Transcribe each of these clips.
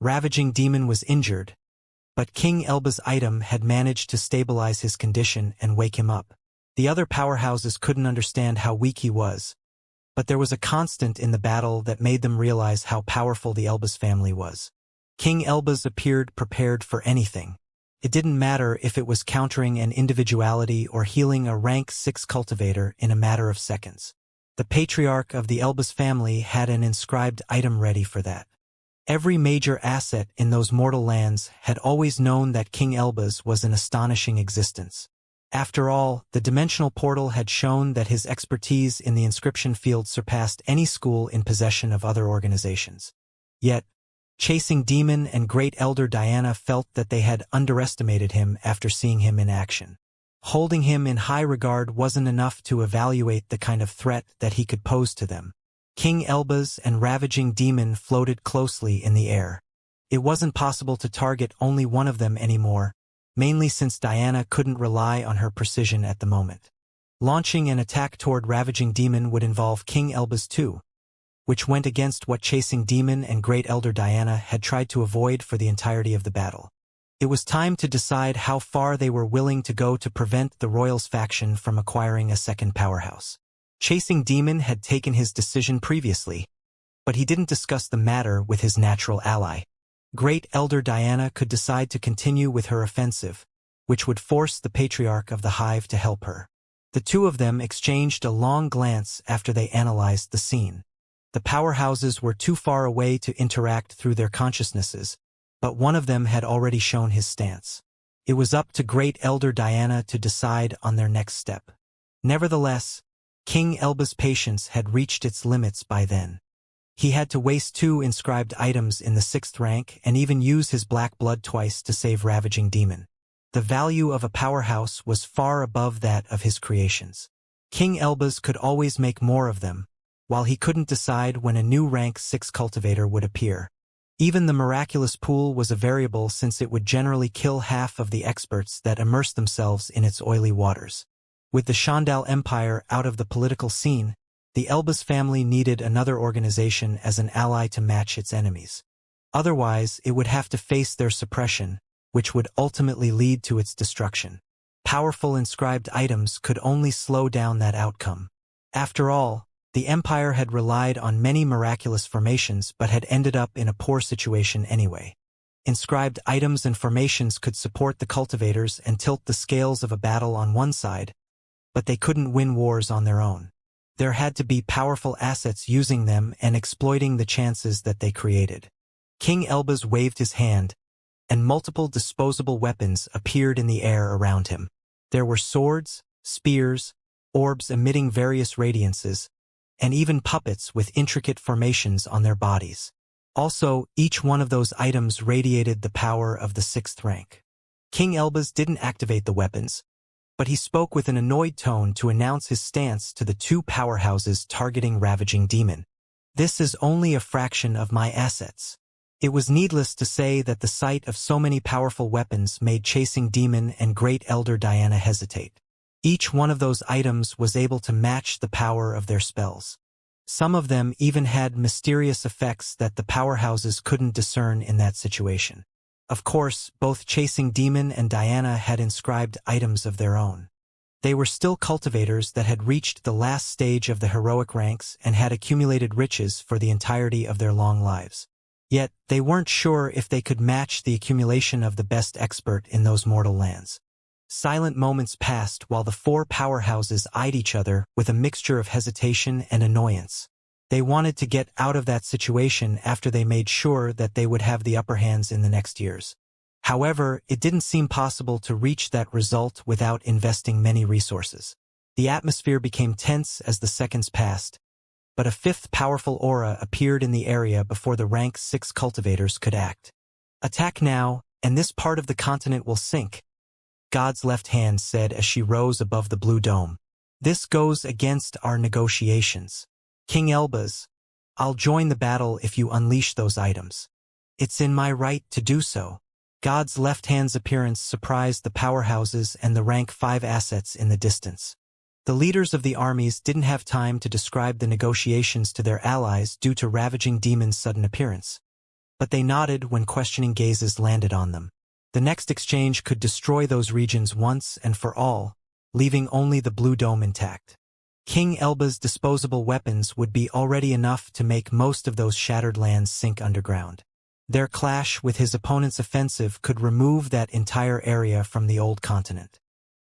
Ravaging Demon was injured, but King Elba's item had managed to stabilize his condition and wake him up. The other powerhouses couldn't understand how weak he was, but there was a constant in the battle that made them realize how powerful the Elbas family was. King Elbas appeared prepared for anything. It didn't matter if it was countering an individuality or healing a rank 6 cultivator in a matter of seconds. The patriarch of the Elbas family had an inscribed item ready for that. Every major asset in those mortal lands had always known that King Elbas was an astonishing existence. After all, the dimensional portal had shown that his expertise in the inscription field surpassed any school in possession of other organizations. Yet, Chasing Demon and Great Elder Diana felt that they had underestimated him after seeing him in action. Holding him in high regard wasn't enough to evaluate the kind of threat that he could pose to them. King Elbas and Ravaging Demon floated closely in the air. It wasn't possible to target only one of them anymore, mainly since Diana couldn't rely on her precision at the moment. Launching an attack toward Ravaging Demon would involve King Elbas too, which went against what Chasing Demon and Great Elder Diana had tried to avoid for the entirety of the battle. It was time to decide how far they were willing to go to prevent the Royals faction from acquiring a second powerhouse. Chasing Demon had taken his decision previously, but he didn't discuss the matter with his natural ally. Great Elder Diana could decide to continue with her offensive, which would force the Patriarch of the Hive to help her. The two of them exchanged a long glance after they analyzed the scene. The powerhouses were too far away to interact through their consciousnesses, but one of them had already shown his stance. It was up to Great Elder Diana to decide on their next step. Nevertheless, King Elba's patience had reached its limits by then. He had to waste 2 inscribed items in the 6th rank and even use his black blood twice to save Ravaging Demon. The value of a powerhouse was far above that of his creations. King Elbas could always make more of them, while he couldn't decide when a new rank 6 cultivator would appear. Even the miraculous pool was a variable since it would generally kill half of the experts that immersed themselves in its oily waters. With the Shandal Empire out of the political scene, the Elbas family needed another organization as an ally to match its enemies. Otherwise, it would have to face their suppression, which would ultimately lead to its destruction. Powerful inscribed items could only slow down that outcome. After all, the Empire had relied on many miraculous formations but had ended up in a poor situation anyway. Inscribed items and formations could support the cultivators and tilt the scales of a battle on one side, but they couldn't win wars on their own. There had to be powerful assets using them and exploiting the chances that they created. King Elbas waved his hand, and multiple disposable weapons appeared in the air around him. There were swords, spears, orbs emitting various radiances, and even puppets with intricate formations on their bodies. Also, each one of those items radiated the power of the 6th rank. King Elbas didn't activate the weapons, but he spoke with an annoyed tone to announce his stance to the 2 powerhouses targeting Ravaging Demon. This is only a fraction of my assets. It was needless to say that the sight of so many powerful weapons made Chasing Demon and Great Elder Diana hesitate. Each one of those items was able to match the power of their spells. Some of them even had mysterious effects that the powerhouses couldn't discern in that situation. Of course, both Chasing Demon and Diana had inscribed items of their own. They were still cultivators that had reached the last stage of the heroic ranks and had accumulated riches for the entirety of their long lives. Yet, they weren't sure if they could match the accumulation of the best expert in those mortal lands. Silent moments passed while the 4 powerhouses eyed each other with a mixture of hesitation and annoyance. They wanted to get out of that situation after they made sure that they would have the upper hands in the next years. However, it didn't seem possible to reach that result without investing many resources. The atmosphere became tense as the seconds passed, but a 5th powerful aura appeared in the area before the rank 6 cultivators could act. Attack now, and this part of the continent will sink, God's left hand said as she rose above the blue dome. This goes against our negotiations. King Elbas, I'll join the battle if you unleash those items. It's in my right to do so. God's left hand's appearance surprised the powerhouses and the rank 5 assets in the distance. The leaders of the armies didn't have time to describe the negotiations to their allies due to Ravaging Demon's sudden appearance. but they nodded when questioning gazes landed on them. The next exchange could destroy those regions once and for all, leaving only the blue dome intact. King Elba's disposable weapons would be already enough to make most of those shattered lands sink underground. Their clash with his opponent's offensive could remove that entire area from the old continent.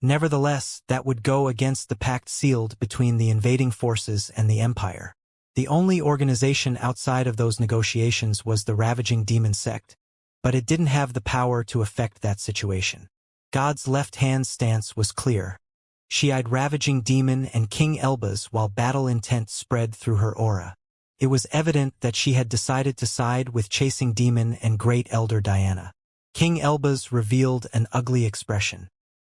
Nevertheless, that would go against the pact sealed between the invading forces and the Empire. The only organization outside of those negotiations was the ravaging demon sect, but it didn't have the power to affect that situation. God's left-hand stance was clear. She eyed ravaging demon and King Elba's while battle intent spread through her aura. It was evident that she had decided to side with chasing demon and Great Elder Diana. King Elba's revealed an ugly expression.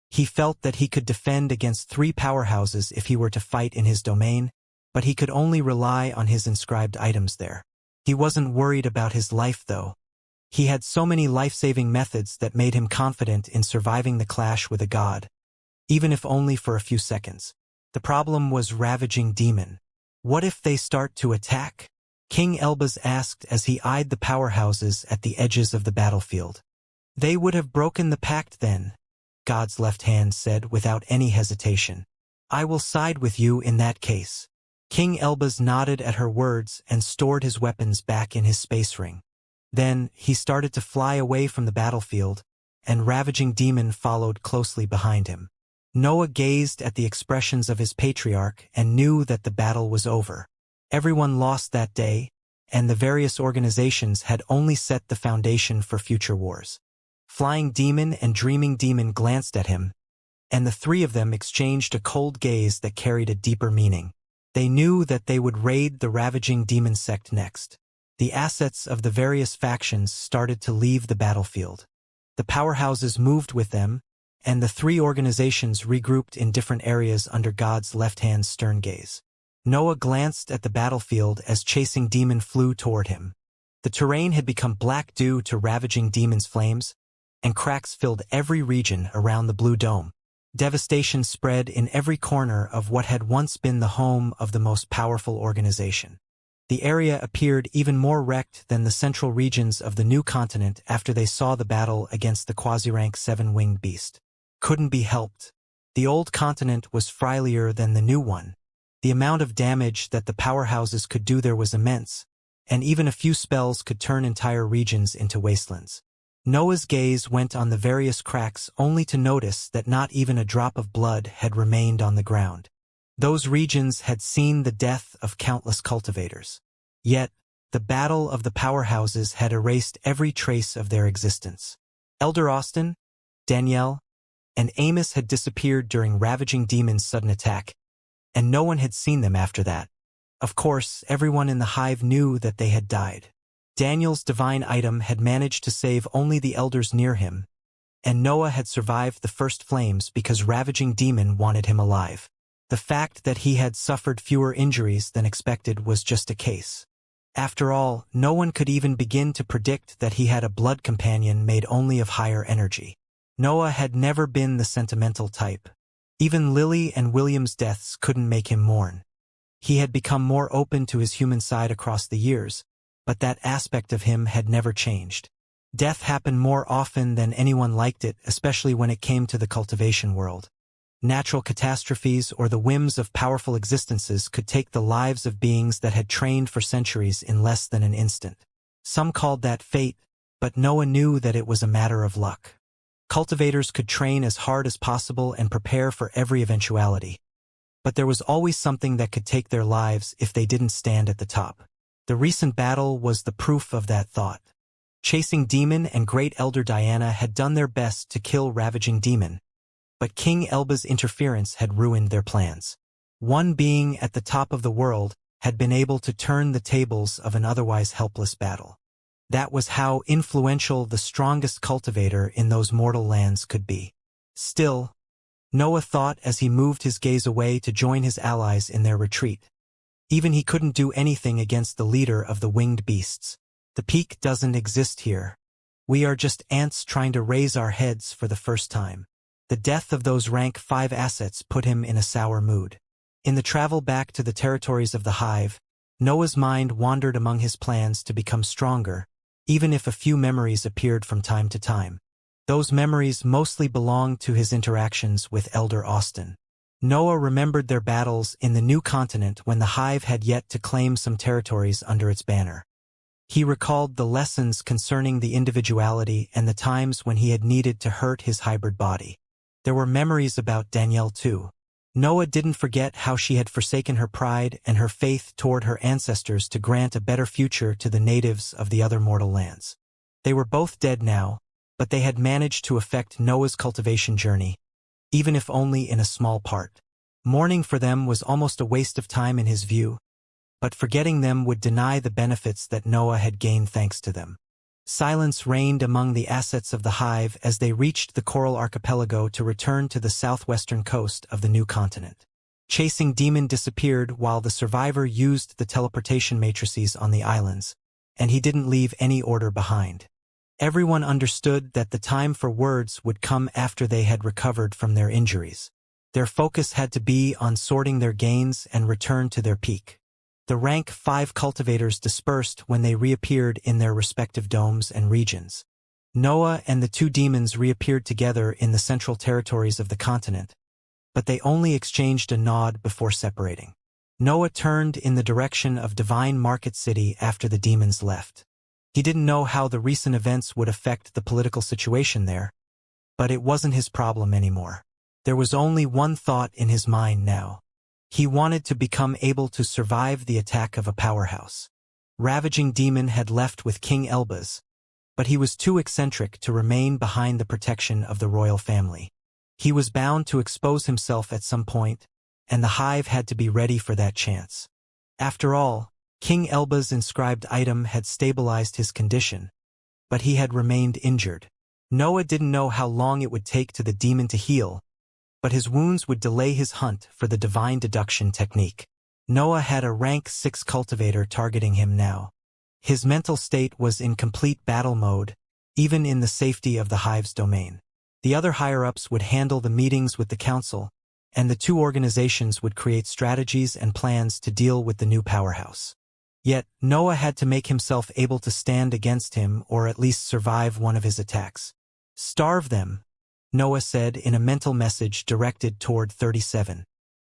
He felt that he could defend against 3 powerhouses if he were to fight in his domain, but he could only rely on his inscribed items there. He wasn't worried about his life, though. He had so many life-saving methods that made him confident in surviving the clash with a god, even if only for a few seconds. The problem was ravaging demon. What if they start to attack? King Elbas asked as he eyed the powerhouses at the edges of the battlefield. They would have broken the pact then, God's left hand said without any hesitation. I will side with you in that case. King Elbas nodded at her words and stored his weapons back in his space ring. Then, he started to fly away from the battlefield, and ravaging demon followed closely behind him. Noah gazed at the expressions of his patriarch and knew that the battle was over. Everyone lost that day, and the various organizations had only set the foundation for future wars. Flying Demon and Dreaming Demon glanced at him, and the 3 of them exchanged a cold gaze that carried a deeper meaning. They knew that they would raid the ravaging demon sect next. The assets of the various factions started to leave the battlefield. The powerhouses moved with them, and the 3 organizations regrouped in different areas under God's left-hand's stern gaze. Noah glanced at the battlefield as chasing demon flew toward him. The terrain had become black due to ravaging demon's flames, and cracks filled every region around the blue dome. Devastation spread in every corner of what had once been the home of the most powerful organization. The area appeared even more wrecked than the central regions of the new continent after they saw the battle against the quasi-rank 7-winged beast. Couldn't be helped. The old continent was frilier than the new one. The amount of damage that the powerhouses could do there was immense, and even a few spells could turn entire regions into wastelands. Noah's gaze went on the various cracks only to notice that not even a drop of blood had remained on the ground. Those regions had seen the death of countless cultivators. Yet, the battle of the powerhouses had erased every trace of their existence. Elder Austin, Danielle, and Amos had disappeared during Ravaging Demon's sudden attack, and no one had seen them after that. Of course, everyone in the hive knew that they had died. Daniel's divine item had managed to save only the elders near him, and Noah had survived the first flames because Ravaging Demon wanted him alive. The fact that he had suffered fewer injuries than expected was just a case. After all, no one could even begin to predict that he had a blood companion made only of higher energy. Noah had never been the sentimental type. Even Lily and William's deaths couldn't make him mourn. He had become more open to his human side across the years, but that aspect of him had never changed. Death happened more often than anyone liked it, especially when it came to the cultivation world. Natural catastrophes or the whims of powerful existences could take the lives of beings that had trained for centuries in less than an instant. Some called that fate, but Noah knew that it was a matter of luck. Cultivators could train as hard as possible and prepare for every eventuality. But there was always something that could take their lives if they didn't stand at the top. The recent battle was the proof of that thought. Chasing Demon and Great Elder Diana had done their best to kill Ravaging Demon, but King Elba's interference had ruined their plans. One being at the top of the world had been able to turn the tables of an otherwise helpless battle. That was how influential the strongest cultivator in those mortal lands could be. Still, Noah thought as he moved his gaze away to join his allies in their retreat. Even he couldn't do anything against the leader of the winged beasts. The peak doesn't exist here. We are just ants trying to raise our heads for the first time. The death of those rank 5 assets put him in a sour mood. In the travel back to the territories of the hive, Noah's mind wandered among his plans to become stronger, even if a few memories appeared from time to time. Those memories mostly belonged to his interactions with Elder Austin. Noah remembered their battles in the new continent when the Hive had yet to claim some territories under its banner. He recalled the lessons concerning the individuality and the times when he had needed to hurt his hybrid body. There were memories about Danielle too. Noah didn't forget how she had forsaken her pride and her faith toward her ancestors to grant a better future to the natives of the other mortal lands. They were both dead now, but they had managed to affect Noah's cultivation journey, even if only in a small part. Mourning for them was almost a waste of time in his view, but forgetting them would deny the benefits that Noah had gained thanks to them. Silence reigned among the assets of the Hive as they reached the Coral Archipelago to return to the southwestern coast of the new continent. Chasing Demon disappeared while the survivor used the teleportation matrices on the islands, and he didn't leave any order behind. Everyone understood that the time for words would come after they had recovered from their injuries. Their focus had to be on sorting their gains and return to their peak. The rank 5 cultivators dispersed when they reappeared in their respective domes and regions. Noah and the 2 demons reappeared together in the central territories of the continent, but they only exchanged a nod before separating. Noah turned in the direction of Divine Market City after the demons left. He didn't know how the recent events would affect the political situation there, but it wasn't his problem anymore. There was only one thought in his mind now. He wanted to become able to survive the attack of a powerhouse. Ravaging Demon had left with King Elbaz, but he was too eccentric to remain behind the protection of the royal family. He was bound to expose himself at some point, and the Hive had to be ready for that chance. After all, King Elbaz's inscribed item had stabilized his condition, but he had remained injured. Noah didn't know how long it would take to the demon to heal, but his wounds would delay his hunt for the divine deduction technique. Noah had a rank 6 cultivator targeting him now. His mental state was in complete battle mode, even in the safety of the Hive's domain. The other higher-ups would handle the meetings with the council, and the 2 organizations would create strategies and plans to deal with the new powerhouse. Yet, Noah had to make himself able to stand against him or at least survive one of his attacks. "Starve them," Noah said in a mental message directed toward 37.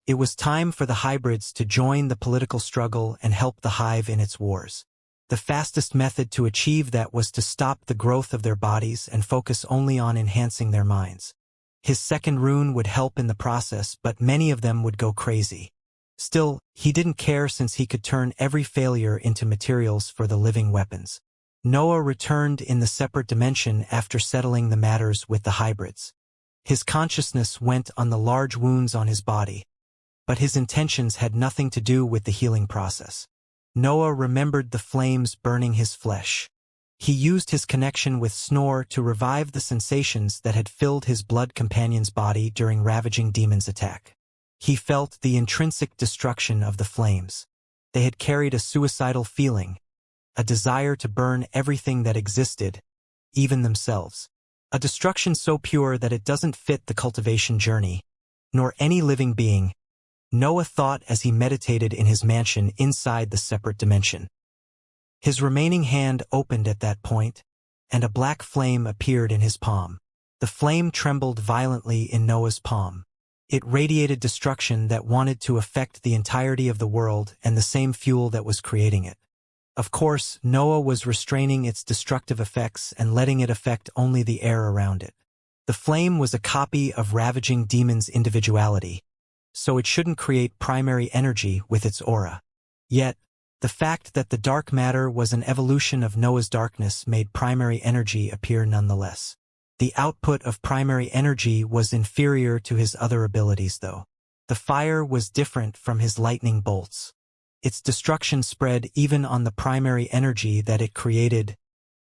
It was time for the hybrids to join the political struggle and help the Hive in its wars. The fastest method to achieve that was to stop the growth of their bodies and focus only on enhancing their minds. His second rune would help in the process, but many of them would go crazy. Still, he didn't care since he could turn every failure into materials for the living weapons. Noah returned in the separate dimension after settling the matters with the hybrids. His consciousness went on the large wounds on his body, but his intentions had nothing to do with the healing process. Noah remembered the flames burning his flesh. He used his connection with Snore to revive the sensations that had filled his blood companion's body during Ravaging Demon's attack. He felt the intrinsic destruction of the flames. They had carried a suicidal feeling, a desire to burn everything that existed, even themselves. A destruction so pure that it doesn't fit the cultivation journey, nor any living being, Noah thought as he meditated in his mansion inside the separate dimension. His remaining hand opened at that point, and a black flame appeared in his palm. The flame trembled violently in Noah's palm. It radiated destruction that wanted to affect the entirety of the world and the same fuel that was creating it. Of course, Noah was restraining its destructive effects and letting it affect only the air around it. The flame was a copy of Ravaging Demon's individuality, so it shouldn't create primary energy with its aura. Yet, the fact that the dark matter was an evolution of Noah's darkness made primary energy appear nonetheless. The output of primary energy was inferior to his other abilities, though. The fire was different from his lightning bolts. Its destruction spread even on the primary energy that it created,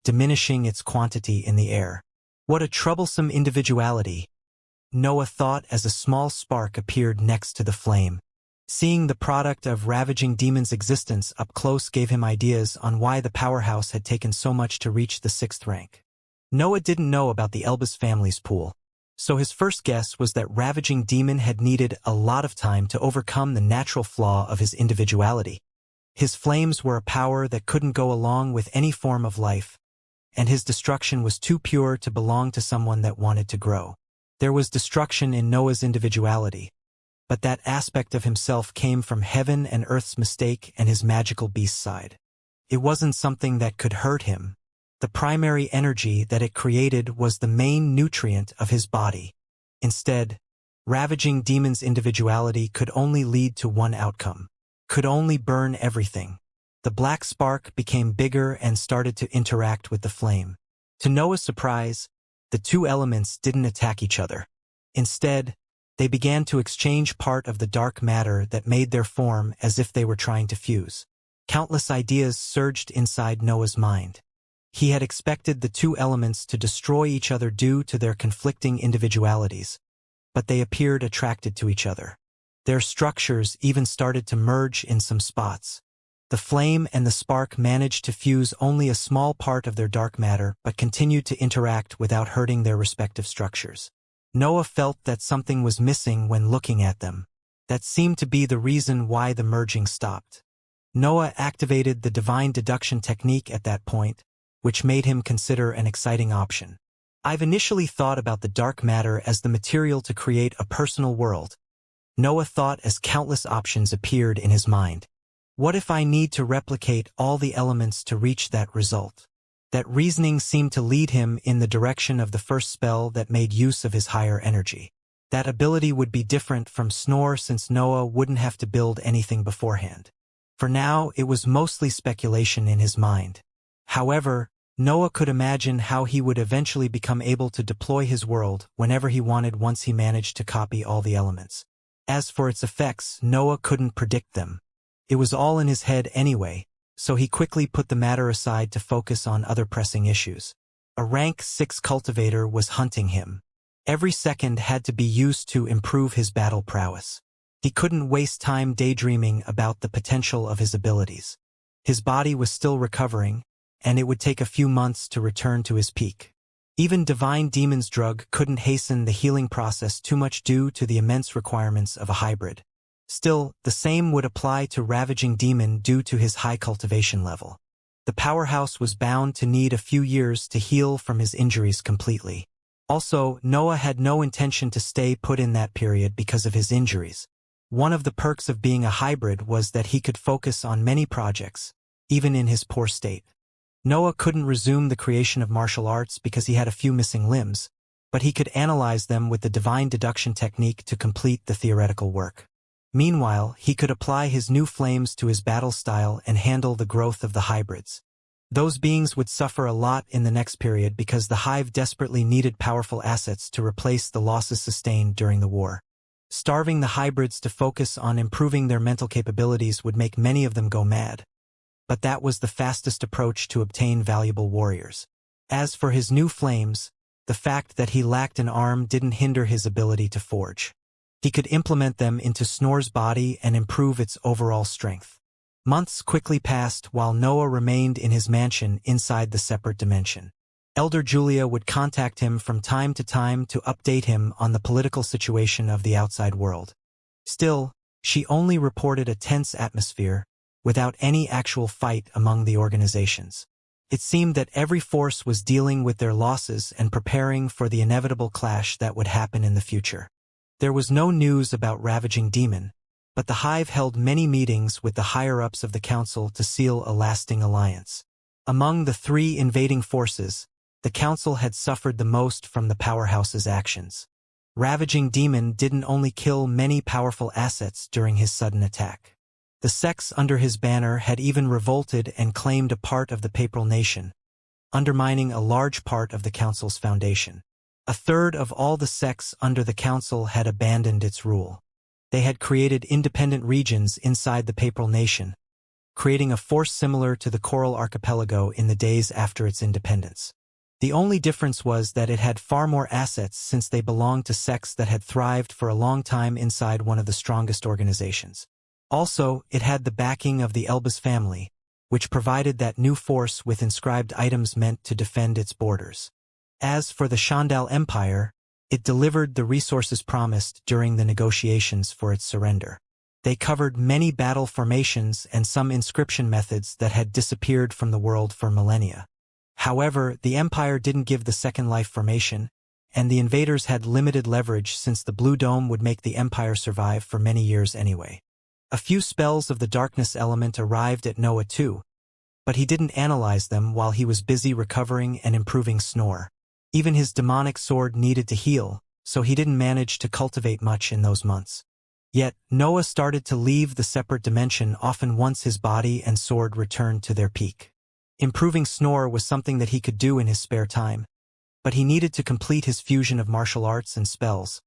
diminishing its quantity in the air. What a troublesome individuality, Noah thought as a small spark appeared next to the flame. Seeing the product of Ravaging Demon's existence up close gave him ideas on why the powerhouse had taken so much to reach the 6th rank. Noah didn't know about the Elbaz family's pool, so his first guess was that Ravaging Demon had needed a lot of time to overcome the natural flaw of his individuality. His flames were a power that couldn't go along with any form of life, and his destruction was too pure to belong to someone that wanted to grow. There was destruction in Noah's individuality, but that aspect of himself came from heaven and earth's mistake and his magical beast side. It wasn't something that could hurt him. The primary energy that it created was the main nutrient of his body. Instead, ravaging Demon's individuality could only lead to one outcome, could only burn everything. The black spark became bigger and started to interact with the flame. To Noah's surprise, the two elements didn't attack each other. Instead, they began to exchange part of the dark matter that made their form as if they were trying to fuse. Countless ideas surged inside Noah's mind. He had expected the two elements to destroy each other due to their conflicting individualities, but they appeared attracted to each other. Their structures even started to merge in some spots. The flame and the spark managed to fuse only a small part of their dark matter but continued to interact without hurting their respective structures. Noah felt that something was missing when looking at them. That seemed to be the reason why the merging stopped. Noah activated the divine deduction technique at that point, which made him consider an exciting option. I've initially thought about the dark matter as the material to create a personal world. Noah thought as countless options appeared in his mind. What if I need to replicate all the elements to reach that result? That reasoning seemed to lead him in the direction of the first spell that made use of his higher energy. That ability would be different from Snore since Noah wouldn't have to build anything beforehand. For now, it was mostly speculation in his mind. However, Noah could imagine how he would eventually become able to deploy his world whenever he wanted once he managed to copy all the elements. As for its effects, Noah couldn't predict them. It was all in his head anyway, so he quickly put the matter aside to focus on other pressing issues. A rank 6 cultivator was hunting him. Every second had to be used to improve his battle prowess. He couldn't waste time daydreaming about the potential of his abilities. His body was still recovering, and it would take a few months to return to his peak. Even Divine Demon's drug couldn't hasten the healing process too much due to the immense requirements of a hybrid. Still, the same would apply to Ravaging Demon due to his high cultivation level. The powerhouse was bound to need a few years to heal from his injuries completely. Also, Noah had no intention to stay put in that period because of his injuries. One of the perks of being a hybrid was that he could focus on many projects, even in his poor state. Noah couldn't resume the creation of martial arts because he had a few missing limbs, but he could analyze them with the divine deduction technique to complete the theoretical work. Meanwhile, he could apply his new flames to his battle style and handle the growth of the hybrids. Those beings would suffer a lot in the next period because the Hive desperately needed powerful assets to replace the losses sustained during the war. Starving the hybrids to focus on improving their mental capabilities would make many of them go mad. But that was the fastest approach to obtain valuable warriors. As for his new flames, the fact that he lacked an arm didn't hinder his ability to forge. He could implement them into Snore's body and improve its overall strength. Months quickly passed while Noah remained in his mansion inside the separate dimension. Elder Julia would contact him from time to time to update him on the political situation of the outside world. Still, she only reported a tense atmosphere, without any actual fight among the organizations. It seemed that every force was dealing with their losses and preparing for the inevitable clash that would happen in the future. There was no news about Ravaging Demon, but the Hive held many meetings with the higher-ups of the Council to seal a lasting alliance. Among the three invading forces, the Council had suffered the most from the powerhouse's actions. Ravaging Demon didn't only kill many powerful assets during his sudden attack. The sects under his banner had even revolted and claimed a part of the Papal Nation, undermining a large part of the Council's foundation. A third of all the sects under the Council had abandoned its rule. They had created independent regions inside the Papal Nation, creating a force similar to the Coral Archipelago in the days after its independence. The only difference was that it had far more assets since they belonged to sects that had thrived for a long time inside one of the strongest organizations. Also, it had the backing of the Elbas family, which provided that new force with inscribed items meant to defend its borders. As for the Shandal Empire, it delivered the resources promised during the negotiations for its surrender. They covered many battle formations and some inscription methods that had disappeared from the world for millennia. However, the Empire didn't give the Second Life formation, and the invaders had limited leverage since the Blue Dome would make the Empire survive for many years anyway. A few spells of the darkness element arrived at Noah too, but he didn't analyze them while he was busy recovering and improving Snore. Even his demonic sword needed to heal, so he didn't manage to cultivate much in those months. Yet, Noah started to leave the separate dimension often once his body and sword returned to their peak. Improving Snore was something that he could do in his spare time, but he needed to complete his fusion of martial arts and spells,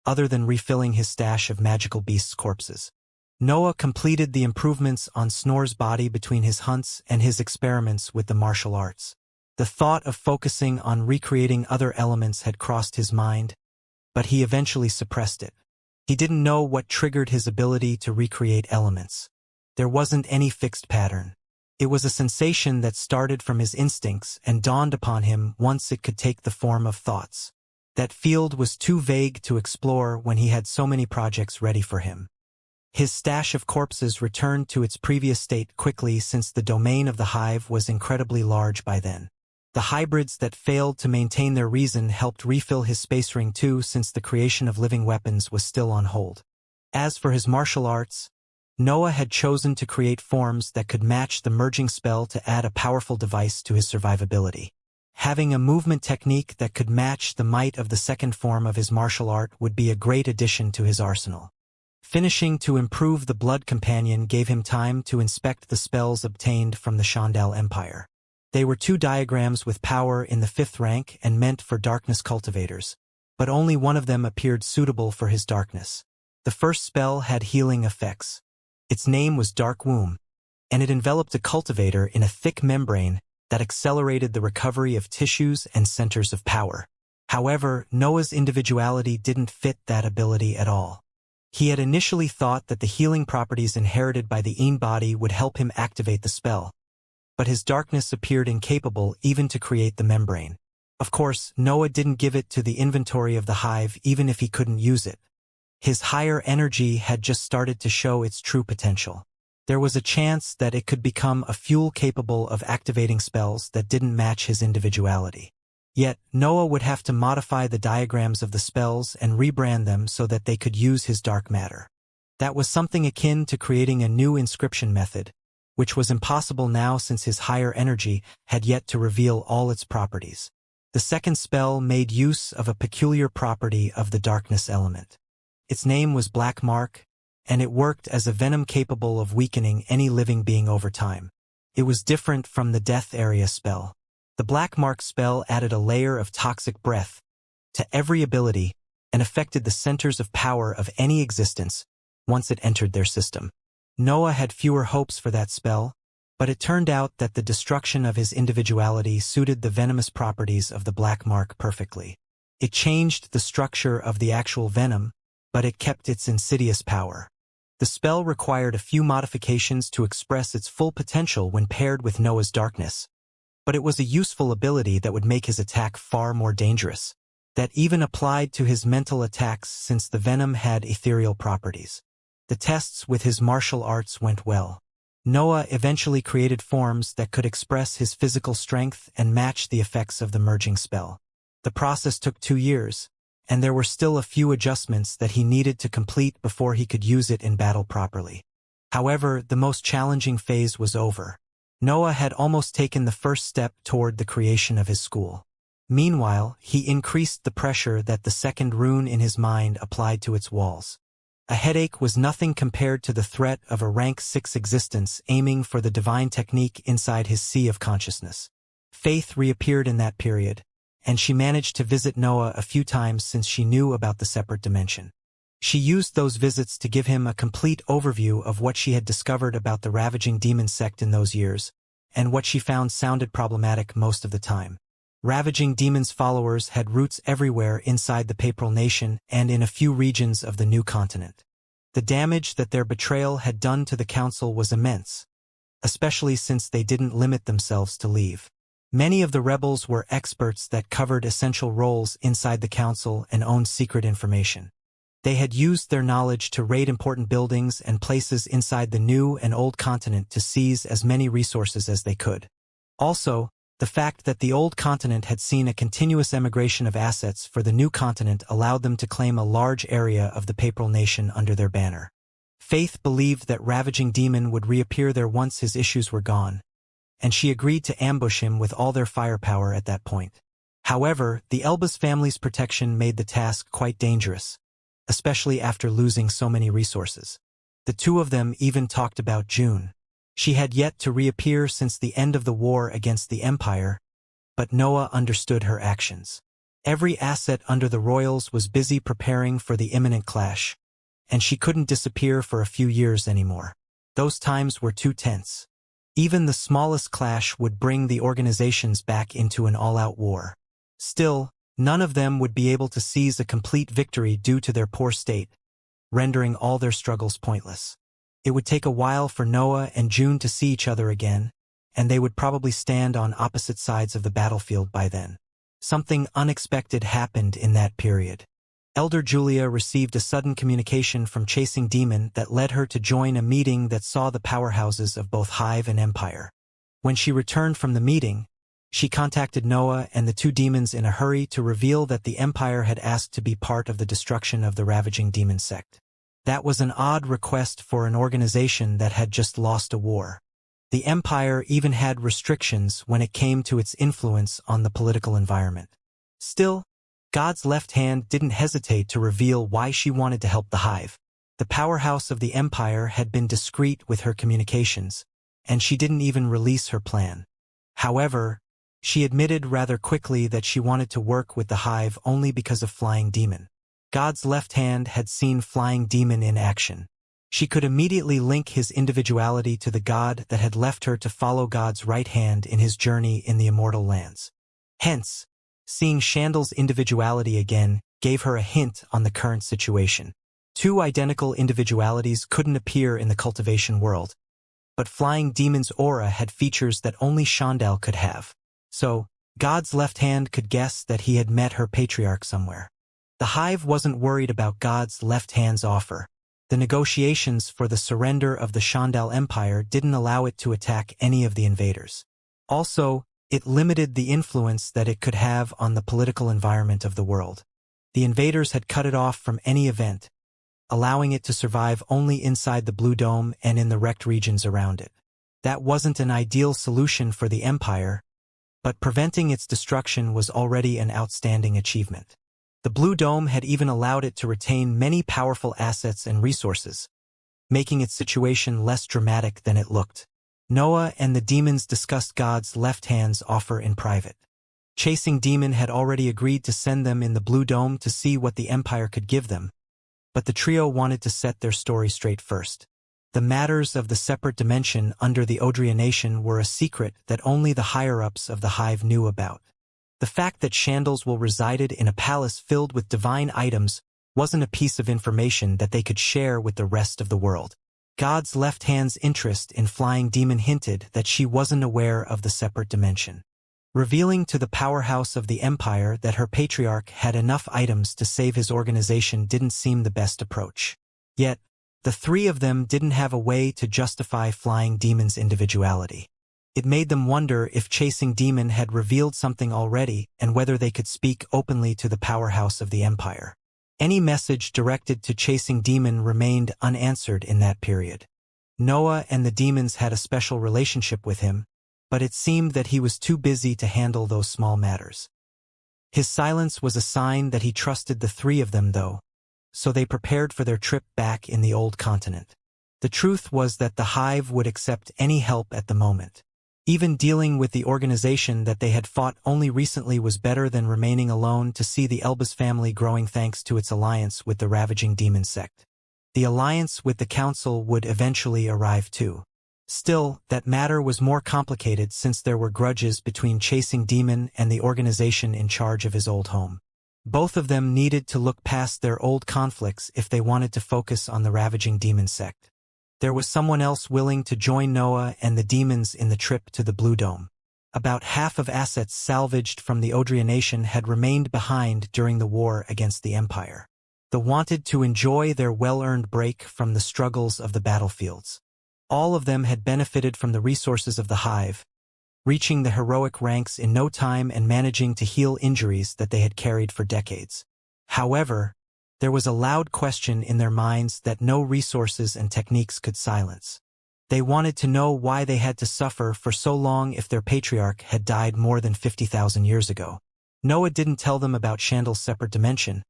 other than refilling his stash of magical beasts' corpses. Noah completed the improvements on Snore's body between his hunts and his experiments with the martial arts. The thought of focusing on recreating other elements had crossed his mind, but he eventually suppressed it. He didn't know what triggered his ability to recreate elements. There wasn't any fixed pattern. It was a sensation that started from his instincts and dawned upon him once it could take the form of thoughts. That field was too vague to explore when he had so many projects ready for him. His stash of corpses returned to its previous state quickly since the domain of the hive was incredibly large by then. The hybrids that failed to maintain their reason helped refill his space ring too, since the creation of living weapons was still on hold. As for his martial arts, Noah had chosen to create forms that could match the merging spell to add a powerful device to his survivability. Having a movement technique that could match the might of the second form of his martial art would be a great addition to his arsenal. Finishing to improve the Blood Companion gave him time to inspect the spells obtained from the Shandal Empire. They were 2 diagrams with power in the 5th rank and meant for darkness cultivators, but only one of them appeared suitable for his darkness. The first spell had healing effects. Its name was Dark Womb, and it enveloped a cultivator in a thick membrane that accelerated the recovery of tissues and centers of power. However, Noah's individuality didn't fit that ability at all. He had initially thought that the healing properties inherited by the Een body would help him activate the spell, but his darkness appeared incapable even to create the membrane. Of course, Noah didn't give it to the inventory of the hive even if he couldn't use it. His higher energy had just started to show its true potential. There was a chance that it could become a fuel capable of activating spells that didn't match his individuality. Yet, Noah would have to modify the diagrams of the spells and rebrand them so that they could use his dark matter. That was something akin to creating a new inscription method, which was impossible now since his higher energy had yet to reveal all its properties. The second spell made use of a peculiar property of the darkness element. Its name was Black Mark, and it worked as a venom capable of weakening any living being over time. It was different from the Death Area spell. The Black Mark spell added a layer of toxic breath to every ability and affected the centers of power of any existence once it entered their system. Noah had fewer hopes for that spell, but it turned out that the destruction of his individuality suited the venomous properties of the Black Mark perfectly. It changed the structure of the actual venom, but it kept its insidious power. The spell required a few modifications to express its full potential when paired with Noah's darkness, but it was a useful ability that would make his attack far more dangerous. That even applied to his mental attacks since the venom had ethereal properties. The tests with his martial arts went well. Noah eventually created forms that could express his physical strength and match the effects of the merging spell. The process took 2 years, and there were still a few adjustments that he needed to complete before he could use it in battle properly. However, the most challenging phase was over. Noah had almost taken the first step toward the creation of his school. Meanwhile, he increased the pressure that the second rune in his mind applied to its walls. A headache was nothing compared to the threat of a rank 6 existence aiming for the divine technique inside his sea of consciousness. Faith reappeared in that period, and she managed to visit Noah a few times since she knew about the separate dimension. She used those visits to give him a complete overview of what she had discovered about the ravaging demon sect in those years, and what she found sounded problematic most of the time. Ravaging demons' followers had roots everywhere inside the Papal Nation and in a few regions of the new continent. The damage that their betrayal had done to the Council was immense, especially since they didn't limit themselves to leave. Many of the rebels were experts that covered essential roles inside the Council and owned secret information. They had used their knowledge to raid important buildings and places inside the new and old continent to seize as many resources as they could. Also, The fact that the old continent had seen a continuous emigration of assets for the new continent allowed them to claim a large area of the papal nation under their banner. Faith believed that Ravaging Demon would reappear there once his issues were gone, and she agreed to ambush him with all their firepower at that point. However, the Elbas family's protection made the task quite dangerous, especially after losing so many resources. The two of them even talked about June. She had yet to reappear since the end of the war against the Empire, but Noah understood her actions. Every asset under the royals was busy preparing for the imminent clash, and she couldn't disappear for a few years anymore. Those times were too tense. Even the smallest clash would bring the organizations back into an all-out war. Still, none of them would be able to seize a complete victory due to their poor state, rendering all their struggles pointless. It would take a while for Noah and June to see each other again, and they would probably stand on opposite sides of the battlefield by then. Something unexpected happened in that period. Elder Julia received a sudden communication from Chasing Demon that led her to join a meeting that saw the powerhouses of both Hive and Empire. When she returned from the meeting, she contacted Noah and the two demons in a hurry to reveal that the Empire had asked to be part of the destruction of the Ravaging Demon sect. That was an odd request for an organization that had just lost a war. The Empire even had restrictions when it came to its influence on the political environment. Still, God's left hand didn't hesitate to reveal why she wanted to help the Hive. The powerhouse of the Empire had been discreet with her communications, and she didn't even release her plan. However, she admitted rather quickly that she wanted to work with the Hive only because of Flying Demon. God's left hand had seen Flying Demon in action. She could immediately link his individuality to the god that had left her to follow God's right hand in his journey in the Immortal lands. Hence, seeing Shandal's individuality again gave her a hint on the current situation. Two identical individualities couldn't appear in the Cultivation world, but Flying Demon's aura had features that only Shandal could have. So, God's left hand could guess that he had met her patriarch somewhere. The Hive wasn't worried about God's left hand's offer. The negotiations for the surrender of the Shandal Empire didn't allow it to attack any of the invaders. Also, it limited the influence that it could have on the political environment of the world. The invaders had cut it off from any event, allowing it to survive only inside the Blue Dome and in the wrecked regions around it. That wasn't an ideal solution for the Empire, but preventing its destruction was already an outstanding achievement. The Blue Dome had even allowed it to retain many powerful assets and resources, making its situation less dramatic than it looked. Noah and the demons discussed God's left hand's offer in private. Chasing Demon had already agreed to send them in the Blue Dome to see what the Empire could give them, but the trio wanted to set their story straight first. The matters of the separate dimension under the Audionation were a secret that only the higher-ups of the Hive knew about. The fact that Shandal's resided in a palace filled with divine items wasn't a piece of information that they could share with the rest of the world. God's left hand's interest in Flying Demon hinted that she wasn't aware of the separate dimension. Revealing to the powerhouse of the Empire that her patriarch had enough items to save his organization didn't seem the best approach. Yet, the three of them didn't have a way to justify Flying Demon's individuality. It made them wonder if Chasing Demon had revealed something already and whether they could speak openly to the powerhouse of the Empire. Any message directed to Chasing Demon remained unanswered in that period. Noah and the demons had a special relationship with him, but it seemed that he was too busy to handle those small matters. His silence was a sign that he trusted the three of them, though, so they prepared for their trip back in the old continent. The truth was that the Hive would accept any help at the moment. Even dealing with the organization that they had fought only recently was better than remaining alone to see the Elbas family growing thanks to its alliance with the Ravaging Demon sect. The alliance with the Council would eventually arrive too. Still, that matter was more complicated since there were grudges between Chasing Demon and the organization in charge of his old home. Both of them needed to look past their old conflicts if they wanted to focus on the Ravaging Demon sect. There was someone else willing to join Noah and the demons in the trip to the Blue Dome. About half of assets salvaged from the Audionation had remained behind during the war against the Empire. They wanted to enjoy their well-earned break from the struggles of the battlefields. All of them had benefited from the resources of the Hive, reaching the heroic ranks in no time and managing to heal injuries that they had carried for decades. However, there was a loud question in their minds that no resources and techniques could silence. They wanted to know why they had to suffer for so long if their patriarch had died more than 50,000 years ago. Noah didn't tell them about Chandal's separate dimension,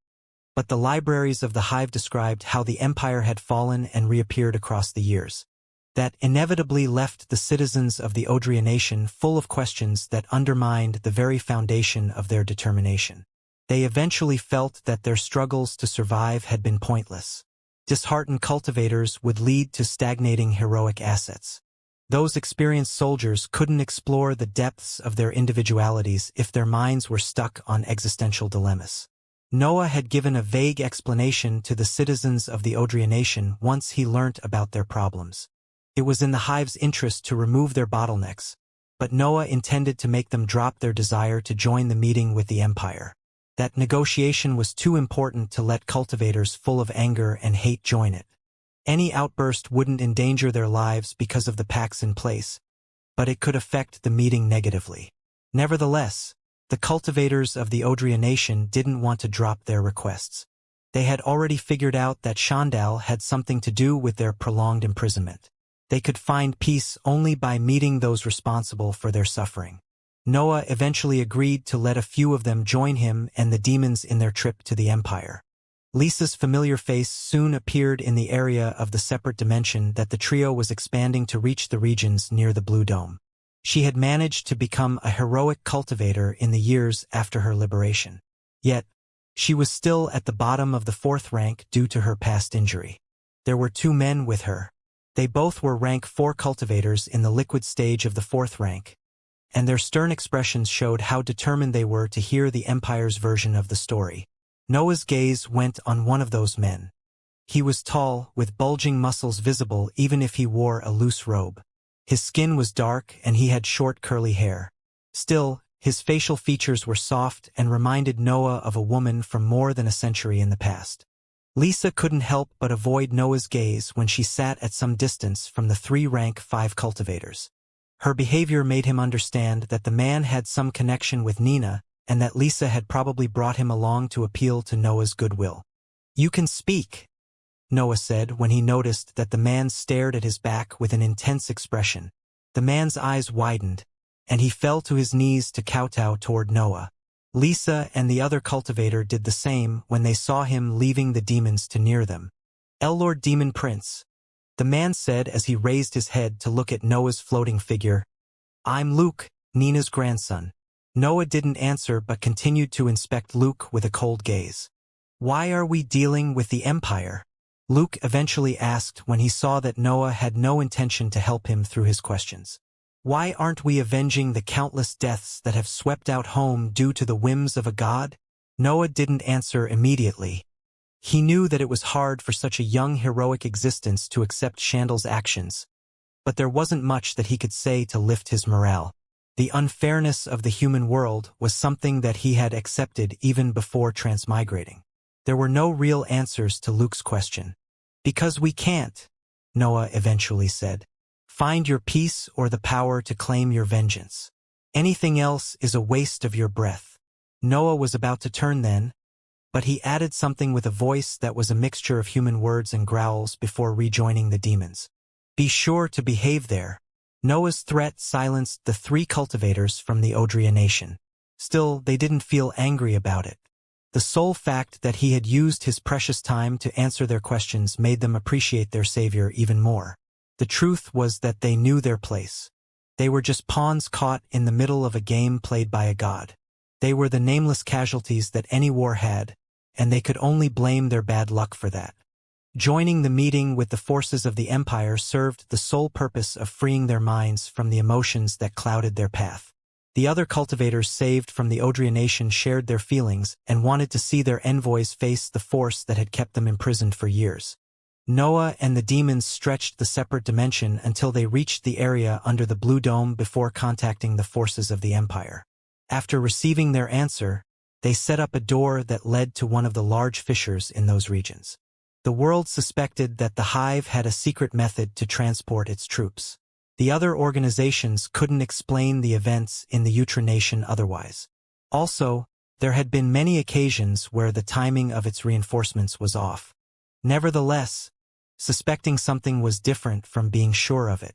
but the libraries of the hive described how the empire had fallen and reappeared across the years. That inevitably left the citizens of the Nation full of questions that undermined the very foundation of their determination. They eventually felt that their struggles to survive had been pointless. Disheartened cultivators would lead to stagnating heroic assets. Those experienced soldiers couldn't explore the depths of their individualities if their minds were stuck on existential dilemmas. Noah had given a vague explanation to the citizens of the Nation once he learnt about their problems. It was in the hive's interest to remove their bottlenecks, but Noah intended to make them drop their desire to join the meeting with the empire. That negotiation was too important to let cultivators full of anger and hate join it. Any outburst wouldn't endanger their lives because of the pacts in place, but it could affect the meeting negatively. Nevertheless, the cultivators of the Nation didn't want to drop their requests. They had already figured out that Chandal had something to do with their prolonged imprisonment. They could find peace only by meeting those responsible for their suffering. Noah eventually agreed to let a few of them join him and the demons in their trip to the empire. Lisa's familiar face soon appeared in the area of the separate dimension that the trio was expanding to reach the regions near the Blue Dome. She had managed to become a heroic cultivator in the years after her liberation. Yet, she was still at the bottom of the 4th rank due to her past injury. There were 2 men with her. They both were rank 4 cultivators in the liquid stage of the 4th rank, and their stern expressions showed how determined they were to hear the Empire's version of the story. Noah's gaze went on one of those men. He was tall, with bulging muscles visible even if he wore a loose robe. His skin was dark and he had short curly hair. Still, his facial features were soft and reminded Noah of a woman from more than a century in the past. Lisa couldn't help but avoid Noah's gaze when she sat at some distance from the 3 rank 5 cultivators. Her behavior made him understand that the man had some connection with Nina and that Lisa had probably brought him along to appeal to Noah's goodwill. "You can speak," Noah said when he noticed that the man stared at his back with an intense expression. The man's eyes widened, and he fell to his knees to kowtow toward Noah. Lisa and the other cultivator did the same when they saw him leaving the demons to near them. "Lord Demon Prince," the man said as he raised his head to look at Noah's floating figure. "I'm Luke, Nina's grandson." Noah didn't answer but continued to inspect Luke with a cold gaze. "Why are we dealing with the Empire?" Luke eventually asked when he saw that Noah had no intention to help him through his questions. "Why aren't we avenging the countless deaths that have swept out home due to the whims of a god?" Noah didn't answer immediately. He knew that it was hard for such a young heroic existence to accept Chandal's actions, but there wasn't much that he could say to lift his morale. The unfairness of the human world was something that he had accepted even before transmigrating. There were no real answers to Luke's question. "Because we can't," Noah eventually said. "Find your peace or the power to claim your vengeance. Anything else is a waste of your breath." Noah was about to turn then, but he added something with a voice that was a mixture of human words and growls before rejoining the demons. "Be sure to behave there." Noah's threat silenced the 3 cultivators from the Nation. Still, they didn't feel angry about it. The sole fact that he had used his precious time to answer their questions made them appreciate their savior even more. The truth was that they knew their place. They were just pawns caught in the middle of a game played by a god. They were the nameless casualties that any war had, and they could only blame their bad luck for that. Joining the meeting with the forces of the Empire served the sole purpose of freeing their minds from the emotions that clouded their path. The other cultivators saved from the Nation shared their feelings and wanted to see their envoys face the force that had kept them imprisoned for years. Noah and the demons stretched the separate dimension until they reached the area under the Blue Dome before contacting the forces of the Empire. After receiving their answer, they set up a door that led to one of the large fissures in those regions. The world suspected that the Hive had a secret method to transport its troops. The other organizations couldn't explain the events in the Nation otherwise. Also, there had been many occasions where the timing of its reinforcements was off. Nevertheless, suspecting something was different from being sure of it.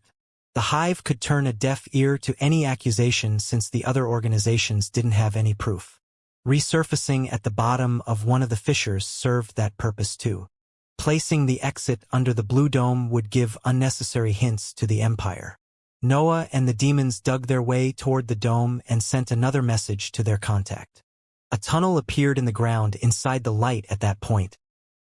The Hive could turn a deaf ear to any accusation since the other organizations didn't have any proof. Resurfacing at the bottom of one of the fissures served that purpose too. Placing the exit under the blue dome would give unnecessary hints to the Empire. Noah and the demons dug their way toward the dome and sent another message to their contact. A tunnel appeared in the ground inside the light at that point,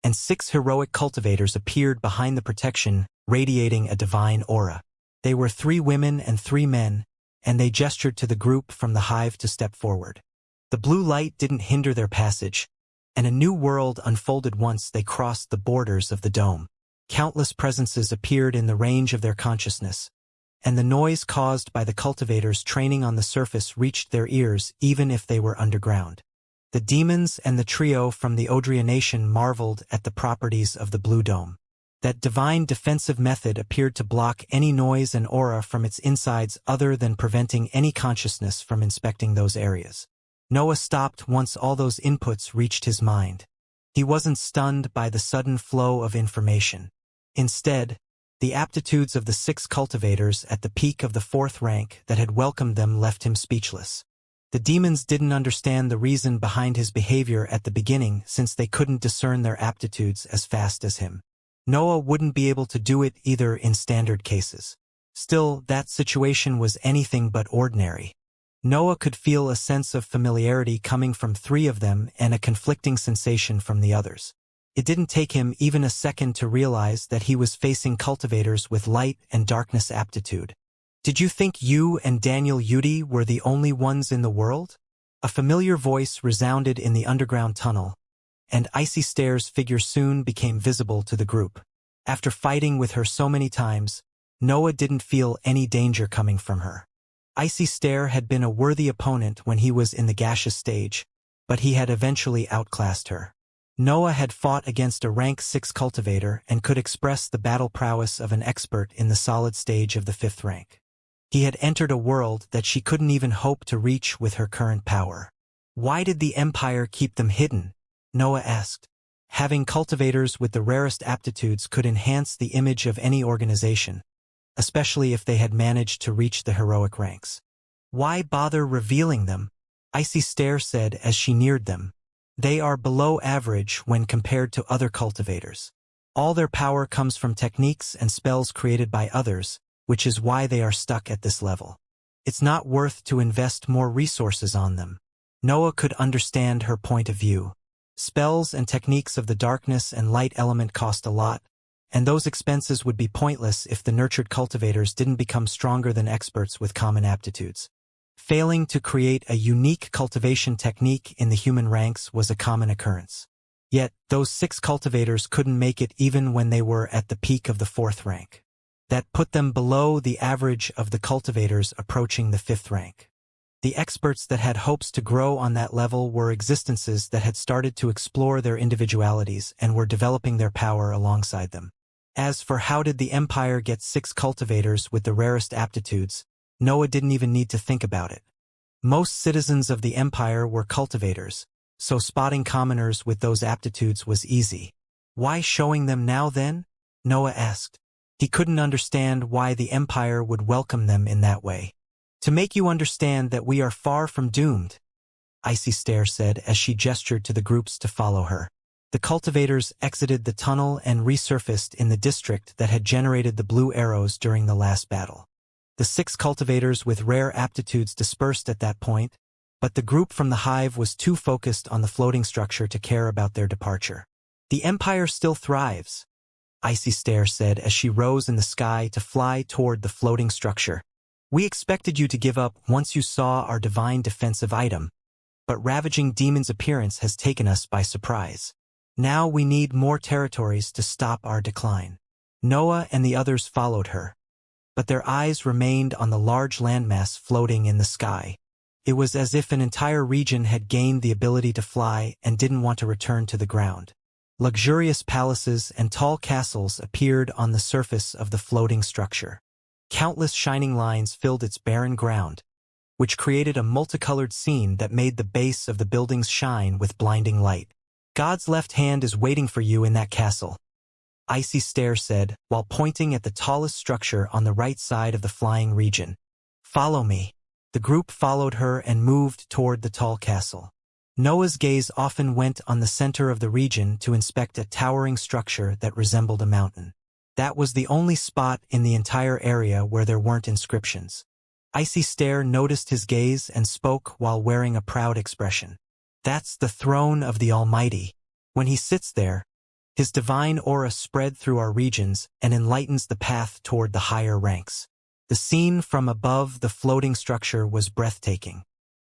and 6 heroic cultivators appeared behind the protection, radiating a divine aura. They were 3 women and 3 men, and they gestured to the group from the Hive to step forward. The blue light didn't hinder their passage, and a new world unfolded once they crossed the borders of the dome. Countless presences appeared in the range of their consciousness, and the noise caused by the cultivators training on the surface reached their ears even if they were underground. The demons and the trio from the Nation marveled at the properties of the blue dome. That divine defensive method appeared to block any noise and aura from its insides other than preventing any consciousness from inspecting those areas. Noah stopped once all those inputs reached his mind. He wasn't stunned by the sudden flow of information. Instead, the aptitudes of the 6 cultivators at the peak of the 4th rank that had welcomed them left him speechless. The demons didn't understand the reason behind his behavior at the beginning since they couldn't discern their aptitudes as fast as him. Noah wouldn't be able to do it either in standard cases. Still, that situation was anything but ordinary. Noah could feel a sense of familiarity coming from 3 of them and a conflicting sensation from the others. It didn't take him even a second to realize that he was facing cultivators with light and darkness aptitude. Did you think you and Daniel Yudi were the only ones in the world? A familiar voice resounded in the underground tunnel, and Icy Stare's figure soon became visible to the group. After fighting with her so many times, Noah didn't feel any danger coming from her. Icy Stare had been a worthy opponent when he was in the gaseous stage, but he had eventually outclassed her. Noah had fought against a rank 6 cultivator and could express the battle prowess of an expert in the solid stage of the 5th rank. He had entered a world that she couldn't even hope to reach with her current power. Why did the Empire keep them hidden? Noah asked. Having cultivators with the rarest aptitudes could enhance the image of any organization, especially if they had managed to reach the heroic ranks. Why bother revealing them? Icy Stare said as she neared them. They are below average when compared to other cultivators. All their power comes from techniques and spells created by others, which is why they are stuck at this level. It's not worth to invest more resources on them. Noah could understand her point of view. Spells and techniques of the darkness and light element cost a lot, and those expenses would be pointless if the nurtured cultivators didn't become stronger than experts with common aptitudes. Failing to create a unique cultivation technique in the human ranks was a common occurrence. Yet, those 6 cultivators couldn't make it even when they were at the peak of the 4th rank. That put them below the average of the cultivators approaching the 5th rank. The experts that had hopes to grow on that level were existences that had started to explore their individualities and were developing their power alongside them. As for how did the Empire get 6 cultivators with the rarest aptitudes, Noah didn't even need to think about it. Most citizens of the Empire were cultivators, so spotting commoners with those aptitudes was easy. Why showing them now then? Noah asked. He couldn't understand why the Empire would welcome them in that way. To make you understand that we are far from doomed, Icy Stare said as she gestured to the groups to follow her. The cultivators exited the tunnel and resurfaced in the district that had generated the blue arrows during the last battle. The 6 cultivators with rare aptitudes dispersed at that point, but the group from the Hive was too focused on the floating structure to care about their departure. The Empire still thrives, Icy Stare said as she rose in the sky to fly toward the floating structure. We expected you to give up once you saw our divine defensive item, but ravaging demon's appearance has taken us by surprise. Now we need more territories to stop our decline. Noah and the others followed her, but their eyes remained on the large landmass floating in the sky. It was as if an entire region had gained the ability to fly and didn't want to return to the ground. Luxurious palaces and tall castles appeared on the surface of the floating structure. Countless shining lines filled its barren ground, which created a multicolored scene that made the base of the buildings shine with blinding light. God's left hand is waiting for you in that castle, Icy Stare said, while pointing at the tallest structure on the right side of the flying region. Follow me. The group followed her and moved toward the tall castle. Noah's gaze often went on the center of the region to inspect a towering structure that resembled a mountain. That was the only spot in the entire area where there weren't inscriptions. Icy Stare noticed his gaze and spoke while wearing a proud expression. That's the throne of the Almighty. When he sits there, his divine aura spread through our regions and enlightens the path toward the higher ranks. The scene from above the floating structure was breathtaking.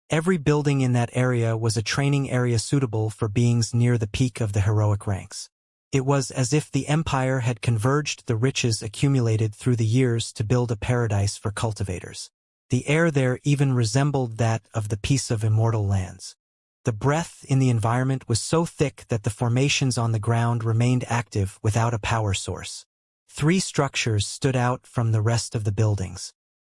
Every building in that area was a training area suitable for beings near the peak of the heroic ranks. It was as if the Empire had converged the riches accumulated through the years to build a paradise for cultivators. The air there even resembled that of the piece of immortal lands. The breath in the environment was so thick that the formations on the ground remained active without a power source. 3 structures stood out from the rest of the buildings.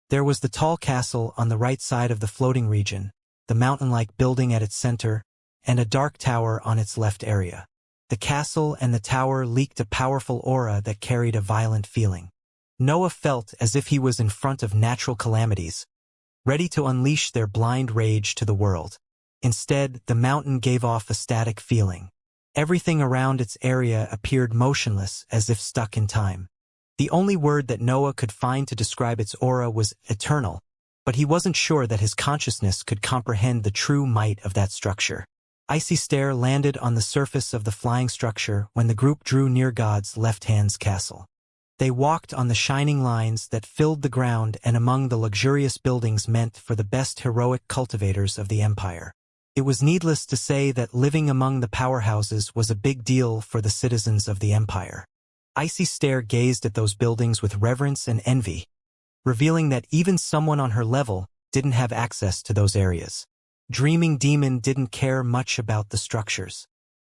There was the tall castle on the right side of the floating region, the mountain-like building at its center, and a dark tower on its left area. The castle and the tower leaked a powerful aura that carried a violent feeling. Noah felt as if he was in front of natural calamities, ready to unleash their blind rage to the world. Instead, the mountain gave off a static feeling. Everything around its area appeared motionless, as if stuck in time. The only word that Noah could find to describe its aura was eternal, but he wasn't sure that his consciousness could comprehend the true might of that structure. Icy Stare landed on the surface of the flying structure when the group drew near God's left-hand's castle. They walked on the shining lines that filled the ground and among the luxurious buildings meant for the best heroic cultivators of the Empire. It was needless to say that living among the powerhouses was a big deal for the citizens of the Empire. Icy Stare gazed at those buildings with reverence and envy, revealing that even someone on her level didn't have access to those areas. Dreaming Demon didn't care much about the structures.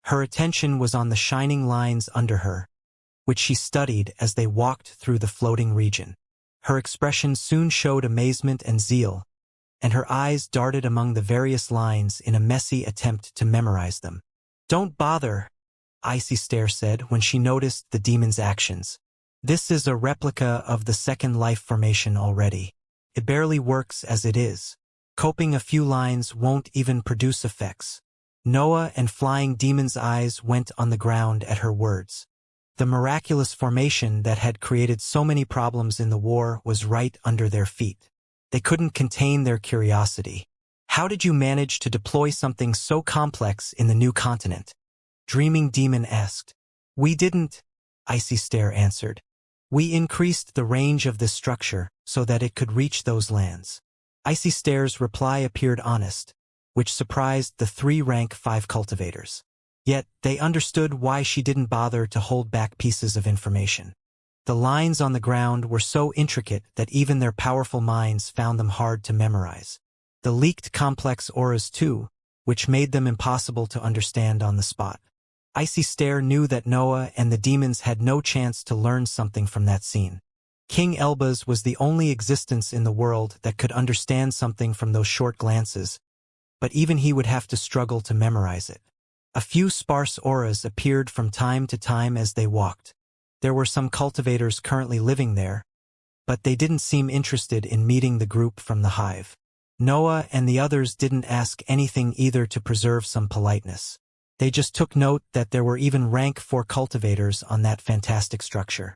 Her attention was on the shining lines under her, which she studied as they walked through the floating region. Her expression soon showed amazement and zeal, and her eyes darted among the various lines in a messy attempt to memorize them. "Don't bother," Icy Stare said when she noticed the demon's actions. "This is a replica of the second life formation already. It barely works as it is. Copying a few lines won't even produce effects." Noah and Flying Demon's eyes went on the ground at her words. The miraculous formation that had created so many problems in the war was right under their feet. They couldn't contain their curiosity. "How did you manage to deploy something so complex in the new continent?" Dreaming Demon asked. "We didn't," Icy Stare answered. "We increased the range of this structure so that it could reach those lands." Icy Stare's reply appeared honest, which surprised the 3 rank 5 cultivators. Yet, they understood why she didn't bother to hold back pieces of information. The lines on the ground were so intricate that even their powerful minds found them hard to memorize. The leaked complex auras too, which made them impossible to understand on the spot. Icy Stare knew that Noah and the demons had no chance to learn something from that scene. King Elbaz was the only existence in the world that could understand something from those short glances, but even he would have to struggle to memorize it. A few sparse auras appeared from time to time as they walked. There were some cultivators currently living there, but they didn't seem interested in meeting the group from the hive. Noah and the others didn't ask anything either to preserve some politeness. They just took note that there were even rank 4 cultivators on that fantastic structure.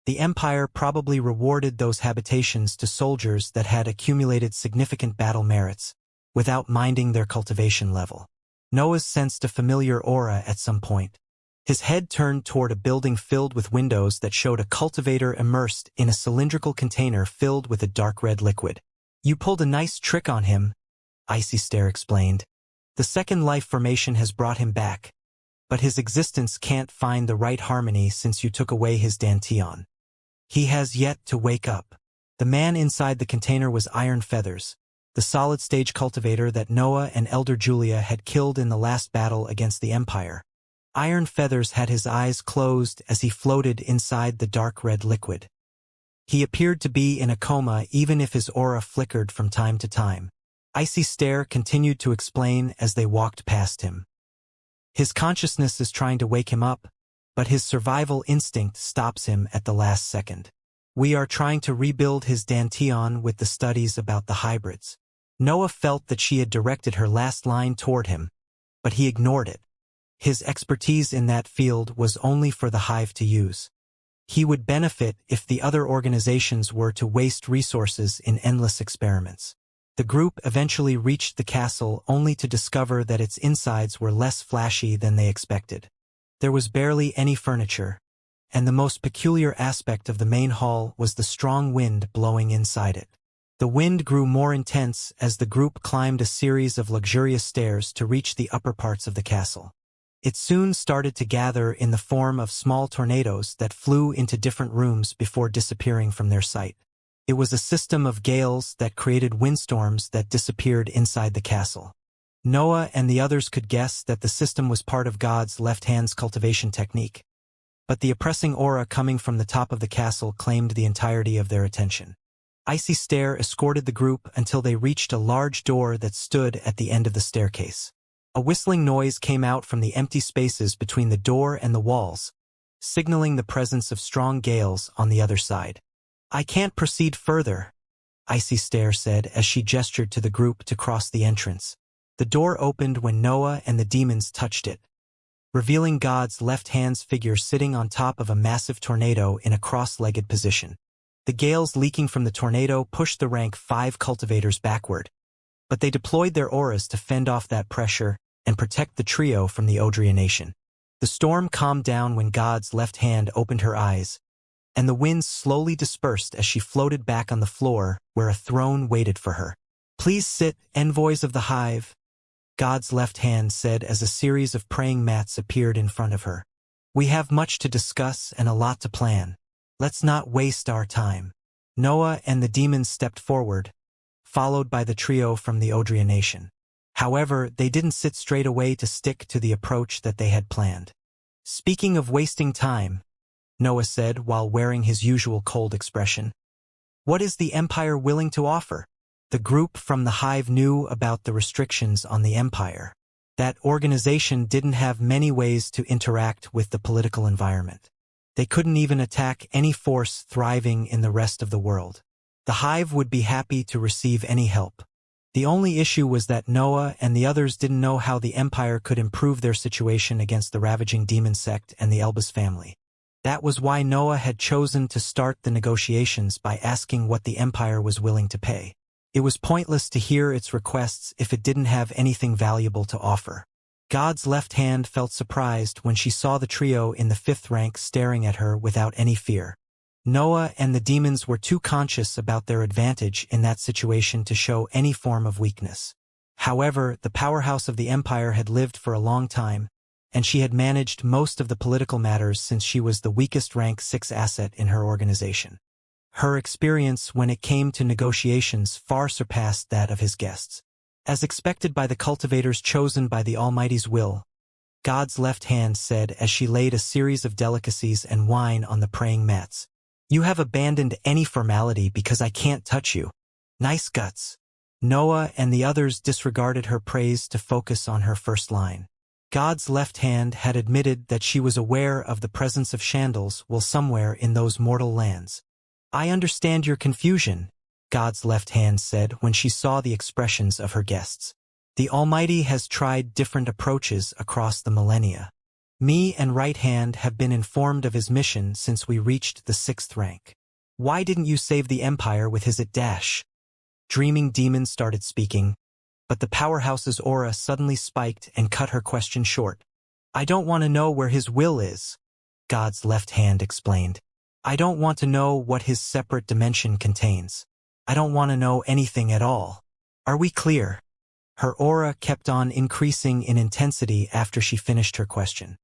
The Empire probably rewarded those habitations to soldiers that had accumulated significant battle merits, without minding their cultivation level. Noah sensed a familiar aura at some point. His head turned toward a building filled with windows that showed a cultivator immersed in a cylindrical container filled with a dark red liquid. "You pulled a nice trick on him," Icy Stare explained. "The second life formation has brought him back, but his existence can't find the right harmony since you took away his dantian. He has yet to wake up." The man inside the container was Iron Feathers, the solid-stage cultivator that Noah and Elder Julia had killed in the last battle against the Empire. Iron Feathers had his eyes closed as he floated inside the dark red liquid. He appeared to be in a coma even if his aura flickered from time to time. Icy Stare continued to explain as they walked past him. His consciousness is trying to wake him up, but his survival instinct stops him at the last second. We are trying to rebuild his dantian with the studies about the hybrids. Noah felt that she had directed her last line toward him, but he ignored it. His expertise in that field was only for the hive to use. He would benefit if the other organizations were to waste resources in endless experiments. The group eventually reached the castle only to discover that its insides were less flashy than they expected. There was barely any furniture, and the most peculiar aspect of the main hall was the strong wind blowing inside it. The wind grew more intense as the group climbed a series of luxurious stairs to reach the upper parts of the castle. It soon started to gather in the form of small tornadoes that flew into different rooms before disappearing from their sight. It was a system of gales that created windstorms that disappeared inside the castle. Noah and the others could guess that the system was part of God's left hand's cultivation technique, but the oppressing aura coming from the top of the castle claimed the entirety of their attention. Icy Stare escorted the group until they reached a large door that stood at the end of the staircase. A whistling noise came out from the empty spaces between the door and the walls, signaling the presence of strong gales on the other side. "I can't proceed further," Icy Stare said as she gestured to the group to cross the entrance. The door opened when Noah and the demons touched it, revealing God's left hand's figure sitting on top of a massive tornado in a cross-legged position. The gales leaking from the tornado pushed the rank 5 cultivators backward, but they deployed their auras to fend off that pressure and protect the trio from the Audionation. The storm calmed down when God's left hand opened her eyes, and the winds slowly dispersed as she floated back on the floor where a throne waited for her. "Please sit, envoys of the hive," God's left hand said as a series of praying mats appeared in front of her. "We have much to discuss and a lot to plan. Let's not waste our time." Noah and the demons stepped forward, followed by the trio from the Audionation. However, they didn't sit straight away to stick to the approach that they had planned. "Speaking of wasting time," Noah said while wearing his usual cold expression, "what is the Empire willing to offer?" The group from the hive knew about the restrictions on the Empire. That organization didn't have many ways to interact with the political environment. They couldn't even attack any force thriving in the rest of the world. The hive would be happy to receive any help. The only issue was that Noah and the others didn't know how the Empire could improve their situation against the ravaging demon sect and the Elbas family. That was why Noah had chosen to start the negotiations by asking what the Empire was willing to pay. It was pointless to hear its requests if it didn't have anything valuable to offer. God's left hand felt surprised when she saw the trio in the 5th rank staring at her without any fear. Noah and the demons were too conscious about their advantage in that situation to show any form of weakness. However, the powerhouse of the Empire had lived for a long time, and she had managed most of the political matters since she was the weakest rank 6 asset in her organization. Her experience when it came to negotiations far surpassed that of his guests. As expected by the cultivators chosen by the Almighty's will, God's left hand said as she laid a series of delicacies and wine on the praying mats, "You have abandoned any formality because I can't touch you. Nice guts." Noah and the others disregarded her praise to focus on her first line. God's left hand had admitted that she was aware of the presence of Chandels while somewhere in those mortal lands. "I understand your confusion," God's left hand said when she saw the expressions of her guests. "The Almighty has tried different approaches across the millennia. Me and Right Hand have been informed of his mission since we reached the 6th rank. Why didn't you save the Empire with his dash?" Dreaming Demon started speaking, but the powerhouse's aura suddenly spiked and cut her question short. "I don't want to know where his will is," God's left hand explained. "I don't want to know what his separate dimension contains. I don't want to know anything at all. Are we clear?" Her aura kept on increasing in intensity after she finished her question.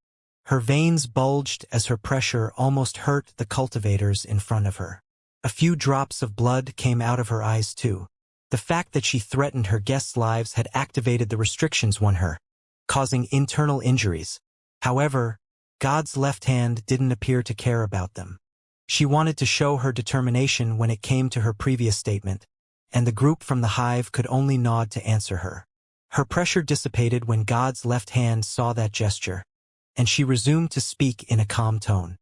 Her veins bulged as her pressure almost hurt the cultivators in front of her. A few drops of blood came out of her eyes too. The fact that she threatened her guests' lives had activated the restrictions on her, causing internal injuries. However, God's left hand didn't appear to care about them. She wanted to show her determination when it came to her previous statement, and the group from the hive could only nod to answer her. Her pressure dissipated when God's left hand saw that gesture, and she resumed to speak in a calm tone.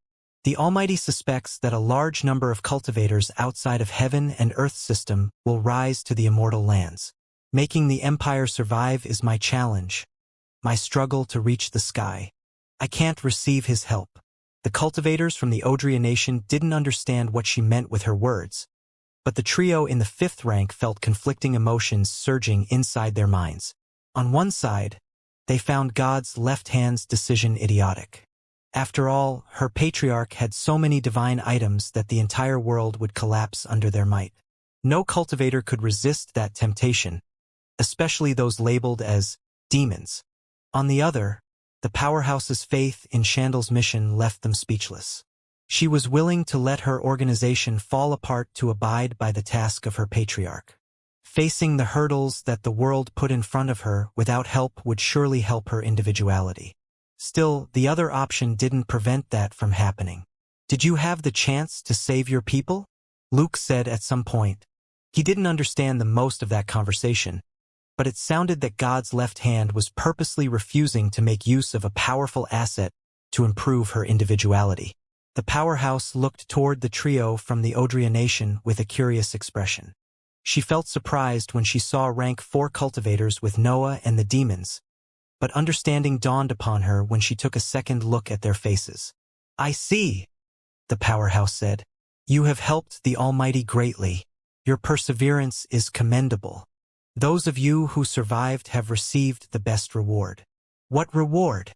The Almighty suspects that a large number of cultivators outside of heaven and earth system will rise to the immortal lands. Making the Empire survive is my challenge, my struggle to reach the sky. I can't receive his help. The cultivators from the Audionation didn't understand what she meant with her words, but the trio in the 5th rank felt conflicting emotions surging inside their minds. On one side, they found God's left hand's decision idiotic. After all, her patriarch had so many divine items that the entire world would collapse under their might. No cultivator could resist that temptation, especially those labeled as demons. On the other, the powerhouse's faith in Chandal's mission left them speechless. She was willing to let her organization fall apart to abide by the task of her patriarch. Facing the hurdles that the world put in front of her without help would surely help her individuality. Still, the other option didn't prevent that from happening. "Did you have the chance to save your people?" Luke said at some point. He didn't understand the most of that conversation, but it sounded that God's left hand was purposely refusing to make use of a powerful asset to improve her individuality. The powerhouse looked toward the trio from the Audionation with a curious expression. She felt surprised when she saw rank 4 cultivators with Noah and the demons, but understanding dawned upon her when she took a second look at their faces. "I see," the powerhouse said. "You have helped the Almighty greatly. Your perseverance is commendable. Those of you who survived have received the best reward." "What reward?"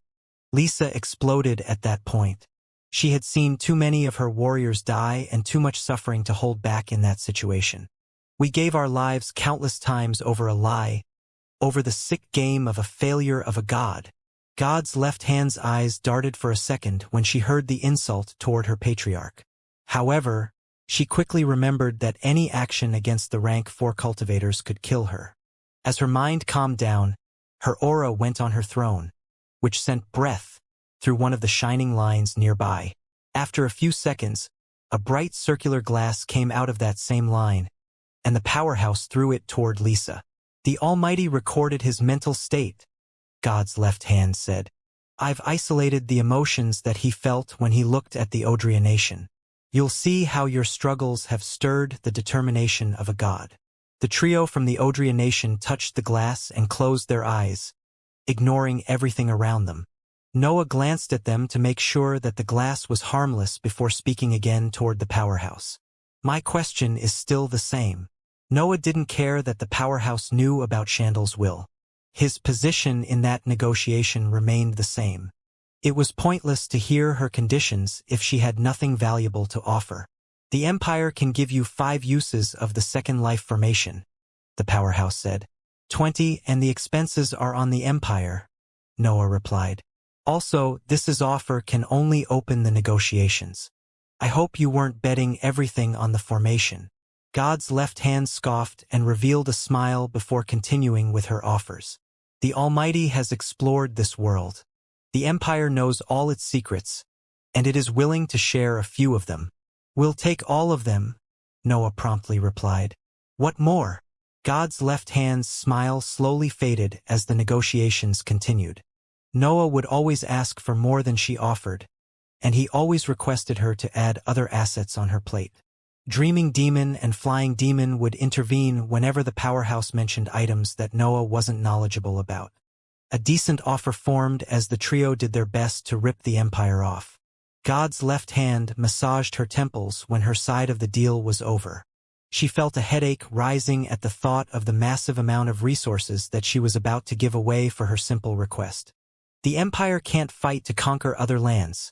Lisa exploded at that point. She had seen too many of her warriors die and too much suffering to hold back in that situation. "We gave our lives countless times over a lie, over the sick game of a failure of a god." God's left hand's eyes darted for a second when she heard the insult toward her patriarch. However, she quickly remembered that any action against the rank 4 cultivators could kill her. As her mind calmed down, her aura went on her throne, which sent breath through one of the shining lines nearby. After a few seconds, a bright circular glass came out of that same line, and the powerhouse threw it toward Lisa. "The Almighty recorded his mental state," God's left hand said. "I've isolated the emotions that he felt when he looked at the Audionation. You'll see how your struggles have stirred the determination of a god." The trio from the Audionation touched the glass and closed their eyes, ignoring everything around them. Noah glanced at them to make sure that the glass was harmless before speaking again toward the powerhouse. "My question is still the same." Noah didn't care that the powerhouse knew about Chandal's will. His position in that negotiation remained the same. It was pointless to hear her conditions if she had nothing valuable to offer. "The Empire can give you 5 uses of the second life formation," the powerhouse said. 20, and the expenses are on the Empire," Noah replied. "Also, this offer can only open the negotiations. I hope you weren't betting everything on the formation." God's left hand scoffed and revealed a smile before continuing with her offers. "The Almighty has explored this world. The Empire knows all its secrets, and it is willing to share a few of them." "We'll take all of them," Noah promptly replied. "What more?" God's left hand's smile slowly faded as the negotiations continued. Noah would always ask for more than she offered, and he always requested her to add other assets on her plate. Dreaming Demon and Flying Demon would intervene whenever the powerhouse mentioned items that Noah wasn't knowledgeable about. A decent offer formed as the trio did their best to rip the Empire off. God's left hand massaged her temples when her side of the deal was over. She felt a headache rising at the thought of the massive amount of resources that she was about to give away for her simple request. "The Empire can't fight to conquer other lands,"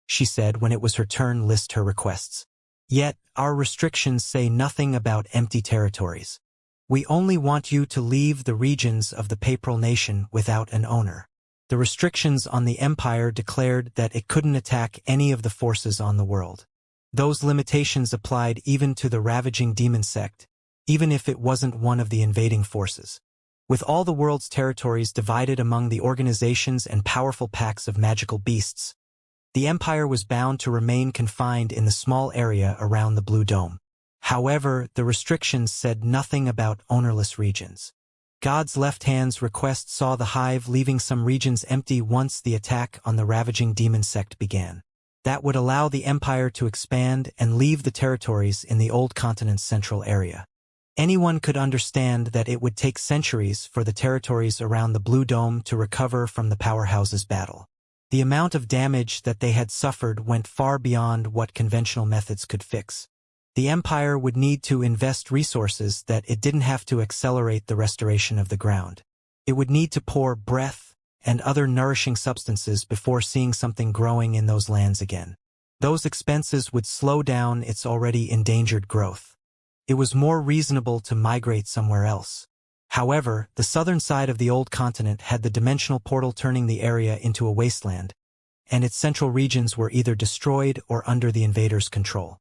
she said when it was her turn to list her requests. "Yet, our restrictions say nothing about empty territories. We only want you to leave the regions of the Papal Nation without an owner." The restrictions on the Empire declared that it couldn't attack any of the forces on the world. Those limitations applied even to the ravaging demon sect, even if it wasn't one of the invading forces. With all the world's territories divided among the organizations and powerful packs of magical beasts, The Empire was bound to remain confined in the small area around the Blue Dome. However, the restrictions said nothing about ownerless regions. God's left hand's request saw the hive leaving some regions empty once the attack on the ravaging demon sect began. That would allow the Empire to expand and leave the territories in the old continent's central area. Anyone could understand that it would take centuries for the territories around the Blue Dome to recover from the powerhouse's battle. The amount of damage that they had suffered went far beyond what conventional methods could fix. The Empire would need to invest resources that it didn't have to accelerate the restoration of the ground. It would need to pour breath and other nourishing substances before seeing something growing in those lands again. Those expenses would slow down its already endangered growth. It was more reasonable to migrate somewhere else. However, the southern side of the old continent had the dimensional portal turning the area into a wasteland, and its central regions were either destroyed or under the invaders' control.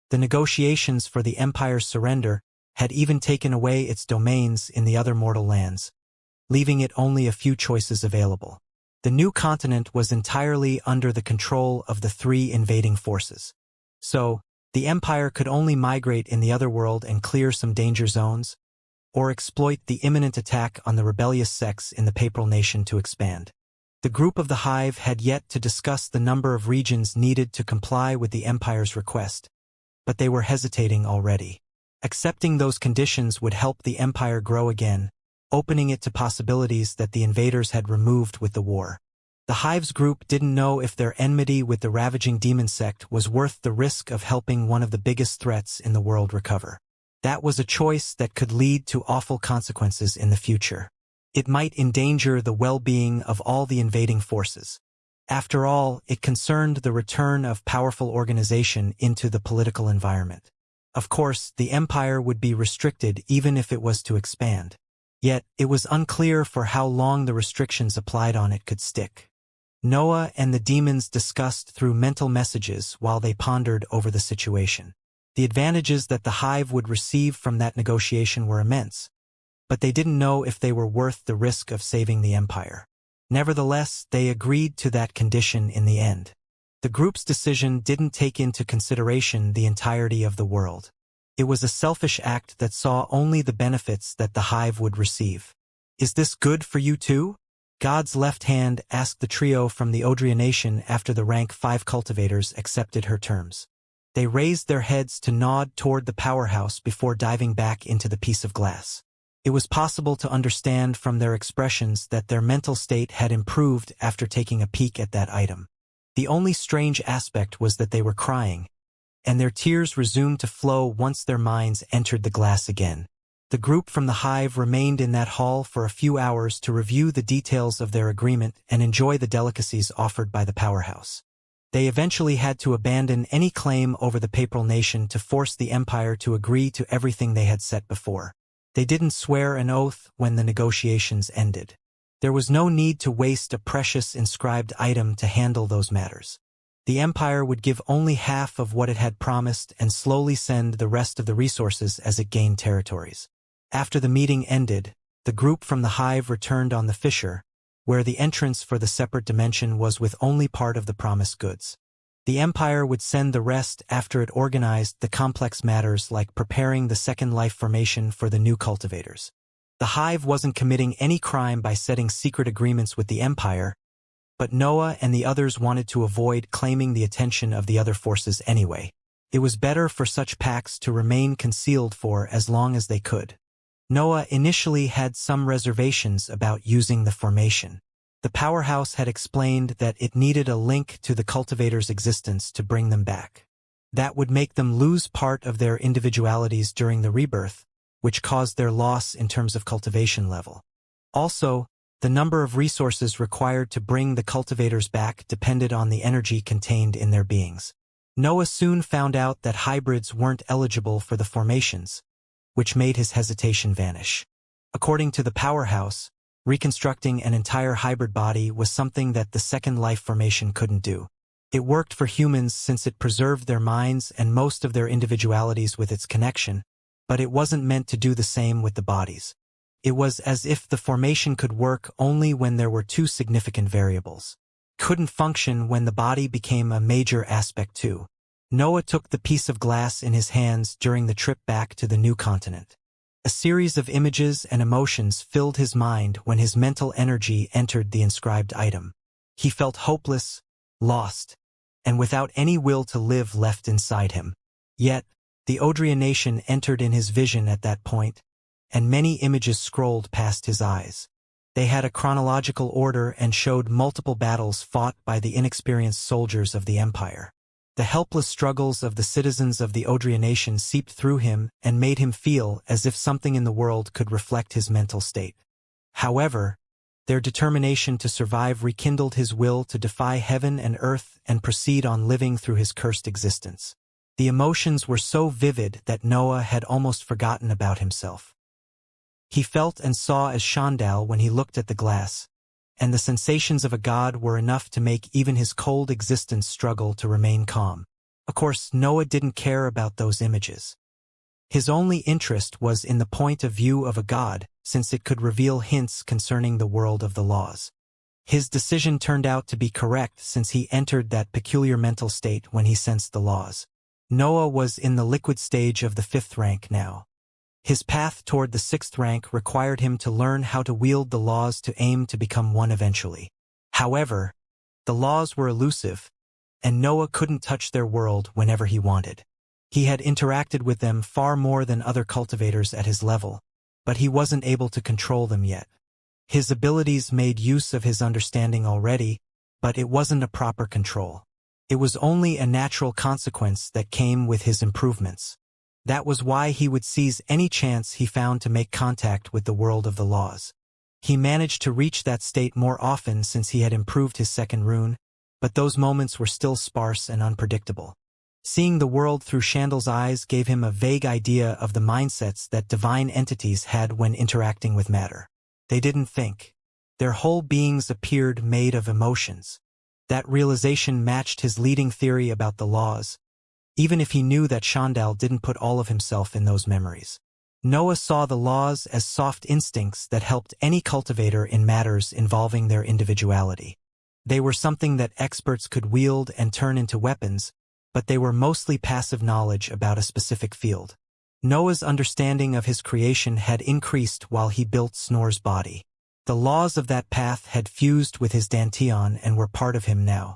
The negotiations for the Empire's surrender had even taken away its domains in the other mortal lands, leaving it only a few choices available. The new continent was entirely under the control of the three invading forces. So, the Empire could only migrate in the other world and clear some danger zones, or exploit the imminent attack on the rebellious sects in the Papal Nation to expand. The group of the Hive had yet to discuss the number of regions needed to comply with the Empire's request, but they were hesitating already. Accepting those conditions would help the Empire grow again, opening it to possibilities that the invaders had removed with the war. The Hive's group didn't know if their enmity with the ravaging demon sect was worth the risk of helping one of the biggest threats in the world recover. That was a choice that could lead to awful consequences in the future. It might endanger the well-being of all the invading forces. After all, it concerned the return of powerful organization into the political environment. Of course, the Empire would be restricted even if it was to expand. Yet, it was unclear for how long the restrictions applied on it could stick. Noah and the demons discussed through mental messages while they pondered over the situation. The advantages that the Hive would receive from that negotiation were immense, but they didn't know if they were worth the risk of saving the Empire. Nevertheless, they agreed to that condition in the end. The group's decision didn't take into consideration the entirety of the world. It was a selfish act that saw only the benefits that the Hive would receive. "Is this good for you too?" God's left hand asked the trio from the Nation after the rank 5 cultivators accepted her terms. They raised their heads to nod toward the powerhouse before diving back into the piece of glass. It was possible to understand from their expressions that their mental state had improved after taking a peek at that item. The only strange aspect was that they were crying, and their tears resumed to flow once their minds entered the glass again. The group from the Hive remained in that hall for a few hours to review the details of their agreement and enjoy the delicacies offered by the powerhouse. They eventually had to abandon any claim over the Papal Nation to force the Empire to agree to everything they had set before. They didn't swear an oath when the negotiations ended. There was no need to waste a precious inscribed item to handle those matters. The Empire would give only half of what it had promised and slowly send the rest of the resources as it gained territories. After the meeting ended, the group from the Hive returned on the fissure, where the entrance for the separate dimension was with only part of the promised goods. The Empire would send the rest after it organized the complex matters like preparing the second life formation for the new cultivators. The Hive wasn't committing any crime by setting secret agreements with the Empire, but Noah and the others wanted to avoid claiming the attention of the other forces anyway. It was better for such pacts to remain concealed for as long as they could. Noah initially had some reservations about using the formation. The powerhouse had explained that it needed a link to the cultivators' existence to bring them back. That would make them lose part of their individualities during the rebirth, which caused their loss in terms of cultivation level. Also, the number of resources required to bring the cultivators back depended on the energy contained in their beings. Noah soon found out that hybrids weren't eligible for the formations, which made his hesitation vanish. According to the powerhouse, reconstructing an entire hybrid body was something that the second life formation couldn't do. It worked for humans since it preserved their minds and most of their individualities with its connection, but it wasn't meant to do the same with the bodies. It was as if the formation could work only when there were two significant variables. couldn't function when the body became a major aspect too. Noah took the piece of glass in his hands during the trip back to the new continent. A series of images and emotions filled his mind when his mental energy entered the inscribed item. He felt hopeless, lost, and without any will to live left inside him. Yet, the Audionation entered in his vision at that point, and many images scrolled past his eyes. They had a chronological order and showed multiple battles fought by the inexperienced soldiers of the Empire. The helpless struggles of the citizens of the Audionation seeped through him and made him feel as if something in the world could reflect his mental state. However, their determination to survive rekindled his will to defy heaven and earth and proceed on living through his cursed existence. The emotions were so vivid that Noah had almost forgotten about himself. He felt and saw as Shandal when he looked at the glass, and the sensations of a god were enough to make even his cold existence struggle to remain calm. Of course, Noah didn't care about those images. His only interest was in the point of view of a god, since it could reveal hints concerning the world of the laws. His decision turned out to be correct since he entered that peculiar mental state when he sensed the laws. Noah was in the liquid stage of the 5th rank now. His path toward the 6th rank required him to learn how to wield the laws to aim to become one eventually. However, the laws were elusive, and Noah couldn't touch their world whenever he wanted. He had interacted with them far more than other cultivators at his level, but he wasn't able to control them yet. His abilities made use of his understanding already, but it wasn't a proper control. It was only a natural consequence that came with his improvements. That was why he would seize any chance he found to make contact with the world of the laws. He managed to reach that state more often since he had improved his 2nd rune, but those moments were still sparse and unpredictable. Seeing the world through Shandal's eyes gave him a vague idea of the mindsets that divine entities had when interacting with matter. They didn't think. Their whole beings appeared made of emotions. That realization matched his leading theory about the laws, even if he knew that Shandal didn't put all of himself in those memories. Noah saw the laws as soft instincts that helped any cultivator in matters involving their individuality. They were something that experts could wield and turn into weapons, but they were mostly passive knowledge about a specific field. Noah's understanding of his creation had increased while he built Snor's body. The laws of that path had fused with his Danteon and were part of him now.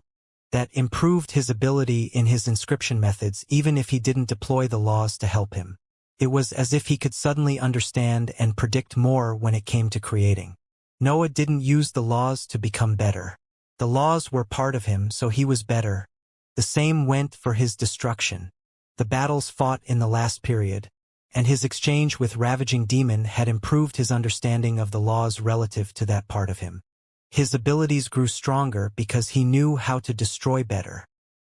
That improved his ability in his inscription methods even if he didn't deploy the laws to help him. It was as if he could suddenly understand and predict more when it came to creating. Noah didn't use the laws to become better. The laws were part of him, so he was better. The same went for his destruction. The battles fought in the last period, and his exchange with Ravaging Demon had improved his understanding of the laws relative to that part of him. His abilities grew stronger because he knew how to destroy better.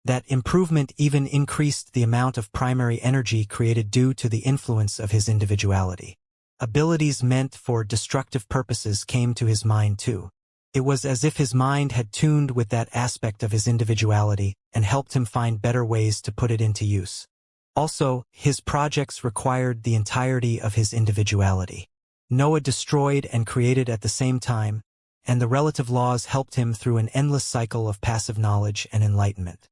That improvement even increased the amount of primary energy created due to the influence of his individuality. Abilities meant for destructive purposes came to his mind too. It was as if his mind had tuned with that aspect of his individuality and helped him find better ways to put it into use. Also, his projects required the entirety of his individuality. Noah destroyed and created at the same time, and the relative laws helped him through an endless cycle of passive knowledge and enlightenment.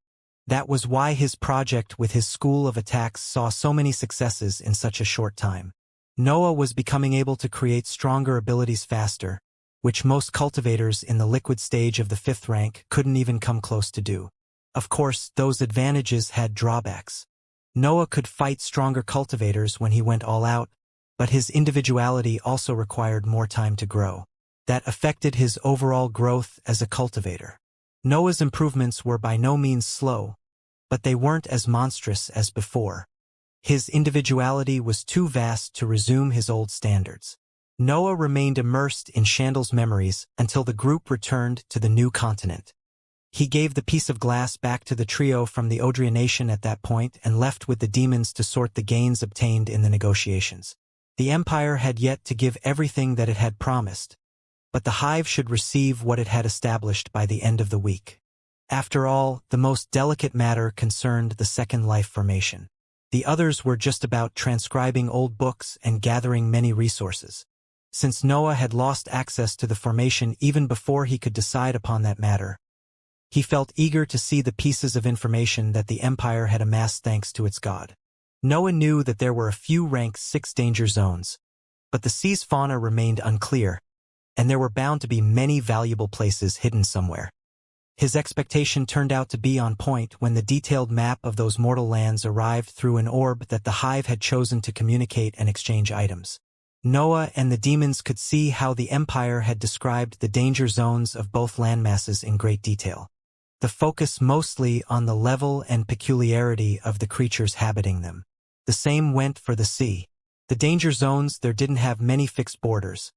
That was why his project with his school of attacks saw so many successes in such a short time. Noah was becoming able to create stronger abilities faster, which most cultivators in the liquid stage of the 5th rank couldn't even come close to do. Of course, those advantages had drawbacks. Noah could fight stronger cultivators when he went all out, but his individuality also required more time to grow. That affected his overall growth as a cultivator. Noah's improvements were by no means slow, but they weren't as monstrous as before. His individuality was too vast to resume his old standards. Noah remained immersed in Shandal's memories until the group returned to the new continent. He gave the piece of glass back to the trio from the Audionation at that point and left with the demons to sort the gains obtained in the negotiations. The Empire had yet to give everything that it had promised, but the hive should receive what it had established by the end of the week. After all, the most delicate matter concerned the 2nd life formation. The others were just about transcribing old books and gathering many resources. Since Noah had lost access to the formation even before he could decide upon that matter, He felt eager to see the pieces of information that the Empire had amassed thanks to its god. Noah knew that there were a few rank 6 danger zones, but the sea's fauna remained unclear, and there were bound to be many valuable places hidden somewhere. His expectation turned out to be on point when the detailed map of those mortal lands arrived through an orb that the Hive had chosen to communicate and exchange items. Noah and the demons could see how the Empire had described the danger zones of both landmasses in great detail. The focus mostly on the level and peculiarity of the creatures habiting them. The same went for the sea. The danger zones there didn't have many fixed borders,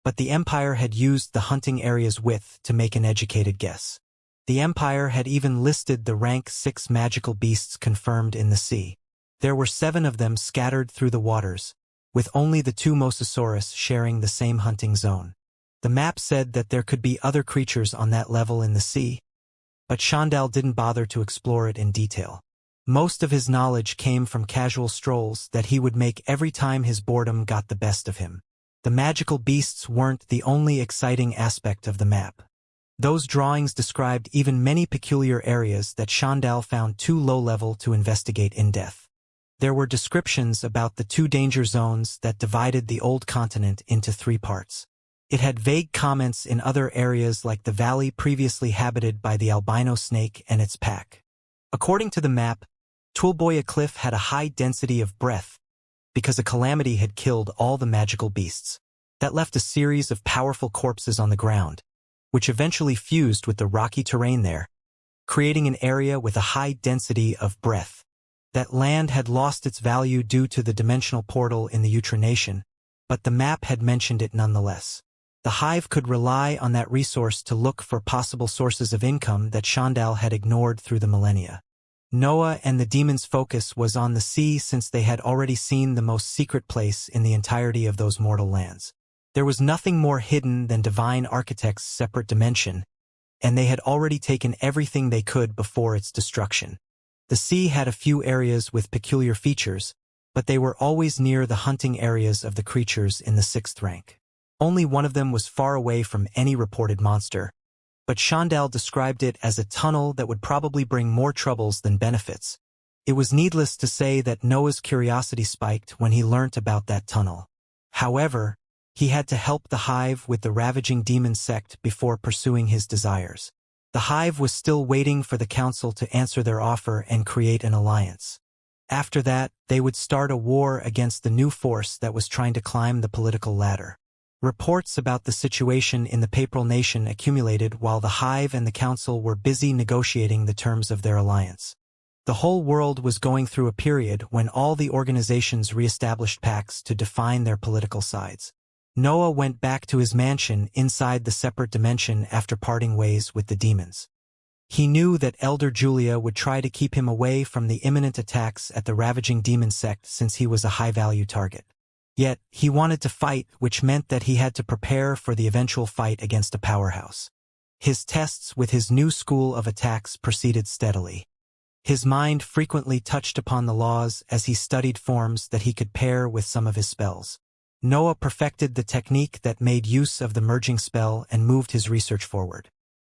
but the Empire had used the hunting area's width to make an educated guess. The Empire had even listed the rank 6 magical beasts confirmed in the sea. There were 7 of them scattered through the waters, with only the 2 Mosasaurus sharing the same hunting zone. The map said that there could be other creatures on that level in the sea, but Xianxia didn't bother to explore it in detail. Most of his knowledge came from casual strolls that he would make every time his boredom got the best of him. The magical beasts weren't the only exciting aspect of the map. Those drawings described even many peculiar areas that Xianxia found too low-level to investigate in depth. There were descriptions about the 2 danger zones that divided the old continent into 3 parts. It had vague comments in other areas like the valley previously habited by the albino snake and its pack. According to the map, Toolboya Cliff had a high density of breath because a calamity had killed all the magical beasts. That left a series of powerful corpses on the ground, which eventually fused with the rocky terrain there, creating an area with a high density of breath. That land had lost its value due to the dimensional portal in the Nation, but the map had mentioned it nonetheless. The Hive could rely on that resource to look for possible sources of income that Xianxia had ignored through the millennia. Noah and the demons' focus was on the sea since they had already seen the most secret place in the entirety of those mortal lands. There was nothing more hidden than Divine Architect's separate dimension, and they had already taken everything they could before its destruction. The sea had a few areas with peculiar features, but they were always near the hunting areas of the creatures in the 6th rank. Only one of them was far away from any reported monster, but Xianxia described it as a tunnel that would probably bring more troubles than benefits. It was needless to say that Noah's curiosity spiked when he learnt about that tunnel. However, he had to help the Hive with the ravaging demon sect before pursuing his desires. The Hive was still waiting for the Council to answer their offer and create an alliance. After that, they would start a war against the new force that was trying to climb the political ladder. Reports about the situation in the Papal Nation accumulated while the Hive and the Council were busy negotiating the terms of their alliance. The whole world was going through a period when all the organizations re-established pacts to define their political sides. Noah went back to his mansion inside the separate dimension after parting ways with the demons. He knew that Elder Julia would try to keep him away from the imminent attacks at the ravaging demon sect since he was a high-value target. Yet, he wanted to fight, which meant that he had to prepare for the eventual fight against a powerhouse. His tests with his new school of attacks proceeded steadily. His mind frequently touched upon the laws as he studied forms that he could pair with some of his spells. Noah perfected the technique that made use of the merging spell and moved his research forward.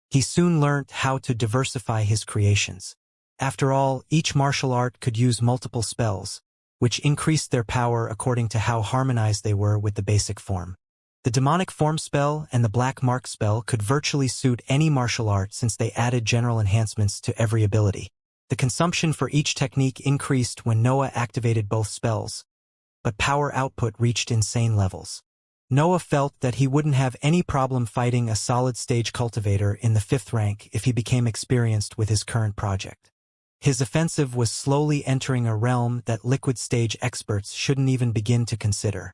He soon learnt how to diversify his creations. After all, each martial art could use multiple spells, which increased their power according to how harmonized they were with the basic form. The demonic form spell and the black mark spell could virtually suit any martial art since they added general enhancements to every ability. The consumption for each technique increased when Noah activated both spells, but power output reached insane levels. Noah felt that he wouldn't have any problem fighting a solid-stage cultivator in the 5th rank if he became experienced with his current project. His offensive was slowly entering a realm that liquid-stage experts shouldn't even begin to consider.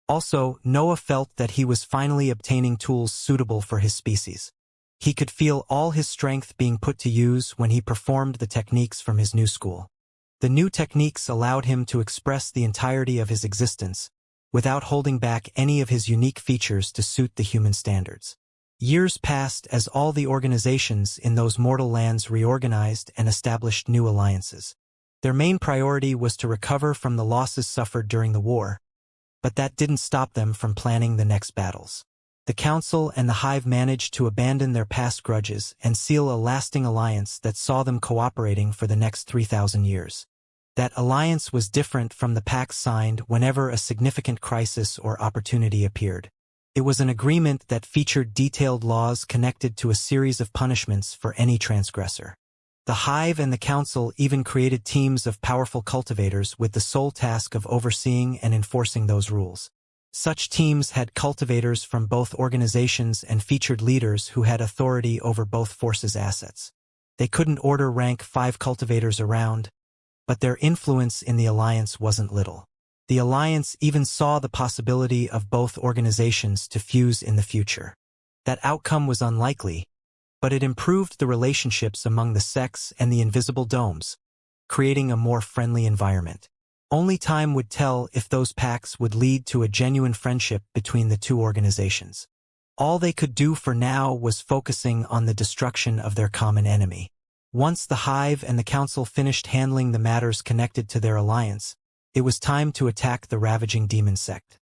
Also, Noah felt that he was finally obtaining tools suitable for his species. He could feel all his strength being put to use when he performed the techniques from his new school. The new techniques allowed him to express the entirety of his existence, without holding back any of his unique features to suit the human standards. Years passed as all the organizations in those mortal lands reorganized and established new alliances. Their main priority was to recover from the losses suffered during the war, but that didn't stop them from planning the next battles. The Council and the Hive managed to abandon their past grudges and seal a lasting alliance that saw them cooperating for the next 3,000 years. That alliance was different from the pacts signed whenever a significant crisis or opportunity appeared. It was an agreement that featured detailed laws connected to a series of punishments for any transgressor. The Hive and the Council even created teams of powerful cultivators with the sole task of overseeing and enforcing those rules. Such teams had cultivators from both organizations and featured leaders who had authority over both forces' assets. They couldn't order rank 5 cultivators around, but their influence in the alliance wasn't little. The alliance even saw the possibility of both organizations to fuse in the future. That outcome was unlikely, but it improved the relationships among the sects and the invisible domes, creating a more friendly environment. Only time would tell if those pacts would lead to a genuine friendship between the two organizations. All they could do for now was focusing on the destruction of their common enemy. Once the Hive and the Council finished handling the matters connected to their alliance, it was time to attack the ravaging demon sect.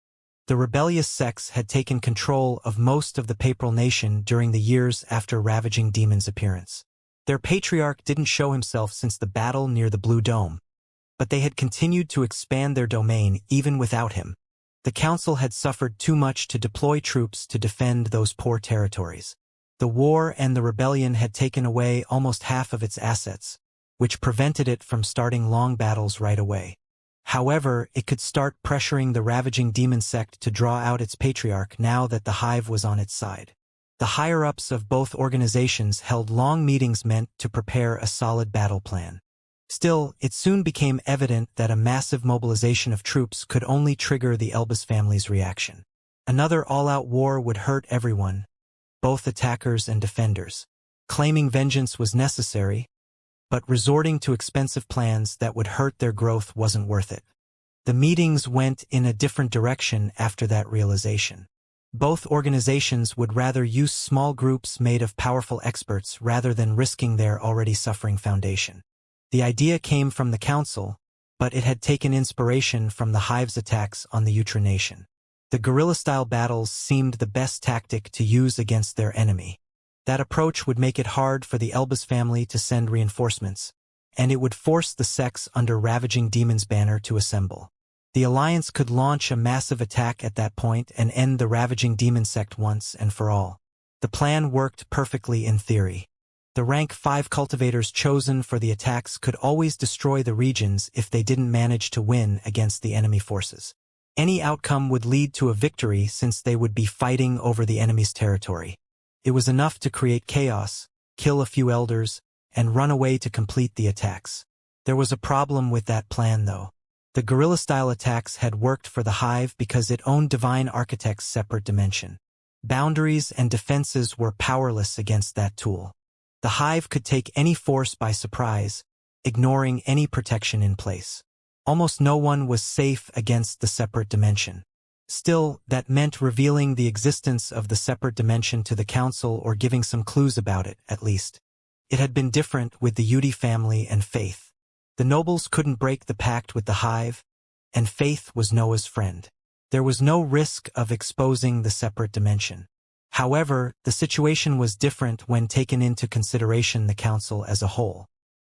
The rebellious sects had taken control of most of the Papal Nation during the years after Ravaging Demon's appearance. Their patriarch didn't show himself since the battle near the Blue Dome, but they had continued to expand their domain even without him. The Council had suffered too much to deploy troops to defend those poor territories. The war and the rebellion had taken away almost half of its assets, which prevented it from starting long battles right away. However, it could start pressuring the Ravaging Demon sect to draw out its patriarch now that the Hive was on its side. The higher-ups of both organizations held long meetings meant to prepare a solid battle plan. Still, it soon became evident that a massive mobilization of troops could only trigger the Elbas family's reaction. Another all-out war would hurt everyone, both attackers and defenders. Claiming vengeance was necessary, but resorting to expensive plans that would hurt their growth wasn't worth it. The meetings went in a different direction after that realization. Both organizations would rather use small groups made of powerful experts rather than risking their already suffering foundation. The idea came from the Council, but it had taken inspiration from the Hive's attacks on the Utra Nation. The guerrilla-style battles seemed the best tactic to use against their enemy. That approach would make it hard for the Elbas family to send reinforcements, and it would force the sects under Ravaging Demon's banner to assemble. The Alliance could launch a massive attack at that point and end the Ravaging Demon sect once and for all. The plan worked perfectly in theory. The rank 5 cultivators chosen for the attacks could always destroy the regions if they didn't manage to win against the enemy forces. Any outcome would lead to a victory since they would be fighting over the enemy's territory. It was enough to create chaos, kill a few elders, and run away to complete the attacks. There was a problem with that plan though. The guerrilla-style attacks had worked for the Hive because it owned Divine Architect's separate dimension. Boundaries and defenses were powerless against that tool. The Hive could take any force by surprise, ignoring any protection in place. Almost no one was safe against the separate dimension. Still, that meant revealing the existence of the separate dimension to the Council or giving some clues about it, at least. It had been different with the Yudi family and Faith. The nobles couldn't break the pact with the Hive, and Faith was Noah's friend. There was no risk of exposing the separate dimension. However, the situation was different when taken into consideration the Council as a whole.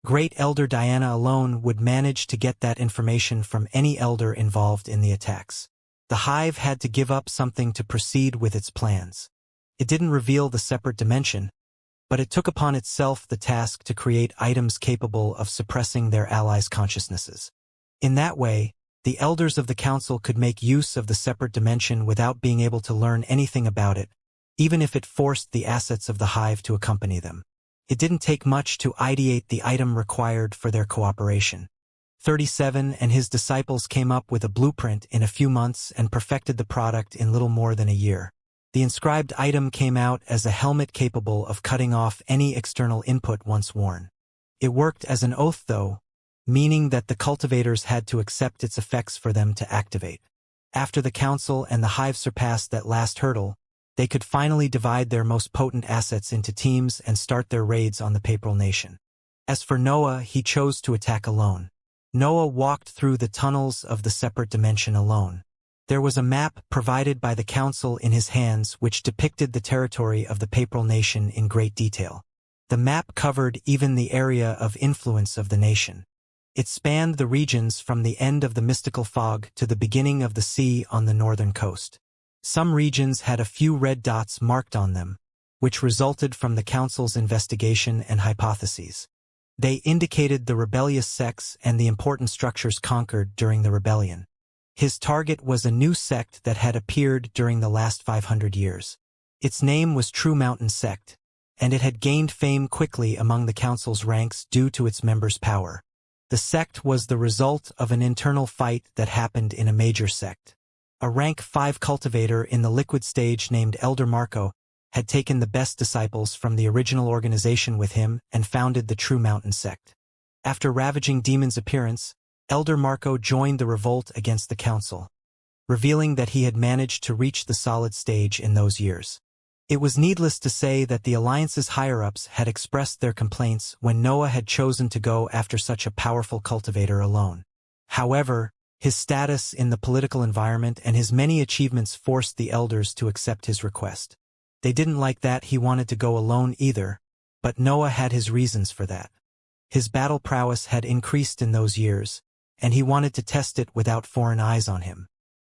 Great Elder Diana alone would manage to get that information from any elder involved in the attacks. The Hive had to give up something to proceed with its plans. It didn't reveal the separate dimension, but it took upon itself the task to create items capable of suppressing their allies' consciousnesses. In that way, the elders of the Council could make use of the separate dimension without being able to learn anything about it, even if it forced the assets of the Hive to accompany them. It didn't take much to ideate the item required for their cooperation. 37 and his disciples came up with a blueprint in a few months and perfected the product in little more than a year. The inscribed item came out as a helmet capable of cutting off any external input once worn. It worked as an oath though, meaning that the cultivators had to accept its effects for them to activate. After the Council and the Hive surpassed that last hurdle, they could finally divide their most potent assets into teams and start their raids on the Papal Nation. As for Noah, he chose to attack alone. Noah walked through the tunnels of the separate dimension alone. There was a map provided by the council in his hands which depicted the territory of the papal nation in great detail. The map covered even the area of influence of the nation. It spanned the regions from the end of the mystical fog to the beginning of the sea on the northern coast. Some regions had a few red dots marked on them, which resulted from the council's investigation and hypotheses. They indicated the rebellious sects and the important structures conquered during the rebellion. His target was a new sect that had appeared during the last 500 years. Its name was True Mountain Sect, and it had gained fame quickly among the council's ranks due to its members' power. The sect was the result of an internal fight that happened in a major sect. A rank 5 cultivator in the liquid stage named Elder Marco had taken the best disciples from the original organization with him and founded the True Mountain Sect. After ravaging Demon's appearance, Elder Marco joined the revolt against the council, revealing that he had managed to reach the solid stage in those years. It was needless to say that the Alliance's higher-ups had expressed their complaints when Noah had chosen to go after such a powerful cultivator alone. However, his status in the political environment and his many achievements forced the elders to accept his request. They didn't like that he wanted to go alone either, but Noah had his reasons for that. His battle prowess had increased in those years, and he wanted to test it without foreign eyes on him.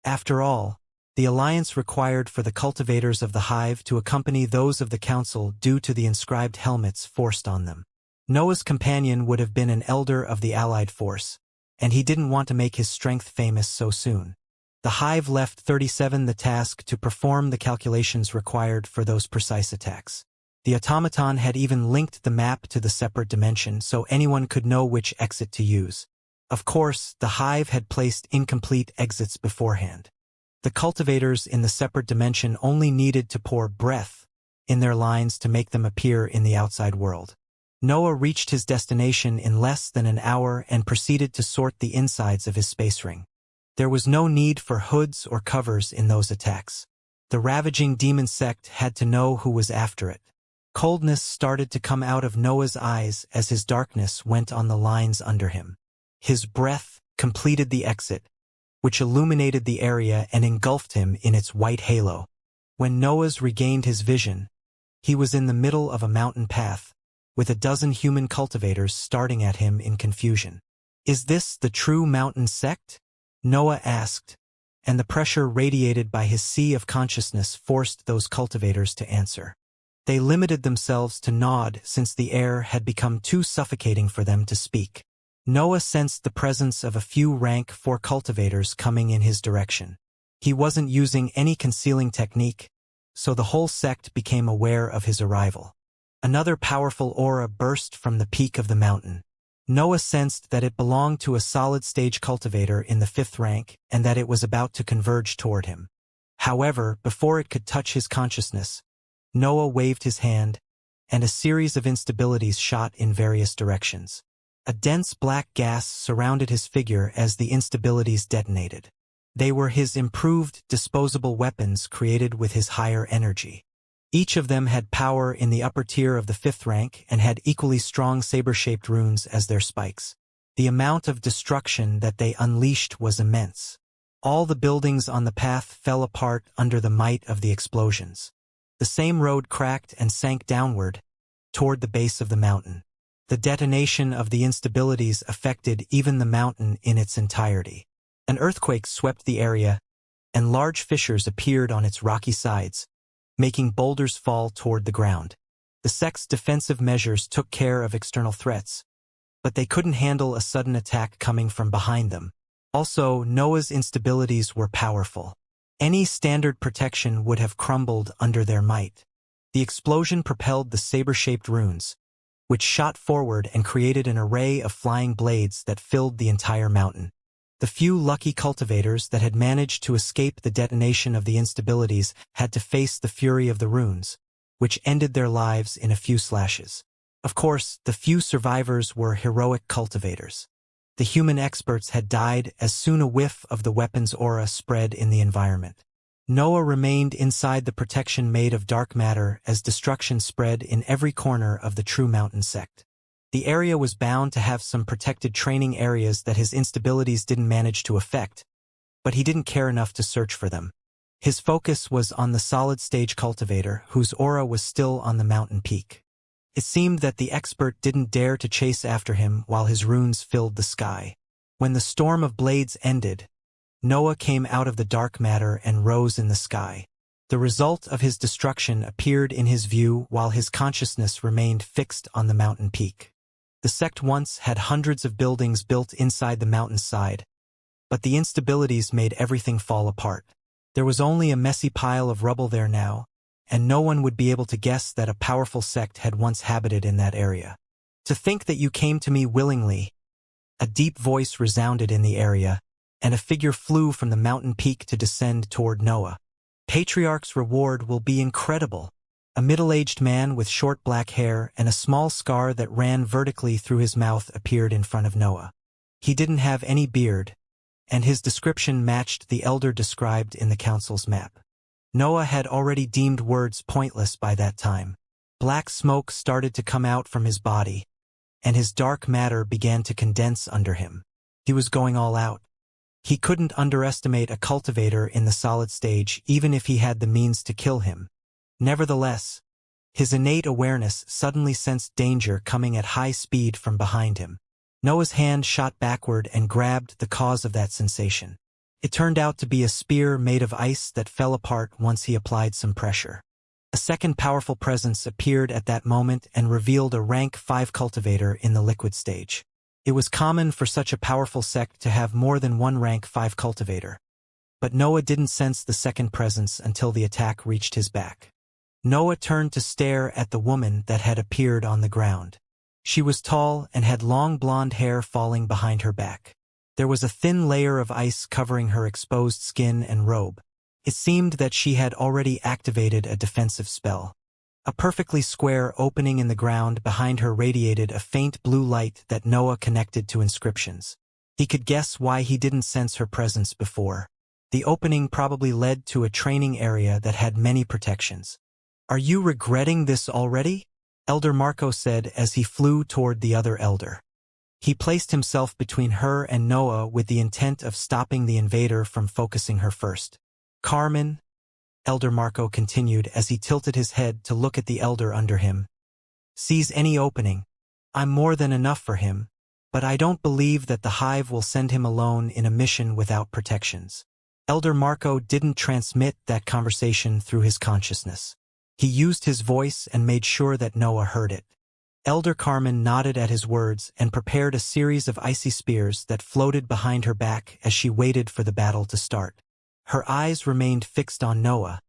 After all, the Alliance required for the cultivators of the hive to accompany those of the council due to the inscribed helmets forced on them. Noah's companion would have been an elder of the allied force, and he didn't want to make his strength famous so soon. The hive left 37 the task to perform the calculations required for those precise attacks. The automaton had even linked the map to the separate dimension so anyone could know which exit to use. Of course, the hive had placed incomplete exits beforehand. The cultivators in the separate dimension only needed to pour breath in their lines to make them appear in the outside world. Noah reached his destination in less than an hour and proceeded to sort the insides of his space ring. There was no need for hoods or covers in those attacks. The ravaging demon sect had to know who was after it. Coldness started to come out of Noah's eyes as his darkness went on the lines under him. His breath completed the exit, which illuminated the area and engulfed him in its white halo. When Noah's regained his vision, he was in the middle of a mountain path, with a dozen human cultivators starting at him in confusion. "Is this the True Mountain Sect?" Noah asked, and the pressure radiated by his sea of consciousness forced those cultivators to answer. They limited themselves to nod since the air had become too suffocating for them to speak. Noah sensed the presence of a few rank 4 cultivators coming in his direction. He wasn't using any concealing technique, so the whole sect became aware of his arrival. Another powerful aura burst from the peak of the mountain. Noah sensed that it belonged to a solid-stage cultivator in the 5th rank and that it was about to converge toward him. However, before it could touch his consciousness, Noah waved his hand, and a series of instabilities shot in various directions. A dense black gas surrounded his figure as the instabilities detonated. They were his improved, disposable weapons created with his higher energy. Each of them had power in the upper tier of the 5th rank and had equally strong saber-shaped runes as their spikes. The amount of destruction that they unleashed was immense. All the buildings on the path fell apart under the might of the explosions. The same road cracked and sank downward, toward the base of the mountain. The detonation of the instabilities affected even the mountain in its entirety. An earthquake swept the area, and large fissures appeared on its rocky sides, making boulders fall toward the ground. The sect's defensive measures took care of external threats, but they couldn't handle a sudden attack coming from behind them. Also, Noah's instabilities were powerful. Any standard protection would have crumbled under their might. The explosion propelled the saber-shaped runes, which shot forward and created an array of flying blades that filled the entire mountain. The few lucky cultivators that had managed to escape the detonation of the instabilities had to face the fury of the runes, which ended their lives in a few slashes. Of course, the few survivors were heroic cultivators. The human experts had died as soon a whiff of the weapon's aura spread in the environment. Noah remained inside the protection made of dark matter as destruction spread in every corner of the True Mountain Sect. The area was bound to have some protected training areas that his instabilities didn't manage to affect, but he didn't care enough to search for them. His focus was on the solid-stage cultivator, whose aura was still on the mountain peak. It seemed that the expert didn't dare to chase after him while his runes filled the sky. When the storm of blades ended, Noah came out of the dark matter and rose in the sky. The result of his destruction appeared in his view while his consciousness remained fixed on the mountain peak. The sect once had hundreds of buildings built inside the mountainside, but the instabilities made everything fall apart. There was only a messy pile of rubble there now, and no one would be able to guess that a powerful sect had once habited in that area. To think that you came to me willingly. A deep voice resounded in the area, and a figure flew from the mountain peak to descend toward Noah. Patriarch's reward will be incredible. A middle-aged man with short black hair and a small scar that ran vertically through his mouth appeared in front of Noah. He didn't have any beard, and his description matched the elder described in the council's map. Noah had already deemed words pointless by that time. Black smoke started to come out from his body, and his dark matter began to condense under him. He was going all out. He couldn't underestimate a cultivator in the solid stage even if he had the means to kill him. Nevertheless, his innate awareness suddenly sensed danger coming at high speed from behind him. Noah's hand shot backward and grabbed the cause of that sensation. It turned out to be a spear made of ice that fell apart once he applied some pressure. A second powerful presence appeared at that moment and revealed a rank 5 cultivator in the liquid stage. It was common for such a powerful sect to have more than one rank 5 cultivator. But Noah didn't sense the second presence until the attack reached his back. Noah turned to stare at the woman that had appeared on the ground. She was tall and had long blonde hair falling behind her back. There was a thin layer of ice covering her exposed skin and robe. It seemed that she had already activated a defensive spell. A perfectly square opening in the ground behind her radiated a faint blue light that Noah connected to inscriptions. He could guess why he didn't sense her presence before. The opening probably led to a training area that had many protections. "Are you regretting this already?" Elder Marco said as he flew toward the other elder. He placed himself between her and Noah with the intent of stopping the invader from focusing her first. "Carmen," Elder Marco continued as he tilted his head to look at the elder under him, "sees any opening. I'm more than enough for him, but I don't believe that the hive will send him alone in a mission without protections." Elder Marco didn't transmit that conversation through his consciousness. He used his voice and made sure that Noah heard it. Elder Carmen nodded at his words and prepared a series of icy spears that floated behind her back as she waited for the battle to start. Her eyes remained fixed on Noah,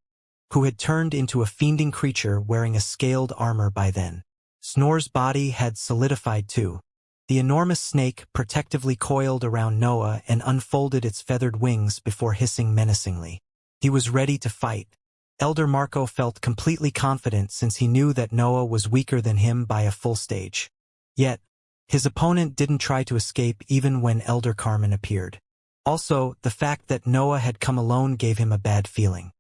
who had turned into a fiending creature wearing a scaled armor by then. Snor's body had solidified too. The enormous snake protectively coiled around Noah and unfolded its feathered wings before hissing menacingly. He was ready to fight. Elder Marco felt completely confident since he knew that Noah was weaker than him by a full stage. Yet, his opponent didn't try to escape even when Elder Carmen appeared. Also, the fact that Noah had come alone gave him a bad feeling.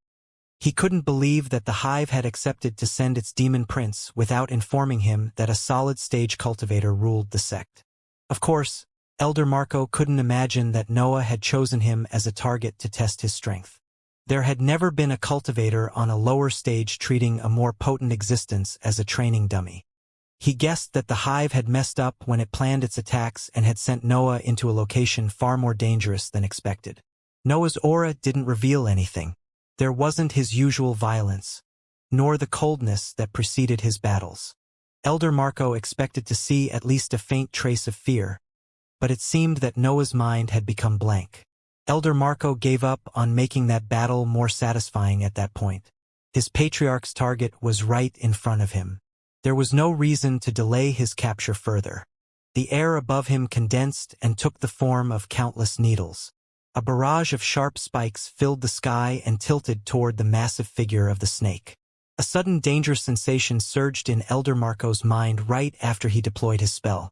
He couldn't believe that the hive had accepted to send its demon prince without informing him that a solid-stage cultivator ruled the sect. Of course, Elder Marco couldn't imagine that Noah had chosen him as a target to test his strength. There had never been a cultivator on a lower stage treating a more potent existence as a training dummy. He guessed that the hive had messed up when it planned its attacks and had sent Noah into a location far more dangerous than expected. Noah's aura didn't reveal anything. There wasn't his usual violence, nor the coldness that preceded his battles. Elder Marco expected to see at least a faint trace of fear, but it seemed that Noah's mind had become blank. Elder Marco gave up on making that battle more satisfying at that point. His patriarch's target was right in front of him. There was no reason to delay his capture further. The air above him condensed and took the form of countless needles. A barrage of sharp spikes filled the sky and tilted toward the massive figure of the snake. A sudden danger sensation surged in Elder Marco's mind right after he deployed his spell.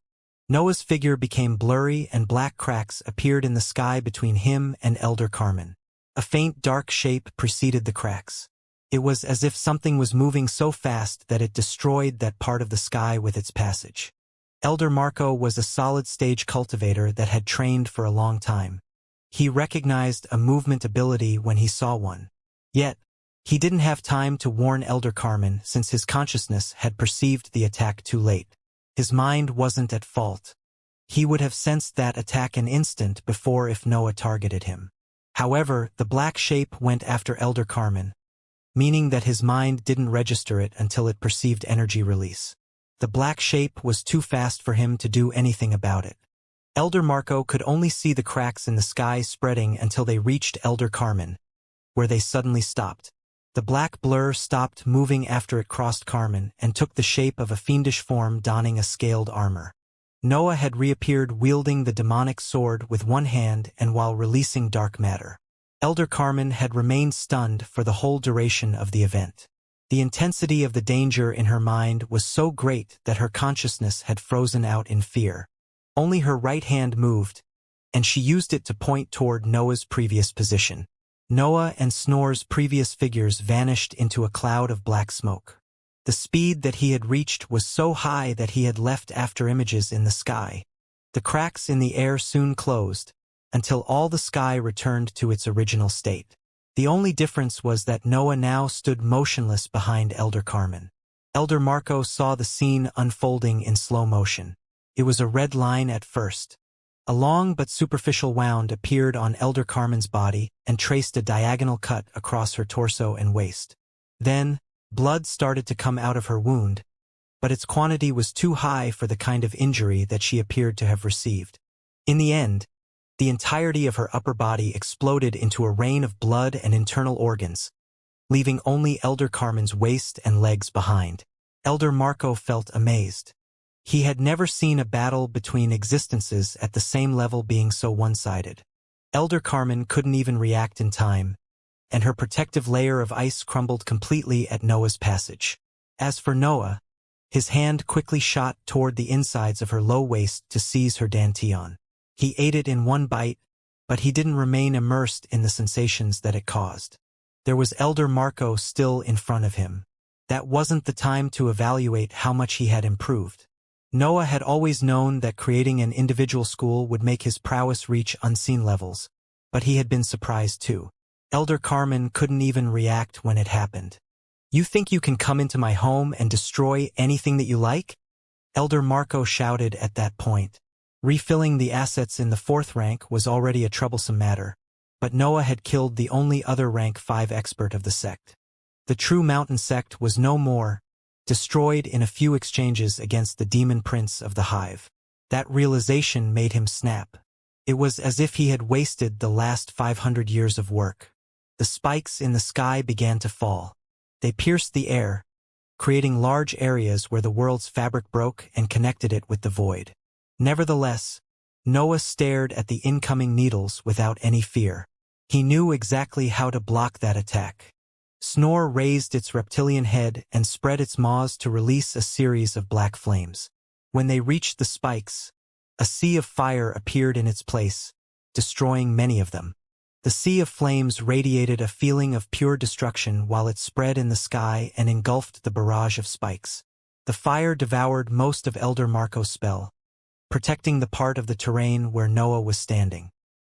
Noah's figure became blurry and black cracks appeared in the sky between him and Elder Carmen. A faint dark shape preceded the cracks. It was as if something was moving so fast that it destroyed that part of the sky with its passage. Elder Marco was a solid-stage cultivator that had trained for a long time. He recognized a movement ability when he saw one. Yet, he didn't have time to warn Elder Carmen since his consciousness had perceived the attack too late. His mind wasn't at fault. He would have sensed that attack an instant before if Noah targeted him. However, the black shape went after Elder Carmen, meaning that his mind didn't register it until it perceived energy release. The black shape was too fast for him to do anything about it. Elder Marco could only see the cracks in the sky spreading until they reached Elder Carmen, where they suddenly stopped. The black blur stopped moving after it crossed Carmen and took the shape of a fiendish form donning a scaled armor. Noah had reappeared wielding the demonic sword with one hand and while releasing dark matter. Elder Carmen had remained stunned for the whole duration of the event. The intensity of the danger in her mind was so great that her consciousness had frozen out in fear. Only her right hand moved, and she used it to point toward Noah's previous position. Noah and Snor's previous figures vanished into a cloud of black smoke. The speed that he had reached was so high that he had left after images in the sky. The cracks in the air soon closed, until all the sky returned to its original state. The only difference was that Noah now stood motionless behind Elder Carmen. Elder Marco saw the scene unfolding in slow motion. It was a red line at first. A long but superficial wound appeared on Elder Carmen's body and traced a diagonal cut across her torso and waist. Then, blood started to come out of her wound, but its quantity was too high for the kind of injury that she appeared to have received. In the end, the entirety of her upper body exploded into a rain of blood and internal organs, leaving only Elder Carmen's waist and legs behind. Elder Marco felt amazed. He had never seen a battle between existences at the same level being so one-sided. Elder Carmen couldn't even react in time, and her protective layer of ice crumbled completely at Noah's passage. As for Noah, his hand quickly shot toward the insides of her low waist to seize her dantian. He ate it in one bite, but he didn't remain immersed in the sensations that it caused. There was Elder Marco still in front of him. That wasn't the time to evaluate how much he had improved. Noah had always known that creating an individual school would make his prowess reach unseen levels, but he had been surprised too. Elder Carmen couldn't even react when it happened. "You think you can come into my home and destroy anything that you like?" Elder Marco shouted at that point. Refilling the assets in the 4th rank was already a troublesome matter, but Noah had killed the only other rank 5 expert of the sect. The true mountain sect was no more, destroyed in a few exchanges against the demon prince of the hive. That realization made him snap. It was as if he had wasted the last 500 years of work. The spikes in the sky began to fall. They pierced the air, creating large areas where the world's fabric broke and connected it with the void. Nevertheless, Noah stared at the incoming needles without any fear. He knew exactly how to block that attack. Snore raised its reptilian head and spread its maws to release a series of black flames. When they reached the spikes, a sea of fire appeared in its place, destroying many of them. The sea of flames radiated a feeling of pure destruction while it spread in the sky and engulfed the barrage of spikes. The fire devoured most of Elder Marco's spell, protecting the part of the terrain where Noah was standing.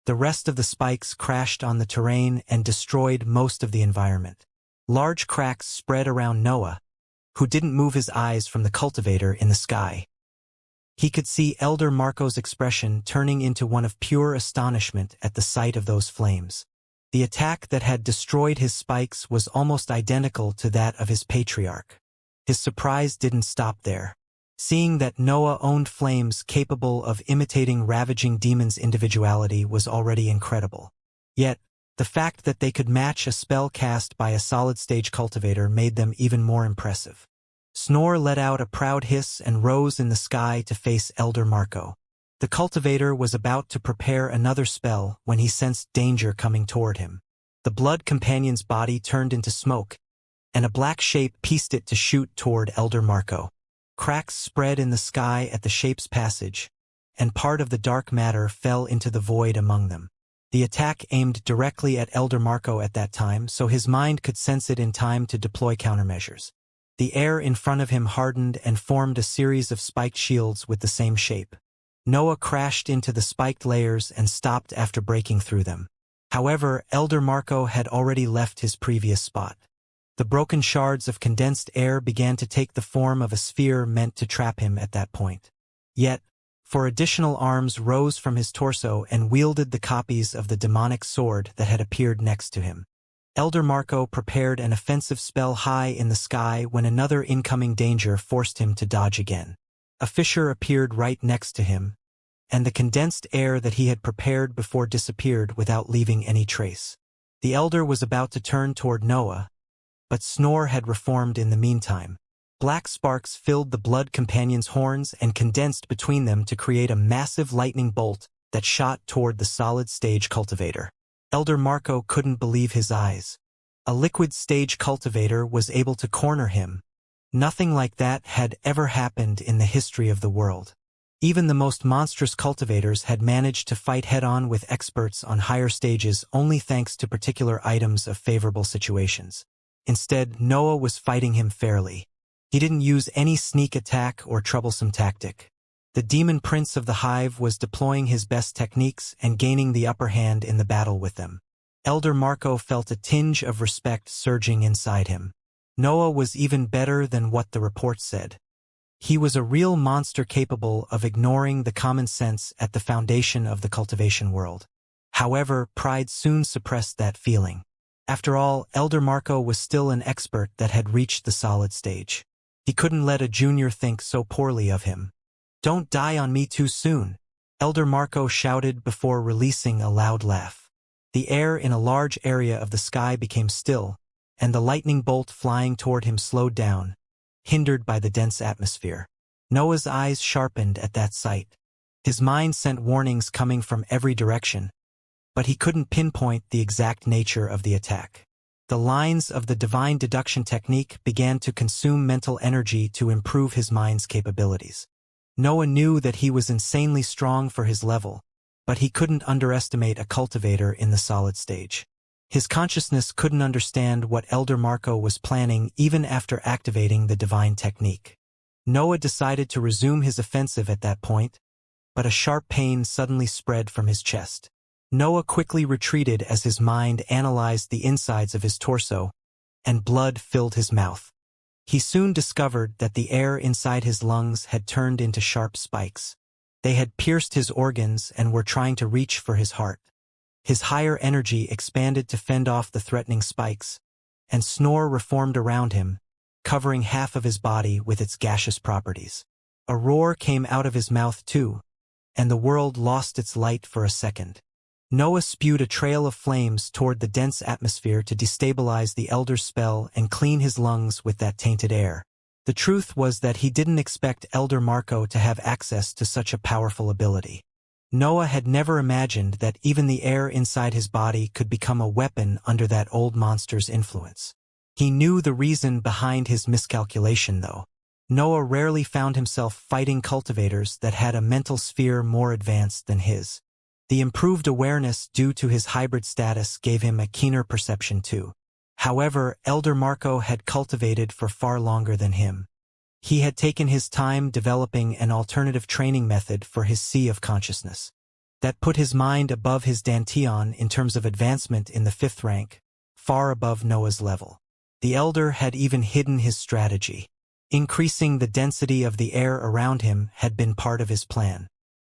The rest of the spikes crashed on the terrain and destroyed most of the environment. Large cracks spread around Noah, who didn't move his eyes from the cultivator in the sky. He could see Elder Marco's expression turning into one of pure astonishment at the sight of those flames. The attack that had destroyed his spikes was almost identical to that of his patriarch. His surprise didn't stop there. Seeing that Noah owned flames capable of imitating ravaging demons' individuality was already incredible. Yet, the fact that they could match a spell cast by a solid-stage cultivator made them even more impressive. Snore let out a proud hiss and rose in the sky to face Elder Marco. The cultivator was about to prepare another spell when he sensed danger coming toward him. The blood companion's body turned into smoke, and a black shape pieced it to shoot toward Elder Marco. Cracks spread in the sky at the shape's passage, and part of the dark matter fell into the void among them. The attack aimed directly at Elder Marco at that time, so his mind could sense it in time to deploy countermeasures. The air in front of him hardened and formed a series of spiked shields with the same shape. Noah crashed into the spiked layers and stopped after breaking through them. However, Elder Marco had already left his previous spot. The broken shards of condensed air began to take the form of a sphere meant to trap him at that point. Yet, four additional arms rose from his torso and wielded the copies of the demonic sword that had appeared next to him. Elder Marco prepared an offensive spell high in the sky when another incoming danger forced him to dodge again. A fissure appeared right next to him, and the condensed air that he had prepared before disappeared without leaving any trace. The Elder was about to turn toward Noah, but Snore had reformed in the meantime. Black sparks filled the Blood Companion's horns and condensed between them to create a massive lightning bolt that shot toward the solid stage cultivator. Elder Marco couldn't believe his eyes. A liquid stage cultivator was able to corner him. Nothing like that had ever happened in the history of the world. Even the most monstrous cultivators had managed to fight head-on with experts on higher stages only thanks to particular items of favorable situations. Instead, Noah was fighting him fairly. He didn't use any sneak attack or troublesome tactic. The Demon Prince of the Hive was deploying his best techniques and gaining the upper hand in the battle with them. Elder Marco felt a tinge of respect surging inside him. Noah was even better than what the reports said. He was a real monster capable of ignoring the common sense at the foundation of the cultivation world. However, pride soon suppressed that feeling. After all, Elder Marco was still an expert that had reached the solid stage. He couldn't let a junior think so poorly of him. "Don't die on me too soon," Elder Marco shouted before releasing a loud laugh. The air in a large area of the sky became still, and the lightning bolt flying toward him slowed down, hindered by the dense atmosphere. Noah's eyes sharpened at that sight. His mind sent warnings coming from every direction, but he couldn't pinpoint the exact nature of the attack. The lines of the divine deduction technique began to consume mental energy to improve his mind's capabilities. Noah knew that he was insanely strong for his level, but he couldn't underestimate a cultivator in the solid stage. His consciousness couldn't understand what Elder Marco was planning even after activating the divine technique. Noah decided to resume his offensive at that point, but a sharp pain suddenly spread from his chest. Noah quickly retreated as his mind analyzed the insides of his torso, and blood filled his mouth. He soon discovered that the air inside his lungs had turned into sharp spikes. They had pierced his organs and were trying to reach for his heart. His higher energy expanded to fend off the threatening spikes, and Snore reformed around him, covering half of his body with its gaseous properties. A roar came out of his mouth too, and the world lost its light for a second. Noah spewed a trail of flames toward the dense atmosphere to destabilize the Elder's spell and clean his lungs with that tainted air. The truth was that he didn't expect Elder Marco to have access to such a powerful ability. Noah had never imagined that even the air inside his body could become a weapon under that old monster's influence. He knew the reason behind his miscalculation, though. Noah rarely found himself fighting cultivators that had a mental sphere more advanced than his. The improved awareness due to his hybrid status gave him a keener perception too. However, Elder Marco had cultivated for far longer than him. He had taken his time developing an alternative training method for his sea of consciousness that put his mind above his Danteon in terms of advancement in the 5th rank, far above Noah's level. The Elder had even hidden his strategy. Increasing the density of the air around him had been part of his plan.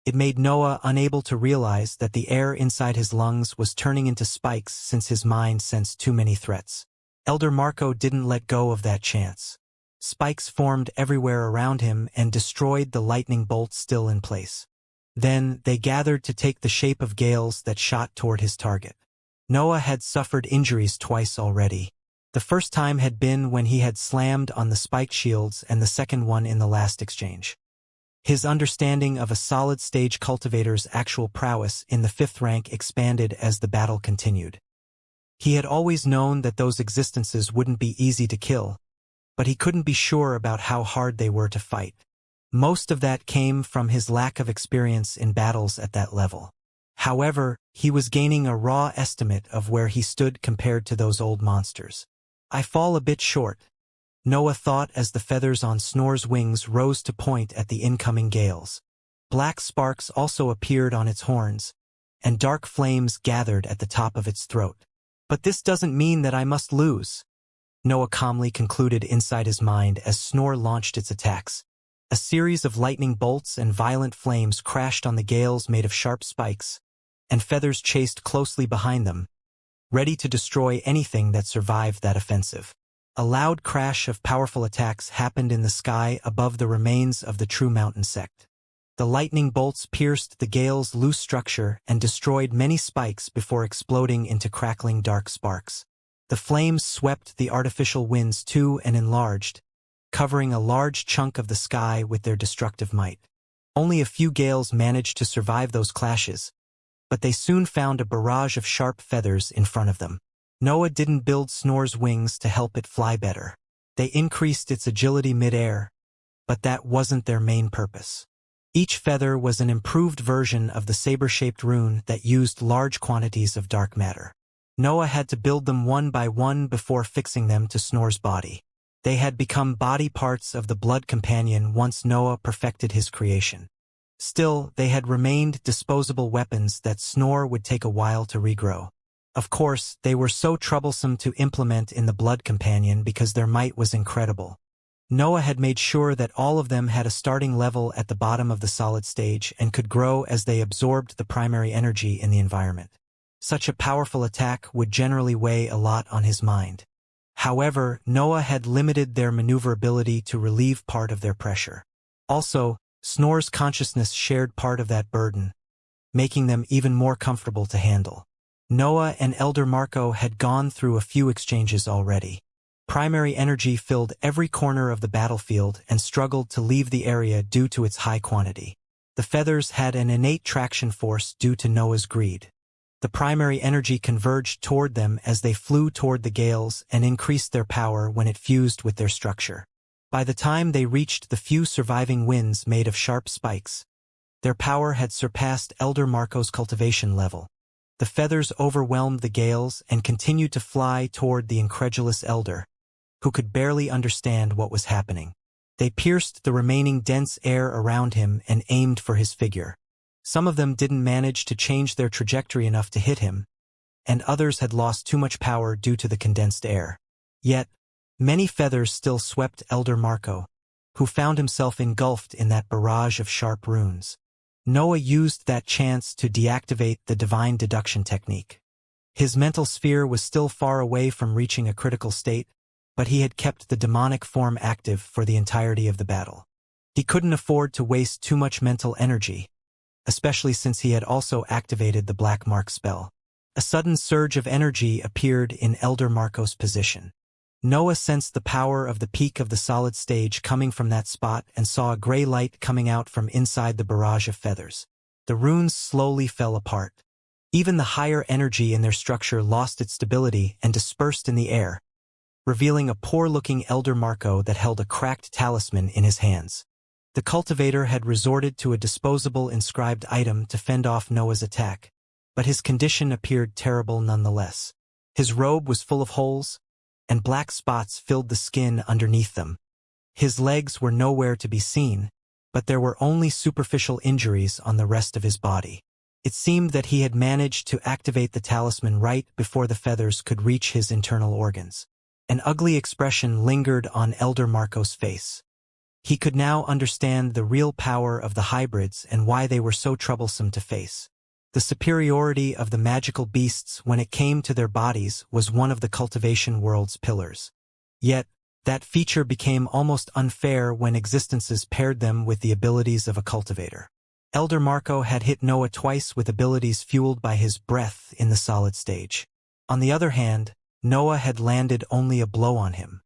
It made Noah unable to realize that the air inside his lungs was turning into spikes since his mind sensed too many threats. Elder Marco didn't let go of that chance. Spikes formed everywhere around him and destroyed the lightning bolt still in place. Then they gathered to take the shape of gales that shot toward his target. Noah had suffered injuries twice already. The first time had been when he had slammed on the spiked shields, and the second one in the last exchange. His understanding of a solid-stage cultivator's actual prowess in the 5th rank expanded as the battle continued. He had always known that those existences wouldn't be easy to kill, but he couldn't be sure about how hard they were to fight. Most of that came from his lack of experience in battles at that level. However, he was gaining a raw estimate of where he stood compared to those old monsters. "I fall a bit short," Noah thought as the feathers on Snore's wings rose to point at the incoming gales. Black sparks also appeared on its horns, and dark flames gathered at the top of its throat. But this doesn't mean that I must lose, Noah calmly concluded inside his mind as Snore launched its attacks. A series of lightning bolts and violent flames crashed on the gales made of sharp spikes, and feathers chased closely behind them, ready to destroy anything that survived that offensive. A loud crash of powerful attacks happened in the sky above the remains of the true mountain sect. The lightning bolts pierced the gale's loose structure and destroyed many spikes before exploding into crackling dark sparks. The flames swept the artificial winds too and enlarged, covering a large chunk of the sky with their destructive might. Only a few gales managed to survive those clashes, but they soon found a barrage of sharp feathers in front of them. Noah didn't build Snore's wings to help it fly better. They increased its agility mid-air, but that wasn't their main purpose. Each feather was an improved version of the saber-shaped rune that used large quantities of dark matter. Noah had to build them one by one before fixing them to Snore's body. They had become body parts of the blood companion once Noah perfected his creation. Still, they had remained disposable weapons that Snore would take a while to regrow. Of course, they were so troublesome to implement in the blood companion because their might was incredible. Noah had made sure that all of them had a starting level at the bottom of the solid stage and could grow as they absorbed the primary energy in the environment. Such a powerful attack would generally weigh a lot on his mind. However, Noah had limited their maneuverability to relieve part of their pressure. Also, Snore's consciousness shared part of that burden, making them even more comfortable to handle. Noah and Elder Marco had gone through a few exchanges already. Primary energy filled every corner of the battlefield and struggled to leave the area due to its high quantity. The feathers had an innate traction force due to Noah's greed. The primary energy converged toward them as they flew toward the gales and increased their power when it fused with their structure. By the time they reached the few surviving winds made of sharp spikes, their power had surpassed Elder Marco's cultivation level. The feathers overwhelmed the gales and continued to fly toward the incredulous Elder, who could barely understand what was happening. They pierced the remaining dense air around him and aimed for his figure. Some of them didn't manage to change their trajectory enough to hit him, and others had lost too much power due to the condensed air. Yet, many feathers still swept Elder Marco, who found himself engulfed in that barrage of sharp runes. Noah used that chance to deactivate the divine deduction technique. His mental sphere was still far away from reaching a critical state, but he had kept the demonic form active for the entirety of the battle. He couldn't afford to waste too much mental energy, especially since he had also activated the Black Mark spell. A sudden surge of energy appeared in Elder Marco's position. Noah sensed the power of the peak of the solid stage coming from that spot and saw a gray light coming out from inside the barrage of feathers. The runes slowly fell apart. Even the higher energy in their structure lost its stability and dispersed in the air, revealing a poor-looking Elder Marco that held a cracked talisman in his hands. The cultivator had resorted to a disposable inscribed item to fend off Noah's attack, but his condition appeared terrible nonetheless. His robe was full of holes, and black spots filled the skin underneath them. His legs were nowhere to be seen, but there were only superficial injuries on the rest of his body. It seemed that he had managed to activate the talisman right before the feathers could reach his internal organs. An ugly expression lingered on Elder Marco's face. He could now understand the real power of the hybrids and why they were so troublesome to face. The superiority of the magical beasts when it came to their bodies was one of the cultivation world's pillars. Yet, that feature became almost unfair when existences paired them with the abilities of a cultivator. Elder Marco had hit Noah twice with abilities fueled by his breath in the solid stage. On the other hand, Noah had landed only a blow on him.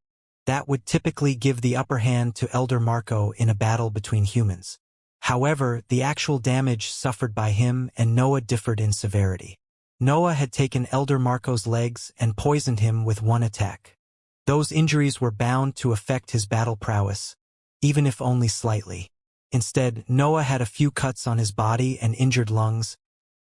That would typically give the upper hand to Elder Marco in a battle between humans. However, the actual damage suffered by him and Noah differed in severity. Noah had taken Elder Marco's legs and poisoned him with one attack. Those injuries were bound to affect his battle prowess, even if only slightly. Instead, Noah had a few cuts on his body and injured lungs,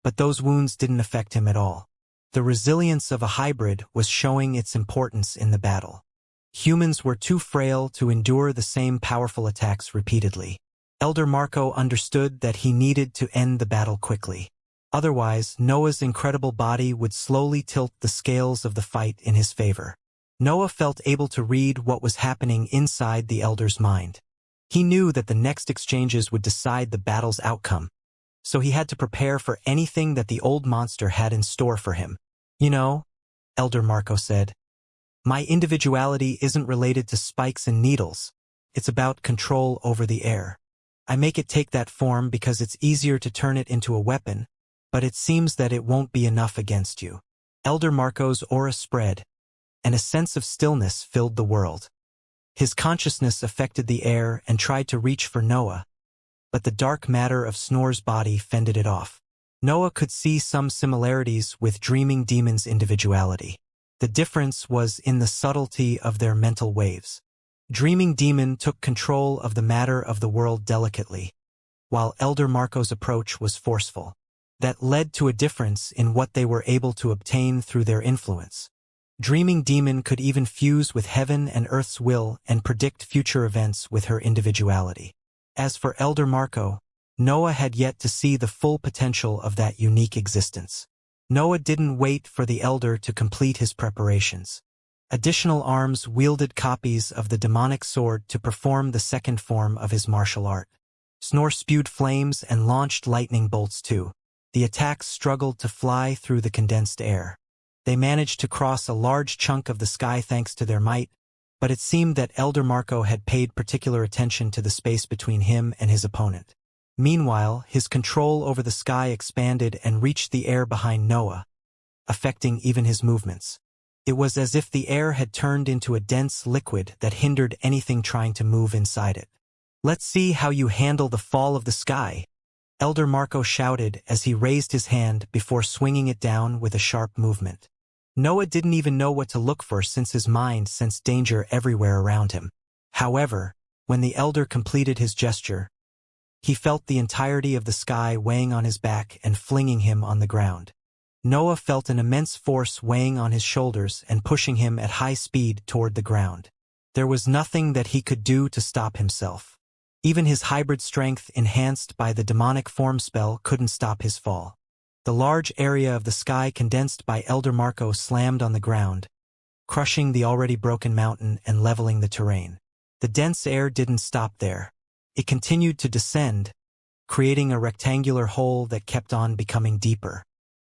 but those wounds didn't affect him at all. The resilience of a hybrid was showing its importance in the battle. Humans were too frail to endure the same powerful attacks repeatedly. Elder Marco understood that he needed to end the battle quickly. Otherwise, Noah's incredible body would slowly tilt the scales of the fight in his favor. Noah felt able to read what was happening inside the Elder's mind. He knew that the next exchanges would decide the battle's outcome, so he had to prepare for anything that the old monster had in store for him. "You know," Elder Marco said, "my individuality isn't related to spikes and needles. It's about control over the air. I make it take that form because it's easier to turn it into a weapon, but it seems that it won't be enough against you." Elder Marco's aura spread, and a sense of stillness filled the world. His consciousness affected the air and tried to reach for Noah, but the dark matter of Snor's body fended it off. Noah could see some similarities with Dreaming Demon's individuality. The difference was in the subtlety of their mental waves. Dreaming Demon took control of the matter of the world delicately, while Elder Marco's approach was forceful. That led to a difference in what they were able to obtain through their influence. Dreaming Demon could even fuse with heaven and earth's will and predict future events with her individuality. As for Elder Marco, Noah had yet to see the full potential of that unique existence. Noah didn't wait for the Elder to complete his preparations. Additional arms wielded copies of the demonic sword to perform the second form of his martial art. Snor spewed flames and launched lightning bolts too. The attacks struggled to fly through the condensed air. They managed to cross a large chunk of the sky thanks to their might, but it seemed that Elder Marco had paid particular attention to the space between him and his opponent. Meanwhile, his control over the sky expanded and reached the air behind Noah, affecting even his movements. It was as if the air had turned into a dense liquid that hindered anything trying to move inside it. "Let's see how you handle the fall of the sky," Elder Marco shouted as he raised his hand before swinging it down with a sharp movement. Noah didn't even know what to look for since his mind sensed danger everywhere around him. However, when the Elder completed his gesture, he felt the entirety of the sky weighing on his back and flinging him on the ground. Noah felt an immense force weighing on his shoulders and pushing him at high speed toward the ground. There was nothing that he could do to stop himself. Even his hybrid strength enhanced by the demonic form spell couldn't stop his fall. The large area of the sky condensed by Elder Marco slammed on the ground, crushing the already broken mountain and leveling the terrain. The dense air didn't stop there. It continued to descend, creating a rectangular hole that kept on becoming deeper.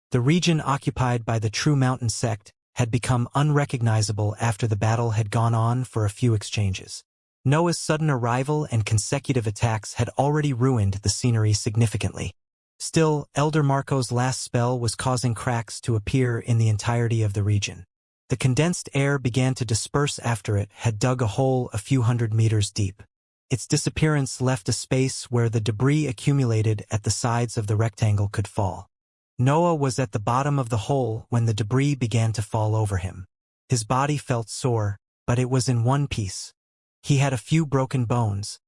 The region occupied by the True Mountain sect had become unrecognizable after the battle had gone on for a few exchanges. Noah's sudden arrival and consecutive attacks had already ruined the scenery significantly. Still, Elder Marco's last spell was causing cracks to appear in the entirety of the region. The condensed air began to disperse after it had dug a hole a few hundred meters deep. Its disappearance left a space where the debris accumulated at the sides of the rectangle could fall. Noah was at the bottom of the hole when the debris began to fall over him. His body felt sore, but it was in one piece. He had a few broken bones,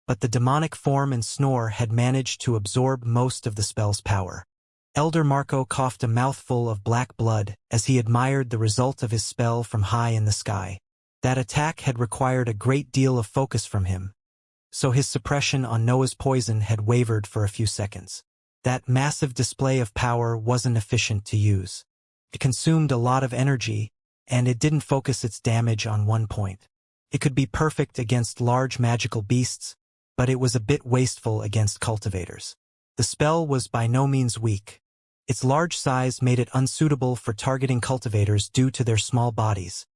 but the demonic form and Snore had managed to absorb most of the spell's power. Elder Marco coughed a mouthful of black blood as he admired the result of his spell from high in the sky. That attack had required a great deal of focus from him, so his suppression on Noah's poison had wavered for a few seconds. That massive display of power wasn't efficient to use. It consumed a lot of energy, and it didn't focus its damage on one point. It could be perfect against large magical beasts, but it was a bit wasteful against cultivators. The spell was by no means weak. Its large size made it unsuitable for targeting cultivators due to their small bodies,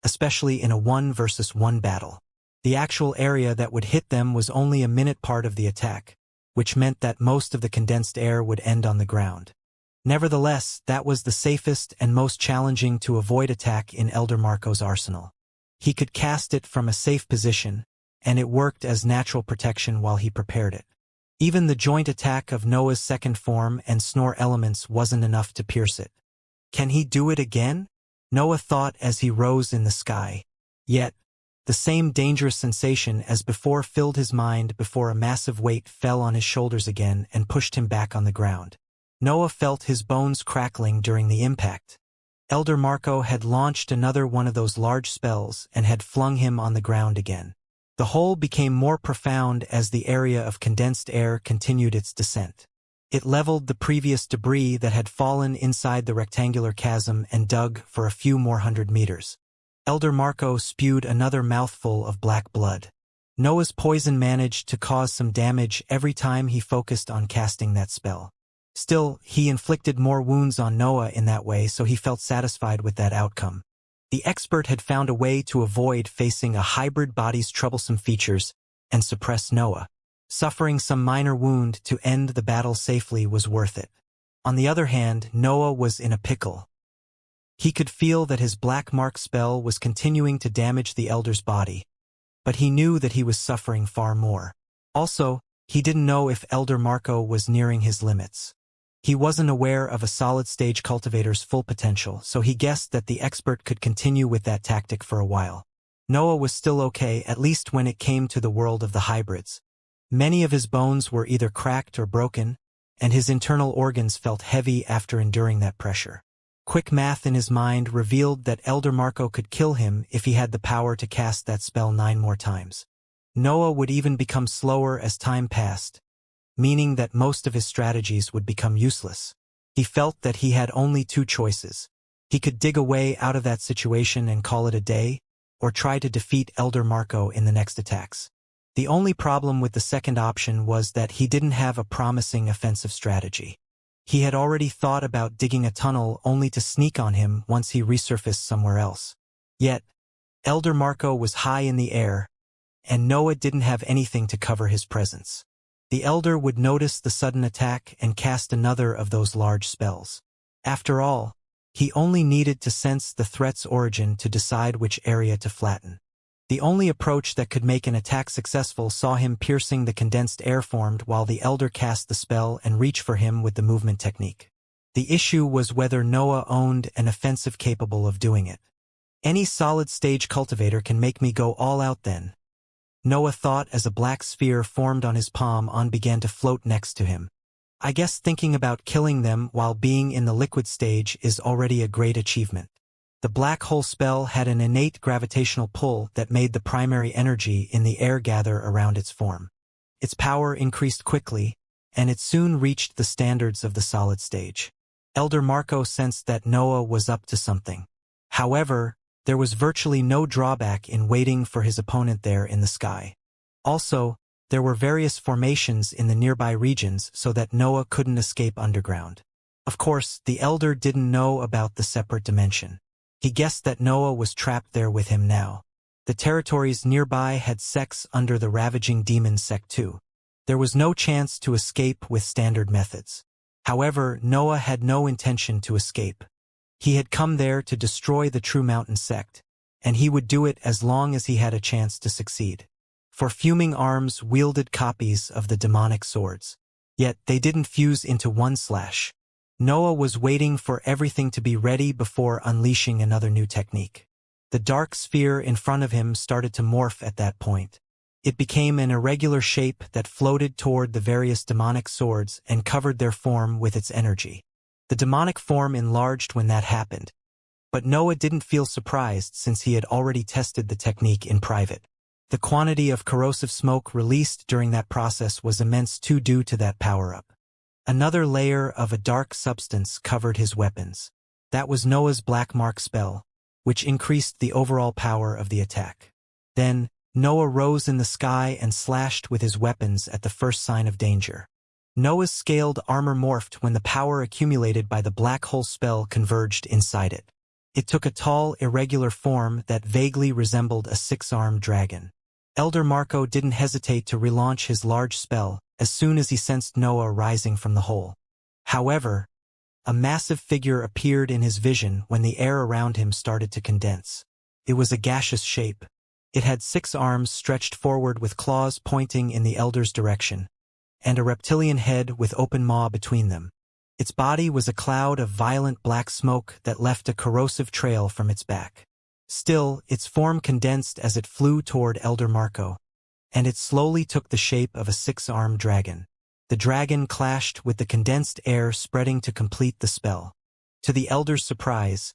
especially in a 1-versus-1 battle. The actual area that would hit them was only a minute part of the attack, which meant that most of the condensed air would end on the ground. Nevertheless, that was the safest and most challenging to avoid attack in Elder Marco's arsenal. He could cast it from a safe position, and it worked as natural protection while he prepared it. Even the joint attack of Noah's second form and Snore elements wasn't enough to pierce it. Can he do it again? Noah thought as he rose in the sky. Yet, the same dangerous sensation as before filled his mind before a massive weight fell on his shoulders again and pushed him back on the ground. Noah felt his bones crackling during the impact. Elder Marco had launched another one of those large spells and had flung him on the ground again. The hole became more profound as the area of condensed air continued its descent. It leveled the previous debris that had fallen inside the rectangular chasm and dug for a few more 100 meters. Elder Marco spewed another mouthful of black blood. Noah's poison managed to cause some damage every time he focused on casting that spell. Still, he inflicted more wounds on Noah in that way, so he felt satisfied with that outcome. The expert had found a way to avoid facing a hybrid body's troublesome features and suppress Noah. Suffering some minor wound to end the battle safely was worth it. On the other hand, Noah was in a pickle. He could feel that his black mark spell was continuing to damage the elder's body, but he knew that he was suffering far more. Also, he didn't know if Elder Marco was nearing his limits. He wasn't aware of a solid-stage cultivator's full potential, so he guessed that the expert could continue with that tactic for a while. Noah was still okay, at least when it came to the world of the hybrids. Many of his bones were either cracked or broken, and his internal organs felt heavy after enduring that pressure. Quick math in his mind revealed that Elder Marco could kill him if he had the power to cast that spell 9 more times. Noah would even become slower as time passed, meaning that most of his strategies would become useless. He felt that he had only 2 choices. He could dig a way out of that situation and call it a day, or try to defeat Elder Marco in the next attacks. The only problem with the second option was that he didn't have a promising offensive strategy. He had already thought about digging a tunnel only to sneak on him once he resurfaced somewhere else. Yet, Elder Marco was high in the air, and Noah didn't have anything to cover his presence. The Elder would notice the sudden attack and cast another of those large spells. After all, he only needed to sense the threat's origin to decide which area to flatten. The only approach that could make an attack successful saw him piercing the condensed air formed while the Elder cast the spell and reach for him with the movement technique. The issue was whether Noah owned an offensive capable of doing it. Any solid-stage cultivator can make me go all out then, Noah thought as a black sphere formed on his palm and began to float next to him. I guess thinking about killing them while being in the liquid stage is already a great achievement. The black hole spell had an innate gravitational pull that made the primary energy in the air gather around its form. Its power increased quickly, and it soon reached the standards of the solid stage. Elder Marco sensed that Noah was up to something. However, there was virtually no drawback in waiting for his opponent there in the sky. Also, there were various formations in the nearby regions so that Noah couldn't escape underground. Of course, the Elder didn't know about the separate dimension. He guessed that Noah was trapped there with him now. The territories nearby had sects under the ravaging demon sect too. There was no chance to escape with standard methods. However, Noah had no intention to escape. He had come there to destroy the True Mountain sect, and he would do it as long as he had a chance to succeed. For fuming arms wielded copies of the demonic swords. Yet they didn't fuse into one slash. Noah was waiting for everything to be ready before unleashing another new technique. The dark sphere in front of him started to morph at that point. It became an irregular shape that floated toward the various demonic swords and covered their form with its energy. The demonic form enlarged when that happened, but Noah didn't feel surprised since he had already tested the technique in private. The quantity of corrosive smoke released during that process was immense too due to that power-up. Another layer of a dark substance covered his weapons. That was Noah's black mark spell, which increased the overall power of the attack. Then, Noah rose in the sky and slashed with his weapons at the first sign of danger. Noah's scaled armor morphed when the power accumulated by the black hole spell converged inside it. It took a tall, irregular form that vaguely resembled a 6-armed dragon. Elder Marco didn't hesitate to relaunch his large spell as soon as he sensed Noah rising from the hole. However, a massive figure appeared in his vision when the air around him started to condense. It was a gaseous shape. It had 6 arms stretched forward with claws pointing in the Elder's direction, and a reptilian head with open maw between them. Its body was a cloud of violent black smoke that left a corrosive trail from its back. Still, its form condensed as it flew toward Elder Marco, and it slowly took the shape of a 6-armed dragon. The dragon clashed with the condensed air spreading to complete the spell. To the Elder's surprise,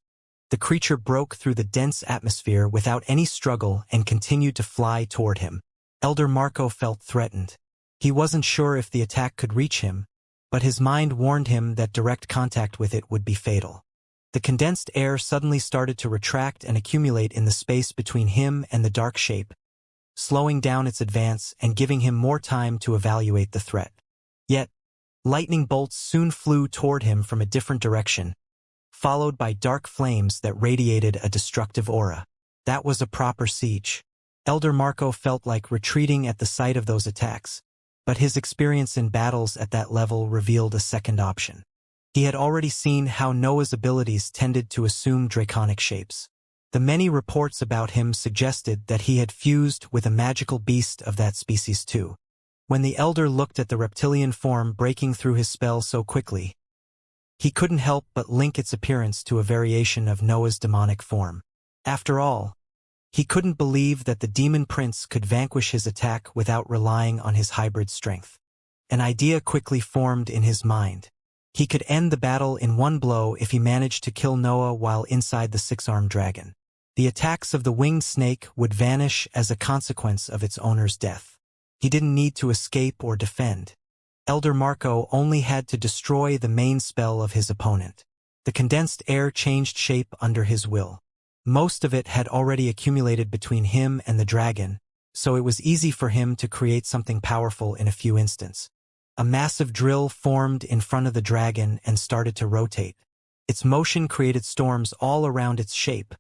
the creature broke through the dense atmosphere without any struggle and continued to fly toward him. Elder Marco felt threatened. He wasn't sure if the attack could reach him, but his mind warned him that direct contact with it would be fatal. The condensed air suddenly started to retract and accumulate in the space between him and the dark shape, slowing down its advance and giving him more time to evaluate the threat. Yet, lightning bolts soon flew toward him from a different direction, followed by dark flames that radiated a destructive aura. That was a proper siege. Elder Marco felt like retreating at the sight of those attacks, but his experience in battles at that level revealed a second option. He had already seen how Noah's abilities tended to assume draconic shapes. The many reports about him suggested that he had fused with a magical beast of that species too. When the Elder looked at the reptilian form breaking through his spell so quickly, he couldn't help but link its appearance to a variation of Noah's demonic form. After all, he couldn't believe that the demon prince could vanquish his attack without relying on his hybrid strength. An idea quickly formed in his mind. He could end the battle in one blow if he managed to kill Noah while inside the six-armed dragon. The attacks of the winged snake would vanish as a consequence of its owner's death. He didn't need to escape or defend. Elder Marco only had to destroy the main spell of his opponent. The condensed air changed shape under his will. Most of it had already accumulated between him and the dragon, so it was easy for him to create something powerful in a few instants. A massive drill formed in front of the dragon and started to rotate. Its motion created storms all around its shape,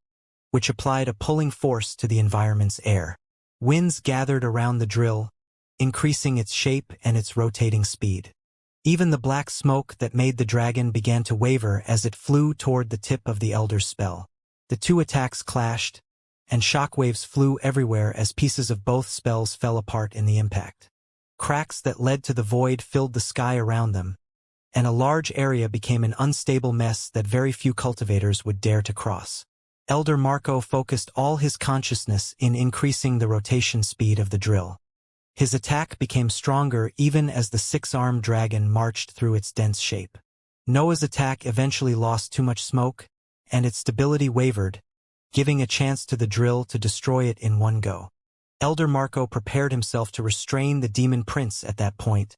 which applied a pulling force to the environment's air. Winds gathered around the drill, increasing its shape and its rotating speed. Even the black smoke that made the dragon began to waver as it flew toward the tip of the Elder's spell. The two attacks clashed, and shockwaves flew everywhere as pieces of both spells fell apart in the impact. Cracks that led to the void filled the sky around them, and a large area became an unstable mess that very few cultivators would dare to cross. Elder Marco focused all his consciousness in increasing the rotation speed of the drill. His attack became stronger even as the six-armed dragon marched through its dense shape. Noah's attack eventually lost too much smoke, and its stability wavered, giving a chance to the drill to destroy it in one go. Elder Marco prepared himself to restrain the demon prince at that point,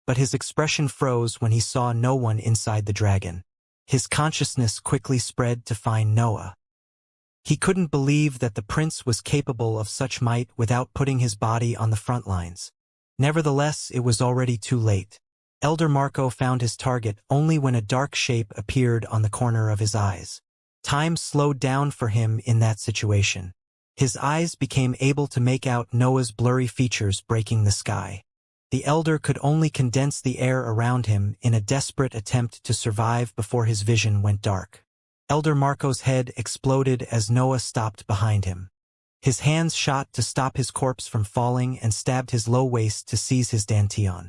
but his expression froze when he saw no one inside the dragon. His consciousness quickly spread to find Noah. He couldn't believe that the prince was capable of such might without putting his body on the front lines. Nevertheless, it was already too late. Elder Marco found his target only when a dark shape appeared on the corner of his eyes. Time slowed down for him in that situation. His eyes became able to make out Noah's blurry features breaking the sky. The Elder could only condense the air around him in a desperate attempt to survive before his vision went dark. Elder Marco's head exploded as Noah stopped behind him. His hands shot to stop his corpse from falling and stabbed his low waist to seize his dantian.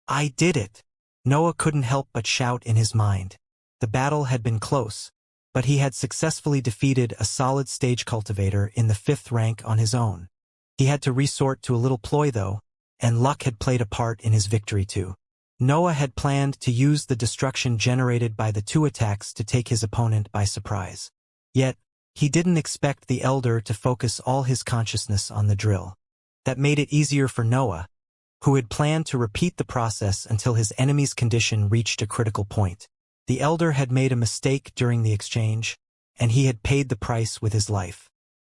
"I did it!" Noah couldn't help but shout in his mind. The battle had been close, but he had successfully defeated a solid stage cultivator in the 5th rank on his own. He had to resort to a little ploy though, and luck had played a part in his victory too. Noah had planned to use the destruction generated by the two attacks to take his opponent by surprise. Yet, he didn't expect the Elder to focus all his consciousness on the drill. That made it easier for Noah, who had planned to repeat the process until his enemy's condition reached a critical point. The Elder had made a mistake during the exchange, and he had paid the price with his life.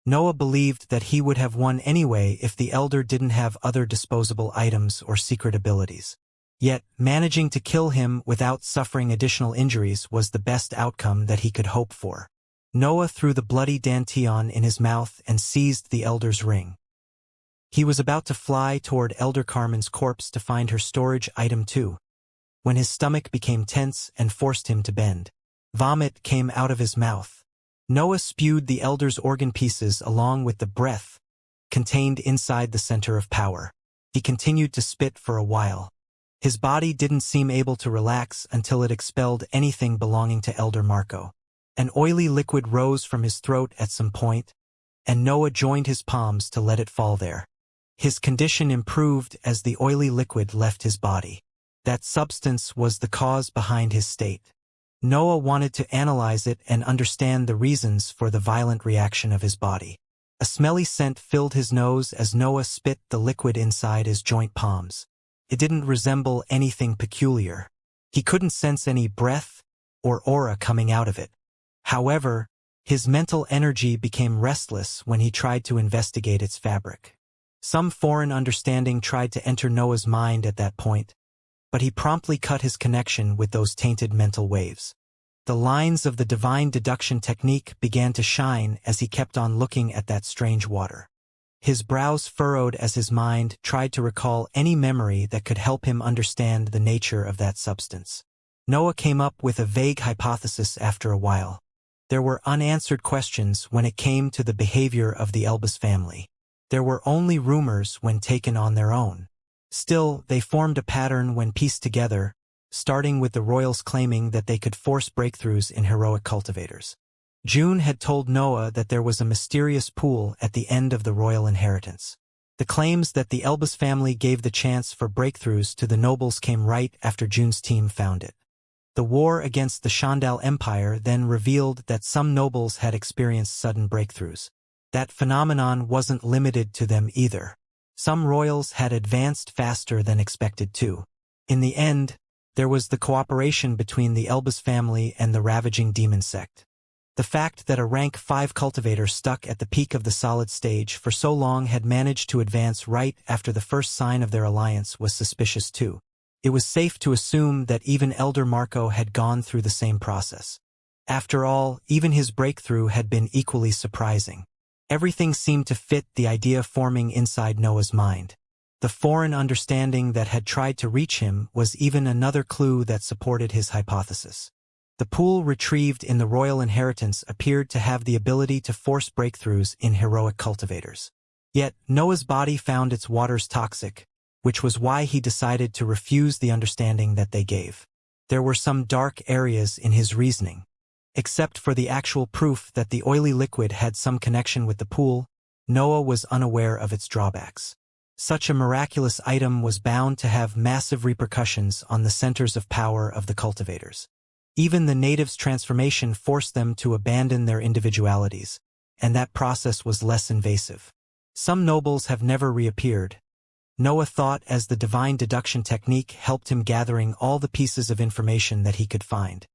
Noah believed that he would have won anyway if the Elder didn't have other disposable items or secret abilities. Yet, managing to kill him without suffering additional injuries was the best outcome that he could hope for. Noah threw the bloody dantian in his mouth and seized the Elder's ring. He was about to fly toward Elder Carmen's corpse to find her storage item too, when his stomach became tense and forced him to bend. Vomit came out of his mouth. Noah spewed the Elder's organ pieces along with the breath contained inside the center of power. He continued to spit for a while. His body didn't seem able to relax until it expelled anything belonging to Elder Marco. An oily liquid rose from his throat at some point, and Noah joined his palms to let it fall there. His condition improved as the oily liquid left his body. That substance was the cause behind his state. Noah wanted to analyze it and understand the reasons for the violent reaction of his body. A smelly scent filled his nose as Noah spit the liquid inside his joint palms. It didn't resemble anything peculiar. He couldn't sense any breath or aura coming out of it. However, his mental energy became restless when he tried to investigate its fabric. Some foreign understanding tried to enter Noah's mind at that point, but he promptly cut his connection with those tainted mental waves. The lines of the divine deduction technique began to shine as he kept on looking at that strange water. His brows furrowed as his mind tried to recall any memory that could help him understand the nature of that substance. Noah came up with a vague hypothesis after a while. There were unanswered questions when it came to the behavior of the Elbas family. There were only rumors when taken on their own. Still, they formed a pattern when pieced together, starting with the royals claiming that they could force breakthroughs in heroic cultivators. June had told Noah that there was a mysterious pool at the end of the royal inheritance. The claims that the Elbas family gave the chance for breakthroughs to the nobles came right after June's team found it. The war against the Shandal Empire then revealed that some nobles had experienced sudden breakthroughs. That phenomenon wasn't limited to them either. Some royals had advanced faster than expected too. In the end, there was the cooperation between the Elbas family and the ravaging demon sect. The fact that a rank 5 cultivator stuck at the peak of the solid stage for so long had managed to advance right after the first sign of their alliance was suspicious too. It was safe to assume that even Elder Marco had gone through the same process. After all, even his breakthrough had been equally surprising. Everything seemed to fit the idea forming inside Noah's mind. The foreign understanding that had tried to reach him was even another clue that supported his hypothesis. The pool retrieved in the royal inheritance appeared to have the ability to force breakthroughs in heroic cultivators. Yet, Noah's body found its waters toxic, which was why he decided to refuse the understanding that they gave. There were some dark areas in his reasoning. Except for the actual proof that the oily liquid had some connection with the pool, Noah was unaware of its drawbacks. Such a miraculous item was bound to have massive repercussions on the centers of power of the cultivators. Even the natives' transformation forced them to abandon their individualities, and that process was less invasive. Some nobles have never reappeared, Noah thought, as the divine deduction technique helped him gathering all the pieces of information that he could find.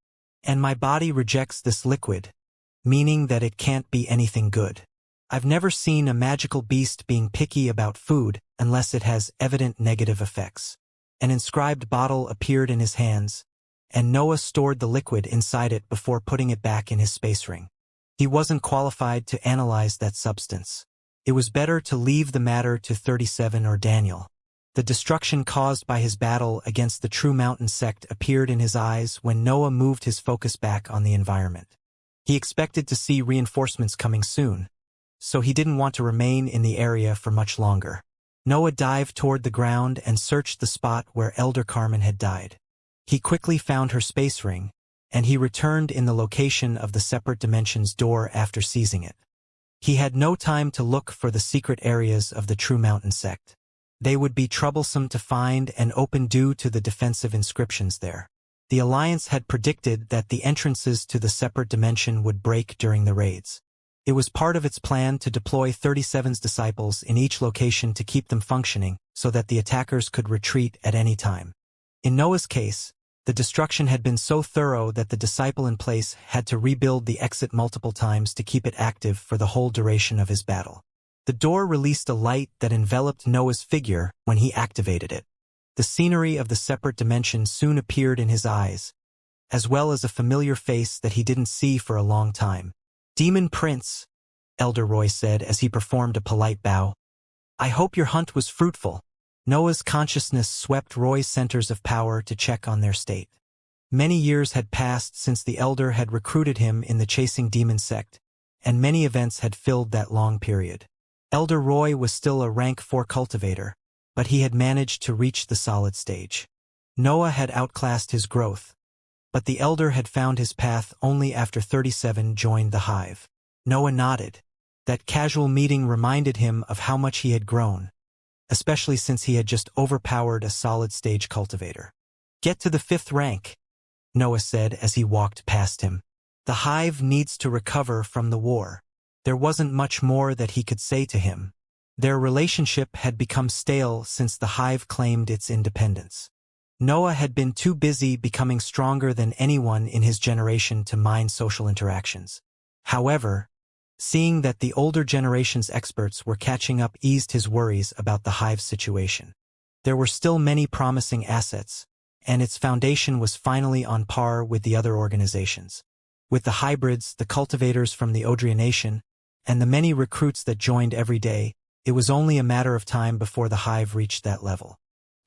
And my body rejects this liquid, meaning that it can't be anything good. I've never seen a magical beast being picky about food unless it has evident negative effects. An inscribed bottle appeared in his hands, and Noah stored the liquid inside it before putting it back in his space ring. He wasn't qualified to analyze that substance. It was better to leave the matter to 37 or Daniel. The destruction caused by his battle against the true mountain sect appeared in his eyes when Noah moved his focus back on the environment. He expected to see reinforcements coming soon, so he didn't want to remain in the area for much longer. Noah dived toward the ground and searched the spot where Elder Carmen had died. He quickly found her space ring, and he returned in the location of the separate dimensions door after seizing it. He had no time to look for the secret areas of the true mountain sect. They would be troublesome to find and open due to the defensive inscriptions there. The Alliance had predicted that the entrances to the separate dimension would break during the raids. It was part of its plan to deploy 37's disciples in each location to keep them functioning so that the attackers could retreat at any time. In Noah's case, the destruction had been so thorough that the disciple in place had to rebuild the exit multiple times to keep it active for the whole duration of his battle. The door released a light that enveloped Noah's figure when he activated it. The scenery of the separate dimension soon appeared in his eyes, as well as a familiar face that he didn't see for a long time. "Demon Prince," Elder Roy said as he performed a polite bow. "I hope your hunt was fruitful." Noah's consciousness swept Roy's centers of power to check on their state. Many years had passed since the Elder had recruited him in the Chasing Demon sect, and many events had filled that long period. Elder Roy was still a rank 4 cultivator, but he had managed to reach the solid stage. Noah had outclassed his growth, but the Elder had found his path only after 37 joined the hive. Noah nodded. That casual meeting reminded him of how much he had grown, especially since he had just overpowered a solid-stage cultivator. "Get to the 5th rank," Noah said as he walked past him. "The hive needs to recover from the war." There wasn't much more that he could say to him. Their relationship had become stale since the hive claimed its independence. Noah had been too busy becoming stronger than anyone in his generation to mind social interactions. However, seeing that the older generation's experts were catching up eased his worries about the hive's situation. There were still many promising assets, and its foundation was finally on par with the other organizations. With the hybrids, the cultivators from the Nation, and the many recruits that joined every day, it was only a matter of time before the hive reached that level.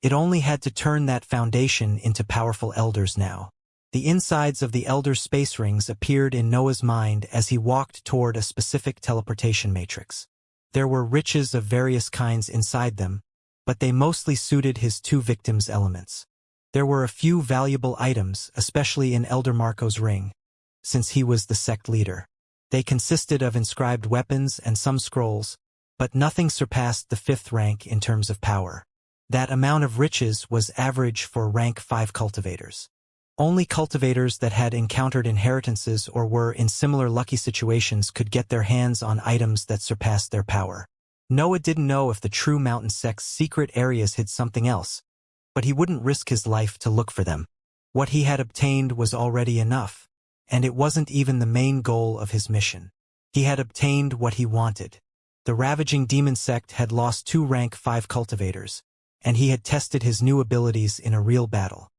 It only had to turn that foundation into powerful elders now. The insides of the elders' space rings appeared in Noah's mind as he walked toward a specific teleportation matrix. There were riches of various kinds inside them, but they mostly suited his two victims' elements. There were a few valuable items, especially in Elder Marco's ring, since he was the sect leader. They consisted of inscribed weapons and some scrolls, but nothing surpassed the 5th rank in terms of power. That amount of riches was average for rank 5 cultivators. Only cultivators that had encountered inheritances or were in similar lucky situations could get their hands on items that surpassed their power. Noah didn't know if the true mountain sect's secret areas hid something else, but he wouldn't risk his life to look for them. What he had obtained was already enough, and it wasn't even the main goal of his mission. He had obtained what he wanted. The ravaging demon sect had lost 2 rank 5 cultivators, and he had tested his new abilities in a real battle.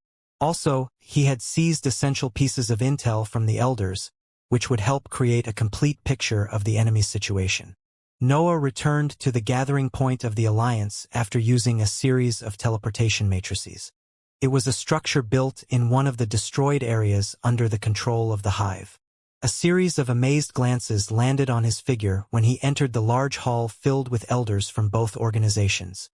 Also, he had seized essential pieces of intel from the elders, which would help create a complete picture of the enemy's situation. Noah returned to the gathering point of the Alliance after using a series of teleportation matrices. It was a structure built in one of the destroyed areas under the control of the hive. A series of amazed glances landed on his figure when he entered the large hall filled with elders from both organizations.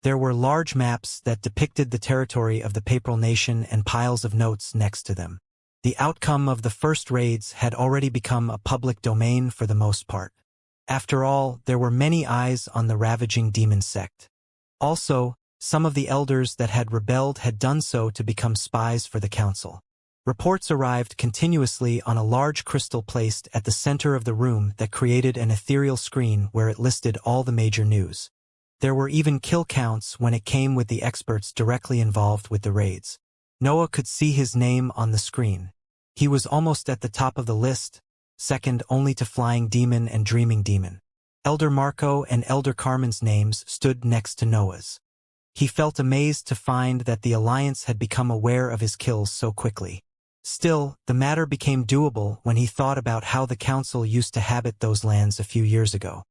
There were large maps that depicted the territory of the Papal Nation and piles of notes next to them. The outcome of the first raids had already become a public domain for the most part. After all, there were many eyes on the ravaging demon sect. Also, some of the elders that had rebelled had done so to become spies for the council. Reports arrived continuously on a large crystal placed at the center of the room that created an ethereal screen where it listed all the major news. There were even kill counts when it came with the experts directly involved with the raids. Noah could see his name on the screen. He was almost at the top of the list, second only to Flying Demon and Dreaming Demon. Elder Marco and Elder Carmen's names stood next to Noah's. He felt amazed to find that the Alliance had become aware of his kills so quickly. Still, the matter became doable when he thought about how the council used to habit those lands a few years ago.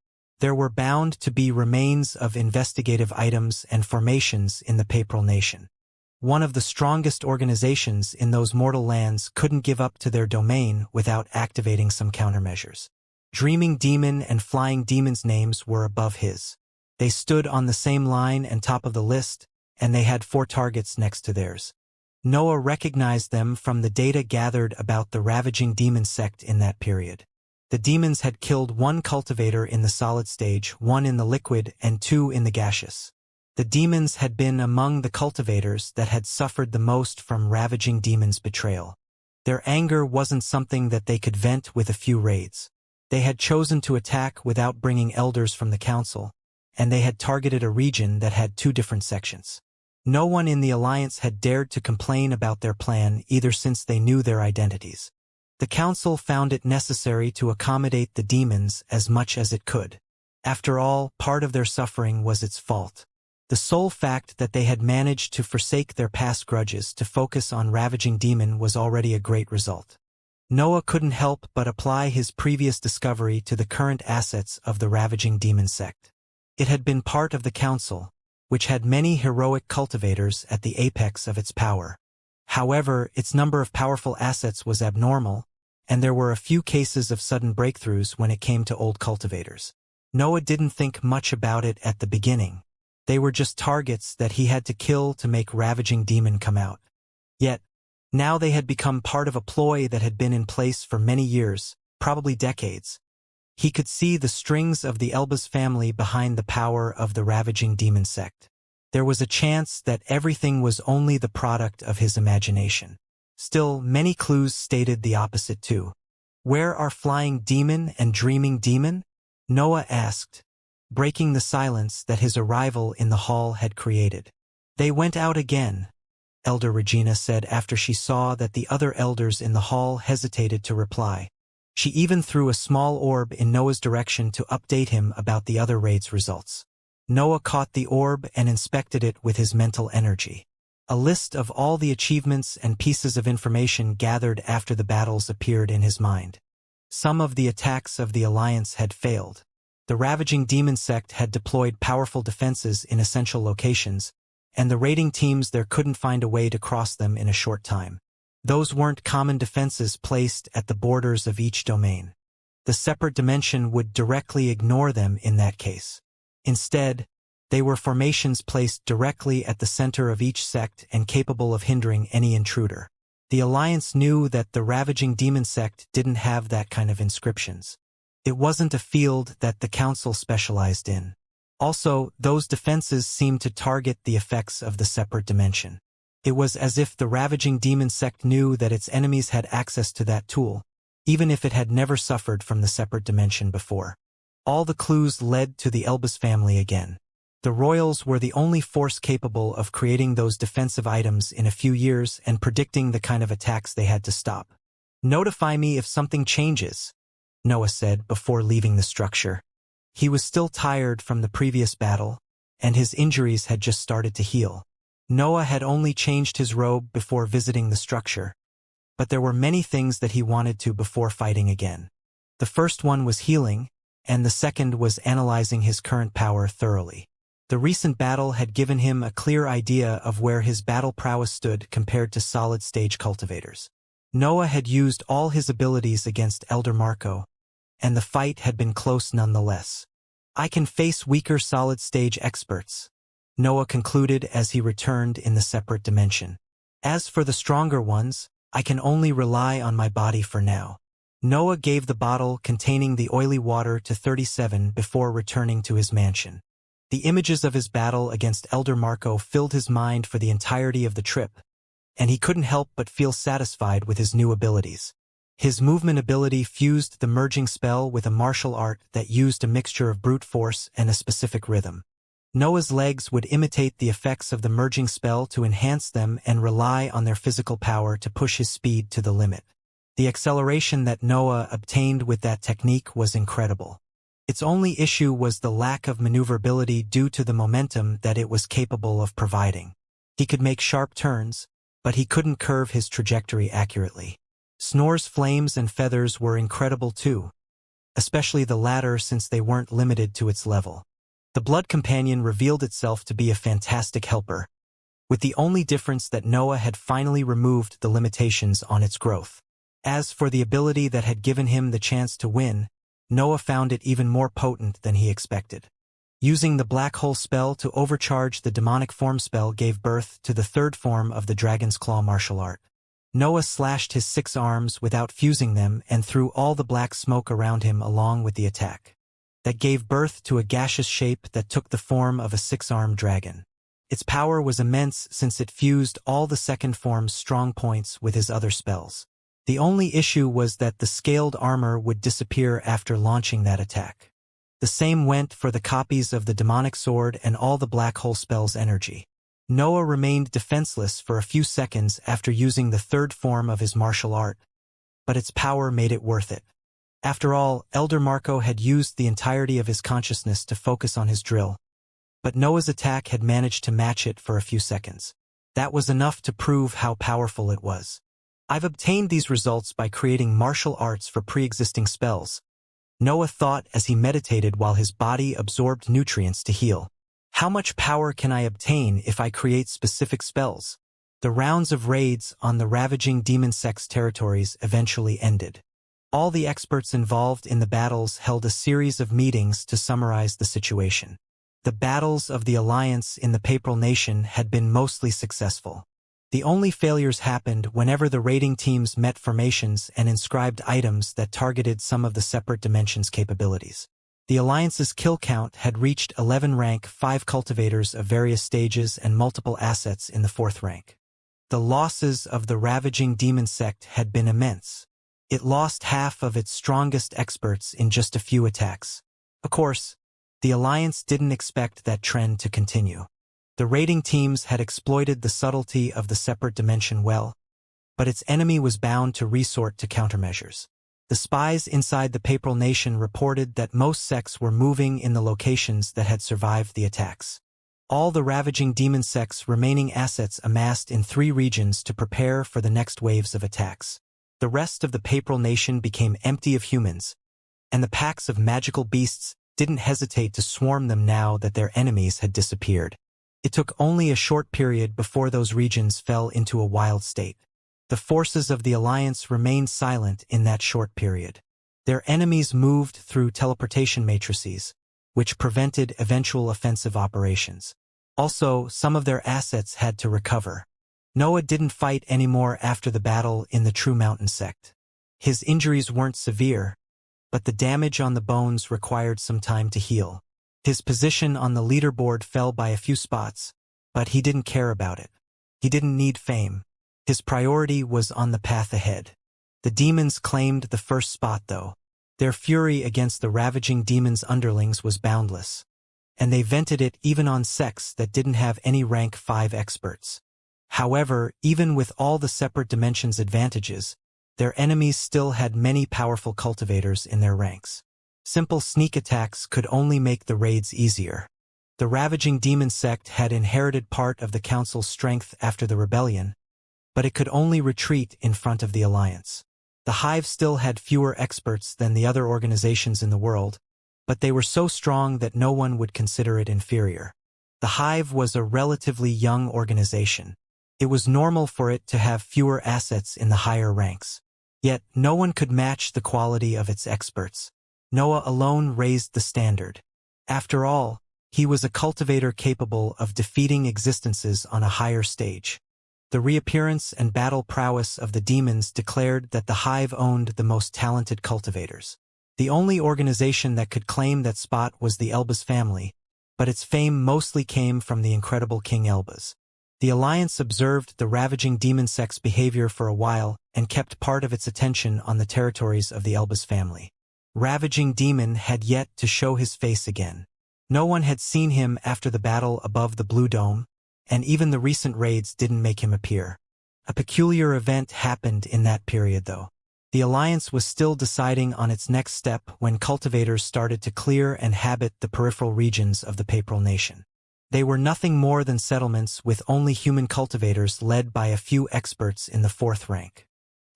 There were bound to be remains of investigative items and formations in the Papal Nation. One of the strongest organizations in those mortal lands couldn't give up to their domain without activating some countermeasures. Dreaming Demon and Flying Demon's names were above his. They stood on the same line and top of the list, and they had 4 targets next to theirs. Noah recognized them from the data gathered about the ravaging demon sect in that period. The demons had killed 1 cultivator in the solid stage, 1 in the liquid, and 2 in the gaseous. The demons had been among the cultivators that had suffered the most from ravaging demons' betrayal. Their anger wasn't something that they could vent with a few raids. They had chosen to attack without bringing elders from the council, and they had targeted a region that had 2 different sections. No one in the Alliance had dared to complain about their plan either since they knew their identities. The council found it necessary to accommodate the demons as much as it could. After all, part of their suffering was its fault. The sole fact that they had managed to forsake their past grudges to focus on ravaging demon was already a great result. Noah couldn't help but apply his previous discovery to the current assets of the ravaging demon sect. It had been part of the council, which had many heroic cultivators at the apex of its power. However, its number of powerful assets was abnormal, and there were a few cases of sudden breakthroughs when it came to old cultivators. Noah didn't think much about it at the beginning. They were just targets that he had to kill to make ravaging demon come out. Yet, now they had become part of a ploy that had been in place for many years, probably decades. He could see the strings of the Elbaz family behind the power of the ravaging demon sect. There was a chance that everything was only the product of his imagination. Still, many clues stated the opposite too. "Where are Flying Demon and Dreaming Demon?" Noah asked, breaking the silence that his arrival in the hall had created. "They went out again," Elder Regina said after she saw that the other elders in the hall hesitated to reply. She even threw a small orb in Noah's direction to update him about the other raid's results. Noah caught the orb and inspected it with his mental energy. A list of all the achievements and pieces of information gathered after the battles appeared in his mind. Some of the attacks of the Alliance had failed. The ravaging demon sect had deployed powerful defenses in essential locations, and the raiding teams there couldn't find a way to cross them in a short time. Those weren't common defenses placed at the borders of each domain. The separate dimension would directly ignore them in that case. Instead, they were formations placed directly at the center of each sect and capable of hindering any intruder. The Alliance knew that the ravaging demon sect didn't have that kind of inscriptions. It wasn't a field that the Council specialized in. Also, those defenses seemed to target the effects of the separate dimension. It was as if the ravaging demon sect knew that its enemies had access to that tool, even if it had never suffered from the separate dimension before. All the clues led to the Elbas family again. The Royals were the only force capable of creating those defensive items in a few years and predicting the kind of attacks they had to stop. "Notify me if something changes," Noah said before leaving the structure. He was still tired from the previous battle, and his injuries had just started to heal. Noah had only changed his robe before visiting the structure, but there were many things that he wanted to before fighting again. The first one was healing, and the second was analyzing his current power thoroughly. The recent battle had given him a clear idea of where his battle prowess stood compared to solid-stage cultivators. Noah had used all his abilities against Elder Marco, and the fight had been close nonetheless. "I can face weaker solid-stage experts," Noah concluded as he returned in the separate dimension. "As for the stronger ones, I can only rely on my body for now." Noah gave the bottle containing the oily water to 37 before returning to his mansion. The images of his battle against Elder Marco filled his mind for the entirety of the trip, and he couldn't help but feel satisfied with his new abilities. His movement ability fused the merging spell with a martial art that used a mixture of brute force and a specific rhythm. Noah's legs would imitate the effects of the merging spell to enhance them and rely on their physical power to push his speed to the limit. The acceleration that Noah obtained with that technique was incredible. Its only issue was the lack of maneuverability due to the momentum that it was capable of providing. He could make sharp turns, but he couldn't curve his trajectory accurately. Snor's flames and feathers were incredible too, especially the latter since they weren't limited to its level. The Blood Companion revealed itself to be a fantastic helper, with the only difference that Noah had finally removed the limitations on its growth. As for the ability that had given him the chance to win, Noah found it even more potent than he expected. Using the Black Hole spell to overcharge the demonic form spell gave birth to the third form of the Dragon's Claw martial art. Noah slashed his 6 arms without fusing them and threw all the black smoke around him along with the attack. That gave birth to a gaseous shape that took the form of a 6-armed dragon. Its power was immense since it fused all the second form's strong points with his other spells. The only issue was that the scaled armor would disappear after launching that attack. The same went for the copies of the demonic sword and all the black hole spell's energy. Noah remained defenseless for a few seconds after using the third form of his martial art, but its power made it worth it. After all, Elder Marco had used the entirety of his consciousness to focus on his drill, but Noah's attack had managed to match it for a few seconds. That was enough to prove how powerful it was. "I've obtained these results by creating martial arts for pre-existing spells," Noah thought as he meditated while his body absorbed nutrients to heal. "How much power can I obtain if I create specific spells?" The rounds of raids on the ravaging demon sect's territories eventually ended. All the experts involved in the battles held a series of meetings to summarize the situation. The battles of the Alliance in the Papal Nation had been mostly successful. The only failures happened whenever the raiding teams met formations and inscribed items that targeted some of the separate dimensions' capabilities. The Alliance's kill count had reached 11 rank 5 cultivators of various stages and multiple assets in the 4th rank. The losses of the ravaging demon sect had been immense. It lost half of its strongest experts in just a few attacks. Of course, the Alliance didn't expect that trend to continue. The raiding teams had exploited the subtlety of the separate dimension well, but its enemy was bound to resort to countermeasures. The spies inside the Papal Nation reported that most sects were moving in the locations that had survived the attacks. All the ravaging demon sects' remaining assets amassed in 3 regions to prepare for the next waves of attacks. The rest of the Papal Nation became empty of humans, and the packs of magical beasts didn't hesitate to swarm them now that their enemies had disappeared. It took only a short period before those regions fell into a wild state. The forces of the Alliance remained silent in that short period. Their enemies moved through teleportation matrices, which prevented eventual offensive operations. Also, some of their assets had to recover. Noah didn't fight anymore after the battle in the True Mountain sect. His injuries weren't severe, but the damage on the bones required some time to heal. His position on the leaderboard fell by a few spots, but he didn't care about it. He didn't need fame. His priority was on the path ahead. The demons claimed the first spot, though. Their fury against the ravaging demons' underlings was boundless, and they vented it even on sects that didn't have any rank 5 experts. However, even with all the separate dimensions' advantages, their enemies still had many powerful cultivators in their ranks. Simple sneak attacks could only make the raids easier. The ravaging demon sect had inherited part of the Council's strength after the rebellion, but it could only retreat in front of the Alliance. The Hive still had fewer experts than the other organizations in the world, but they were so strong that no one would consider it inferior. The Hive was a relatively young organization. It was normal for it to have fewer assets in the higher ranks. Yet, no one could match the quality of its experts. Noah alone raised the standard. After all, he was a cultivator capable of defeating existences on a higher stage. The reappearance and battle prowess of the demons declared that the Hive owned the most talented cultivators. The only organization that could claim that spot was the Elbaz family, but its fame mostly came from the incredible King Elbaz. The Alliance observed the ravaging demon sect's behavior for a while and kept part of its attention on the territories of the Elbaz family. Ravaging Demon had yet to show his face again. No one had seen him after the battle above the Blue Dome, and even the recent raids didn't make him appear. A peculiar event happened in that period, though. The Alliance was still deciding on its next step when cultivators started to clear and habit the peripheral regions of the Papal Nation. They were nothing more than settlements with only human cultivators led by a few experts in the 4th rank.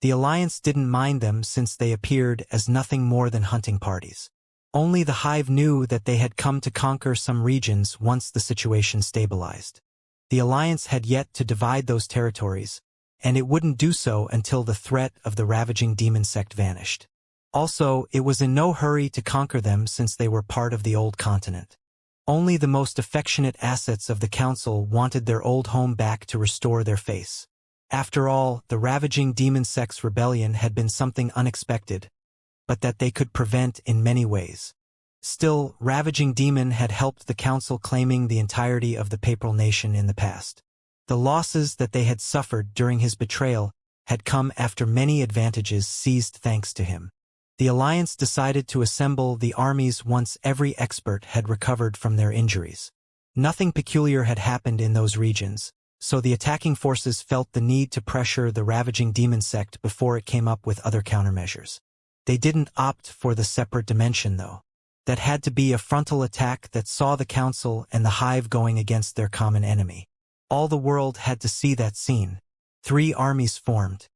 The Alliance didn't mind them since they appeared as nothing more than hunting parties. Only the Hive knew that they had come to conquer some regions once the situation stabilized. The Alliance had yet to divide those territories, and it wouldn't do so until the threat of the ravaging demon sect vanished. Also, it was in no hurry to conquer them since they were part of the old continent. Only the most affectionate assets of the Council wanted their old home back to restore their face. After all, the ravaging demon sect's rebellion had been something unexpected, but that they could prevent in many ways. Still, Ravaging Demon had helped the Council claiming the entirety of the Papal Nation in the past. The losses that they had suffered during his betrayal had come after many advantages seized thanks to him. The Alliance decided to assemble the armies once every expert had recovered from their injuries. Nothing peculiar had happened in those regions, so the attacking forces felt the need to pressure the Ravaging Demon sect before it came up with other countermeasures. They didn't opt for the separate dimension, though. That had to be a frontal attack that saw the Council and the Hive going against their common enemy. All the world had to see that scene. 3 armies formed.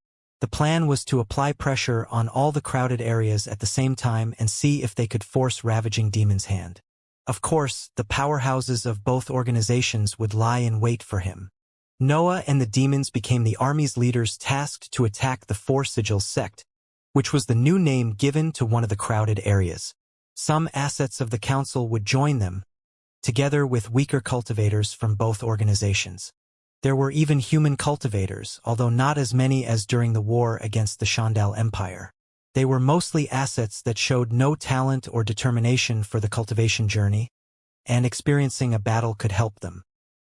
The plan was to apply pressure on all the crowded areas at the same time and see if they could force Ravaging Demon's hand. Of course, the powerhouses of both organizations would lie in wait for him. Noah and the demons became the army's leaders tasked to attack the Four Sigils sect, which was the new name given to one of the crowded areas. Some assets of the Council would join them, together with weaker cultivators from both organizations. There were even human cultivators, although not as many as during the war against the Shandal Empire. They were mostly assets that showed no talent or determination for the cultivation journey, and experiencing a battle could help them.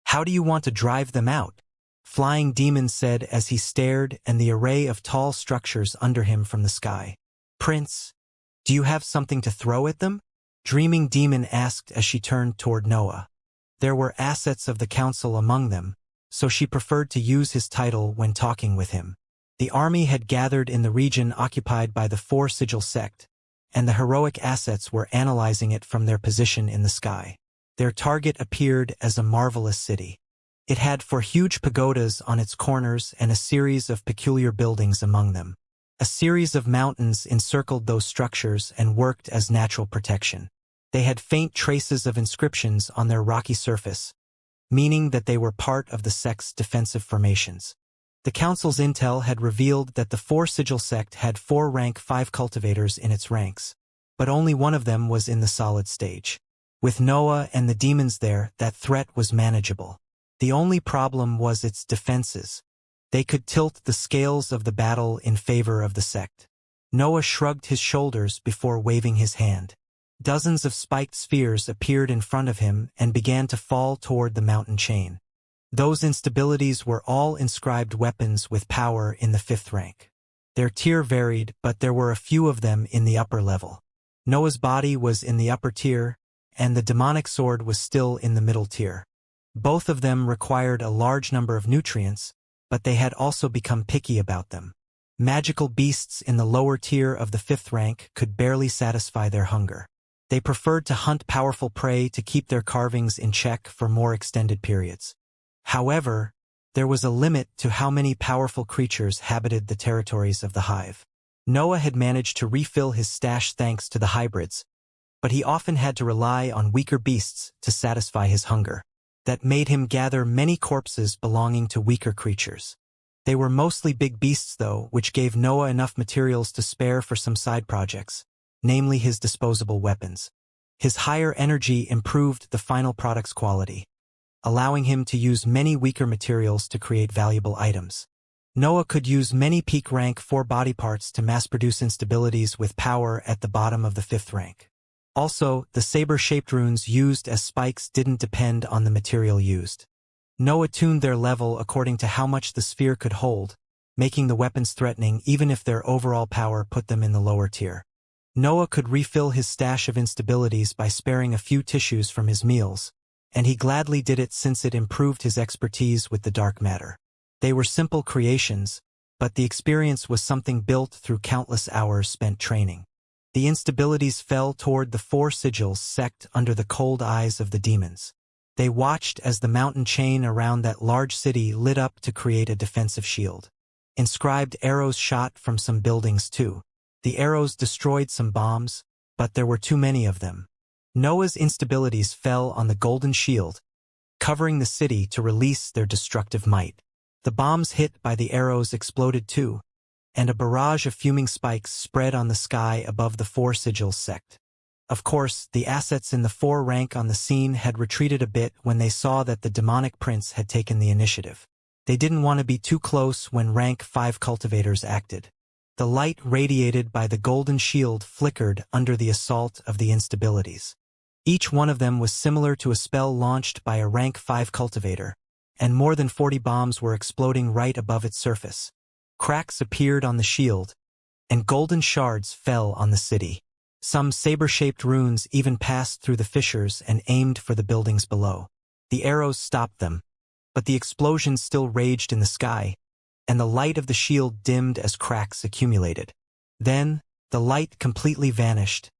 How do you want to drive them out? Flying Demon said as he stared and the array of tall structures under him from the sky. Prince, do you have something to throw at them? Dreaming Demon asked as she turned toward Noah. There were assets of the council among them, so she preferred to use his title when talking with him. The army had gathered in the region occupied by the Four Sigil sect, and the heroic assets were analyzing it from their position in the sky. Their target appeared as a marvelous city. It had four huge pagodas on its corners and a series of peculiar buildings among them. A series of mountains encircled those structures and worked as natural protection. They had faint traces of inscriptions on their rocky surface, meaning that they were part of the sect's defensive formations. The council's intel had revealed that the Four Sigil sect had 4 rank 5 cultivators in its ranks, but only one of them was in the solid stage. With Noah and the demons there, that threat was manageable. The only problem was its defenses. They could tilt the scales of the battle in favor of the sect. Noah shrugged his shoulders before waving his hand. Dozens of spiked spheres appeared in front of him and began to fall toward the mountain chain. Those instabilities were all inscribed weapons with power in the 5th rank. Their tier varied, but there were a few of them in the upper level. Noah's body was in the upper tier, and the demonic sword was still in the middle tier. Both of them required a large number of nutrients, but they had also become picky about them. Magical beasts in the lower tier of the 5th rank could barely satisfy their hunger. They preferred to hunt powerful prey to keep their carvings in check for more extended periods. However, there was a limit to how many powerful creatures habited the territories of the hive. Noah had managed to refill his stash thanks to the hybrids, but he often had to rely on weaker beasts to satisfy his hunger. That made him gather many corpses belonging to weaker creatures. They were mostly big beasts though, which gave Noah enough materials to spare for some side projects, namely his disposable weapons. His higher energy improved the final product's quality, allowing him to use many weaker materials to create valuable items. Noah could use many peak rank 4 body parts to mass-produce instabilities with power at the bottom of the 5th rank. Also, the saber-shaped runes used as spikes didn't depend on the material used. Noah tuned their level according to how much the sphere could hold, making the weapons threatening even if their overall power put them in the lower tier. Noah could refill his stash of instabilities by sparing a few tissues from his meals, and he gladly did it since it improved his expertise with the dark matter. They were simple creations, but the experience was something built through countless hours spent training. The instabilities fell toward the Four Sigils sect under the cold eyes of the demons. They watched as the mountain chain around that large city lit up to create a defensive shield. Inscribed arrows shot from some buildings too. The arrows destroyed some bombs, but there were too many of them. Noah's instabilities fell on the golden shield, covering the city to release their destructive might. The bombs hit by the arrows exploded too, and a barrage of fuming spikes spread on the sky above the Four Sigils sect. Of course, the assets in the 4 rank on the scene had retreated a bit when they saw that the demonic prince had taken the initiative. They didn't want to be too close when rank 5 cultivators acted. The light radiated by the golden shield flickered under the assault of the instabilities. Each one of them was similar to a spell launched by a rank 5 cultivator, and more than 40 bombs were exploding right above its surface. Cracks appeared on the shield, and golden shards fell on the city. Some saber-shaped runes even passed through the fissures and aimed for the buildings below. The arrows stopped them, but the explosions still raged in the sky, and the light of the shield dimmed as cracks accumulated. Then, the light completely vanished,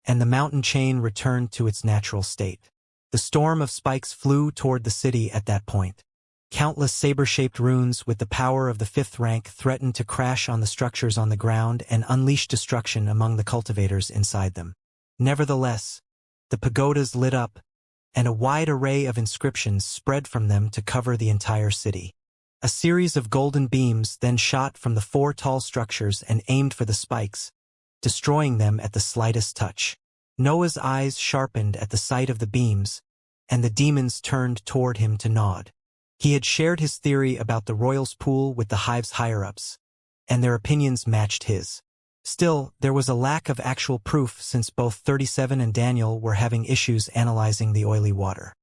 and the mountain chain returned to its natural state. The storm of spikes flew toward the city at that point. Countless saber-shaped runes with the power of the 5th rank threatened to crash on the structures on the ground and unleash destruction among the cultivators inside them. Nevertheless, the pagodas lit up, and a wide array of inscriptions spread from them to cover the entire city. A series of golden beams then shot from the 4 tall structures and aimed for the spikes, destroying them at the slightest touch. Noah's eyes sharpened at the sight of the beams, and the demons turned toward him to nod. He had shared his theory about the Royals' pool with the hive's higher-ups, and their opinions matched his. Still, there was a lack of actual proof since both 37 and Daniel were having issues analyzing the oily water.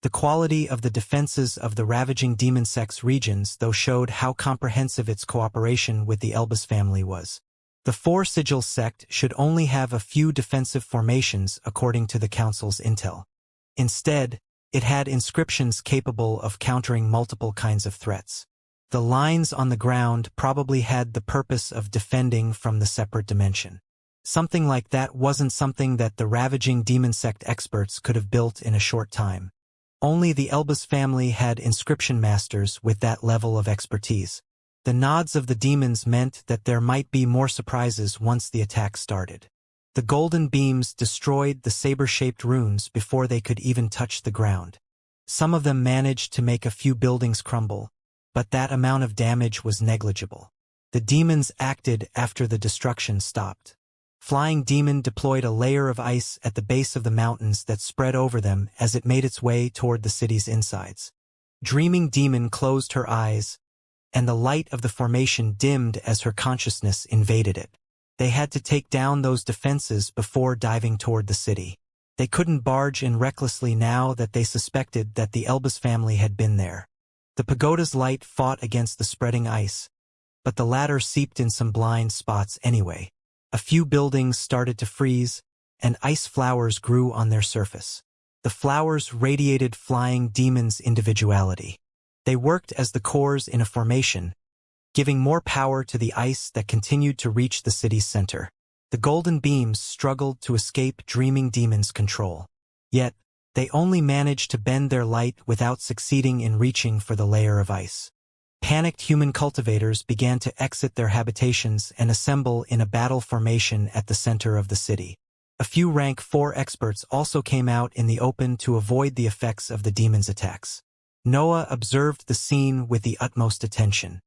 The quality of the defenses of the ravaging demon sect's regions though showed how comprehensive its cooperation with the Elbas family was. The Four Sigils sect should only have a few defensive formations according to the Council's intel. Instead, it had inscriptions capable of countering multiple kinds of threats. The lines on the ground probably had the purpose of defending from the separate dimension. Something like that wasn't something that the ravaging demon sect experts could have built in a short time. Only the Elbas family had inscription masters with that level of expertise. The nods of the demons meant that there might be more surprises once the attack started. The golden beams destroyed the saber-shaped runes before they could even touch the ground. Some of them managed to make a few buildings crumble, but that amount of damage was negligible. The demons acted after the destruction stopped. Flying Demon deployed a layer of ice at the base of the mountains that spread over them as it made its way toward the city's insides. Dreaming Demon closed her eyes, and the light of the formation dimmed as her consciousness invaded it. They had to take down those defenses before diving toward the city. They couldn't barge in recklessly now that they suspected that the Elbas family had been there. The pagoda's light fought against the spreading ice, but the latter seeped in some blind spots anyway. A few buildings started to freeze, and ice flowers grew on their surface. The flowers radiated Flying Demon's individuality. They worked as the cores in a formation, giving more power to the ice that continued to reach the city's center. The golden beams struggled to escape Dreaming Demon's control. Yet, they only managed to bend their light without succeeding in reaching for the layer of ice. Panicked human cultivators began to exit their habitations and assemble in a battle formation at the center of the city. A few rank 4 experts also came out in the open to avoid the effects of the demons' attacks. Noah observed the scene with the utmost attention.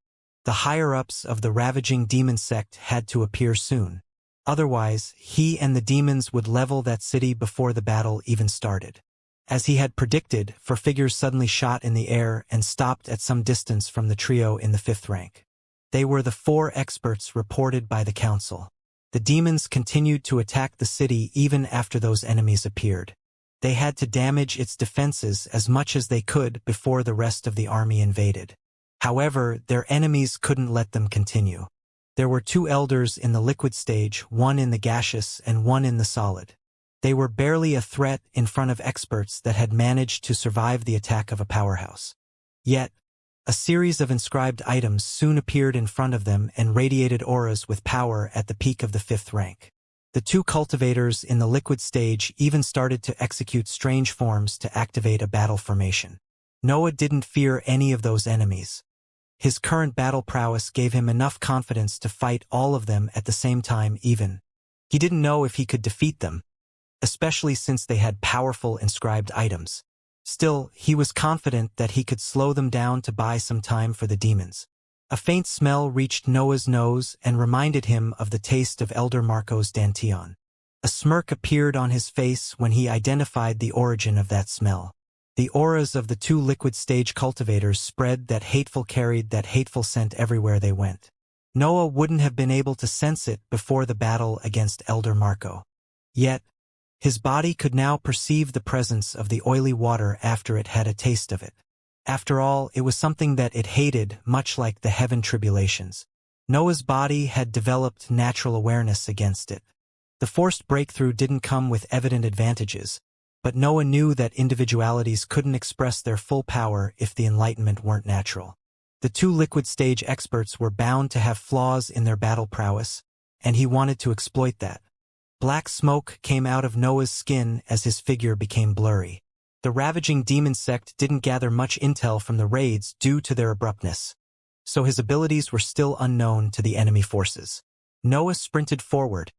The higher-ups of the ravaging demon sect had to appear soon. Otherwise, he and the demons would level that city before the battle even started. As he had predicted, 4 figures suddenly shot in the air and stopped at some distance from the trio in the 5th rank. They were the 4 experts reported by the council. The demons continued to attack the city even after those enemies appeared. They had to damage its defenses as much as they could before the rest of the army invaded. However, their enemies couldn't let them continue. There were 2 elders in the liquid stage, one in the gaseous and one in the solid. They were barely a threat in front of experts that had managed to survive the attack of a powerhouse. Yet, a series of inscribed items soon appeared in front of them and radiated auras with power at the peak of the 5th rank. The 2 cultivators in the liquid stage even started to execute strange forms to activate a battle formation. Noah didn't fear any of those enemies. His current battle prowess gave him enough confidence to fight all of them at the same time even. He didn't know if he could defeat them, especially since they had powerful inscribed items. Still, he was confident that he could slow them down to buy some time for the demons. A faint smell reached Noah's nose and reminded him of the taste of Elder Marco's dantian. A smirk appeared on his face when he identified the origin of that smell. The auras of the 2 liquid stage cultivators spread that carried that hateful scent everywhere they went. Noah wouldn't have been able to sense it before the battle against Elder Marco. Yet, his body could now perceive the presence of the oily water after it had a taste of it. After all, it was something that it hated, much like the heaven tribulations. Noah's body had developed natural awareness against it. The forced breakthrough didn't come with evident advantages, but Noah knew that individualities couldn't express their full power if the enlightenment weren't natural. The 2 liquid stage experts were bound to have flaws in their battle prowess, and he wanted to exploit that. Black smoke came out of Noah's skin as his figure became blurry. The ravaging demon sect didn't gather much intel from the raids due to their abruptness, so his abilities were still unknown to the enemy forces. Noah sprinted forward,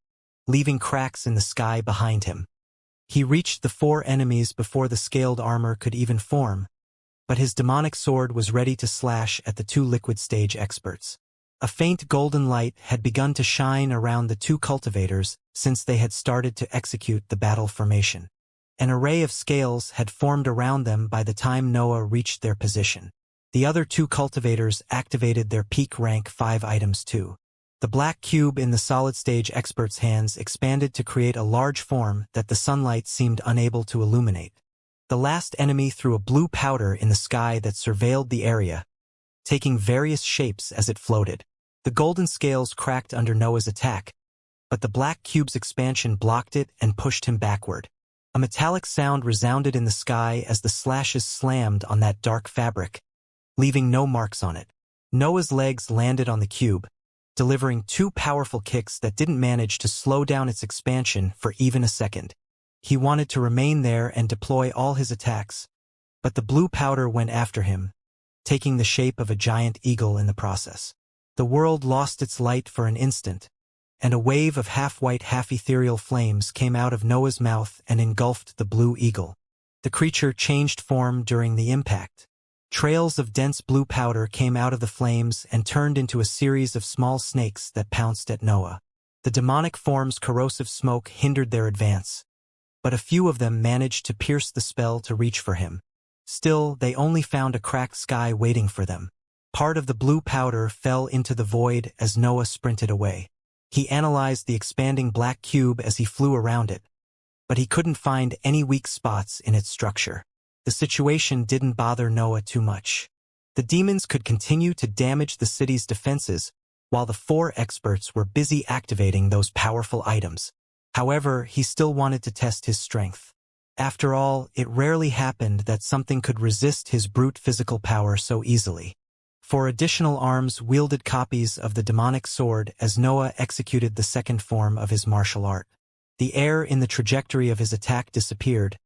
leaving cracks in the sky behind him. He reached the 4 enemies before the scaled armor could even form, but his demonic sword was ready to slash at the 2 liquid stage experts. A faint golden light had begun to shine around the 2 cultivators since they had started to execute the battle formation. An array of scales had formed around them by the time Noah reached their position. The other 2 cultivators activated their peak rank 5 items too. The black cube in the solid stage expert's hands expanded to create a large form that the sunlight seemed unable to illuminate. The last enemy threw a blue powder in the sky that surveilled the area, taking various shapes as it floated. The golden scales cracked under Noah's attack, but the black cube's expansion blocked it and pushed him backward. A metallic sound resounded in the sky as the slashes slammed on that dark fabric, leaving no marks on it. Noah's legs landed on the cube, delivering two powerful kicks that didn't manage to slow down its expansion for even a second. He wanted to remain there and deploy all his attacks, but the blue powder went after him, taking the shape of a giant eagle in the process. The world lost its light for an instant, and a wave of half-white, half-ethereal flames came out of Noah's mouth and engulfed the blue eagle. The creature changed form during the impact. Trails of dense blue powder came out of the flames and turned into a series of small snakes that pounced at Noah. The demonic form's corrosive smoke hindered their advance, but a few of them managed to pierce the spell to reach for him. Still, they only found a cracked sky waiting for them. Part of the blue powder fell into the void as Noah sprinted away. He analyzed the expanding black cube as he flew around it, but he couldn't find any weak spots in its structure. The situation didn't bother Noah too much. The demons could continue to damage the city's defenses, while the four experts were busy activating those powerful items. However, he still wanted to test his strength. After all, it rarely happened that something could resist his brute physical power so easily. Four additional arms wielded copies of the demonic sword as Noah executed the second form of his martial art. The air in the trajectory of his attack disappeared,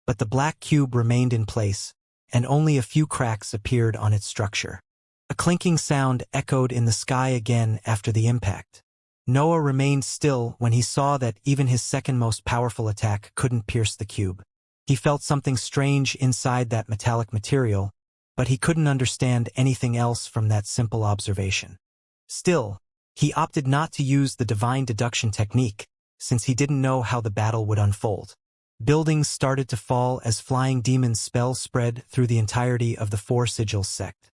but the black cube remained in place, and only a few cracks appeared on its structure. A clinking sound echoed in the sky again after the impact. Noah remained still when he saw that even his second most powerful attack couldn't pierce the cube. He felt something strange inside that metallic material, but he couldn't understand anything else from that simple observation. Still, he opted not to use the divine deduction technique, since he didn't know how the battle would unfold. Buildings started to fall as flying demons' spells spread through the entirety of the Four Sigils sect.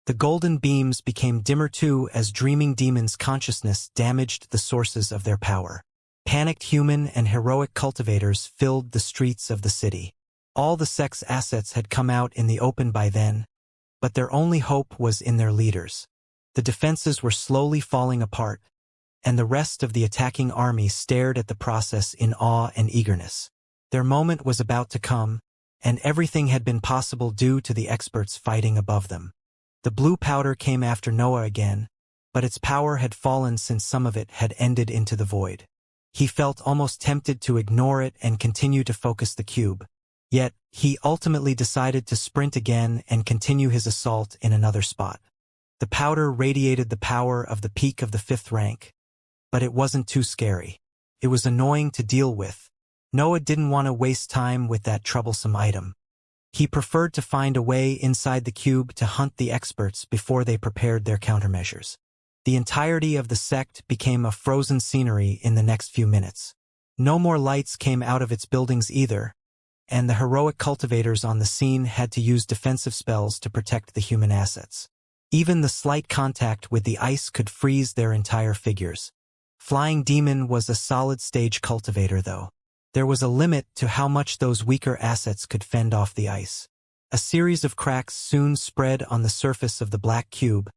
The golden beams became dimmer too as dreaming demons' consciousness damaged the sources of their power. Panicked human and heroic cultivators filled the streets of the city. All the sect's assets had come out in the open by then, but their only hope was in their leaders. The defenses were slowly falling apart, and the rest of the attacking army stared at the process in awe and eagerness. Their moment was about to come, and everything had been possible due to the experts fighting above them. The blue powder came after Noah again, but its power had fallen since some of it had ended into the void. He felt almost tempted to ignore it and continue to focus the cube. Yet, he ultimately decided to sprint again and continue his assault in another spot. The powder radiated the power of the peak of the 5th rank, but it wasn't too scary. It was annoying to deal with. Noah didn't want to waste time with that troublesome item. He preferred to find a way inside the cube to hunt the experts before they prepared their countermeasures. The entirety of the sect became a frozen scenery in the next few minutes. No more lights came out of its buildings either, and the heroic cultivators on the scene had to use defensive spells to protect the human assets. Even the slight contact with the ice could freeze their entire figures. Flying Demon was a solid-stage cultivator, though. There was a limit to how much those weaker assets could fend off the ice. A series of cracks soon spread on the surface of the black cube,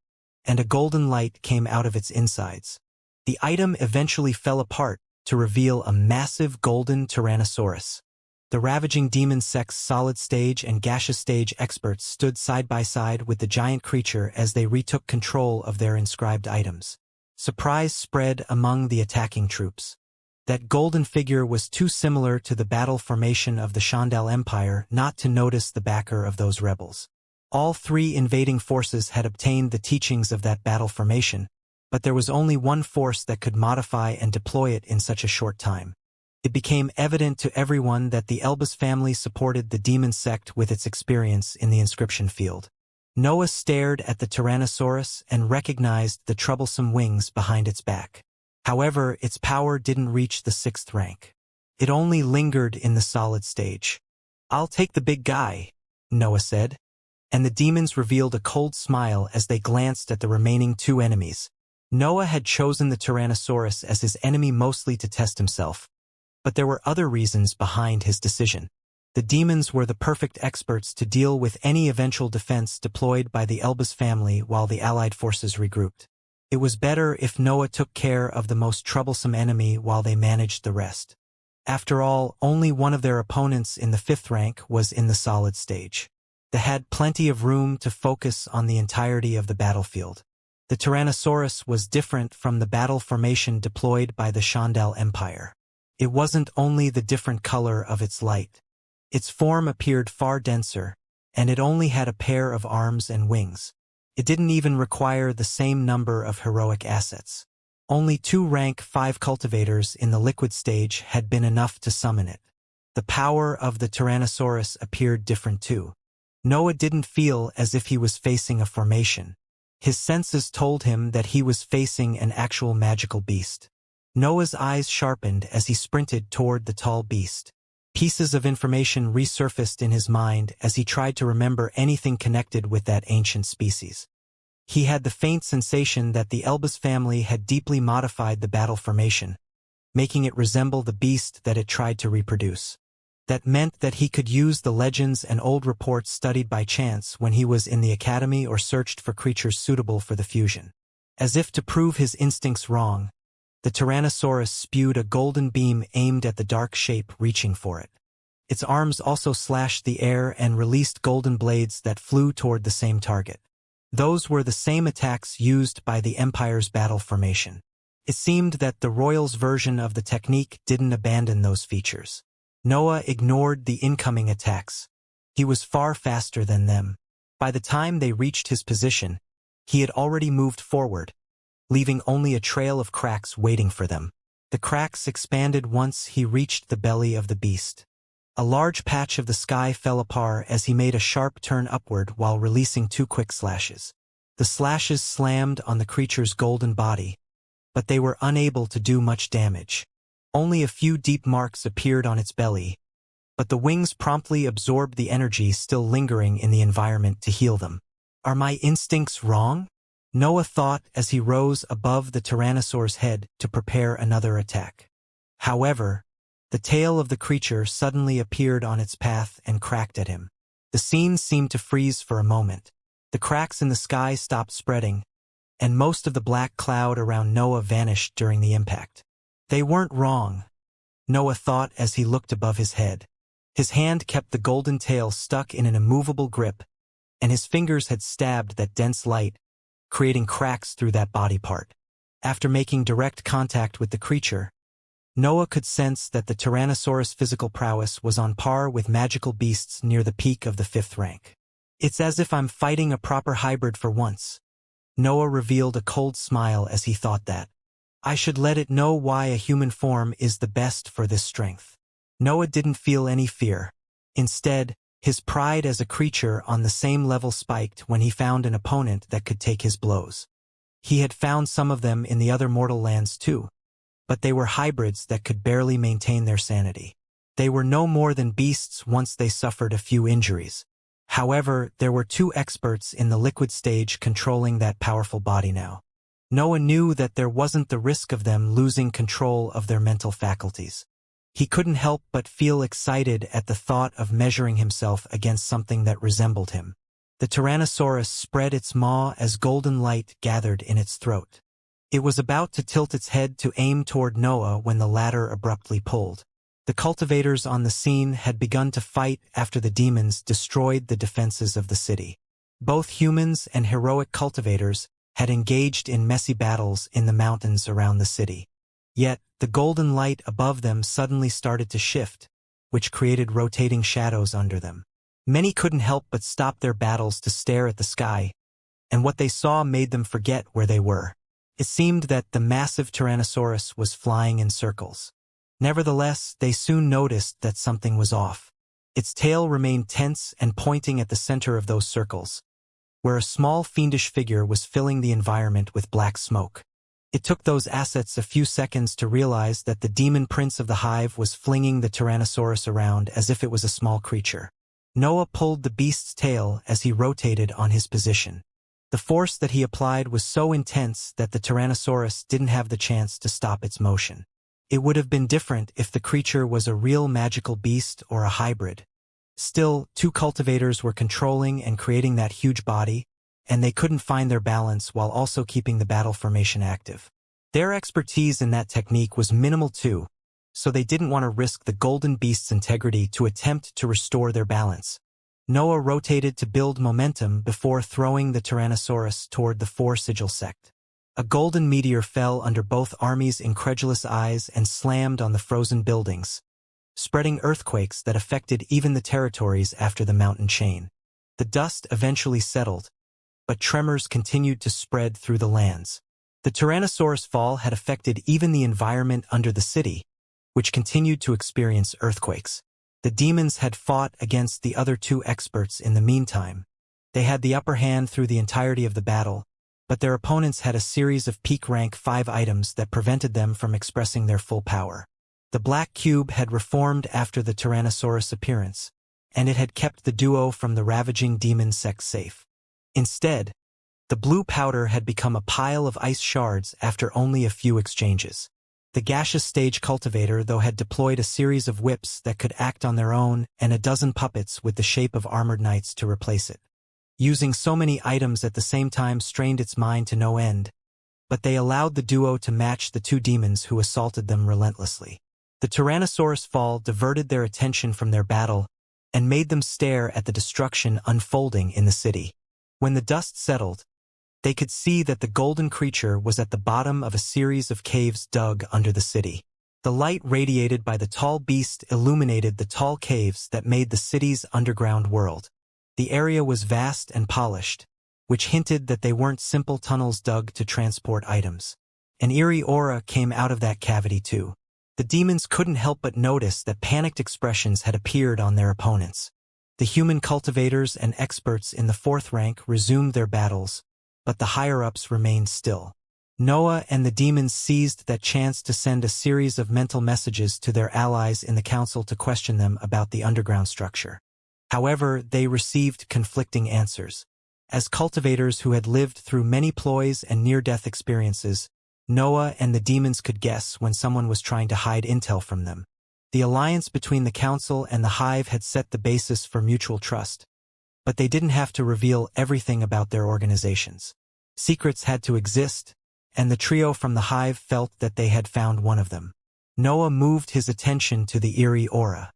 and a golden light came out of its insides. The item eventually fell apart to reveal a massive golden Tyrannosaurus. The ravaging demon sect's solid stage and gaseous stage experts stood side by side with the giant creature as they retook control of their inscribed items. Surprise spread among the attacking troops. That golden figure was too similar to the battle formation of the Shandal Empire not to notice the backer of those rebels. All three invading forces had obtained the teachings of that battle formation, but there was only one force that could modify and deploy it in such a short time. It became evident to everyone that the Elbas family supported the demon sect with its experience in the inscription field. Noah stared at the Tyrannosaurus and recognized the troublesome wings behind its back. However, its power didn't reach the 6th rank. It only lingered in the solid stage. "I'll take the big guy," Noah said, and the demons revealed a cold smile as they glanced at the remaining two enemies. Noah had chosen the Tyrannosaurus as his enemy mostly to test himself, but there were other reasons behind his decision. The demons were the perfect experts to deal with any eventual defense deployed by the Elbas family while the allied forces regrouped. It was better if Noah took care of the most troublesome enemy while they managed the rest. After all, only one of their opponents in the 5th rank was in the solid stage. They had plenty of room to focus on the entirety of the battlefield. The Tyrannosaurus was different from the battle formation deployed by the Shandal Empire. It wasn't only the different color of its light. Its form appeared far denser, and it only had a pair of arms and wings. It didn't even require the same number of heroic assets. Only 2 rank 5 cultivators in the liquid stage had been enough to summon it. The power of the Tyrannosaurus appeared different too. Noah didn't feel as if he was facing a formation. His senses told him that he was facing an actual magical beast. Noah's eyes sharpened as he sprinted toward the tall beast. Pieces of information resurfaced in his mind as he tried to remember anything connected with that ancient species. He had the faint sensation that the Elbas family had deeply modified the battle formation, making it resemble the beast that it tried to reproduce. That meant that he could use the legends and old reports studied by chance when he was in the academy or searched for creatures suitable for the fusion. As if to prove his instincts wrong, the Tyrannosaurus spewed a golden beam aimed at the dark shape reaching for it. Its arms also slashed the air and released golden blades that flew toward the same target. Those were the same attacks used by the Empire's battle formation. It seemed that the Royals' version of the technique didn't abandon those features. Noah ignored the incoming attacks. He was far faster than them. By the time they reached his position, he had already moved forward, leaving only a trail of cracks waiting for them. The cracks expanded once he reached the belly of the beast. A large patch of the sky fell apart as he made a sharp turn upward while releasing 2 quick slashes. The slashes slammed on the creature's golden body, but they were unable to do much damage. Only a few deep marks appeared on its belly, but the wings promptly absorbed the energy still lingering in the environment to heal them. Are my instincts wrong? Noah thought as he rose above the Tyrannosaur's head to prepare another attack. However, the tail of the creature suddenly appeared on its path and cracked at him. The scene seemed to freeze for a moment. The cracks in the sky stopped spreading, and most of the black cloud around Noah vanished during the impact. They weren't wrong, Noah thought as he looked above his head. His hand kept the golden tail stuck in an immovable grip, and his fingers had stabbed that dense light, creating cracks through that body part. After making direct contact with the creature, Noah could sense that the Tyrannosaurus' physical prowess was on par with magical beasts near the peak of the 5th rank. It's as if I'm fighting a proper hybrid for once. Noah revealed a cold smile as he thought that. I should let it know why a human form is the best for this strength. Noah didn't feel any fear. Instead, his pride as a creature on the same level spiked when he found an opponent that could take his blows. He had found some of them in the other mortal lands too, but they were hybrids that could barely maintain their sanity. They were no more than beasts once they suffered a few injuries. However, there were 2 experts in the liquid stage controlling that powerful body now. Noah knew that there wasn't the risk of them losing control of their mental faculties. He couldn't help but feel excited at the thought of measuring himself against something that resembled him. The Tyrannosaurus spread its maw as golden light gathered in its throat. It was about to tilt its head to aim toward Noah when the latter abruptly pulled. The cultivators on the scene had begun to fight after the demons destroyed the defenses of the city. Both humans and heroic cultivators had engaged in messy battles in the mountains around the city. Yet, the golden light above them suddenly started to shift, which created rotating shadows under them. Many couldn't help but stop their battles to stare at the sky, and what they saw made them forget where they were. It seemed that the massive Tyrannosaurus was flying in circles. Nevertheless, they soon noticed that something was off. Its tail remained tense and pointing at the center of those circles, where a small fiendish figure was filling the environment with black smoke. It took those assets a few seconds to realize that the demon prince of the hive was flinging the Tyrannosaurus around as if it was a small creature. Noah pulled the beast's tail as he rotated on his position. The force that he applied was so intense that the Tyrannosaurus didn't have the chance to stop its motion. It would have been different if the creature was a real magical beast or a hybrid. Still, two cultivators were controlling and creating that huge body, and they couldn't find their balance while also keeping the battle formation active. Their expertise in that technique was minimal too, so they didn't want to risk the golden beast's integrity to attempt to restore their balance. Noah rotated to build momentum before throwing the Tyrannosaurus toward the four-sigil sect. A golden meteor fell under both armies' incredulous eyes and slammed on the frozen buildings, spreading earthquakes that affected even the territories after the mountain chain. The dust eventually settled, but tremors continued to spread through the lands. The Tyrannosaurus fall had affected even the environment under the city, which continued to experience earthquakes. The demons had fought against the other two experts in the meantime. They had the upper hand through the entirety of the battle, but their opponents had a series of peak rank 5 items that prevented them from expressing their full power. The black cube had reformed after the Tyrannosaurus appearance, and it had kept the duo from the ravaging demon sect safe. Instead, the blue powder had become a pile of ice shards after only a few exchanges. The gaseous stage cultivator, though, had deployed a series of whips that could act on their own and a dozen puppets with the shape of armored knights to replace it. Using so many items at the same time strained its mind to no end, but they allowed the duo to match the two demons who assaulted them relentlessly. The Tyrannosaurus fall diverted their attention from their battle and made them stare at the destruction unfolding in the city. When the dust settled, they could see that the golden creature was at the bottom of a series of caves dug under the city. The light radiated by the tall beast illuminated the tall caves that made the city's underground world. The area was vast and polished, which hinted that they weren't simple tunnels dug to transport items. An eerie aura came out of that cavity too. The demons couldn't help but notice that panicked expressions had appeared on their opponents. The human cultivators and experts in the 4th rank resumed their battles, but the higher-ups remained still. Noah and the demons seized that chance to send a series of mental messages to their allies in the council to question them about the underground structure. However, they received conflicting answers. As cultivators who had lived through many ploys and near-death experiences, Noah and the demons could guess when someone was trying to hide intel from them. The alliance between the council and the hive had set the basis for mutual trust, but they didn't have to reveal everything about their organizations. Secrets had to exist, and the trio from the hive felt that they had found one of them. Noah moved his attention to the eerie aura.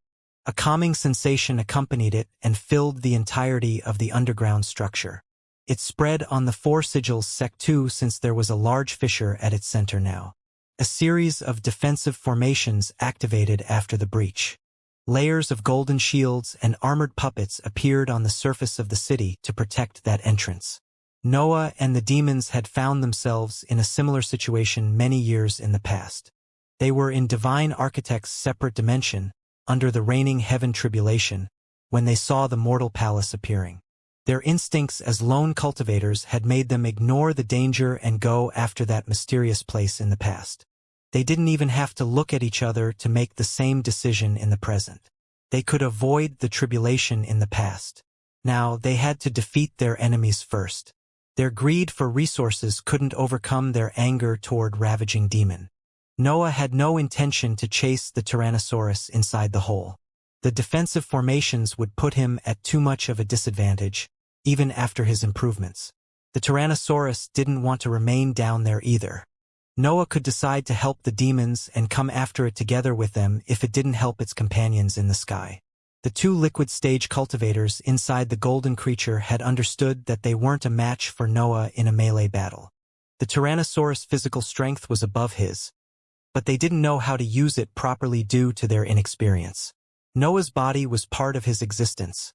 A calming sensation accompanied it and filled the entirety of the underground structure. It spread on the 4 sigils sect too, since there was a large fissure at its center now. A series of defensive formations activated after the breach. Layers of golden shields and armored puppets appeared on the surface of the city to protect that entrance. Noah and the demons had found themselves in a similar situation many years in the past. They were in Divine Architect's separate dimension, under the reigning heaven tribulation, when they saw the mortal palace appearing. Their instincts as lone cultivators had made them ignore the danger and go after that mysterious place in the past. They didn't even have to look at each other to make the same decision in the present. They could avoid the tribulation in the past. Now they had to defeat their enemies first. Their greed for resources couldn't overcome their anger toward ravaging demon. Noah had no intention to chase the Tyrannosaurus inside the hole. The defensive formations would put him at too much of a disadvantage, even after his improvements. The Tyrannosaurus didn't want to remain down there either. Noah could decide to help the demons and come after it together with them if it didn't help its companions in the sky. The two liquid stage cultivators inside the golden creature had understood that they weren't a match for Noah in a melee battle. The Tyrannosaurus' physical strength was above his, but they didn't know how to use it properly due to their inexperience. Noah's body was part of his existence,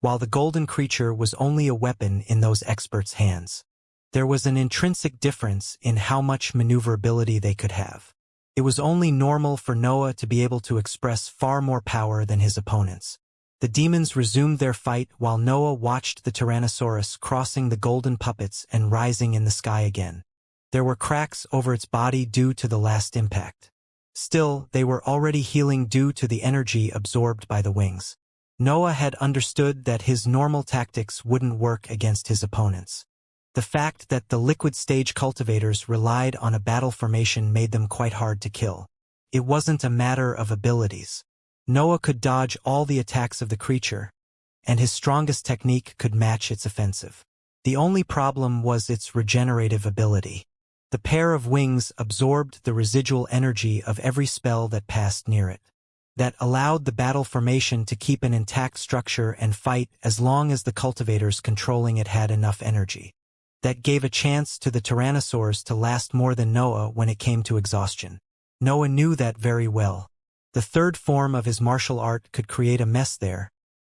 while the golden creature was only a weapon in those experts' hands. There was an intrinsic difference in how much maneuverability they could have. It was only normal for Noah to be able to express far more power than his opponents. The demons resumed their fight while Noah watched the Tyrannosaurus crossing the golden puppets and rising in the sky again. There were cracks over its body due to the last impact. Still, they were already healing due to the energy absorbed by the wings. Noah had understood that his normal tactics wouldn't work against his opponents. The fact that the liquid stage cultivators relied on a battle formation made them quite hard to kill. It wasn't a matter of abilities. Noah could dodge all the attacks of the creature, and his strongest technique could match its offensive. The only problem was its regenerative ability. The pair of wings absorbed the residual energy of every spell that passed near it. That allowed the battle formation to keep an intact structure and fight as long as the cultivators controlling it had enough energy. That gave a chance to the tyrannosaurs to last more than Noah when it came to exhaustion. Noah knew that very well. The third form of his martial art could create a mess there,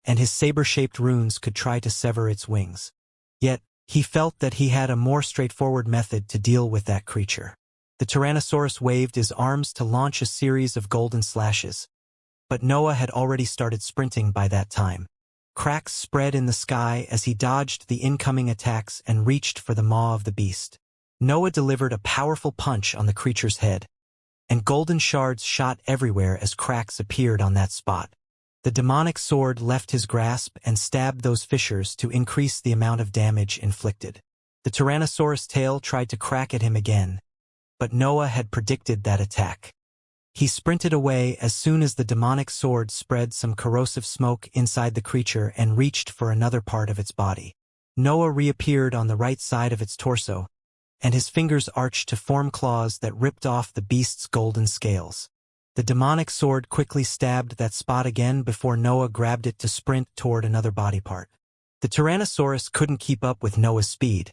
and his saber-shaped runes could try to sever its wings. Yet, he felt that he had a more straightforward method to deal with that creature. The Tyrannosaurus waved his arms to launch a series of golden slashes. But Noah had already started sprinting by that time. Cracks spread in the sky as he dodged the incoming attacks and reached for the maw of the beast. Noah delivered a powerful punch on the creature's head, and golden shards shot everywhere as cracks appeared on that spot. The demonic sword left his grasp and stabbed those fissures to increase the amount of damage inflicted. The Tyrannosaurus tail tried to crack at him again, but Noah had predicted that attack. He sprinted away as soon as the demonic sword spread some corrosive smoke inside the creature and reached for another part of its body. Noah reappeared on the right side of its torso, and his fingers arched to form claws that ripped off the beast's golden scales. The demonic sword quickly stabbed that spot again before Noah grabbed it to sprint toward another body part. The Tyrannosaurus couldn't keep up with Noah's speed,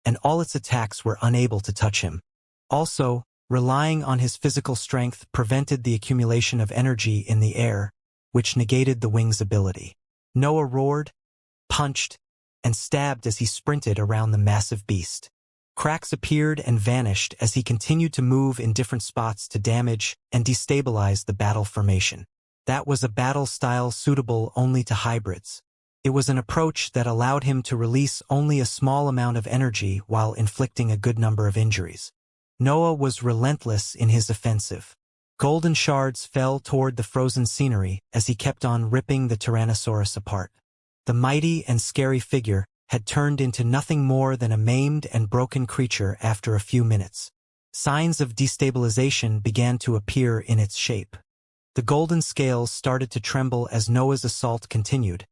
and all its attacks were unable to touch him. Also, relying on his physical strength prevented the accumulation of energy in the air, which negated the wing's ability. Noah roared, punched, and stabbed as he sprinted around the massive beast. Cracks appeared and vanished as he continued to move in different spots to damage and destabilize the battle formation. That was a battle style suitable only to hybrids. It was an approach that allowed him to release only a small amount of energy while inflicting a good number of injuries. Noah was relentless in his offensive. Golden shards fell toward the frozen scenery as he kept on ripping the Tyrannosaurus apart. The mighty and scary figure had turned into nothing more than a maimed and broken creature after a few minutes. Signs of destabilization began to appear in its shape. The golden scales started to tremble as Noah's assault continued,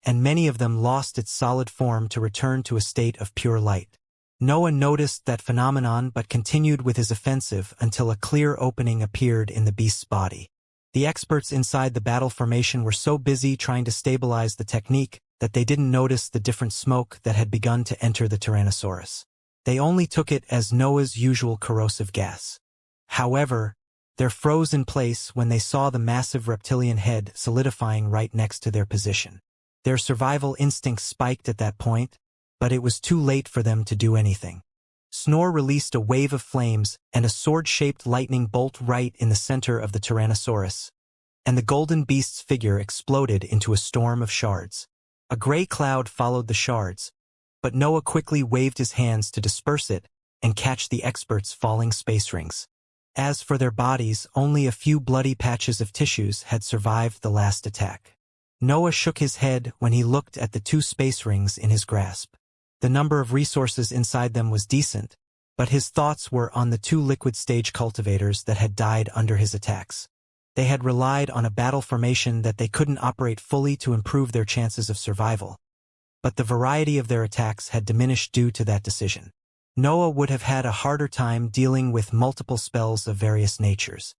and many of them lost its solid form to return to a state of pure light. Noah noticed that phenomenon but continued with his offensive until a clear opening appeared in the beast's body. The experts inside the battle formation were so busy trying to stabilize the technique that they didn't notice the different smoke that had begun to enter the Tyrannosaurus. They only took it as Noah's usual corrosive gas. However, they froze in place when they saw the massive reptilian head solidifying right next to their position. Their survival instincts spiked at that point, but it was too late for them to do anything. Snore released a wave of flames and a sword-shaped lightning bolt right in the center of the Tyrannosaurus, and the golden beast's figure exploded into a storm of shards. A gray cloud followed the shards, but Noah quickly waved his hands to disperse it and catch the experts' falling space rings. As for their bodies, only a few bloody patches of tissues had survived the last attack. Noah shook his head when he looked at the two space rings in his grasp. The number of resources inside them was decent, but his thoughts were on the two liquid-stage cultivators that had died under his attacks. They had relied on a battle formation that they couldn't operate fully to improve their chances of survival, but the variety of their attacks had diminished due to that decision. Noah would have had a harder time dealing with multiple spells of various natures.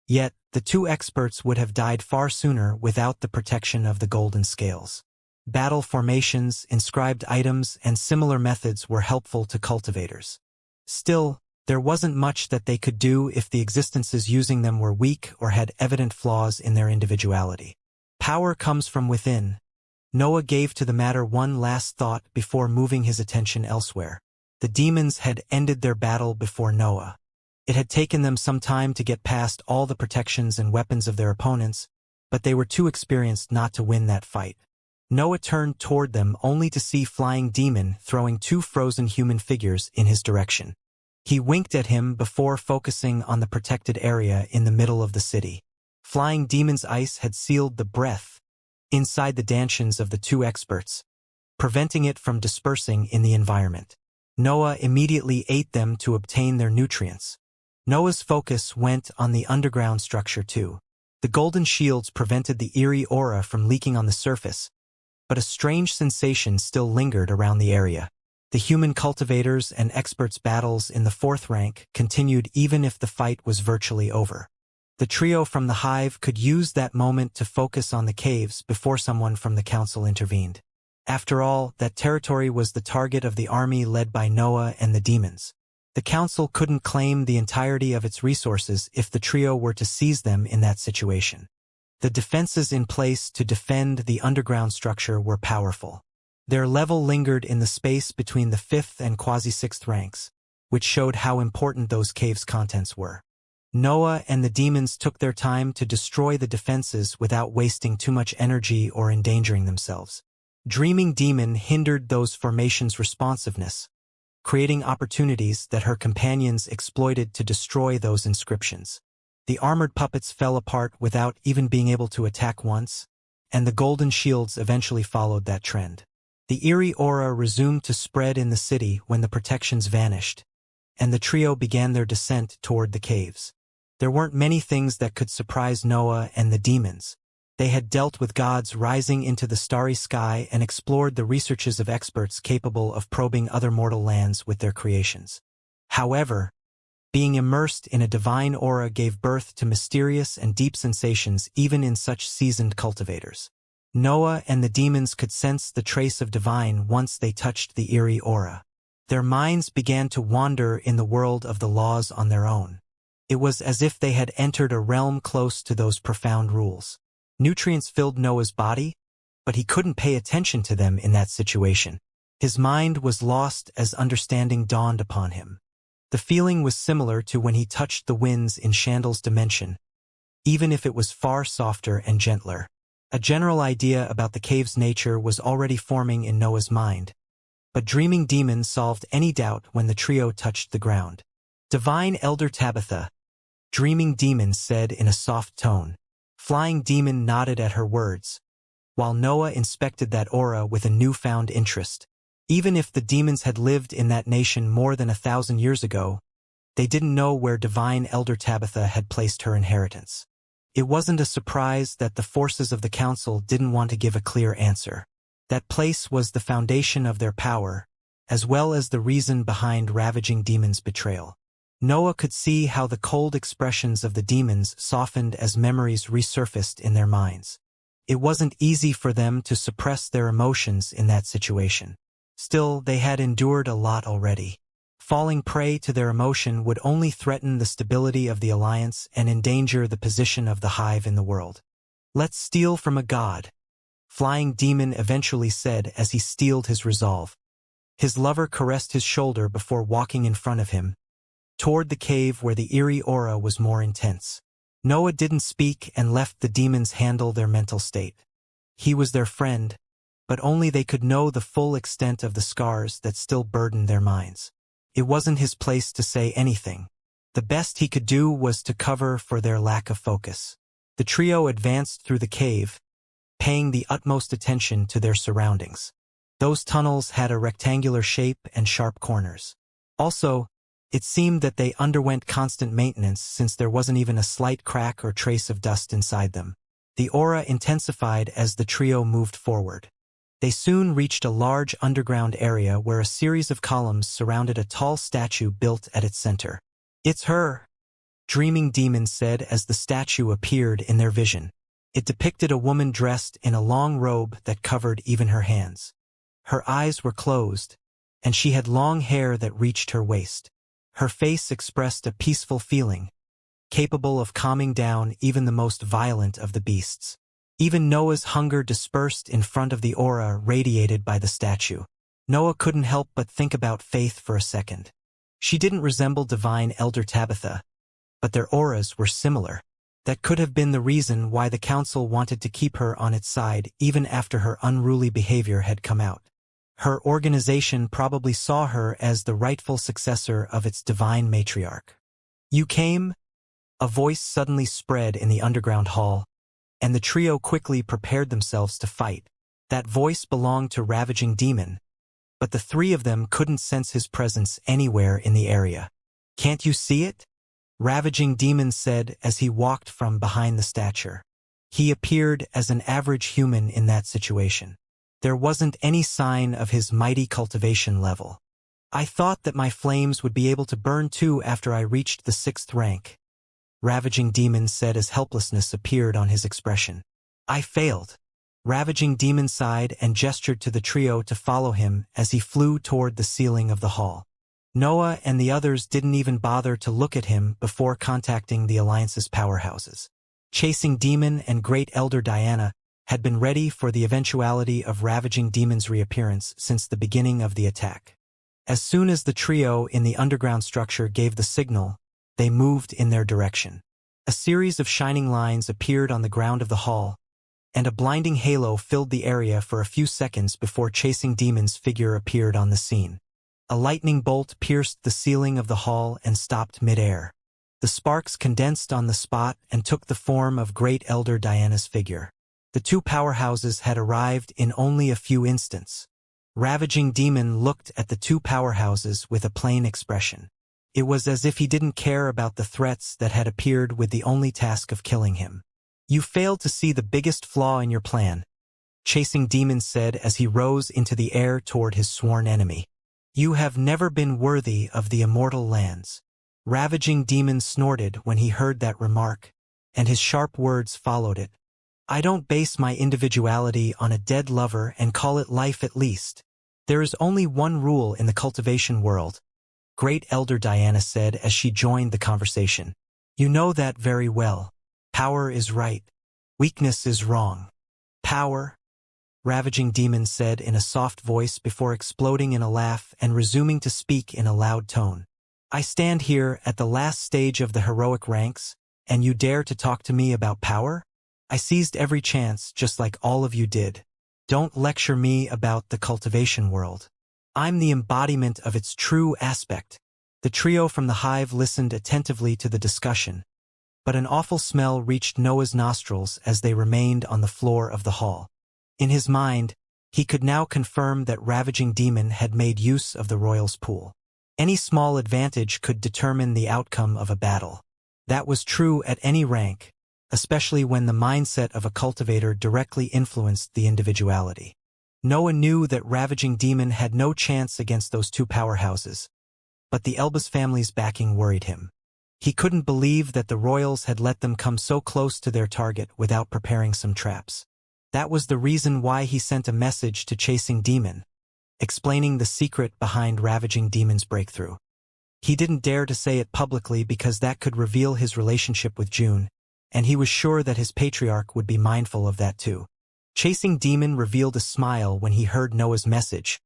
Yet, the two experts would have died far sooner without the protection of the golden scales. Battle formations, inscribed items, and similar methods were helpful to cultivators. Still, there wasn't much that they could do if the existences using them were weak or had evident flaws in their individuality. Power comes from within. Noah gave to the matter one last thought before moving his attention elsewhere. The demons had ended their battle before Noah. It had taken them some time to get past all the protections and weapons of their opponents, but they were too experienced not to win that fight. Noah turned toward them only to see Flying Demon throwing two frozen human figures in his direction. He winked at him before focusing on the protected area in the middle of the city. Flying Demon's ice had sealed the breath inside the dantions of the two experts, preventing it from dispersing in the environment. Noah immediately ate them to obtain their nutrients. Noah's focus went on the underground structure too. The golden shields prevented the eerie aura from leaking on the surface, but a strange sensation still lingered around the area. The human cultivators and experts' battles in the fourth rank continued even if the fight was virtually over. The trio from the hive could use that moment to focus on the caves before someone from the council intervened. After all, that territory was the target of the army led by Noah and the demons. The council couldn't claim the entirety of its resources if the trio were to seize them in that situation. The defenses in place to defend the underground structure were powerful. Their level lingered in the space between the 5th and quasi-6th ranks, which showed how important those caves' contents were. Noah and the demons took their time to destroy the defenses without wasting too much energy or endangering themselves. Dreaming Demon hindered those formations' responsiveness, creating opportunities that her companions exploited to destroy those inscriptions. The armored puppets fell apart without even being able to attack once, and the golden shields eventually followed that trend. The eerie aura resumed to spread in the city when the protections vanished, and the trio began their descent toward the caves. There weren't many things that could surprise Noah and the demons. They had dealt with gods rising into the starry sky and explored the researches of experts capable of probing other mortal lands with their creations. However, being immersed in a divine aura gave birth to mysterious and deep sensations even in such seasoned cultivators. Noah and the demons could sense the trace of divine once they touched the eerie aura. Their minds began to wander in the world of the laws on their own. It was as if they had entered a realm close to those profound rules. Nutrients filled Noah's body, but he couldn't pay attention to them in that situation. His mind was lost as understanding dawned upon him. The feeling was similar to when he touched the winds in Chandal's dimension, even if it was far softer and gentler. A general idea about the cave's nature was already forming in Noah's mind, but Dreaming Demon solved any doubt when the trio touched the ground. "Divine Elder Tabitha," Dreaming Demon said in a soft tone. Flying Demon nodded at her words, while Noah inspected that aura with a newfound interest. Even if the demons had lived in that nation more than 1,000 years ago, they didn't know where Divine Elder Tabitha had placed her inheritance. It wasn't a surprise that the forces of the council didn't want to give a clear answer. That place was the foundation of their power, as well as the reason behind Ravaging Demon's betrayal. Noah could see how the cold expressions of the demons softened as memories resurfaced in their minds. It wasn't easy for them to suppress their emotions in that situation. Still, they had endured a lot already. Falling prey to their emotion would only threaten the stability of the alliance and endanger the position of the hive in the world. "Let's steal from a god," Flying Demon eventually said as he steeled his resolve. His lover caressed his shoulder before walking in front of him, toward the cave where the eerie aura was more intense. Noah didn't speak and left the demons handle their mental state. He was their friend, but only they could know the full extent of the scars that still burdened their minds. It wasn't his place to say anything. The best he could do was to cover for their lack of focus. The trio advanced through the cave, paying the utmost attention to their surroundings. Those tunnels had a rectangular shape and sharp corners. Also, it seemed that they underwent constant maintenance since there wasn't even a slight crack or trace of dust inside them. The aura intensified as the trio moved forward. They soon reached a large underground area where a series of columns surrounded a tall statue built at its center. "It's her," Dreaming Demon said as the statue appeared in their vision. It depicted a woman dressed in a long robe that covered even her hands. Her eyes were closed, and she had long hair that reached her waist. Her face expressed a peaceful feeling, capable of calming down even the most violent of the beasts. Even Noah's hunger dispersed in front of the aura radiated by the statue. Noah couldn't help but think about Faith for a second. She didn't resemble Divine Elder Tabitha, but their auras were similar. That could have been the reason why the council wanted to keep her on its side even after her unruly behavior had come out. Her organization probably saw her as the rightful successor of its divine matriarch. "You came?" A voice suddenly spread in the underground hall, and the trio quickly prepared themselves to fight. That voice belonged to Ravaging Demon, but the three of them couldn't sense his presence anywhere in the area. "Can't you see it?" Ravaging Demon said as he walked from behind the statue. He appeared as an average human in that situation. There wasn't any sign of his mighty cultivation level. I thought that my flames would be able to burn too after I reached the 6th rank. Ravaging Demon said as helplessness appeared on his expression. I failed. Ravaging Demon sighed and gestured to the trio to follow him as he flew toward the ceiling of the hall. Noah and the others didn't even bother to look at him before contacting the Alliance's powerhouses. Chasing Demon and Great Elder Diana had been ready for the eventuality of Ravaging Demon's reappearance since the beginning of the attack. As soon as the trio in the underground structure gave the signal, they moved in their direction. A series of shining lines appeared on the ground of the hall, and a blinding halo filled the area for a few seconds before Chasing Demon's figure appeared on the scene. A lightning bolt pierced the ceiling of the hall and stopped mid-air. The sparks condensed on the spot and took the form of Great Elder Diana's figure. The two powerhouses had arrived in only a few instants. Ravaging Demon looked at the two powerhouses with a plain expression. It was as if he didn't care about the threats that had appeared with the only task of killing him. You failed to see the biggest flaw in your plan, Chasing Demon said as he rose into the air toward his sworn enemy. You have never been worthy of the immortal lands. Ravaging Demon snorted when he heard that remark, and his sharp words followed it. I don't base my individuality on a dead lover and call it life at least. There is only one rule in the cultivation world, Great Elder Diana said as she joined the conversation. You know that very well. Power is right. Weakness is wrong. Power? Ravaging Demon said in a soft voice before exploding in a laugh and resuming to speak in a loud tone. I stand here at the last stage of the heroic ranks, and you dare to talk to me about power? I seized every chance just like all of you did. Don't lecture me about the cultivation world. I'm the embodiment of its true aspect. The trio from the hive listened attentively to the discussion, but an awful smell reached Noah's nostrils as they remained on the floor of the hall. In his mind, he could now confirm that Ravaging Demon had made use of the royals' pool. Any small advantage could determine the outcome of a battle. That was true at any rank, especially when the mindset of a cultivator directly influenced the individuality. Noah knew that Ravaging Demon had no chance against those two powerhouses, but the Elbas family's backing worried him. He couldn't believe that the royals had let them come so close to their target without preparing some traps. That was the reason why he sent a message to Chasing Demon, explaining the secret behind Ravaging Demon's breakthrough. He didn't dare to say it publicly because that could reveal his relationship with June, and he was sure that his patriarch would be mindful of that too. Chasing Demon revealed a smile when he heard Noah's message,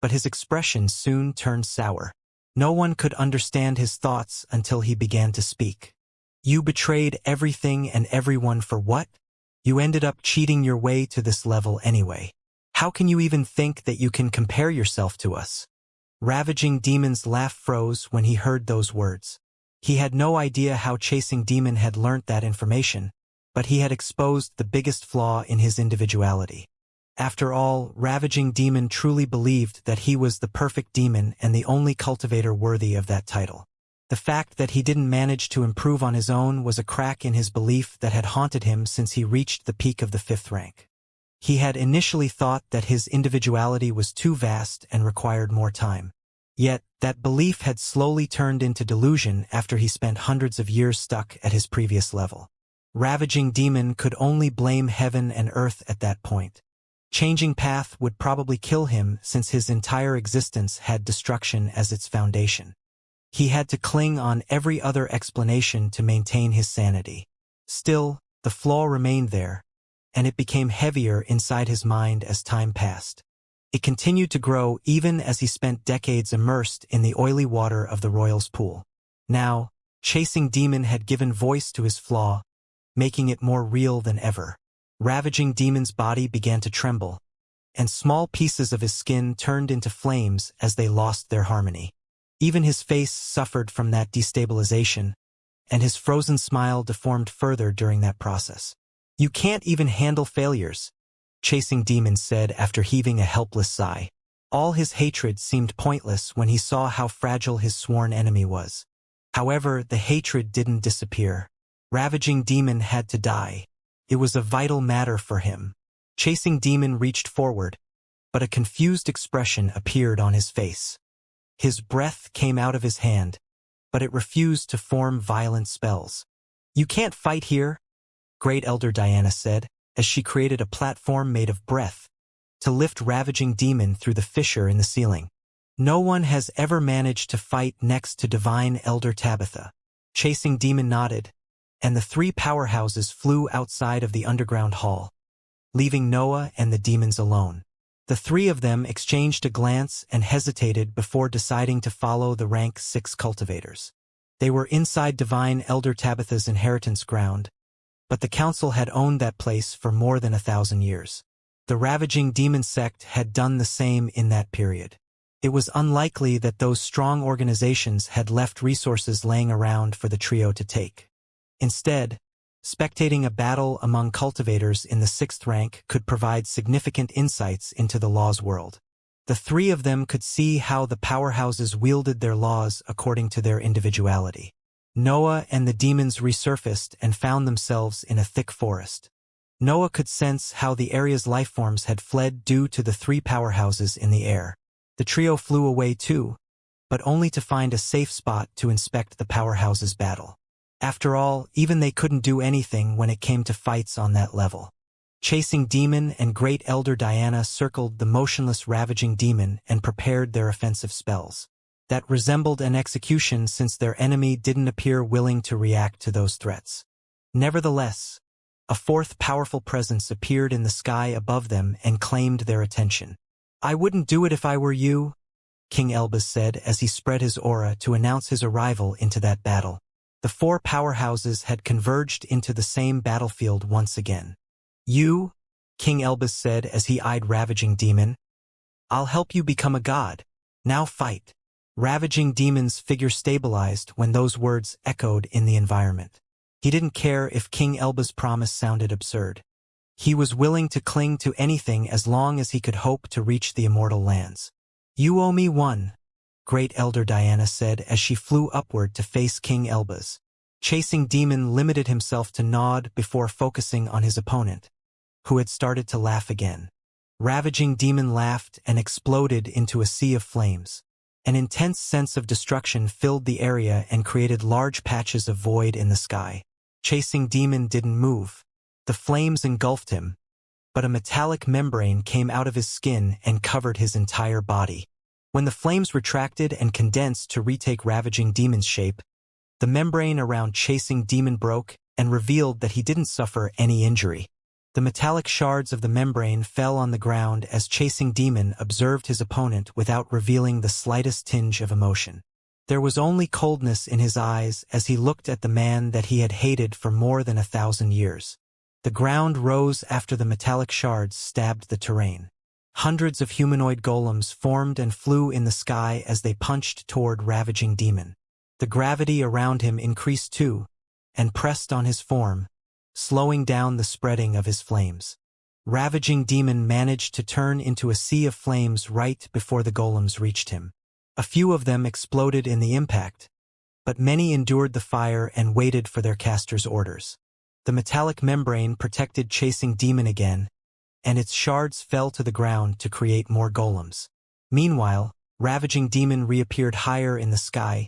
but his expression soon turned sour. No one could understand his thoughts until he began to speak. You betrayed everything and everyone for what? You ended up cheating your way to this level anyway. How can you even think that you can compare yourself to us? Ravaging Demon's laugh froze when he heard those words. He had no idea how Chasing Demon had learnt that information, but he had exposed the biggest flaw in his individuality. After all, Ravaging Demon truly believed that he was the perfect demon and the only cultivator worthy of that title. The fact that he didn't manage to improve on his own was a crack in his belief that had haunted him since he reached the peak of the 5th rank. He had initially thought that his individuality was too vast and required more time. Yet, that belief had slowly turned into delusion after he spent hundreds of years stuck at his previous level. Ravaging Demon could only blame heaven and earth at that point. Changing path would probably kill him since his entire existence had destruction as its foundation. He had to cling on every other explanation to maintain his sanity. Still, the flaw remained there, and it became heavier inside his mind as time passed. It continued to grow even as he spent decades immersed in the oily water of the royals' pool. Now, Chasing Demon had given voice to his flaw, making it more real than ever. Ravaging Demon's body began to tremble, and small pieces of his skin turned into flames as they lost their harmony. Even his face suffered from that destabilization, and his frozen smile deformed further during that process. You can't even handle failures, Chasing Demon said after heaving a helpless sigh. All his hatred seemed pointless when he saw how fragile his sworn enemy was. However, the hatred didn't disappear. Ravaging Demon had to die. It was a vital matter for him. Chasing Demon reached forward, but a confused expression appeared on his face. His breath came out of his hand, but it refused to form violent spells. "You can't fight here," Great Elder Diana said, as she created a platform made of breath to lift Ravaging Demon through the fissure in the ceiling. "No one has ever managed to fight next to Divine Elder Tabitha." Chasing Demon nodded, and the three powerhouses flew outside of the underground hall, leaving Noah and the demons alone. The three of them exchanged a glance and hesitated before deciding to follow the rank 6 cultivators. They were inside Divine Elder Tabitha's inheritance ground, but the council had owned that place for more than 1,000 years. The Ravaging Demon sect had done the same in that period. It was unlikely that those strong organizations had left resources laying around for the trio to take. Instead, spectating a battle among cultivators in the 6th rank could provide significant insights into the law's world. The three of them could see how the powerhouses wielded their laws according to their individuality. Noah and the demons resurfaced and found themselves in a thick forest. Noah could sense how the area's lifeforms had fled due to the three powerhouses in the air. The trio flew away too, but only to find a safe spot to inspect the powerhouses' battle. After all, even they couldn't do anything when it came to fights on that level. Chasing Demon and Great Elder Diana circled the motionless Ravaging Demon and prepared their offensive spells. That resembled an execution since their enemy didn't appear willing to react to those threats. Nevertheless, a fourth powerful presence appeared in the sky above them and claimed their attention. "I wouldn't do it if I were you," King Elbas said as he spread his aura to announce his arrival into that battle. The four powerhouses had converged into the same battlefield once again. "You," King Elbas said as he eyed Ravaging Demon, "I'll help you become a god. Now fight." Ravaging Demon's figure stabilized when those words echoed in the environment. He didn't care if King Elba's promise sounded absurd. He was willing to cling to anything as long as he could hope to reach the immortal lands. "You owe me one," Great Elder Diana said as she flew upward to face King Elbas. Chasing Demon limited himself to nod before focusing on his opponent, who had started to laugh again. Ravaging Demon laughed and exploded into a sea of flames. An intense sense of destruction filled the area and created large patches of void in the sky. Chasing Demon didn't move. The flames engulfed him, but a metallic membrane came out of his skin and covered his entire body. When the flames retracted and condensed to retake Ravaging Demon's shape, the membrane around Chasing Demon broke and revealed that he didn't suffer any injury. The metallic shards of the membrane fell on the ground as Chasing Demon observed his opponent without revealing the slightest tinge of emotion. There was only coldness in his eyes as he looked at the man that he had hated for more than 1,000 years. The ground rose after the metallic shards stabbed the terrain. Hundreds of humanoid golems formed and flew in the sky as they punched toward Ravaging Demon. The gravity around him increased too, and pressed on his form, slowing down the spreading of his flames. Ravaging Demon managed to turn into a sea of flames right before the golems reached him. A few of them exploded in the impact, but many endured the fire and waited for their caster's orders. The metallic membrane protected Chasing Demon again, and its shards fell to the ground to create more golems. Meanwhile, Ravaging Demon reappeared higher in the sky,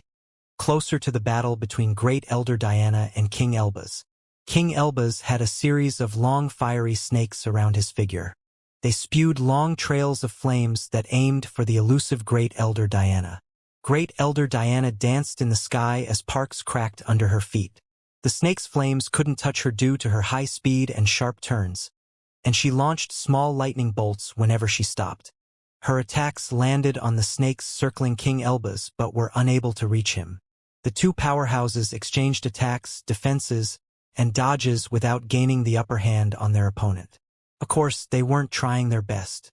closer to the battle between Great Elder Diana and King Elbas. King Elbas had a series of long fiery snakes around his figure. They spewed long trails of flames that aimed for the elusive Great Elder Diana. Great Elder Diana danced in the sky as sparks cracked under her feet. The snake's flames couldn't touch her due to her high speed and sharp turns, and she launched small lightning bolts whenever she stopped. Her attacks landed on the snakes circling King Elbas but were unable to reach him. The two powerhouses exchanged attacks, defenses, and dodges without gaining the upper hand on their opponent. Of course, they weren't trying their best.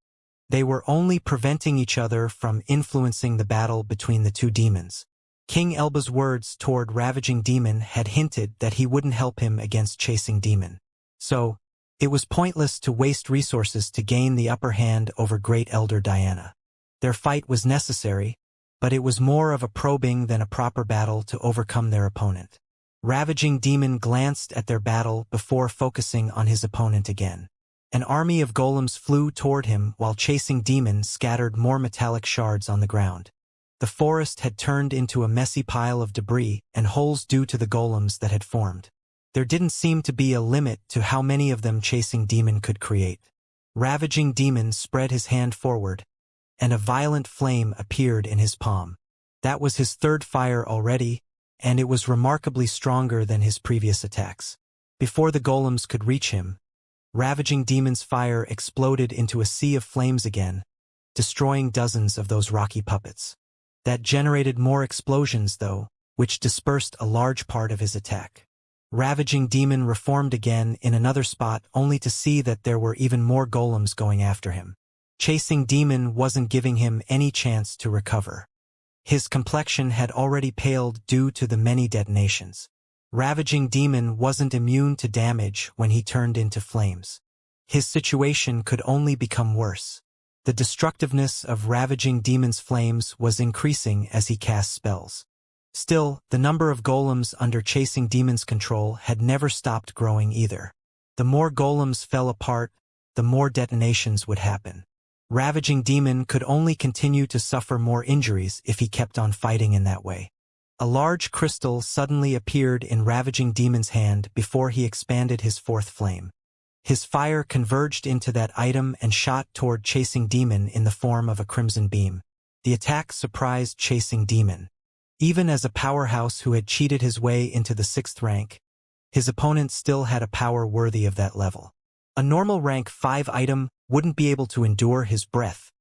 They were only preventing each other from influencing the battle between the two demons. King Elba's words toward Ravaging Demon had hinted that he wouldn't help him against Chasing Demon. So, it was pointless to waste resources to gain the upper hand over Great Elder Diana. Their fight was necessary, but it was more of a probing than a proper battle to overcome their opponent. Ravaging Demon glanced at their battle before focusing on his opponent again. An army of golems flew toward him while Chasing Demon scattered more metallic shards on the ground. The forest had turned into a messy pile of debris and holes due to the golems that had formed. There didn't seem to be a limit to how many of them Chasing Demon could create. Ravaging Demon spread his hand forward, and a violent flame appeared in his palm. That was his third fire already, and it was remarkably stronger than his previous attacks. Before the golems could reach him, Ravaging Demon's fire exploded into a sea of flames again, destroying dozens of those rocky puppets. That generated more explosions, though, which dispersed a large part of his attack. Ravaging Demon reformed again in another spot only to see that there were even more golems going after him. Chasing Demon wasn't giving him any chance to recover. His complexion had already paled due to the many detonations. Ravaging Demon wasn't immune to damage when he turned into flames. His situation could only become worse. The destructiveness of Ravaging Demon's flames was increasing as he cast spells. Still, the number of golems under Chasing Demon's control had never stopped growing either. The more golems fell apart, the more detonations would happen. Ravaging Demon could only continue to suffer more injuries if he kept on fighting in that way. A large crystal suddenly appeared in Ravaging Demon's hand before he expanded his fourth flame. His fire converged into that item and shot toward Chasing Demon in the form of a crimson beam. The attack surprised Chasing Demon. Even as a powerhouse who had cheated his way into the 6th rank, his opponent still had a power worthy of that level. A normal rank 5 item wouldn't be able to endure his breath.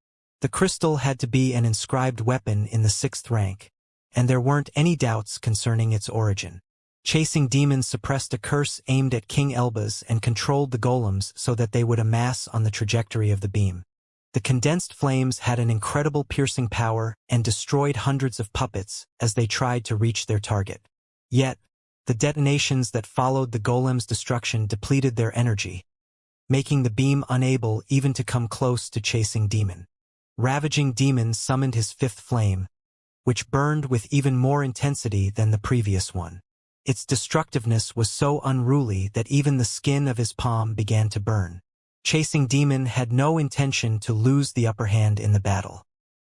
The crystal had to be an inscribed weapon in the 6th rank, and there weren't any doubts concerning its origin. Chasing Demon suppressed a curse aimed at King Elbaz and controlled the golems so that they would amass on the trajectory of the beam. The condensed flames had an incredible piercing power and destroyed hundreds of puppets as they tried to reach their target. Yet, the detonations that followed the golem's destruction depleted their energy, making the beam unable even to come close to Chasing Demon. Ravaging Demon summoned his 5th flame, which burned with even more intensity than the previous one. Its destructiveness was so unruly that even the skin of his palm began to burn. Chasing Demon had no intention to lose the upper hand in the battle.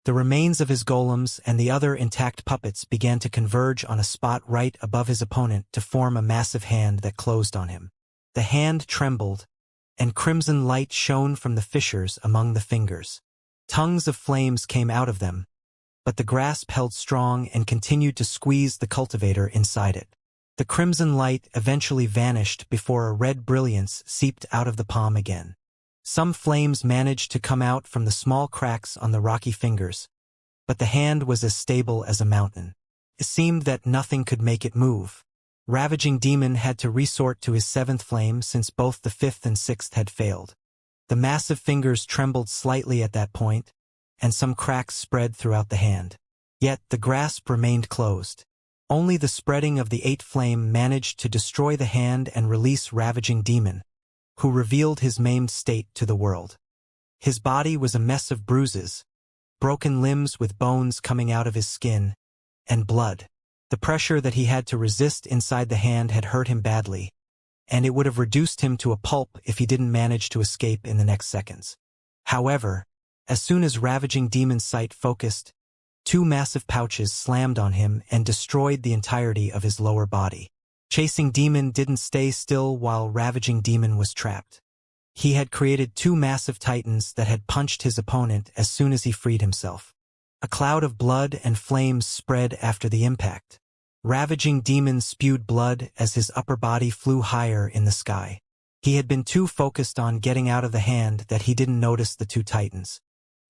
The remains of his golems and the other intact puppets began to converge on a spot right above his opponent to form a massive hand that closed on him. The hand trembled, and crimson light shone from the fissures among the fingers. Tongues of flames came out of them, but the grasp held strong and continued to squeeze the cultivator inside it. The crimson light eventually vanished before a red brilliance seeped out of the palm again. Some flames managed to come out from the small cracks on the rocky fingers, but the hand was as stable as a mountain. It seemed that nothing could make it move. Ravaging Demon had to resort to his 7th flame since both the 5th and 6th had failed. The massive fingers trembled slightly at that point, and some cracks spread throughout the hand. Yet the grasp remained closed. Only the spreading of the 8th flame managed to destroy the hand and release Ravaging Demon, who revealed his maimed state to the world. His body was a mess of bruises, broken limbs with bones coming out of his skin, and blood. The pressure that he had to resist inside the hand had hurt him badly, and it would have reduced him to a pulp if he didn't manage to escape in the next seconds. However, as soon as Ravaging Demon's sight focused, 2 massive pouches slammed on him and destroyed the entirety of his lower body. Chasing Demon didn't stay still while Ravaging Demon was trapped. He had created 2 massive titans that had punched his opponent as soon as he freed himself. A cloud of blood and flames spread after the impact. Ravaging Demon spewed blood as his upper body flew higher in the sky. He had been too focused on getting out of the hand that he didn't notice the 2 titans.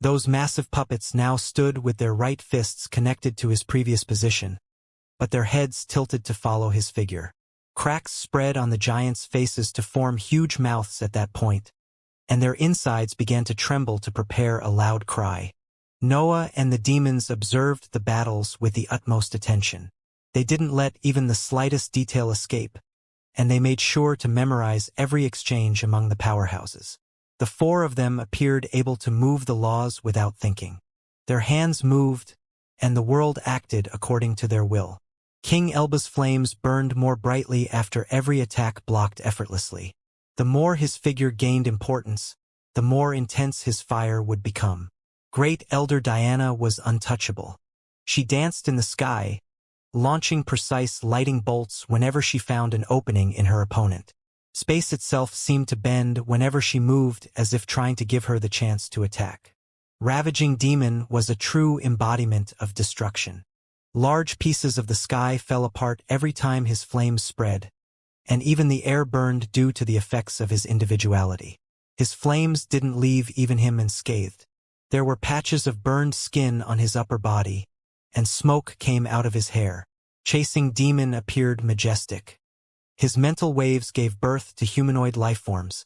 Those massive puppets now stood with their right fists connected to his previous position, but their heads tilted to follow his figure. Cracks spread on the giants' faces to form huge mouths at that point, and their insides began to tremble to prepare a loud cry. Noah and the demons observed the battles with the utmost attention. They didn't let even the slightest detail escape, and they made sure to memorize every exchange among the powerhouses. The 4 of them appeared able to move the laws without thinking. Their hands moved, and the world acted according to their will. King Elba's flames burned more brightly after every attack blocked effortlessly. The more his figure gained importance, the more intense his fire would become. Great Elder Diana was untouchable. She danced in the sky, launching precise lighting bolts whenever she found an opening in her opponent. Space itself seemed to bend whenever she moved, as if trying to give her the chance to attack. Ravaging Demon was a true embodiment of destruction. Large pieces of the sky fell apart every time his flames spread, and even the air burned due to the effects of his individuality. His flames didn't leave even him unscathed. There were patches of burned skin on his upper body, and smoke came out of his hair. Chasing Demon appeared majestic. His mental waves gave birth to humanoid lifeforms,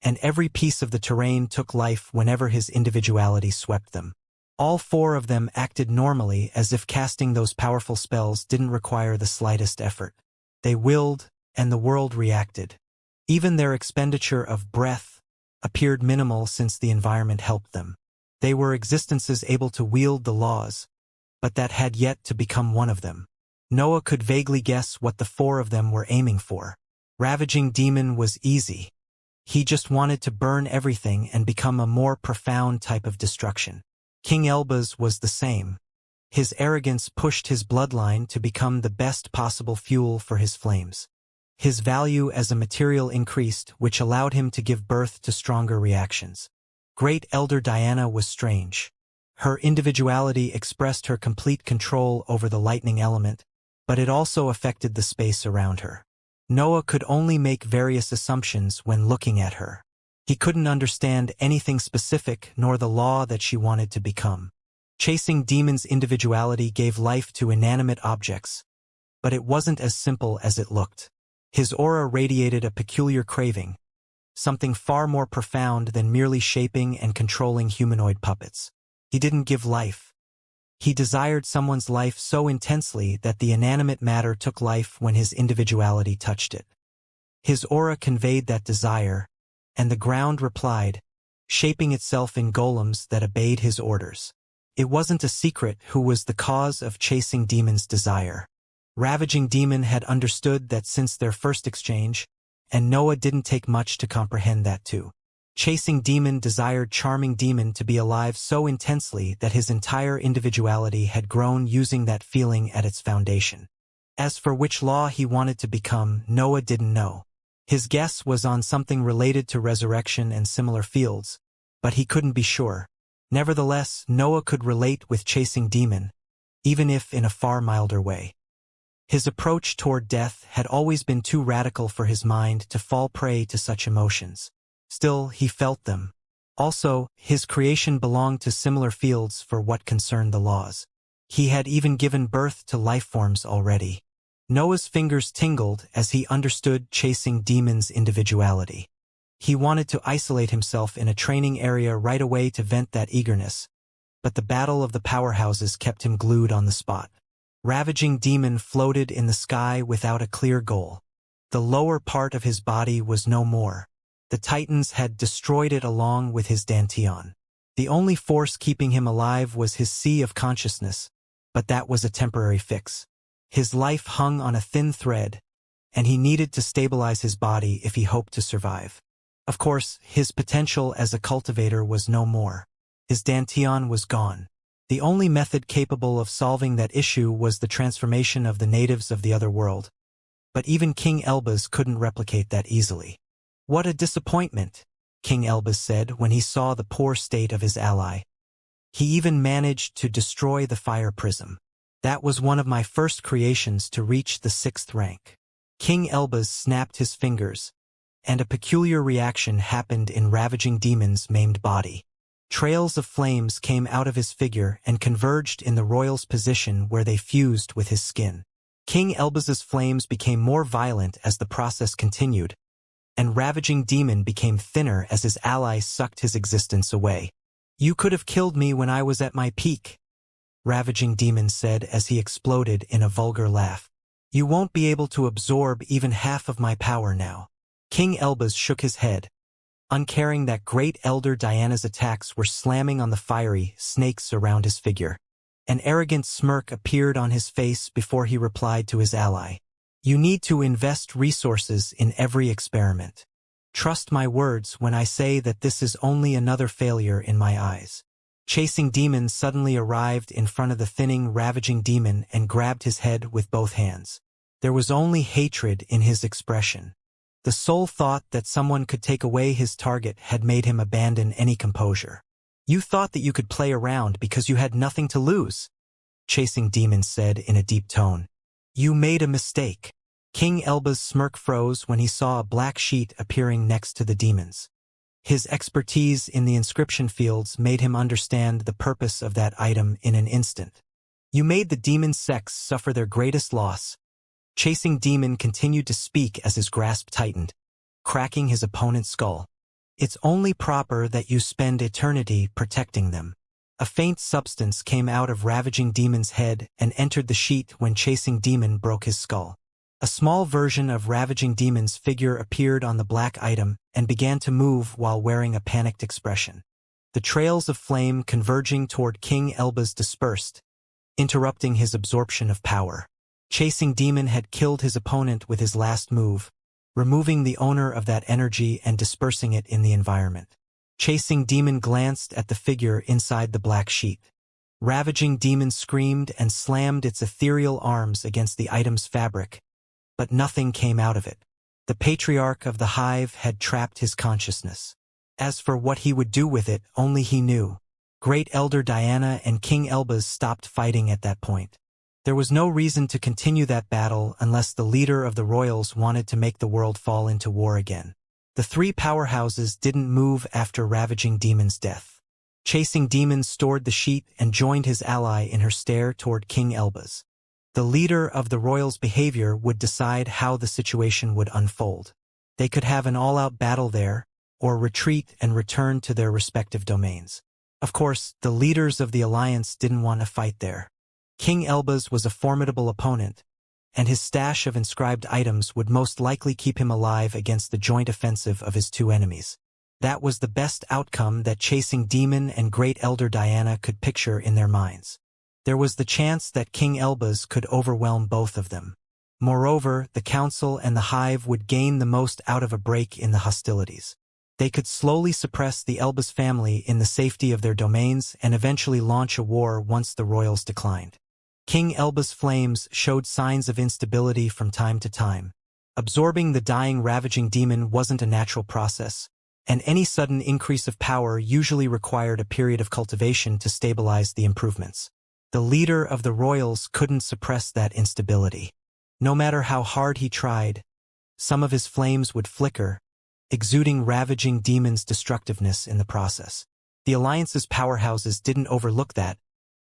and every piece of the terrain took life whenever his individuality swept them. All four of them acted normally, as if casting those powerful spells didn't require the slightest effort. They willed, and the world reacted. Even their expenditure of breath appeared minimal since the environment helped them. They were existences able to wield the laws, but that had yet to become one of them. Noah could vaguely guess what the four of them were aiming for. Ravaging Demon was easy. He just wanted to burn everything and become a more profound type of destruction. King Elba's was the same. His arrogance pushed his bloodline to become the best possible fuel for his flames. His value as a material increased, which allowed him to give birth to stronger reactions. Great Elder Diana was strange. Her individuality expressed her complete control over the lightning element, but it also affected the space around her. Noah could only make various assumptions when looking at her. He couldn't understand anything specific nor the law that she wanted to become. Chasing Demon's individuality gave life to inanimate objects, but it wasn't as simple as it looked. His aura radiated a peculiar craving, something far more profound than merely shaping and controlling humanoid puppets. He didn't give life. He desired someone's life so intensely that the inanimate matter took life when his individuality touched it. His aura conveyed that desire, and the ground replied, shaping itself in golems that obeyed his orders. It wasn't a secret who was the cause of Chasing Demon's desire. Ravaging Demon had understood that since their first exchange, and Noah didn't take much to comprehend that too. Chasing Demon desired Charming Demon to be alive so intensely that his entire individuality had grown using that feeling at its foundation. As for which law he wanted to become, Noah didn't know. His guess was on something related to resurrection and similar fields, but he couldn't be sure. Nevertheless, Noah could relate with Chasing Demon, even if in a far milder way. His approach toward death had always been too radical for his mind to fall prey to such emotions. Still, he felt them. Also, his creation belonged to similar fields for what concerned the laws. He had even given birth to lifeforms already. Noah's fingers tingled as he understood Chasing Demon's individuality. He wanted to isolate himself in a training area right away to vent that eagerness, but the battle of the powerhouses kept him glued on the spot. Ravaging Demon floated in the sky without a clear goal. The lower part of his body was no more. The Titans had destroyed it along with his Danteon. The only force keeping him alive was his sea of consciousness, but that was a temporary fix. His life hung on a thin thread, and he needed to stabilize his body if he hoped to survive. Of course, his potential as a cultivator was no more. His Danteon was gone. The only method capable of solving that issue was the transformation of the natives of the other world, but even King Elbaz couldn't replicate that easily. What a disappointment, King Elbaz said when he saw the poor state of his ally. He even managed to destroy the fire prism. That was one of my first creations to reach the 6th rank. King Elbaz snapped his fingers, and a peculiar reaction happened in Ravaging Demon's maimed body. Trails of flames came out of his figure and converged in the royal's position where they fused with his skin. King Elbaz's flames became more violent as the process continued, and Ravaging Demon became thinner as his ally sucked his existence away. "You could have killed me when I was at my peak," Ravaging Demon said as he exploded in a vulgar laugh. "You won't be able to absorb even half of my power now." King Elbaz shook his head, uncaring that Great Elder Diana's attacks were slamming on the fiery snakes around his figure. An arrogant smirk appeared on his face before he replied to his ally. You need to invest resources in every experiment. Trust my words when I say that this is only another failure in my eyes. Chasing Demon suddenly arrived in front of the thinning, ravaging demon and grabbed his head with both hands. There was only hatred in his expression. The sole thought that someone could take away his target had made him abandon any composure. You thought that you could play around because you had nothing to lose, Chasing Demon said in a deep tone. You made a mistake. King Elba's smirk froze when he saw a black sheet appearing next to the demons. His expertise in the inscription fields made him understand the purpose of that item in an instant. You made the demon sects suffer their greatest loss. Chasing Demon continued to speak as his grasp tightened, cracking his opponent's skull. It's only proper that you spend eternity protecting them. A faint substance came out of Ravaging Demon's head and entered the sheet when Chasing Demon broke his skull. A small version of Ravaging Demon's figure appeared on the black item and began to move while wearing a panicked expression. The trails of flame converging toward King Elba's dispersed, interrupting his absorption of power. Chasing Demon had killed his opponent with his last move, removing the owner of that energy and dispersing it in the environment. Chasing Demon glanced at the figure inside the black sheet. Ravaging Demon screamed and slammed its ethereal arms against the item's fabric, but nothing came out of it. The patriarch of the hive had trapped his consciousness. As for what he would do with it, only he knew. Great Elder Diana and King Elbaz stopped fighting at that point. There was no reason to continue that battle unless the leader of the royals wanted to make the world fall into war again. The three powerhouses didn't move after Ravaging Demon's death. Chasing Demon stored the sheet and joined his ally in her stare toward King Elbaz. The leader of the royals' behavior would decide how the situation would unfold. They could have an all-out battle there, or retreat and return to their respective domains. Of course, the leaders of the alliance didn't want to fight there. King Elbaz was a formidable opponent, and his stash of inscribed items would most likely keep him alive against the joint offensive of his two enemies. That was the best outcome that Chasing Demon and Great Elder Diana could picture in their minds. There was the chance that King Elbaz could overwhelm both of them. Moreover, the council and the hive would gain the most out of a break in the hostilities. They could slowly suppress the Elbaz family in the safety of their domains and eventually launch a war once the royals declined. King Elbaz' flames showed signs of instability from time to time. Absorbing the dying Ravaging Demon wasn't a natural process, and any sudden increase of power usually required a period of cultivation to stabilize the improvements. The leader of the royals couldn't suppress that instability. No matter how hard he tried, some of his flames would flicker, exuding Ravaging Demon's destructiveness in the process. The Alliance's powerhouses didn't overlook that,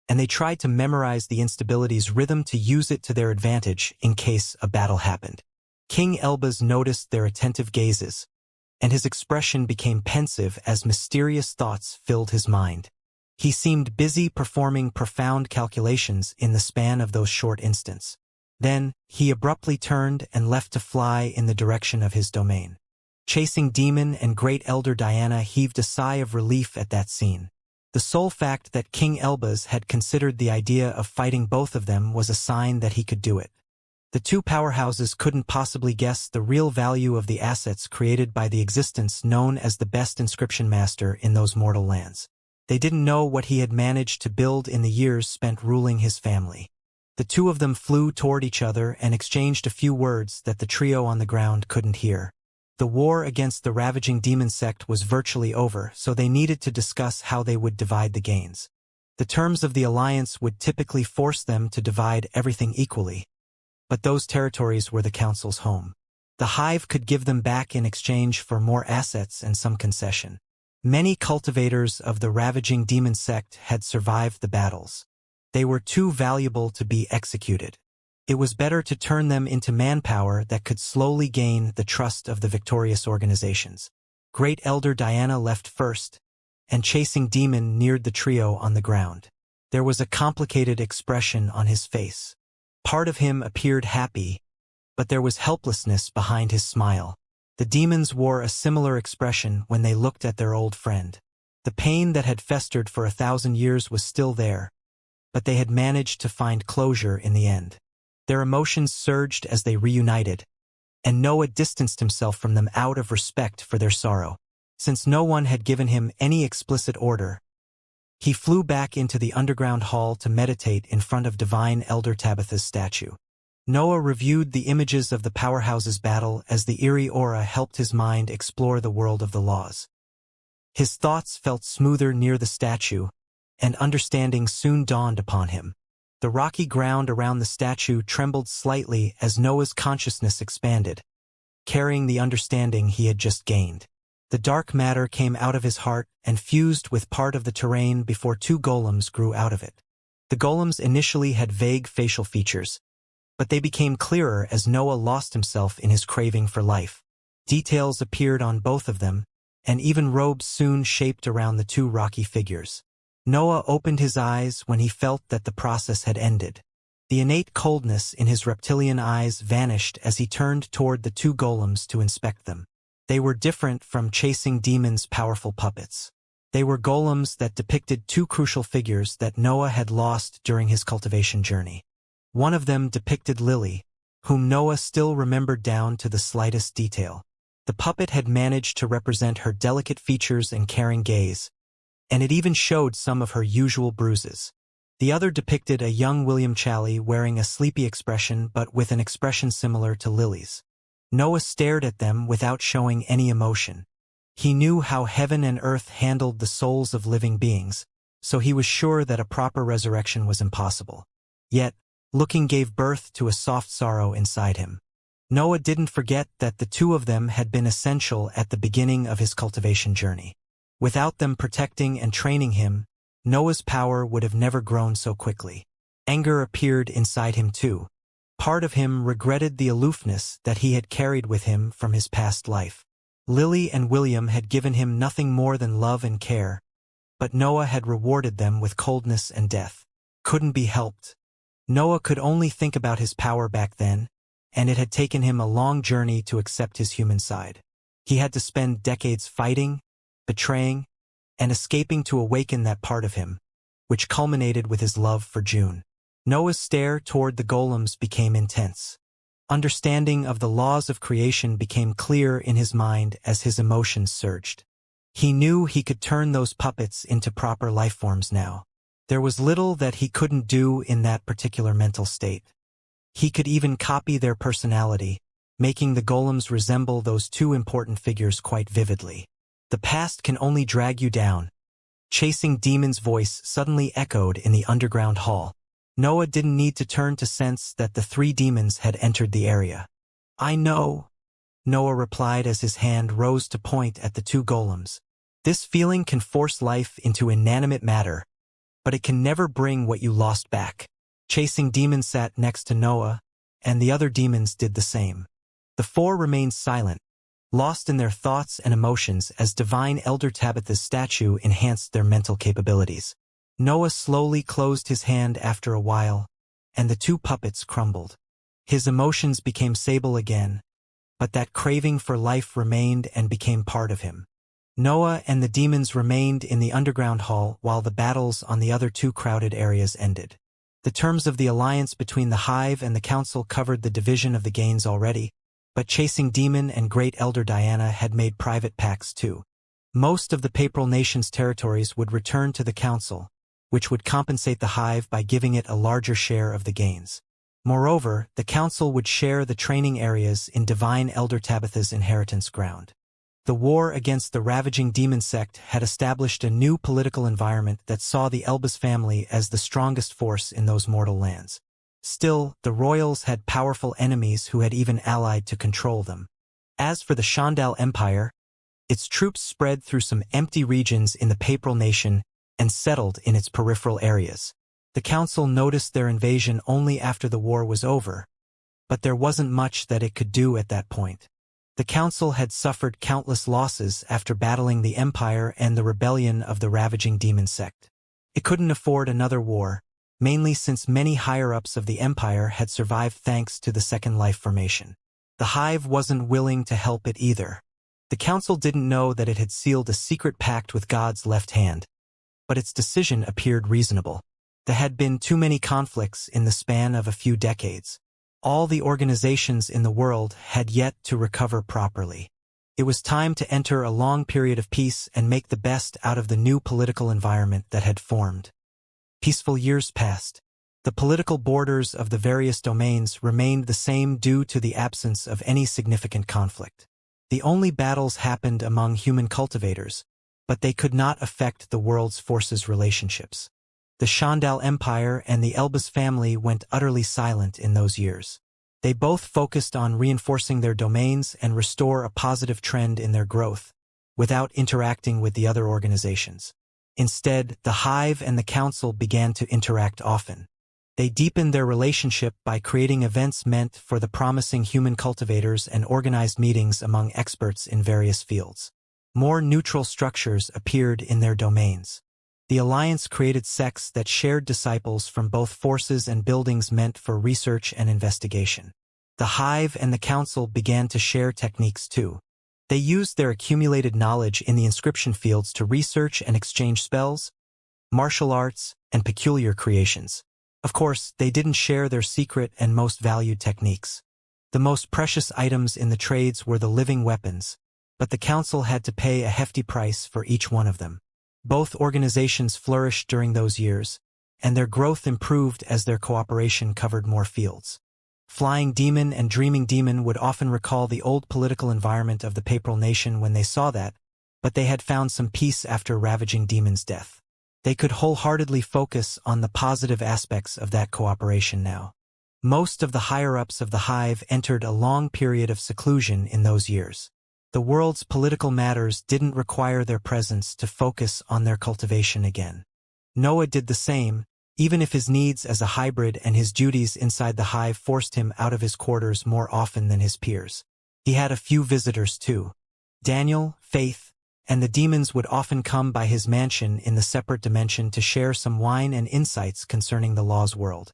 and they tried to memorize the instability's rhythm to use it to their advantage in case a battle happened. King Elbaz noticed their attentive gazes, and his expression became pensive as mysterious thoughts filled his mind. He seemed busy performing profound calculations in the span of those short instants. Then, he abruptly turned and left to fly in the direction of his domain. Chasing Demon and Great Elder Diana heaved a sigh of relief at that scene. The sole fact that King Elbaz had considered the idea of fighting both of them was a sign that he could do it. The two powerhouses couldn't possibly guess the real value of the assets created by the existence known as the best inscription master in those mortal lands. They didn't know what he had managed to build in the years spent ruling his family. The two of them flew toward each other and exchanged a few words that the trio on the ground couldn't hear. The war against the Ravaging Demon sect was virtually over, so they needed to discuss how they would divide the gains. The terms of the alliance would typically force them to divide everything equally, but those territories were the council's home. The hive could give them back in exchange for more assets and some concession. Many cultivators of the Ravaging Demon sect had survived the battles. They were too valuable to be executed. It was better to turn them into manpower that could slowly gain the trust of the victorious organizations. Great Elder Diana left first, and Chasing Demon neared the trio on the ground. There was a complicated expression on his face. Part of him appeared happy, but there was helplessness behind his smile. The demons wore a similar expression when they looked at their old friend. The pain that had festered for 1,000 years was still there, but they had managed to find closure in the end. Their emotions surged as they reunited, and Noah distanced himself from them out of respect for their sorrow. Since no one had given him any explicit order, he flew back into the underground hall to meditate in front of Divine Elder Tabitha's statue. Noah reviewed the images of the powerhouse's battle as the eerie aura helped his mind explore the world of the laws. His thoughts felt smoother near the statue, and understanding soon dawned upon him. The rocky ground around the statue trembled slightly as Noah's consciousness expanded, carrying the understanding he had just gained. The dark matter came out of his heart and fused with part of the terrain before two golems grew out of it. The golems initially had vague facial features, but they became clearer as Noah lost himself in his craving for life. Details appeared on both of them, and even robes soon shaped around the two rocky figures. Noah opened his eyes when he felt that the process had ended. The innate coldness in his reptilian eyes vanished as he turned toward the two golems to inspect them. They were different from Chasing Demon's powerful puppets. They were golems that depicted two crucial figures that Noah had lost during his cultivation journey. One of them depicted Lily, whom Noah still remembered down to the slightest detail. The puppet had managed to represent her delicate features and caring gaze, and it even showed some of her usual bruises. The other depicted a young William Chally wearing a sleepy expression but with an expression similar to Lily's. Noah stared at them without showing any emotion. He knew how heaven and earth handled the souls of living beings, so he was sure that a proper resurrection was impossible. Yet, looking gave birth to a soft sorrow inside him. Noah didn't forget that the two of them had been essential at the beginning of his cultivation journey. Without them protecting and training him, Noah's power would have never grown so quickly. Anger appeared inside him too. Part of him regretted the aloofness that he had carried with him from his past life. Lily and William had given him nothing more than love and care, but Noah had rewarded them with coldness and death. Couldn't be helped. Noah could only think about his power back then, and it had taken him a long journey to accept his human side. He had to spend decades fighting, betraying, and escaping to awaken that part of him, which culminated with his love for June. Noah's stare toward the golems became intense. Understanding of the laws of creation became clear in his mind as his emotions surged. He knew he could turn those puppets into proper life forms now. There was little that he couldn't do in that particular mental state. He could even copy their personality, making the golems resemble those two important figures quite vividly. The past can only drag you down. Chasing Demon's voice suddenly echoed in the underground hall. Noah didn't need to turn to sense that the three demons had entered the area. "I know," Noah replied as his hand rose to point at the two golems. "This feeling can force life into inanimate matter, but it can never bring what you lost back." Chasing Demon sat next to Noah, and the other demons did the same. The four remained silent, lost in their thoughts and emotions as Divine Elder Tabitha's statue enhanced their mental capabilities. Noah slowly closed his hand after a while, and the two puppets crumbled. His emotions became sable again, but that craving for life remained and became part of him. Noah and the demons remained in the underground hall while the battles on the other two crowded areas ended. The terms of the alliance between the Hive and the Council covered the division of the gains already, but Chasing Demon and Great Elder Diana had made private pacts too. Most of the Papal Nation's territories would return to the Council, which would compensate the Hive by giving it a larger share of the gains. Moreover, the Council would share the training areas in Divine Elder Tabitha's inheritance ground. The war against the ravaging demon sect had established a new political environment that saw the Elbas family as the strongest force in those mortal lands. Still, the royals had powerful enemies who had even allied to control them. As for the Shandal Empire, its troops spread through some empty regions in the Papal Nation and settled in its peripheral areas. The Council noticed their invasion only after the war was over, but there wasn't much that it could do at that point. The Council had suffered countless losses after battling the Empire and the rebellion of the ravaging demon sect. It couldn't afford another war, mainly since many higher-ups of the Empire had survived thanks to the Second Life formation. The Hive wasn't willing to help it either. The Council didn't know that it had sealed a secret pact with God's left hand, but its decision appeared reasonable. There had been too many conflicts in the span of a few decades. All the organizations in the world had yet to recover properly. It was time to enter a long period of peace and make the best out of the new political environment that had formed. Peaceful years passed. The political borders of the various domains remained the same due to the absence of any significant conflict. The only battles happened among human cultivators, but they could not affect the world's forces relationships. The Shandal Empire and the Elbas family went utterly silent in those years. They both focused on reinforcing their domains and restore a positive trend in their growth, without interacting with the other organizations. Instead, the Hive and the Council began to interact often. They deepened their relationship by creating events meant for the promising human cultivators and organized meetings among experts in various fields. More neutral structures appeared in their domains. The Alliance created sects that shared disciples from both forces and buildings meant for research and investigation. The Hive and the Council began to share techniques too. They used their accumulated knowledge in the inscription fields to research and exchange spells, martial arts, and peculiar creations. Of course, they didn't share their secret and most valued techniques. The most precious items in the trades were the living weapons, but the Council had to pay a hefty price for each one of them. Both organizations flourished during those years, and their growth improved as their cooperation covered more fields. Flying Demon and Dreaming Demon would often recall the old political environment of the Papal Nation when they saw that, but they had found some peace after Ravaging Demon's death. They could wholeheartedly focus on the positive aspects of that cooperation now. Most of the higher-ups of the Hive entered a long period of seclusion in those years. The world's political matters didn't require their presence to focus on their cultivation again. Noah did the same, even if his needs as a hybrid and his duties inside the Hive forced him out of his quarters more often than his peers. He had a few visitors too. Daniel, Faith, and the demons would often come by his mansion in the separate dimension to share some wine and insights concerning the law's world.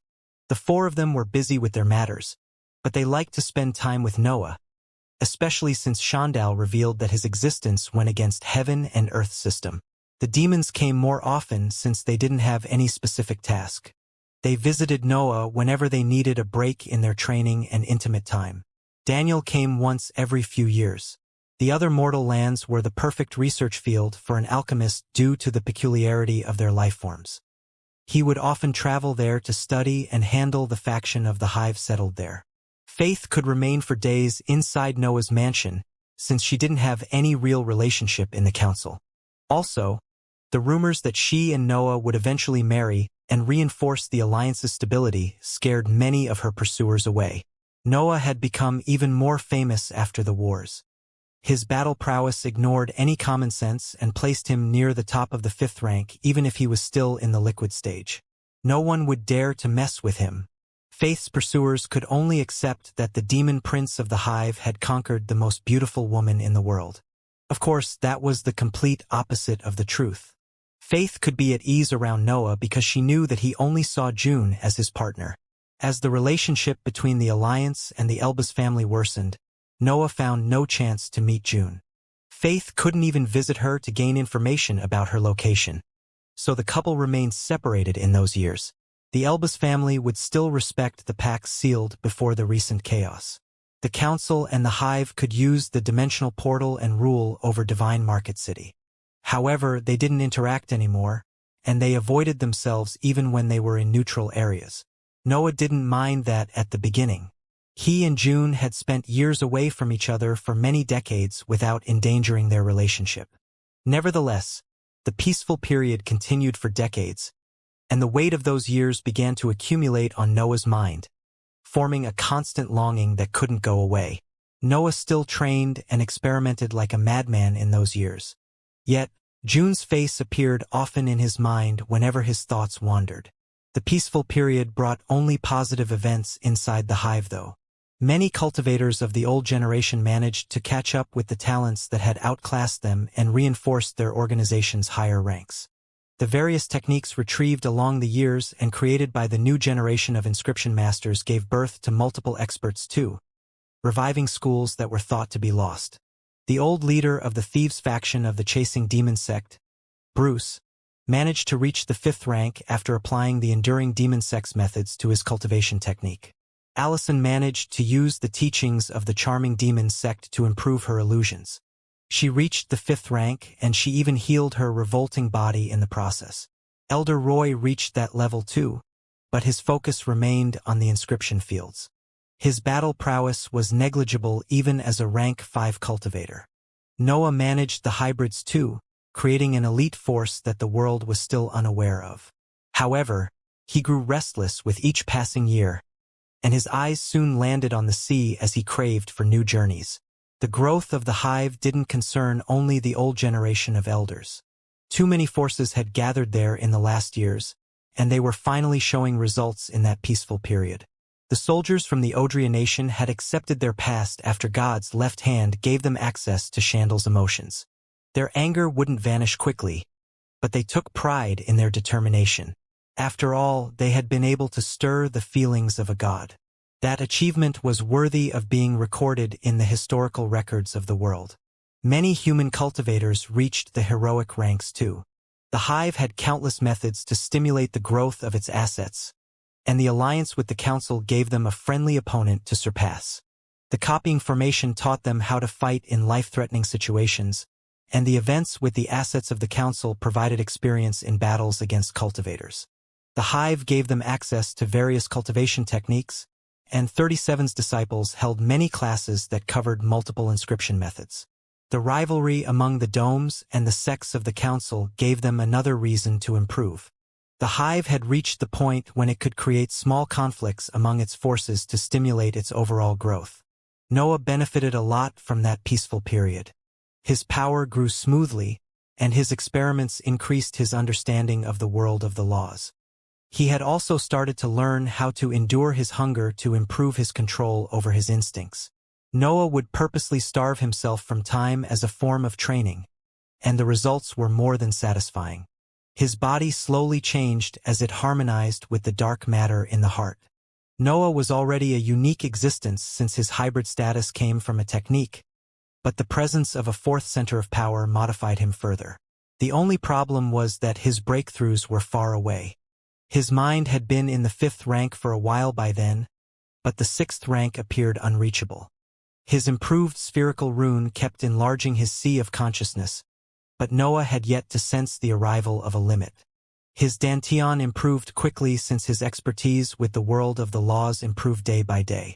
The four of them were busy with their matters, but they liked to spend time with Noah, especially since Shandal revealed that his existence went against heaven and earth system. The demons came more often since they didn't have any specific task. They visited Noah whenever they needed a break in their training and intimate time. Daniel came once every few years. The other mortal lands were the perfect research field for an alchemist due to the peculiarity of their life forms. He would often travel there to study and handle the faction of the Hive settled there. Faith could remain for days inside Noah's mansion, since she didn't have any real relationship in the council. Also, the rumors that she and Noah would eventually marry and reinforce the alliance's stability scared many of her pursuers away. Noah had become even more famous after the wars. His battle prowess ignored any common sense and placed him near the top of the 5th rank even if he was still in the liquid stage. No one would dare to mess with him. Faith's pursuers could only accept that the demon prince of the Hive had conquered the most beautiful woman in the world. Of course, that was the complete opposite of the truth. Faith could be at ease around Noah because she knew that he only saw June as his partner. As the relationship between the Alliance and the Elbas family worsened, Noah found no chance to meet June. Faith couldn't even visit her to gain information about her location. So the couple remained separated in those years. The Elbas family would still respect the pacts sealed before the recent chaos. The Council and the Hive could use the dimensional portal and rule over Divine Market City. However, they didn't interact anymore, and they avoided themselves even when they were in neutral areas. Noah didn't mind that at the beginning. He and June had spent years away from each other for many decades without endangering their relationship. Nevertheless, the peaceful period continued for decades, and the weight of those years began to accumulate on Noah's mind, forming a constant longing that couldn't go away. Noah still trained and experimented like a madman in those years. Yet, June's face appeared often in his mind whenever his thoughts wandered. The peaceful period brought only positive events inside the Hive though. Many cultivators of the old generation managed to catch up with the talents that had outclassed them and reinforced their organization's higher ranks. The various techniques retrieved along the years and created by the new generation of inscription masters gave birth to multiple experts too, reviving schools that were thought to be lost. The old leader of the Thieves faction of the Chasing Demon sect, Bruce, managed to reach the 5th rank after applying the enduring demon sex methods to his cultivation technique. Allison managed to use the teachings of the charming demon sect to improve her illusions. She reached the 5th rank, and she even healed her revolting body in the process. Elder Roy reached that level too, but his focus remained on the inscription fields. His battle prowess was negligible even as a rank 5 cultivator. Noah managed the hybrids too, creating an elite force that the world was still unaware of. However, he grew restless with each passing year, and his eyes soon landed on the sea as he craved for new journeys. The growth of the hive didn't concern only the old generation of elders. Too many forces had gathered there in the last years, and they were finally showing results in that peaceful period. The soldiers from the Odria nation had accepted their past after God's left hand gave them access to Shandal's emotions. Their anger wouldn't vanish quickly, but they took pride in their determination. After all, they had been able to stir the feelings of a god. That achievement was worthy of being recorded in the historical records of the world. Many human cultivators reached the heroic ranks too. The hive had countless methods to stimulate the growth of its assets, and the alliance with the council gave them a friendly opponent to surpass. The copying formation taught them how to fight in life-threatening situations, and the events with the assets of the council provided experience in battles against cultivators. The hive gave them access to various cultivation techniques, and 37's disciples held many classes that covered multiple inscription methods. The rivalry among the domes and the sects of the council gave them another reason to improve. The hive had reached the point when it could create small conflicts among its forces to stimulate its overall growth. Noah benefited a lot from that peaceful period. His power grew smoothly, and his experiments increased his understanding of the world of the laws. He had also started to learn how to endure his hunger to improve his control over his instincts. Noah would purposely starve himself from time as a form of training, and the results were more than satisfying. His body slowly changed as it harmonized with the dark matter in the heart. Noah was already a unique existence since his hybrid status came from a technique, but the presence of a 4th center of power modified him further. The only problem was that his breakthroughs were far away. His mind had been in the 5th rank for a while by then, but the 6th rank appeared unreachable. His improved spherical rune kept enlarging his sea of consciousness, but Noah had yet to sense the arrival of a limit. His dantian improved quickly since his expertise with the world of the laws improved day by day.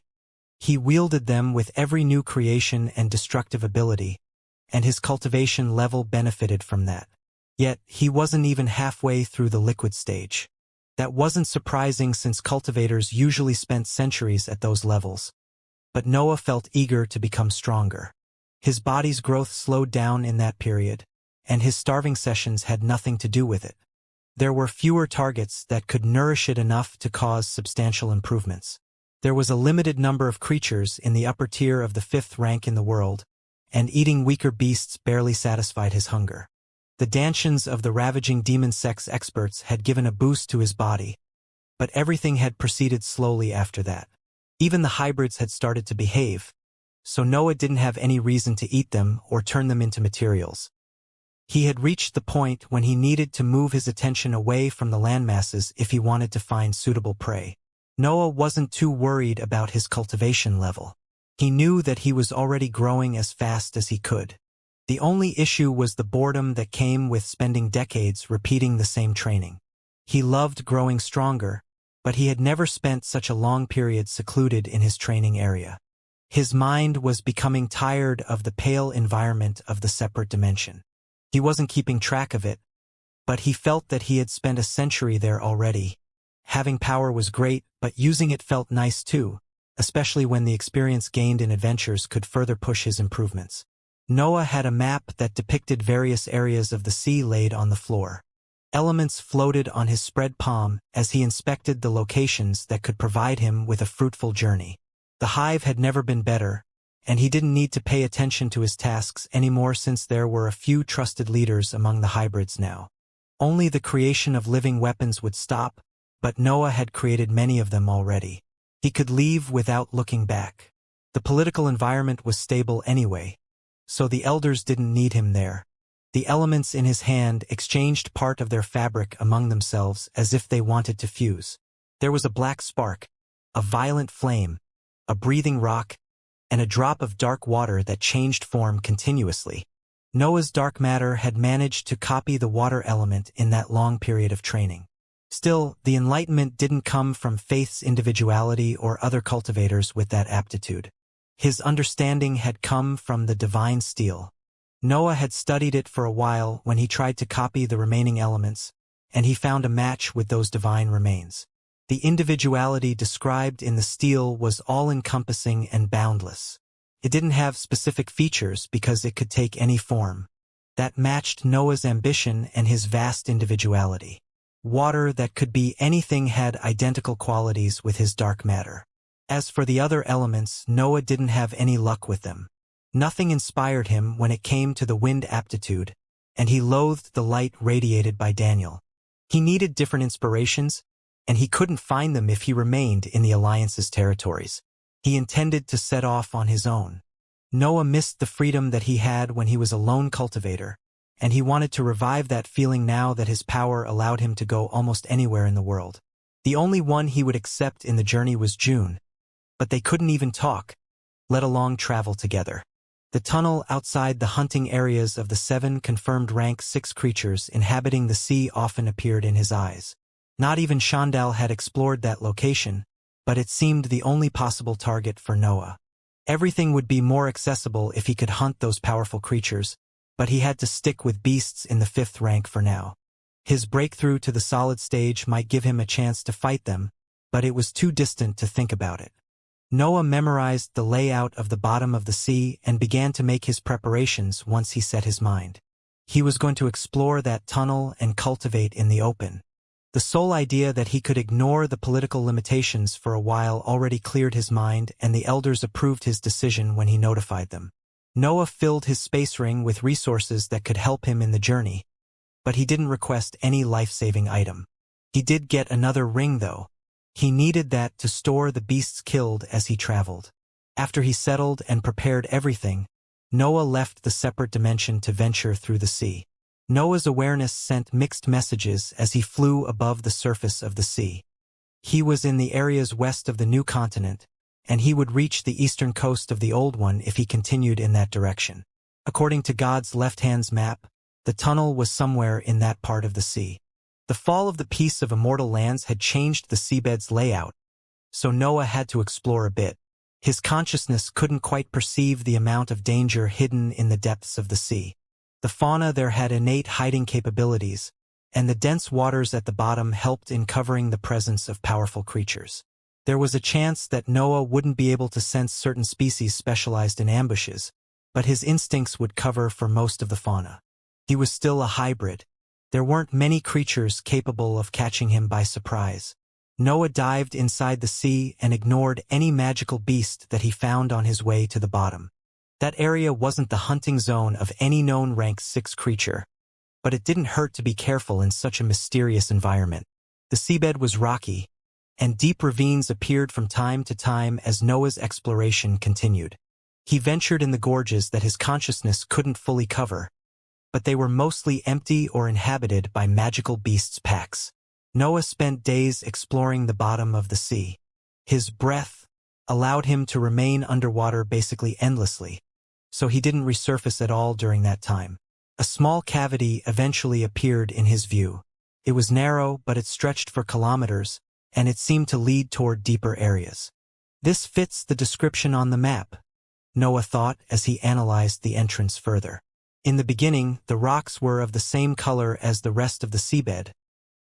He wielded them with every new creation and destructive ability, and his cultivation level benefited from that. Yet, he wasn't even halfway through the liquid stage. That wasn't surprising since cultivators usually spent centuries at those levels. But Noah felt eager to become stronger. His body's growth slowed down in that period, and his starving sessions had nothing to do with it. There were fewer targets that could nourish it enough to cause substantial improvements. There was a limited number of creatures in the upper tier of the 5th rank in the world, and eating weaker beasts barely satisfied his hunger. The dantians of the ravaging demon sex experts had given a boost to his body, but everything had proceeded slowly after that. Even the hybrids had started to behave, so Noah didn't have any reason to eat them or turn them into materials. He had reached the point when he needed to move his attention away from the landmasses if he wanted to find suitable prey. Noah wasn't too worried about his cultivation level. He knew that he was already growing as fast as he could. The only issue was the boredom that came with spending decades repeating the same training. He loved growing stronger, but he had never spent such a long period secluded in his training area. His mind was becoming tired of the pale environment of the separate dimension. He wasn't keeping track of it, but he felt that he had spent a century there already. Having power was great, but using it felt nice too, especially when the experience gained in adventures could further push his improvements. Noah had a map that depicted various areas of the sea laid on the floor. Elements floated on his spread palm as he inspected the locations that could provide him with a fruitful journey. The hive had never been better, and he didn't need to pay attention to his tasks anymore since there were a few trusted leaders among the hybrids now. Only the creation of living weapons would stop, but Noah had created many of them already. He could leave without looking back. The political environment was stable anyway, so the elders didn't need him there. The elements in his hand exchanged part of their fabric among themselves as if they wanted to fuse. There was a black spark, a violent flame, a breathing rock, and a drop of dark water that changed form continuously. Noah's dark matter had managed to copy the water element in that long period of training. Still, the enlightenment didn't come from Faith's individuality or other cultivators with that aptitude. His understanding had come from the divine steel. Noah had studied it for a while when he tried to copy the remaining elements, and he found a match with those divine remains. The individuality described in the steel was all-encompassing and boundless. It didn't have specific features because it could take any form. That matched Noah's ambition and his vast individuality. Water that could be anything had identical qualities with his dark matter. As for the other elements, Noah didn't have any luck with them. Nothing inspired him when it came to the wind aptitude, and he loathed the light radiated by Daniel. He needed different inspirations, and he couldn't find them if he remained in the Alliance's territories. He intended to set off on his own. Noah missed the freedom that he had when he was a lone cultivator, and he wanted to revive that feeling now that his power allowed him to go almost anywhere in the world. The only one he would accept in the journey was June, but they couldn't even talk, let alone travel together. The tunnel outside the hunting areas of the 7 confirmed rank 6 creatures inhabiting the sea often appeared in his eyes. Not even Shandal had explored that location, but it seemed the only possible target for Noah. Everything would be more accessible if he could hunt those powerful creatures, but he had to stick with beasts in the 5th rank for now. His breakthrough to the solid stage might give him a chance to fight them, but it was too distant to think about it. Noah memorized the layout of the bottom of the sea and began to make his preparations once he set his mind. He was going to explore that tunnel and cultivate in the open. The sole idea that he could ignore the political limitations for a while already cleared his mind, and the elders approved his decision when he notified them. Noah filled his space ring with resources that could help him in the journey, but he didn't request any life-saving item. He did get another ring, though. He needed that to store the beasts killed as he traveled. After he settled and prepared everything, Noah left the separate dimension to venture through the sea. Noah's awareness sent mixed messages as he flew above the surface of the sea. He was in the areas west of the new continent, and he would reach the eastern coast of the old one if he continued in that direction. According to God's left-hand's map, the tunnel was somewhere in that part of the sea. The fall of the piece of immortal lands had changed the seabed's layout, so Noah had to explore a bit. His consciousness couldn't quite perceive the amount of danger hidden in the depths of the sea. The fauna there had innate hiding capabilities, and the dense waters at the bottom helped in covering the presence of powerful creatures. There was a chance that Noah wouldn't be able to sense certain species specialized in ambushes, but his instincts would cover for most of the fauna. He was still a hybrid. There weren't many creatures capable of catching him by surprise. Noah dived inside the sea and ignored any magical beast that he found on his way to the bottom. That area wasn't the hunting zone of any known rank 6 creature, but it didn't hurt to be careful in such a mysterious environment. The seabed was rocky, and deep ravines appeared from time to time as Noah's exploration continued. He ventured in the gorges that his consciousness couldn't fully cover, but they were mostly empty or inhabited by magical beasts' packs. Noah spent days exploring the bottom of the sea. His breath allowed him to remain underwater basically endlessly, so he didn't resurface at all during that time. A small cavity eventually appeared in his view. It was narrow, but it stretched for kilometers, and it seemed to lead toward deeper areas. This fits the description on the map, Noah thought as he analyzed the entrance further. In the beginning, the rocks were of the same color as the rest of the seabed,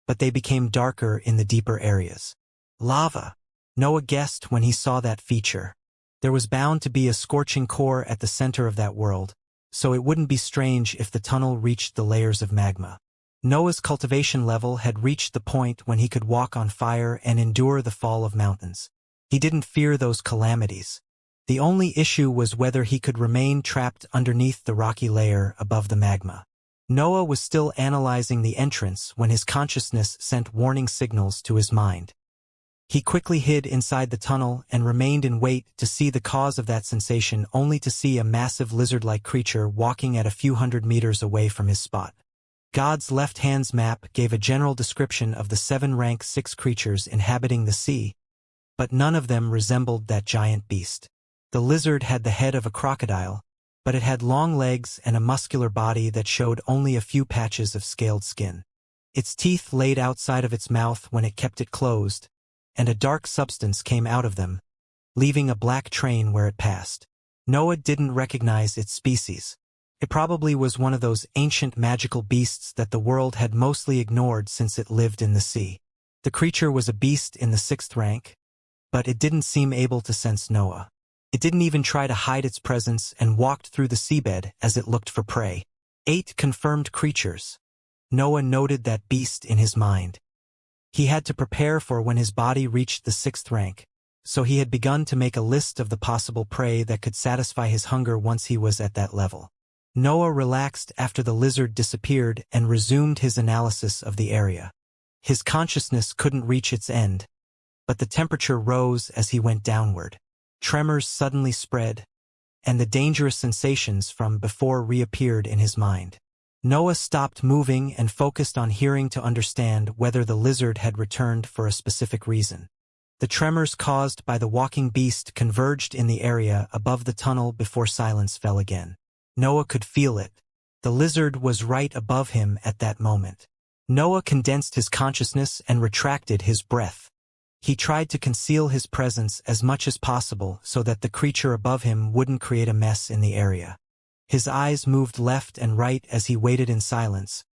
but they became darker in the deeper areas. Lava, Noah guessed when he saw that feature. There was bound to be a scorching core at the center of that world, so it wouldn't be strange if the tunnel reached the layers of magma. Noah's cultivation level had reached the point when he could walk on fire and endure the fall of mountains. He didn't fear those calamities. The only issue was whether he could remain trapped underneath the rocky layer above the magma. Noah was still analyzing the entrance when his consciousness sent warning signals to his mind. He quickly hid inside the tunnel and remained in wait to see the cause of that sensation, only to see a massive lizard-like creature walking at a few hundred meters away from his spot. God's left hand's map gave a general description of the 7 rank 6 creatures inhabiting the sea, but none of them resembled that giant beast. The lizard had the head of a crocodile, but it had long legs and a muscular body that showed only a few patches of scaled skin. Its teeth laid outside of its mouth when it kept it closed, and a dark substance came out of them, leaving a black train where it passed. Noah didn't recognize its species. It probably was one of those ancient magical beasts that the world had mostly ignored since it lived in the sea. The creature was a beast in the 6th rank, but it didn't seem able to sense Noah. It didn't even try to hide its presence and walked through the seabed as it looked for prey. 8 confirmed creatures. Noah noted that beast in his mind. He had to prepare for when his body reached the 6th rank, so he had begun to make a list of the possible prey that could satisfy his hunger once he was at that level. Noah relaxed after the lizard disappeared and resumed his analysis of the area. His consciousness couldn't reach its end, but the temperature rose as he went downward. Tremors suddenly spread, and the dangerous sensations from before reappeared in his mind. Noah stopped moving and focused on hearing to understand whether the lizard had returned for a specific reason. The tremors caused by the walking beast converged in the area above the tunnel before silence fell again. Noah could feel it. The lizard was right above him at that moment. Noah condensed his consciousness and retracted his breath. He tried to conceal his presence as much as possible so that the creature above him wouldn't create a mess in the area. His eyes moved left and right as he waited in silence,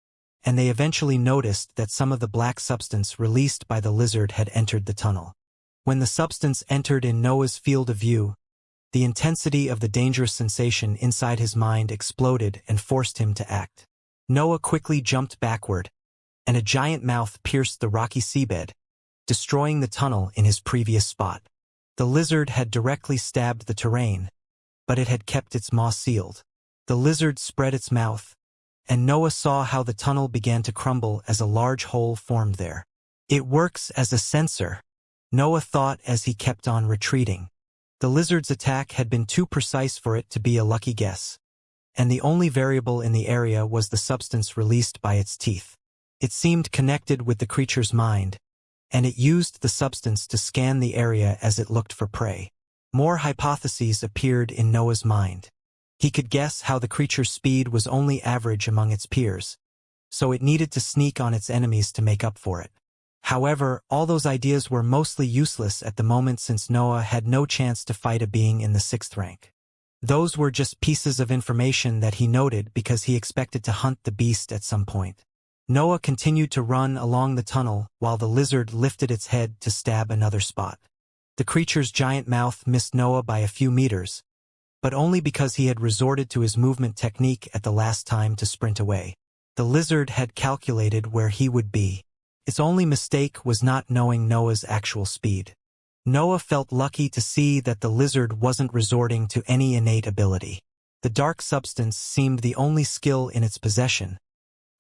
and they eventually noticed that some of the black substance released by the lizard had entered the tunnel. When the substance entered in Noah's field of view, the intensity of the dangerous sensation inside his mind exploded and forced him to act. Noah quickly jumped backward, and a giant mouth pierced the rocky seabed, destroying the tunnel in his previous spot. The lizard had directly stabbed the terrain, but it had kept its maw sealed. The lizard spread its mouth, and Noah saw how the tunnel began to crumble as a large hole formed there. It works as a sensor, Noah thought as he kept on retreating. The lizard's attack had been too precise for it to be a lucky guess, and the only variable in the area was the substance released by its teeth. It seemed connected with the creature's mind, and it used the substance to scan the area as it looked for prey. More hypotheses appeared in Noah's mind. He could guess how the creature's speed was only average among its peers, so it needed to sneak on its enemies to make up for it. However, all those ideas were mostly useless at the moment since Noah had no chance to fight a being in the 6th rank. Those were just pieces of information that he noted because he expected to hunt the beast at some point. Noah continued to run along the tunnel while the lizard lifted its head to stab another spot. The creature's giant mouth missed Noah by a few meters, but only because he had resorted to his movement technique at the last time to sprint away. The lizard had calculated where he would be. Its only mistake was not knowing Noah's actual speed. Noah felt lucky to see that the lizard wasn't resorting to any innate ability. The dark substance seemed the only skill in its possession,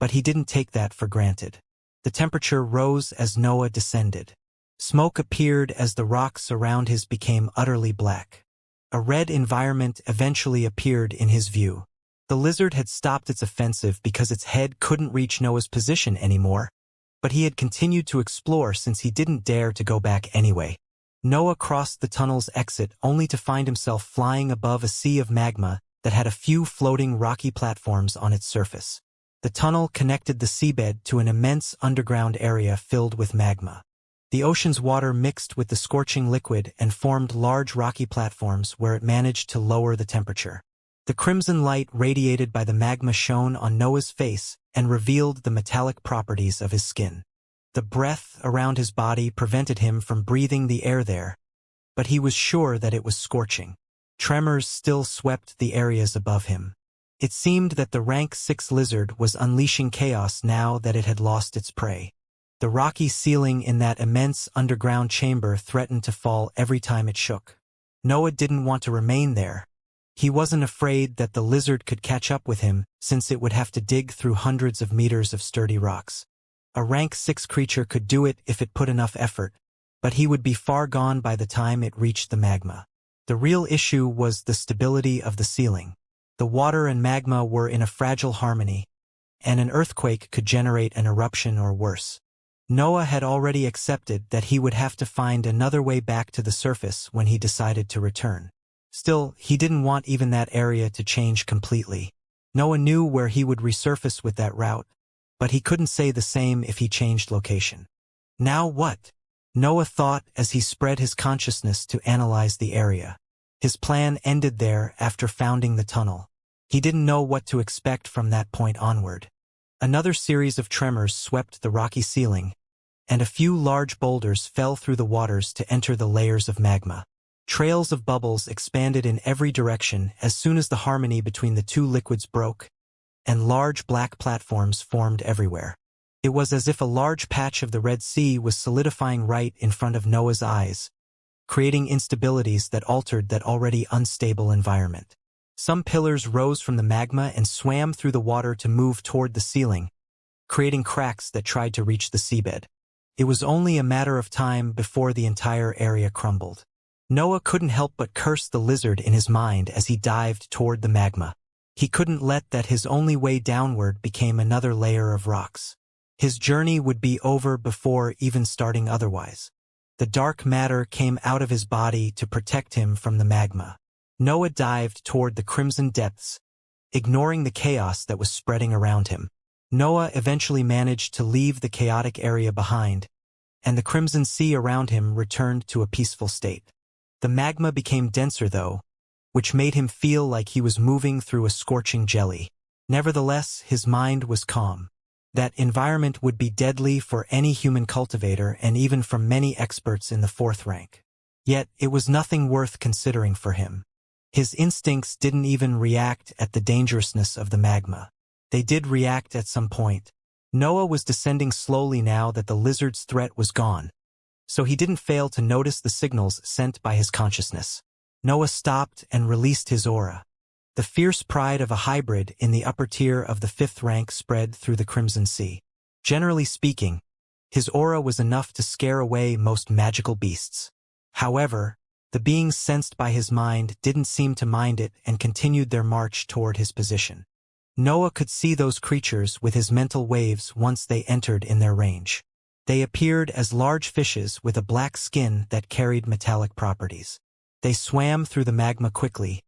but he didn't take that for granted. The temperature rose as Noah descended. Smoke appeared as the rocks around his became utterly black. A red environment eventually appeared in his view. The lizard had stopped its offensive because its head couldn't reach Noah's position anymore, but he had continued to explore since he didn't dare to go back anyway. Noah crossed the tunnel's exit only to find himself flying above a sea of magma that had a few floating rocky platforms on its surface. The tunnel connected the seabed to an immense underground area filled with magma. The ocean's water mixed with the scorching liquid and formed large rocky platforms where it managed to lower the temperature. The crimson light radiated by the magma shone on Noah's face and revealed the metallic properties of his skin. The breath around his body prevented him from breathing the air there, but he was sure that it was scorching. Tremors still swept the areas above him. It seemed that the rank 6 lizard was unleashing chaos now that it had lost its prey. The rocky ceiling in that immense underground chamber threatened to fall every time it shook. Noah didn't want to remain there. He wasn't afraid that the lizard could catch up with him, since it would have to dig through hundreds of meters of sturdy rocks. A rank 6 creature could do it if it put enough effort, but he would be far gone by the time it reached the magma. The real issue was the stability of the ceiling. The water and magma were in a fragile harmony, and an earthquake could generate an eruption or worse. Noah had already accepted that he would have to find another way back to the surface when he decided to return. Still, he didn't want even that area to change completely. Noah knew where he would resurface with that route, but he couldn't say the same if he changed location. Now what? Noah thought as he spread his consciousness to analyze the area. His plan ended there after founding the tunnel. He didn't know what to expect from that point onward. Another series of tremors swept the rocky ceiling, and a few large boulders fell through the waters to enter the layers of magma. Trails of bubbles expanded in every direction as soon as the harmony between the two liquids broke, and large black platforms formed everywhere. It was as if a large patch of the Red Sea was solidifying right in front of Noah's eyes, creating instabilities that altered that already unstable environment. Some pillars rose from the magma and swam through the water to move toward the ceiling, creating cracks that tried to reach the seabed. It was only a matter of time before the entire area crumbled. Noah couldn't help but curse the lizard in his mind as he dived toward the magma. He couldn't let that his only way downward became another layer of rocks. His journey would be over before even starting otherwise. The dark matter came out of his body to protect him from the magma. Noah dived toward the crimson depths, ignoring the chaos that was spreading around him. Noah eventually managed to leave the chaotic area behind, and the crimson sea around him returned to a peaceful state. The magma became denser though, which made him feel like he was moving through a scorching jelly. Nevertheless, his mind was calm. That environment would be deadly for any human cultivator and even from many experts in the fourth rank. Yet, it was nothing worth considering for him. His instincts didn't even react at the dangerousness of the magma. They did react at some point. Noah was descending slowly now that the lizard's threat was gone, so he didn't fail to notice the signals sent by his consciousness. Noah stopped and released his aura. The fierce pride of a hybrid in the upper tier of the fifth rank spread through the Crimson Sea. Generally speaking, his aura was enough to scare away most magical beasts. However, the beings sensed by his mind didn't seem to mind it and continued their march toward his position. Noah could see those creatures with his mental waves once they entered in their range. They appeared as large fishes with a black skin that carried metallic properties. They swam through the magma quickly,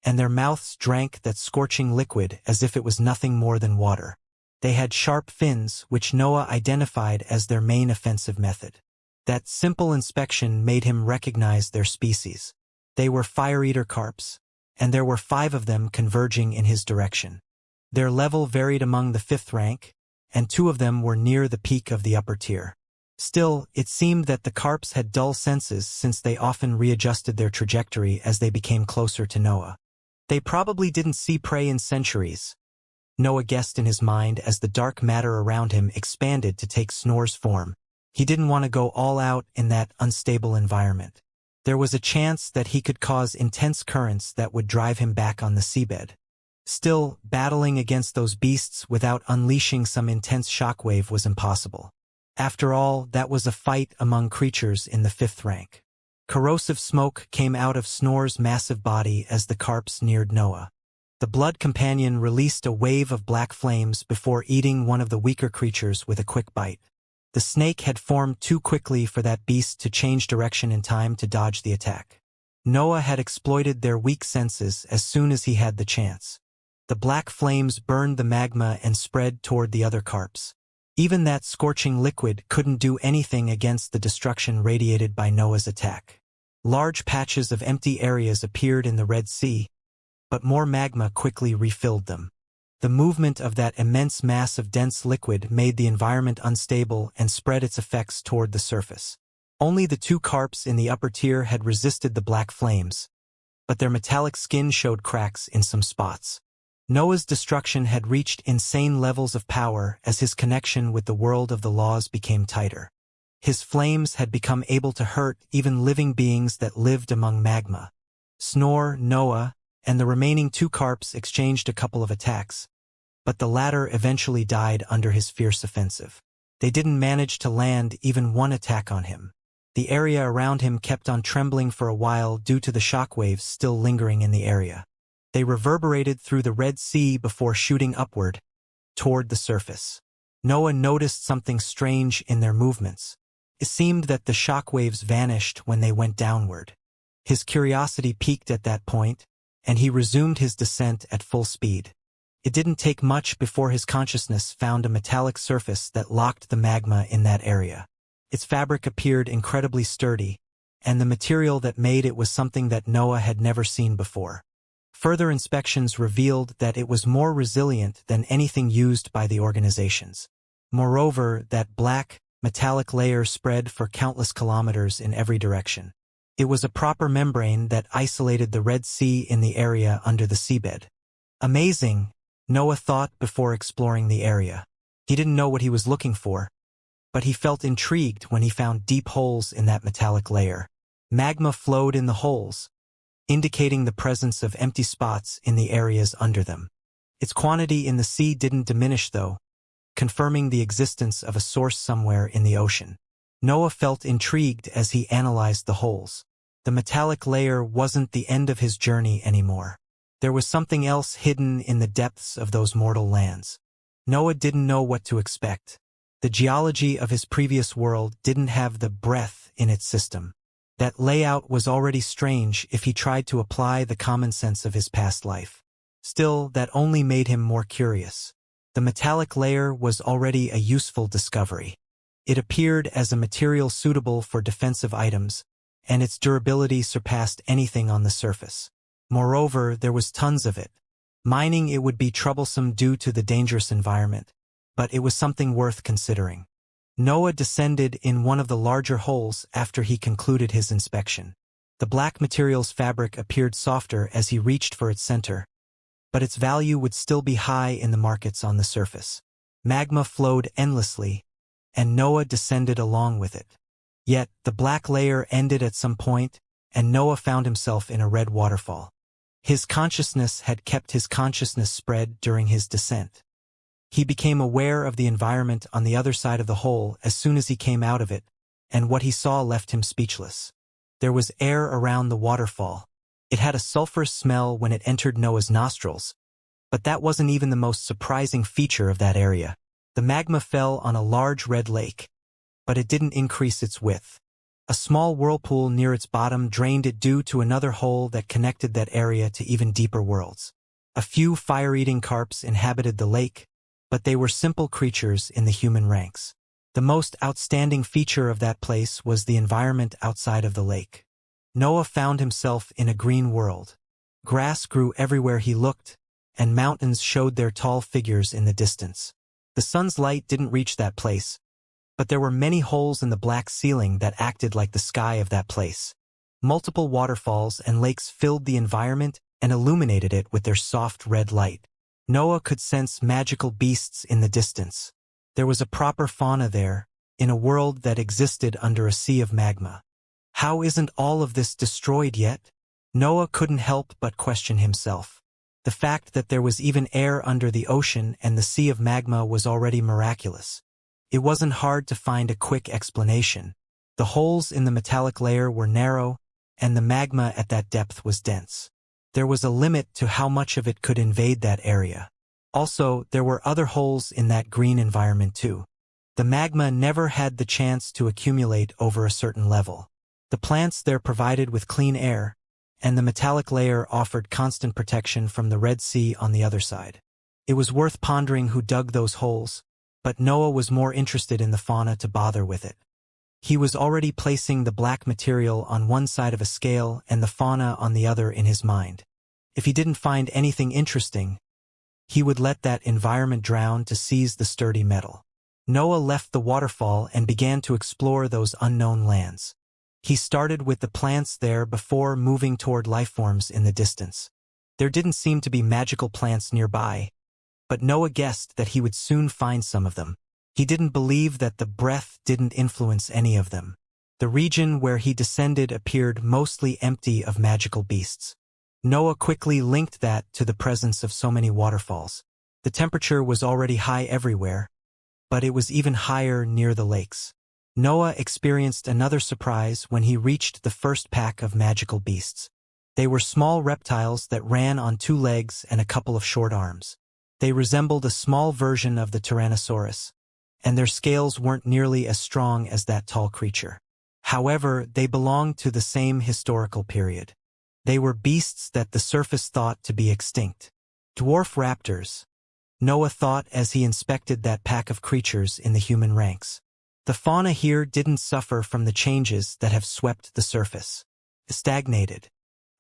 and their mouths drank that scorching liquid as if it was nothing more than water. They had sharp fins, which Noah identified as their main offensive method. That simple inspection made him recognize their species. They were fire-eater carps, and there were 5 of them converging in his direction. Their level varied among the 5th rank, and 2 of them were near the peak of the upper tier. Still, it seemed that the carps had dull senses since they often readjusted their trajectory as they became closer to Noah. They probably didn't see prey in centuries, Noah guessed in his mind as the dark matter around him expanded to take Snor's form. He didn't want to go all out in that unstable environment. There was a chance that he could cause intense currents that would drive him back on the seabed. Still, battling against those beasts without unleashing some intense shockwave was impossible. After all, that was a fight among creatures in the 5th rank. Corrosive smoke came out of Snor's massive body as the carps neared Noah. The blood companion released a wave of black flames before eating one of the weaker creatures with a quick bite. The snake had formed too quickly for that beast to change direction in time to dodge the attack. Noah had exploited their weak senses as soon as he had the chance. The black flames burned the magma and spread toward the other carps. Even that scorching liquid couldn't do anything against the destruction radiated by Noah's attack. Large patches of empty areas appeared in the Red Sea, but more magma quickly refilled them. The movement of that immense mass of dense liquid made the environment unstable and spread its effects toward the surface. Only the 2 carps in the upper tier had resisted the black flames, but their metallic skin showed cracks in some spots. Noah's destruction had reached insane levels of power as his connection with the world of the laws became tighter. His flames had become able to hurt even living beings that lived among magma. Snor, Noah, and the remaining 2 carps exchanged a couple of attacks, but the latter eventually died under his fierce offensive. They didn't manage to land even one attack on him. The area around him kept on trembling for a while due to the shockwaves still lingering in the area. They reverberated through the Red Sea before shooting upward, toward the surface. Noah noticed something strange in their movements. It seemed that the shockwaves vanished when they went downward. His curiosity peaked at that point, and he resumed his descent at full speed. It didn't take much before his consciousness found a metallic surface that locked the magma in that area. Its fabric appeared incredibly sturdy, and the material that made it was something that Noah had never seen before. Further inspections revealed that it was more resilient than anything used by the organizations. Moreover, that black, metallic layer spread for countless kilometers in every direction. It was a proper membrane that isolated the Red Sea in the area under the seabed. Amazing, Noah thought before exploring the area. He didn't know what he was looking for, but he felt intrigued when he found deep holes in that metallic layer. Magma flowed in the holes, indicating the presence of empty spots in the areas under them. Its quantity in the sea didn't diminish though, confirming the existence of a source somewhere in the ocean. Noah felt intrigued as he analyzed the holes. The metallic layer wasn't the end of his journey anymore. There was something else hidden in the depths of those mortal lands. Noah didn't know what to expect. The geology of his previous world didn't have the breath in its system. That layout was already strange if he tried to apply the common sense of his past life. Still, that only made him more curious. The metallic layer was already a useful discovery. It appeared as a material suitable for defensive items, and its durability surpassed anything on the surface. Moreover, there was tons of it. Mining it would be troublesome due to the dangerous environment, but it was something worth considering. Noah descended in one of the larger holes after he concluded his inspection. The black material's fabric appeared softer as he reached for its center, but its value would still be high in the markets on the surface. Magma flowed endlessly, and Noah descended along with it. Yet, the black layer ended at some point, and Noah found himself in a red waterfall. His consciousness had kept his consciousness spread during his descent. He became aware of the environment on the other side of the hole as soon as he came out of it, and what he saw left him speechless. There was air around the waterfall. It had a sulfurous smell when it entered Noah's nostrils, but that wasn't even the most surprising feature of that area. The magma fell on a large red lake, but it didn't increase its width. A small whirlpool near its bottom drained it due to another hole that connected that area to even deeper worlds. A few fire-eating carps inhabited the lake, but they were simple creatures in the human ranks. The most outstanding feature of that place was the environment outside of the lake. Noah found himself in a green world. Grass grew everywhere he looked, and mountains showed their tall figures in the distance. The sun's light didn't reach that place, but there were many holes in the black ceiling that acted like the sky of that place. Multiple waterfalls and lakes filled the environment and illuminated it with their soft red light. Noah could sense magical beasts in the distance. There was a proper fauna there, in a world that existed under a sea of magma. How isn't all of this destroyed yet? Noah couldn't help but question himself. The fact that there was even air under the ocean and the sea of magma was already miraculous. It wasn't hard to find a quick explanation. The holes in the metallic layer were narrow, and the magma at that depth was dense. There was a limit to how much of it could invade that area. Also, there were other holes in that green environment too. The magma never had the chance to accumulate over a certain level. The plants there provided with clean air, and the metallic layer offered constant protection from the Red Sea on the other side. It was worth pondering who dug those holes, but Noah was more interested in the fauna to bother with it. He was already placing the black material on one side of a scale and the fauna on the other in his mind. If he didn't find anything interesting, he would let that environment drown to seize the sturdy metal. Noah left the waterfall and began to explore those unknown lands. He started with the plants there before moving toward lifeforms in the distance. There didn't seem to be magical plants nearby, but Noah guessed that he would soon find some of them. He didn't believe that the breath didn't influence any of them. The region where he descended appeared mostly empty of magical beasts. Noah quickly linked that to the presence of so many waterfalls. The temperature was already high everywhere, but it was even higher near the lakes. Noah experienced another surprise when he reached the first pack of magical beasts. They were small reptiles that ran on 2 legs and a couple of short arms. They resembled a small version of the Tyrannosaurus, and their scales weren't nearly as strong as that tall creature. However, they belonged to the same historical period. They were beasts that the surface thought to be extinct. Dwarf raptors, Noah thought as he inspected that pack of creatures in the human ranks. The fauna here didn't suffer from the changes that have swept the surface. It stagnated.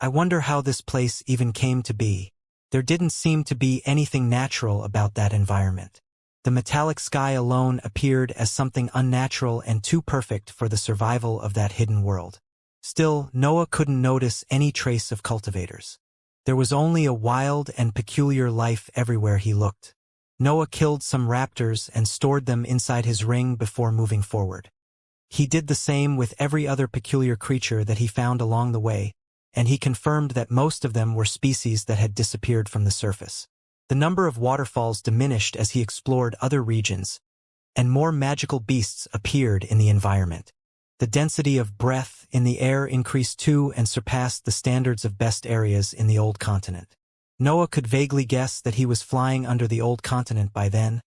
I wonder how this place even came to be. There didn't seem to be anything natural about that environment. The metallic sky alone appeared as something unnatural and too perfect for the survival of that hidden world. Still, Noah couldn't notice any trace of cultivators. There was only a wild and peculiar life everywhere he looked. Noah killed some raptors and stored them inside his ring before moving forward. He did the same with every other peculiar creature that he found along the way, and he confirmed that most of them were species that had disappeared from the surface. The number of waterfalls diminished as he explored other regions, and more magical beasts appeared in the environment. The density of breath in the air increased too and surpassed the standards of best areas in the old continent. Noah could vaguely guess that he was flying under the old continent by then,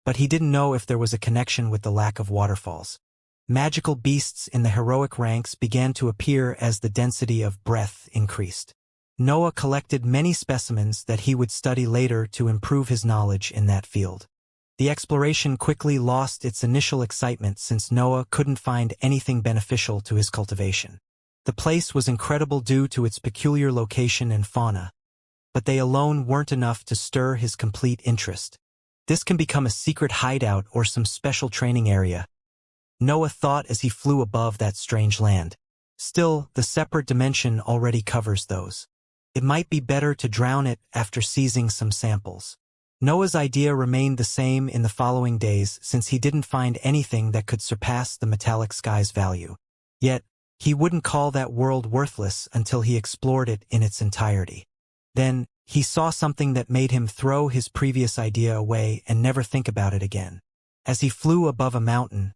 but he didn't know if there was a connection with the lack of waterfalls. Magical beasts in the heroic ranks began to appear as the density of breath increased. Noah collected many specimens that he would study later to improve his knowledge in that field. The exploration quickly lost its initial excitement since Noah couldn't find anything beneficial to his cultivation. The place was incredible due to its peculiar location and fauna, but they alone weren't enough to stir his complete interest. This can become a secret hideout or some special training area, Noah thought as he flew above that strange land. Still, the separate dimension already covers those. It might be better to drown it after seizing some samples. Noah's idea remained the same in the following days since he didn't find anything that could surpass the metallic sky's value. Yet, he wouldn't call that world worthless until he explored it in its entirety. Then, he saw something that made him throw his previous idea away and never think about it again. As he flew above a mountain,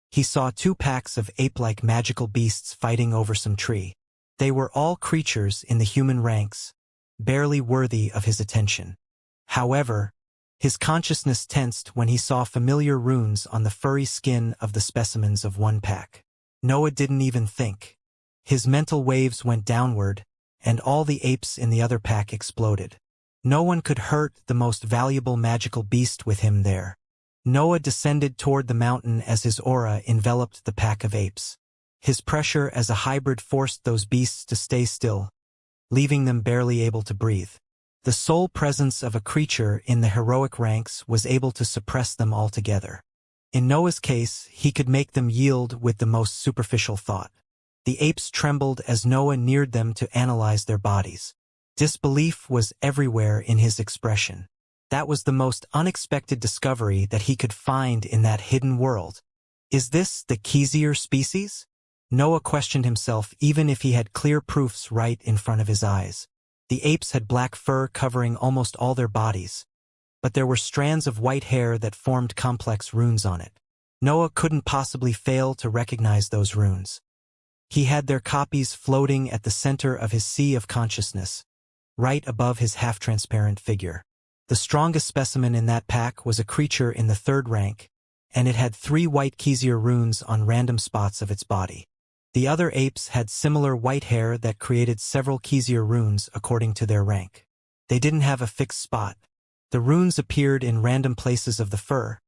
he saw 2 packs of ape-like magical beasts fighting over some tree. They were all creatures in the human ranks, barely worthy of his attention. However, his consciousness tensed when he saw familiar runes on the furry skin of the specimens of one pack. Noah didn't even think. His mental waves went downward, and all the apes in the other pack exploded. No one could hurt the most valuable magical beast with him there. Noah descended toward the mountain as his aura enveloped the pack of apes. His pressure as a hybrid forced those beasts to stay still, leaving them barely able to breathe. The sole presence of a creature in the heroic ranks was able to suppress them altogether. In Noah's case, he could make them yield with the most superficial thought. The apes trembled as Noah neared them to analyze their bodies. Disbelief was everywhere in his expression. That was the most unexpected discovery that he could find in that hidden world. Is this the Xianxia species? Noah questioned himself even if he had clear proofs right in front of his eyes. The apes had black fur covering almost all their bodies, but there were strands of white hair that formed complex runes on it. Noah couldn't possibly fail to recognize those runes. He had their copies floating at the center of his sea of consciousness, right above his half-transparent figure. The strongest specimen in that pack was a creature in the 3rd rank, and it had 3 white Xianxia runes on random spots of its body. The other apes had similar white hair that created several Xianxia runes according to their rank. They didn't have a fixed spot. The runes appeared in random places of the fur,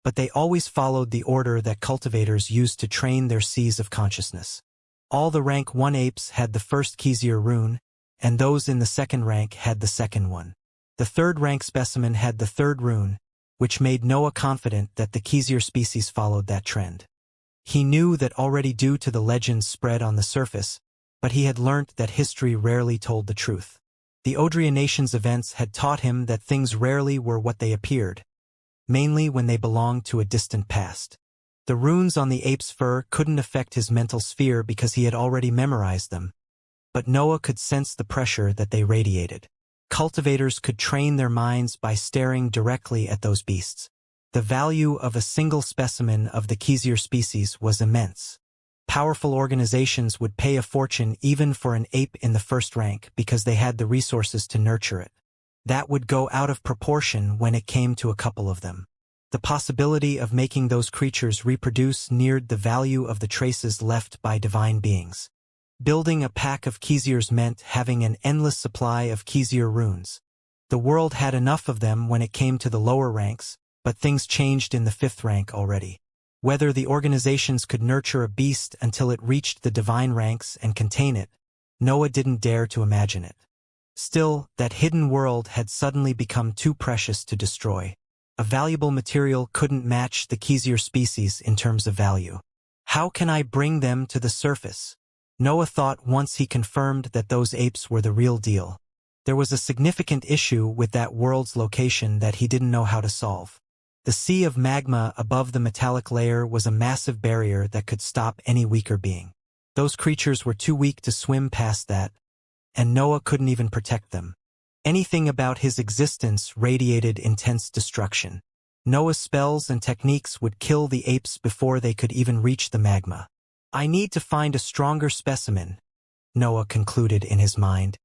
but they always followed the order that cultivators used to train their seas of consciousness. All the rank 1 apes had the first Xianxia rune, and those in the 2nd rank had the 2nd one. The 3rd rank specimen had the 3rd rune, which made Noah confident that the Xianxia species followed that trend. He knew that already due to the legends spread on the surface, but he had learnt that history rarely told the truth. The Nation's events had taught him that things rarely were what they appeared, mainly when they belonged to a distant past. The runes on the ape's fur couldn't affect his mental sphere because he had already memorized them, but Noah could sense the pressure that they radiated. Cultivators could train their minds by staring directly at those beasts. The value of a single specimen of the Xianxia species was immense. Powerful organizations would pay a fortune even for an ape in the first rank because they had the resources to nurture it. That would go out of proportion when it came to a couple of them. The possibility of making those creatures reproduce neared the value of the traces left by divine beings. Building a pack of Xianxias meant having an endless supply of Xianxia runes. The world had enough of them when it came to the lower ranks, but things changed in the 5th rank already. Whether the organizations could nurture a beast until it reached the divine ranks and contain it, Noah didn't dare to imagine it. Still, that hidden world had suddenly become too precious to destroy. A valuable material couldn't match the Xianxia species in terms of value. How can I bring them to the surface? Noah thought once he confirmed that those apes were the real deal. There was a significant issue with that world's location that he didn't know how to solve. The sea of magma above the metallic layer was a massive barrier that could stop any weaker being. Those creatures were too weak to swim past that, and Noah couldn't even protect them. Anything about his existence radiated intense destruction. Noah's spells and techniques would kill the apes before they could even reach the magma. I need to find a stronger specimen, Noah concluded in his mind.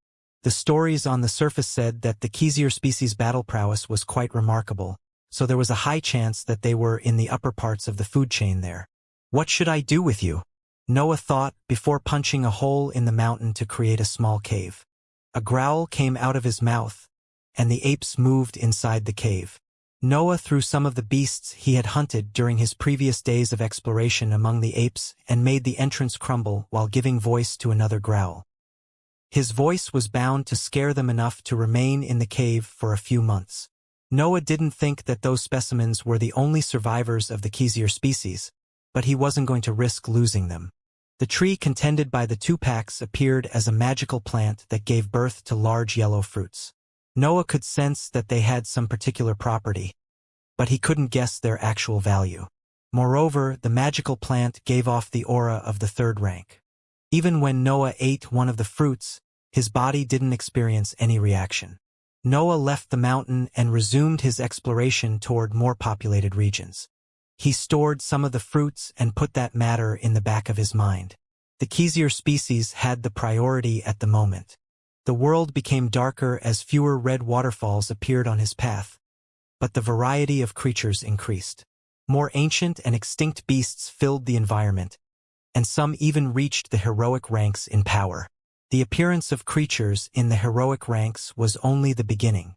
The stories on the surface said that the Xianxia species' battle prowess was quite remarkable, so there was a high chance that they were in the upper parts of the food chain there. What should I do with you? Noah thought before punching a hole in the mountain to create a small cave. A growl came out of his mouth, and the apes moved inside the cave. Noah threw some of the beasts he had hunted during his previous days of exploration among the apes and made the entrance crumble while giving voice to another growl. His voice was bound to scare them enough to remain in the cave for a few months. Noah didn't think that those specimens were the only survivors of the Xianxia species, but he wasn't going to risk losing them. The tree contended by the 2 packs appeared as a magical plant that gave birth to large yellow fruits. Noah could sense that they had some particular property, but he couldn't guess their actual value. Moreover, the magical plant gave off the aura of the 3rd rank. Even when Noah ate one of the fruits, his body didn't experience any reaction. Noah left the mountain and resumed his exploration toward more populated regions. He stored some of the fruits and put that matter in the back of his mind. The Xianxia species had the priority at the moment. The world became darker as fewer red waterfalls appeared on his path, but the variety of creatures increased. More ancient and extinct beasts filled the environment, and some even reached the heroic ranks in power. The appearance of creatures in the heroic ranks was only the beginning.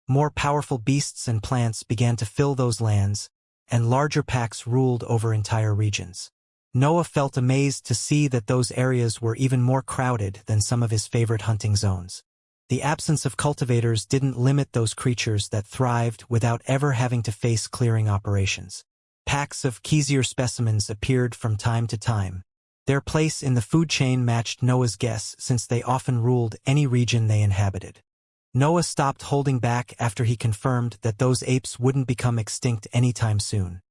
More powerful beasts and plants began to fill those lands, and larger packs ruled over entire regions. Noah felt amazed to see that those areas were even more crowded than some of his favorite hunting zones. The absence of cultivators didn't limit those creatures that thrived without ever having to face clearing operations. Packs of Xianxia specimens appeared from time to time. Their place in the food chain matched Noah's guess since they often ruled any region they inhabited. Noah stopped holding back after he confirmed that those apes wouldn't become extinct anytime soon.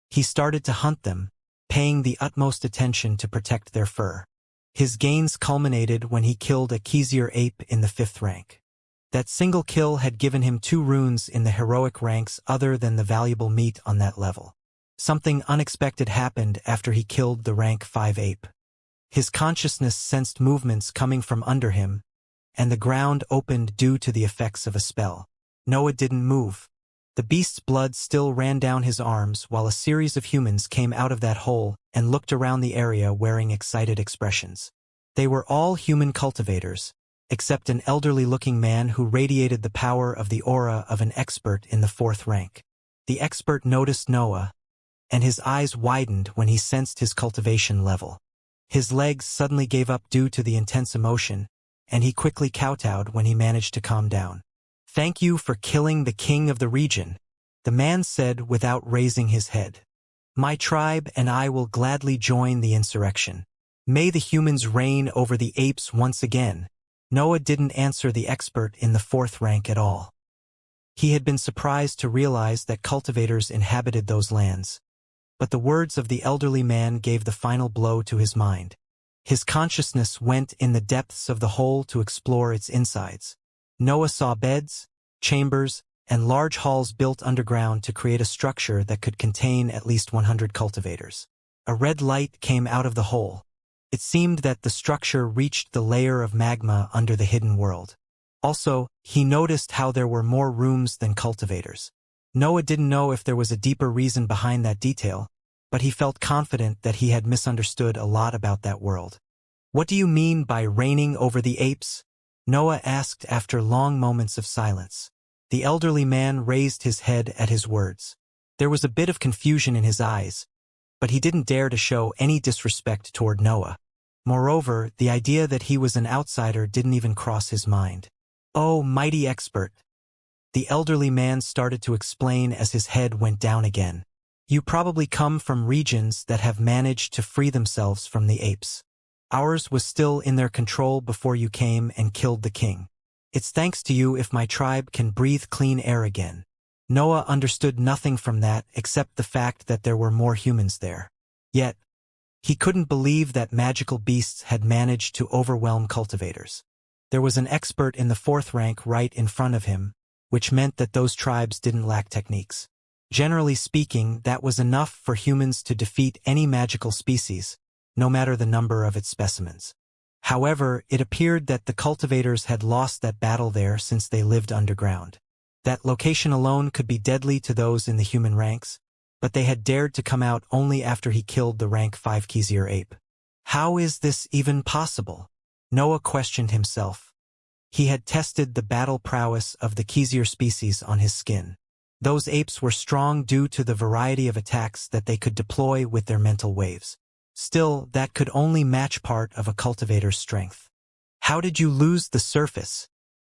He started to hunt them, paying the utmost attention to protect their fur. His gains culminated when he killed a Xianxia ape in the 5th rank. That single kill had given him 2 runes in the heroic ranks other than the valuable meat on that level. Something unexpected happened after he killed the rank 5 ape. His consciousness sensed movements coming from under him, and the ground opened due to the effects of a spell. Noah didn't move. The beast's blood still ran down his arms while a series of humans came out of that hole and looked around the area wearing excited expressions. They were all human cultivators, except an elderly-looking man who radiated the power of the aura of an expert in the 4th rank. The expert noticed Noah, and his eyes widened when he sensed his cultivation level. His legs suddenly gave up due to the intense emotion, and he quickly kowtowed when he managed to calm down. "Thank you for killing the king of the region," the man said without raising his head. "My tribe and I will gladly join the insurrection. May the humans reign over the apes once again." Noah didn't answer the expert in the 4th rank at all. He had been surprised to realize that cultivators inhabited those lands. But the words of the elderly man gave the final blow to his mind. His consciousness went in the depths of the hole to explore its insides. Noah saw beds, chambers, and large halls built underground to create a structure that could contain at least 100 cultivators. A red light came out of the hole. It seemed that the structure reached the layer of magma under the hidden world. Also, he noticed how there were more rooms than cultivators. Noah didn't know if there was a deeper reason behind that detail, but he felt confident that he had misunderstood a lot about that world. "What do you mean by reigning over the apes?" Noah asked after long moments of silence. The elderly man raised his head at his words. There was a bit of confusion in his eyes, but he didn't dare to show any disrespect toward Noah. Moreover, the idea that he was an outsider didn't even cross his mind. "Oh, mighty expert," the elderly man started to explain as his head went down again. "You probably come from regions that have managed to free themselves from the apes. Ours was still in their control before you came and killed the king. It's thanks to you if my tribe can breathe clean air again." Noah understood nothing from that except the fact that there were more humans there. Yet, he couldn't believe that magical beasts had managed to overwhelm cultivators. There was an expert in the 4th rank right in front of him, which meant that those tribes didn't lack techniques. Generally speaking, that was enough for humans to defeat any magical species, no matter the number of its specimens. However, it appeared that the cultivators had lost that battle there since they lived underground. That location alone could be deadly to those in the human ranks, but they had dared to come out only after he killed the rank 5 Xianxia ape. How is this even possible? Noah questioned himself. He had tested the battle prowess of the Xianxia species on his skin. Those apes were strong due to the variety of attacks that they could deploy with their mental waves. Still, that could only match part of a cultivator's strength. "How did you lose the surface?"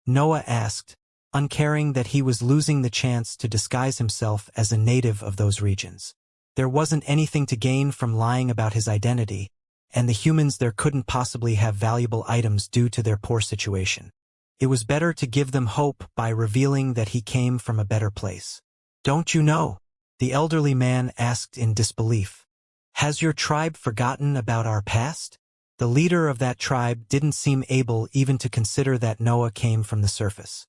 Noah asked, uncaring that he was losing the chance to disguise himself as a native of those regions. There wasn't anything to gain from lying about his identity, and the humans there couldn't possibly have valuable items due to their poor situation. It was better to give them hope by revealing that he came from a better place. "Don't you know?" the elderly man asked in disbelief. "Has your tribe forgotten about our past?" The leader of that tribe didn't seem able even to consider that Noah came from the surface.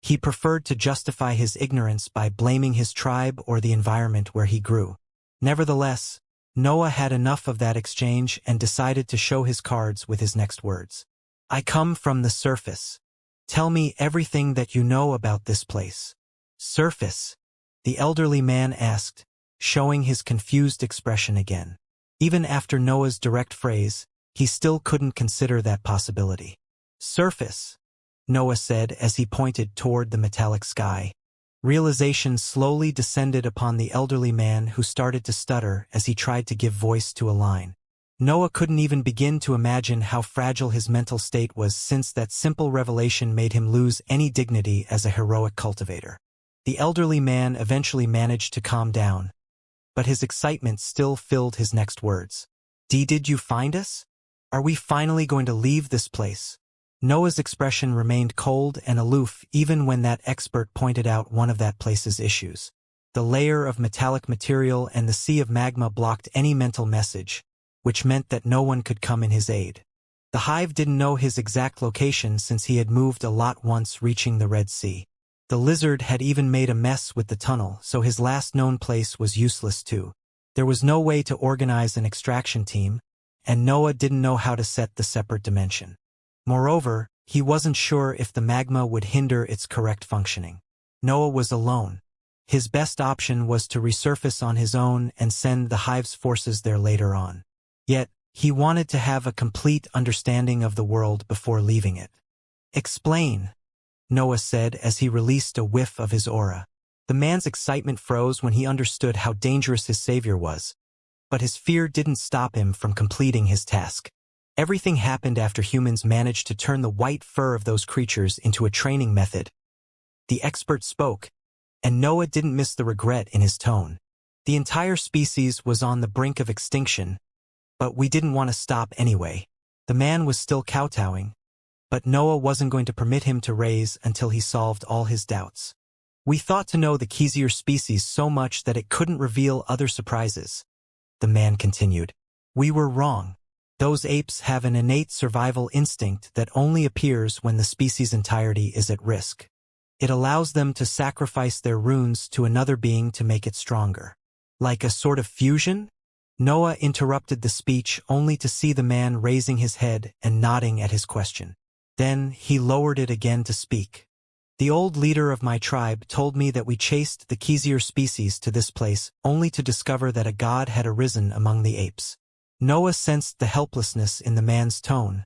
He preferred to justify his ignorance by blaming his tribe or the environment where he grew. Nevertheless, Noah had enough of that exchange and decided to show his cards with his next words. "I come from the surface. Tell me everything that you know about this place." "Surface?" the elderly man asked, showing his confused expression again. Even after Noah's direct phrase, he still couldn't consider that possibility. "Surface," Noah said as he pointed toward the metallic sky. Realization slowly descended upon the elderly man who started to stutter as he tried to give voice to a line. Noah couldn't even begin to imagine how fragile his mental state was since that simple revelation made him lose any dignity as a heroic cultivator. The elderly man eventually managed to calm down, but his excitement still filled his next words. Did you find us? Are we finally going to leave this place?" Noah's expression remained cold and aloof even when that expert pointed out one of that place's issues. The layer of metallic material and the sea of magma blocked any mental message, which meant that no one could come in his aid. The hive didn't know his exact location since he had moved a lot once reaching the Red Sea. The lizard had even made a mess with the tunnel, so his last known place was useless too. There was no way to organize an extraction team, and Noah didn't know how to set the separate dimension. Moreover, he wasn't sure if the magma would hinder its correct functioning. Noah was alone. His best option was to resurface on his own and send the hive's forces there later on. Yet, he wanted to have a complete understanding of the world before leaving it. "Explain," Noah said as he released a whiff of his aura. The man's excitement froze when he understood how dangerous his savior was, but his fear didn't stop him from completing his task. Everything happened after humans managed to turn the white fur of those creatures into a training method. The expert spoke, and Noah didn't miss the regret in his tone. The entire species was on the brink of extinction, but we didn't want to stop anyway. The man was still kowtowing, but Noah wasn't going to permit him to raise until he solved all his doubts. "We thought to know the Xianxia species so much that it couldn't reveal other surprises," the man continued. "We were wrong. Those apes have an innate survival instinct that only appears when the species' entirety is at risk. It allows them to sacrifice their runes to another being to make it stronger. Like a sort of fusion? Noah interrupted the speech only to see the man raising his head and nodding at his question. Then he lowered it again to speak. The old leader of my tribe told me that we chased the Xianxia species to this place only to discover that a god had arisen among the apes. Noah sensed the helplessness in the man's tone,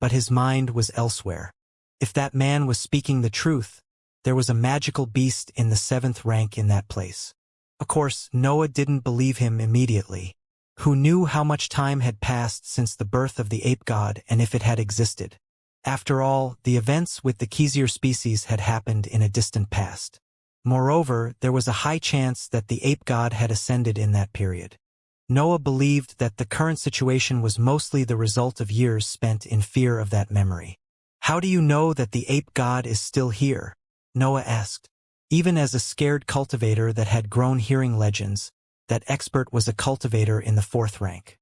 but his mind was elsewhere. If that man was speaking the truth, there was a magical beast in the 7th rank in that place. Of course, Noah didn't believe him immediately. Who knew how much time had passed since the birth of the ape god and if it had existed? After all, the events with the Xianxia species had happened in a distant past. Moreover, there was a high chance that the ape god had ascended in that period. Noah believed that the current situation was mostly the result of years spent in fear of that memory. How do you know that the ape god is still here? Noah asked. Even as a scared cultivator that had grown hearing legends, that expert was a cultivator in the 4th rank.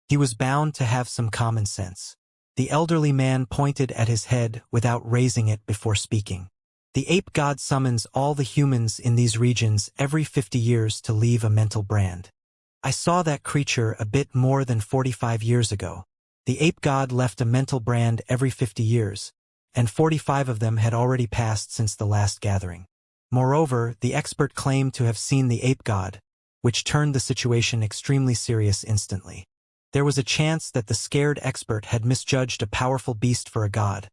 He was bound to have some common sense. The elderly man pointed at his head without raising it before speaking. The ape god summons all the humans in these regions every 50 years to leave a mental brand. I saw that creature a bit more than 45 years ago. The ape god left a mental brand every 50 years, and 45 of them had already passed since the last gathering. Moreover, the expert claimed to have seen the ape god, which turned the situation extremely serious instantly. There was a chance that the scared expert had misjudged a powerful beast for a god.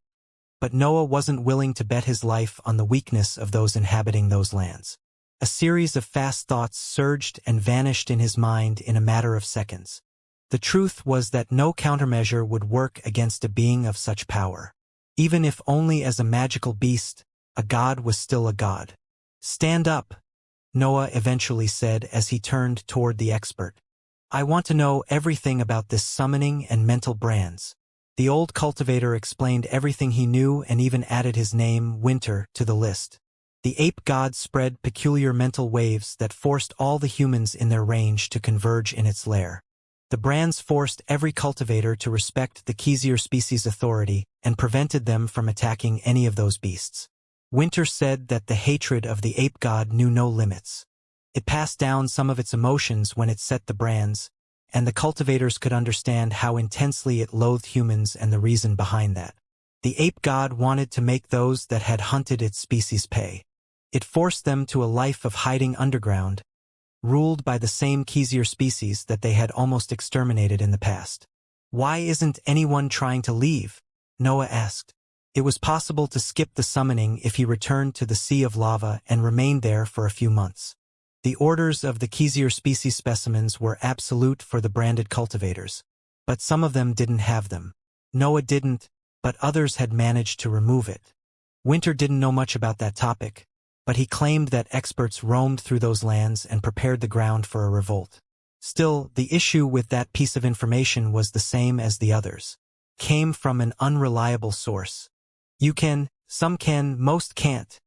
But Noah wasn't willing to bet his life on the weakness of those inhabiting those lands. A series of fast thoughts surged and vanished in his mind in a matter of seconds. The truth was that no countermeasure would work against a being of such power. Even if only as a magical beast, a god was still a god. "Stand up," Noah eventually said as he turned toward the expert. "I want to know everything about this summoning and mental brands." The old cultivator explained everything he knew and even added his name, Winter, to the list. The ape god spread peculiar mental waves that forced all the humans in their range to converge in its lair. The brands forced every cultivator to respect the Xianxia species' authority and prevented them from attacking any of those beasts. Winter said that the hatred of the ape god knew no limits. It passed down some of its emotions when it set the brands, and the cultivators could understand how intensely it loathed humans and the reason behind that. The ape god wanted to make those that had hunted its species pay. It forced them to a life of hiding underground, ruled by the same Xianxia species that they had almost exterminated in the past. "Why isn't anyone trying to leave?" Noah asked. It was possible to skip the summoning if he returned to the Sea of Lava and remained there for a few months. The orders of the Xianxia species specimens were absolute for the branded cultivators, but some of them didn't have them. Noah didn't, but others had managed to remove it. Winter didn't know much about that topic, but he claimed that experts roamed through those lands and prepared the ground for a revolt. Still, the issue with that piece of information was the same as the others. Came from an unreliable source. "You can, some can, most can't,"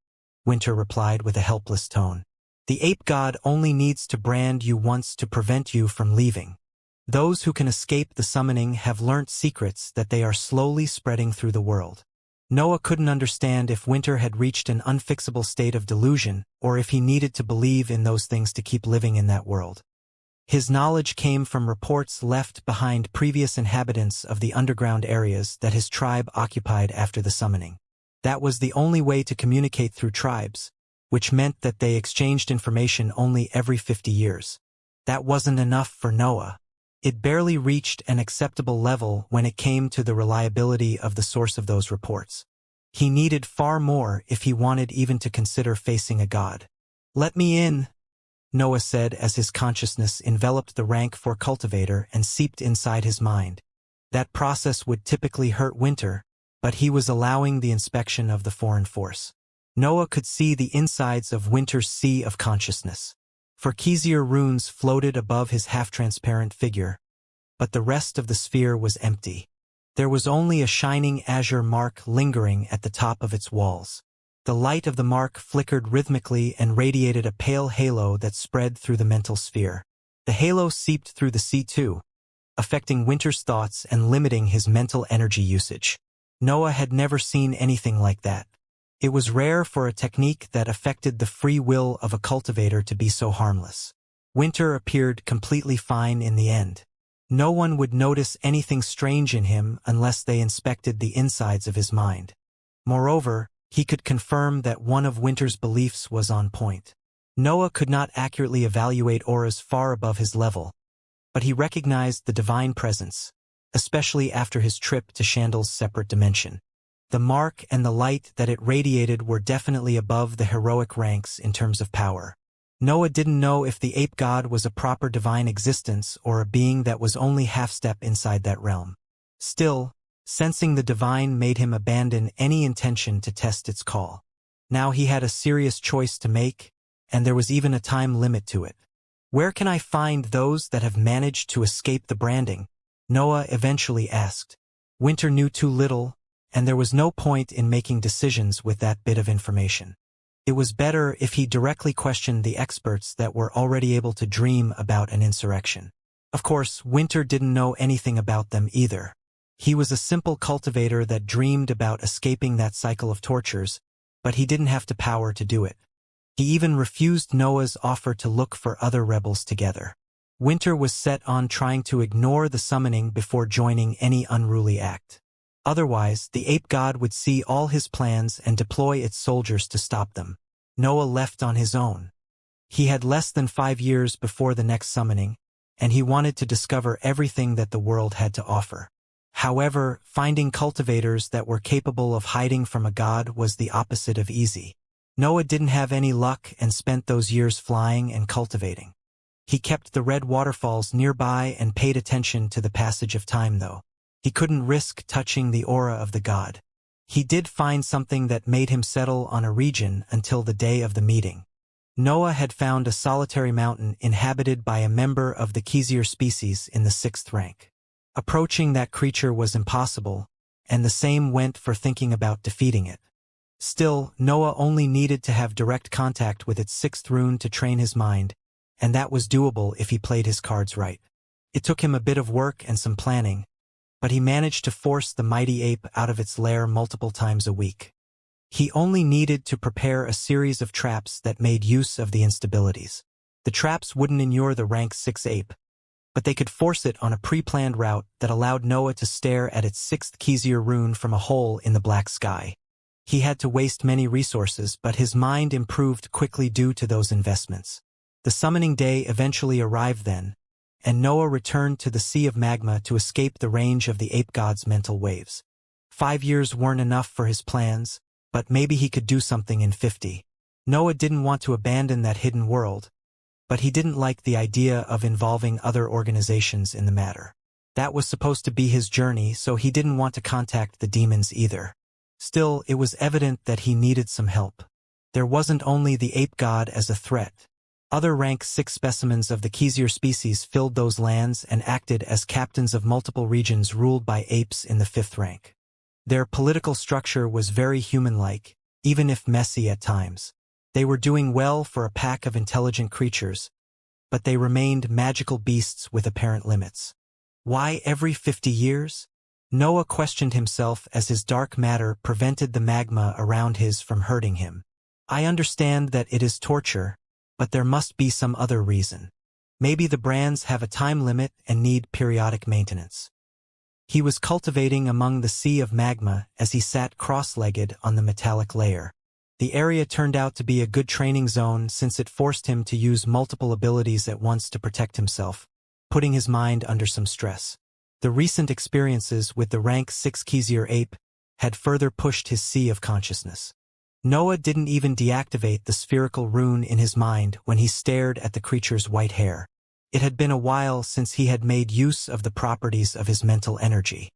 Winter replied with a helpless tone. "The ape god only needs to brand you once to prevent you from leaving. Those who can escape the summoning have learnt secrets that they are slowly spreading through the world." Noah couldn't understand if Winter had reached an unfixable state of delusion or if he needed to believe in those things to keep living in that world. His knowledge came from reports left behind previous inhabitants of the underground areas that his tribe occupied after the summoning. That was the only way to communicate through tribes, which meant that they exchanged information only every 50 years. That wasn't enough for Noah. It barely reached an acceptable level when it came to the reliability of the source of those reports. He needed far more if he wanted even to consider facing a god. "Let me in," Noah said as his consciousness enveloped the rank 4 cultivator and seeped inside his mind. That process would typically hurt Winter, but he was allowing the inspection of the foreign force. Noah could see the insides of Winter's sea of consciousness. For Xianxia runes floated above his half-transparent figure, but the rest of the sphere was empty. There was only a shining azure mark lingering at the top of its walls. The light of the mark flickered rhythmically and radiated a pale halo that spread through the mental sphere. The halo seeped through the sea too, affecting Winter's thoughts and limiting his mental energy usage. Noah had never seen anything like that. It was rare for a technique that affected the free will of a cultivator to be so harmless. Winter appeared completely fine in the end. No one would notice anything strange in him unless they inspected the insides of his mind. Moreover, he could confirm that one of Winter's beliefs was on point. Noah could not accurately evaluate auras far above his level, but he recognized the divine presence, especially after his trip to Chandal's separate dimension. The mark and the light that it radiated were definitely above the heroic ranks in terms of power. Noah didn't know if the ape god was a proper divine existence or a being that was only half-step inside that realm. Still, sensing the divine made him abandon any intention to test its call. Now he had a serious choice to make, and there was even a time limit to it. Where can I find those that have managed to escape the branding? Noah eventually asked. Winter knew too little, and there was no point in making decisions with that bit of information. It was better if he directly questioned the experts that were already able to dream about an insurrection. Of course, Winter didn't know anything about them either. He was a simple cultivator that dreamed about escaping that cycle of tortures, but he didn't have the power to do it. He even refused Noah's offer to look for other rebels together. Winter was set on trying to ignore the summoning before joining any unruly act. Otherwise, the ape god would see all his plans and deploy its soldiers to stop them. Noah left on his own. He had less than 5 years before the next summoning, and he wanted to discover everything that the world had to offer. However, finding cultivators that were capable of hiding from a god was the opposite of easy. Noah didn't have any luck and spent those years flying and cultivating. He kept the red waterfalls nearby and paid attention to the passage of time though. He couldn't risk touching the aura of the god. He did find something that made him settle on a region until the day of the meeting. Noah had found a solitary mountain inhabited by a member of the Xianxia species in the 6th rank. Approaching that creature was impossible, and the same went for thinking about defeating it. Still, Noah only needed to have direct contact with its 6th rune to train his mind, and that was doable if he played his cards right. It took him a bit of work and some planning, but he managed to force the mighty ape out of its lair multiple times a week. He only needed to prepare a series of traps that made use of the instabilities. The traps wouldn't inure the rank 6 ape, but they could force it on a pre-planned route that allowed Noah to stare at its 6th Xianxia rune from a hole in the black sky. He had to waste many resources, but his mind improved quickly due to those investments. The summoning day eventually arrived then, and Noah returned to the Sea of Magma to escape the range of the ape god's mental waves. 5 years weren't enough for his plans, but maybe he could do something in 50. Noah didn't want to abandon that hidden world, but he didn't like the idea of involving other organizations in the matter. That was supposed to be his journey, so he didn't want to contact the demons either. Still, it was evident that he needed some help. There wasn't only the ape god as a threat. Other rank 6 specimens of the Xianxia species filled those lands and acted as captains of multiple regions ruled by apes in the 5th rank. Their political structure was very human-like, even if messy at times. They were doing well for a pack of intelligent creatures, but they remained magical beasts with apparent limits. Why every 50 years? Noah questioned himself as his dark matter prevented the magma around his from hurting him. I understand that it is torture, but there must be some other reason. Maybe the brands have a time limit and need periodic maintenance. He was cultivating among the sea of magma as he sat cross-legged on the metallic layer. The area turned out to be a good training zone since it forced him to use multiple abilities at once to protect himself, putting his mind under some stress. The recent experiences with the rank 6 Xianxia ape had further pushed his sea of consciousness. Noah didn't even deactivate the spherical rune in his mind when he stared at the creature's white hair. It had been a while since he had made use of the properties of his mental energy.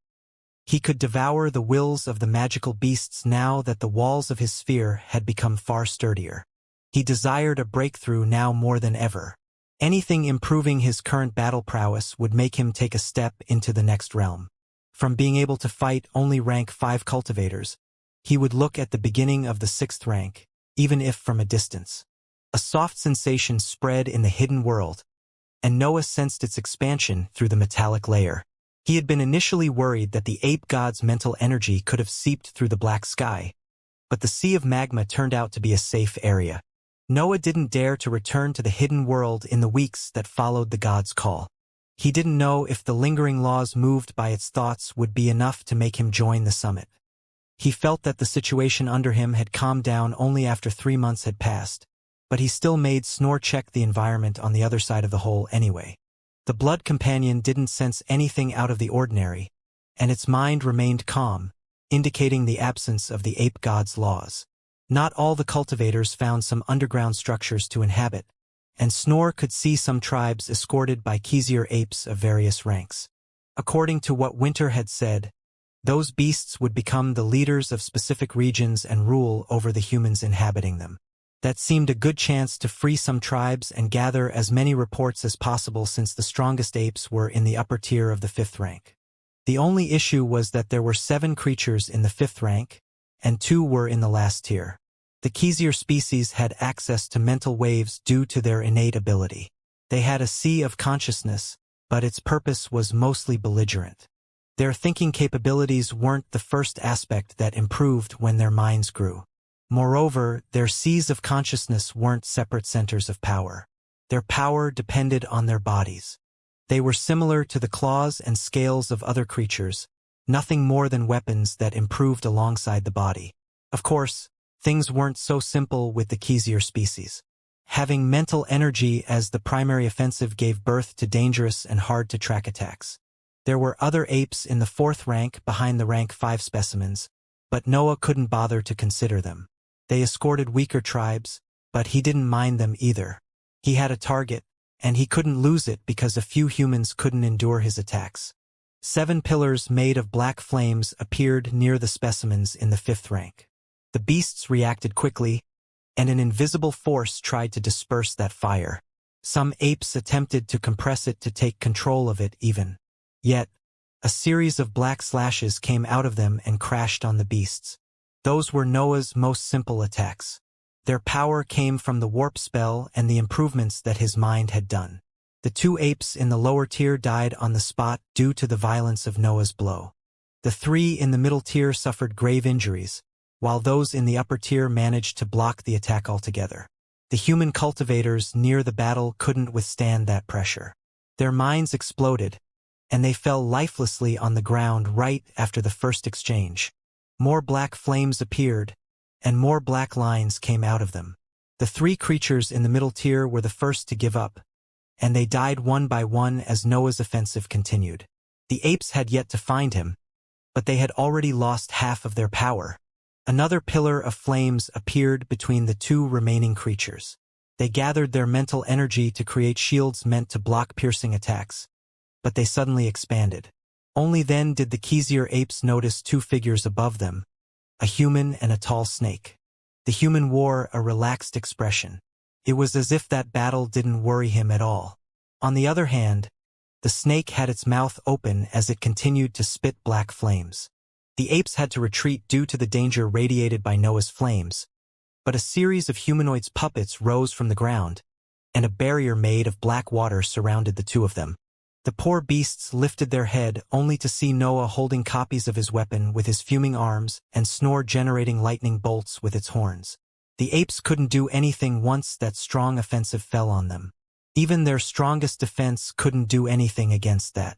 He could devour the wills of the magical beasts now that the walls of his sphere had become far sturdier. He desired a breakthrough now more than ever. Anything improving his current battle prowess would make him take a step into the next realm. From being able to fight only rank 5 cultivators, he would look at the beginning of the 6th rank, even if from a distance. A soft sensation spread in the hidden world, and Noah sensed its expansion through the metallic layer. He had been initially worried that the ape god's mental energy could have seeped through the black sky, but the sea of magma turned out to be a safe area. Noah didn't dare to return to the hidden world in the weeks that followed the god's call. He didn't know if the lingering laws moved by its thoughts would be enough to make him join the summit. He felt that the situation under him had calmed down only after 3 months had passed, but he still made Snore check the environment on the other side of the hole anyway. The blood companion didn't sense anything out of the ordinary, and its mind remained calm, indicating the absence of the ape god's laws. Not all the cultivators found some underground structures to inhabit, and Snore could see some tribes escorted by Xianxia apes of various ranks. According to what Winter had said, those beasts would become the leaders of specific regions and rule over the humans inhabiting them. That seemed a good chance to free some tribes and gather as many reports as possible, since the strongest apes were in the upper tier of the 5th rank. The only issue was that there were 7 creatures in the 5th rank, and 2 were in the last tier. The Xianxia species had access to mental waves due to their innate ability. They had a sea of consciousness, but its purpose was mostly belligerent. Their thinking capabilities weren't the first aspect that improved when their minds grew. Moreover, their seas of consciousness weren't separate centers of power. Their power depended on their bodies. They were similar to the claws and scales of other creatures, nothing more than weapons that improved alongside the body. Of course, things weren't so simple with the Xianxia species. Having mental energy as the primary offensive gave birth to dangerous and hard-to-track attacks. There were other apes in the 4th rank behind the rank 5 specimens, but Noah couldn't bother to consider them. They escorted weaker tribes, but he didn't mind them either. He had a target, and he couldn't lose it because a few humans couldn't endure his attacks. 7 pillars made of black flames appeared near the specimens in the 5th rank. The beasts reacted quickly, and an invisible force tried to disperse that fire. Some apes attempted to compress it to take control of it even. Yet, a series of black slashes came out of them and crashed on the beasts. Those were Noah's most simple attacks. Their power came from the warp spell and the improvements that his mind had done. The 2 apes in the lower tier died on the spot due to the violence of Noah's blow. The 3 in the middle tier suffered grave injuries, while those in the upper tier managed to block the attack altogether. The human cultivators near the battle couldn't withstand that pressure. Their minds exploded, and they fell lifelessly on the ground right after the first exchange. More black flames appeared, and more black lines came out of them. The 3 creatures in the middle tier were the first to give up, and they died one by one as Noah's offensive continued. The apes had yet to find him, but they had already lost half of their power. Another pillar of flames appeared between the 2 remaining creatures. They gathered their mental energy to create shields meant to block piercing attacks, but they suddenly expanded. Only then did the Xianxia apes notice 2 figures above them, a human and a tall snake. The human wore a relaxed expression. It was as if that battle didn't worry him at all. On the other hand, the snake had its mouth open as it continued to spit black flames. The apes had to retreat due to the danger radiated by Noah's flames, but a series of humanoids' puppets rose from the ground, and a barrier made of black water surrounded the 2 of them. The poor beasts lifted their head only to see Noah holding copies of his weapon with his fuming arms and Snore generating lightning bolts with its horns. The apes couldn't do anything once that strong offensive fell on them. Even their strongest defense couldn't do anything against that.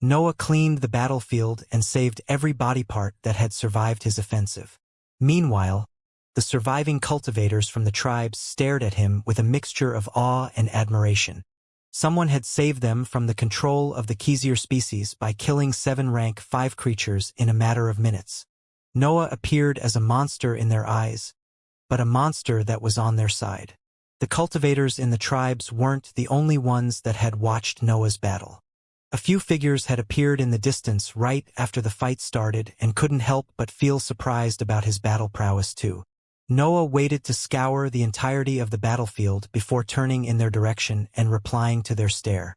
Noah cleaned the battlefield and saved every body part that had survived his offensive. Meanwhile, the surviving cultivators from the tribes stared at him with a mixture of awe and admiration. Someone had saved them from the control of the Xianxia species by killing 7 rank 5 creatures in a matter of minutes. Noah appeared as a monster in their eyes, but a monster that was on their side. The cultivators in the tribes weren't the only ones that had watched Noah's battle. A few figures had appeared in the distance right after the fight started and couldn't help but feel surprised about his battle prowess too. Noah waited to scour the entirety of the battlefield before turning in their direction and replying to their stare.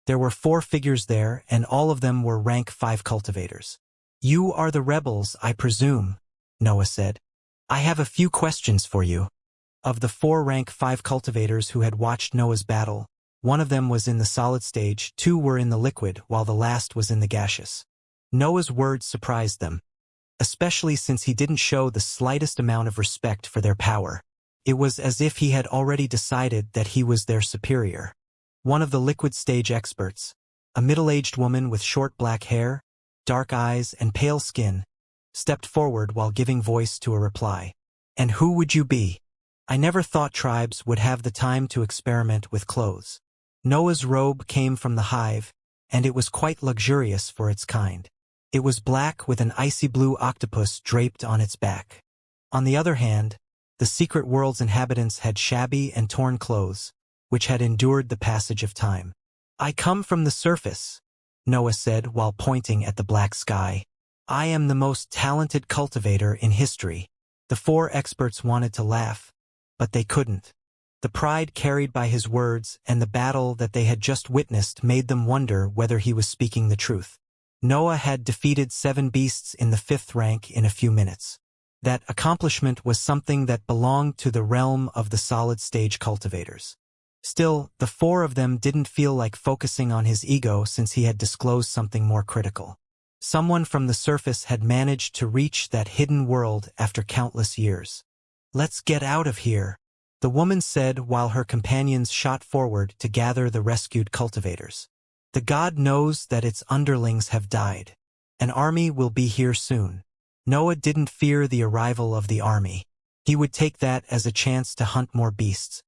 There were 4 figures there, and all of them were rank 5 cultivators. "You are the rebels, I presume," Noah said. "I have a few questions for you." Of the 4 rank 5 cultivators who had watched Noah's battle, one of them was in the solid stage, 2 were in the liquid, while the last was in the gaseous. Noah's words surprised them. especially since he didn't show the slightest amount of respect for their power. It was as if he had already decided that he was their superior. One of the liquid stage experts, a middle-aged woman with short black hair, dark eyes, and pale skin, stepped forward while giving voice to a reply. "And who would you be? I never thought tribes would have the time to experiment with clothes." Noah's robe came from the hive, and it was quite luxurious for its kind. It was black with an icy blue octopus draped on its back. On the other hand, the secret world's inhabitants had shabby and torn clothes, which had endured the passage of time. "I come from the surface," Noah said while pointing at the black sky. "I am the most talented cultivator in history." The four experts wanted to laugh, but they couldn't. The pride carried by his words and the battle that they had just witnessed made them wonder whether he was speaking the truth. Noah had defeated 7 beasts in the 5th rank in a few minutes. That accomplishment was something that belonged to the realm of the solid-stage cultivators. Still, the 4 of them didn't feel like focusing on his ego since he had disclosed something more critical. Someone from the surface had managed to reach that hidden world after countless years. "Let's get out of here," the woman said while her companions shot forward to gather the rescued cultivators. "The god knows that its underlings have died. An army will be here soon." Noah didn't fear the arrival of the army. He would take that as a chance to hunt more beasts.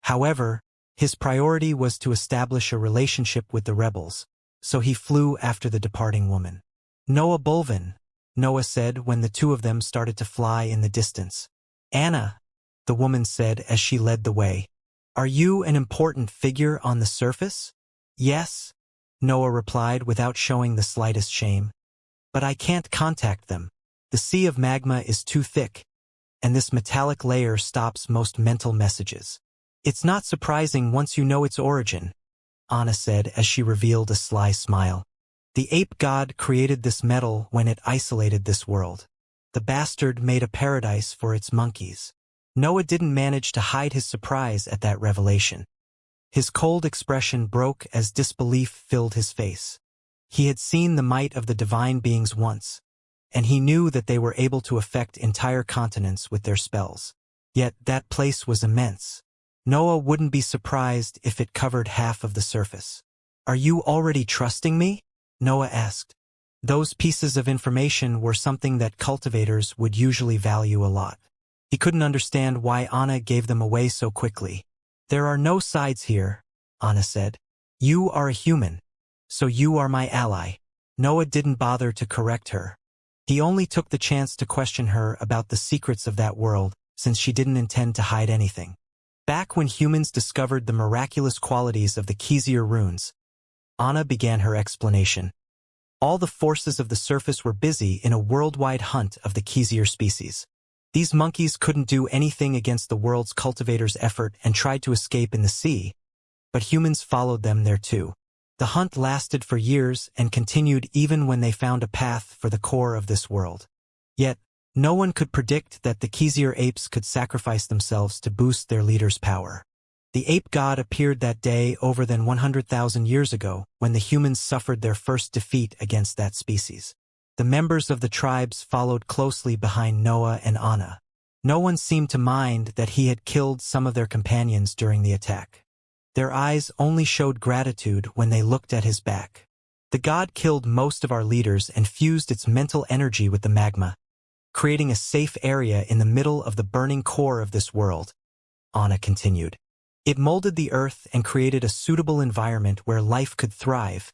However, his priority was to establish a relationship with the rebels, so he flew after the departing woman. "Noah Bulvin," Noah said when the 2 of them started to fly in the distance. "Anna," the woman said as she led the way. "Are you an important figure on the surface?" "Yes," Noah replied without showing the slightest shame. "But I can't contact them. The sea of magma is too thick, and this metallic layer stops most mental messages." "It's not surprising once you know its origin," Anna said as she revealed a sly smile. "The ape god created this metal when it isolated this world. The bastard made a paradise for its monkeys." Noah didn't manage to hide his surprise at that revelation. His cold expression broke as disbelief filled his face. He had seen the might of the divine beings once, and he knew that they were able to affect entire continents with their spells. Yet that place was immense. Noah wouldn't be surprised if it covered half of the surface. "Are you already trusting me?" Noah asked. Those pieces of information were something that cultivators would usually value a lot. He couldn't understand why Anna gave them away so quickly. "There are no sides here," Anna said. "You are a human, so you are my ally." Noah didn't bother to correct her. He only took the chance to question her about the secrets of that world, since she didn't intend to hide anything. Back when humans discovered the miraculous qualities of the Xianxia runes, Anna began her explanation. All the forces of the surface were busy in a worldwide hunt of the Xianxia species. These monkeys couldn't do anything against the world's cultivators' effort and tried to escape in the sea, but humans followed them there too. The hunt lasted for years and continued even when they found a path for the core of this world. Yet, no one could predict that the Xianxia apes could sacrifice themselves to boost their leader's power. The ape god appeared that day over than 100,000 years ago when the humans suffered their first defeat against that species. The members of the tribes followed closely behind Noah and Anna. No one seemed to mind that he had killed some of their companions during the attack. Their eyes only showed gratitude when they looked at his back. "The god killed most of our leaders and fused its mental energy with the magma, creating a safe area in the middle of the burning core of this world," Anna continued. "It molded the earth and created a suitable environment where life could thrive,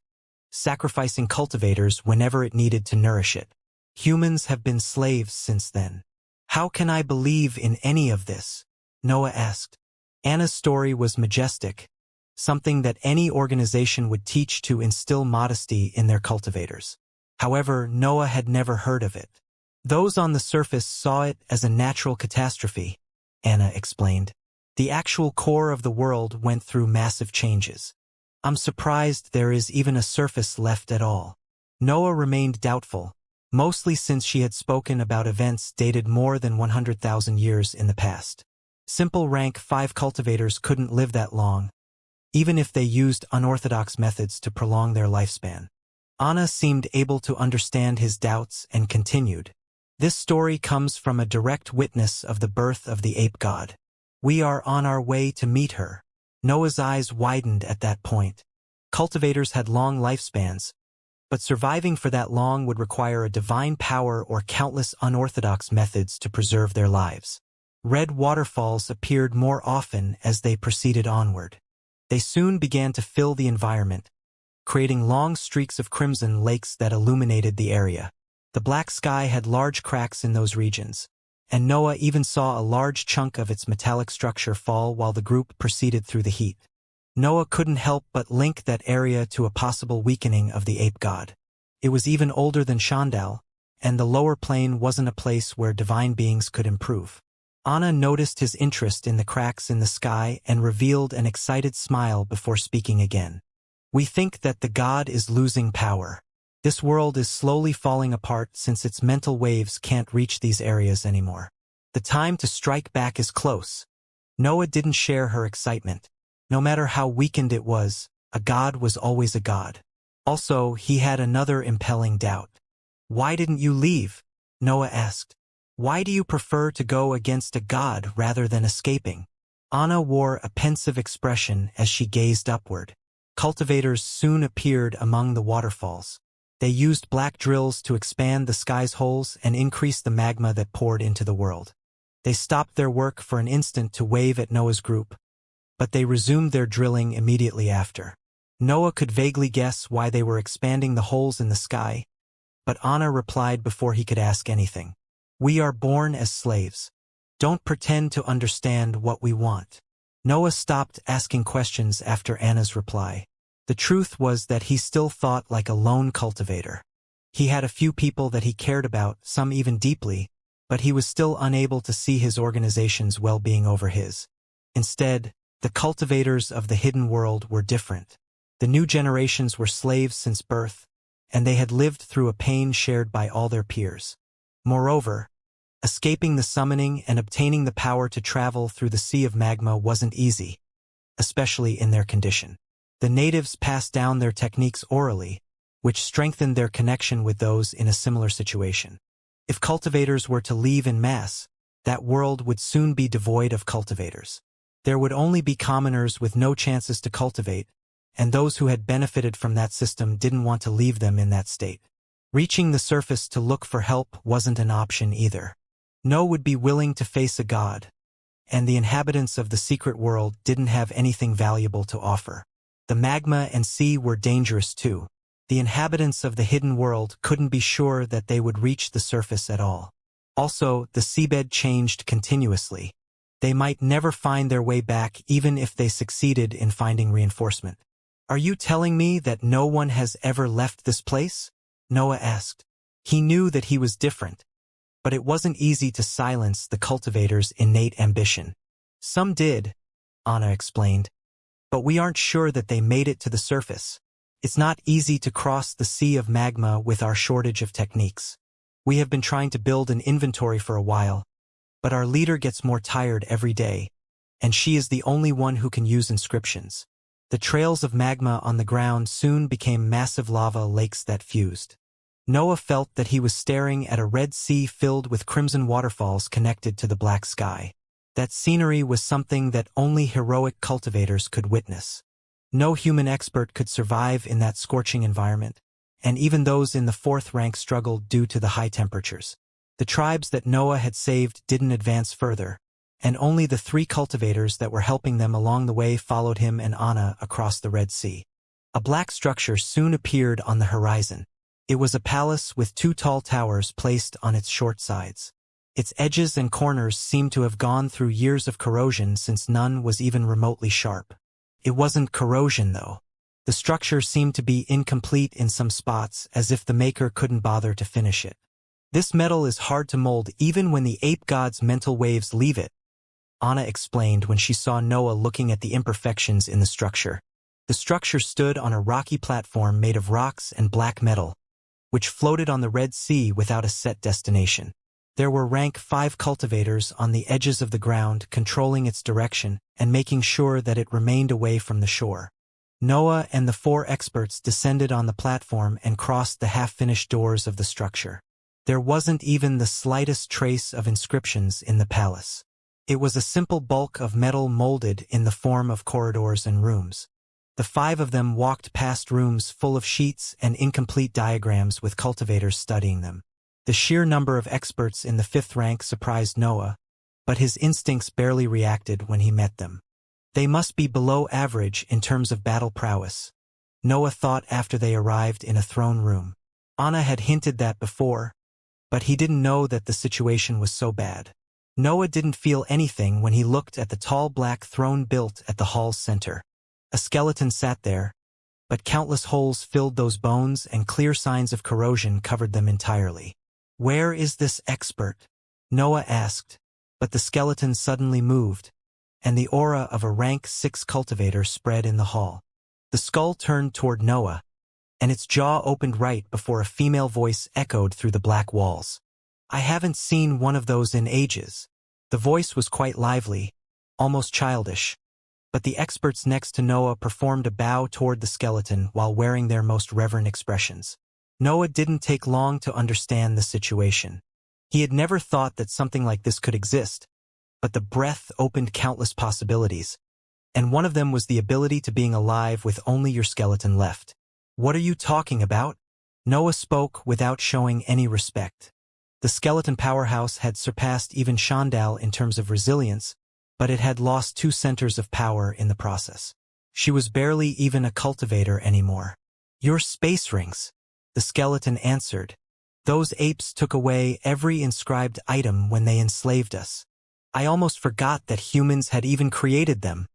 sacrificing cultivators whenever it needed to nourish it. Humans have been slaves since then." "How can I believe in any of this?" Noah asked. Anna's story was majestic, something that any organization would teach to instill modesty in their cultivators. However, Noah had never heard of it. "Those on the surface saw it as a natural catastrophe," Anna explained. "The actual core of the world went through massive changes. I'm surprised there is even a surface left at all." Noah remained doubtful, mostly since she had spoken about events dated more than 100,000 years in the past. Simple rank 5 cultivators couldn't live that long, even if they used unorthodox methods to prolong their lifespan. Anna seemed able to understand his doubts and continued. This story comes from a direct witness of the birth of the ape god. We are on our way to meet her. Noah's eyes widened at that point. Cultivators had long lifespans, but surviving for that long would require a divine power or countless unorthodox methods to preserve their lives. Red waterfalls appeared more often as they proceeded onward. They soon began to fill the environment, creating long streaks of crimson lakes that illuminated the area. The black sky had large cracks in those regions, and Noah even saw a large chunk of its metallic structure fall while the group proceeded through the heat. Noah couldn't help but link that area to a possible weakening of the ape god. It was even older than Shandal, and the lower plane wasn't a place where divine beings could improve. Anna noticed his interest in the cracks in the sky and revealed an excited smile before speaking again. We think that the god is losing power. This world is slowly falling apart since its mental waves can't reach these areas anymore. The time to strike back is close. Noah didn't share her excitement. No matter how weakened it was, a god was always a god. Also, he had another impelling doubt. Why didn't you leave? Noah asked. Why do you prefer to go against a god rather than escaping? Anna wore a pensive expression as she gazed upward. Cultivators soon appeared among the waterfalls. They used black drills to expand the sky's holes and increase the magma that poured into the world. They stopped their work for an instant to wave at Noah's group, but they resumed their drilling immediately after. Noah could vaguely guess why they were expanding the holes in the sky, but Anna replied before he could ask anything. We are born as slaves. Don't pretend to understand what we want. Noah stopped asking questions after Anna's reply. The truth was that he still thought like a lone cultivator. He had a few people that he cared about, some even deeply, but he was still unable to see his organization's well-being over his. Instead, the cultivators of the hidden world were different. The new generations were slaves since birth, and they had lived through a pain shared by all their peers. Moreover, escaping the summoning and obtaining the power to travel through the sea of magma wasn't easy, especially in their condition. The natives passed down their techniques orally, which strengthened their connection with those in a similar situation. If cultivators were to leave en masse, that world would soon be devoid of cultivators. There would only be commoners with no chances to cultivate, and those who had benefited from that system didn't want to leave them in that state. Reaching the surface to look for help wasn't an option either. No would be willing to face a god, and the inhabitants of the secret world didn't have anything valuable to offer. The magma and sea were dangerous too. The inhabitants of the hidden world couldn't be sure that they would reach the surface at all. Also, the seabed changed continuously. They might never find their way back even if they succeeded in finding reinforcement. Are you telling me that no one has ever left this place? Noah asked. He knew that he was different, but it wasn't easy to silence the cultivator's innate ambition. Some did, Anna explained, but we aren't sure that they made it to the surface. It's not easy to cross the sea of magma with our shortage of techniques. We have been trying to build an inventory for a while, but our leader gets more tired every day, and she is the only one who can use inscriptions. The trails of magma on the ground soon became massive lava lakes that fused. Noah felt that he was staring at a red sea filled with crimson waterfalls connected to the black sky. That scenery was something that only heroic cultivators could witness. No human expert could survive in that scorching environment, and even those in the fourth rank struggled due to the high temperatures. The tribes that Noah had saved didn't advance further, and only the 3 cultivators that were helping them along the way followed him and Anna across the Red Sea. A black structure soon appeared on the horizon. It was a palace with 2 tall towers placed on its short sides. Its edges and corners seemed to have gone through years of corrosion since none was even remotely sharp. It wasn't corrosion, though. The structure seemed to be incomplete in some spots, as if the maker couldn't bother to finish it. This metal is hard to mold even when the ape god's mental waves leave it, Anna explained when she saw Noah looking at the imperfections in the structure. The structure stood on a rocky platform made of rocks and black metal, which floated on the Red Sea without a set destination. There were rank 5 cultivators on the edges of the ground controlling its direction and making sure that it remained away from the shore. Noah and the 4 experts descended on the platform and crossed the half-finished doors of the structure. There wasn't even the slightest trace of inscriptions in the palace. It was a simple bulk of metal molded in the form of corridors and rooms. The five of them walked past rooms full of sheets and incomplete diagrams with cultivators studying them. The sheer number of experts in the fifth rank surprised Noah, but his instincts barely reacted when he met them. They must be below average in terms of battle prowess, Noah thought after they arrived in a throne room. Anna had hinted that before, but he didn't know that the situation was so bad. Noah didn't feel anything when he looked at the tall black throne built at the hall's center. A skeleton sat there, but countless holes filled those bones and clear signs of corrosion covered them entirely. "Where is this expert?" Noah asked, but the skeleton suddenly moved, and the aura of a rank 6 cultivator spread in the hall. The skull turned toward Noah, and its jaw opened right before a female voice echoed through the black walls. "I haven't seen one of those in ages." The voice was quite lively, almost childish, but the experts next to Noah performed a bow toward the skeleton while wearing their most reverent expressions. Noah didn't take long to understand the situation. He had never thought that something like this could exist, but the breath opened countless possibilities, and one of them was the ability to being alive with only your skeleton left. "What are you talking about?" Noah spoke without showing any respect. The skeleton powerhouse had surpassed even Shandal in terms of resilience, but it had lost 2 centers of power in the process. She was barely even a cultivator anymore. "Your space rings," the skeleton answered. "Those apes took away every inscribed item when they enslaved us. I almost forgot that humans had even created them."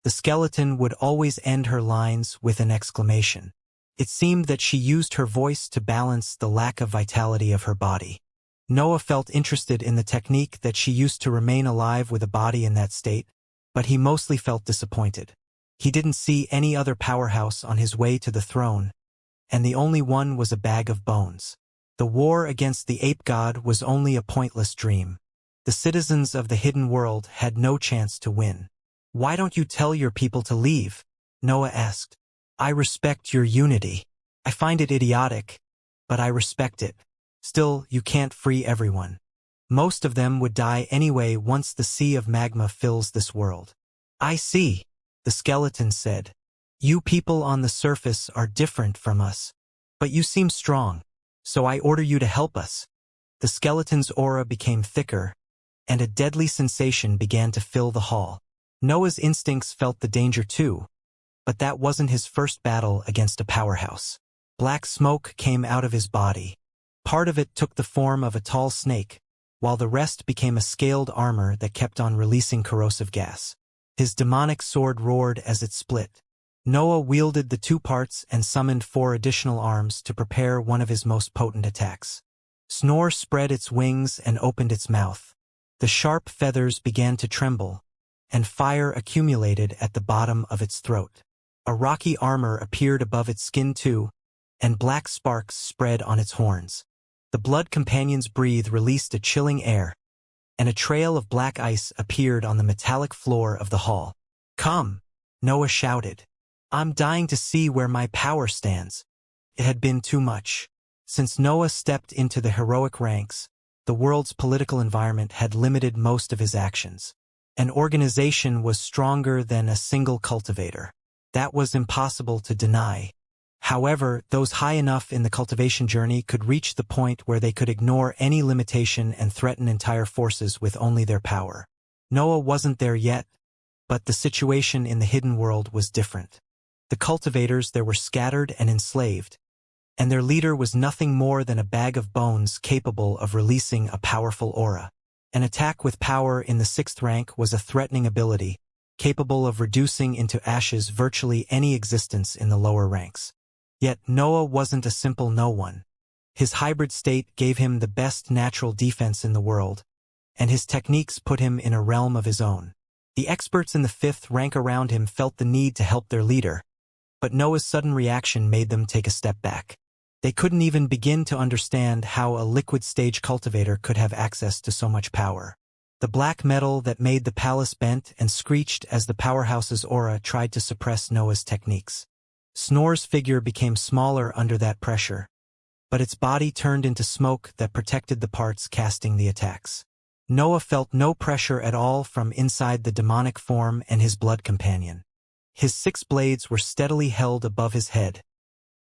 The skeleton would always end her lines with an exclamation. It seemed that she used her voice to balance the lack of vitality of her body. Noah felt interested in the technique that she used to remain alive with a body in that state, but he mostly felt disappointed. He didn't see any other powerhouse on his way to the throne, and the only one was a bag of bones. The war against the ape god was only a pointless dream. The citizens of the hidden world had no chance to win. "Why don't you tell your people to leave?" Noah asked. "I respect your unity. I find it idiotic, but I respect it. Still, you can't free everyone. Most of them would die anyway once the sea of magma fills this world." "I see," the skeleton said. "You people on the surface are different from us, but you seem strong, so I order you to help us." The skeleton's aura became thicker, and a deadly sensation began to fill the hall. Noah's instincts felt the danger too, but that wasn't his first battle against a powerhouse. Black smoke came out of his body. Part of it took the form of a tall snake, while the rest became a scaled armor that kept on releasing corrosive gas. His demonic sword roared as it split. Noah wielded the 2 parts and summoned 4 additional arms to prepare one of his most potent attacks. Snore spread its wings and opened its mouth. The sharp feathers began to tremble, and fire accumulated at the bottom of its throat. A rocky armor appeared above its skin too, and black sparks spread on its horns. The blood companion's breath released a chilling air, and a trail of black ice appeared on the metallic floor of the hall. "Come!" Noah shouted. "I'm dying to see where my power stands." It had been too much. Since Noah stepped into the heroic ranks, the world's political environment had limited most of his actions. An organization was stronger than a single cultivator. That was impossible to deny. However, those high enough in the cultivation journey could reach the point where they could ignore any limitation and threaten entire forces with only their power. Noah wasn't there yet, but the situation in the hidden world was different. The cultivators there were scattered and enslaved, and their leader was nothing more than a bag of bones capable of releasing a powerful aura. An attack with power in the 6th rank was a threatening ability, capable of reducing into ashes virtually any existence in the lower ranks. Yet Noah wasn't a simple no one. His hybrid state gave him the best natural defense in the world, and his techniques put him in a realm of his own. The experts in the 5th rank around him felt the need to help their leader, but Noah's sudden reaction made them take a step back. They couldn't even begin to understand how a liquid stage cultivator could have access to so much power. The black metal that made the palace bent and screeched as the powerhouse's aura tried to suppress Noah's techniques. Snore's figure became smaller under that pressure, but its body turned into smoke that protected the parts casting the attacks. Noah felt no pressure at all from inside the demonic form and his blood companion. His 6 blades were steadily held above his head,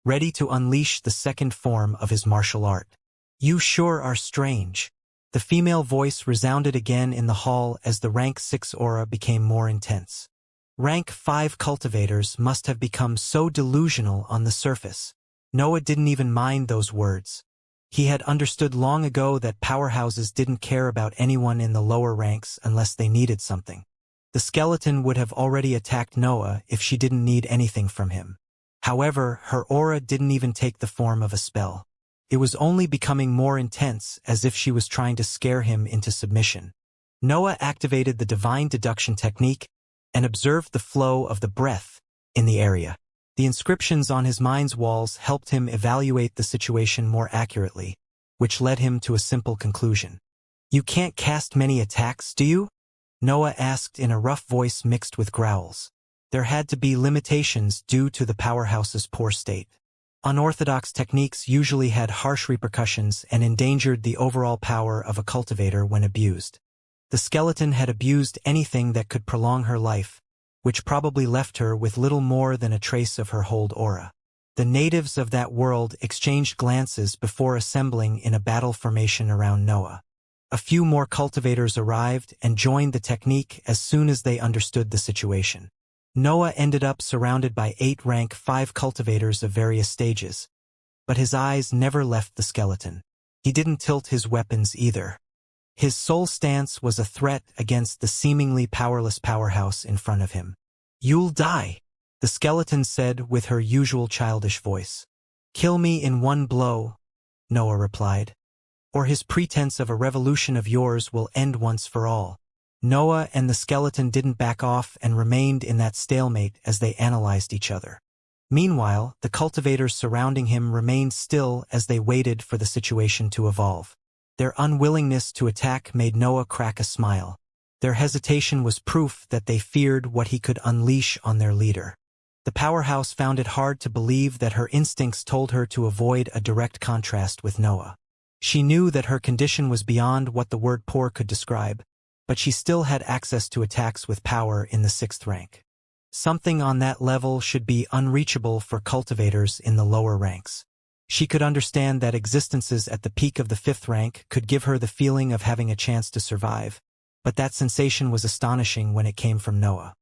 ready to unleash the second form of his martial art. "You sure are strange." The female voice resounded again in the hall as the rank 6 aura became more intense. Rank 5 cultivators must have become so delusional on the surface. Noah didn't even mind those words. He had understood long ago that powerhouses didn't care about anyone in the lower ranks unless they needed something. The skeleton would have already attacked Noah if she didn't need anything from him. However, her aura didn't even take the form of a spell. It was only becoming more intense, as if she was trying to scare him into submission. Noah activated the divine deduction technique and observed the flow of the breath in the area. The inscriptions on his mind's walls helped him evaluate the situation more accurately, which led him to a simple conclusion. "You can't cast many attacks, do you?" Noah asked in a rough voice mixed with growls. There had to be limitations due to the powerhouse's poor state. Unorthodox techniques usually had harsh repercussions and endangered the overall power of a cultivator when abused. The skeleton had abused anything that could prolong her life, which probably left her with little more than a trace of her hold aura. The natives of that world exchanged glances before assembling in a battle formation around Noah. A few more cultivators arrived and joined the technique as soon as they understood the situation. Noah ended up surrounded by 8 rank 5 cultivators of various stages, but his eyes never left the skeleton. He didn't tilt his weapons either. His sole stance was a threat against the seemingly powerless powerhouse in front of him. "You'll die," the skeleton said with her usual childish voice. "Kill me in one blow," Noah replied, "or his pretense of a revolution of yours will end once for all." Noah and the skeleton didn't back off and remained in that stalemate as they analyzed each other. Meanwhile, the cultivators surrounding him remained still as they waited for the situation to evolve. Their unwillingness to attack made Noah crack a smile. Their hesitation was proof that they feared what he could unleash on their leader. The powerhouse found it hard to believe that her instincts told her to avoid a direct contrast with Noah. She knew that her condition was beyond what the word poor could describe, but she still had access to attacks with power in the 6th rank. Something on that level should be unreachable for cultivators in the lower ranks. She could understand that existences at the peak of the 5th rank could give her the feeling of having a chance to survive, but that sensation was astonishing when it came from Noah.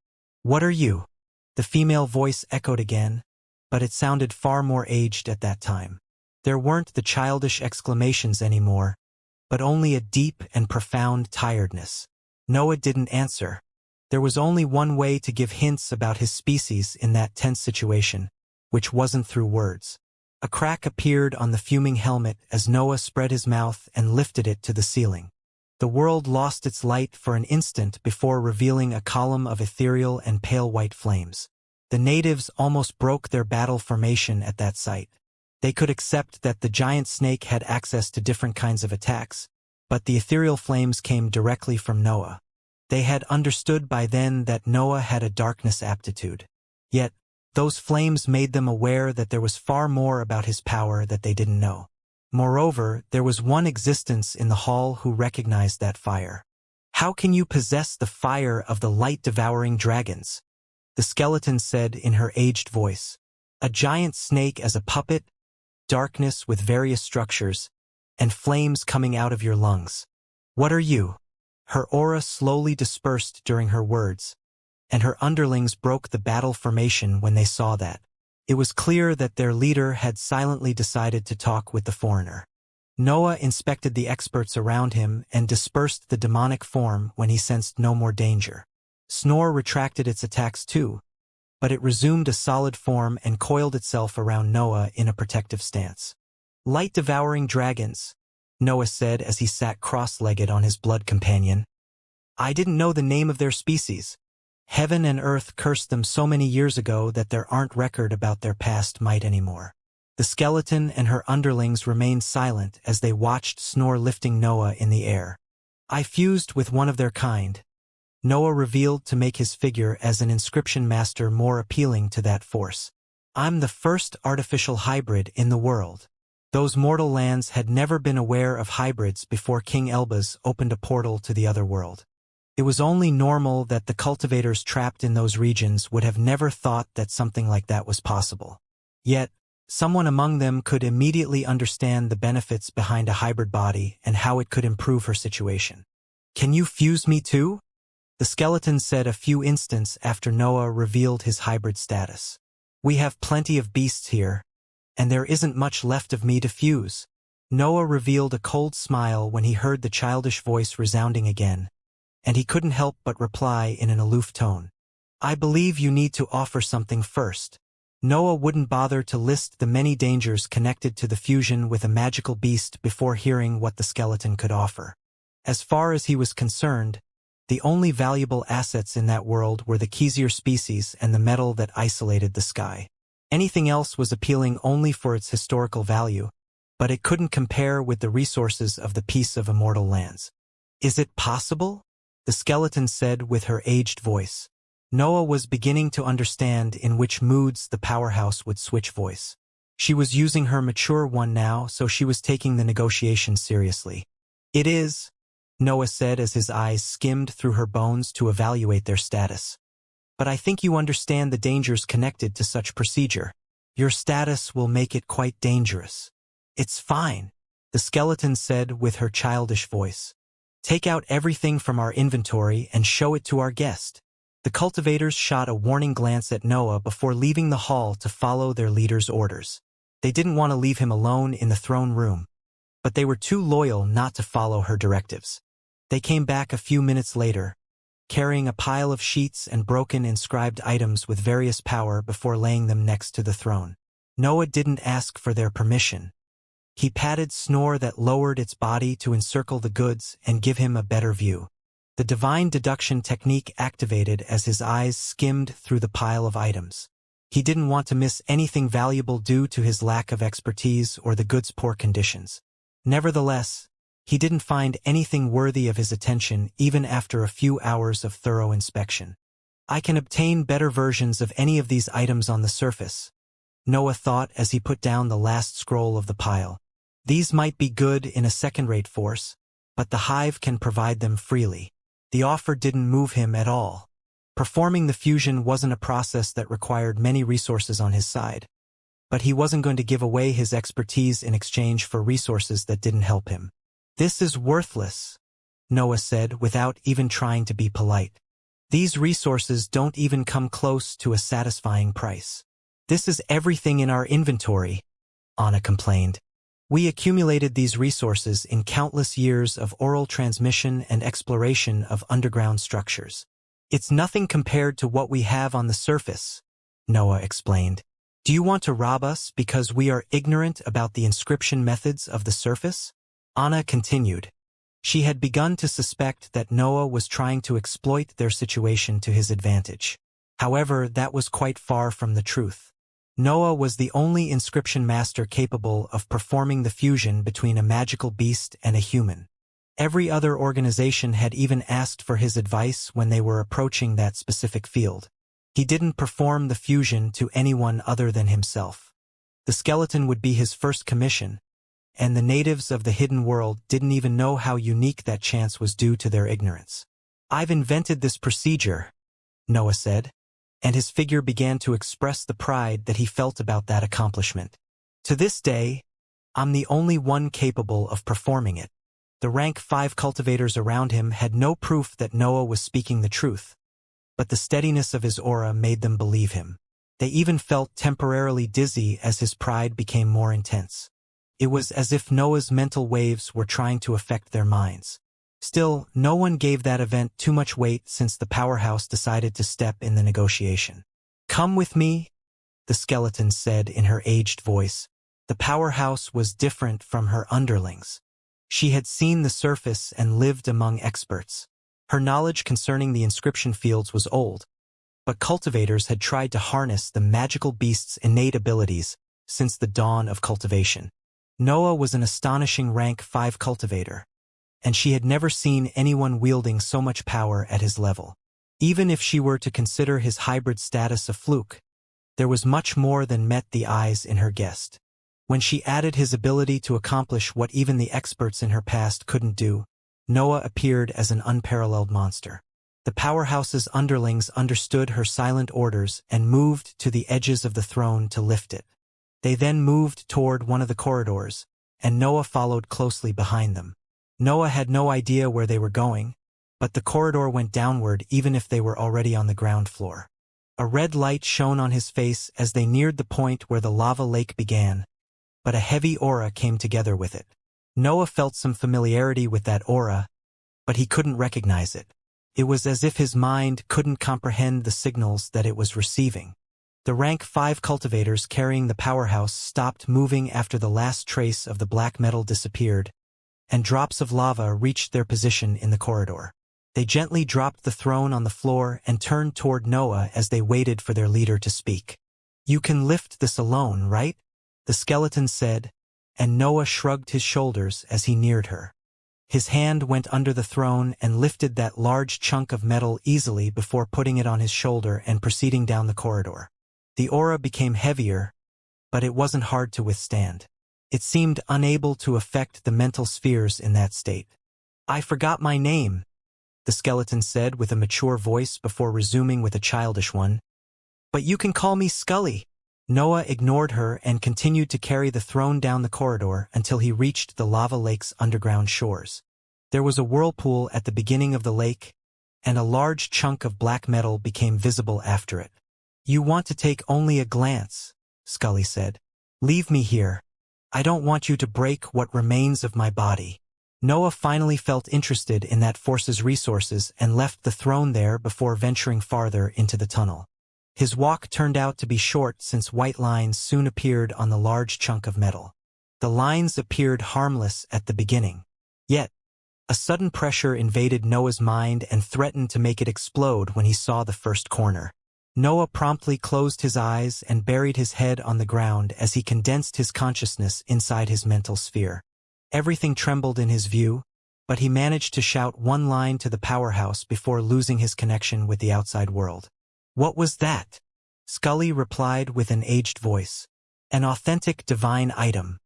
"What are you?" The female voice echoed again, but it sounded far more aged at that time. There weren't the childish exclamations anymore, but only a deep and profound tiredness. Noah didn't answer. There was only one way to give hints about his species in that tense situation, which wasn't through words. A crack appeared on the fuming helmet as Noah spread his mouth and lifted it to the ceiling. The world lost its light for an instant before revealing a column of ethereal and pale white flames. The natives almost broke their battle formation at that sight. They could accept that the giant snake had access to different kinds of attacks, but the ethereal flames came directly from Noah. They had understood by then that Noah had a darkness aptitude. Yet, those flames made them aware that there was far more about his power that they didn't know. Moreover, there was one existence in the hall who recognized that fire. "How can you possess the fire of the light-devouring dragons?" the skeleton said in her aged voice. "A giant snake as a puppet, darkness with various structures, and flames coming out of your lungs. What are you?" Her aura slowly dispersed during her words, and her underlings broke the battle formation when they saw that. It was clear that their leader had silently decided to talk with the foreigner. Noah inspected the experts around him and dispersed the demonic form when he sensed no more danger. Snore retracted its attacks too, but it resumed a solid form and coiled itself around Noah in a protective stance. "Light-devouring dragons," Noah said as he sat cross-legged on his blood companion. "I didn't know the name of their species. Heaven and earth cursed them so many years ago that there aren't record about their past might anymore." The skeleton and her underlings remained silent as they watched Snore lifting Noah in the air. "I fused with one of their kind," Noah revealed to make his figure as an inscription master more appealing to that force. "I'm the first artificial hybrid in the world." Those mortal lands had never been aware of hybrids before King Elbaz opened a portal to the other world. It was only normal that the cultivators trapped in those regions would have never thought that something like that was possible. Yet, someone among them could immediately understand the benefits behind a hybrid body and how it could improve her situation. "Can you fuse me too?" the skeleton said a few instants after Noah revealed his hybrid status. "We have plenty of beasts here, and there isn't much left of me to fuse." Noah revealed a cold smile when he heard the childish voice resounding again, and he couldn't help but reply in an aloof tone. "I believe you need to offer something first." Noah wouldn't bother to list the many dangers connected to the fusion with a magical beast before hearing what the skeleton could offer. As far as he was concerned, the only valuable assets in that world were the Xianxia species and the metal that isolated the sky. Anything else was appealing only for its historical value, but it couldn't compare with the resources of the piece of immortal lands. "Is it possible?" the skeleton said with her aged voice. Noah was beginning to understand in which moods the powerhouse would switch voice. She was using her mature one now, so she was taking the negotiation seriously. "It is," Noah said as his eyes skimmed through her bones to evaluate their status. "But I think you understand the dangers connected to such procedure. Your status will make it quite dangerous." "It's fine," the skeleton said with her childish voice. "Take out everything from our inventory and show it to our guest." The cultivators shot a warning glance at Noah before leaving the hall to follow their leader's orders. They didn't want to leave him alone in the throne room, but they were too loyal not to follow her directives. They came back a few minutes later, carrying a pile of sheets and broken inscribed items with various power before laying them next to the throne. Noah didn't ask for their permission. He patted Snore that lowered its body to encircle the goods and give him a better view. The divine deduction technique activated as his eyes skimmed through the pile of items. He didn't want to miss anything valuable due to his lack of expertise or the goods' poor conditions. Nevertheless, he didn't find anything worthy of his attention even after a few hours of thorough inspection. "I can obtain better versions of any of these items on the surface," Noah thought as he put down the last scroll of the pile. "These might be good in a second-rate force, but the hive can provide them freely." The offer didn't move him at all. Performing the fusion wasn't a process that required many resources on his side, but he wasn't going to give away his expertise in exchange for resources that didn't help him. "This is worthless," Noah said without even trying to be polite. "These resources don't even come close to a satisfying price." "This is everything in our inventory," Anna complained. "We accumulated these resources in countless years of oral transmission and exploration of underground structures. It's nothing compared to what we have on the surface," Noah explained. "Do you want to rob us because we are ignorant about the inscription methods of the surface?" Anna continued. She had begun to suspect that Noah was trying to exploit their situation to his advantage. However, that was quite far from the truth. Noah was the only inscription master capable of performing the fusion between a magical beast and a human. Every other organization had even asked for his advice when they were approaching that specific field. He didn't perform the fusion to anyone other than himself. The skeleton would be his first commission, and the natives of the hidden world didn't even know how unique that chance was due to their ignorance. "I've invented this procedure," Noah said, and his figure began to express the pride that he felt about that accomplishment. "To this day, I'm the only one capable of performing it." The rank 5 cultivators around him had no proof that Noah was speaking the truth, but the steadiness of his aura made them believe him. They even felt temporarily dizzy as his pride became more intense. It was as if Noah's mental waves were trying to affect their minds. Still, no one gave that event too much weight since the powerhouse decided to step in the negotiation. "Come with me," the skeleton said in her aged voice. The powerhouse was different from her underlings. She had seen the surface and lived among experts. Her knowledge concerning the inscription fields was old, but cultivators had tried to harness the magical beast's innate abilities since the dawn of cultivation. Noah was an astonishing rank 5 cultivator, and she had never seen anyone wielding so much power at his level. Even if she were to consider his hybrid status a fluke, there was much more than met the eyes in her guest. When she added his ability to accomplish what even the experts in her past couldn't do, Noah appeared as an unparalleled monster. The powerhouse's underlings understood her silent orders and moved to the edges of the throne to lift it. They then moved toward one of the corridors, and Noah followed closely behind them. Noah had no idea where they were going, but the corridor went downward even if they were already on the ground floor. A red light shone on his face as they neared the point where the lava lake began, but a heavy aura came together with it. Noah felt some familiarity with that aura, but he couldn't recognize it. It was as if his mind couldn't comprehend the signals that it was receiving. The rank 5 cultivators carrying the powerhouse stopped moving after the last trace of the black metal disappeared, and drops of lava reached their position in the corridor. They gently dropped the throne on the floor and turned toward Noah as they waited for their leader to speak. "You can lift this alone, right?" the skeleton said, and Noah shrugged his shoulders as he neared her. His hand went under the throne and lifted that large chunk of metal easily before putting it on his shoulder and proceeding down the corridor. The aura became heavier, but it wasn't hard to withstand. It seemed unable to affect the mental spheres in that state. "I forgot my name," the skeleton said with a mature voice before resuming with a childish one. "But you can call me Scully." Noah ignored her and continued to carry the throne down the corridor until he reached the lava lake's underground shores. There was a whirlpool at the beginning of the lake, and a large chunk of black metal became visible after it. "You want to take only a glance," Scully said. "Leave me here. I don't want you to break what remains of my body." Noah finally felt interested in that force's resources and left the throne there before venturing farther into the tunnel. His walk turned out to be short since white lines soon appeared on the large chunk of metal. The lines appeared harmless at the beginning. Yet, a sudden pressure invaded Noah's mind and threatened to make it explode when he saw the first corner. Noah promptly closed his eyes and buried his head on the ground as he condensed his consciousness inside his mental sphere. Everything trembled in his view, but he managed to shout one line to the powerhouse before losing his connection with the outside world. "What was that?" Scully replied with an aged voice. "An authentic divine item.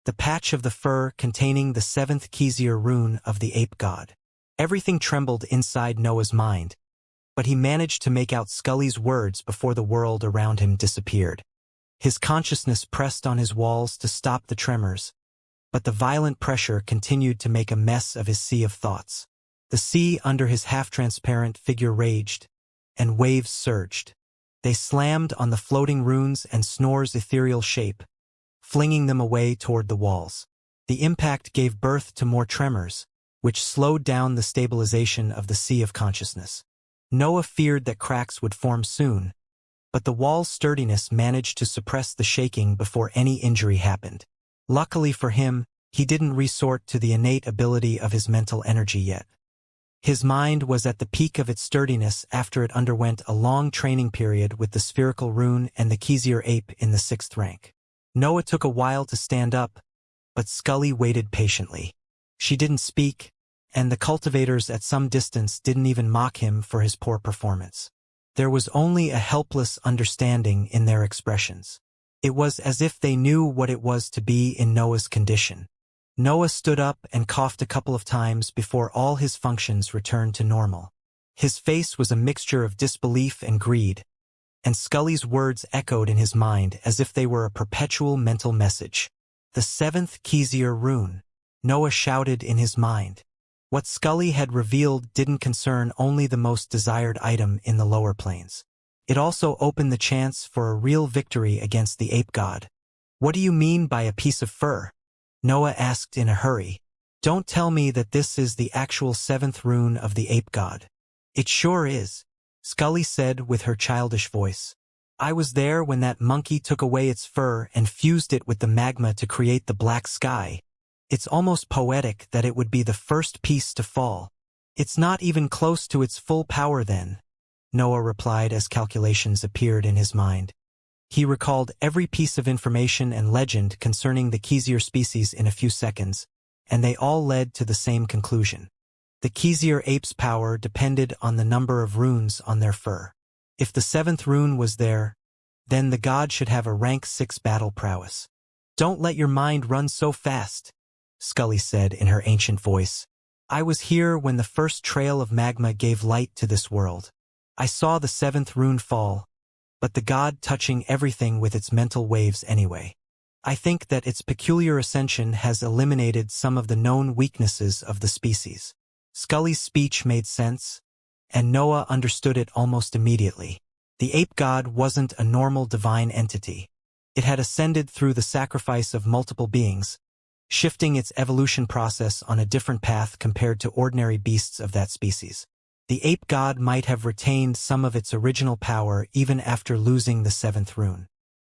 The patch of the fur containing the 7th Xianxia rune of the ape god." Everything trembled inside Noah's mind, but he managed to make out Scully's words before the world around him disappeared. His consciousness pressed on his walls to stop the tremors, but the violent pressure continued to make a mess of his sea of thoughts. The sea under his half-transparent figure raged, and waves surged. They slammed on the floating runes and Snor's ethereal shape, flinging them away toward the walls. The impact gave birth to more tremors, which slowed down the stabilization of the sea of consciousness. Noah feared that cracks would form soon, but the wall's sturdiness managed to suppress the shaking before any injury happened. Luckily for him, he didn't resort to the innate ability of his mental energy yet. His mind was at the peak of its sturdiness after it underwent a long training period with the spherical rune and the Xianxia ape in the 6th rank. Noah took a while to stand up, but Scully waited patiently. She didn't speak, and the cultivators at some distance didn't even mock him for his poor performance. There was only a helpless understanding in their expressions. It was as if they knew what it was to be in Noah's condition. Noah stood up and coughed a couple of times before all his functions returned to normal. His face was a mixture of disbelief and greed, and Scully's words echoed in his mind as if they were a perpetual mental message. "The 7th Xianxia rune," Noah shouted in his mind. What Scully had revealed didn't concern only the most desired item in the lower planes. It also opened the chance for a real victory against the ape god. "What do you mean by a piece of fur?" Noah asked in a hurry. "Don't tell me that this is the actual 7th rune of the ape god." "It sure is," Scully said with her childish voice. "I was there when that monkey took away its fur and fused it with the magma to create the black sky. It's almost poetic that it would be the first piece to fall. It's not even close to its full power then," Noah replied as calculations appeared in his mind. He recalled every piece of information and legend concerning the Xianxia species in a few seconds, and they all led to the same conclusion. The Xianxia ape's power depended on the number of runes on their fur. If the 7th rune was there, then the god should have a rank 6 battle prowess. Don't let your mind run so fast, Scully said in her ancient voice. I was here when the first trail of magma gave light to this world. I saw the seventh rune fall, but the god touching everything with its mental waves anyway. I think that its peculiar ascension has eliminated some of the known weaknesses of the species. Scully's speech made sense, and Noah understood it almost immediately. The ape god wasn't a normal divine entity. It had ascended through the sacrifice of multiple beings, shifting its evolution process on a different path compared to ordinary beasts of that species. The ape god might have retained some of its original power even after losing the seventh rune.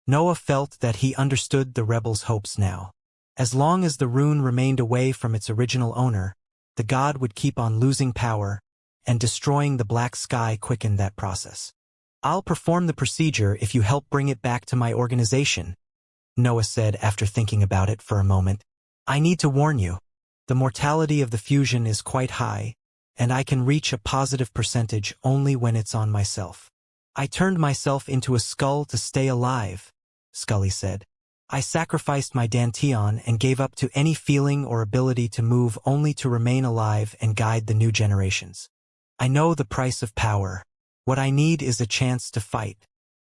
Noah felt that he understood the rebels' hopes now. As long as the rune remained away from its original owner, the god would keep on losing power, and destroying the black sky quickened that process. I'll perform the procedure if you help bring it back to my organization, Noah said after thinking about it for a moment. I need to warn you. The mortality of the fusion is quite high, and I can reach a positive percentage only when it's on myself. I turned myself into a skull to stay alive, Scully said. I sacrificed my dantian and gave up to any feeling or ability to move only to remain alive and guide the new generations. I know the price of power. What I need is a chance to fight.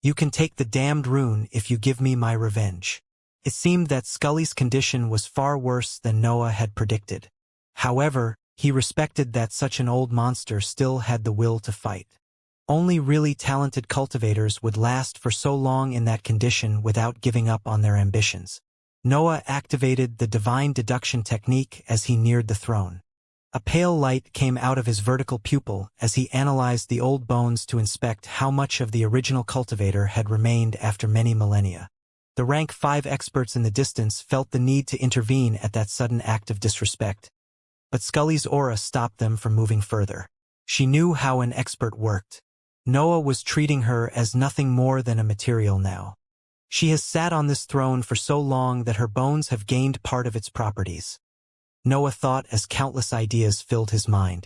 You can take the damned rune if you give me my revenge. It seemed that Scully's condition was far worse than Noah had predicted. However, he respected that such an old monster still had the will to fight. Only really talented cultivators would last for so long in that condition without giving up on their ambitions. Noah activated the divine deduction technique as he neared the throne. A pale light came out of his vertical pupil as he analyzed the old bones to inspect how much of the original cultivator had remained after many millennia. The rank 5 experts in the distance felt the need to intervene at that sudden act of disrespect. But Scully's aura stopped them from moving further. She knew how an expert worked. Noah was treating her as nothing more than a material now. She has sat on this throne for so long that her bones have gained part of its properties. Noah thought as countless ideas filled his mind.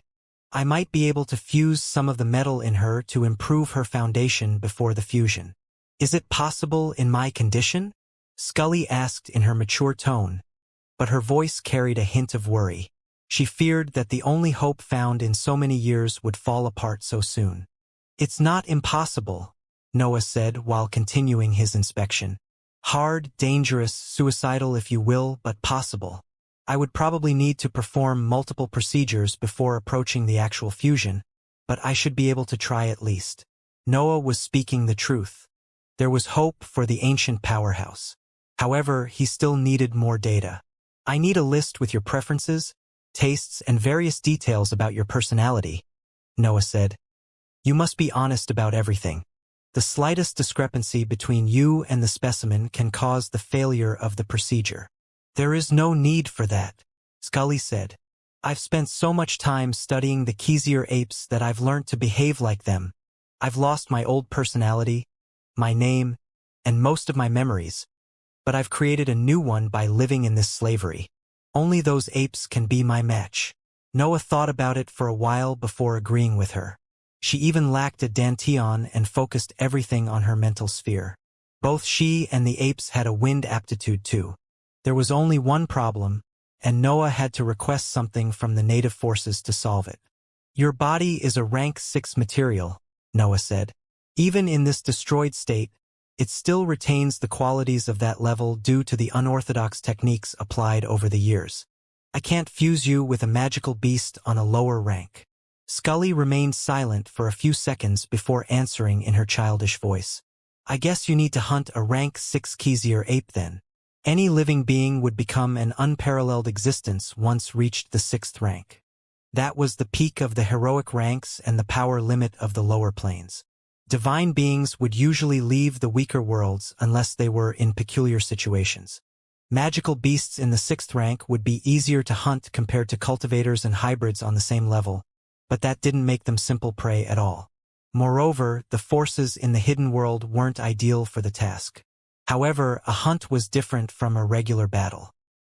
I might be able to fuse some of the metal in her to improve her foundation before the fusion. Is it possible in my condition? Scully asked in her mature tone, but her voice carried a hint of worry. She feared that the only hope found in so many years would fall apart so soon. It's not impossible, Noah said while continuing his inspection. Hard, dangerous, suicidal if you will, but possible. I would probably need to perform multiple procedures before approaching the actual fusion, but I should be able to try at least. Noah was speaking the truth. There was hope for the ancient powerhouse. However, he still needed more data. I need a list with your preferences, tastes, and various details about your personality, Noah said. You must be honest about everything. The slightest discrepancy between you and the specimen can cause the failure of the procedure. There is no need for that, Scully said. I've spent so much time studying the Xianxia apes that I've learned to behave like them. I've lost my old personality, my name, and most of my memories, but I've created a new one by living in this slavery. Only those apes can be my match. Noah thought about it for a while before agreeing with her. She even lacked a dantian and focused everything on her mental sphere. Both she and the apes had a wind aptitude too. There was only one problem, and Noah had to request something from the native forces to solve it. Your body is a rank 6 material, Noah said. Even in this destroyed state, it still retains the qualities of that level due to the unorthodox techniques applied over the years. I can't fuse you with a magical beast on a lower rank. Scully remained silent for a few seconds before answering in her childish voice. I guess you need to hunt a rank 6 Xianxia ape then. Any living being would become an unparalleled existence once reached the 6th rank. That was the peak of the heroic ranks and the power limit of the lower planes. Divine beings would usually leave the weaker worlds unless they were in peculiar situations. Magical beasts in the 6th rank would be easier to hunt compared to cultivators and hybrids on the same level, but that didn't make them simple prey at all. Moreover, the forces in the hidden world weren't ideal for the task. However, a hunt was different from a regular battle.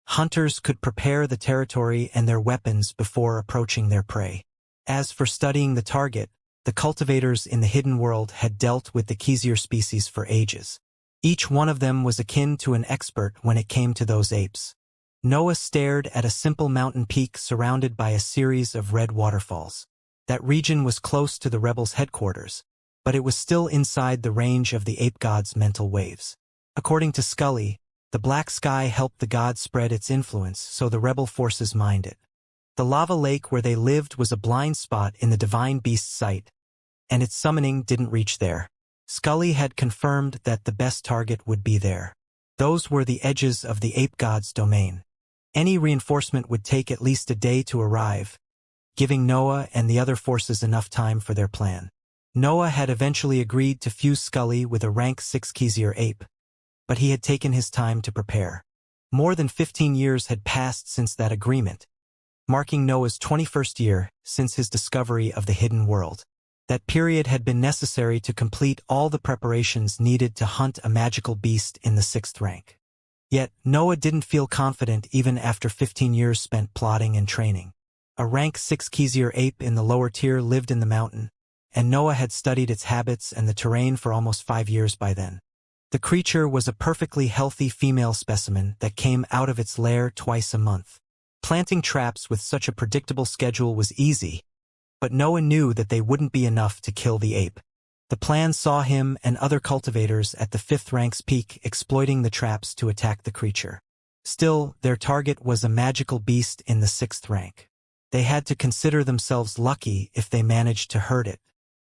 Hunters could prepare the territory and their weapons before approaching their prey. As for studying the target, the cultivators in the hidden world had dealt with the Xianxia species for ages. Each one of them was akin to an expert when it came to those apes. Noah stared at a simple mountain peak surrounded by a series of red waterfalls. That region was close to the rebels' headquarters, but it was still inside the range of the ape god's mental waves. According to Scully, the black sky helped the god spread its influence so the rebel forces mined it. The lava lake where they lived was a blind spot in the divine beast's sight, and its summoning didn't reach there. Scully had confirmed that the best target would be there. Those were the edges of the ape god's domain. Any reinforcement would take at least a day to arrive, giving Noah and the other forces enough time for their plan. Noah had eventually agreed to fuse Scully with a rank 6 Xianxia ape, but he had taken his time to prepare. More than 15 years had passed since that agreement, marking Noah's 21st year since his discovery of the hidden world. That period had been necessary to complete all the preparations needed to hunt a magical beast in the 6th rank. Yet, Noah didn't feel confident even after 15 years spent plotting and training. A rank 6 Xianxia ape in the lower tier lived in the mountain, and Noah had studied its habits and the terrain for almost 5 years by then. The creature was a perfectly healthy female specimen that came out of its lair twice a month. Planting traps with such a predictable schedule was easy, but Noah knew that they wouldn't be enough to kill the ape. The plan saw him and other cultivators at the 5th rank's peak exploiting the traps to attack the creature. Still, their target was a magical beast in the 6th rank. They had to consider themselves lucky if they managed to hurt it.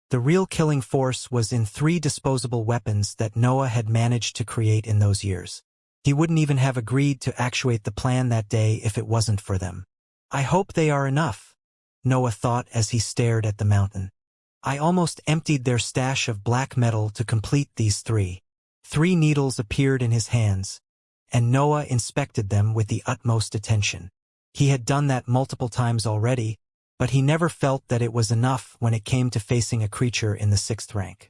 The real killing force was in 3 disposable weapons that Noah had managed to create in those years. He wouldn't even have agreed to actuate the plan that day if it wasn't for them. I hope they are enough, Noah thought as he stared at the mountain. I almost emptied their stash of black metal to complete these 3. 3 needles appeared in his hands, and Noah inspected them with the utmost attention. He had done that multiple times already, but he never felt that it was enough when it came to facing a creature in the 6th rank.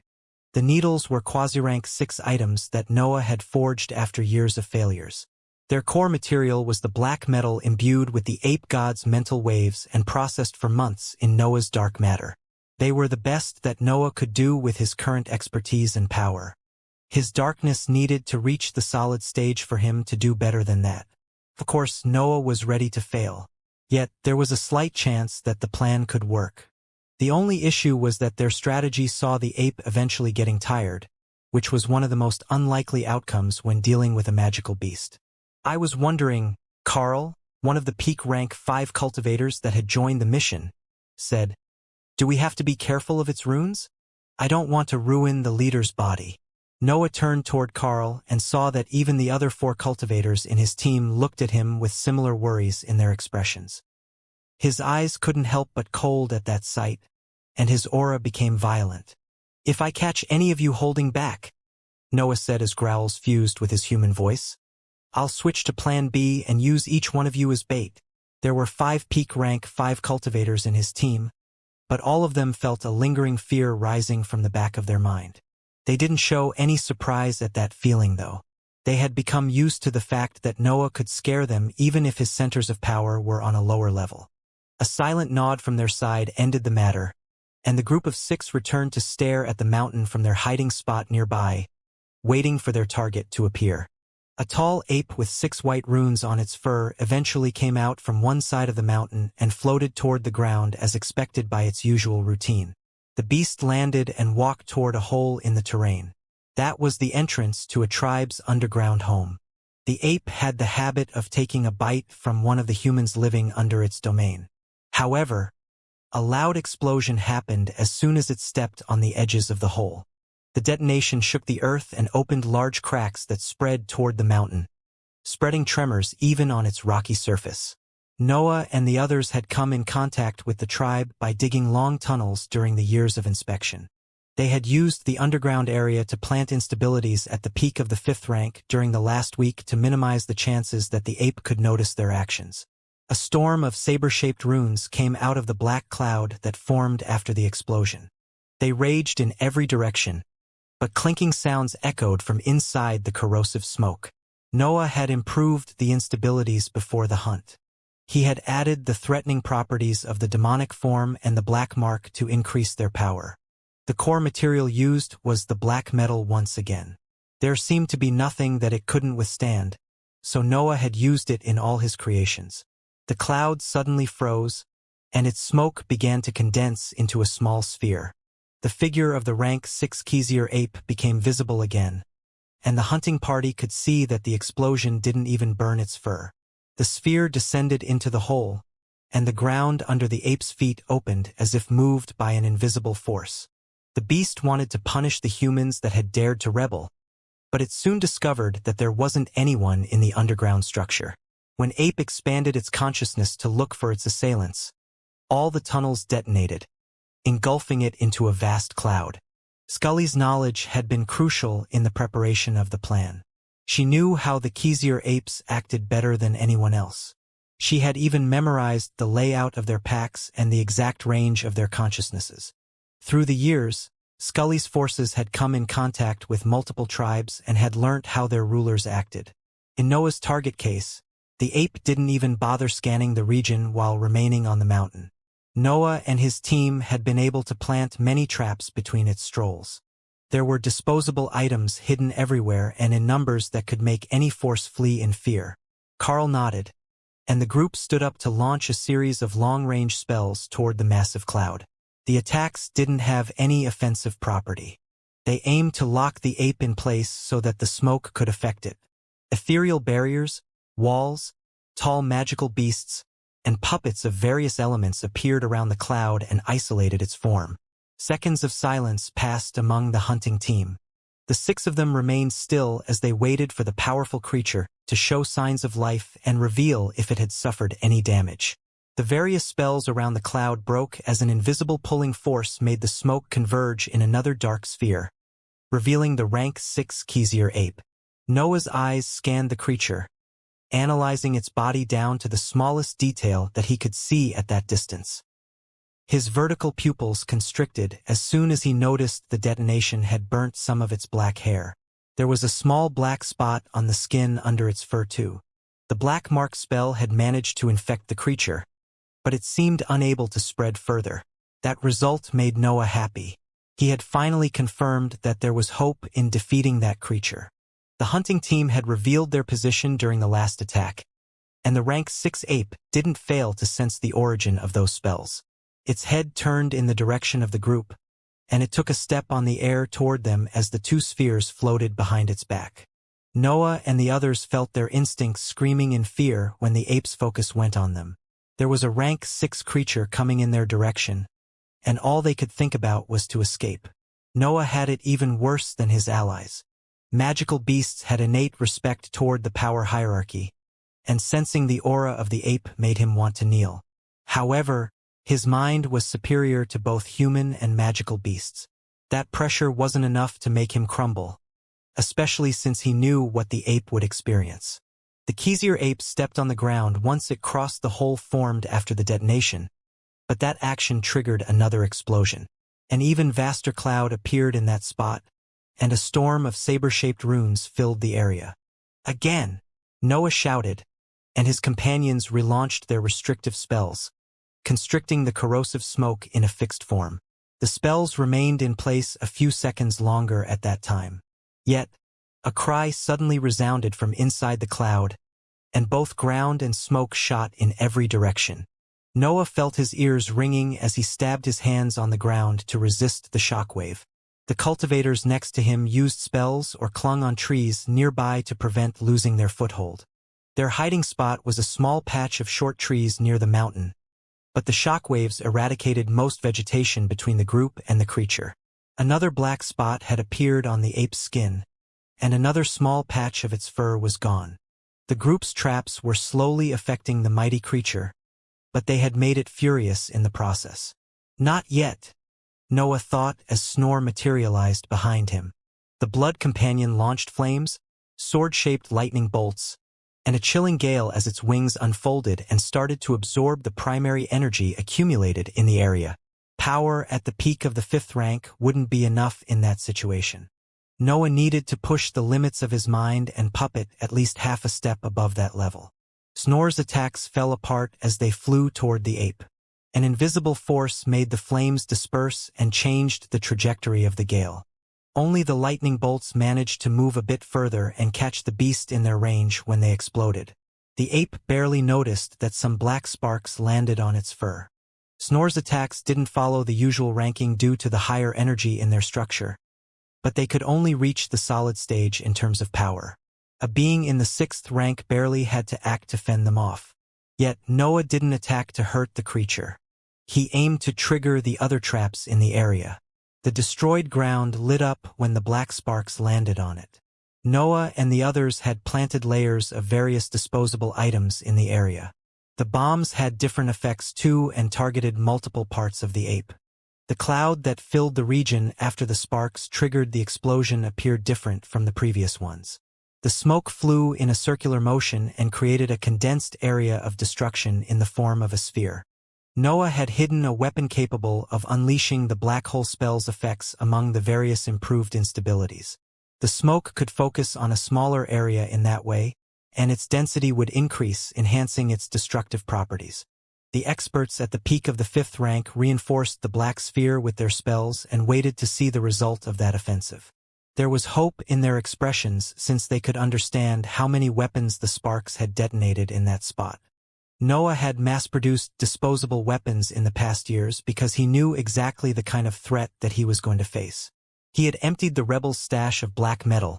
The needles were quasi-rank 6 items that Noah had forged after years of failures. Their core material was the black metal imbued with the ape god's mental waves and processed for months in Noah's dark matter. They were the best that Noah could do with his current expertise and power. His darkness needed to reach the solid stage for him to do better than that. Of course, Noah was ready to fail. Yet, there was a slight chance that the plan could work. The only issue was that their strategy saw the ape eventually getting tired, which was one of the most unlikely outcomes when dealing with a magical beast. I was wondering, Carl, one of the peak rank 5 cultivators that had joined the mission, said, "Do we have to be careful of its runes? I don't want to ruin the leader's body." Noah turned toward Carl and saw that even the other 4 cultivators in his team looked at him with similar worries in their expressions. His eyes couldn't help but cold at that sight, and his aura became violent. "If I catch any of you holding back," Noah said as growls fused with his human voice, "I'll switch to Plan B and use each one of you as bait." There were 5 peak rank 5 cultivators in his team, but all of them felt a lingering fear rising from the back of their mind. They didn't show any surprise at that feeling, though. They had become used to the fact that Noah could scare them even if his centers of power were on a lower level. A silent nod from their side ended the matter, and the group of 6 returned to stare at the mountain from their hiding spot nearby, waiting for their target to appear. A tall ape with 6 white runes on its fur eventually came out from one side of the mountain and floated toward the ground as expected by its usual routine. The beast landed and walked toward a hole in the terrain. That was the entrance to a tribe's underground home. The ape had the habit of taking a bite from one of the humans living under its domain. However, a loud explosion happened as soon as it stepped on the edges of the hole. The detonation shook the earth and opened large cracks that spread toward the mountain, spreading tremors even on its rocky surface. Noah and the others had come in contact with the tribe by digging long tunnels during the years of inspection. They had used the underground area to plant instabilities at the peak of the 5th rank during the last week to minimize the chances that the ape could notice their actions. A storm of saber-shaped runes came out of the black cloud that formed after the explosion. They raged in every direction, but clinking sounds echoed from inside the corrosive smoke. Noah had improved the instabilities before the hunt. He had added the threatening properties of the demonic form and the black mark to increase their power. The core material used was the black metal once again. There seemed to be nothing that it couldn't withstand, so Noah had used it in all his creations. The cloud suddenly froze, and its smoke began to condense into a small sphere. The figure of the rank 6 Xianxia ape became visible again, and the hunting party could see that the explosion didn't even burn its fur. The sphere descended into the hole, and the ground under the ape's feet opened as if moved by an invisible force. The beast wanted to punish the humans that had dared to rebel, but it soon discovered that there wasn't anyone in the underground structure. When Ape expanded its consciousness to look for its assailants, all the tunnels detonated, engulfing it into a vast cloud. Scully's knowledge had been crucial in the preparation of the plan. She knew how the Xianxia apes acted better than anyone else. She had even memorized the layout of their packs and the exact range of their consciousnesses. Through the years, Scully's forces had come in contact with multiple tribes and had learnt how their rulers acted. In Noah's target case, the ape didn't even bother scanning the region while remaining on the mountain. Noah and his team had been able to plant many traps between its strolls. There were disposable items hidden everywhere and in numbers that could make any force flee in fear. Carl nodded, and the group stood up to launch a series of long-range spells toward the massive cloud. The attacks didn't have any offensive property. They aimed to lock the ape in place so that the smoke could affect it. Ethereal barriers, walls, tall magical beasts, and puppets of various elements appeared around the cloud and isolated its form. Seconds of silence passed among the hunting team. The 6 of them remained still as they waited for the powerful creature to show signs of life and reveal if it had suffered any damage. The various spells around the cloud broke as an invisible pulling force made the smoke converge in another dark sphere, revealing the rank 6 Xianxia ape. Noah's eyes scanned the creature, analyzing its body down to the smallest detail that he could see at that distance. His vertical pupils constricted as soon as he noticed the detonation had burnt some of its black hair. There was a small black spot on the skin under its fur too. The black mark spell had managed to infect the creature, but it seemed unable to spread further. That result made Noah happy. He had finally confirmed that there was hope in defeating that creature. The hunting team had revealed their position during the last attack, and the rank 6 ape didn't fail to sense the origin of those spells. Its head turned in the direction of the group, and it took a step on the air toward them as the 2 spheres floated behind its back. Noah and the others felt their instincts screaming in fear when the ape's focus went on them. There was a rank 6 creature coming in their direction, and all they could think about was to escape. Noah had it even worse than his allies. Magical beasts had innate respect toward the power hierarchy, and sensing the aura of the ape made him want to kneel. However, his mind was superior to both human and magical beasts. That pressure wasn't enough to make him crumble, especially since he knew what the ape would experience. The Xianxia ape stepped on the ground once it crossed the hole formed after the detonation, but that action triggered another explosion. An even vaster cloud appeared in that spot, and a storm of saber-shaped runes filled the area. Again, Noah shouted, and his companions relaunched their restrictive spells, constricting the corrosive smoke in a fixed form. The spells remained in place a few seconds longer at that time. Yet, a cry suddenly resounded from inside the cloud, and both ground and smoke shot in every direction. Noah felt his ears ringing as he stabbed his hands on the ground to resist the shockwave. The cultivators next to him used spells or clung on trees nearby to prevent losing their foothold. Their hiding spot was a small patch of short trees near the mountain, but the shockwaves eradicated most vegetation between the group and the creature. Another black spot had appeared on the ape's skin, and another small patch of its fur was gone. The group's traps were slowly affecting the mighty creature, but they had made it furious in the process. Not yet, Noah thought as Snore materialized behind him. The blood companion launched flames, sword-shaped lightning bolts, and a chilling gale as its wings unfolded and started to absorb the primary energy accumulated in the area. Power at the peak of the 5th rank wouldn't be enough in that situation. Noah needed to push the limits of his mind and puppet at least half a step above that level. Snore's attacks fell apart as they flew toward the ape. An invisible force made the flames disperse and changed the trajectory of the gale. Only the lightning bolts managed to move a bit further and catch the beast in their range when they exploded. The ape barely noticed that some black sparks landed on its fur. Snore's attacks didn't follow the usual ranking due to the higher energy in their structure, but they could only reach the solid stage in terms of power. A being in the 6th rank barely had to act to fend them off. Yet Noah didn't attack to hurt the creature. He aimed to trigger the other traps in the area. The destroyed ground lit up when the black sparks landed on it. Noah and the others had planted layers of various disposable items in the area. The bombs had different effects too and targeted multiple parts of the ape. The cloud that filled the region after the sparks triggered the explosion appeared different from the previous ones. The smoke flew in a circular motion and created a condensed area of destruction in the form of a sphere. Noah had hidden a weapon capable of unleashing the black hole spell's effects among the various improved instabilities. The smoke could focus on a smaller area in that way, and its density would increase, enhancing its destructive properties. The experts at the peak of the 5th rank reinforced the black sphere with their spells and waited to see the result of that offensive. There was hope in their expressions since they could understand how many weapons the sparks had detonated in that spot. Noah had mass-produced disposable weapons in the past years because he knew exactly the kind of threat that he was going to face. He had emptied the rebels' stash of black metal,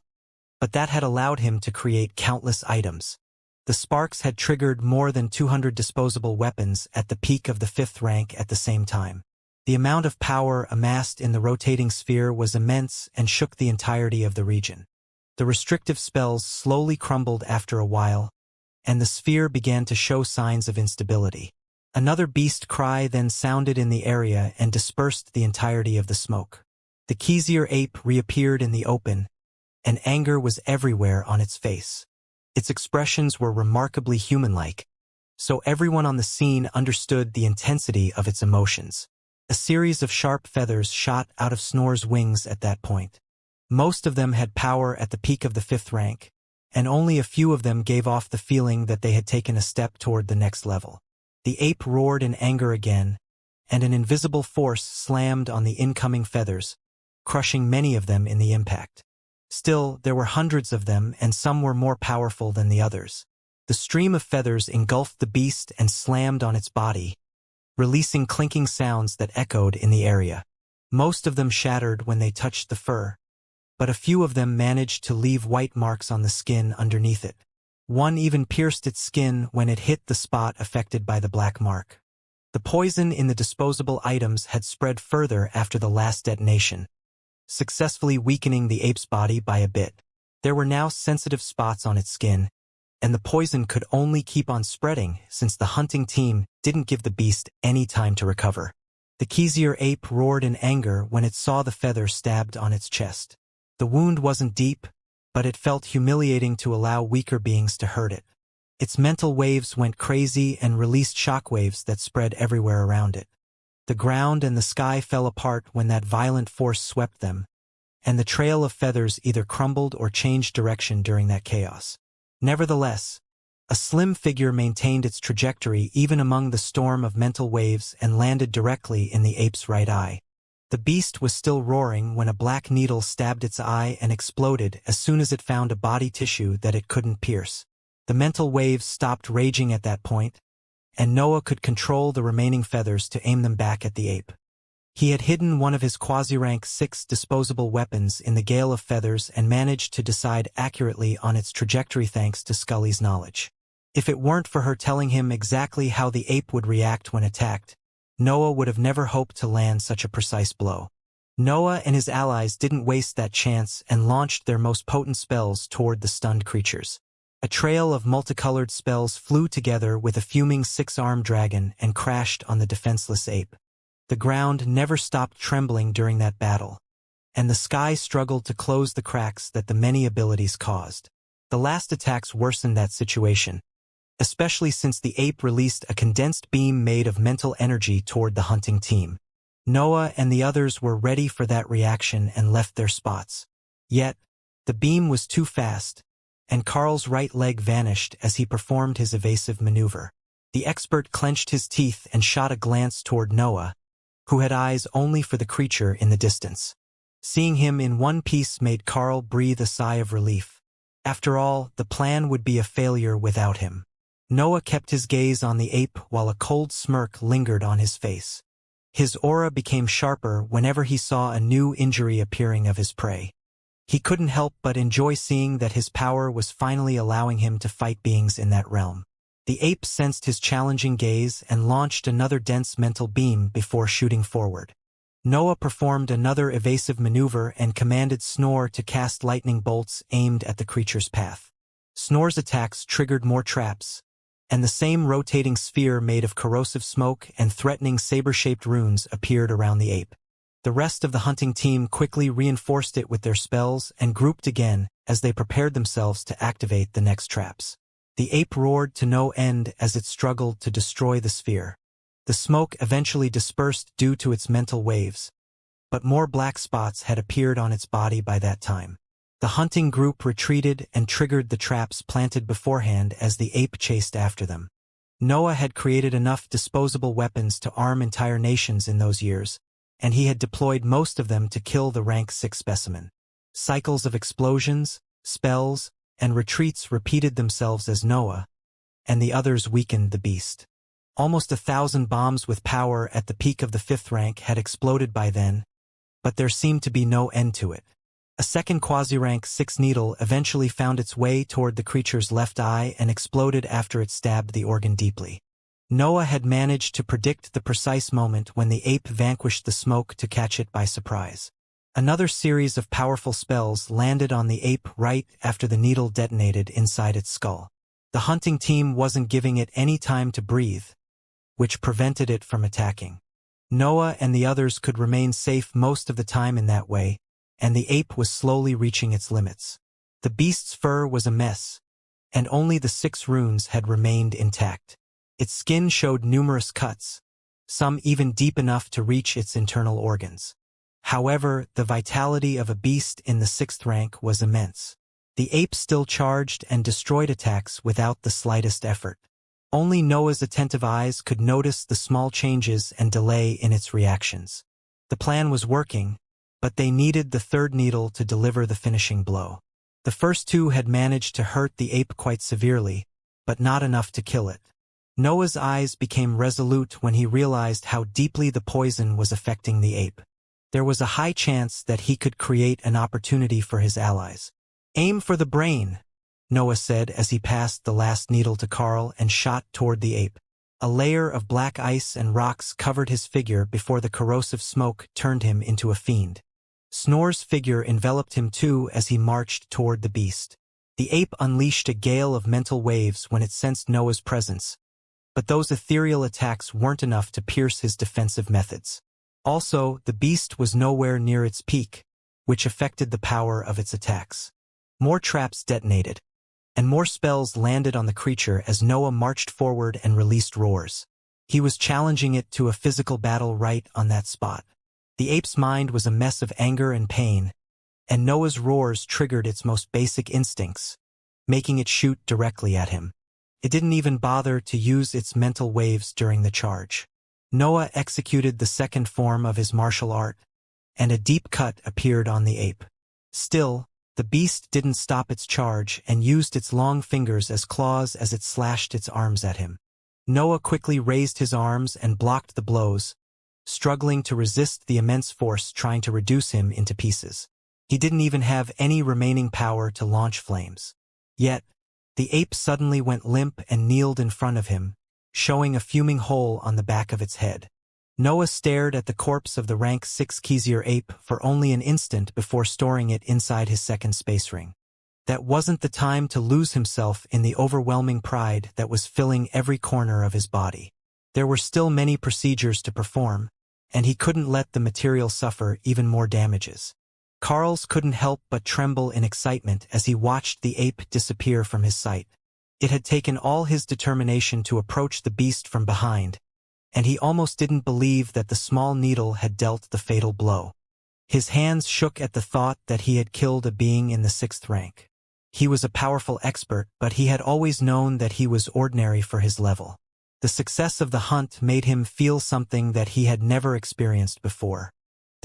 but that had allowed him to create countless items. The sparks had triggered more than 200 disposable weapons at the peak of the 5th rank at the same time. The amount of power amassed in the rotating sphere was immense and shook the entirety of the region. The restrictive spells slowly crumbled after a while, and the sphere began to show signs of instability. Another beast cry then sounded in the area and dispersed the entirety of the smoke. The Xianxia ape reappeared in the open, and anger was everywhere on its face. Its expressions were remarkably human-like, so everyone on the scene understood the intensity of its emotions. A series of sharp feathers shot out of Snore's wings at that point. Most of them had power at the peak of the 5th rank, and only a few of them gave off the feeling that they had taken a step toward the next level. The ape roared in anger again, and an invisible force slammed on the incoming feathers, crushing many of them in the impact. Still, there were hundreds of them, and some were more powerful than the others. The stream of feathers engulfed the beast and slammed on its body, releasing clinking sounds that echoed in the area. Most of them shattered when they touched the fur, but a few of them managed to leave white marks on the skin underneath it. One even pierced its skin when it hit the spot affected by the black mark. The poison in the disposable items had spread further after the last detonation, successfully weakening the ape's body by a bit. There were now sensitive spots on its skin, and the poison could only keep on spreading since the hunting team didn't give the beast any time to recover. The Xianxia ape roared in anger when it saw the feather stabbed on its chest. The wound wasn't deep, but it felt humiliating to allow weaker beings to hurt it. Its mental waves went crazy and released shockwaves that spread everywhere around it. The ground and the sky fell apart when that violent force swept them, and the trail of feathers either crumbled or changed direction during that chaos. Nevertheless, a slim figure maintained its trajectory even among the storm of mental waves and landed directly in the ape's right eye. The beast was still roaring when a black needle stabbed its eye and exploded as soon as it found a body tissue that it couldn't pierce. The mental waves stopped raging at that point, and Noah could control the remaining feathers to aim them back at the ape. He had hidden one of his quasi-rank 6 disposable weapons in the gale of feathers and managed to decide accurately on its trajectory thanks to Scully's knowledge. If it weren't for her telling him exactly how the ape would react when attacked, Noah would have never hoped to land such a precise blow. Noah and his allies didn't waste that chance and launched their most potent spells toward the stunned creatures. A trail of multicolored spells flew together with a fuming 6-armed dragon and crashed on the defenseless ape. The ground never stopped trembling during that battle, and the sky struggled to close the cracks that the many abilities caused. The last attacks worsened that situation, especially since the ape released a condensed beam made of mental energy toward the hunting team. Noah and the others were ready for that reaction and left their spots. Yet, the beam was too fast, and Carl's right leg vanished as he performed his evasive maneuver. The expert clenched his teeth and shot a glance toward Noah, who had eyes only for the creature in the distance. Seeing him in one piece made Carl breathe a sigh of relief. After all, the plan would be a failure without him. Noah kept his gaze on the ape while a cold smirk lingered on his face. His aura became sharper whenever he saw a new injury appearing of his prey. He couldn't help but enjoy seeing that his power was finally allowing him to fight beings in that realm. The ape sensed his challenging gaze and launched another dense mental beam before shooting forward. Noah performed another evasive maneuver and commanded Snore to cast lightning bolts aimed at the creature's path. Snore's attacks triggered more traps, and the same rotating sphere made of corrosive smoke and threatening saber-shaped runes appeared around the ape. The rest of the hunting team quickly reinforced it with their spells and grouped again as they prepared themselves to activate the next traps. The ape roared to no end as it struggled to destroy the sphere. The smoke eventually dispersed due to its mental waves, but more black spots had appeared on its body by that time. The hunting group retreated and triggered the traps planted beforehand as the ape chased after them. Noah had created enough disposable weapons to arm entire nations in those years, and he had deployed most of them to kill the rank 6 specimen. Cycles of explosions, spells, and retreats repeated themselves as Noah and the others weakened the beast. Almost 1,000 bombs with power at the peak of the 5th rank had exploded by then, but there seemed to be no end to it. A second quasi-rank 6 needle eventually found its way toward the creature's left eye and exploded after it stabbed the organ deeply. Noah had managed to predict the precise moment when the ape vanquished the smoke to catch it by surprise. Another series of powerful spells landed on the ape right after the needle detonated inside its skull. The hunting team wasn't giving it any time to breathe, which prevented it from attacking. Noah and the others could remain safe most of the time in that way, and the ape was slowly reaching its limits. The beast's fur was a mess, and only the 6 runes had remained intact. Its skin showed numerous cuts, some even deep enough to reach its internal organs. However, the vitality of a beast in the 6th rank was immense. The ape still charged and destroyed attacks without the slightest effort. Only Noah's attentive eyes could notice the small changes and delay in its reactions. The plan was working, but they needed the 3rd needle to deliver the finishing blow. The first 2 had managed to hurt the ape quite severely, but not enough to kill it. Noah's eyes became resolute when he realized how deeply the poison was affecting the ape. There was a high chance that he could create an opportunity for his allies. "Aim for the brain," Noah said as he passed the last needle to Carl and shot toward the ape. A layer of black ice and rocks covered his figure before the corrosive smoke turned him into a fiend. Snore's figure enveloped him too as he marched toward the beast. The ape unleashed a gale of mental waves when it sensed Noah's presence, but those ethereal attacks weren't enough to pierce his defensive methods. Also, the beast was nowhere near its peak, which affected the power of its attacks. More traps detonated, and more spells landed on the creature as Noah marched forward and released roars. He was challenging it to a physical battle right on that spot. The ape's mind was a mess of anger and pain, and Noah's roars triggered its most basic instincts, making it shoot directly at him. It didn't even bother to use its mental waves during the charge. Noah executed the second form of his martial art, and a deep cut appeared on the ape. Still, the beast didn't stop its charge and used its long fingers as claws as it slashed its arms at him. Noah quickly raised his arms and blocked the blows, struggling to resist the immense force trying to reduce him into pieces. He didn't even have any remaining power to launch flames. Yet, the ape suddenly went limp and kneeled in front of him, showing a fuming hole on the back of its head. Noah stared at the corpse of the rank 6 Xianxia ape for only an instant before storing it inside his second space ring. That wasn't the time to lose himself in the overwhelming pride that was filling every corner of his body. There were still many procedures to perform, and he couldn't let the material suffer even more damages. Carls couldn't help but tremble in excitement as he watched the ape disappear from his sight. It had taken all his determination to approach the beast from behind, and he almost didn't believe that the small needle had dealt the fatal blow. His hands shook at the thought that he had killed a being in the 6th rank. He was a powerful expert, but he had always known that he was ordinary for his level. The success of the hunt made him feel something that he had never experienced before.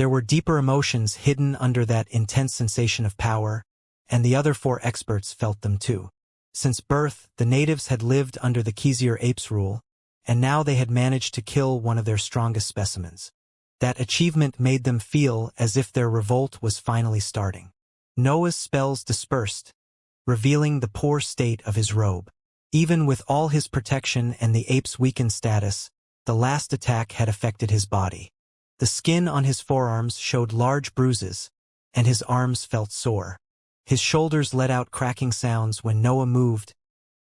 There were deeper emotions hidden under that intense sensation of power, and the other 4 experts felt them too. Since birth, the natives had lived under the Xianxia apes' rule, and now they had managed to kill one of their strongest specimens. That achievement made them feel as if their revolt was finally starting. Noah's spells dispersed, revealing the poor state of his robe. Even with all his protection and the ape's weakened status, the last attack had affected his body. The skin on his forearms showed large bruises, and his arms felt sore. His shoulders let out cracking sounds when Noah moved,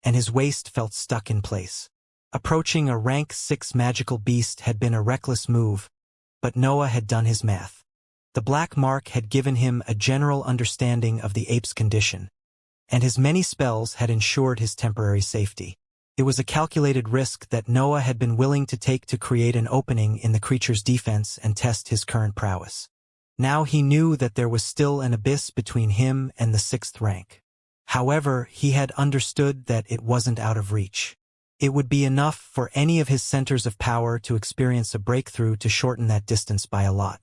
and his waist felt stuck in place. Approaching a rank 6 magical beast had been a reckless move, but Noah had done his math. The black mark had given him a general understanding of the ape's condition, and his many spells had ensured his temporary safety. It was a calculated risk that Noah had been willing to take to create an opening in the creature's defense and test his current prowess. Now he knew that there was still an abyss between him and the 6th rank. However, he had understood that it wasn't out of reach. It would be enough for any of his centers of power to experience a breakthrough to shorten that distance by a lot.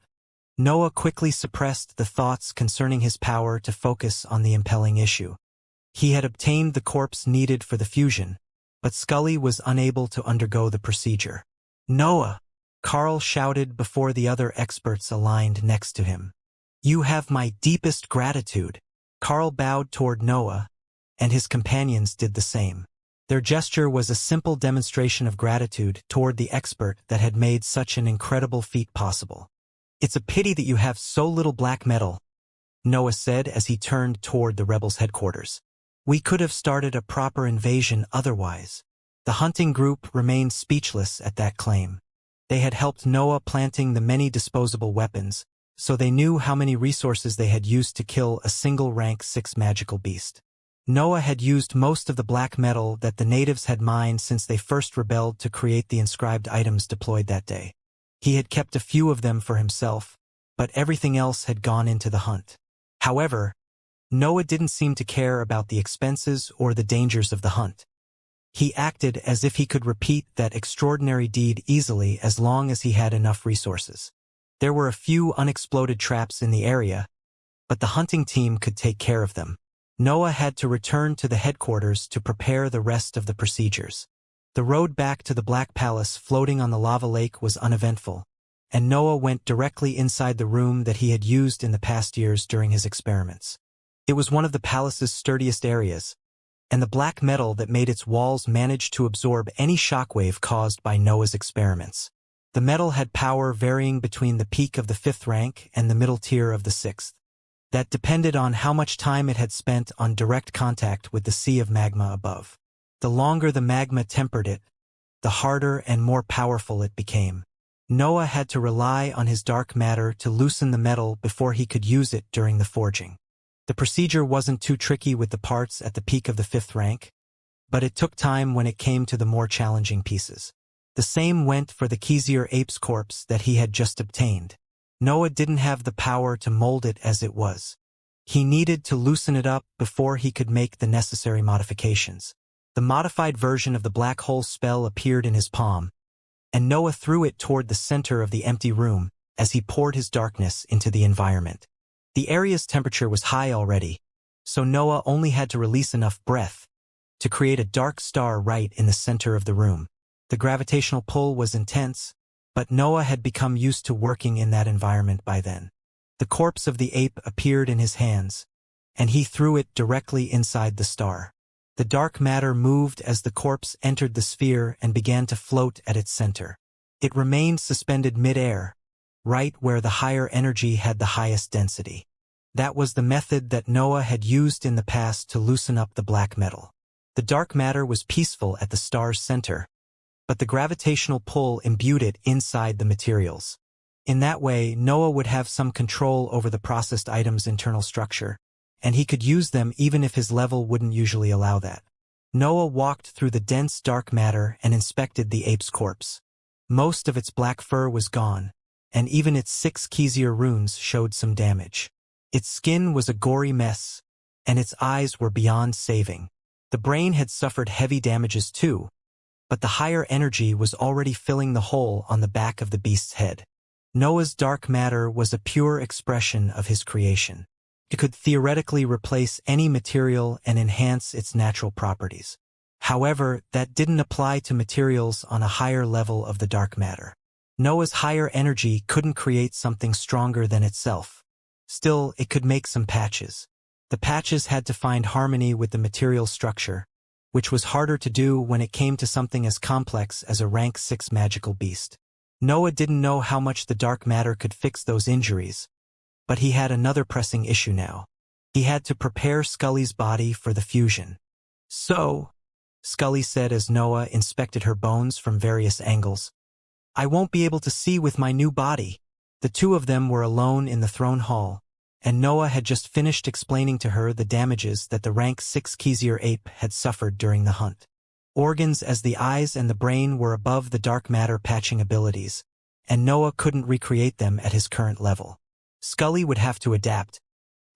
Noah quickly suppressed the thoughts concerning his power to focus on the impelling issue. He had obtained the corpse needed for the fusion, but Scully was unable to undergo the procedure. "Noah!" Carl shouted before the other experts aligned next to him. "You have my deepest gratitude." Carl bowed toward Noah, and his companions did the same. Their gesture was a simple demonstration of gratitude toward the expert that had made such an incredible feat possible. "It's a pity that you have so little black metal," Noah said as he turned toward the rebels' headquarters. "We could have started a proper invasion otherwise." The hunting group remained speechless at that claim. They had helped Noah planting the many disposable weapons, so they knew how many resources they had used to kill a single rank 6 magical beast. Noah had used most of the black metal that the natives had mined since they first rebelled to create the inscribed items deployed that day. He had kept a few of them for himself, but everything else had gone into the hunt. However, Noah didn't seem to care about the expenses or the dangers of the hunt. He acted as if he could repeat that extraordinary deed easily as long as he had enough resources. There were a few unexploded traps in the area, but the hunting team could take care of them. Noah had to return to the headquarters to prepare the rest of the procedures. The road back to the Black Palace floating on the lava lake was uneventful, and Noah went directly inside the room that he had used in the past years during his experiments. It was one of the palace's sturdiest areas, and the black metal that made its walls managed to absorb any shockwave caused by Noah's experiments. The metal had power varying between the peak of the 5th rank and the middle tier of the 6th. That depended on how much time it had spent on direct contact with the sea of magma above. The longer the magma tempered it, the harder and more powerful it became. Noah had to rely on his dark matter to loosen the metal before he could use it during the forging. The procedure wasn't too tricky with the parts at the peak of the 5th rank, but it took time when it came to the more challenging pieces. The same went for the Xianxia ape's corpse that he had just obtained. Noah didn't have the power to mold it as it was. He needed to loosen it up before he could make the necessary modifications. The modified version of the black hole spell appeared in his palm, and Noah threw it toward the center of the empty room as he poured his darkness into the environment. The area's temperature was high already, so Noah only had to release enough breath to create a dark star right in the center of the room. The gravitational pull was intense, but Noah had become used to working in that environment by then. The corpse of the ape appeared in his hands, and he threw it directly inside the star. The dark matter moved as the corpse entered the sphere and began to float at its center. It remained suspended mid-air, right where the higher energy had the highest density. That was the method that Noah had used in the past to loosen up the black metal. The dark matter was peaceful at the star's center, but the gravitational pull imbued it inside the materials. In that way, Noah would have some control over the processed item's internal structure, and he could use them even if his level wouldn't usually allow that. Noah walked through the dense dark matter and inspected the ape's corpse. Most of its black fur was gone, and even its 6 Xianxia runes showed some damage. Its skin was a gory mess, and its eyes were beyond saving. The brain had suffered heavy damages too, but the higher energy was already filling the hole on the back of the beast's head. Noah's dark matter was a pure expression of his creation. It could theoretically replace any material and enhance its natural properties. However, that didn't apply to materials on a higher level of the dark matter. Noah's higher energy couldn't create something stronger than itself. Still, it could make some patches. The patches had to find harmony with the material structure, which was harder to do when it came to something as complex as a rank 6 magical beast. Noah didn't know how much the dark matter could fix those injuries, but he had another pressing issue now. He had to prepare Scully's body for the fusion. "So," Scully said as Noah inspected her bones from various angles, "I won't be able to see with my new body." The two of them were alone in the throne hall, and Noah had just finished explaining to her the damages that the rank 6 Xianxia ape had suffered during the hunt. Organs as the eyes and the brain were above the dark matter patching abilities, and Noah couldn't recreate them at his current level. Scully would have to adapt,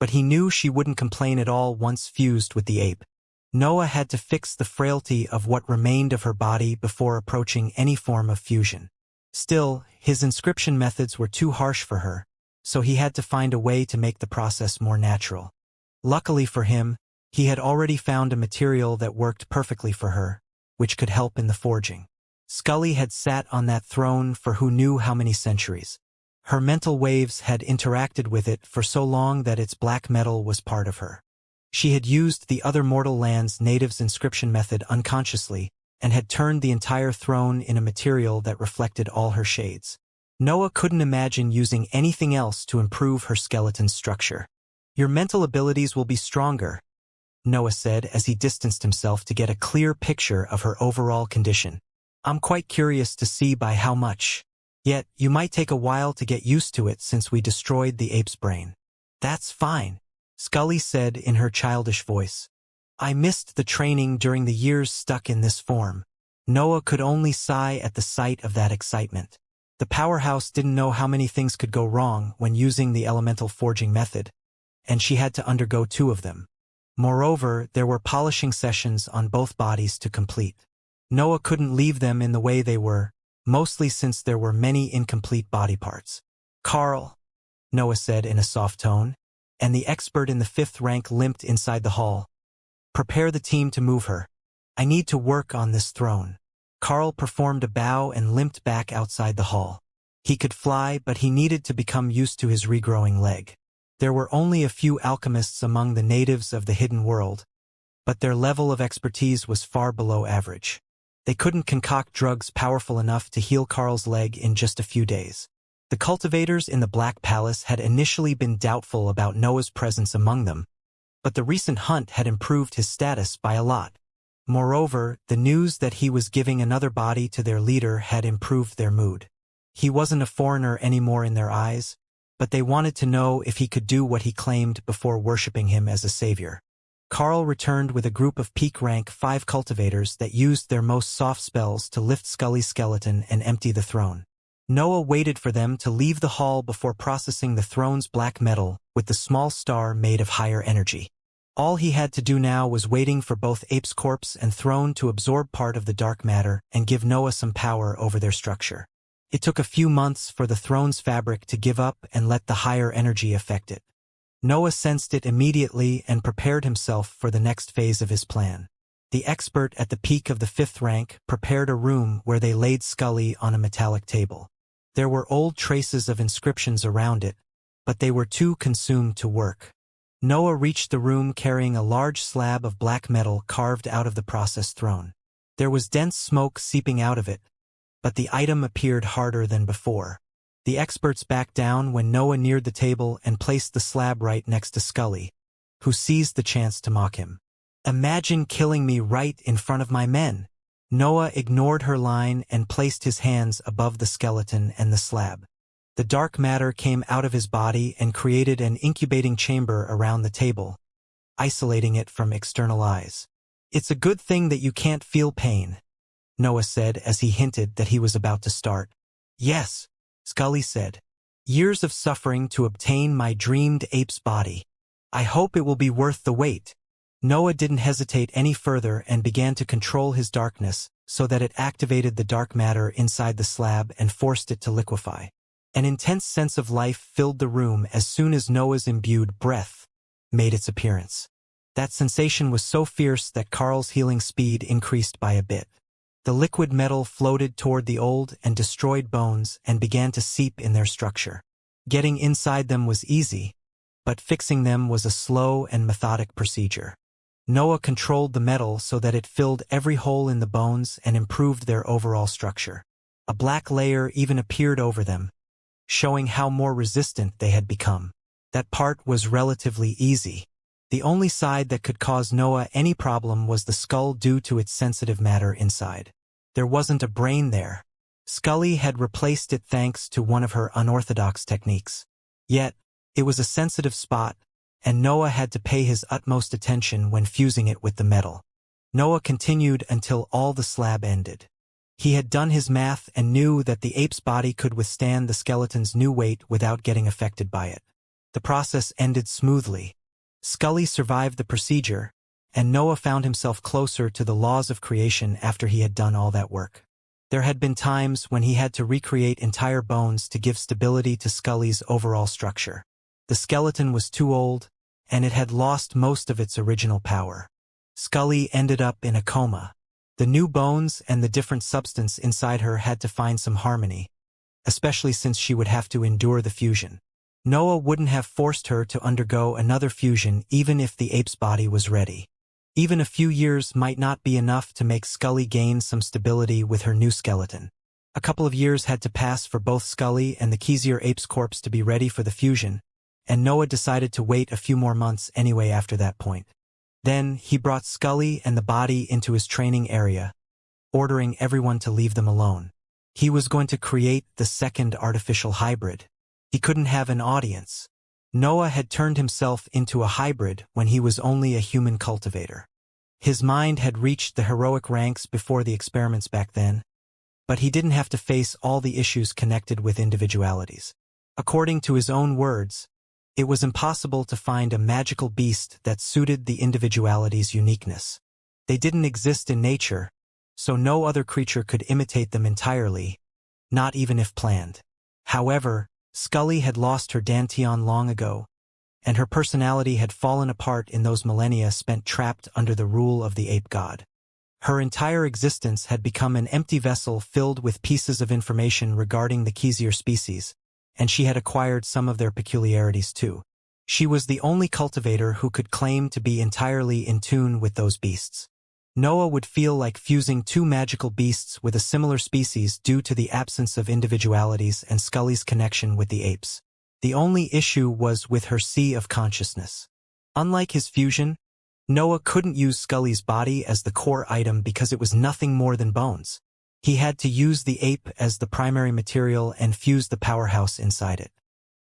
but he knew she wouldn't complain at all once fused with the ape. Noah had to fix the frailty of what remained of her body before approaching any form of fusion. Still, his inscription methods were too harsh for her, so he had to find a way to make the process more natural. Luckily for him, he had already found a material that worked perfectly for her, which could help in the forging. Scully had sat on that throne for who knew how many centuries. Her mental waves had interacted with it for so long that its black metal was part of her. She had used the other mortal land's natives' inscription method unconsciously, and had turned the entire throne in a material that reflected all her shades. Noah couldn't imagine using anything else to improve her skeleton's structure. "Your mental abilities will be stronger," Noah said as he distanced himself to get a clear picture of her overall condition. "I'm quite curious to see by how much. Yet, you might take a while to get used to it since we destroyed the ape's brain." "That's fine," Scully said in her childish voice. "I missed the training during the years stuck in this form." Noah could only sigh at the sight of that excitement. The powerhouse didn't know how many things could go wrong when using the elemental forging method, and she had to undergo 2 of them. Moreover, there were polishing sessions on both bodies to complete. Noah couldn't leave them in the way they were, mostly since there were many incomplete body parts. "Carl," Noah said in a soft tone, and the expert in the 5th rank limped inside the hall. "Prepare the team to move her. I need to work on this throne." Carl performed a bow and limped back outside the hall. He could fly, but he needed to become used to his regrowing leg. There were only a few alchemists among the natives of the hidden world, but their level of expertise was far below average. They couldn't concoct drugs powerful enough to heal Carl's leg in just a few days. The cultivators in the Black Palace had initially been doubtful about Noah's presence among them, but the recent hunt had improved his status by a lot. Moreover, the news that he was giving another body to their leader had improved their mood. He wasn't a foreigner anymore in their eyes, but they wanted to know if he could do what he claimed before worshipping him as a savior. Carl returned with a group of peak rank 5 cultivators that used their most soft spells to lift Scully's skeleton and empty the throne. Noah waited for them to leave the hall before processing the throne's black metal with the small star made of higher energy. All he had to do now was waiting for both Ape's corpse and throne to absorb part of the dark matter and give Noah some power over their structure. It took a few months for the throne's fabric to give up and let the higher energy affect it. Noah sensed it immediately and prepared himself for the next phase of his plan. The expert at the peak of the 5th rank prepared a room where they laid Scully on a metallic table. There were old traces of inscriptions around it, but they were too consumed to work. Noah reached the room carrying a large slab of black metal carved out of the processed throne. There was dense smoke seeping out of it, but the item appeared harder than before. The experts backed down when Noah neared the table and placed the slab right next to Scully, who seized the chance to mock him. "Imagine killing me right in front of my men." Noah ignored her line and placed his hands above the skeleton and the slab. The dark matter came out of his body and created an incubating chamber around the table, isolating it from external eyes. "It's a good thing that you can't feel pain," Noah said as he hinted that he was about to start. "Yes," Scully said. "Years of suffering to obtain my dreamed ape's body. I hope it will be worth the wait." Noah didn't hesitate any further and began to control his darkness so that it activated the dark matter inside the slab and forced it to liquefy. An intense sense of life filled the room as soon as Noah's imbued breath made its appearance. That sensation was so fierce that Carl's healing speed increased by a bit. The liquid metal floated toward the old and destroyed bones and began to seep in their structure. Getting inside them was easy, but fixing them was a slow and methodic procedure. Noah controlled the metal so that it filled every hole in the bones and improved their overall structure. A black layer even appeared over them, showing how more resistant they had become. That part was relatively easy. The only side that could cause Noah any problem was the skull due to its sensitive matter inside. There wasn't a brain there. Scully had replaced it thanks to one of her unorthodox techniques. Yet, it was a sensitive spot, and Noah had to pay his utmost attention when fusing it with the metal. Noah continued until all the slab ended. He had done his math and knew that the ape's body could withstand the skeleton's new weight without getting affected by it. The process ended smoothly. Scully survived the procedure, and Noah found himself closer to the laws of creation after he had done all that work. There had been times when he had to recreate entire bones to give stability to Scully's overall structure. The skeleton was too old, and it had lost most of its original power. Scully ended up in a coma. The new bones and the different substance inside her had to find some harmony, especially since she would have to endure the fusion. Noah wouldn't have forced her to undergo another fusion even if the ape's body was ready. Even a few years might not be enough to make Scully gain some stability with her new skeleton. A couple of years had to pass for both Scully and the Xianxia ape's corpse to be ready for the fusion, and Noah decided to wait a few more months anyway after that point. Then, he brought Scully and the body into his training area, ordering everyone to leave them alone. He was going to create the second artificial hybrid. He couldn't have an audience. Noah had turned himself into a hybrid when he was only a human cultivator. His mind had reached the heroic ranks before the experiments back then, but he didn't have to face all the issues connected with individualities. According to his own words, it was impossible to find a magical beast that suited the individuality's uniqueness. They didn't exist in nature, so no other creature could imitate them entirely, not even if planned. However, Scully had lost her dantian long ago, and her personality had fallen apart in those millennia spent trapped under the rule of the ape god. Her entire existence had become an empty vessel filled with pieces of information regarding the Xianxia species, and she had acquired some of their peculiarities too. She was the only cultivator who could claim to be entirely in tune with those beasts. Noah would feel like fusing two magical beasts with a similar species due to the absence of individualities and Scully's connection with the apes. The only issue was with her sea of consciousness. Unlike his fusion, Noah couldn't use Scully's body as the core item because it was nothing more than bones. He had to use the ape as the primary material and fuse the powerhouse inside it.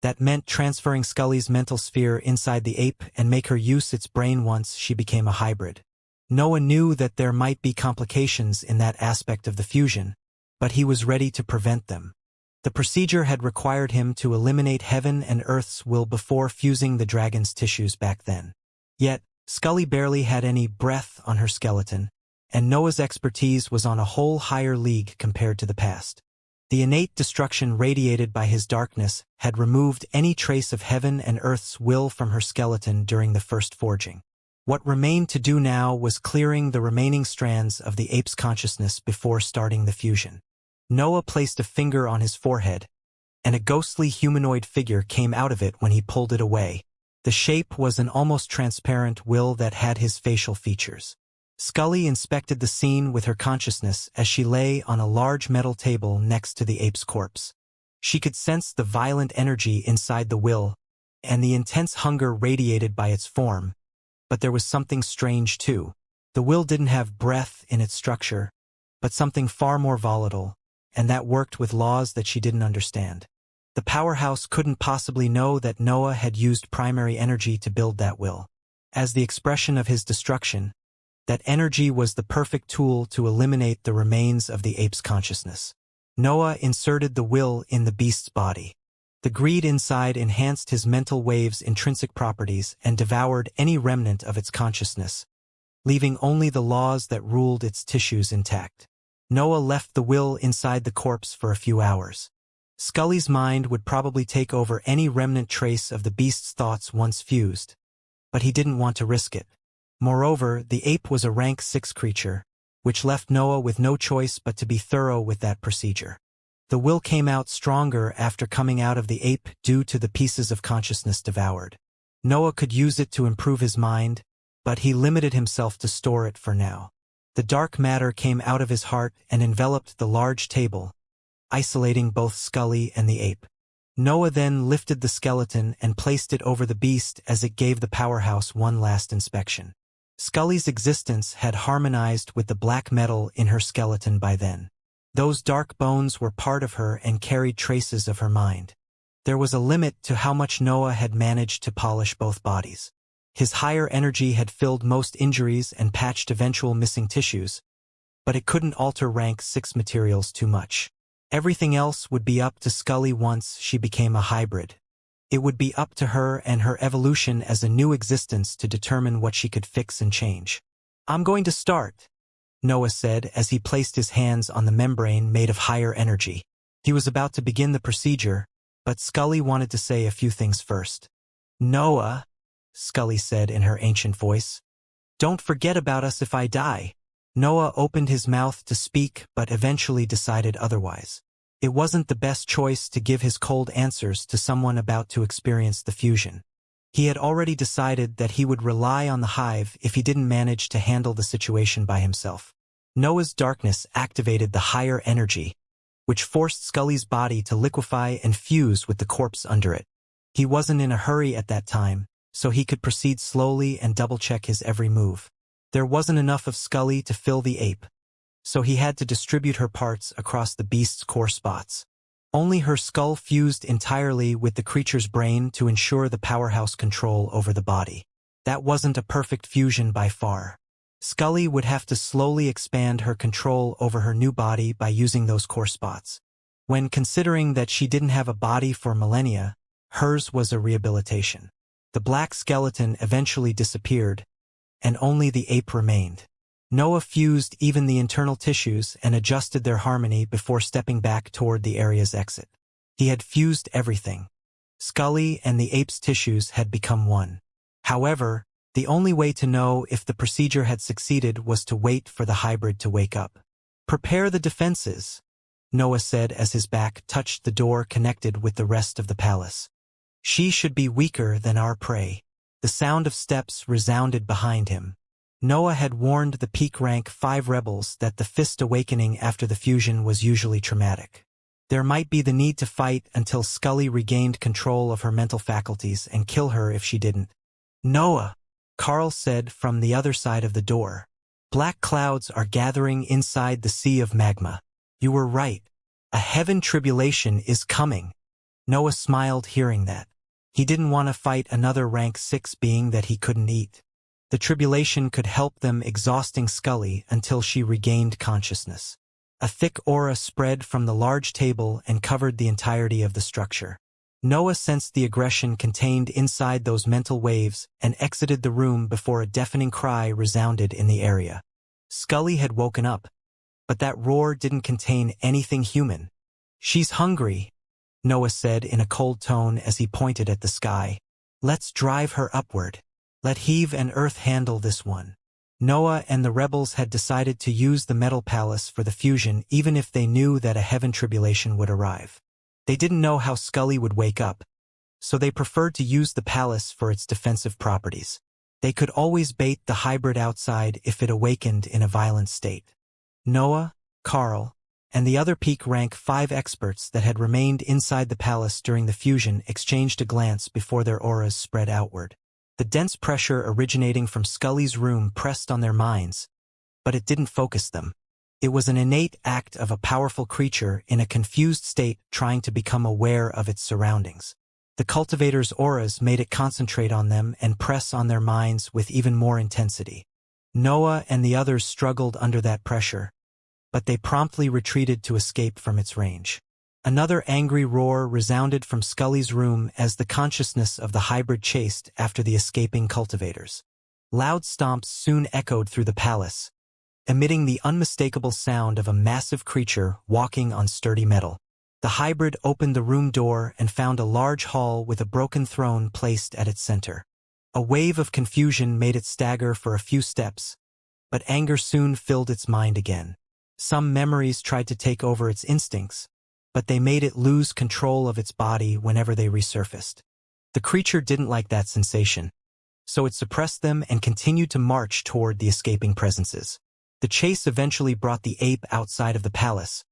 That meant transferring Scully's mental sphere inside the ape and make her use its brain once she became a hybrid. Noah knew that there might be complications in that aspect of the fusion, but he was ready to prevent them. The procedure had required him to eliminate heaven and earth's will before fusing the dragon's tissues back then. Yet, Scully barely had any breath on her skeleton, and Noah's expertise was on a whole higher league compared to the past. The innate destruction radiated by his darkness had removed any trace of heaven and earth's will from her skeleton during the first forging. What remained to do now was clearing the remaining strands of the ape's consciousness before starting the fusion. Noah placed a finger on his forehead, and a ghostly humanoid figure came out of it when he pulled it away. The shape was an almost transparent will that had his facial features. Scully inspected the scene with her consciousness as she lay on a large metal table next to the ape's corpse. She could sense the violent energy inside the will, and the intense hunger radiated by its form. But there was something strange too. The will didn't have breath in its structure, but something far more volatile, and that worked with laws that she didn't understand. The powerhouse couldn't possibly know that Noah had used primary energy to build that will. As the expression of his destruction, that energy was the perfect tool to eliminate the remains of the ape's consciousness. Noah inserted the will in the beast's body. The greed inside enhanced his mental wave's intrinsic properties and devoured any remnant of its consciousness, leaving only the laws that ruled its tissues intact. Noah left the will inside the corpse for a few hours. Scully's mind would probably take over any remnant trace of the beast's thoughts once fused, but he didn't want to risk it. Moreover, the ape was a rank 6 creature, which left Noah with no choice but to be thorough with that procedure. The will came out stronger after coming out of the ape due to the pieces of consciousness devoured. Noah could use it to improve his mind, but he limited himself to store it for now. The dark matter came out of his heart and enveloped the large table, isolating both Scully and the ape. Noah then lifted the skeleton and placed it over the beast as it gave the powerhouse one last inspection. Scully's existence had harmonized with the black metal in her skeleton by then. Those dark bones were part of her and carried traces of her mind. There was a limit to how much Noah had managed to polish both bodies. His higher energy had filled most injuries and patched eventual missing tissues, but it couldn't alter rank 6 materials too much. Everything else would be up to Scully once she became a hybrid. It would be up to her and her evolution as a new existence to determine what she could fix and change. "I'm going to start," Noah said as he placed his hands on the membrane made of higher energy. He was about to begin the procedure, but Scully wanted to say a few things first. "Noah," Scully said in her ancient voice, "don't forget about us if I die." Noah opened his mouth to speak but eventually decided otherwise. It wasn't the best choice to give his cold answers to someone about to experience the fusion. He had already decided that he would rely on the hive if he didn't manage to handle the situation by himself. Noah's darkness activated the higher energy, which forced Scully's body to liquefy and fuse with the corpse under it. He wasn't in a hurry at that time, so he could proceed slowly and double-check his every move. There wasn't enough of Scully to fill the ape, so he had to distribute her parts across the beast's core spots. Only her skull fused entirely with the creature's brain to ensure the powerhouse control over the body. That wasn't a perfect fusion by far. Scully would have to slowly expand her control over her new body by using those core spots. When considering that she didn't have a body for millennia, hers was a rehabilitation. The black skeleton eventually disappeared, and only the ape remained. Noah fused even the internal tissues and adjusted their harmony before stepping back toward the area's exit. He had fused everything. Scully and the ape's tissues had become one. However, the only way to know if the procedure had succeeded was to wait for the hybrid to wake up. "Prepare the defenses," Noah said as his back touched the door connected with the rest of the palace. "She should be weaker than our prey." The sound of steps resounded behind him. Noah had warned the peak rank 5 rebels that the fist awakening after the fusion was usually traumatic. There might be the need to fight until Scully regained control of her mental faculties and kill her if she didn't. "Noah," Carl said from the other side of the door. "Black clouds are gathering inside the sea of magma. You were right. A heaven tribulation is coming." Noah smiled hearing that. He didn't want to fight another rank 6 being that he couldn't eat. The tribulation could help them, exhausting Scully until she regained consciousness. A thick aura spread from the large table and covered the entirety of the structure. Noah sensed the aggression contained inside those mental waves and exited the room before a deafening cry resounded in the area. Scully had woken up, but that roar didn't contain anything human. "She's hungry," Noah said in a cold tone as he pointed at the sky. "Let's drive her upward. Let Heave and Earth handle this one." Noah and the rebels had decided to use the metal palace for the fusion even if they knew that a heaven tribulation would arrive. They didn't know how Scully would wake up, so they preferred to use the palace for its defensive properties. They could always bait the hybrid outside if it awakened in a violent state. Noah, Carl, and the other peak rank 5 experts that had remained inside the palace during the fusion exchanged a glance before their auras spread outward. The dense pressure originating from Scully's room pressed on their minds, but it didn't focus them. It was an innate act of a powerful creature in a confused state trying to become aware of its surroundings. The cultivator's auras made it concentrate on them and press on their minds with even more intensity. Noah and the others struggled under that pressure, but they promptly retreated to escape from its range. Another angry roar resounded from Scully's room as the consciousness of the hybrid chased after the escaping cultivators. Loud stomps soon echoed through the palace, emitting the unmistakable sound of a massive creature walking on sturdy metal. The hybrid opened the room door and found a large hall with a broken throne placed at its center. A wave of confusion made it stagger for a few steps, but anger soon filled its mind again. Some memories tried to take over its instincts, but they made it lose control of its body whenever they resurfaced. The creature didn't like that sensation, so it suppressed them and continued to march toward the escaping presences. The chase eventually brought the ape outside of the palace,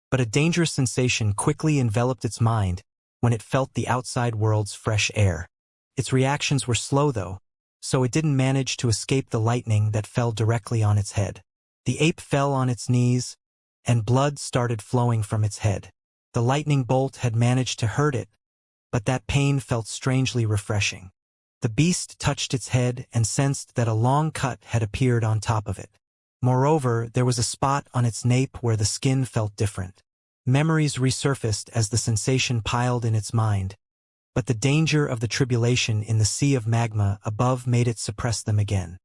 but a dangerous sensation quickly enveloped its mind when it felt the outside world's fresh air. Its reactions were slow though, so it didn't manage to escape the lightning that fell directly on its head. The ape fell on its knees, and blood started flowing from its head. The lightning bolt had managed to hurt it, but that pain felt strangely refreshing. The beast touched its head and sensed that a long cut had appeared on top of it. Moreover, there was a spot on its nape where the skin felt different. Memories resurfaced as the sensation piled in its mind, but the danger of the tribulation in the sea of magma above made it suppress them again.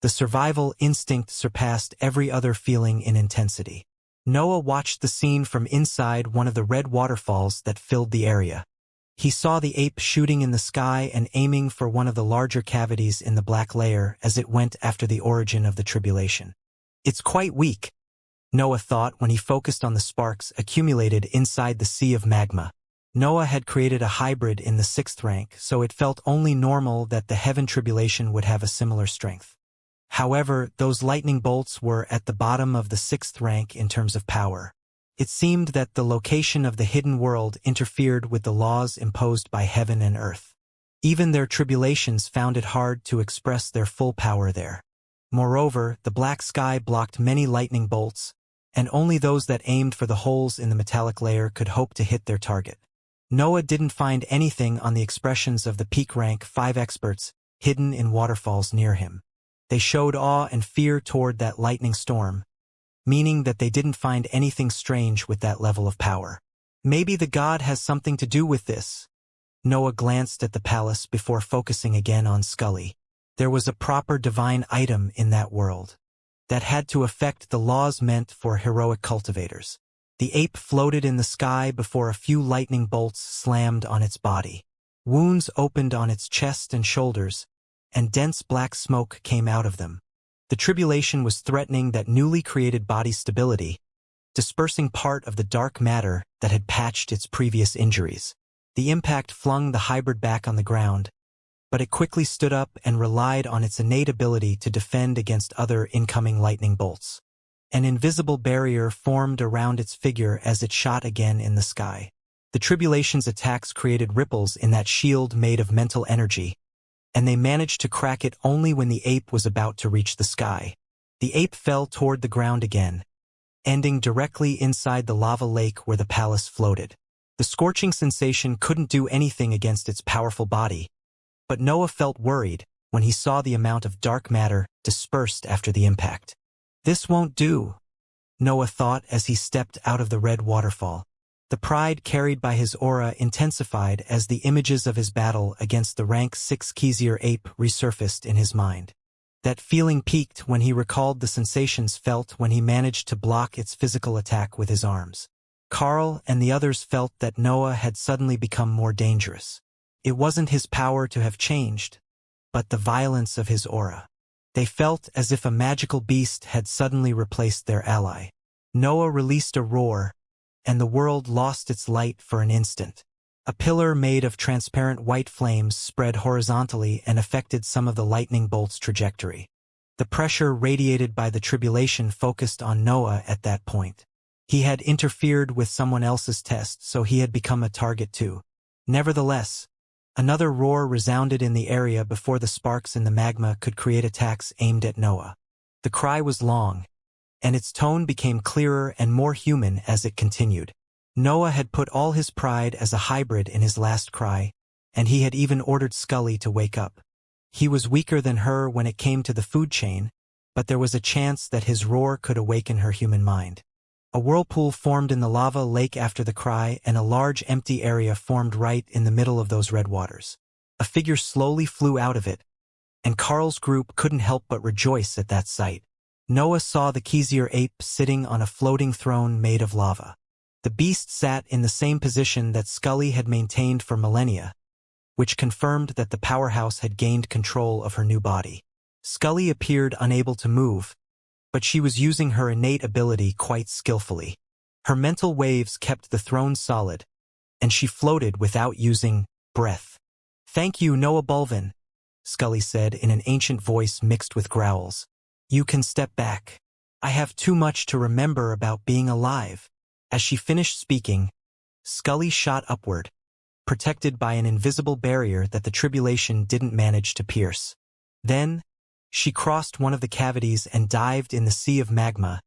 The survival instinct surpassed every other feeling in intensity. Noah watched the scene from inside one of the red waterfalls that filled the area. He saw the ape shooting in the sky and aiming for one of the larger cavities in the black layer as it went after the origin of the tribulation. It's quite weak, Noah thought when he focused on the sparks accumulated inside the sea of magma. Noah had created a hybrid in the 6th rank, so it felt only normal that the heaven tribulation would have a similar strength. However, those lightning bolts were at the bottom of the 6th rank in terms of power. It seemed that the location of the hidden world interfered with the laws imposed by heaven and earth. Even their tribulations found it hard to express their full power there. Moreover, the black sky blocked many lightning bolts, and only those that aimed for the holes in the metallic layer could hope to hit their target. Noah didn't find anything on the expressions of the peak rank 5 experts hidden in waterfalls near him. They showed awe and fear toward that lightning storm, meaning that they didn't find anything strange with that level of power. Maybe the god has something to do with this. Noah glanced at the palace before focusing again on Scully. There was a proper divine item in that world that had to affect the laws meant for heroic cultivators. The ape floated in the sky before a few lightning bolts slammed on its body. Wounds opened on its chest and shoulders, and dense black smoke came out of them. The tribulation was threatening that newly created body stability, dispersing part of the dark matter that had patched its previous injuries. The impact flung the hybrid back on the ground, but it quickly stood up and relied on its innate ability to defend against other incoming lightning bolts. An invisible barrier formed around its figure as it shot again in the sky. The tribulation's attacks created ripples in that shield made of mental energy, and they managed to crack it only when the ape was about to reach the sky. The ape fell toward the ground again, ending directly inside the lava lake where the palace floated. The scorching sensation couldn't do anything against its powerful body, but Noah felt worried when he saw the amount of dark matter dispersed after the impact. This won't do, Noah thought as he stepped out of the red waterfall. The pride carried by his aura intensified as the images of his battle against the rank 6 Xianxia ape resurfaced in his mind. That feeling peaked when he recalled the sensations felt when he managed to block its physical attack with his arms. Carl and the others felt that Noah had suddenly become more dangerous. It wasn't his power to have changed, but the violence of his aura. They felt as if a magical beast had suddenly replaced their ally. Noah released a roar, and the world lost its light for an instant. A pillar made of transparent white flames spread horizontally and affected some of the lightning bolt's trajectory. The pressure radiated by the tribulation focused on Noah at that point. He had interfered with someone else's test, so he had become a target too. Nevertheless, another roar resounded in the area before the sparks in the magma could create attacks aimed at Noah. The cry was long, and its tone became clearer and more human as it continued. Noah had put all his pride as a hybrid in his last cry, and he had even ordered Scully to wake up. He was weaker than her when it came to the food chain, but there was a chance that his roar could awaken her human mind. A whirlpool formed in the lava lake after the cry, and a large empty area formed right in the middle of those red waters. A figure slowly flew out of it, and Carl's group couldn't help but rejoice at that sight. Noah saw the Xianxia ape sitting on a floating throne made of lava. The beast sat in the same position that Scully had maintained for millennia, which confirmed that the powerhouse had gained control of her new body. Scully appeared unable to move, but she was using her innate ability quite skillfully. Her mental waves kept the throne solid, and she floated without using breath. "Thank you, Noah Bulvin," Scully said in an ancient voice mixed with growls. "You can step back. I have too much to remember about being alive." As she finished speaking, Scully shot upward, protected by an invisible barrier that the tribulation didn't manage to pierce. Then, she crossed one of the cavities and dived in the sea of magma,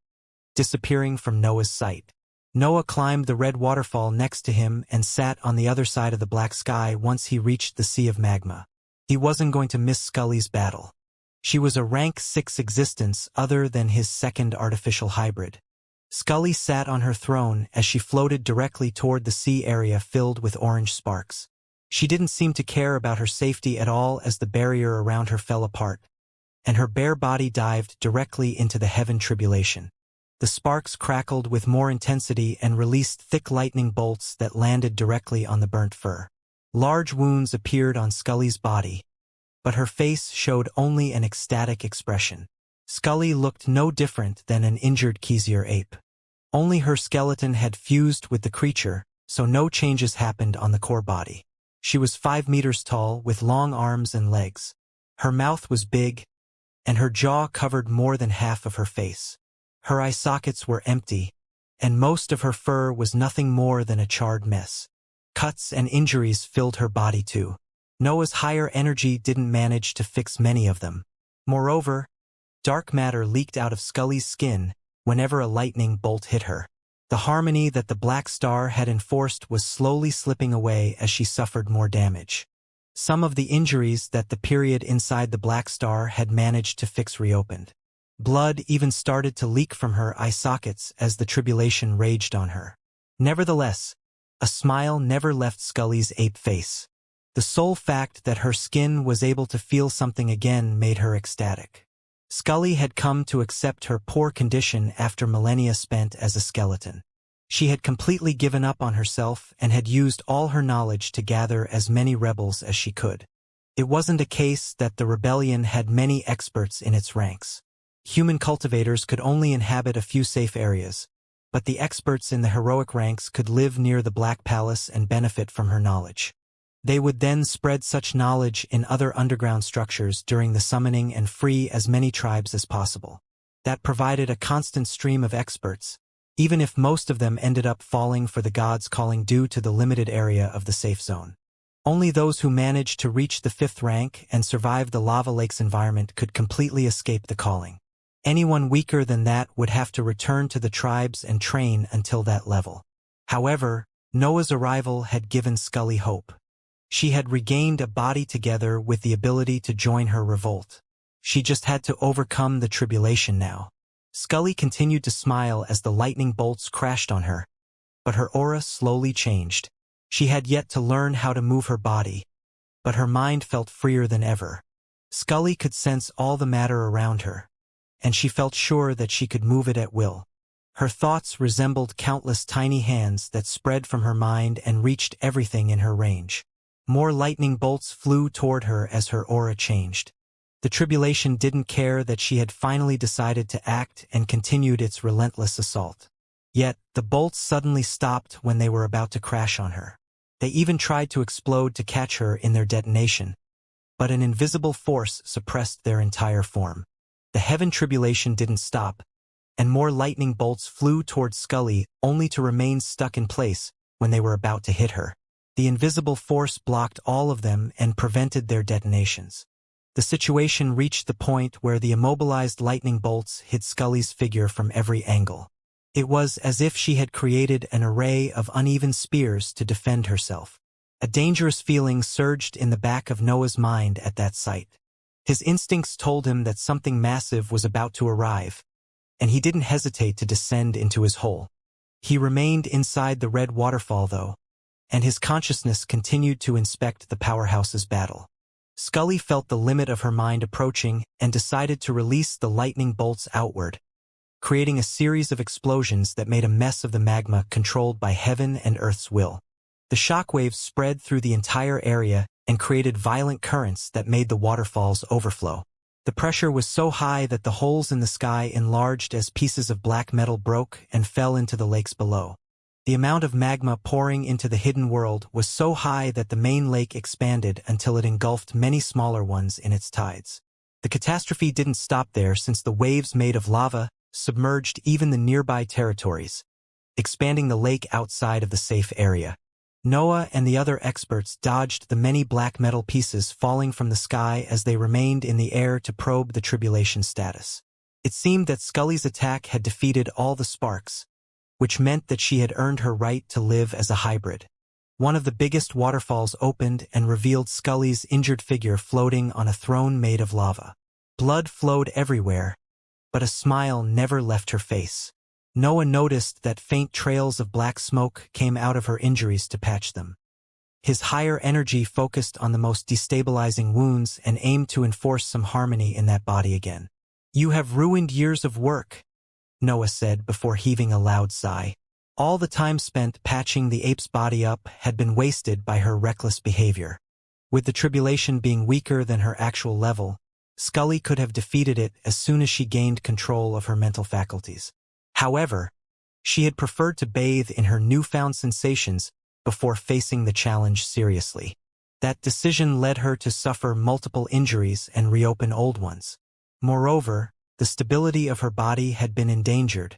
disappearing from Noah's sight. Noah climbed the red waterfall next to him and sat on the other side of the black sky once he reached the sea of magma. He wasn't going to miss Scully's battle. She was a rank 6 existence other than his second artificial hybrid. Scully sat on her throne as she floated directly toward the sea area filled with orange sparks. She didn't seem to care about her safety at all as the barrier around her fell apart, and her bare body dived directly into the heaven tribulation. The sparks crackled with more intensity and released thick lightning bolts that landed directly on the burnt fur. Large wounds appeared on Scully's body, but her face showed only an ecstatic expression. Scully looked no different than an injured Xianxia ape. Only her skeleton had fused with the creature, so no changes happened on the core body. She was 5 meters tall with long arms and legs. Her mouth was big, and her jaw covered more than half of her face. Her eye sockets were empty, and most of her fur was nothing more than a charred mess. Cuts and injuries filled her body too. Noah's higher energy didn't manage to fix many of them. Moreover, dark matter leaked out of Scully's skin whenever a lightning bolt hit her. The harmony that the Black Star had enforced was slowly slipping away as she suffered more damage. Some of the injuries that the period inside the Black Star had managed to fix reopened. Blood even started to leak from her eye sockets as the tribulation raged on her. Nevertheless, a smile never left Scully's ape face. The sole fact that her skin was able to feel something again made her ecstatic. Scully had come to accept her poor condition after millennia spent as a skeleton. She had completely given up on herself and had used all her knowledge to gather as many rebels as she could. It wasn't a case that the rebellion had many experts in its ranks. Human cultivators could only inhabit a few safe areas, but the experts in the heroic ranks could live near the Black Palace and benefit from her knowledge. They would then spread such knowledge in other underground structures during the summoning and free as many tribes as possible. That provided a constant stream of experts, even if most of them ended up falling for the gods' calling due to the limited area of the safe zone. Only those who managed to reach the 5th rank and survive the lava lake's environment could completely escape the calling. Anyone weaker than that would have to return to the tribes and train until that level. However, Noah's arrival had given Scully hope. She had regained a body together with the ability to join her revolt. She just had to overcome the tribulation now. Scully continued to smile as the lightning bolts crashed on her, but her aura slowly changed. She had yet to learn how to move her body, but her mind felt freer than ever. Scully could sense all the matter around her, and she felt sure that she could move it at will. Her thoughts resembled countless tiny hands that spread from her mind and reached everything in her range. More lightning bolts flew toward her as her aura changed. The tribulation didn't care that she had finally decided to act and continued its relentless assault. Yet, the bolts suddenly stopped when they were about to crash on her. They even tried to explode to catch her in their detonation, but an invisible force suppressed their entire form. The heaven tribulation didn't stop, and more lightning bolts flew towards Scully only to remain stuck in place when they were about to hit her. The invisible force blocked all of them and prevented their detonations. The situation reached the point where the immobilized lightning bolts hit Scully's figure from every angle. It was as if she had created an array of uneven spears to defend herself. A dangerous feeling surged in the back of Noah's mind at that sight. His instincts told him that something massive was about to arrive, and he didn't hesitate to descend into his hole. He remained inside the red waterfall, though, and his consciousness continued to inspect the powerhouse's battle. Scully felt the limit of her mind approaching and decided to release the lightning bolts outward, creating a series of explosions that made a mess of the magma controlled by heaven and Earth's will. The shockwaves spread through the entire area and created violent currents that made the waterfalls overflow. The pressure was so high that the holes in the sky enlarged as pieces of black metal broke and fell into the lakes below. The amount of magma pouring into the hidden world was so high that the main lake expanded until it engulfed many smaller ones in its tides. The catastrophe didn't stop there, since the waves made of lava submerged even the nearby territories, expanding the lake outside of the safe area. Noah and the other experts dodged the many black metal pieces falling from the sky as they remained in the air to probe the tribulation status. It seemed that Scully's attack had defeated all the sparks, which meant that she had earned her right to live as a hybrid. One of the biggest waterfalls opened and revealed Scully's injured figure floating on a throne made of lava. Blood flowed everywhere, but a smile never left her face. Noah noticed that faint trails of black smoke came out of her injuries to patch them. His higher energy focused on the most destabilizing wounds and aimed to enforce some harmony in that body again. "You have ruined years of work," Noah said before heaving a loud sigh. All the time spent patching the ape's body up had been wasted by her reckless behavior. With the tribulation being weaker than her actual level, Scully could have defeated it as soon as she gained control of her mental faculties. However, she had preferred to bathe in her newfound sensations before facing the challenge seriously. That decision led her to suffer multiple injuries and reopen old ones. Moreover, the stability of her body had been endangered,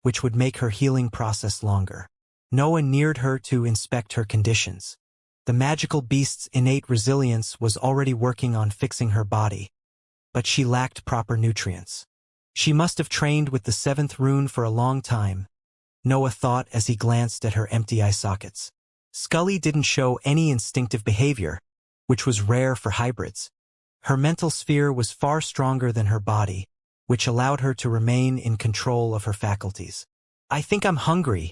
which would make her healing process longer. Noah neared her to inspect her conditions. The magical beast's innate resilience was already working on fixing her body, but she lacked proper nutrients. She must have trained with the 7th rune for a long time, Noah thought as he glanced at her empty eye sockets. Scully didn't show any instinctive behavior, which was rare for hybrids. Her mental sphere was far stronger than her body, which allowed her to remain in control of her faculties. "I think I'm hungry,"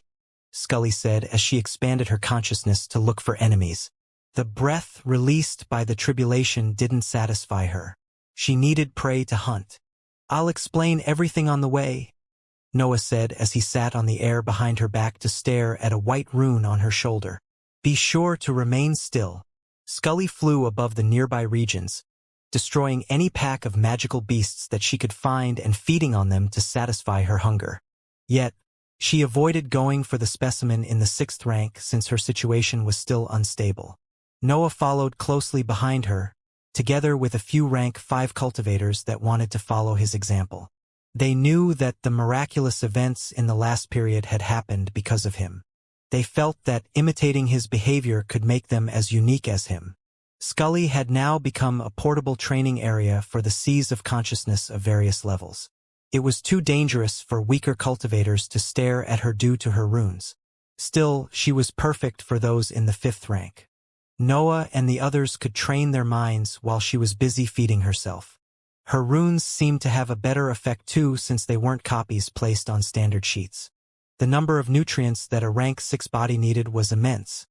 Scully said as she expanded her consciousness to look for enemies. The breath released by the tribulation didn't satisfy her. She needed prey to hunt. "I'll explain everything on the way," Noah said as he sat on the air behind her back to stare at a white rune on her shoulder. "Be sure to remain still." Scully flew above the nearby regions, destroying any pack of magical beasts that she could find and feeding on them to satisfy her hunger. Yet, she avoided going for the specimen in the 6th rank since her situation was still unstable. Noah followed closely behind her, together with a few rank 5 cultivators that wanted to follow his example. They knew that the miraculous events in the last period had happened because of him. They felt that imitating his behavior could make them as unique as him. Scully had now become a portable training area for the seas of consciousness of various levels. It was too dangerous for weaker cultivators to stare at her due to her runes. Still, she was perfect for those in the 5th rank. Noah and the others could train their minds while she was busy feeding herself. Her runes seemed to have a better effect too, since they weren't copies placed on standard sheets. The number of nutrients that a rank 6 body needed was immense,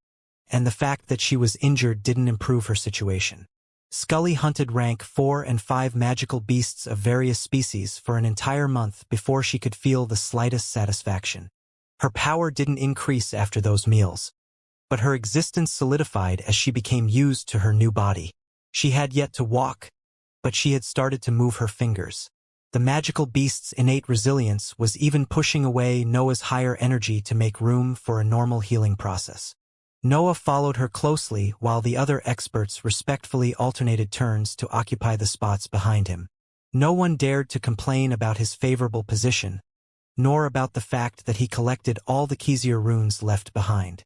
and the fact that she was injured didn't improve her situation. Scully hunted rank 4 and 5 magical beasts of various species for an entire month before she could feel the slightest satisfaction. Her power didn't increase after those meals, but her existence solidified as she became used to her new body. She had yet to walk, but she had started to move her fingers. The magical beast's innate resilience was even pushing away Noah's higher energy to make room for a normal healing process. Noah followed her closely while the other experts respectfully alternated turns to occupy the spots behind him. No one dared to complain about his favorable position, nor about the fact that he collected all the Xianxia runes left behind.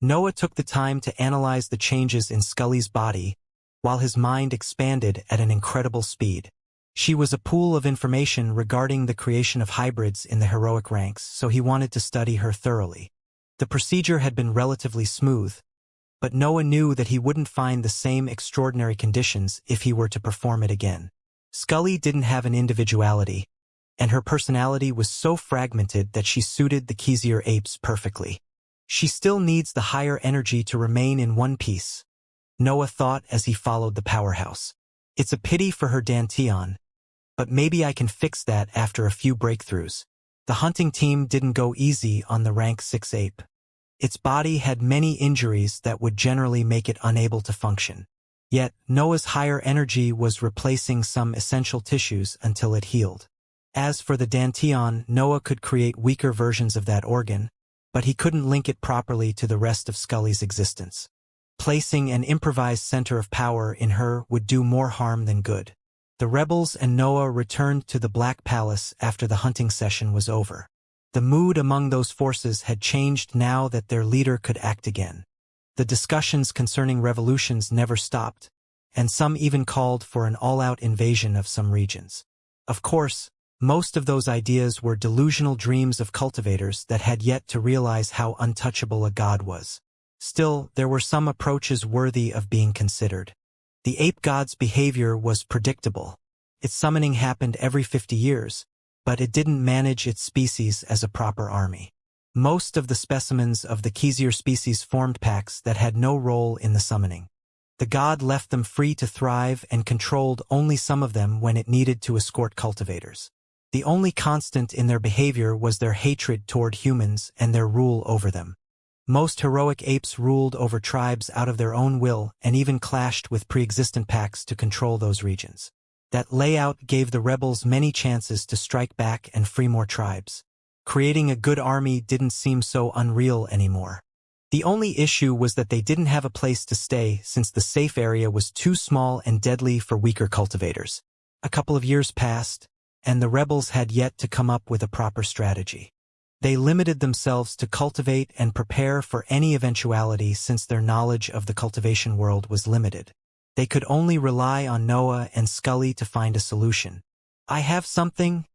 Noah took the time to analyze the changes in Scully's body, while his mind expanded at an incredible speed. She was a pool of information regarding the creation of hybrids in the heroic ranks, so he wanted to study her thoroughly. The procedure had been relatively smooth, but Noah knew that he wouldn't find the same extraordinary conditions if he were to perform it again. Scully didn't have an individuality, and her personality was so fragmented that she suited the Xianxia apes perfectly. She still needs the higher energy to remain in one piece, Noah thought as he followed the powerhouse. It's a pity for her dantian, but maybe I can fix that after a few breakthroughs. The hunting team didn't go easy on the rank 6 ape. Its body had many injuries that would generally make it unable to function. Yet, Noah's higher energy was replacing some essential tissues until it healed. As for the dantian, Noah could create weaker versions of that organ, but he couldn't link it properly to the rest of Scully's existence. Placing an improvised center of power in her would do more harm than good. The rebels and Noah returned to the Black Palace after the hunting session was over. The mood among those forces had changed now that their leader could act again. The discussions concerning revolutions never stopped, and some even called for an all-out invasion of some regions. Of course, most of those ideas were delusional dreams of cultivators that had yet to realize how untouchable a god was. Still, there were some approaches worthy of being considered. The ape god's behavior was predictable. Its summoning happened every 50 years, but it didn't manage its species as a proper army. Most of the specimens of the Xianxia species formed packs that had no role in the summoning. The god left them free to thrive and controlled only some of them when it needed to escort cultivators. The only constant in their behavior was their hatred toward humans and their rule over them. Most heroic apes ruled over tribes out of their own will and even clashed with pre-existent packs to control those regions. That layout gave the rebels many chances to strike back and free more tribes. Creating a good army didn't seem so unreal anymore. The only issue was that they didn't have a place to stay since the safe area was too small and deadly for weaker cultivators. A couple of years passed, and the rebels had yet to come up with a proper strategy. They limited themselves to cultivate and prepare for any eventuality since their knowledge of the cultivation world was limited. They could only rely on Noah and Scully to find a solution. "I have something,"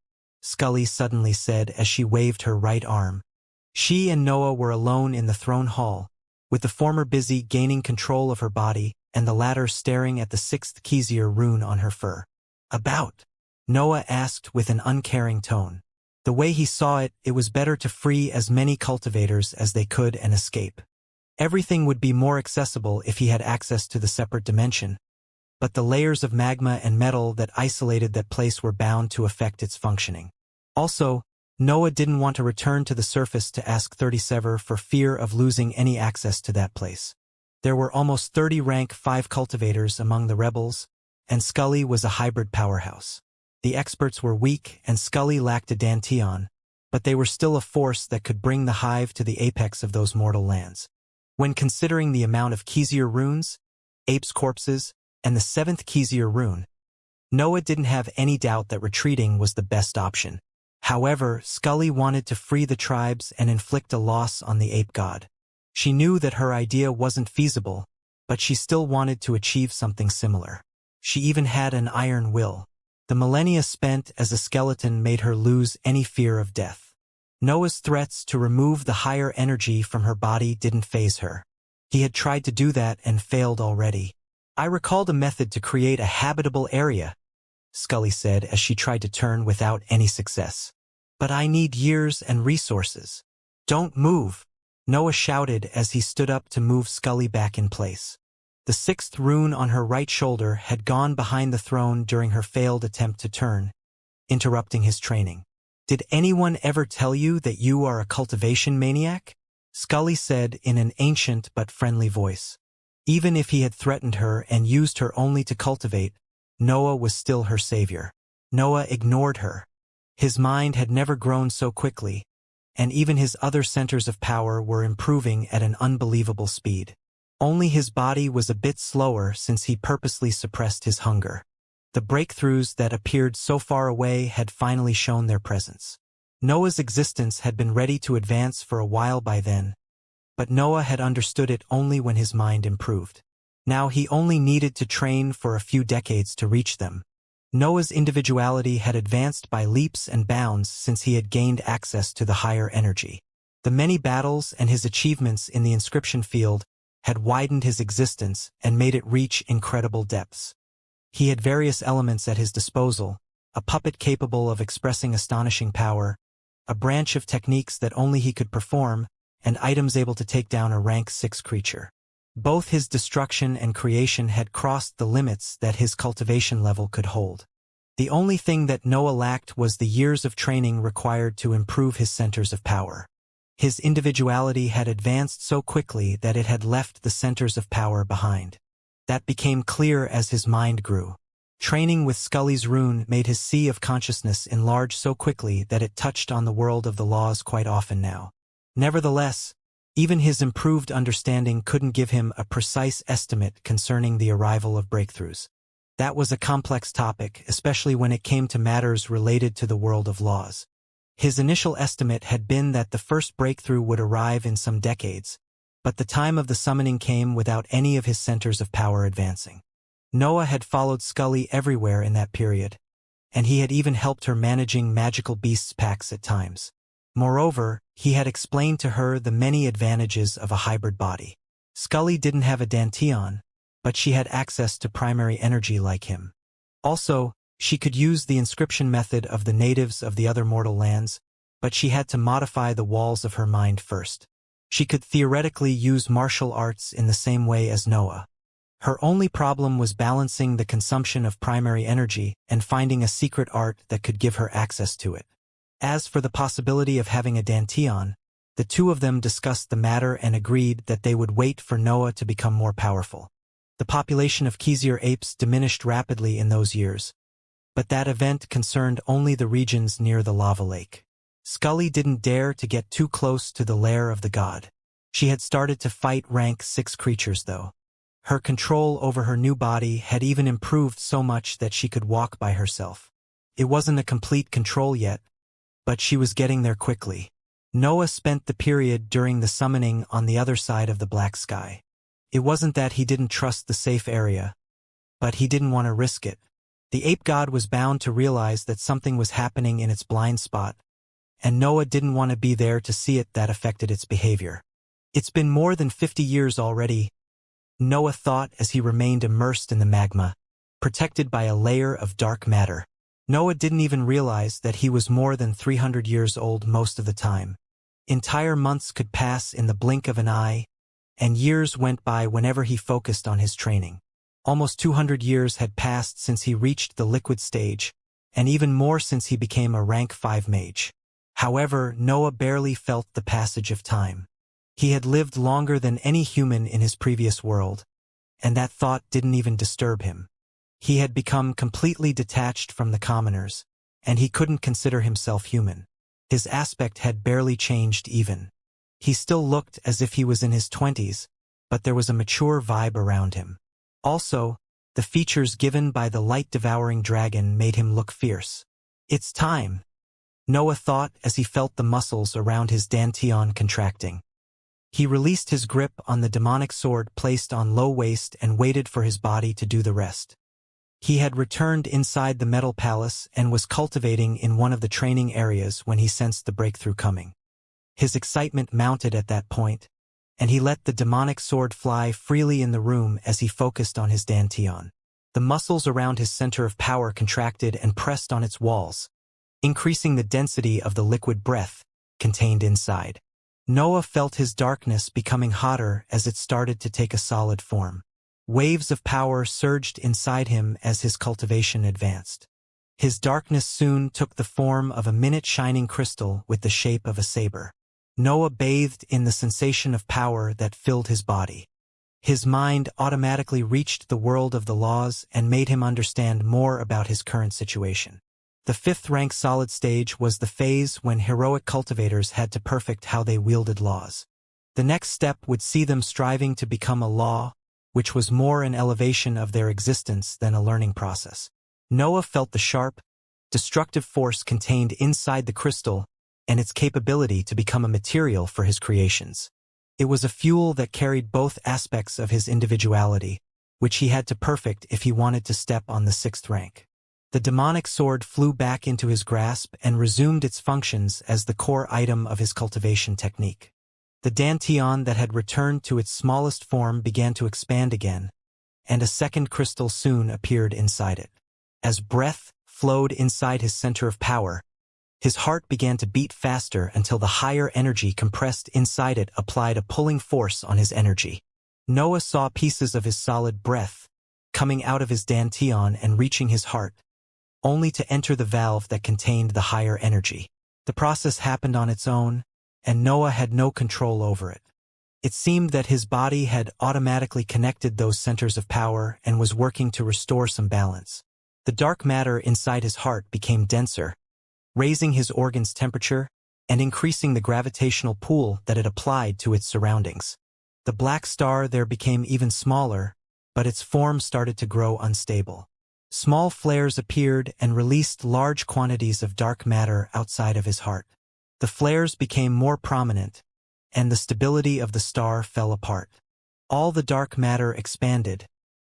Scully suddenly said as she waved her right arm. She and Noah were alone in the throne hall, with the former busy gaining control of her body and the latter staring at the 6th Xianxia rune on her fur. "About?" Noah asked with an uncaring tone. The way he saw it, it was better to free as many cultivators as they could and escape. Everything would be more accessible if he had access to the separate dimension, but the layers of magma and metal that isolated that place were bound to affect its functioning. Also, Noah didn't want to return to the surface to ask 37 for fear of losing any access to that place. There were almost 30 rank 5 cultivators among the rebels, and Scully was a hybrid powerhouse. The experts were weak and Scully lacked a dantian, but they were still a force that could bring the hive to the apex of those mortal lands. When considering the amount of Xianxia runes, apes' corpses, and the 7th Xianxia rune, Noah didn't have any doubt that retreating was the best option. However, Scully wanted to free the tribes and inflict a loss on the ape god. She knew that her idea wasn't feasible, but she still wanted to achieve something similar. She even had an iron will. The millennia spent as a skeleton made her lose any fear of death. Noah's threats to remove the higher energy from her body didn't faze her. He had tried to do that and failed already. "I recalled a method to create a habitable area," Scully said as she tried to turn without any success. "But I need years and resources." "Don't move," Noah shouted as he stood up to move Scully back in place. The 6th rune on her right shoulder had gone behind the throne during her failed attempt to turn, interrupting his training. "Did anyone ever tell you that you are a cultivation maniac?" Scully said in an ancient but friendly voice. Even if he had threatened her and used her only to cultivate, Noah was still her savior. Noah ignored her. His mind had never grown so quickly, and even his other centers of power were improving at an unbelievable speed. Only his body was a bit slower since he purposely suppressed his hunger. The breakthroughs that appeared so far away had finally shown their presence. Noah's existence had been ready to advance for a while by then, but Noah had understood it only when his mind improved. Now he only needed to train for a few decades to reach them. Noah's individuality had advanced by leaps and bounds since he had gained access to the higher energy. The many battles and his achievements in the inscription field had widened his existence and made it reach incredible depths. He had various elements at his disposal, a puppet capable of expressing astonishing power, a branch of techniques that only he could perform, and items able to take down a rank 6 creature. Both his destruction and creation had crossed the limits that his cultivation level could hold. The only thing that Noah lacked was the years of training required to improve his centers of power. His individuality had advanced so quickly that it had left the centers of power behind. That became clear as his mind grew. Training with Scully's rune made his sea of consciousness enlarge so quickly that it touched on the world of the laws quite often now. Nevertheless, even his improved understanding couldn't give him a precise estimate concerning the arrival of breakthroughs. That was a complex topic, especially when it came to matters related to the world of laws. His initial estimate had been that the first breakthrough would arrive in some decades, but the time of the summoning came without any of his centers of power advancing. Noah had followed Scully everywhere in that period, and he had even helped her managing magical beasts packs at times. Moreover, he had explained to her the many advantages of a hybrid body. Scully didn't have a dantian, but she had access to primary energy like him. Also, she could use the inscription method of the natives of the other mortal lands, but she had to modify the walls of her mind first. She could theoretically use martial arts in the same way as Noah. Her only problem was balancing the consumption of primary energy and finding a secret art that could give her access to it. As for the possibility of having a dantian, the two of them discussed the matter and agreed that they would wait for Noah to become more powerful. The population of Xianxia apes diminished rapidly in those years, but that event concerned only the regions near the lava lake. Scully didn't dare to get too close to the lair of the god. She had started to fight rank 6 creatures though. Her control over her new body had even improved so much that she could walk by herself. It wasn't a complete control yet, but she was getting there quickly. Noah spent the period during the summoning on the other side of the black sky. It wasn't that he didn't trust the safe area, but he didn't want to risk it. The ape god was bound to realize that something was happening in its blind spot, and Noah didn't want to be there to see it that affected its behavior. It's been more than 50 years already, Noah thought as he remained immersed in the magma, protected by a layer of dark matter. Noah didn't even realize that he was more than 300 years old most of the time. Entire months could pass in the blink of an eye, and years went by whenever he focused on his training. Almost 200 years had passed since he reached the liquid stage, and even more since he became a rank 5 mage. However, Noah barely felt the passage of time. He had lived longer than any human in his previous world, and that thought didn't even disturb him. He had become completely detached from the commoners, and he couldn't consider himself human. His aspect had barely changed even. He still looked as if he was in his 20s, but there was a mature vibe around him. Also, the features given by the light-devouring dragon made him look fierce. It's time, Noah thought as he felt the muscles around his dantian contracting. He released his grip on the demonic sword placed on low waist and waited for his body to do the rest. He had returned inside the metal palace and was cultivating in one of the training areas when he sensed the breakthrough coming. His excitement mounted at that point, and he let the demonic sword fly freely in the room as he focused on his dantian. The muscles around his center of power contracted and pressed on its walls, increasing the density of the liquid breath contained inside. Noah felt his darkness becoming hotter as it started to take a solid form. Waves of power surged inside him as his cultivation advanced. His darkness soon took the form of a minute shining crystal with the shape of a saber. Noah bathed in the sensation of power that filled his body. His mind automatically reached the world of the laws and made him understand more about his current situation. The 5th rank solid stage was the phase when heroic cultivators had to perfect how they wielded laws. The next step would see them striving to become a law, which was more an elevation of their existence than a learning process. Noah felt the sharp, destructive force contained inside the crystal and its capability to become a material for his creations. It was a fuel that carried both aspects of his individuality, which he had to perfect if he wanted to step on the 6th rank. The demonic sword flew back into his grasp and resumed its functions as the core item of his cultivation technique. The dantian that had returned to its smallest form began to expand again, and a second crystal soon appeared inside it. As breath flowed inside his center of power, his heart began to beat faster until the higher energy compressed inside it applied a pulling force on his energy. Noah saw pieces of his solid breath coming out of his dantian and reaching his heart, only to enter the valve that contained the higher energy. The process happened on its own, and Noah had no control over it. It seemed that his body had automatically connected those centers of power and was working to restore some balance. The dark matter inside his heart became denser, raising his organ's temperature and increasing the gravitational pull that it applied to its surroundings. The black star there became even smaller, but its form started to grow unstable. Small flares appeared and released large quantities of dark matter outside of his heart. The flares became more prominent, and the stability of the star fell apart. All the dark matter expanded,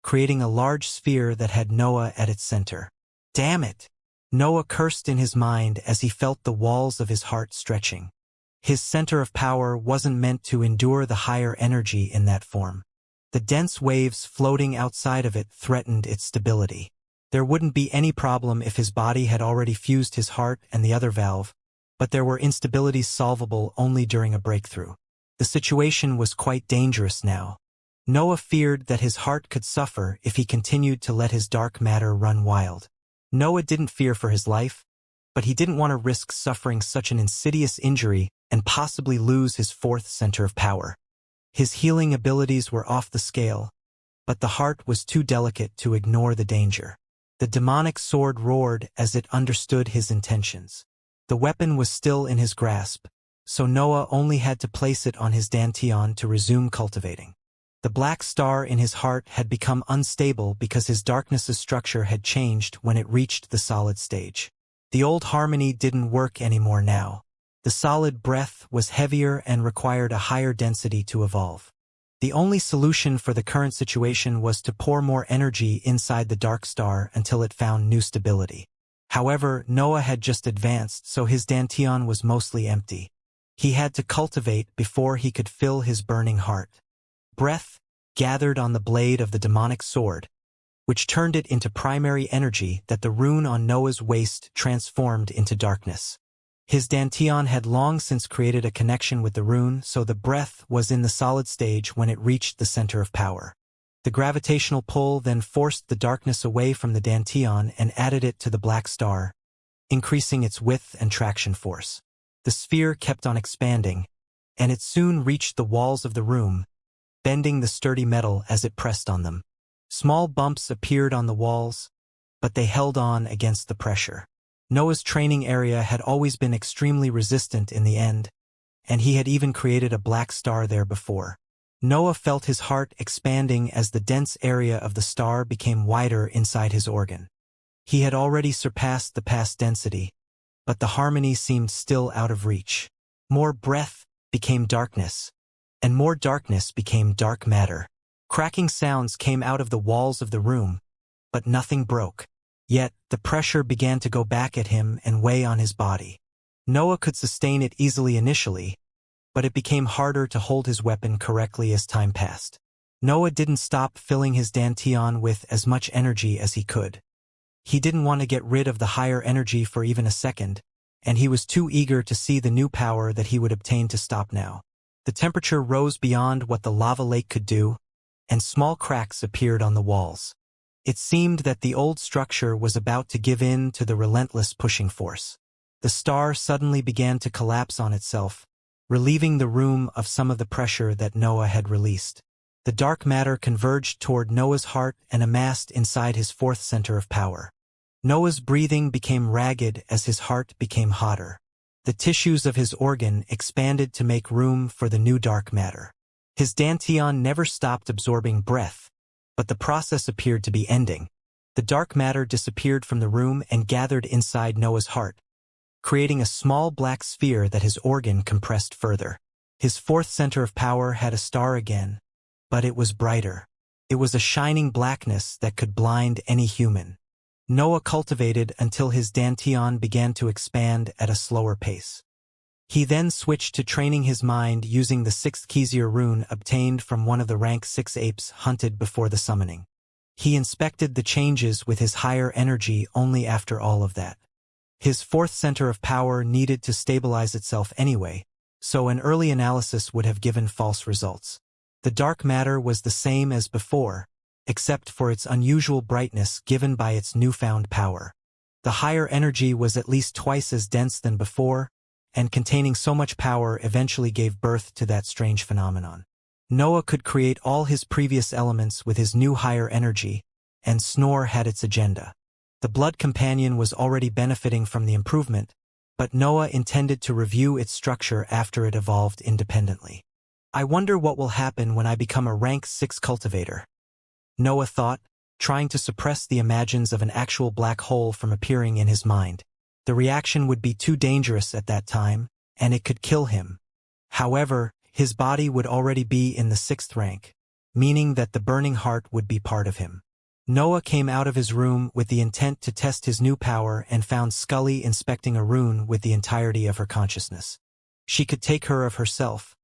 creating a large sphere that had Noah at its center. Damn it! Noah cursed in his mind as he felt the walls of his heart stretching. His center of power wasn't meant to endure the higher energy in that form. The dense waves floating outside of it threatened its stability. There wouldn't be any problem if his body had already fused his heart and the other valve, but there were instabilities solvable only during a breakthrough. The situation was quite dangerous now. Noah feared that his heart could suffer if he continued to let his dark matter run wild. Noah didn't fear for his life, but he didn't want to risk suffering such an insidious injury and possibly lose his fourth center of power. His healing abilities were off the scale, but the heart was too delicate to ignore the danger. The demonic sword roared as it understood his intentions. The weapon was still in his grasp, so Noah only had to place it on his dantian to resume cultivating. The black star in his heart had become unstable because his darkness's structure had changed when it reached the solid stage. The old harmony didn't work anymore now. The solid breath was heavier and required a higher density to evolve. The only solution for the current situation was to pour more energy inside the dark star until it found new stability. However, Noah had just advanced, so his dantian was mostly empty. He had to cultivate before he could fill his burning heart. Breath gathered on the blade of the demonic sword, which turned it into primary energy that the rune on Noah's waist transformed into darkness. His dantian had long since created a connection with the rune, so the breath was in the solid stage when it reached the center of power. The gravitational pull then forced the darkness away from the dantian and added it to the black star, increasing its width and traction force. The sphere kept on expanding, and it soon reached the walls of the room, bending the sturdy metal as it pressed on them. Small bumps appeared on the walls, but they held on against the pressure. Noah's training area had always been extremely resistant in the end, and he had even created a black star there before. Noah felt his heart expanding as the dense area of the star became wider inside his organ. He had already surpassed the past density, but the harmony seemed still out of reach. More breath became darkness, and more darkness became dark matter. Cracking sounds came out of the walls of the room, but nothing broke. Yet, the pressure began to go back at him and weigh on his body. Noah could sustain it easily initially, but it became harder to hold his weapon correctly as time passed. Noah didn't stop filling his dantian with as much energy as he could. He didn't want to get rid of the higher energy for even a second, and he was too eager to see the new power that he would obtain to stop now. The temperature rose beyond what the lava lake could do, and small cracks appeared on the walls. It seemed that the old structure was about to give in to the relentless pushing force. The star suddenly began to collapse on itself, relieving the room of some of the pressure that Noah had released. The dark matter converged toward Noah's heart and amassed inside his fourth center of power. Noah's breathing became ragged as his heart became hotter. The tissues of his organ expanded to make room for the new dark matter. His dantian never stopped absorbing breath, but the process appeared to be ending. The dark matter disappeared from the room and gathered inside Noah's heart, creating a small black sphere that his organ compressed further. His fourth center of power had a star again, but it was brighter. It was a shining blackness that could blind any human. Noah cultivated until his dantian began to expand at a slower pace. He then switched to training his mind using the sixth Xianxia rune obtained from one of the rank 6 apes hunted before the summoning. He inspected the changes with his higher energy only after all of that. His fourth center of power needed to stabilize itself anyway, so an early analysis would have given false results. The dark matter was the same as before, except for its unusual brightness given by its newfound power. The higher energy was at least twice as dense than before, and containing so much power eventually gave birth to that strange phenomenon. Noah could create all his previous elements with his new higher energy, and Snore had its agenda. The Blood Companion was already benefiting from the improvement, but Noah intended to review its structure after it evolved independently. I wonder what will happen when I become a rank 6 cultivator, Noah thought, trying to suppress the imagines of an actual black hole from appearing in his mind. The reaction would be too dangerous at that time, and it could kill him. However, his body would already be in the 6th rank, meaning that the burning heart would be part of him. Noah came out of his room with the intent to test his new power and found Scully inspecting a rune with the entirety of her consciousness. She could take her of herself,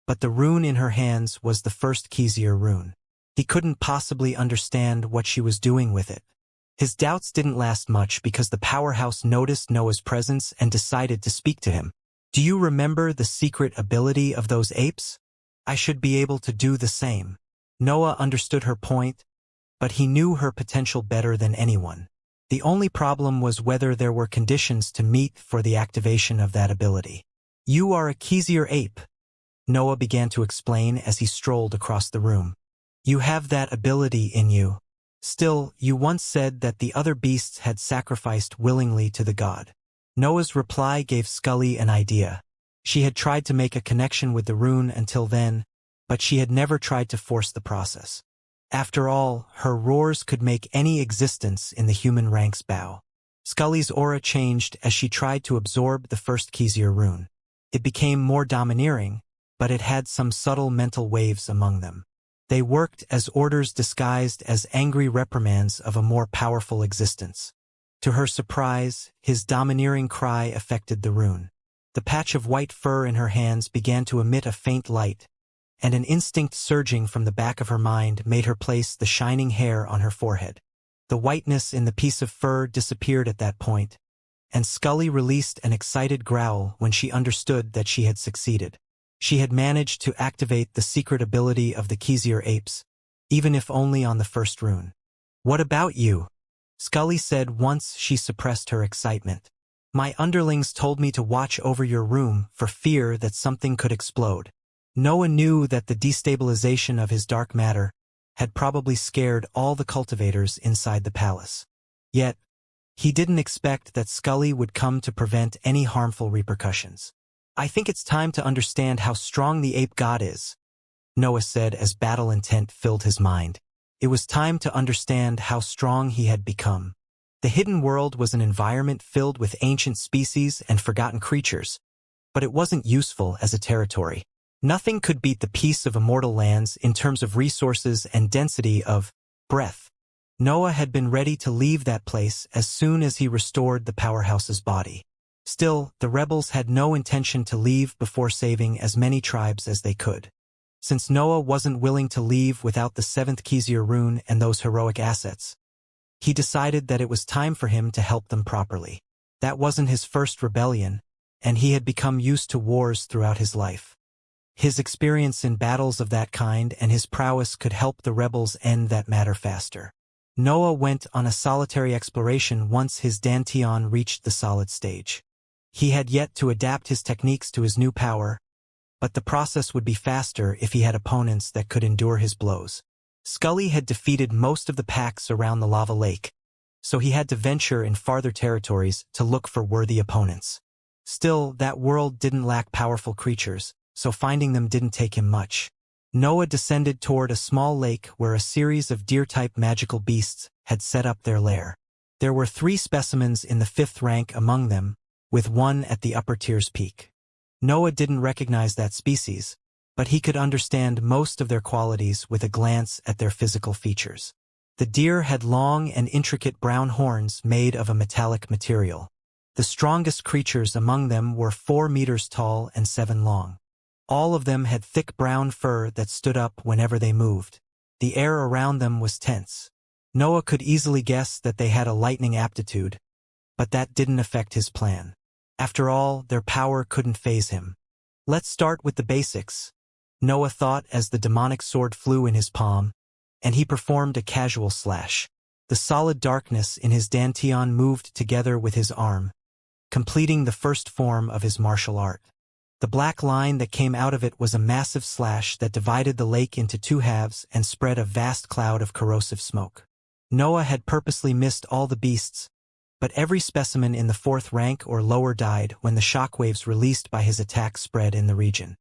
but the rune in her hands was the first Xianxia rune. He couldn't possibly understand what she was doing with it. His doubts didn't last much because the powerhouse noticed Noah's presence and decided to speak to him. Do you remember the secret ability of those apes? I should be able to do the same. Noah understood her point, but he knew her potential better than anyone. The only problem was whether there were conditions to meet for the activation of that ability. You are a Xianxia ape, Noah began to explain as he strolled across the room. You have that ability in you. Still, you once said that the other beasts had sacrificed willingly to the god. Noah's reply gave Scully an idea. She had tried to make a connection with the rune until then, but she had never tried to force the process. After all, her roars could make any existence in the human ranks bow. Scully's aura changed as she tried to absorb the first Xianxia rune. It became more domineering, but it had some subtle mental waves among them. They worked as orders disguised as angry reprimands of a more powerful existence. To her surprise, his domineering cry affected the rune. The patch of white fur in her hands began to emit a faint light, and an instinct surging from the back of her mind made her place the shining hair on her forehead. The whiteness in the piece of fur disappeared at that point, and Scully released an excited growl when she understood that she had succeeded. She had managed to activate the secret ability of the Xianxia apes, even if only on the first rune. What about you? Scully said once she suppressed her excitement. My underlings told me to watch over your room for fear that something could explode. Noah knew that the destabilization of his dark matter had probably scared all the cultivators inside the palace. Yet, he didn't expect that Scully would come to prevent any harmful repercussions. I think it's time to understand how strong the ape god is, Noah said as battle intent filled his mind. It was time to understand how strong he had become. The hidden world was an environment filled with ancient species and forgotten creatures, but it wasn't useful as a territory. Nothing could beat the peace of immortal lands in terms of resources and density of breath. Noah had been ready to leave that place as soon as he restored the powerhouse's body. Still, the rebels had no intention to leave before saving as many tribes as they could. Since Noah wasn't willing to leave without the 7th Xianxia rune and those heroic assets, he decided that it was time for him to help them properly. That wasn't his first rebellion, and he had become used to wars throughout his life. His experience in battles of that kind and his prowess could help the rebels end that matter faster. Noah went on a solitary exploration once his Dantian reached the solid stage. He had yet to adapt his techniques to his new power, but the process would be faster if he had opponents that could endure his blows. Scully had defeated most of the packs around the lava lake, so he had to venture in farther territories to look for worthy opponents. Still, that world didn't lack powerful creatures, so finding them didn't take him much. Noah descended toward a small lake where a series of deer-type magical beasts had set up their lair. There were 3 specimens in the 5th rank among them, with one at the upper tier's peak. Noah didn't recognize that species, but he could understand most of their qualities with a glance at their physical features. The deer had long and intricate brown horns made of a metallic material. The strongest creatures among them were 4 meters tall and 7 long. All of them had thick brown fur that stood up whenever they moved. The air around them was tense. Noah could easily guess that they had a lightning aptitude, but that didn't affect his plan. After all, their power couldn't faze him. Let's start with the basics, Noah thought as the demonic sword flew in his palm, and he performed a casual slash. The solid darkness in his dantian moved together with his arm, completing the first form of his martial art. The black line that came out of it was a massive slash that divided the lake into two halves and spread a vast cloud of corrosive smoke. Noah had purposely missed all the beasts, but every specimen in the fourth rank or lower died when the shockwaves released by his attack spread in the region.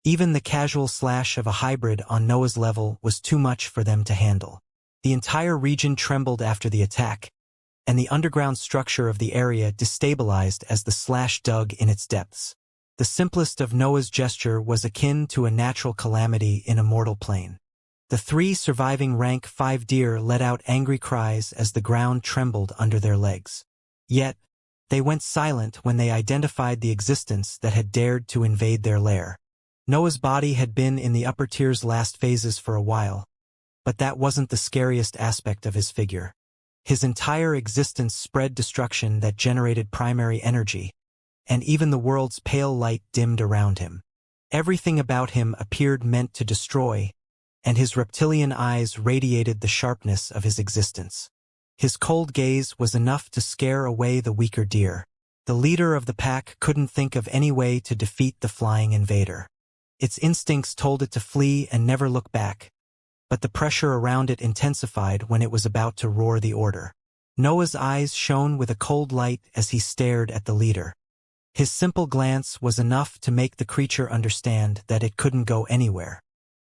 Even the casual slash of a hybrid on Noah's level was too much for them to handle. The entire region trembled after the attack, and the underground structure of the area destabilized as the slash dug in its depths. The simplest of Noah's gesture was akin to a natural calamity in a mortal plane. The three surviving rank 5 deer let out angry cries as the ground trembled under their legs. Yet, they went silent when they identified the existence that had dared to invade their lair. Noah's body had been in the upper tier's last phases for a while, but that wasn't the scariest aspect of his figure. His entire existence spread destruction that generated primary energy, and even the world's pale light dimmed around him. Everything about him appeared meant to destroy, and his reptilian eyes radiated the sharpness of his existence. His cold gaze was enough to scare away the weaker deer. The leader of the pack couldn't think of any way to defeat the flying invader. Its instincts told it to flee and never look back, but the pressure around it intensified when it was about to roar the order. Noah's eyes shone with a cold light as he stared at the leader. His simple glance was enough to make the creature understand that it couldn't go anywhere.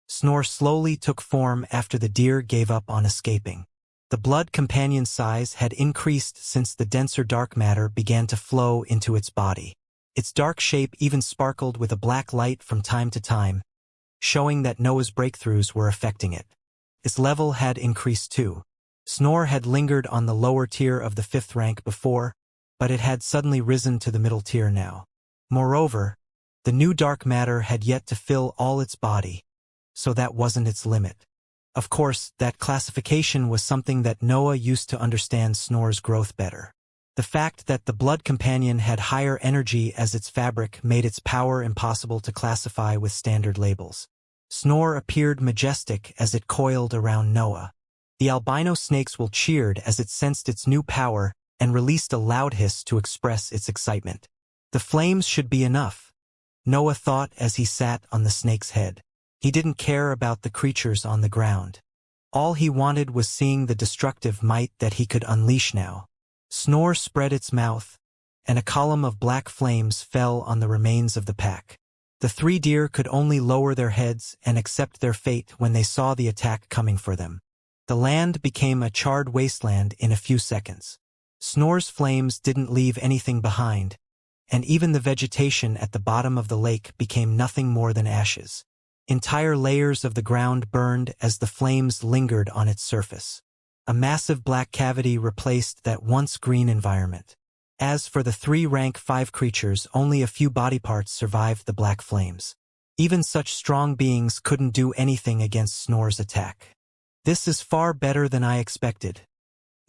Snore slowly took form after the deer gave up on escaping. The blood companion's size had increased since the denser dark matter began to flow into its body. Its dark shape even sparkled with a black light from time to time, showing that Noah's breakthroughs were affecting it. Its level had increased too. Snore had lingered on the lower tier of the 5th rank before, but it had suddenly risen to the middle tier now. Moreover, the new dark matter had yet to fill all its body, so that wasn't its limit. Of course, that classification was something that Noah used to understand Snore's growth better. The fact that the blood companion had higher energy as its fabric made its power impossible to classify with standard labels. Snore appeared majestic as it coiled around Noah. The albino snakeswool cheered as it sensed its new power and released a loud hiss to express its excitement. The flames should be enough, Noah thought as he sat on the snake's head. He didn't care about the creatures on the ground. All he wanted was seeing the destructive might that he could unleash now. Snore spread its mouth, and a column of black flames fell on the remains of the pack. The 3 deer could only lower their heads and accept their fate when they saw the attack coming for them. The land became a charred wasteland in a few seconds. Snore's flames didn't leave anything behind, and even the vegetation at the bottom of the lake became nothing more than ashes. Entire layers of the ground burned as the flames lingered on its surface. A massive black cavity replaced that once green environment. As for the 3 rank 5 creatures, only a few body parts survived the black flames. Even such strong beings couldn't do anything against Snore's attack. This is far better than I expected,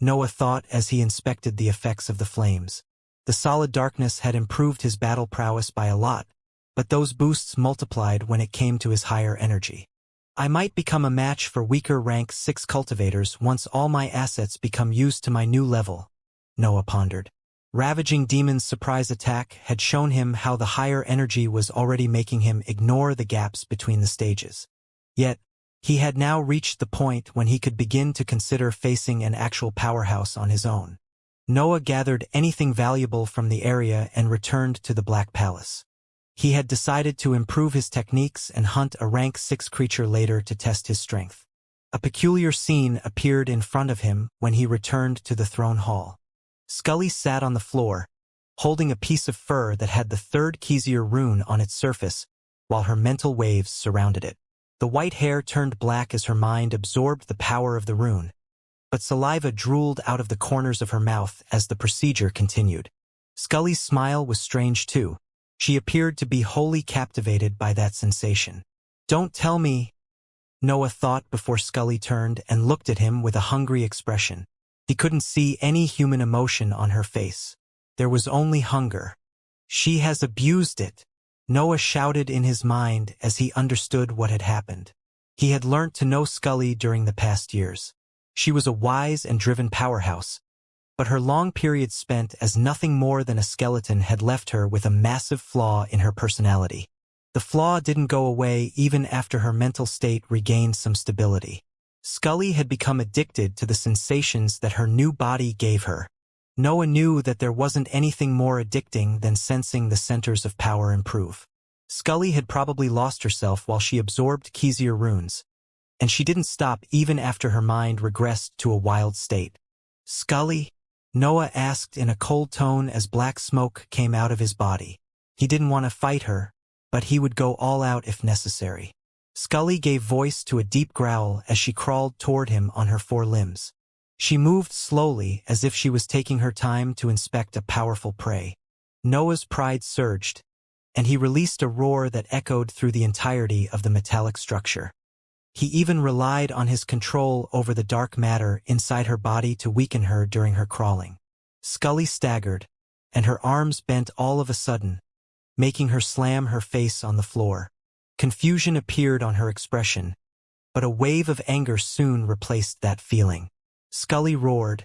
Noah thought as he inspected the effects of the flames. The solid darkness had improved his battle prowess by a lot, but those boosts multiplied when it came to his higher energy. I might become a match for weaker rank 6 cultivators once all my assets become used to my new level, Noah pondered. Ravaging Demon's surprise attack had shown him how the higher energy was already making him ignore the gaps between the stages. Yet, he had now reached the point when he could begin to consider facing an actual powerhouse on his own. Noah gathered anything valuable from the area and returned to the Black Palace. He had decided to improve his techniques and hunt a rank 6 creature later to test his strength. A peculiar scene appeared in front of him when he returned to the throne hall. Scully sat on the floor, holding a piece of fur that had the 3rd Xianxia rune on its surface, while her mental waves surrounded it. The white hair turned black as her mind absorbed the power of the rune, but saliva drooled out of the corners of her mouth as the procedure continued. Scully's smile was strange too. She appeared to be wholly captivated by that sensation. "Don't tell me," Noah thought before Scully turned and looked at him with a hungry expression. He couldn't see any human emotion on her face. There was only hunger. "She has abused it," Noah shouted in his mind as he understood what had happened. He had learnt to know Scully during the past years. She was a wise and driven powerhouse, but her long periods spent as nothing more than a skeleton had left her with a massive flaw in her personality. The flaw didn't go away even after her mental state regained some stability. Scully had become addicted to the sensations that her new body gave her. Noah knew that there wasn't anything more addicting than sensing the centers of power improve. Scully had probably lost herself while she absorbed Xianxia runes, and she didn't stop even after her mind regressed to a wild state. "Scully?" Noah asked in a cold tone as black smoke came out of his body. He didn't want to fight her, but he would go all out if necessary. Scully gave voice to a deep growl as she crawled toward him on her four limbs. She moved slowly as if she was taking her time to inspect a powerful prey. Noah's pride surged, and he released a roar that echoed through the entirety of the metallic structure. He even relied on his control over the dark matter inside her body to weaken her during her crawling. Scully staggered, and her arms bent all of a sudden, making her slam her face on the floor. Confusion appeared on her expression, but a wave of anger soon replaced that feeling. Scully roared,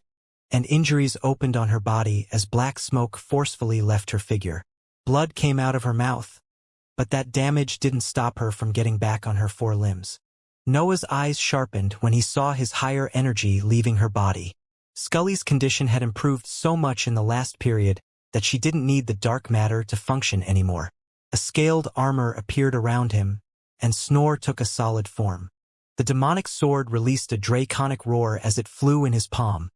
and injuries opened on her body as black smoke forcefully left her figure. Blood came out of her mouth, but that damage didn't stop her from getting back on her four limbs. Noah's eyes sharpened when he saw his higher energy leaving her body. Scully's condition had improved so much in the last period that she didn't need the dark matter to function anymore. A scaled armor appeared around him, and Snore took a solid form. The demonic sword released a draconic roar as it flew in his palm,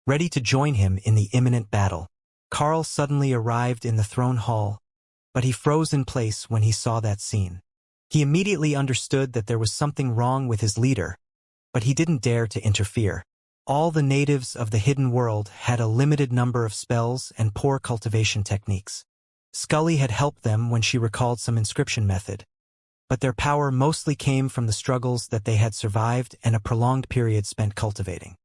ready to join him in the imminent battle. Carl suddenly arrived in the throne hall, but he froze in place when he saw that scene. He immediately understood that there was something wrong with his leader, but he didn't dare to interfere. All the natives of the hidden world had a limited number of spells and poor cultivation techniques. Scully had helped them when she recalled some inscription method, but their power mostly came from the struggles that they had survived and a prolonged period spent cultivating.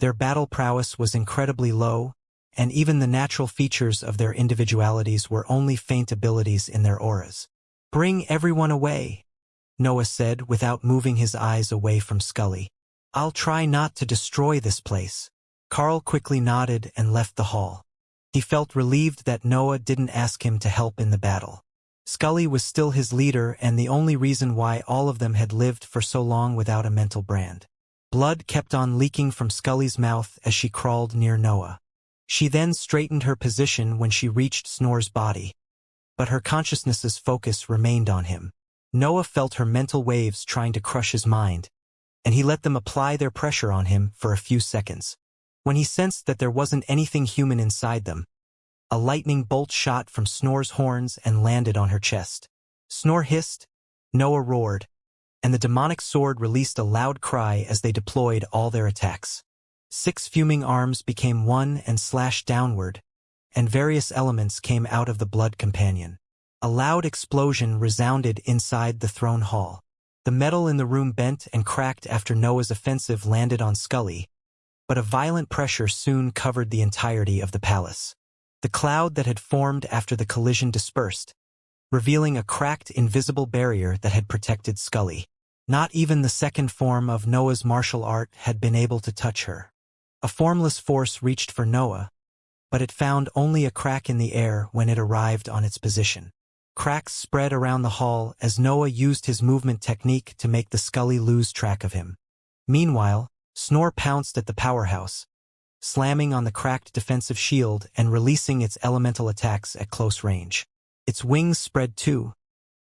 Their battle prowess was incredibly low, and even the natural features of their individualities were only faint abilities in their auras. "Bring everyone away," Noah said without moving his eyes away from Scully. "I'll try not to destroy this place." Carl quickly nodded and left the hall. He felt relieved that Noah didn't ask him to help in the battle. Scully was still his leader and the only reason why all of them had lived for so long without a mental brand. Blood kept on leaking from Scully's mouth as she crawled near Noah. She then straightened her position when she reached Snore's body, but her consciousness's focus remained on him. Noah felt her mental waves trying to crush his mind, and he let them apply their pressure on him for a few seconds. When he sensed that there wasn't anything human inside them, a lightning bolt shot from Snore's horns and landed on her chest. Snore hissed, Noah roared, and the demonic sword released a loud cry as they deployed all their attacks. 6 fuming arms became one and slashed downward, and various elements came out of the blood companion. A loud explosion resounded inside the throne hall. The metal in the room bent and cracked after Noah's offensive landed on Scully, but a violent pressure soon covered the entirety of the palace. The cloud that had formed after the collision dispersed, revealing a cracked, invisible barrier that had protected Scully. Not even the second form of Noah's martial art had been able to touch her. A formless force reached for Noah, but it found only a crack in the air when it arrived on its position. Cracks spread around the hall as Noah used his movement technique to make the Scully lose track of him. Meanwhile, Snore pounced at the powerhouse, slamming on the cracked defensive shield and releasing its elemental attacks at close range. Its wings spread too,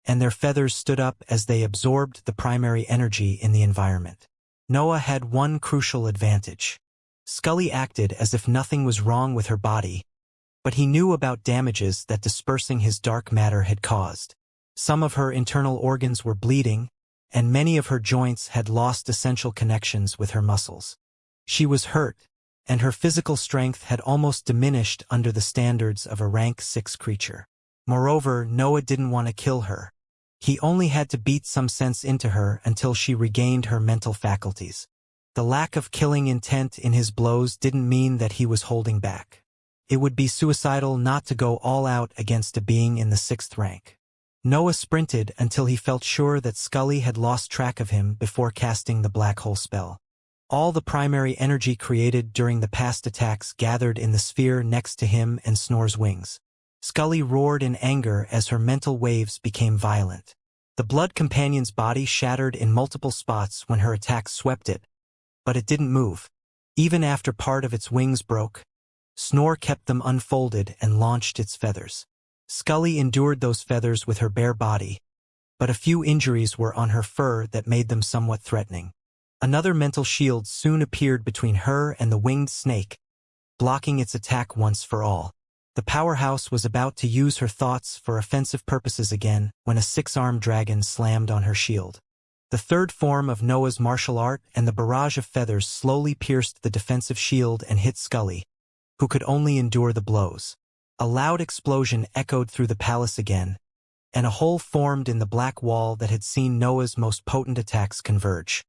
and their feathers stood up as they absorbed the primary energy in the environment. Noah had one crucial advantage. Scully acted as if nothing was wrong with her body, but he knew about damages that dispersing his dark matter had caused. Some of her internal organs were bleeding, and many of her joints had lost essential connections with her muscles. She was hurt, and her physical strength had almost diminished under the standards of a rank 6 creature. Moreover, Noah didn't want to kill her. He only had to beat some sense into her until she regained her mental faculties. The lack of killing intent in his blows didn't mean that he was holding back. It would be suicidal not to go all out against a being in the 6th rank. Noah sprinted until he felt sure that Scully had lost track of him before casting the black hole spell. All the primary energy created during the past attacks gathered in the sphere next to him and Snor's wings. Scully roared in anger as her mental waves became violent. The Blood Companion's body shattered in multiple spots when her attack swept it, but it didn't move. Even after part of its wings broke, Snore kept them unfolded and launched its feathers. Scully endured those feathers with her bare body, but a few injuries were on her fur that made them somewhat threatening. Another mental shield soon appeared between her and the winged snake, blocking its attack once for all. The powerhouse was about to use her thoughts for offensive purposes again when a six-armed dragon slammed on her shield. The third form of Noah's martial art and the barrage of feathers slowly pierced the defensive shield and hit Scully, who could only endure the blows. A loud explosion echoed through the palace again, and a hole formed in the black wall that had seen Noah's most potent attacks converge.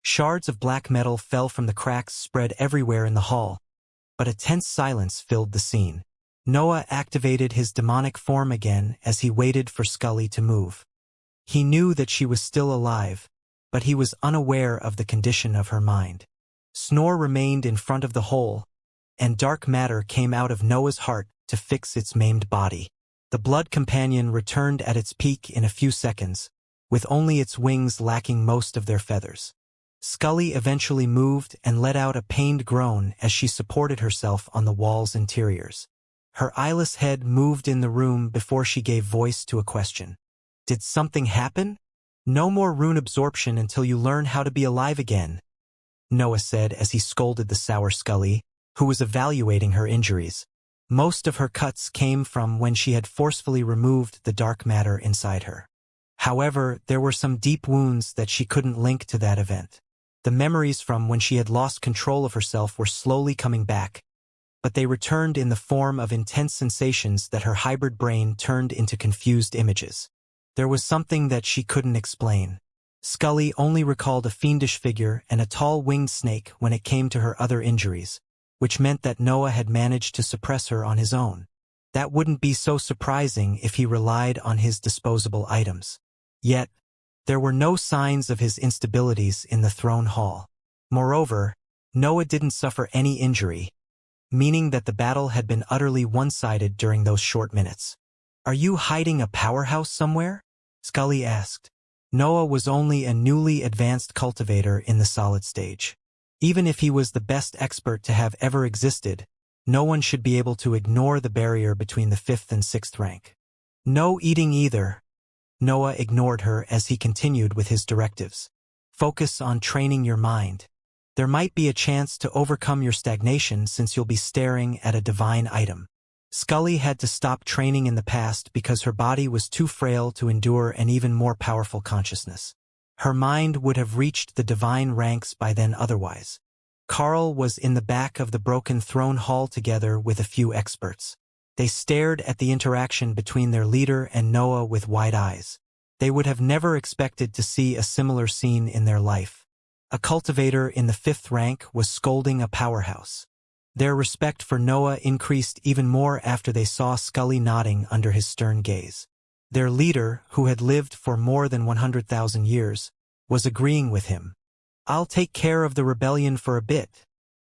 Shards of black metal fell from the cracks spread everywhere in the hall, but a tense silence filled the scene. Noah activated his demonic form again as he waited for Scully to move. He knew that she was still alive, but he was unaware of the condition of her mind. Snore remained in front of the hole, and dark matter came out of Noah's heart to fix its maimed body. The Blood Companion returned at its peak in a few seconds, with only its wings lacking most of their feathers. Scully eventually moved and let out a pained groan as she supported herself on the wall's interiors. Her eyeless head moved in the room before she gave voice to a question. Did something happen? No more rune absorption until you learn how to be alive again, Noah said as he scolded the sour Scully, who was evaluating her injuries. Most of her cuts came from when she had forcefully removed the dark matter inside her. However, there were some deep wounds that she couldn't link to that event. The memories from when she had lost control of herself were slowly coming back, but they returned in the form of intense sensations that her hybrid brain turned into confused images. There was something that she couldn't explain. Scully only recalled a fiendish figure and a tall winged snake when it came to her other injuries, which meant that Noah had managed to suppress her on his own. That wouldn't be so surprising if he relied on his disposable items. Yet, there were no signs of his instabilities in the throne hall. Moreover, Noah didn't suffer any injury, meaning that the battle had been utterly one-sided during those short minutes. "Are you hiding a powerhouse somewhere?" Scully asked. Noah was only a newly advanced cultivator in the solid stage. Even if he was the best expert to have ever existed, no one should be able to ignore the barrier between the 5th and 6th rank. "No eating either." Noah ignored her as he continued with his directives. "Focus on training your mind. There might be a chance to overcome your stagnation since you'll be staring at a divine item." Scully had to stop training in the past because her body was too frail to endure an even more powerful consciousness. Her mind would have reached the divine ranks by then otherwise. Carl was in the back of the broken throne hall together with a few experts. They stared at the interaction between their leader and Noah with wide eyes. They would have never expected to see a similar scene in their life. A cultivator in the 5th rank was scolding a powerhouse. Their respect for Noah increased even more after they saw Scully nodding under his stern gaze. Their leader, who had lived for more than 100,000 years, was agreeing with him. "I'll take care of the rebellion for a bit,"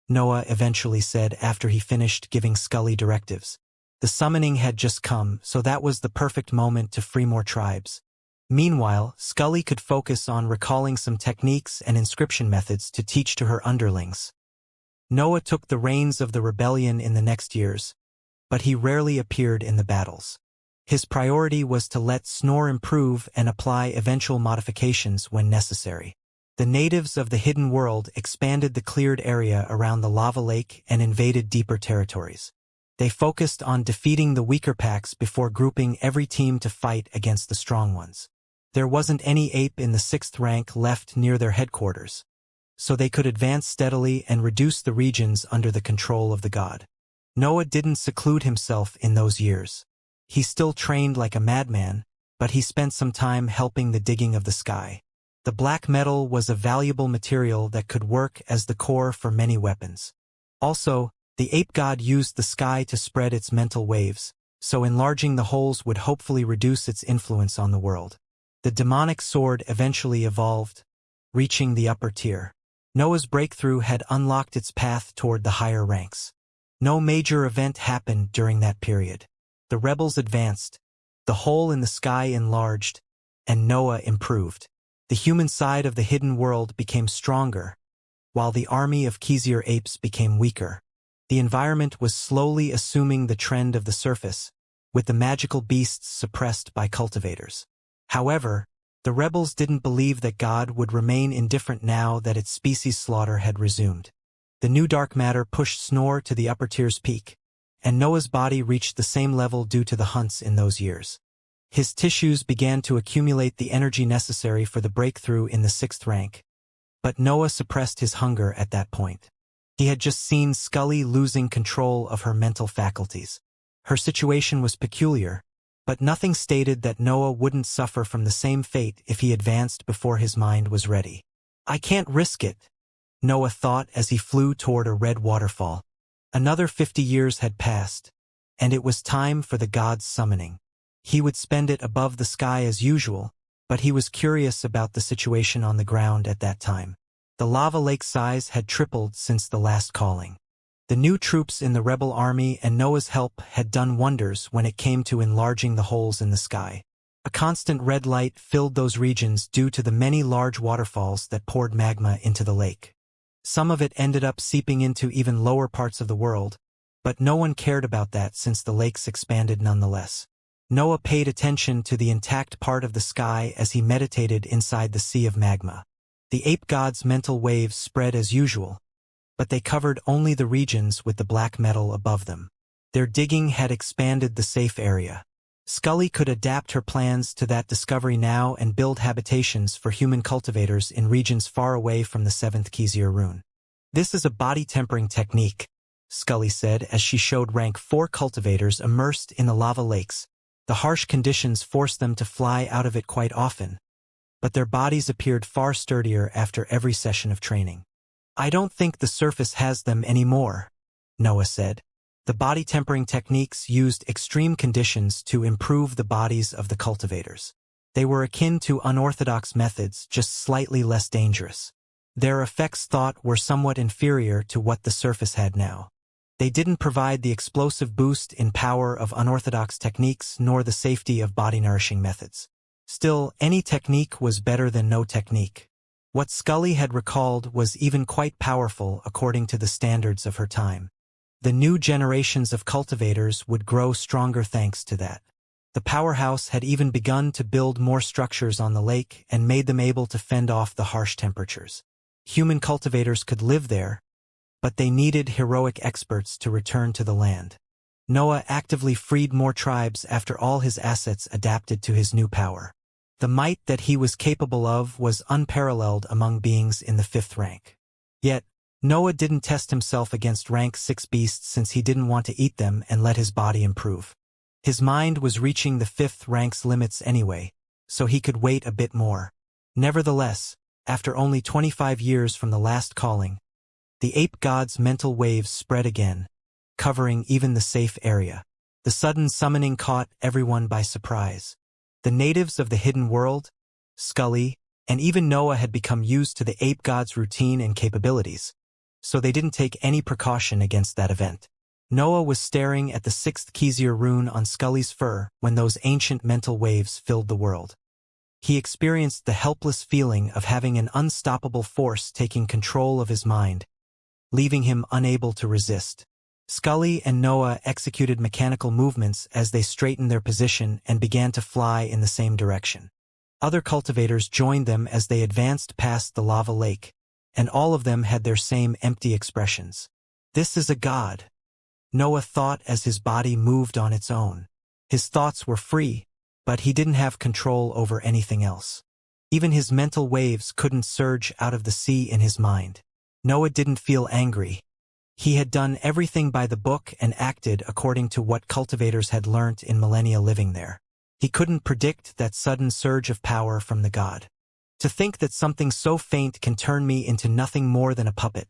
Noah eventually said after he finished giving Scully directives. The summoning had just come, so that was the perfect moment to free more tribes. Meanwhile, Scully could focus on recalling some techniques and inscription methods to teach to her underlings. Noah took the reins of the rebellion in the next years, but he rarely appeared in the battles. His priority was to let Snore improve and apply eventual modifications when necessary. The natives of the Hidden World expanded the cleared area around the lava lake and invaded deeper territories. They focused on defeating the weaker packs before grouping every team to fight against the strong ones. There wasn't any ape in the 6th rank left near their headquarters, so they could advance steadily and reduce the regions under the control of the god. Noah didn't seclude himself in those years. He still trained like a madman, but he spent some time helping the digging of the sky. The black metal was a valuable material that could work as the core for many weapons. Also, the ape god used the sky to spread its mental waves, so enlarging the holes would hopefully reduce its influence on the world. The demonic sword eventually evolved, reaching the upper tier. Noah's breakthrough had unlocked its path toward the higher ranks. No major event happened during that period. The rebels advanced, the hole in the sky enlarged, and Noah improved. The human side of the hidden world became stronger, while the army of Xianxia apes became weaker. The environment was slowly assuming the trend of the surface, with the magical beasts suppressed by cultivators. However, the rebels didn't believe that God would remain indifferent now that its species slaughter had resumed. The new dark matter pushed Snore to the upper tier's peak, and Noah's body reached the same level due to the hunts in those years. His tissues began to accumulate the energy necessary for the breakthrough in the 6th rank. But Noah suppressed his hunger at that point. He had just seen Scully losing control of her mental faculties. Her situation was peculiar, but nothing stated that Noah wouldn't suffer from the same fate if he advanced before his mind was ready. I can't risk it, Noah thought as he flew toward a red waterfall. Another 50 years had passed, and it was time for the god's summoning. He would spend it above the sky as usual, but he was curious about the situation on the ground at that time. The lava lake size had tripled since the last calling. The new troops in the rebel army and Noah's help had done wonders when it came to enlarging the holes in the sky. A constant red light filled those regions due to the many large waterfalls that poured magma into the lake. Some of it ended up seeping into even lower parts of the world, but no one cared about that since the lakes expanded nonetheless. Noah paid attention to the intact part of the sky as he meditated inside the sea of magma. The ape god's mental waves spread as usual, but they covered only the regions with the black metal above them. Their digging had expanded the safe area. Scully could adapt her plans to that discovery now and build habitations for human cultivators in regions far away from the 7th Xianxia rune. This is a body-tempering technique, Scully said as she showed rank 4 cultivators immersed in the lava lakes. The harsh conditions forced them to fly out of it quite often, but their bodies appeared far sturdier after every session of training. I don't think the surface has them anymore, Noah said. The body-tempering techniques used extreme conditions to improve the bodies of the cultivators. They were akin to unorthodox methods, just slightly less dangerous. Their effects thought were somewhat inferior to what the surface had now. They didn't provide the explosive boost in power of unorthodox techniques nor the safety of body-nourishing methods. Still, any technique was better than no technique. What Scully had recalled was even quite powerful according to the standards of her time. The new generations of cultivators would grow stronger thanks to that. The powerhouse had even begun to build more structures on the lake and made them able to fend off the harsh temperatures. Human cultivators could live there, but they needed heroic experts to return to the land. Noah actively freed more tribes after all his assets adapted to his new power. The might that he was capable of was unparalleled among beings in the 5th rank. Yet, Noah didn't test himself against rank 6 beasts since he didn't want to eat them and let his body improve. His mind was reaching the 5th rank's limits anyway, so he could wait a bit more. Nevertheless, after only 25 years from the last calling, the ape god's mental waves spread again, covering even the safe area. The sudden summoning caught everyone by surprise. The natives of the hidden world, Scully, and even Noah had become used to the ape god's routine and capabilities, so they didn't take any precaution against that event. Noah was staring at the 6th Xianxia rune on Scully's fur when those ancient mental waves filled the world. He experienced the helpless feeling of having an unstoppable force taking control of his mind, leaving him unable to resist. Scully and Noah executed mechanical movements as they straightened their position and began to fly in the same direction. Other cultivators joined them as they advanced past the lava lake, and all of them had their same empty expressions. This is a god, Noah thought as his body moved on its own. His thoughts were free, but he didn't have control over anything else. Even his mental waves couldn't surge out of the sea in his mind. Noah didn't feel angry. He had done everything by the book and acted according to what cultivators had learnt in millennia living there. He couldn't predict that sudden surge of power from the god. To think that something so faint can turn me into nothing more than a puppet,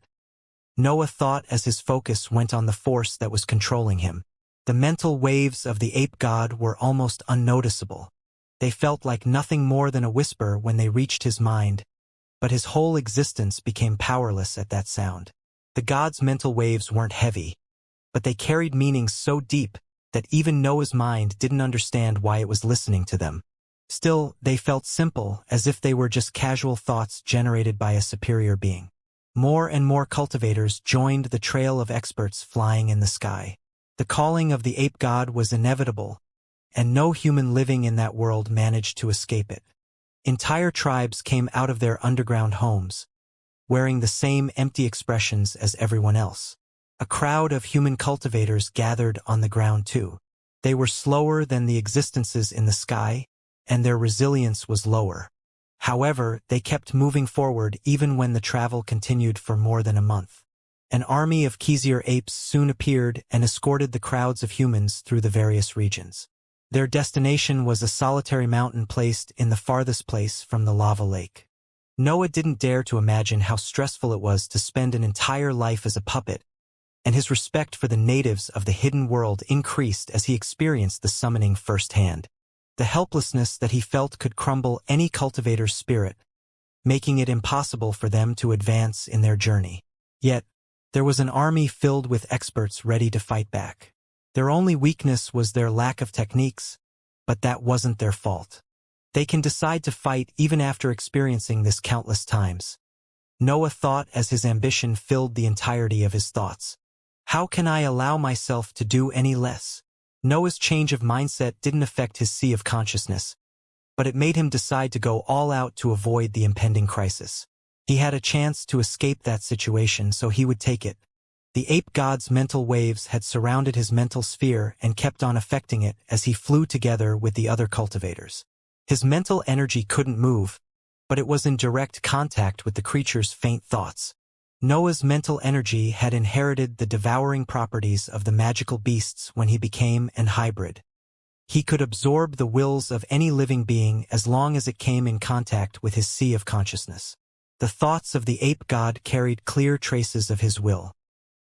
Noah thought as his focus went on the force that was controlling him. The mental waves of the ape god were almost unnoticeable. They felt like nothing more than a whisper when they reached his mind, but his whole existence became powerless at that sound. The god's mental waves weren't heavy, but they carried meanings so deep that even Noah's mind didn't understand why it was listening to them. Still, they felt simple, as if they were just casual thoughts generated by a superior being. More and more cultivators joined the trail of experts flying in the sky. The calling of the ape god was inevitable, and no human living in that world managed to escape it. Entire tribes came out of their underground homes, wearing the same empty expressions as everyone else. A crowd of human cultivators gathered on the ground too. They were slower than the existences in the sky, and their resilience was lower. However, they kept moving forward even when the travel continued for more than a month. An army of Xianxia apes soon appeared and escorted the crowds of humans through the various regions. Their destination was a solitary mountain placed in the farthest place from the lava lake. Noah didn't dare to imagine how stressful it was to spend an entire life as a puppet, and his respect for the natives of the hidden world increased as he experienced the summoning firsthand. The helplessness that he felt could crumble any cultivator's spirit, making it impossible for them to advance in their journey. Yet, there was an army filled with experts ready to fight back. Their only weakness was their lack of techniques, but that wasn't their fault. They can decide to fight even after experiencing this countless times. Noah thought as his ambition filled the entirety of his thoughts. How can I allow myself to do any less? Noah's change of mindset didn't affect his sea of consciousness, but it made him decide to go all out to avoid the impending crisis. He had a chance to escape that situation, so he would take it. The ape god's mental waves had surrounded his mental sphere and kept on affecting it as he flew together with the other cultivators. His mental energy couldn't move, but it was in direct contact with the creature's faint thoughts. Noah's mental energy had inherited the devouring properties of the magical beasts when he became an hybrid. He could absorb the wills of any living being as long as it came in contact with his sea of consciousness. The thoughts of the ape god carried clear traces of his will.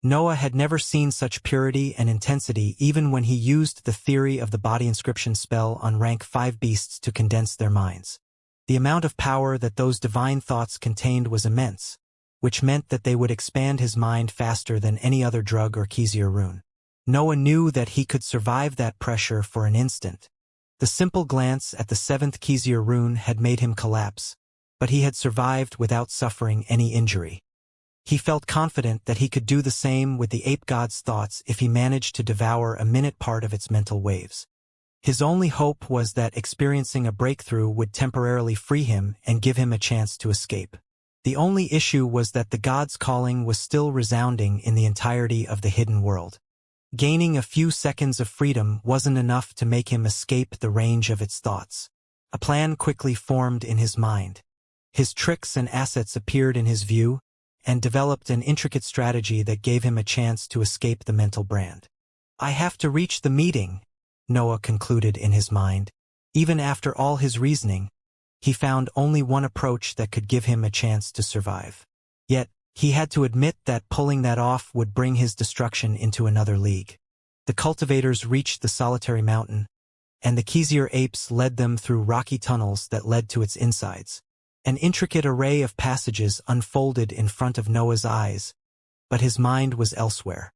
Noah had never seen such purity and intensity even when he used the theory of the body inscription spell on rank 5 beasts to condense their minds. The amount of power that those divine thoughts contained was immense, which meant that they would expand his mind faster than any other drug or Xianxia rune. Noah knew that he could survive that pressure for an instant. The simple glance at the 7th Xianxia rune had made him collapse, but he had survived without suffering any injury. He felt confident that he could do the same with the ape god's thoughts if he managed to devour a minute part of its mental waves. His only hope was that experiencing a breakthrough would temporarily free him and give him a chance to escape. The only issue was that the god's calling was still resounding in the entirety of the hidden world. Gaining a few seconds of freedom wasn't enough to make him escape the range of its thoughts. A plan quickly formed in his mind. His tricks and assets appeared in his view, and developed an intricate strategy that gave him a chance to escape the mental brand. I have to reach the meeting, Noah concluded in his mind. Even after all his reasoning, he found only one approach that could give him a chance to survive. Yet, he had to admit that pulling that off would bring his destruction into another league. The cultivators reached the solitary mountain, and the Xianxia apes led them through rocky tunnels that led to its insides. An intricate array of passages unfolded in front of Noah's eyes, but his mind was elsewhere.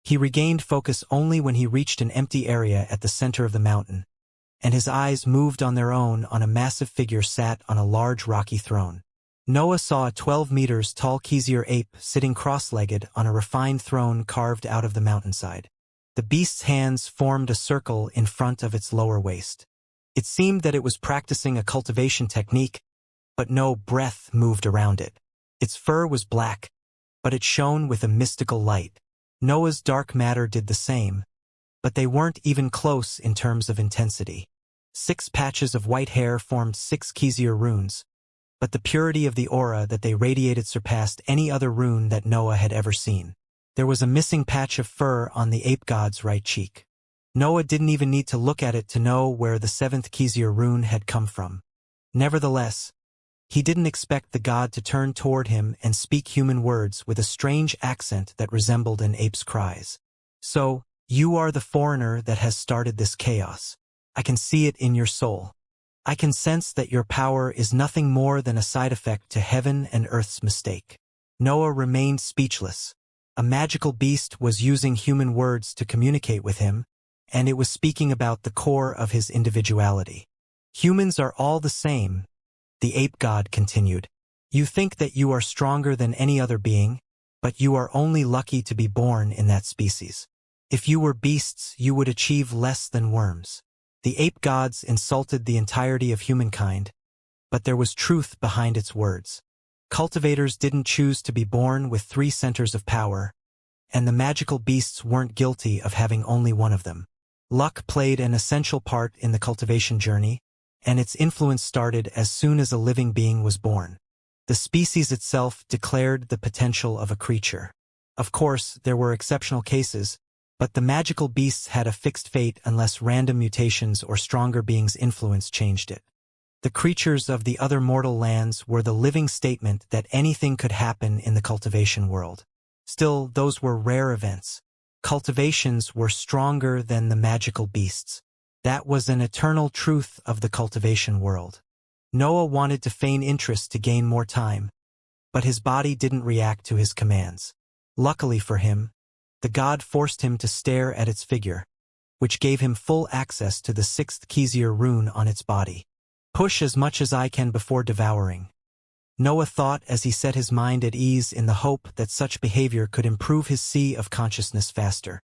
He regained focus only when he reached an empty area at the center of the mountain, and his eyes moved on their own on a massive figure sat on a large rocky throne. Noah saw a 12 meters tall Xianxia ape sitting cross-legged on a refined throne carved out of the mountainside. The beast's hands formed a circle in front of its lower waist. It seemed that it was practicing a cultivation technique, but no breath moved around it. Its fur was black, but it shone with a mystical light. Noah's dark matter did the same, but they weren't even close in terms of intensity. 6 patches of white hair formed 6 Xianxia runes, but the purity of the aura that they radiated surpassed any other rune that Noah had ever seen. There was a missing patch of fur on the ape god's right cheek. Noah didn't even need to look at it to know where the 7th Xianxia rune had come from. Nevertheless, he didn't expect the god to turn toward him and speak human words with a strange accent that resembled an ape's cries. So, you are the foreigner that has started this chaos. I can see it in your soul. I can sense that your power is nothing more than a side effect to heaven and earth's mistake. Noah remained speechless. A magical beast was using human words to communicate with him, and it was speaking about the core of his individuality. Humans are all the same, the ape god continued. You think that you are stronger than any other being, but you are only lucky to be born in that species. If you were beasts, you would achieve less than worms. The ape gods insulted the entirety of humankind, but there was truth behind its words. Cultivators didn't choose to be born with 3 centers of power, and the magical beasts weren't guilty of having only one of them. Luck played an essential part in the cultivation journey, and its influence started as soon as a living being was born. The species itself declared the potential of a creature. Of course, there were exceptional cases, but the magical beasts had a fixed fate unless random mutations or stronger beings' influence changed it. The creatures of the other mortal lands were the living statement that anything could happen in the cultivation world. Still, those were rare events. Cultivations were stronger than the magical beasts. That was an eternal truth of the cultivation world. Noah wanted to feign interest to gain more time, but his body didn't react to his commands. Luckily for him, the god forced him to stare at its figure, which gave him full access to the 6th Xianxia rune on its body. Push as much as I can before devouring, Noah thought as he set his mind at ease in the hope that such behavior could improve his sea of consciousness faster.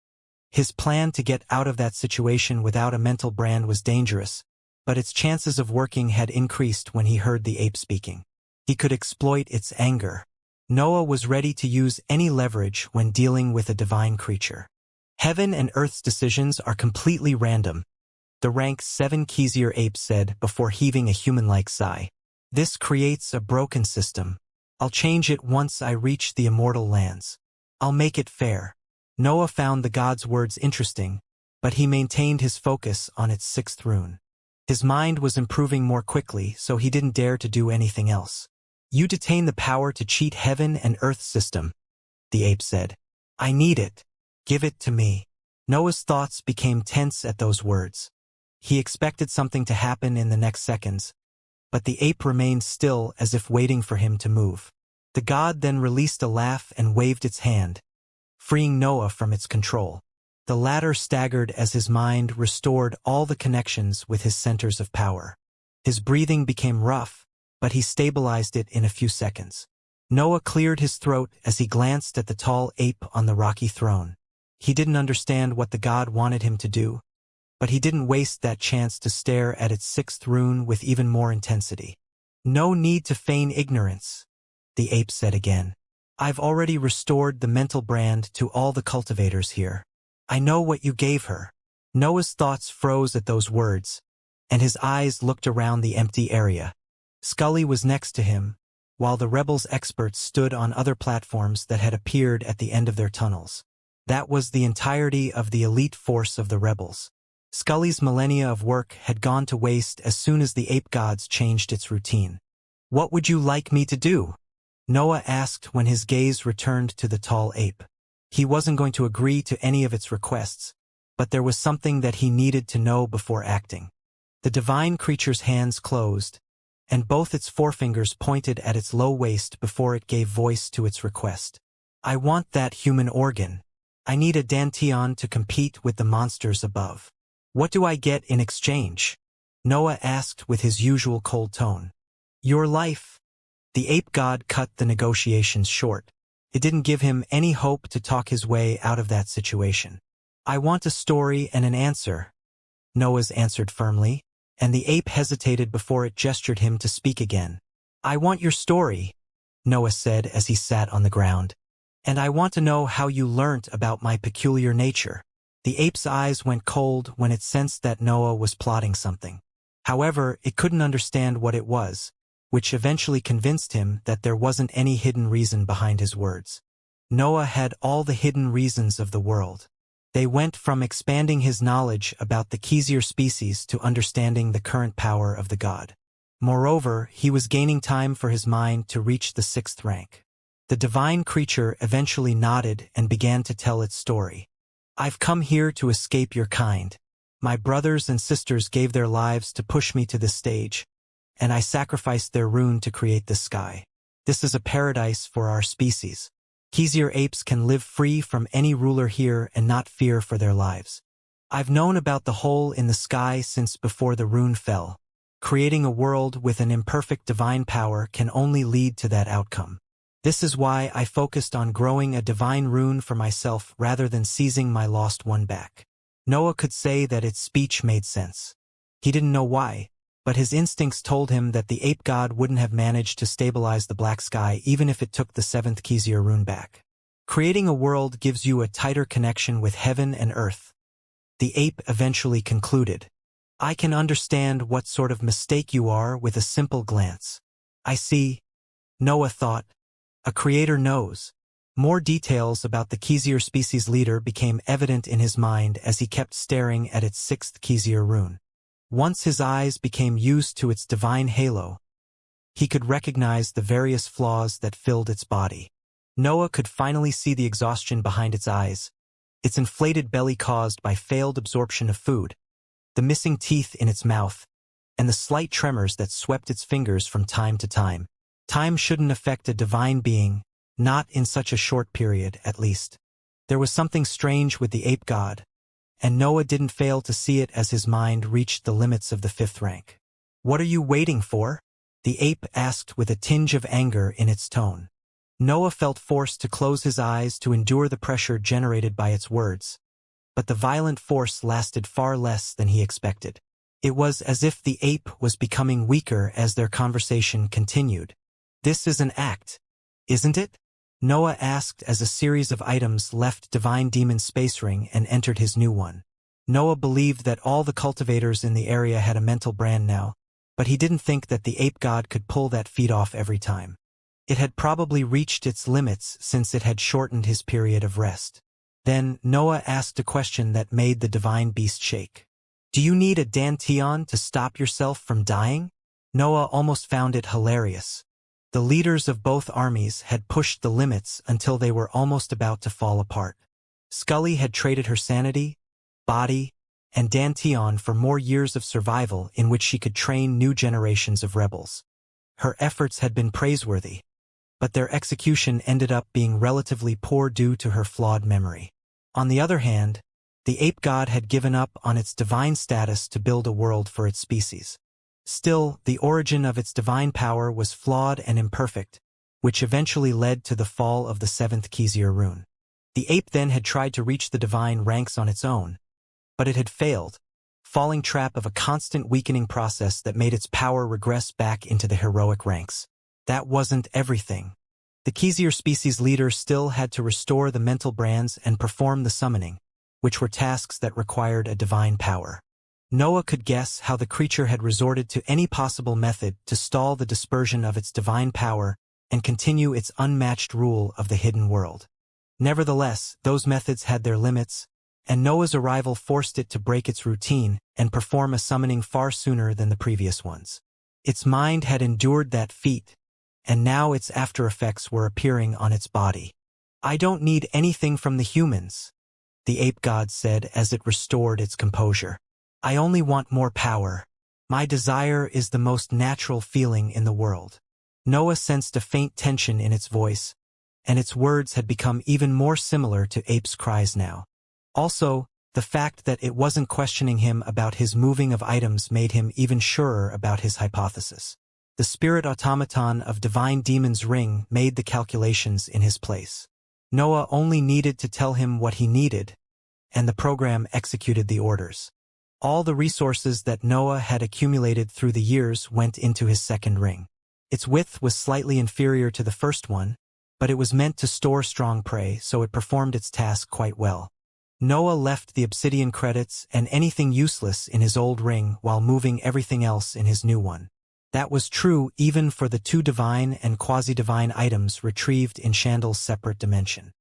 His plan to get out of that situation without a mental brand was dangerous, but its chances of working had increased when he heard the ape speaking. He could exploit its anger. Noah was ready to use any leverage when dealing with a divine creature. Heaven and Earth's decisions are completely random, the rank 7 Xianxia ape said before heaving a human-like sigh. This creates a broken system. I'll change it once I reach the immortal lands. I'll make it fair. Noah found the god's words interesting, but he maintained his focus on its 6th rune. His mind was improving more quickly, so he didn't dare to do anything else. You detain the power to cheat heaven and earth's system, the ape said. I need it. Give it to me. Noah's thoughts became tense at those words. He expected something to happen in the next seconds, but the ape remained still as if waiting for him to move. The god then released a laugh and waved its hand, freeing Noah from its control. The latter staggered as his mind restored all the connections with his centers of power. His breathing became rough, but he stabilized it in a few seconds. Noah cleared his throat as he glanced at the tall ape on the rocky throne. He didn't understand what the god wanted him to do, but he didn't waste that chance to stare at its 6th rune with even more intensity. No need to feign ignorance, the ape said again. I've already restored the mental brand to all the cultivators here. I know what you gave her. Noah's thoughts froze at those words, and his eyes looked around the empty area. Scully was next to him, while the rebels' experts stood on other platforms that had appeared at the end of their tunnels. That was the entirety of the elite force of the rebels. Scully's millennia of work had gone to waste as soon as the ape gods changed its routine. What would you like me to do? Noah asked when his gaze returned to the tall ape. He wasn't going to agree to any of its requests, but there was something that he needed to know before acting. The divine creature's hands closed, and both its forefingers pointed at its low waist before it gave voice to its request. I want that human organ. I need a dantian to compete with the monsters above. What do I get in exchange? Noah asked with his usual cold tone. Your life. The ape god cut the negotiations short. It didn't give him any hope to talk his way out of that situation. I want a story and an answer, Noah's answered firmly, and the ape hesitated before it gestured him to speak again. I want your story, Noah said as he sat on the ground. And I want to know how you learnt about my peculiar nature. The ape's eyes went cold when it sensed that Noah was plotting something. However, it couldn't understand what it was, which eventually convinced him that there wasn't any hidden reason behind his words. Noah had all the hidden reasons of the world. They went from expanding his knowledge about the Xianxia species to understanding the current power of the god. Moreover, he was gaining time for his mind to reach the 6th rank. The divine creature eventually nodded and began to tell its story. I've come here to escape your kind. My brothers and sisters gave their lives to push me to this stage, and I sacrificed their rune to create this sky. This is a paradise for our species. Xianxia apes can live free from any ruler here and not fear for their lives. I've known about the hole in the sky since before the rune fell. Creating a world with an imperfect divine power can only lead to that outcome. This is why I focused on growing a divine rune for myself rather than seizing my lost one back. Noah could say that its speech made sense. He didn't know why, but his instincts told him that the ape god wouldn't have managed to stabilize the black sky even if it took the 7th Xianxia rune back. Creating a world gives you a tighter connection with heaven and earth. The ape eventually concluded. I can understand what sort of mistake you are with a simple glance. I see. Noah thought. A creator knows. More details about the Xianxia species leader became evident in his mind as he kept staring at its 6th Xianxia rune. Once his eyes became used to its divine halo, he could recognize the various flaws that filled its body. Noah could finally see the exhaustion behind its eyes, its inflated belly caused by failed absorption of food, the missing teeth in its mouth, and the slight tremors that swept its fingers from time to time. Time shouldn't affect a divine being, not in such a short period, at least. There was something strange with the ape god, and Noah didn't fail to see it as his mind reached the limits of the 5th rank. What are you waiting for? The ape asked with a tinge of anger in its tone. Noah felt forced to close his eyes to endure the pressure generated by its words, but the violent force lasted far less than he expected. It was as if the ape was becoming weaker as their conversation continued. This is an act, isn't it? Noah asked as a series of items left Divine Demon's space ring and entered his new one. Noah believed that all the cultivators in the area had a mental brand now, but he didn't think that the ape god could pull that feat off every time. It had probably reached its limits since it had shortened his period of rest. Then Noah asked a question that made the divine beast shake. Do you need a dantian to stop yourself from dying? Noah almost found it hilarious. The leaders of both armies had pushed the limits until they were almost about to fall apart. Scully had traded her sanity, body, and dantian for more years of survival in which she could train new generations of rebels. Her efforts had been praiseworthy, but their execution ended up being relatively poor due to her flawed memory. On the other hand, the ape god had given up on its divine status to build a world for its species. Still, the origin of its divine power was flawed and imperfect, which eventually led to the fall of the 7th Xianxia rune. The ape then had tried to reach the divine ranks on its own, but it had failed, falling trap of a constant weakening process that made its power regress back into the heroic ranks. That wasn't everything. The Xianxia species leader still had to restore the mental brands and perform the summoning, which were tasks that required a divine power. Noah could guess how the creature had resorted to any possible method to stall the dispersion of its divine power and continue its unmatched rule of the hidden world. Nevertheless, those methods had their limits, and Noah's arrival forced it to break its routine and perform a summoning far sooner than the previous ones. Its mind had endured that feat, and now its after-effects were appearing on its body. I don't need anything from the humans, the ape god said as it restored its composure. I only want more power. My desire is the most natural feeling in the world. Noah sensed a faint tension in its voice, and its words had become even more similar to ape's cries now. Also, the fact that it wasn't questioning him about his moving of items made him even surer about his hypothesis. The spirit automaton of Divine Demon's ring made the calculations in his place. Noah only needed to tell him what he needed, and the program executed the orders. All the resources that Noah had accumulated through the years went into his 2nd ring. Its width was slightly inferior to the first one, but it was meant to store strong prey, so it performed its task quite well. Noah left the obsidian credits and anything useless in his old ring while moving everything else in his new one. That was true even for the 2 divine and quasi-divine items retrieved in Chandal's separate dimension.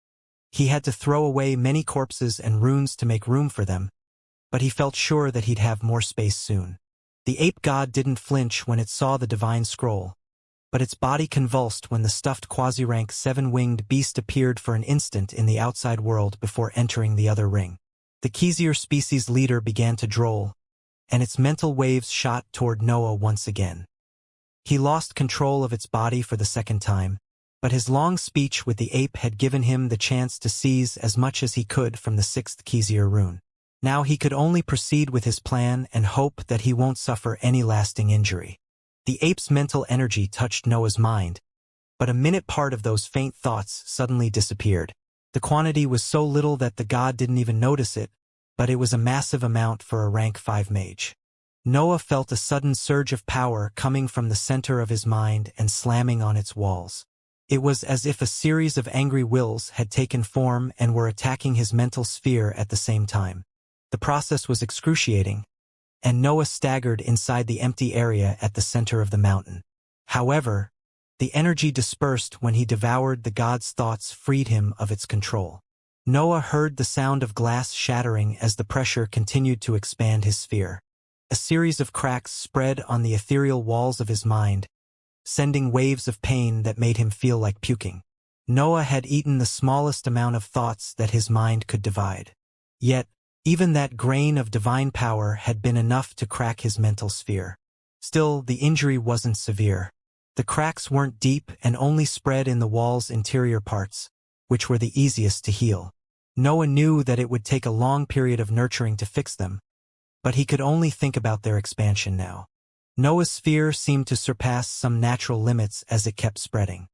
He had to throw away many corpses and runes to make room for them, but he felt sure that he'd have more space soon. The ape god didn't flinch when it saw the divine scroll, but its body convulsed when the stuffed quasi-rank 7-winged beast appeared for an instant in the outside world before entering the other ring. The Xianxia species leader began to droll, and its mental waves shot toward Noah once again. He lost control of its body for the second time, but his long speech with the ape had given him the chance to seize as much as he could from the sixth Xianxia rune. Now he could only proceed with his plan and hope that he won't suffer any lasting injury. The ape's mental energy touched Noah's mind, but a minute part of those faint thoughts suddenly disappeared. The quantity was so little that the god didn't even notice it, but it was a massive amount for a rank 5 mage. Noah felt a sudden surge of power coming from the center of his mind and slamming on its walls. It was as if a series of angry wills had taken form and were attacking his mental sphere at the same time. The process was excruciating, and Noah staggered inside the empty area at the center of the mountain. However, the energy dispersed when he devoured the god's thoughts, freed him of its control. Noah heard the sound of glass shattering as the pressure continued to expand his sphere. A series of cracks spread on the ethereal walls of his mind, sending waves of pain that made him feel like puking. Noah had eaten the smallest amount of thoughts that his mind could divide. Yet, even that grain of divine power had been enough to crack his mental sphere. Still, the injury wasn't severe. The cracks weren't deep and only spread in the wall's interior parts, which were the easiest to heal. Noah knew that it would take a long period of nurturing to fix them, but he could only think about their expansion now. Noah's sphere seemed to surpass some natural limits as it kept spreading.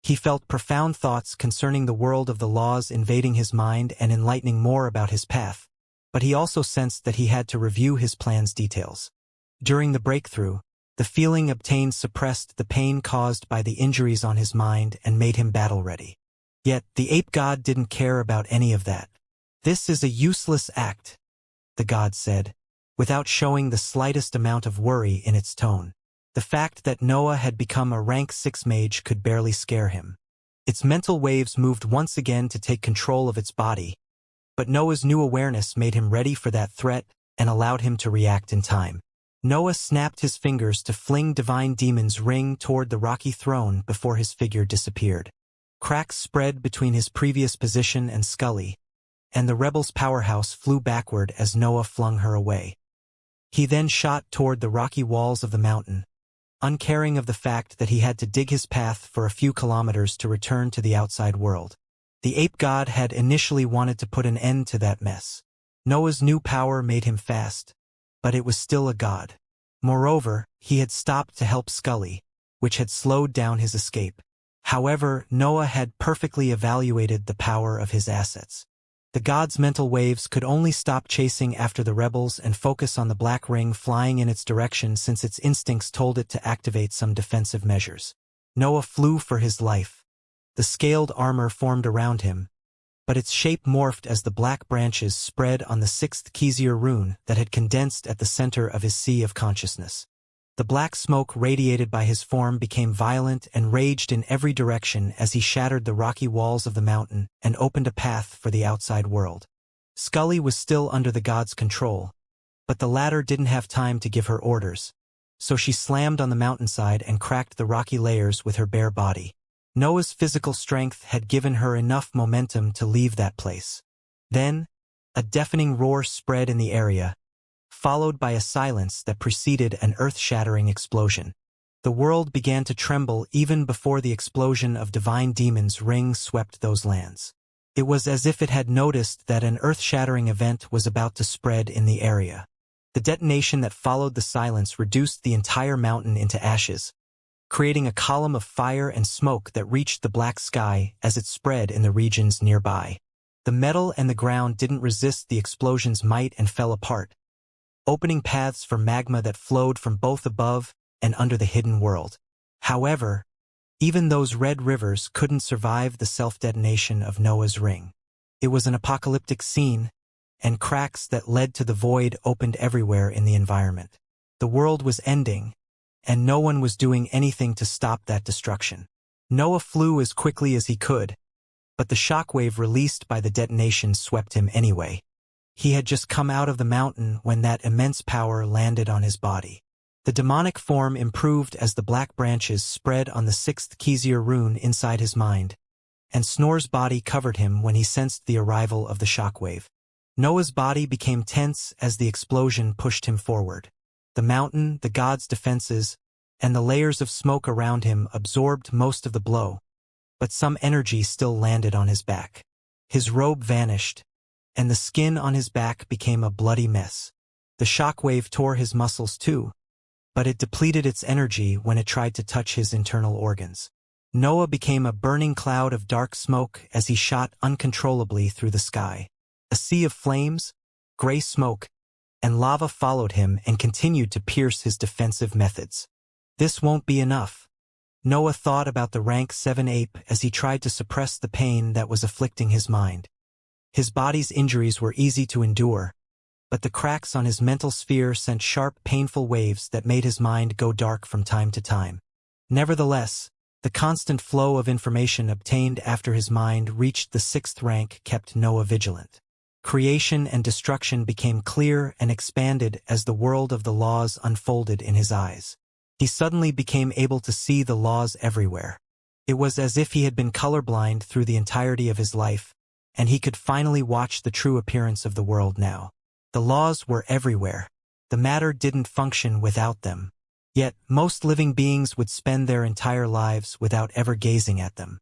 He felt profound thoughts concerning the world of the laws invading his mind and enlightening more about his path, but he also sensed that he had to review his plan's details. During the breakthrough, the feeling obtained suppressed the pain caused by the injuries on his mind and made him battle-ready. Yet, the ape god didn't care about any of that. "This is a useless act," the god said, without showing the slightest amount of worry in its tone. The fact that Noah had become a rank 6 mage could barely scare him. Its mental waves moved once again to take control of its body, but Noah's new awareness made him ready for that threat and allowed him to react in time. Noah snapped his fingers to fling Divine Demon's ring toward the rocky throne before his figure disappeared. Cracks spread between his previous position and Scully, and the rebel's powerhouse flew backward as Noah flung her away. He then shot toward the rocky walls of the mountain, uncaring of the fact that he had to dig his path for a few kilometers to return to the outside world. The ape god had initially wanted to put an end to that mess. Noah's new power made him fast, but it was still a god. Moreover, he had stopped to help Scully, which had slowed down his escape. However, Noah had perfectly evaluated the power of his assets. The god's mental waves could only stop chasing after the rebels and focus on the black ring flying in its direction since its instincts told it to activate some defensive measures. Noah flew for his life. The scaled armor formed around him, but its shape morphed as the black branches spread on the sixth Xianxia rune that had condensed at the center of his sea of consciousness. The black smoke radiated by his form became violent and raged in every direction as he shattered the rocky walls of the mountain and opened a path for the outside world. Scully was still under the god's control, but the latter didn't have time to give her orders, so she slammed on the mountainside and cracked the rocky layers with her bare body. Noah's physical strength had given her enough momentum to leave that place. Then, a deafening roar spread in the area, followed by a silence that preceded an earth-shattering explosion. The world began to tremble even before the explosion of Divine Demon's ring swept those lands. It was as if it had noticed that an earth-shattering event was about to spread in the area. The detonation that followed the silence reduced the entire mountain into ashes, creating a column of fire and smoke that reached the black sky as it spread in the regions nearby. The metal and the ground didn't resist the explosion's might and fell apart, opening paths for magma that flowed from both above and under the hidden world. However, even those red rivers couldn't survive the self-detonation of Noah's ring. It was an apocalyptic scene, and cracks that led to the void opened everywhere in the environment. The world was ending, and no one was doing anything to stop that destruction. Noah flew as quickly as he could, but the shockwave released by the detonation swept him anyway. He had just come out of the mountain when that immense power landed on his body. The demonic form improved as the black branches spread on the sixth Xianxia rune inside his mind, and Snor's body covered him when he sensed the arrival of the shockwave. Noah's body became tense as the explosion pushed him forward. The mountain, the god's defenses, and the layers of smoke around him absorbed most of the blow, but some energy still landed on his back. His robe vanished, and the skin on his back became a bloody mess. The shockwave tore his muscles too, but it depleted its energy when it tried to touch his internal organs. Noah became a burning cloud of dark smoke as he shot uncontrollably through the sky. A sea of flames, gray smoke, and lava followed him and continued to pierce his defensive methods. This won't be enough. Noah thought about the rank 7 ape as he tried to suppress the pain that was afflicting his mind. His body's injuries were easy to endure, but the cracks on his mental sphere sent sharp, painful waves that made his mind go dark from time to time. Nevertheless, the constant flow of information obtained after his mind reached the 6th rank kept Noah vigilant. Creation and destruction became clear and expanded as the world of the laws unfolded in his eyes. He suddenly became able to see the laws everywhere. It was as if he had been colorblind through the entirety of his life, and he could finally watch the true appearance of the world now. The laws were everywhere. The matter didn't function without them. Yet, most living beings would spend their entire lives without ever gazing at them.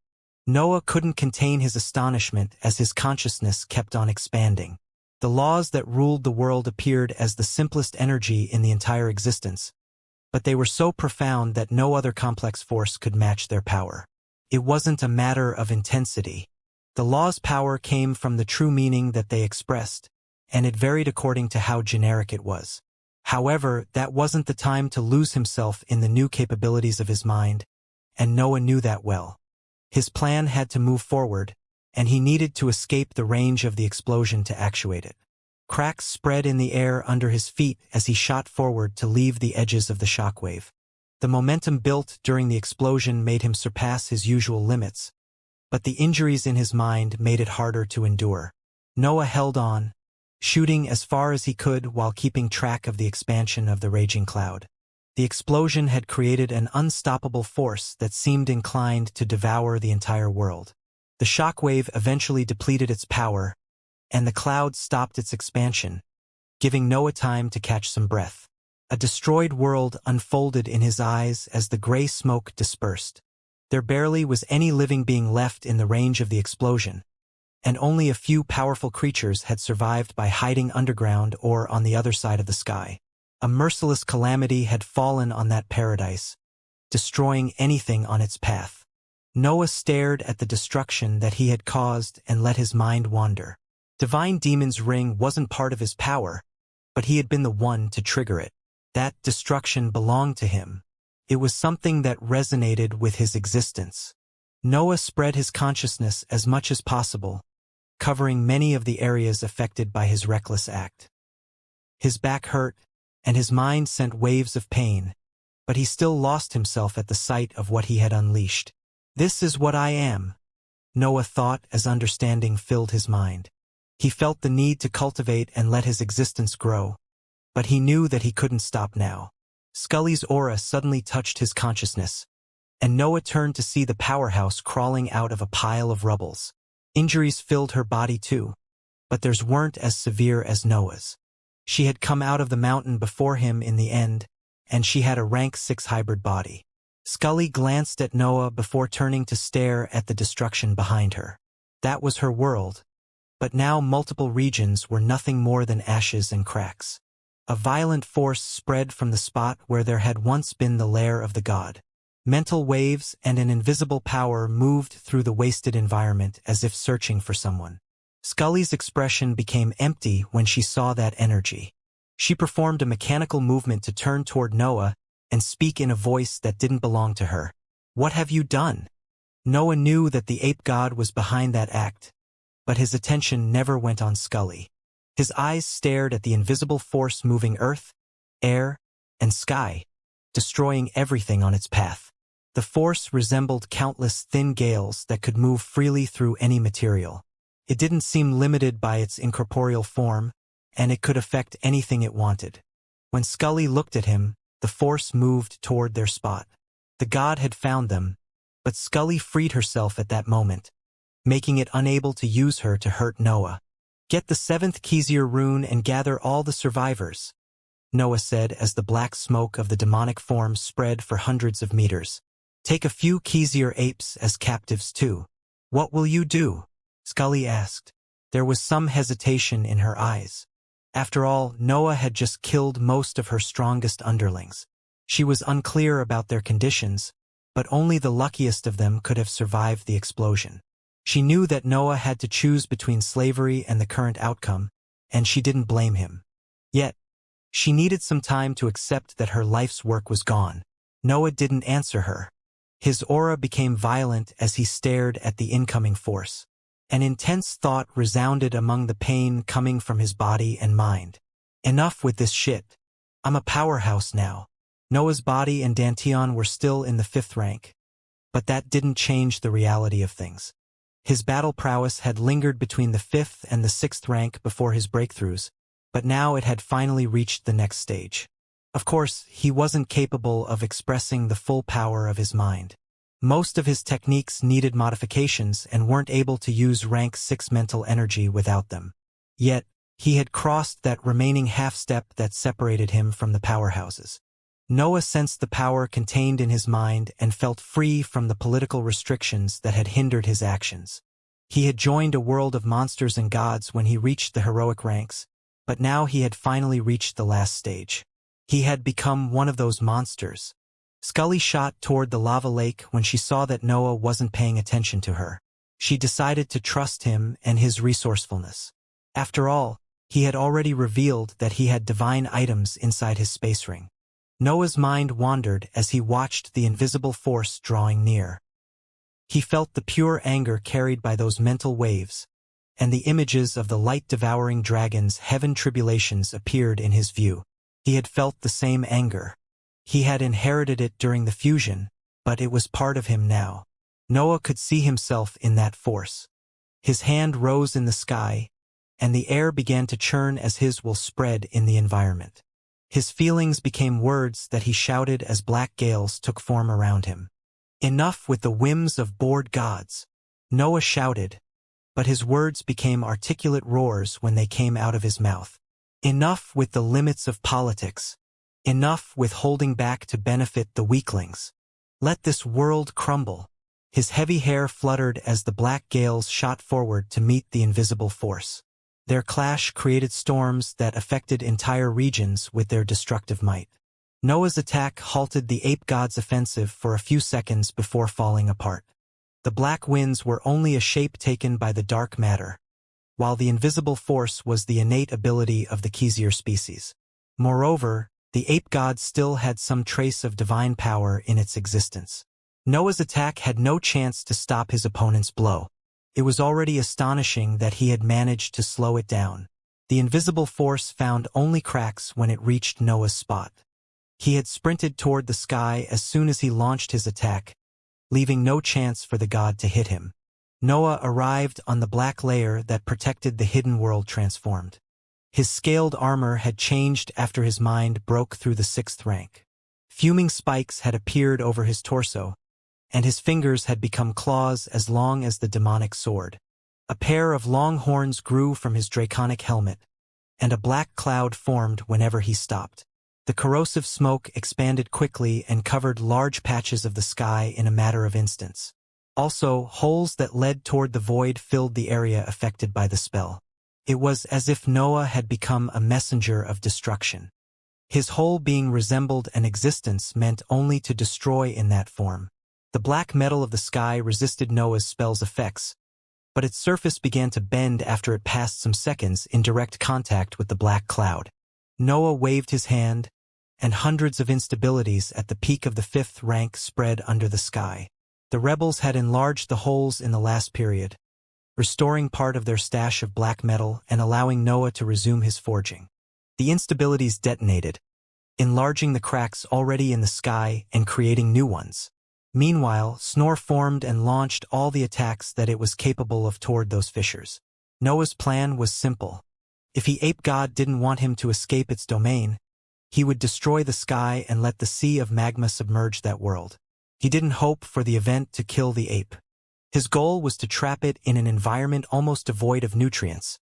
Noah couldn't contain his astonishment as his consciousness kept on expanding. The laws that ruled the world appeared as the simplest energy in the entire existence, but they were so profound that no other complex force could match their power. It wasn't a matter of intensity. The law's power came from the true meaning that they expressed, and it varied according to how generic it was. However, that wasn't the time to lose himself in the new capabilities of his mind, and Noah knew that well. His plan had to move forward, and he needed to escape the range of the explosion to actuate it. Cracks spread in the air under his feet as he shot forward to leave the edges of the shockwave. The momentum built during the explosion made him surpass his usual limits, but the injuries in his mind made it harder to endure. Noah held on, shooting as far as he could while keeping track of the expansion of the raging cloud. The explosion had created an unstoppable force that seemed inclined to devour the entire world. The shockwave eventually depleted its power, and the cloud stopped its expansion, giving Noah time to catch some breath. A destroyed world unfolded in his eyes as the gray smoke dispersed. There barely was any living being left in the range of the explosion, and only a few powerful creatures had survived by hiding underground or on the other side of the sky. A merciless calamity had fallen on that paradise, destroying anything on its path. Noah stared at the destruction that he had caused and let his mind wander. Divine Demon's ring wasn't part of his power, but he had been the one to trigger it. That destruction belonged to him. It was something that resonated with his existence. Noah spread his consciousness as much as possible, covering many of the areas affected by his reckless act. His back hurt, and his mind sent waves of pain, but he still lost himself at the sight of what he had unleashed. "This is what I am," Noah thought as understanding filled his mind. He felt the need to cultivate and let his existence grow, but he knew that he couldn't stop now. Scully's aura suddenly touched his consciousness, and Noah turned to see the powerhouse crawling out of a pile of rubbles. Injuries filled her body too, but theirs weren't as severe as Noah's. She had come out of the mountain before him in the end, and she had a rank 6 hybrid body. Scully glanced at Noah before turning to stare at the destruction behind her. That was her world, but now multiple regions were nothing more than ashes and cracks. A violent force spread from the spot where there had once been the lair of the god. Mental waves and an invisible power moved through the wasted environment as if searching for someone. Scully's expression became empty when she saw that energy. She performed a mechanical movement to turn toward Noah and speak in a voice that didn't belong to her. "What have you done?" Noah knew that the ape god was behind that act, but his attention never went on Scully. His eyes stared at the invisible force moving earth, air, and sky, destroying everything on its path. The force resembled countless thin gales that could move freely through any material. It didn't seem limited by its incorporeal form, and it could affect anything it wanted. When Scully looked at him, the force moved toward their spot. The god had found them, but Scully freed herself at that moment, making it unable to use her to hurt Noah. Get the 7th Xianxia rune and gather all the survivors, Noah said as the black smoke of the demonic form spread for hundreds of meters. Take a few Xianxia apes as captives too. What will you do? Scully asked. There was some hesitation in her eyes. After all, Noah had just killed most of her strongest underlings. She was unclear about their conditions, but only the luckiest of them could have survived the explosion. She knew that Noah had to choose between slavery and the current outcome, and she didn't blame him. Yet, she needed some time to accept that her life's work was gone. Noah didn't answer her. His aura became violent as he stared at the incoming force. An intense thought resounded among the pain coming from his body and mind. Enough with this shit. I'm a powerhouse now. Noah's body and Danteon were still in the 5th rank. But that didn't change the reality of things. His battle prowess had lingered between the 5th and the 6th rank before his breakthroughs, but now it had finally reached the next stage. Of course, he wasn't capable of expressing the full power of his mind. Most of his techniques needed modifications and weren't able to use rank 6 mental energy without them. Yet, he had crossed that remaining half-step that separated him from the powerhouses. Noah sensed the power contained in his mind and felt free from the political restrictions that had hindered his actions. He had joined a world of monsters and gods when he reached the heroic ranks, but now he had finally reached the last stage. He had become one of those monsters. Scully shot toward the lava lake when she saw that Noah wasn't paying attention to her. She decided to trust him and his resourcefulness. After all, he had already revealed that he had divine items inside his space ring. Noah's mind wandered as he watched the invisible force drawing near. He felt the pure anger carried by those mental waves, and the images of the light-devouring dragon's heaven tribulations appeared in his view. He had felt the same anger. He had inherited it during the fusion, but it was part of him now. Noah could see himself in that force. His hand rose in the sky, and the air began to churn as his will spread in the environment. His feelings became words that he shouted as black gales took form around him. Enough with the whims of bored gods. Noah shouted, but his words became articulate roars when they came out of his mouth. Enough with the limits of politics. Enough with holding back to benefit the weaklings. Let this world crumble. His heavy hair fluttered as the black gales shot forward to meet the invisible force. Their clash created storms that affected entire regions with their destructive might. Noah's attack halted the ape god's offensive for a few seconds before falling apart. The black winds were only a shape taken by the dark matter, while the invisible force was the innate ability of the Xianxia species. Moreover, the ape god still had some trace of divine power in its existence. Noah's attack had no chance to stop his opponent's blow. It was already astonishing that he had managed to slow it down. The invisible force found only cracks when it reached Noah's spot. He had sprinted toward the sky as soon as he launched his attack, leaving no chance for the god to hit him. Noah arrived on the black layer that protected the hidden world transformed. His scaled armor had changed after his mind broke through the 6th rank. Fuming spikes had appeared over his torso, and his fingers had become claws as long as the demonic sword. A pair of long horns grew from his draconic helmet, and a black cloud formed whenever he stopped. The corrosive smoke expanded quickly and covered large patches of the sky in a matter of instants. Also, holes that led toward the void filled the area affected by the spell. It was as if Noah had become a messenger of destruction. His whole being resembled an existence meant only to destroy in that form. The black metal of the sky resisted Noah's spell's effects, but its surface began to bend after it passed some seconds in direct contact with the black cloud. Noah waved his hand, and hundreds of instabilities at the peak of the 5th rank spread under the sky. The rebels had enlarged the holes in the last period, restoring part of their stash of black metal and allowing Noah to resume his forging. The instabilities detonated, enlarging the cracks already in the sky and creating new ones. Meanwhile, Snore formed and launched all the attacks that it was capable of toward those fissures. Noah's plan was simple. If the ape god didn't want him to escape its domain, he would destroy the sky and let the sea of magma submerge that world. He didn't hope for the event to kill the ape. His goal was to trap it in an environment almost devoid of nutrients,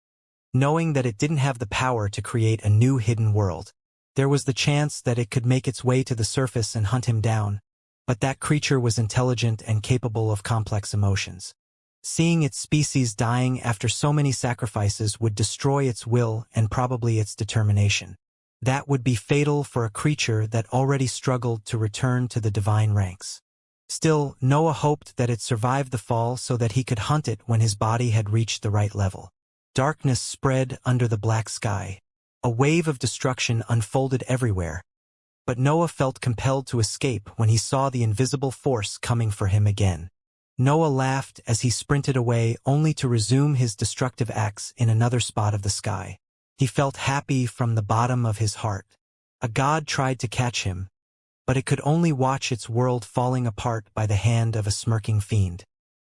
knowing that it didn't have the power to create a new hidden world. There was the chance that it could make its way to the surface and hunt him down, but that creature was intelligent and capable of complex emotions. Seeing its species dying after so many sacrifices would destroy its will and probably its determination. That would be fatal for a creature that already struggled to return to the divine ranks. Still, Noah hoped that it survived the fall so that he could hunt it when his body had reached the right level. Darkness spread under the black sky. A wave of destruction unfolded everywhere, but Noah felt compelled to escape when he saw the invisible force coming for him again. Noah laughed as he sprinted away only to resume his destructive acts in another spot of the sky. He felt happy from the bottom of his heart. A god tried to catch him, but it could only watch its world falling apart by the hand of a smirking fiend.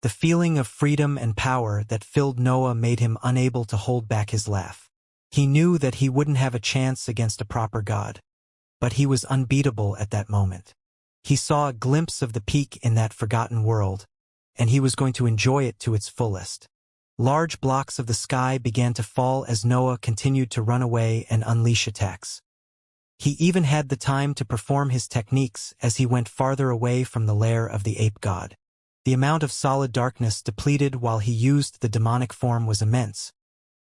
The feeling of freedom and power that filled Noah made him unable to hold back his laugh. He knew that he wouldn't have a chance against a proper god, but he was unbeatable at that moment. He saw a glimpse of the peak in that forgotten world, and he was going to enjoy it to its fullest. Large blocks of the sky began to fall as Noah continued to run away and unleash attacks. He even had the time to perform his techniques as he went farther away from the lair of the ape god. The amount of solid darkness depleted while he used the demonic form was immense,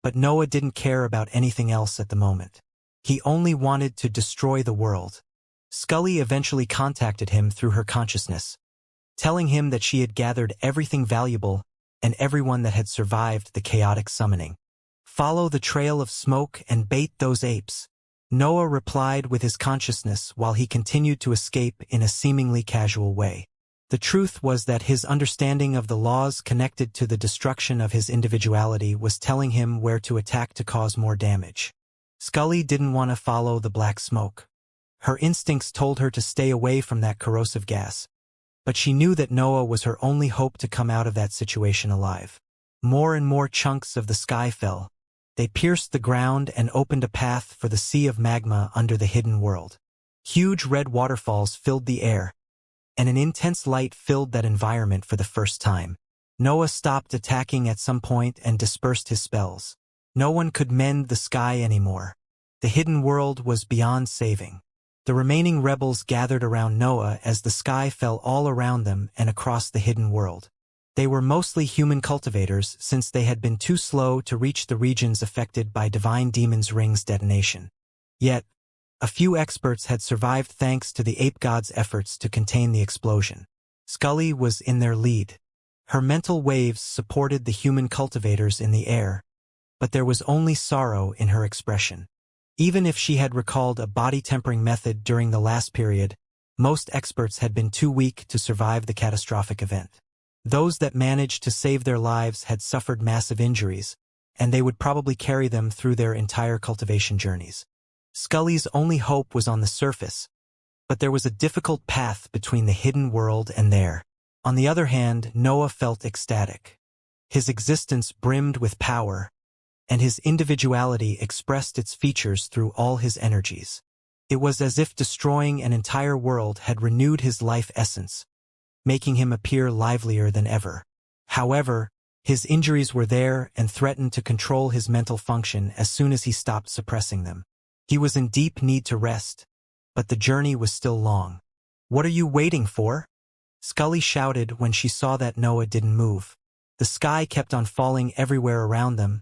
but Noah didn't care about anything else at the moment. He only wanted to destroy the world. Scully eventually contacted him through her consciousness, telling him that she had gathered everything valuable and everyone that had survived the chaotic summoning. Follow the trail of smoke and bait those apes, Noah replied with his consciousness while he continued to escape in a seemingly casual way. The truth was that his understanding of the laws connected to the destruction of his individuality was telling him where to attack to cause more damage. Scully didn't want to follow the black smoke. Her instincts told her to stay away from that corrosive gas, but she knew that Noah was her only hope to come out of that situation alive. More and more chunks of the sky fell. They pierced the ground and opened a path for the sea of magma under the hidden world. Huge red waterfalls filled the air, and an intense light filled that environment for the first time. Noah stopped attacking at some point and dispersed his spells. No one could mend the sky anymore. The hidden world was beyond saving. The remaining rebels gathered around Noah as the sky fell all around them and across the hidden world. They were mostly human cultivators since they had been too slow to reach the regions affected by Divine Demon's Ring's detonation. Yet, a few experts had survived thanks to the ape god's efforts to contain the explosion. Scully was in their lead. Her mental waves supported the human cultivators in the air, but there was only sorrow in her expression. Even if she had recalled a body-tempering method during the last period, most experts had been too weak to survive the catastrophic event. Those that managed to save their lives had suffered massive injuries, and they would probably carry them through their entire cultivation journeys. Scully's only hope was on the surface, but there was a difficult path between the hidden world and there. On the other hand, Noah felt ecstatic. His existence brimmed with power, and his individuality expressed its features through all his energies. It was as if destroying an entire world had renewed his life essence, making him appear livelier than ever. However, his injuries were there and threatened to control his mental function as soon as he stopped suppressing them. He was in deep need to rest, but the journey was still long. "What are you waiting for?" Scully shouted when she saw that Noah didn't move. The sky kept on falling everywhere around them,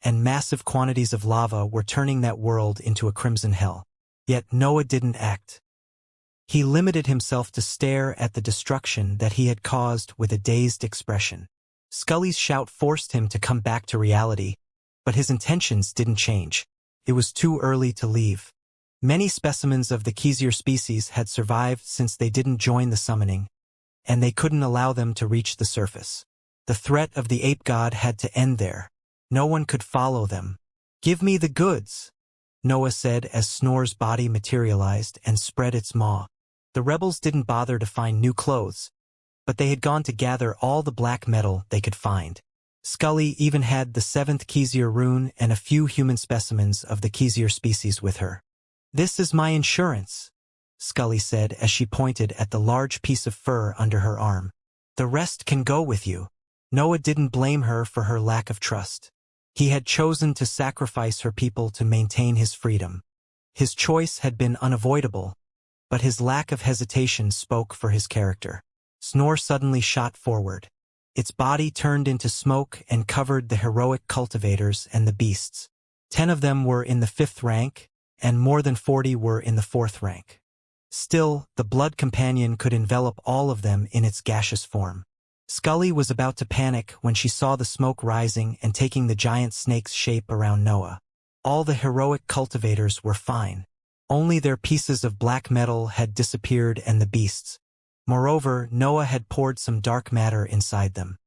and massive quantities of lava were turning that world into a crimson hell. Yet Noah didn't act. He limited himself to stare at the destruction that he had caused with a dazed expression. Scully's shout forced him to come back to reality, but his intentions didn't change. It was too early to leave. Many specimens of the Xianxia species had survived since they didn't join the summoning, and they couldn't allow them to reach the surface. The threat of the ape god had to end there. No one could follow them. "Give me the goods," Noah said as Snor's body materialized and spread its maw. The rebels didn't bother to find new clothes, but they had gone to gather all the black metal they could find. Scully even had the 7th Xianxia rune and a few human specimens of the Xianxia species with her. "This is my insurance," Scully said as she pointed at the large piece of fur under her arm. "The rest can go with you." Noah didn't blame her for her lack of trust. He had chosen to sacrifice her people to maintain his freedom. His choice had been unavoidable, but his lack of hesitation spoke for his character. Snore suddenly shot forward. Its body turned into smoke and covered the heroic cultivators and the beasts. 10 of them were in the 5th rank, and more than 40 were in the 4th rank. Still, the blood companion could envelop all of them in its gaseous form. Scully was about to panic when she saw the smoke rising and taking the giant snake's shape around Noah. All the heroic cultivators were fine. Only their pieces of black metal had disappeared and the beasts. Moreover, Noah had poured some dark matter inside them.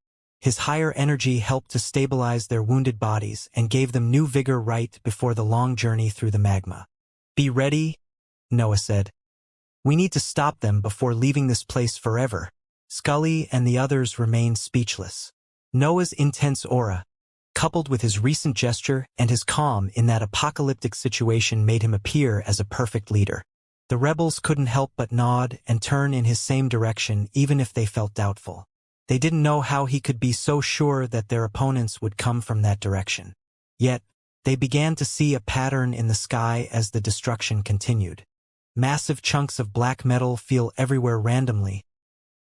His higher energy helped to stabilize their wounded bodies and gave them new vigor right before the long journey through the magma. "Be ready," Noah said. "We need to stop them before leaving this place forever." Scully and the others remained speechless. Noah's intense aura, coupled with his recent gesture and his calm in that apocalyptic situation, made him appear as a perfect leader. The rebels couldn't help but nod and turn in his same direction even if they felt doubtful. They didn't know how he could be so sure that their opponents would come from that direction. Yet, they began to see a pattern in the sky as the destruction continued. Massive chunks of black metal fell everywhere randomly,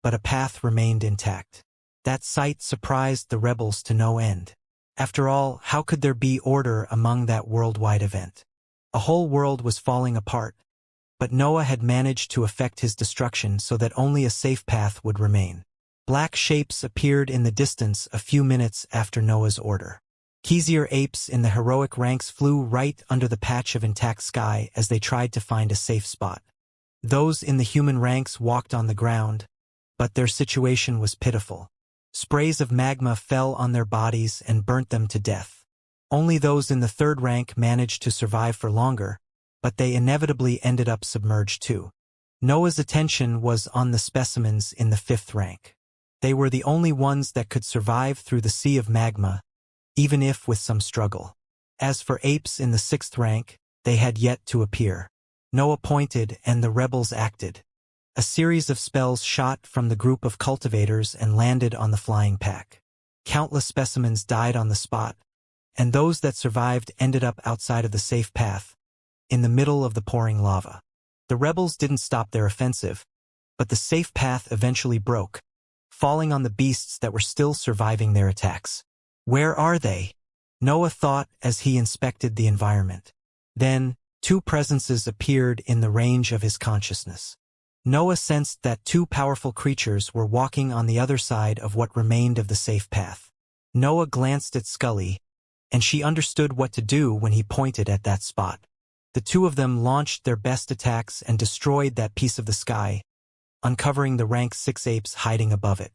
but a path remained intact. That sight surprised the rebels to no end. After all, how could there be order among that worldwide event? A whole world was falling apart, but Noah had managed to effect his destruction so that only a safe path would remain. Black shapes appeared in the distance a few minutes after Noah's order. Xianxia apes in the heroic ranks flew right under the patch of intact sky as they tried to find a safe spot. Those in the human ranks walked on the ground, but their situation was pitiful. Sprays of magma fell on their bodies and burnt them to death. Only those in the 3rd rank managed to survive for longer, but they inevitably ended up submerged too. Noah's attention was on the specimens in the 5th rank. They were the only ones that could survive through the sea of magma, even if with some struggle. As for apes in the 6th rank, they had yet to appear. Noah pointed and the rebels acted. A series of spells shot from the group of cultivators and landed on the flying pack. Countless specimens died on the spot, and those that survived ended up outside of the safe path, in the middle of the pouring lava. The rebels didn't stop their offensive, but the safe path eventually broke, falling on the beasts that were still surviving their attacks. "Where are they?" Noah thought as he inspected the environment. Then, 2 presences appeared in the range of his consciousness. Noah sensed that 2 powerful creatures were walking on the other side of what remained of the safe path. Noah glanced at Scully, and she understood what to do when he pointed at that spot. The 2 of them launched their best attacks and destroyed that piece of the sky, uncovering the rank 6 apes hiding above it.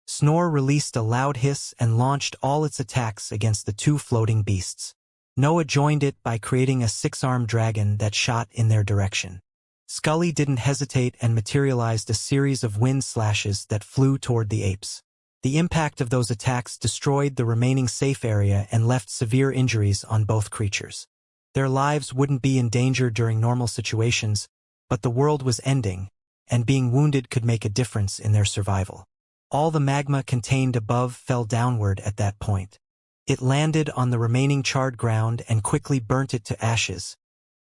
Snore released a loud hiss and launched all its attacks against the 2 floating beasts. Noah joined it by creating a 6-armed dragon that shot in their direction. Scully didn't hesitate and materialized a series of wind slashes that flew toward the apes. The impact of those attacks destroyed the remaining safe area and left severe injuries on both creatures. Their lives wouldn't be in danger during normal situations, but the world was ending, and being wounded could make a difference in their survival. All the magma contained above fell downward at that point. It landed on the remaining charred ground and quickly burnt it to ashes,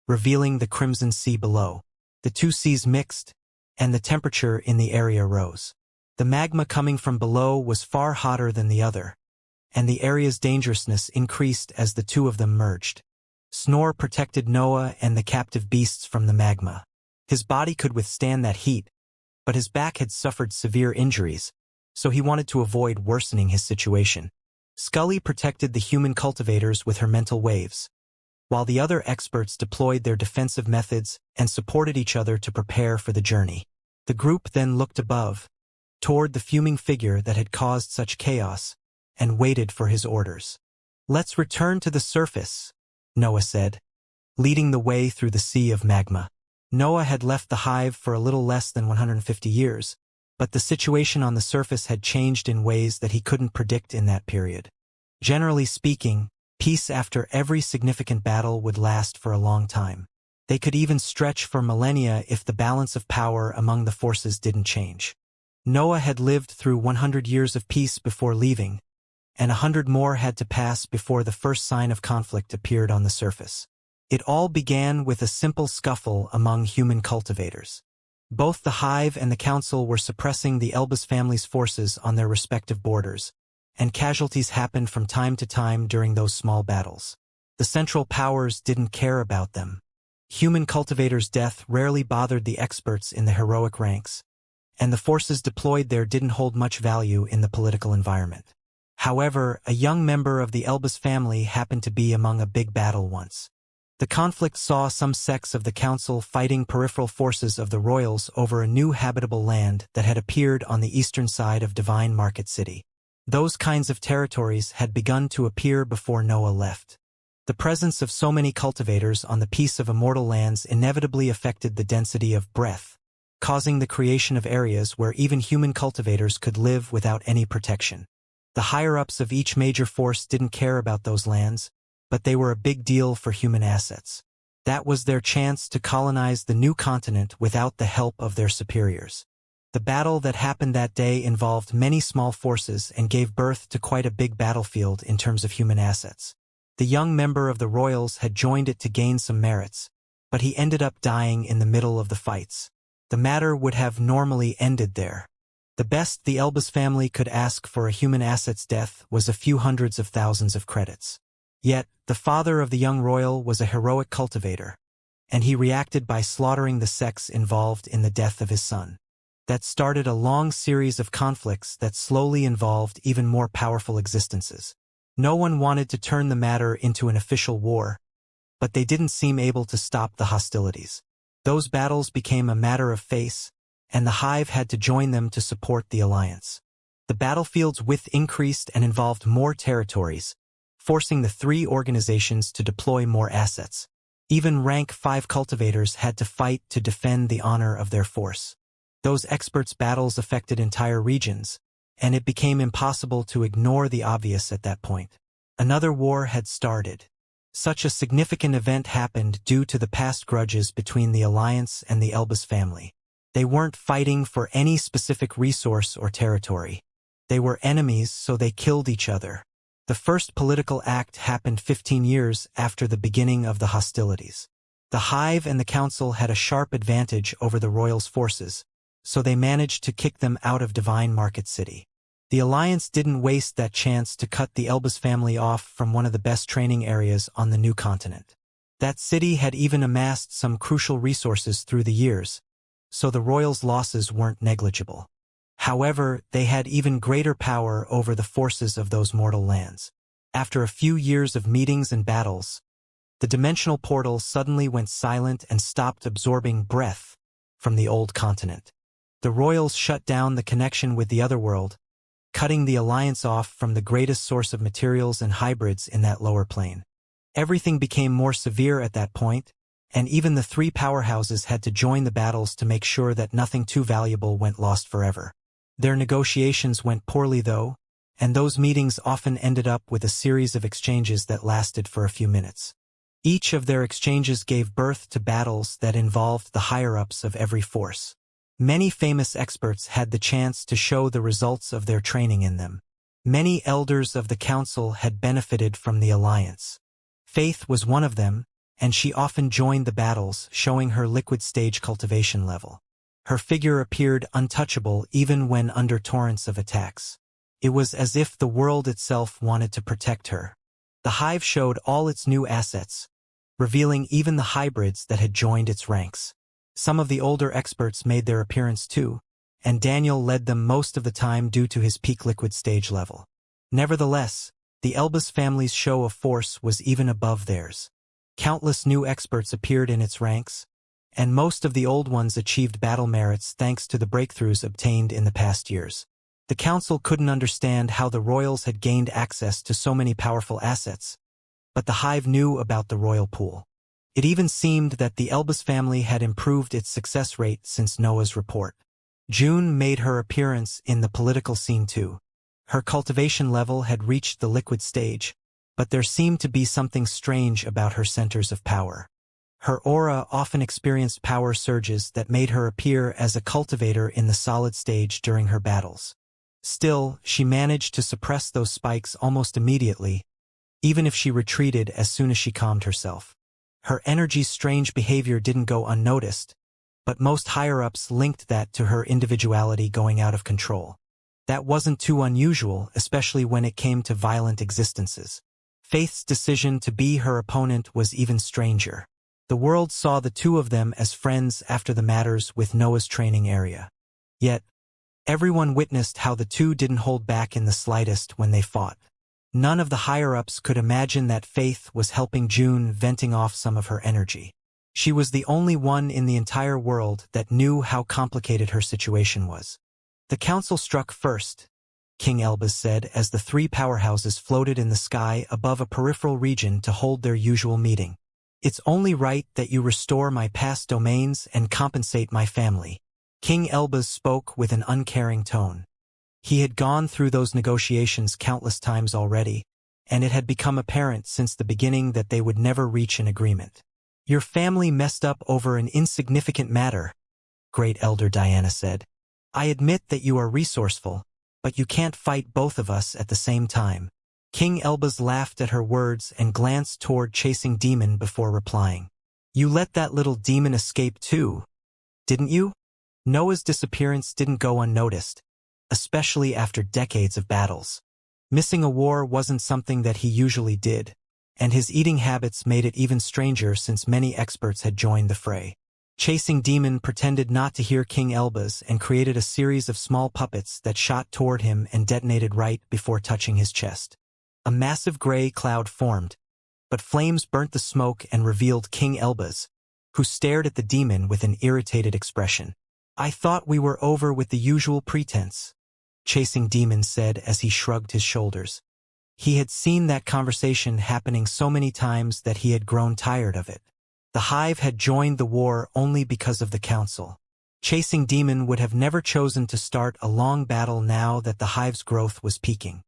revealing the crimson sea below. The 2 seas mixed, and the temperature in the area rose. The magma coming from below was far hotter than the other, and the area's dangerousness increased as the 2 of them merged. Snore protected Noah and the captive beasts from the magma. His body could withstand that heat, but his back had suffered severe injuries, so he wanted to avoid worsening his situation. Scully protected the human cultivators with her mental waves, while the other experts deployed their defensive methods and supported each other to prepare for the journey. The group then looked above, toward the fuming figure that had caused such chaos, and waited for his orders. "Let's return to the surface," Noah said, leading the way through the sea of magma. Noah had left the hive for a little less than 150 years, but the situation on the surface had changed in ways that he couldn't predict in that period. Generally speaking, peace after every significant battle would last for a long time. They could even stretch for millennia if the balance of power among the forces didn't change. Noah had lived through 100 years of peace before leaving, and 100 more had to pass before the first sign of conflict appeared on the surface. It all began with a simple scuffle among human cultivators. Both the Hive and the Council were suppressing the Elbas family's forces on their respective borders, and casualties happened from time to time during those small battles. The Central Powers didn't care about them. Human cultivators' death rarely bothered the experts in the heroic ranks, and the forces deployed there didn't hold much value in the political environment. However, a young member of the Elbas family happened to be among a big battle once. The conflict saw some sects of the Council fighting peripheral forces of the Royals over a new habitable land that had appeared on the eastern side of Divine Market City. Those kinds of territories had begun to appear before Noah left. The presence of so many cultivators on the piece of immortal lands inevitably affected the density of breath, causing the creation of areas where even human cultivators could live without any protection. The higher-ups of each major force didn't care about those lands, but they were a big deal for human assets. That was their chance to colonize the new continent without the help of their superiors. The battle that happened that day involved many small forces and gave birth to quite a big battlefield in terms of human assets. The young member of the Royals had joined it to gain some merits, but he ended up dying in the middle of the fights. The matter would have normally ended there. The best the Elbas family could ask for a human asset's death was a few hundreds of thousands of credits. Yet, the father of the young royal was a heroic cultivator, and he reacted by slaughtering the sects involved in the death of his son. That started a long series of conflicts that slowly involved even more powerful existences. No one wanted to turn the matter into an official war, but they didn't seem able to stop the hostilities. Those battles became a matter of face, and the Hive had to join them to support the alliance. The battlefield's width increased and involved more territories, forcing the three organizations to deploy more assets. Even rank 5 cultivators had to fight to defend the honor of their force. Those experts' battles affected entire regions, and it became impossible to ignore the obvious at that point. Another war had started. Such a significant event happened due to the past grudges between the Alliance and the Elbas family. They weren't fighting for any specific resource or territory. They were enemies, so they killed each other. The first political act happened 15 years after the beginning of the hostilities. The Hive and the Council had a sharp advantage over the Royals' forces, so they managed to kick them out of Divine Market City. The Alliance didn't waste that chance to cut the Elbas family off from one of the best training areas on the new continent. That city had even amassed some crucial resources through the years, so the Royals' losses weren't negligible. However, they had even greater power over the forces of those mortal lands. After a few years of meetings and battles, the dimensional portal suddenly went silent and stopped absorbing breath from the old continent. The Royals shut down the connection with the other world, cutting the Alliance off from the greatest source of materials and hybrids in that lower plane. Everything became more severe at that point, and even the 3 powerhouses had to join the battles to make sure that nothing too valuable went lost forever. Their negotiations went poorly though, and those meetings often ended up with a series of exchanges that lasted for a few minutes. Each of their exchanges gave birth to battles that involved the higher-ups of every force. Many famous experts had the chance to show the results of their training in them. Many elders of the Council had benefited from the Alliance. Faith was one of them, and she often joined the battles, showing her liquid stage cultivation level. Her figure appeared untouchable even when under torrents of attacks. It was as if the world itself wanted to protect her. The Hive showed all its new assets, revealing even the hybrids that had joined its ranks. Some of the older experts made their appearance too, and Daniel led them most of the time due to his peak liquid stage level. Nevertheless, the Elbas family's show of force was even above theirs. Countless new experts appeared in its ranks, and most of the old ones achieved battle merits thanks to the breakthroughs obtained in the past years. The Council couldn't understand how the Royals had gained access to so many powerful assets, but the Hive knew about the royal pool. It even seemed that the Elbas family had improved its success rate since Noah's report. June made her appearance in the political scene too. Her cultivation level had reached the liquid stage, but there seemed to be something strange about her centers of power. Her aura often experienced power surges that made her appear as a cultivator in the solid stage during her battles. Still, she managed to suppress those spikes almost immediately, even if she retreated as soon as she calmed herself. Her energy's strange behavior didn't go unnoticed, but most higher-ups linked that to her individuality going out of control. That wasn't too unusual, especially when it came to violent existences. Faith's decision to be her opponent was even stranger. The world saw the two of them as friends after the matters with Noah's training area. Yet, everyone witnessed how the two didn't hold back in the slightest when they fought. None of the higher-ups could imagine that Faith was helping June venting off some of her energy. She was the only one in the entire world that knew how complicated her situation was. The council struck first, King Elbaz said as the three powerhouses floated in the sky above a peripheral region to hold their usual meeting. It's only right that you restore my past domains and compensate my family. King Elbaz spoke with an uncaring tone. He had gone through those negotiations countless times already, and it had become apparent since the beginning that they would never reach an agreement. Your family messed up over an insignificant matter, Great Elder Diana said. I admit that you are resourceful, but you can't fight both of us at the same time. King Elbaz laughed at her words and glanced toward Chasing Demon before replying. You let that little demon escape too, didn't you? Noah's disappearance didn't go unnoticed, especially after decades of battles. Missing a war wasn't something that he usually did, and his eating habits made it even stranger since many experts had joined the fray. Chasing Demon pretended not to hear King Elbaz and created a series of small puppets that shot toward him and detonated right before touching his chest. A massive gray cloud formed, but flames burnt the smoke and revealed King Elbaz, who stared at the demon with an irritated expression. I thought we were over with the usual pretense, Chasing Demon said as he shrugged his shoulders. He had seen that conversation happening so many times that he had grown tired of it. The Hive had joined the war only because of the Council. Chasing Demon would have never chosen to start a long battle now that the Hive's growth was peaking.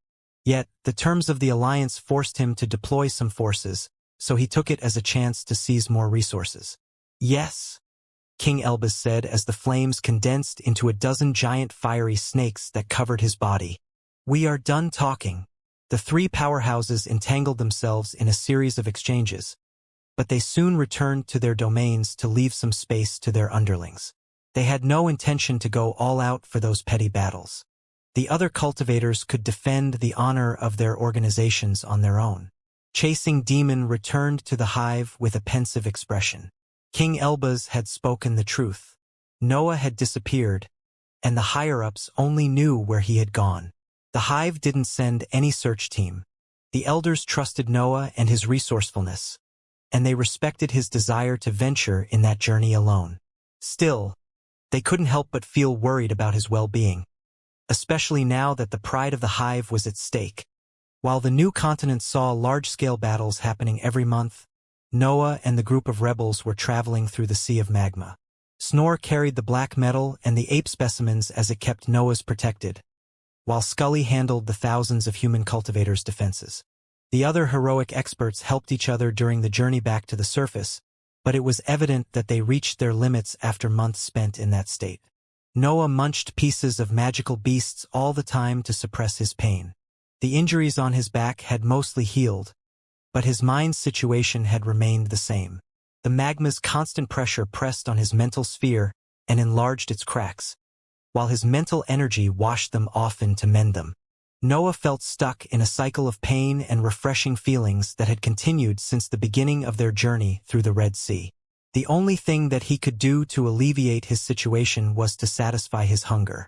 Yet, the terms of the alliance forced him to deploy some forces, so he took it as a chance to seize more resources. Yes, King Elbaz said as the flames condensed into a dozen giant fiery snakes that covered his body. We are done talking. The three powerhouses entangled themselves in a series of exchanges, but they soon returned to their domains to leave some space to their underlings. They had no intention to go all out for those petty battles. The other cultivators could defend the honor of their organizations on their own. Chasing Demon returned to the Hive with a pensive expression. King Elbaz had spoken the truth. Noah had disappeared, and the higher-ups only knew where he had gone. The Hive didn't send any search team. The elders trusted Noah and his resourcefulness, and they respected his desire to venture in that journey alone. Still, they couldn't help but feel worried about his well-being, especially now that the pride of the Hive was at stake. While the new continent saw large-scale battles happening every month, Noah and the group of rebels were traveling through the sea of magma. Snore carried the black metal and the ape specimens as it kept Noah's protected, while Scully handled the thousands of human cultivators' defenses. The other heroic experts helped each other during the journey back to the surface, but it was evident that they reached their limits after months spent in that state. Noah munched pieces of magical beasts all the time to suppress his pain. The injuries on his back had mostly healed, but his mind's situation had remained the same. The magma's constant pressure pressed on his mental sphere and enlarged its cracks, while his mental energy washed them often to mend them. Noah felt stuck in a cycle of pain and refreshing feelings that had continued since the beginning of their journey through the Red Sea. The only thing that he could do to alleviate his situation was to satisfy his hunger.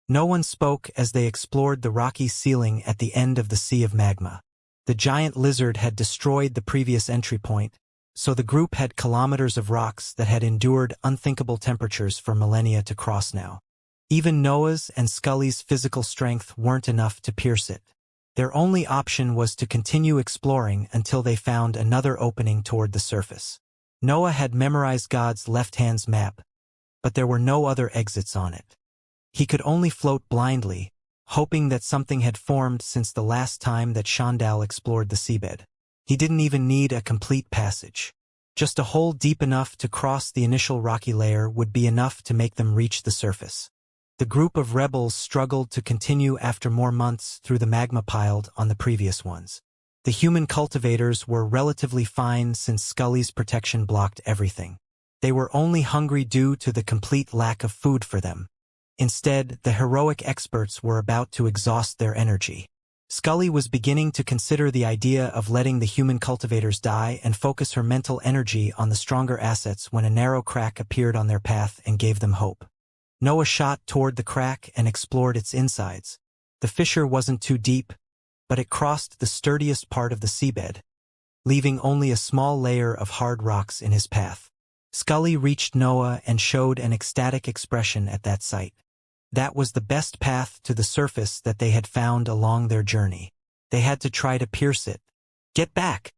No one spoke as they explored the rocky ceiling at the end of the sea of magma. The giant lizard had destroyed the previous entry point, so the group had kilometers of rocks that had endured unthinkable temperatures for millennia to cross now. Even Noah's and Scully's physical strength weren't enough to pierce it. Their only option was to continue exploring until they found another opening toward the surface. Noah had memorized God's left hand's map, but there were no other exits on it. He could only float blindly, hoping that something had formed since the last time that Shandal explored the seabed. He didn't even need a complete passage. Just a hole deep enough to cross the initial rocky layer would be enough to make them reach the surface. The group of rebels struggled to continue after more months through the magma piled on the previous ones. The human cultivators were relatively fine since Scully's protection blocked everything. They were only hungry due to the complete lack of food for them. Instead, the heroic experts were about to exhaust their energy. Scully was beginning to consider the idea of letting the human cultivators die and focus her mental energy on the stronger assets when a narrow crack appeared on their path and gave them hope. Noah shot toward the crack and explored its insides. The fissure wasn't too deep, but it crossed the sturdiest part of the seabed, leaving only a small layer of hard rocks in his path. Scully reached Noah and showed an ecstatic expression at that sight. That was the best path to the surface that they had found along their journey. They had to try to pierce it. "Get back!"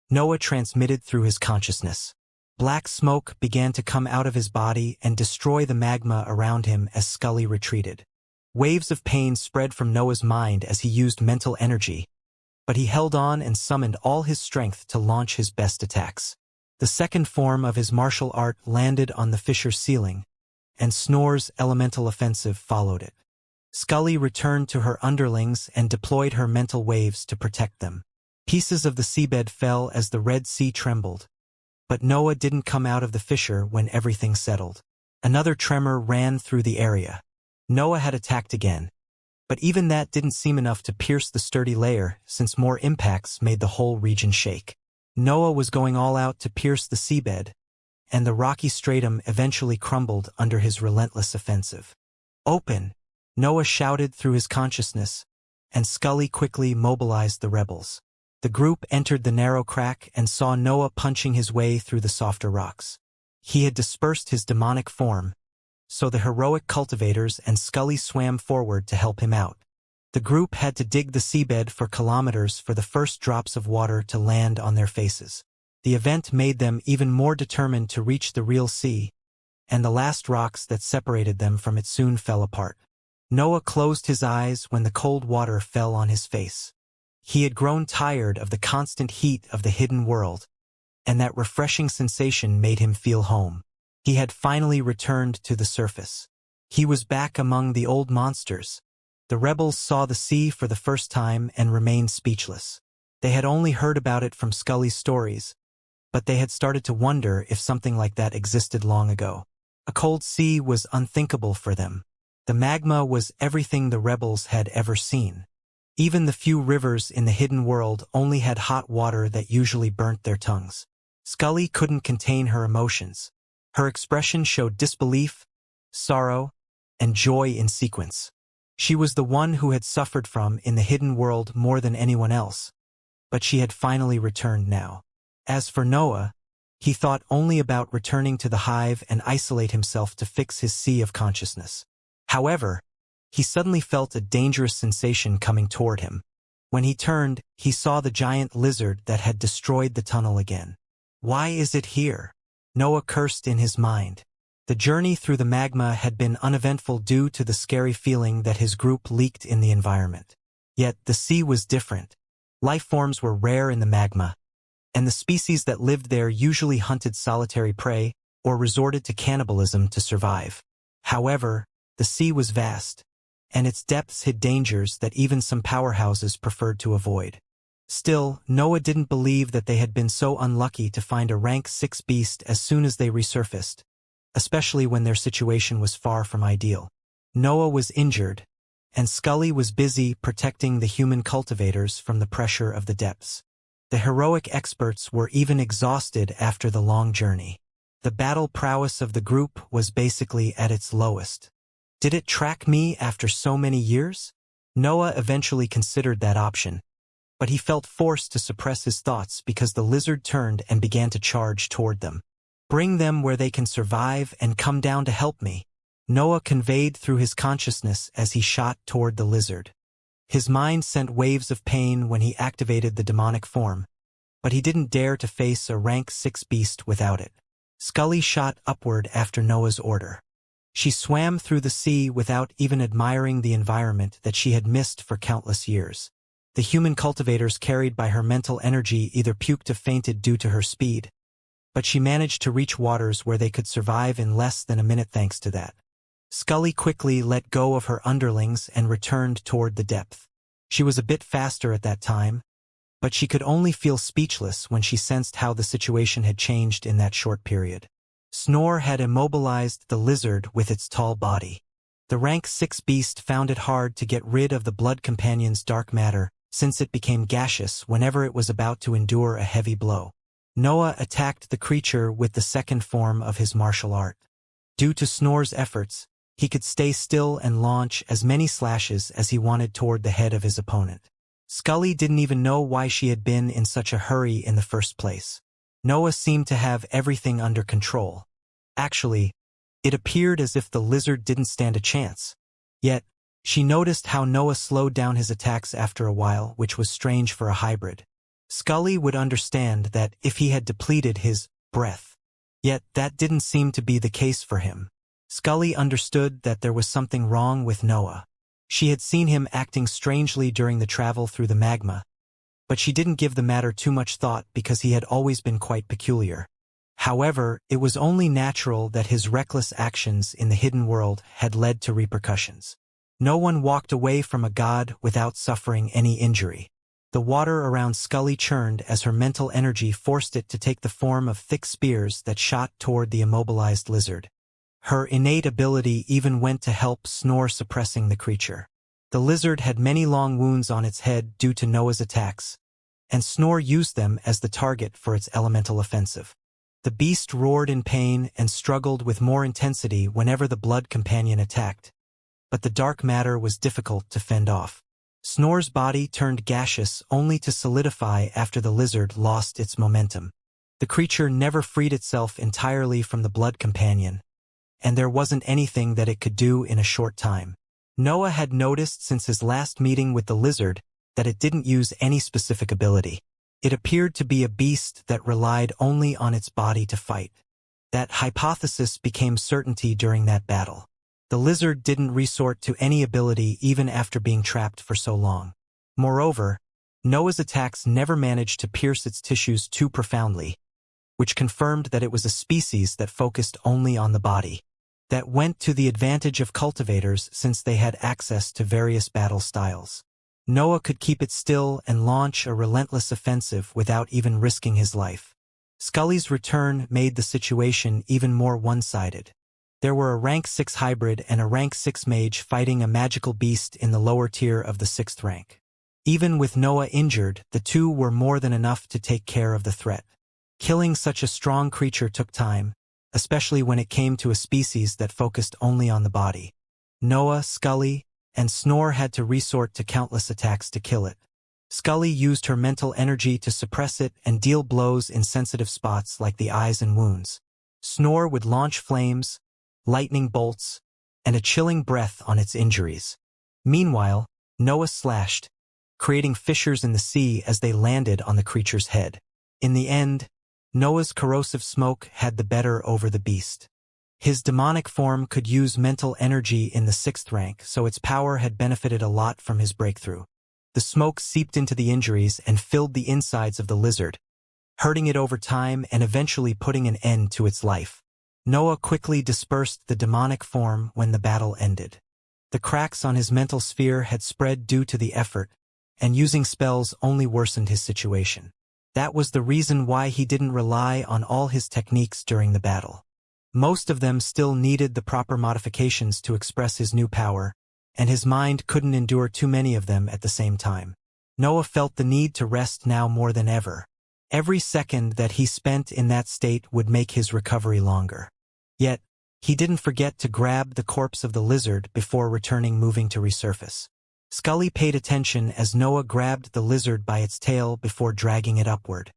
Noah transmitted through his consciousness. Black smoke began to come out of his body and destroy the magma around him as Scully retreated. Waves of pain spread from Noah's mind as he used mental energy, but he held on and summoned all his strength to launch his best attacks. The second form of his martial art landed on the fissure ceiling, and Snore's elemental offensive followed it. Scully returned to her underlings and deployed her mental waves to protect them. Pieces of the seabed fell as the Red Sea trembled, but Noah didn't come out of the fissure when everything settled. Another tremor ran through the area. Noah had attacked again, but even that didn't seem enough to pierce the sturdy layer since more impacts made the whole region shake. Noah was going all out to pierce the seabed, and the rocky stratum eventually crumbled under his relentless offensive. "Open!" Noah shouted through his consciousness, and Scully quickly mobilized the rebels. The group entered the narrow crack and saw Noah punching his way through the softer rocks. He had dispersed his demonic form, so the heroic cultivators and Scully swam forward to help him out. The group had to dig the seabed for kilometers for the first drops of water to land on their faces. The event made them even more determined to reach the real sea, and the last rocks that separated them from it soon fell apart. Noah closed his eyes when the cold water fell on his face. He had grown tired of the constant heat of the hidden world, and that refreshing sensation made him feel home. He had finally returned to the surface. He was back among the old monsters. The rebels saw the sea for the first time and remained speechless. They had only heard about it from Scully's stories, but they had started to wonder if something like that existed long ago. A cold sea was unthinkable for them. The magma was everything the rebels had ever seen. Even the few rivers in the hidden world only had hot water that usually burnt their tongues. Scully couldn't contain her emotions. Her expression showed disbelief, sorrow, and joy in sequence. She was the one who had suffered from in the hidden world more than anyone else, but she had finally returned now. As for Noah, he thought only about returning to the hive and isolate himself to fix his sea of consciousness. However, he suddenly felt a dangerous sensation coming toward him. When he turned, he saw the giant lizard that had destroyed the tunnel again. "Why is it here?" Noah cursed in his mind. The journey through the magma had been uneventful due to the scary feeling that his group leaked in the environment. Yet the sea was different. Life forms were rare in the magma, and the species that lived there usually hunted solitary prey or resorted to cannibalism to survive. However, the sea was vast, and its depths hid dangers that even some powerhouses preferred to avoid. Still, Noah didn't believe that they had been so unlucky to find a rank 6 beast as soon as they resurfaced, especially when their situation was far from ideal. Noah was injured, and Scully was busy protecting the human cultivators from the pressure of the depths. The heroic experts were even exhausted after the long journey. The battle prowess of the group was basically at its lowest. Did it track me after so many years? Noah eventually considered that option, but he felt forced to suppress his thoughts because the lizard turned and began to charge toward them. "Bring them where they can survive and come down to help me," Noah conveyed through his consciousness as he shot toward the lizard. His mind sent waves of pain when he activated the demonic form, but he didn't dare to face a rank 6 beast without it. Scully shot upward after Noah's order. She swam through the sea without even admiring the environment that she had missed for countless years. The human cultivators carried by her mental energy either puked or fainted due to her speed, but she managed to reach waters where they could survive in less than a minute thanks to that. Scully quickly let go of her underlings and returned toward the depth. She was a bit faster at that time, but she could only feel speechless when she sensed how the situation had changed in that short period. Snore had immobilized the lizard with its tall body. The rank 6 beast found it hard to get rid of the blood companion's dark matter, since it became gaseous whenever it was about to endure a heavy blow. Noah attacked the creature with the second form of his martial art. Due to Snore's efforts, he could stay still and launch as many slashes as he wanted toward the head of his opponent. Scully didn't even know why she had been in such a hurry in the first place. Noah seemed to have everything under control. Actually, it appeared as if the lizard didn't stand a chance. Yet, she noticed how Noah slowed down his attacks after a while, which was strange for a hybrid. Scully would understand that if he had depleted his breath. Yet that didn't seem to be the case for him. Scully understood that there was something wrong with Noah. She had seen him acting strangely during the travel through the magma, but she didn't give the matter too much thought because he had always been quite peculiar. However, it was only natural that his reckless actions in the hidden world had led to repercussions. No one walked away from a god without suffering any injury. The water around Scully churned as her mental energy forced it to take the form of thick spears that shot toward the immobilized lizard. Her innate ability even went to help Snore suppressing the creature. The lizard had many long wounds on its head due to Noah's attacks, and Snore used them as the target for its elemental offensive. The beast roared in pain and struggled with more intensity whenever the blood companion attacked, but the dark matter was difficult to fend off. Snore's body turned gaseous only to solidify after the lizard lost its momentum. The creature never freed itself entirely from the blood companion, and there wasn't anything that it could do in a short time. Noah had noticed since his last meeting with the lizard that it didn't use any specific ability. It appeared to be a beast that relied only on its body to fight. That hypothesis became certainty during that battle. The lizard didn't resort to any ability even after being trapped for so long. Moreover, Noah's attacks never managed to pierce its tissues too profoundly, which confirmed that it was a species that focused only on the body. That went to the advantage of cultivators since they had access to various battle styles. Noah could keep it still and launch a relentless offensive without even risking his life. Scully's return made the situation even more one-sided. There were a rank 6 hybrid and a rank 6 mage fighting a magical beast in the lower tier of the 6th rank. Even with Noah injured, the two were more than enough to take care of the threat. Killing such a strong creature took time, especially when it came to a species that focused only on the body. Noah, Scully, and Snore had to resort to countless attacks to kill it. Scully used her mental energy to suppress it and deal blows in sensitive spots like the eyes and wounds. Snore would launch flames, lightning bolts, and a chilling breath on its injuries. Meanwhile, Noah slashed, creating fissures in the sea as they landed on the creature's head. In the end, Noah's corrosive smoke had the better over the beast. His demonic form could use mental energy in the 6th rank, so its power had benefited a lot from his breakthrough. The smoke seeped into the injuries and filled the insides of the lizard, hurting it over time and eventually putting an end to its life. Noah quickly dispersed the demonic form when the battle ended. The cracks on his mental sphere had spread due to the effort, and using spells only worsened his situation. That was the reason why he didn't rely on all his techniques during the battle. Most of them still needed the proper modifications to express his new power, and his mind couldn't endure too many of them at the same time. Noah felt the need to rest now more than ever. Every second that he spent in that state would make his recovery longer. Yet, he didn't forget to grab the corpse of the lizard before returning moving to resurface. Scully paid attention as Noah grabbed the lizard by its tail before dragging it upward.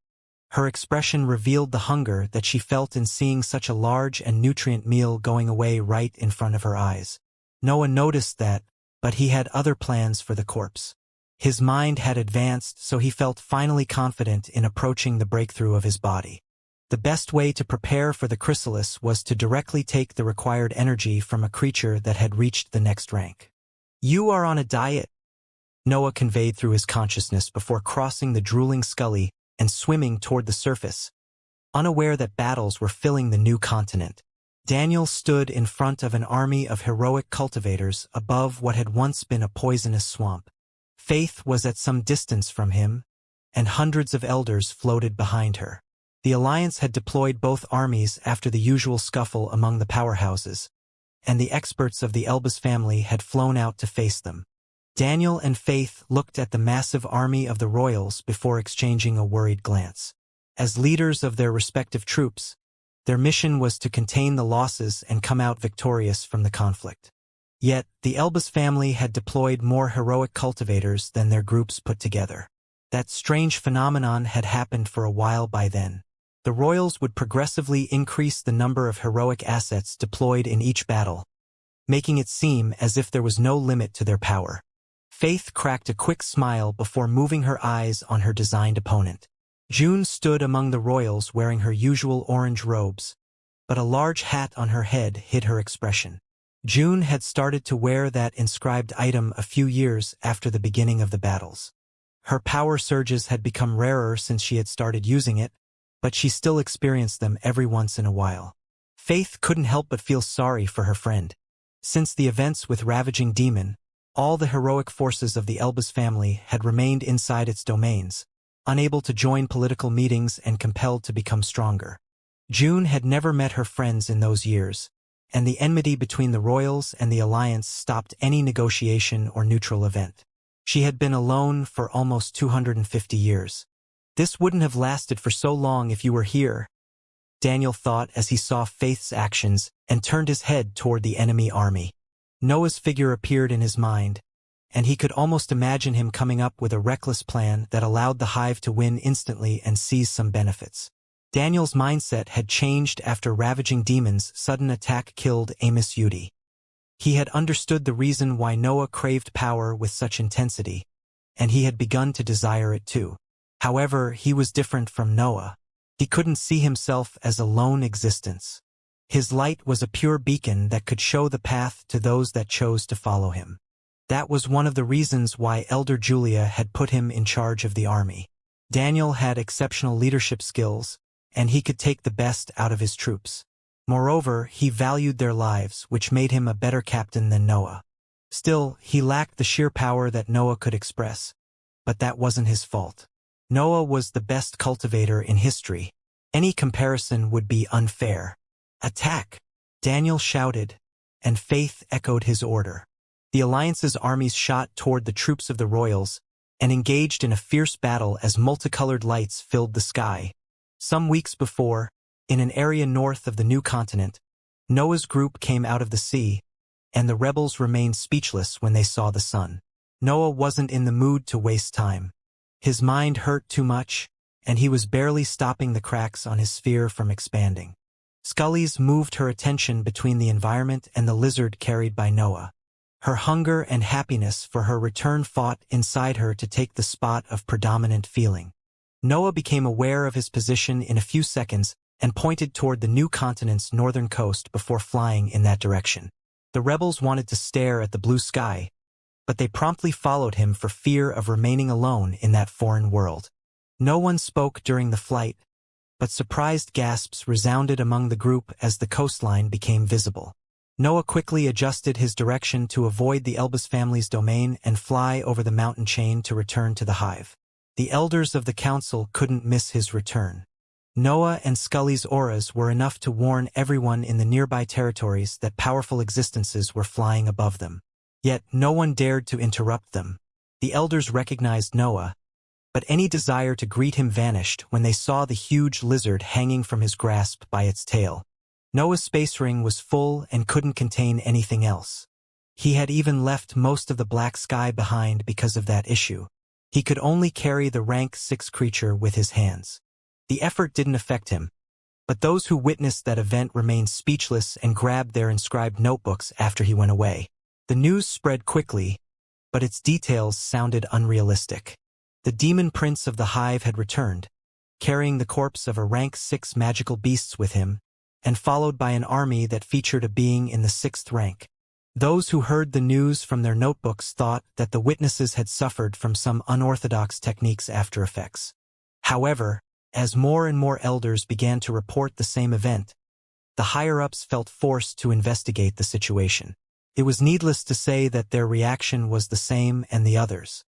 Her expression revealed the hunger that she felt in seeing such a large and nutrient meal going away right in front of her eyes. Noah noticed that, but he had other plans for the corpse. His mind had advanced, so he felt finally confident in approaching the breakthrough of his body. The best way to prepare for the chrysalis was to directly take the required energy from a creature that had reached the next rank. "You are on a diet," Noah conveyed through his consciousness before crossing the drooling Scully and swimming toward the surface, unaware that battles were filling the new continent. Daniel stood in front of an army of heroic cultivators above what had once been a poisonous swamp. Faith was at some distance from him, and hundreds of elders floated behind her. The Alliance had deployed both armies after the usual scuffle among the powerhouses, and the experts of the Elbas family had flown out to face them. Daniel and Faith looked at the massive army of the royals before exchanging a worried glance. As leaders of their respective troops, their mission was to contain the losses and come out victorious from the conflict. Yet, the Elbas family had deployed more heroic cultivators than their groups put together. That strange phenomenon had happened for a while by then. The royals would progressively increase the number of heroic assets deployed in each battle, making it seem as if there was no limit to their power. Faith cracked a quick smile before moving her eyes on her designed opponent. June stood among the royals wearing her usual orange robes, but a large hat on her head hid her expression. June had started to wear that inscribed item a few years after the beginning of the battles. Her power surges had become rarer since she had started using it, but she still experienced them every once in a while. Faith couldn't help but feel sorry for her friend. Since the events with Ravaging Demon, all the heroic forces of the Elbas family had remained inside its domains, unable to join political meetings and compelled to become stronger. June had never met her friends in those years, and the enmity between the royals and the Alliance stopped any negotiation or neutral event. She had been alone for almost 250 years. This wouldn't have lasted for so long if you were here, Daniel thought as he saw Faith's actions and turned his head toward the enemy army. Noah's figure appeared in his mind, and he could almost imagine him coming up with a reckless plan that allowed the hive to win instantly and seize some benefits. Daniel's mindset had changed after Ravaging Demon's sudden attack killed Amos Yudi. He had understood the reason why Noah craved power with such intensity, and he had begun to desire it too. However, he was different from Noah. He couldn't see himself as a lone existence. His light was a pure beacon that could show the path to those that chose to follow him. That was one of the reasons why Elder Julia had put him in charge of the army. Daniel had exceptional leadership skills, and he could take the best out of his troops. Moreover, he valued their lives, which made him a better captain than Noah. Still, he lacked the sheer power that Noah could express. But that wasn't his fault. Noah was the best cultivator in history. Any comparison would be unfair. "Attack!" Daniel shouted, and Faith echoed his order. The Alliance's armies shot toward the troops of the royals and engaged in a fierce battle as multicolored lights filled the sky. Some weeks before, in an area north of the new continent, Noah's group came out of the sea, and the rebels remained speechless when they saw the sun. Noah wasn't in the mood to waste time. His mind hurt too much, and he was barely stopping the cracks on his sphere from expanding. Scully's moved her attention between the environment and the lizard carried by Noah. Her hunger and happiness for her return fought inside her to take the spot of predominant feeling. Noah became aware of his position in a few seconds and pointed toward the new continent's northern coast before flying in that direction. The rebels wanted to stare at the blue sky, but they promptly followed him for fear of remaining alone in that foreign world. No one spoke during the flight, but surprised gasps resounded among the group as the coastline became visible. Noah quickly adjusted his direction to avoid the Elbas family's domain and fly over the mountain chain to return to the hive. The elders of the council couldn't miss his return. Noah and Scully's auras were enough to warn everyone in the nearby territories that powerful existences were flying above them. Yet no one dared to interrupt them. The elders recognized Noah, but any desire to greet him vanished when they saw the huge lizard hanging from his grasp by its tail. Noah's space ring was full and couldn't contain anything else. He had even left most of the black sky behind because of that issue. He could only carry the rank 6 creature with his hands. The effort didn't affect him, but those who witnessed that event remained speechless and grabbed their inscribed notebooks after he went away. The news spread quickly, but its details sounded unrealistic. The demon prince of the hive had returned, carrying the corpse of a rank 6 magical beasts with him, and followed by an army that featured a being in the 6th rank. Those who heard the news from their notebooks thought that the witnesses had suffered from some unorthodox techniques after effects. However, as more and more elders began to report the same event, the higher-ups felt forced to investigate the situation. It was needless to say that their reaction was the same and the others.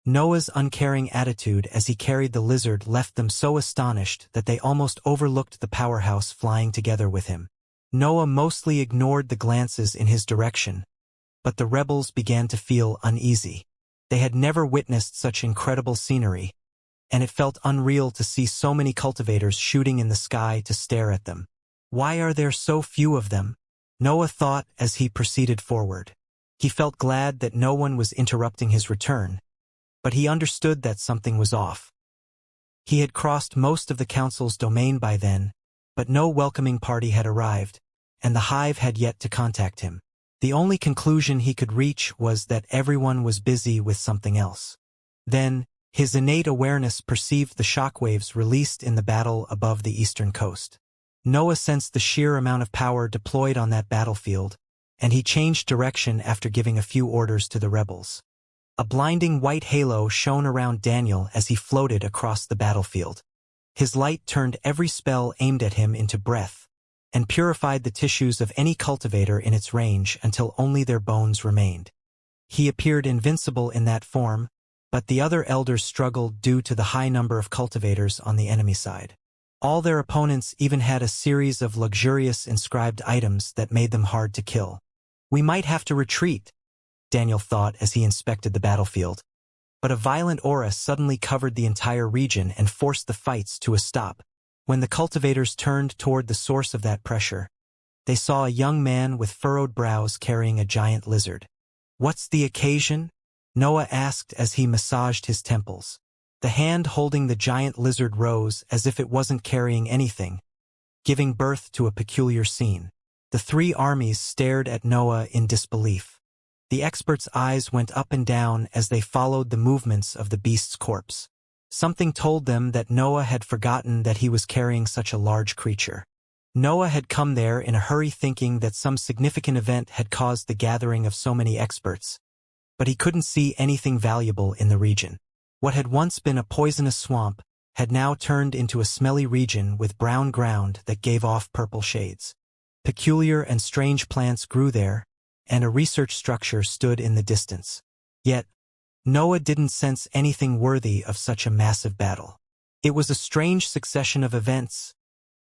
Noah's uncaring attitude as he carried the lizard left them so astonished that they almost overlooked the powerhouse flying together with him. Noah mostly ignored the glances in his direction, but the rebels began to feel uneasy. They had never witnessed such incredible scenery, and it felt unreal to see so many cultivators shooting in the sky to stare at them. Why are there so few of them? Noah thought as he proceeded forward. He felt glad that no one was interrupting his return, but he understood that something was off. He had crossed most of the council's domain by then, but no welcoming party had arrived, and the hive had yet to contact him. The only conclusion he could reach was that everyone was busy with something else. Then, his innate awareness perceived the shockwaves released in the battle above the eastern coast. Noah sensed the sheer amount of power deployed on that battlefield, and he changed direction after giving a few orders to the rebels. A blinding white halo shone around Daniel as he floated across the battlefield. His light turned every spell aimed at him into breath, and purified the tissues of any cultivator in its range until only their bones remained. He appeared invincible in that form, but the other elders struggled due to the high number of cultivators on the enemy side. All their opponents even had a series of luxurious inscribed items that made them hard to kill. We might have to retreat, Daniel thought as he inspected the battlefield. But a violent aura suddenly covered the entire region and forced the fights to a stop. When the cultivators turned toward the source of that pressure, they saw a young man with furrowed brows carrying a giant lizard. "What's the occasion?" Noah asked as he massaged his temples. The hand holding the giant lizard rose as if it wasn't carrying anything, giving birth to a peculiar scene. The three armies stared at Noah in disbelief. The expert's eyes went up and down as they followed the movements of the beast's corpse. Something told them that Noah had forgotten that he was carrying such a large creature. Noah had come there in a hurry thinking that some significant event had caused the gathering of so many experts, but he couldn't see anything valuable in the region. What had once been a poisonous swamp had now turned into a smelly region with brown ground that gave off purple shades. Peculiar and strange plants grew there, and a research structure stood in the distance. Yet, Noah didn't sense anything worthy of such a massive battle. It was a strange succession of events.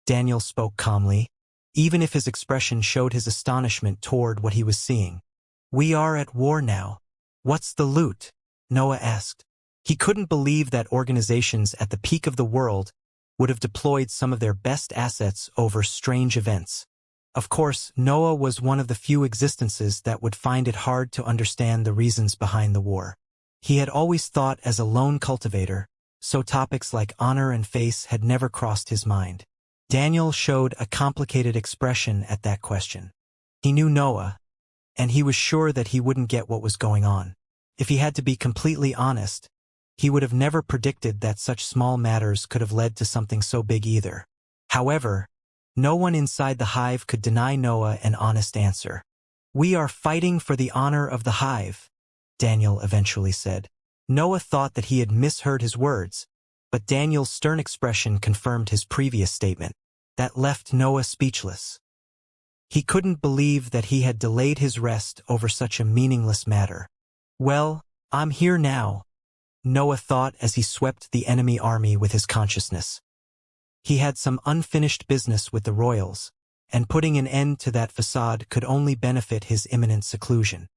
Daniel spoke calmly, even if his expression showed his astonishment toward what he was seeing. "We are at war now. What's the loot?" Noah asked. He couldn't believe that organizations at the peak of the world would have deployed some of their best assets over strange events. Of course, Noah was one of the few existences that would find it hard to understand the reasons behind the war. He had always thought as a lone cultivator, so topics like honor and face had never crossed his mind. Daniel showed a complicated expression at that question. He knew Noah, and he was sure that he wouldn't get what was going on. If he had to be completely honest, he would have never predicted that such small matters could have led to something so big either. However, no one inside the hive could deny Noah an honest answer. "We are fighting for the honor of the hive," Daniel eventually said. Noah thought that he had misheard his words, but Daniel's stern expression confirmed his previous statement. That left Noah speechless. He couldn't believe that he had delayed his rest over such a meaningless matter. "Well, I'm here now," Noah thought as he swept the enemy army with his consciousness. He had some unfinished business with the royals, and putting an end to that facade could only benefit his imminent seclusion.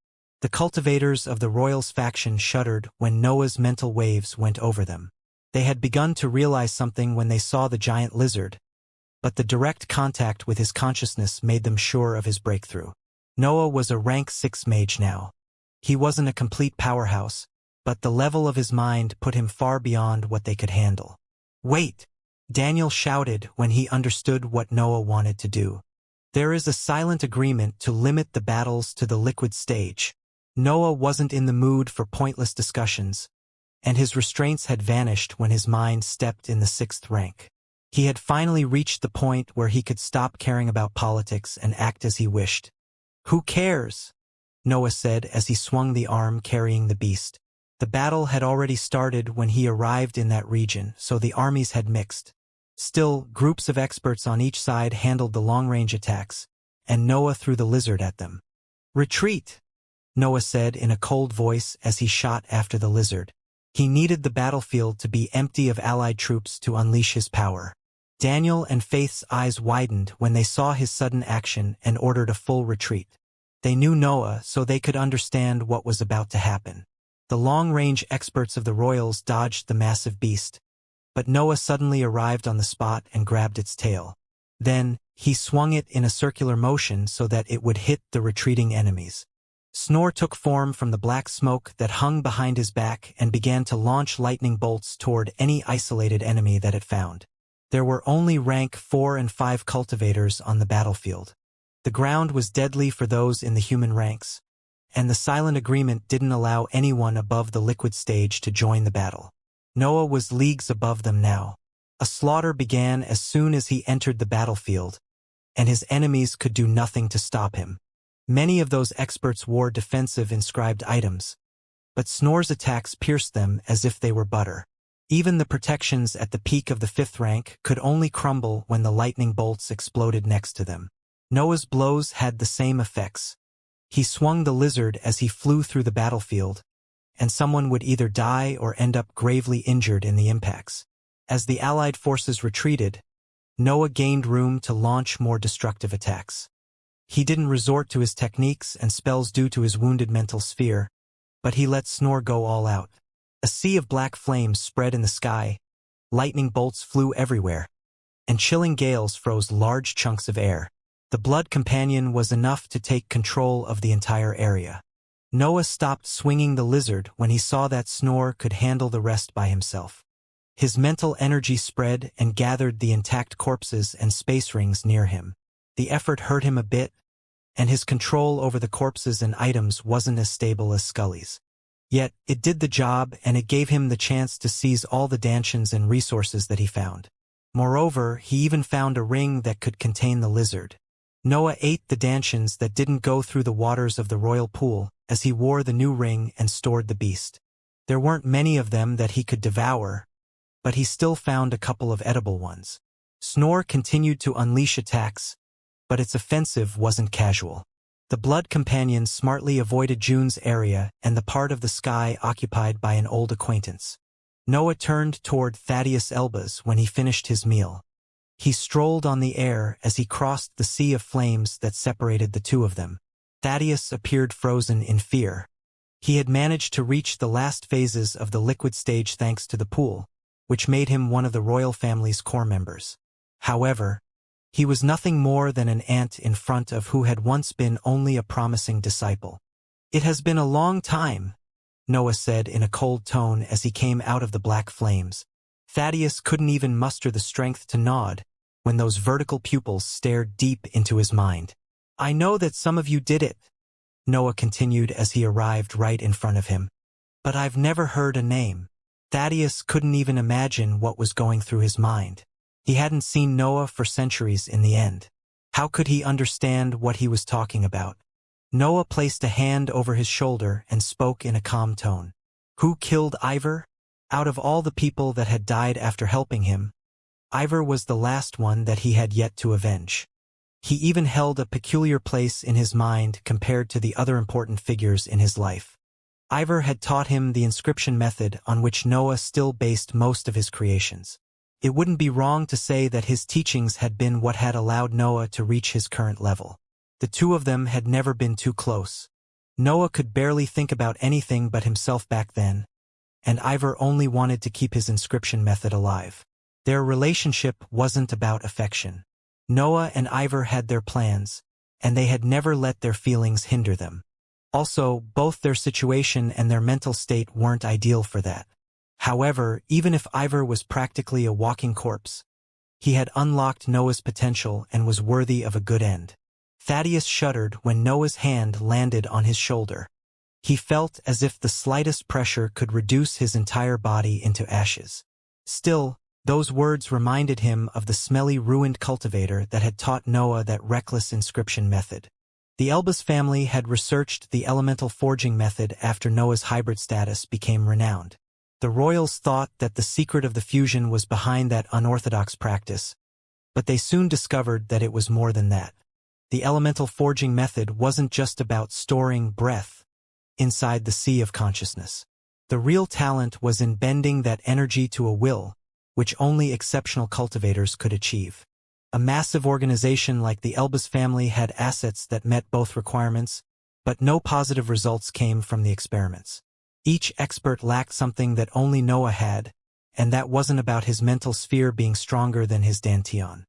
The cultivators of the royals' faction shuddered when Noah's mental waves went over them. They had begun to realize something when they saw the giant lizard, but the direct contact with his consciousness made them sure of his breakthrough. Noah was a rank 6 mage now. He wasn't a complete powerhouse, but the level of his mind put him far beyond what they could handle. "Wait!" Daniel shouted when he understood what Noah wanted to do. "There is a silent agreement to limit the battles to the liquid stage." Noah wasn't in the mood for pointless discussions, and his restraints had vanished when his mind stepped in the 6th rank. He had finally reached the point where he could stop caring about politics and act as he wished. "Who cares?" Noah said as he swung the arm carrying the beast. The battle had already started when he arrived in that region, so the armies had mixed. Still, groups of experts on each side handled the long-range attacks, and Noah threw the lizard at them. "Retreat!" Noah said in a cold voice as he shot after the lizard. He needed the battlefield to be empty of allied troops to unleash his power. Daniel and Faith's eyes widened when they saw his sudden action and ordered a full retreat. They knew Noah, so they could understand what was about to happen. The long-range experts of the royals dodged the massive beast, but Noah suddenly arrived on the spot and grabbed its tail. Then, he swung it in a circular motion so that it would hit the retreating enemies. Snore took form from the black smoke that hung behind his back and began to launch lightning bolts toward any isolated enemy that it found. There were only rank 4 and 5 cultivators on the battlefield. The ground was deadly for those in the human ranks, and the silent agreement didn't allow anyone above the liquid stage to join the battle. Noah was leagues above them now. A slaughter began as soon as he entered the battlefield, and his enemies could do nothing to stop him. Many of those experts wore defensive inscribed items, but Snore's attacks pierced them as if they were butter. Even the protections at the peak of the 5th rank could only crumble when the lightning bolts exploded next to them. Noah's blows had the same effects. He swung the lizard as he flew through the battlefield, and someone would either die or end up gravely injured in the impacts. As the Allied forces retreated, Noah gained room to launch more destructive attacks. He didn't resort to his techniques and spells due to his wounded mental sphere, but he let Snore go all out. A sea of black flames spread in the sky, lightning bolts flew everywhere, and chilling gales froze large chunks of air. The Blood Companion was enough to take control of the entire area. Noah stopped swinging the lizard when he saw that Snore could handle the rest by himself. His mental energy spread and gathered the intact corpses and space rings near him. The effort hurt him a bit, and his control over the corpses and items wasn't as stable as Scully's. Yet, it did the job, and it gave him the chance to seize all the dantions and resources that he found. Moreover, he even found a ring that could contain the lizard. Noah ate the dantions that didn't go through the waters of the royal pool as he wore the new ring and stored the beast. There weren't many of them that he could devour, but he still found a couple of edible ones. Snore continued to unleash attacks, but its offensive wasn't casual. The Blood Companion smartly avoided June's area and the part of the sky occupied by an old acquaintance. Noah turned toward Thaddeus Elbaz when he finished his meal. He strolled on the air as he crossed the sea of flames that separated the two of them. Thaddeus appeared frozen in fear. He had managed to reach the last phases of the liquid stage thanks to the pool, which made him one of the royal family's core members. However, he was nothing more than an ant in front of who had once been only a promising disciple. "It has been a long time," Noah said in a cold tone as he came out of the black flames. Thaddeus couldn't even muster the strength to nod when those vertical pupils stared deep into his mind. "I know that some of you did it," Noah continued as he arrived right in front of him. "But I've never heard a name." Thaddeus couldn't even imagine what was going through his mind. He hadn't seen Noah for centuries in the end. How could he understand what he was talking about? Noah placed a hand over his shoulder and spoke in a calm tone. "Who killed Ivor? Out of all the people that had died after helping him, Ivor was the last one that he had yet to avenge. He even held a peculiar place in his mind compared to the other important figures in his life. Ivor had taught him the inscription method on which Noah still based most of his creations. It wouldn't be wrong to say that his teachings had been what had allowed Noah to reach his current level. The two of them had never been too close. Noah could barely think about anything but himself back then, and Ivor only wanted to keep his inscription method alive. Their relationship wasn't about affection. Noah and Ivor had their plans, and they had never let their feelings hinder them. Also, both their situation and their mental state weren't ideal for that. However, even if Ivor was practically a walking corpse, he had unlocked Noah's potential and was worthy of a good end. Thaddeus shuddered when Noah's hand landed on his shoulder. He felt as if the slightest pressure could reduce his entire body into ashes. Still, those words reminded him of the smelly, ruined cultivator that had taught Noah that reckless inscription method. The Elbaz family had researched the elemental forging method after Noah's hybrid status became renowned. The royals thought that the secret of the fusion was behind that unorthodox practice, but they soon discovered that it was more than that. The elemental forging method wasn't just about storing breath inside the sea of consciousness. The real talent was in bending that energy to a will, which only exceptional cultivators could achieve. A massive organization like the Elbas family had assets that met both requirements, but no positive results came from the experiments. Each expert lacked something that only Noah had, and that wasn't about his mental sphere being stronger than his dantian.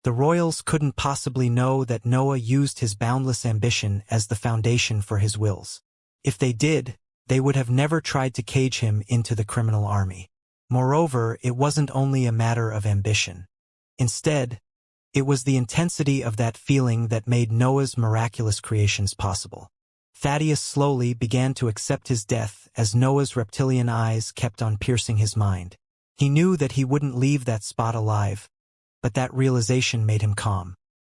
The royals couldn't possibly know that Noah used his boundless ambition as the foundation for his wills. If they did, they would have never tried to cage him into the criminal army. Moreover, it wasn't only a matter of ambition. Instead, it was the intensity of that feeling that made Noah's miraculous creations possible. Thaddeus slowly began to accept his death as Noah's reptilian eyes kept on piercing his mind. He knew that he wouldn't leave that spot alive, but that realization made him calm.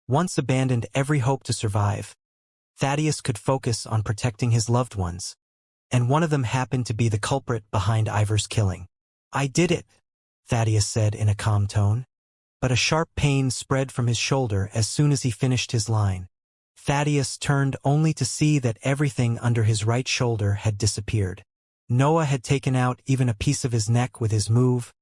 Once abandoned every hope to survive, Thaddeus could focus on protecting his loved ones, and one of them happened to be the culprit behind Ivor's killing. "I did it," Thaddeus said in a calm tone, but a sharp pain spread from his shoulder as soon as he finished his line. Thaddeus turned only to see that everything under his right shoulder had disappeared. Noah had taken out even a piece of his neck with his move,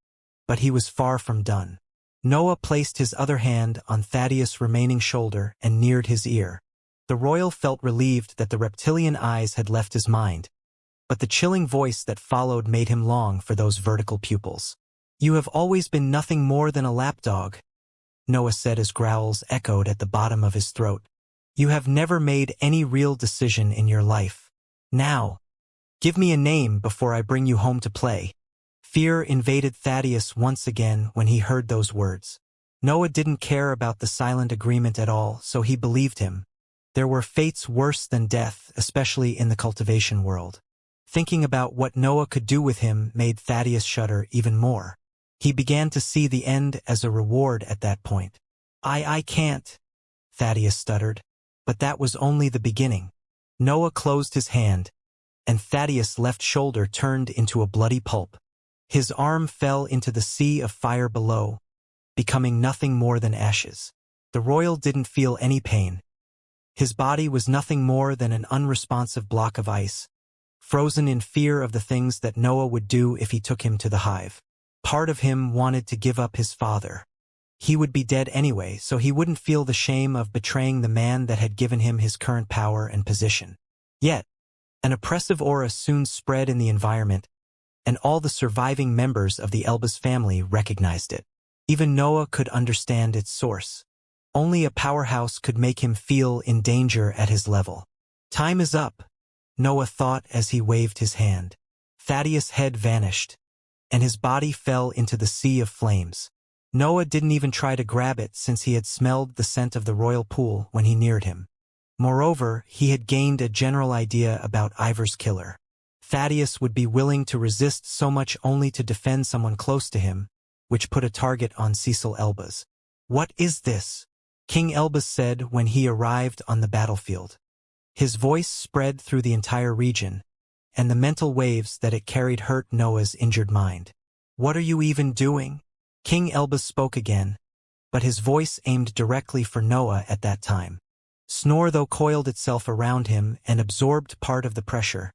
but he was far from done. Noah placed his other hand on Thaddeus' remaining shoulder and neared his ear. The royal felt relieved that the reptilian eyes had left his mind, but the chilling voice that followed made him long for those vertical pupils. "You have always been nothing more than a lapdog," Noah said as growls echoed at the bottom of his throat. "You have never made any real decision in your life. Now, give me a name before I bring you home to play." Fear invaded Thaddeus once again when he heard those words. Noah didn't care about the silent agreement at all, so he believed him. There were fates worse than death, especially in the cultivation world. Thinking about what Noah could do with him made Thaddeus shudder even more. He began to see the end as a reward at that point. I can't," Thaddeus stuttered. But that was only the beginning. Noah closed his hand, and Thaddeus' left shoulder turned into a bloody pulp. His arm fell into the sea of fire below, becoming nothing more than ashes. The royal didn't feel any pain. His body was nothing more than an unresponsive block of ice, frozen in fear of the things that Noah would do if he took him to the hive. Part of him wanted to give up his father. He would be dead anyway, so he wouldn't feel the shame of betraying the man that had given him his current power and position. Yet, an oppressive aura soon spread in the environment, and all the surviving members of the Elbas family recognized it. Even Noah could understand its source. Only a powerhouse could make him feel in danger at his level. "Time is up," Noah thought as he waved his hand. Thaddeus' head vanished, and his body fell into the sea of flames. Noah didn't even try to grab it since he had smelled the scent of the royal pool when he neared him. Moreover, he had gained a general idea about Ivor's killer. Thaddeus would be willing to resist so much only to defend someone close to him, which put a target on Cecil Elbas. "What is this?" King Elbas said when he arrived on the battlefield. His voice spread through the entire region, and the mental waves that it carried hurt Noah's injured mind. "What are you even doing?" King Elbas spoke again, but his voice aimed directly for Noah at that time. Snore though coiled itself around him and absorbed part of the pressure,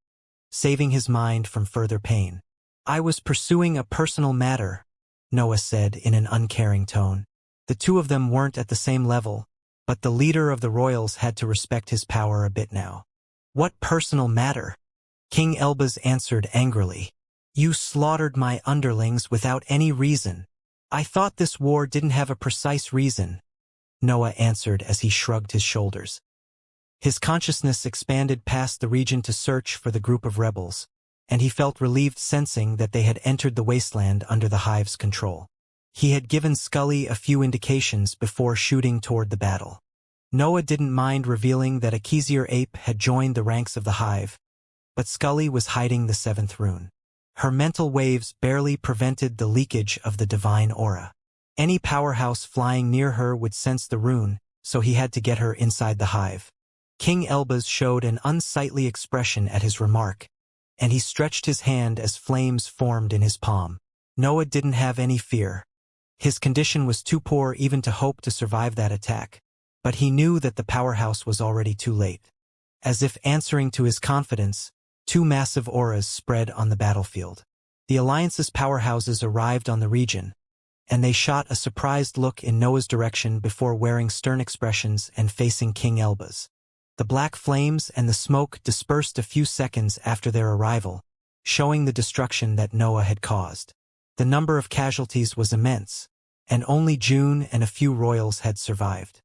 saving his mind from further pain. "I was pursuing a personal matter," Noah said in an uncaring tone. The two of them weren't at the same level, but the leader of the royals had to respect his power a bit now. "What personal matter?" King Elbas answered angrily. "You slaughtered my underlings without any reason." "I thought this war didn't have a precise reason," Noah answered as he shrugged his shoulders. His consciousness expanded past the region to search for the group of rebels, and he felt relieved sensing that they had entered the wasteland under the hive's control. He had given Scully a few indications before shooting toward the battle. Noah didn't mind revealing that a Kezier ape had joined the ranks of the hive, but Scully was hiding the seventh rune. Her mental waves barely prevented the leakage of the divine aura. Any powerhouse flying near her would sense the rune, so he had to get her inside the hive. King Elbas showed an unsightly expression at his remark, and he stretched his hand as flames formed in his palm. Noah didn't have any fear. His condition was too poor even to hope to survive that attack, but he knew that the powerhouse was already too late. As if answering to his confidence, two massive auras spread on the battlefield. The Alliance's powerhouses arrived on the region, and they shot a surprised look in Noah's direction before wearing stern expressions and facing King Elbaz. The black flames and the smoke dispersed a few seconds after their arrival, showing the destruction that Noah had caused. The number of casualties was immense, and only June and a few royals had survived.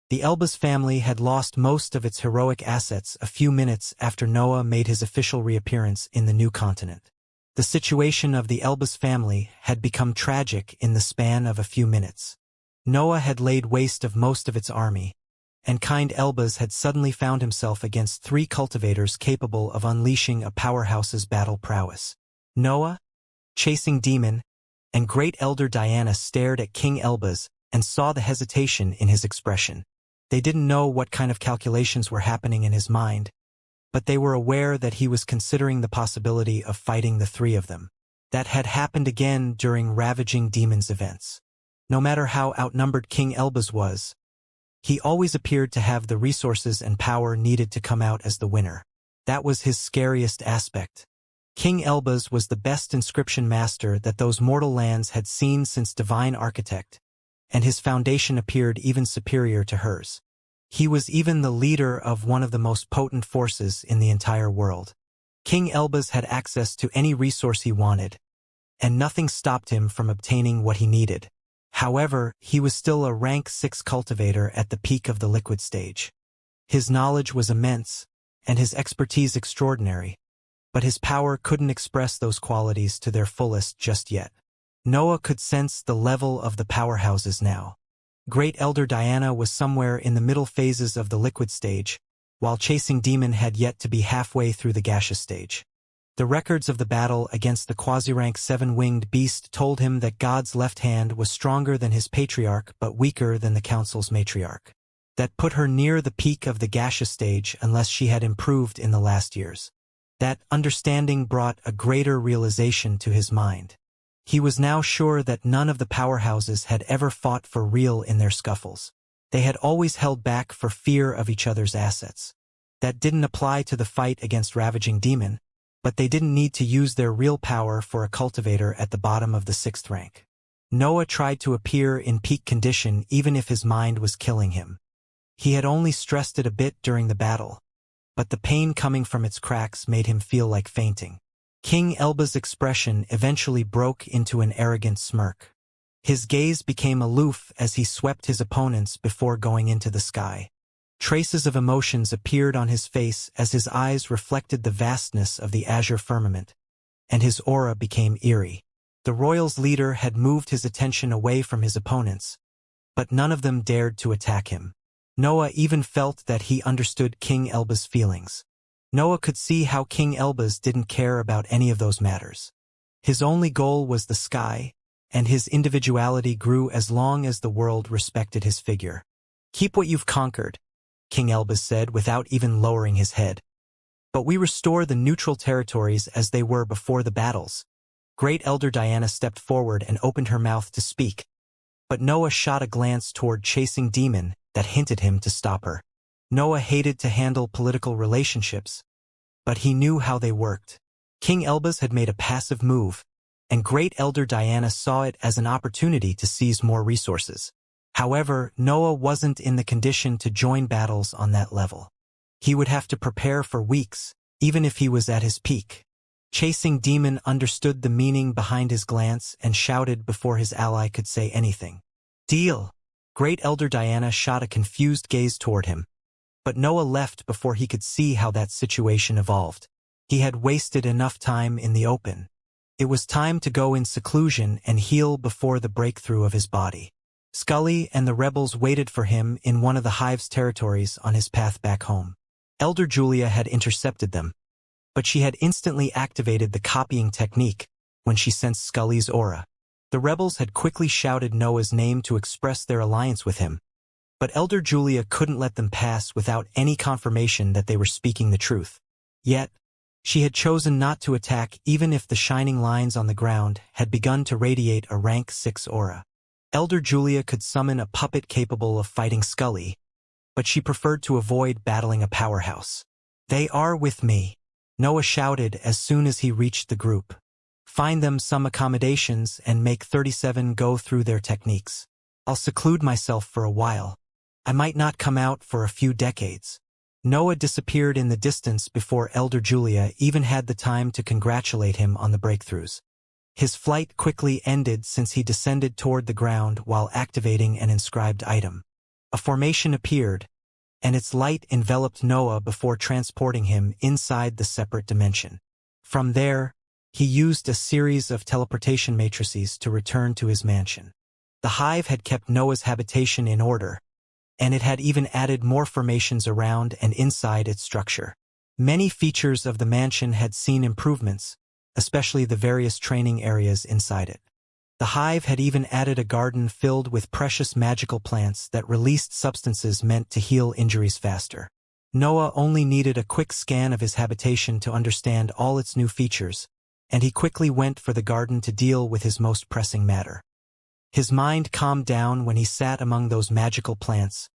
The Elbaz family had lost most of its heroic assets a few minutes after Noah made his official reappearance in the new continent. The situation of the Elbaz family had become tragic in the span of a few minutes. Noah had laid waste of most of its army, and kind Elbaz had suddenly found himself against 3 cultivators capable of unleashing a powerhouse's battle prowess. Noah, Chasing Demon, and Great Elder Diana stared at King Elbaz and saw the hesitation in his expression. They didn't know what kind of calculations were happening in his mind, but they were aware that he was considering the possibility of fighting the 3 of them. That had happened again during Ravaging Demons events. No matter how outnumbered King Elbaz was, he always appeared to have the resources and power needed to come out as the winner. That was his scariest aspect. King Elbaz was the best inscription master that those mortal lands had seen since Divine Architect, and his foundation appeared even superior to hers. He was even the leader of one of the most potent forces in the entire world. King Elbaz had access to any resource he wanted, and nothing stopped him from obtaining what he needed. However, he was still a rank 6 cultivator at the peak of the liquid stage. His knowledge was immense, and his expertise extraordinary, but his power couldn't express those qualities to their fullest just yet. Noah could sense the level of the powerhouses now. Great Elder Diana was somewhere in the middle phases of the liquid stage, while Chasing Demon had yet to be halfway through the gaseous stage. The records of the battle against the quasi-rank 7-winged beast told him that God's left hand was stronger than his patriarch but weaker than the council's matriarch. That put her near the peak of the gaseous stage unless she had improved in the last years. That understanding brought a greater realization to his mind. He was now sure that none of the powerhouses had ever fought for real in their scuffles. They had always held back for fear of each other's assets. That didn't apply to the fight against Ravaging Demon, but they didn't need to use their real power for a cultivator at the bottom of the 6th rank. Noah tried to appear in peak condition even if his mind was killing him. He had only stressed it a bit during the battle, but the pain coming from its cracks made him feel like fainting. King Elbaz's expression eventually broke into an arrogant smirk. His gaze became aloof as he swept his opponents before going into the sky. Traces of emotions appeared on his face as his eyes reflected the vastness of the azure firmament, and his aura became eerie. The royals' leader had moved his attention away from his opponents, but none of them dared to attack him. Noah even felt that he understood King Elbaz's feelings. Noah could see how King Elbaz didn't care about any of those matters. His only goal was the sky, and his individuality grew as long as the world respected his figure. "Keep what you've conquered," King Elbaz said without even lowering his head. "But we restore the neutral territories as they were before the battles." Great Elder Diana stepped forward and opened her mouth to speak, but Noah shot a glance toward Chasing Demon that hinted him to stop her. Noah hated to handle political relationships, but he knew how they worked. King Elbaz had made a passive move, and Great Elder Diana saw it as an opportunity to seize more resources. However, Noah wasn't in the condition to join battles on that level. He would have to prepare for weeks, even if he was at his peak. Chasing Demon understood the meaning behind his glance and shouted before his ally could say anything. "Deal!" Great Elder Diana shot a confused gaze toward him, but Noah left before he could see how that situation evolved. He had wasted enough time in the open. It was time to go in seclusion and heal before the breakthrough of his body. Scully and the rebels waited for him in one of the Hive's territories on his path back home. Elder Julia had intercepted them, but she had instantly activated the copying technique when she sensed Scully's aura. The rebels had quickly shouted Noah's name to express their alliance with him, but Elder Julia couldn't let them pass without any confirmation that they were speaking the truth. Yet, She had chosen not to attack even if the shining lines on the ground had begun to radiate a rank 6 aura. Elder Julia could summon a puppet capable of fighting Scully, but she preferred to avoid battling a powerhouse. "They are with me," Noah shouted as soon as he reached the group. "Find them some accommodations and make 37 go through their techniques. I'll seclude myself for a while. I might not come out for a few decades." Noah disappeared in the distance before Elder Julia even had the time to congratulate him on the breakthroughs. His flight quickly ended since he descended toward the ground while activating an inscribed item. A formation appeared, and its light enveloped Noah before transporting him inside the separate dimension. From there, he used a series of teleportation matrices to return to his mansion. The hive had kept Noah's habitation in order, and it had even added more formations around and inside its structure. Many features of the mansion had seen improvements, especially the various training areas inside it. The hive had even added a garden filled with precious magical plants that released substances meant to heal injuries faster. Noah only needed a quick scan of his habitation to understand all its new features, and he quickly went for the garden to deal with his most pressing matter. His mind calmed down when he sat among those magical plants,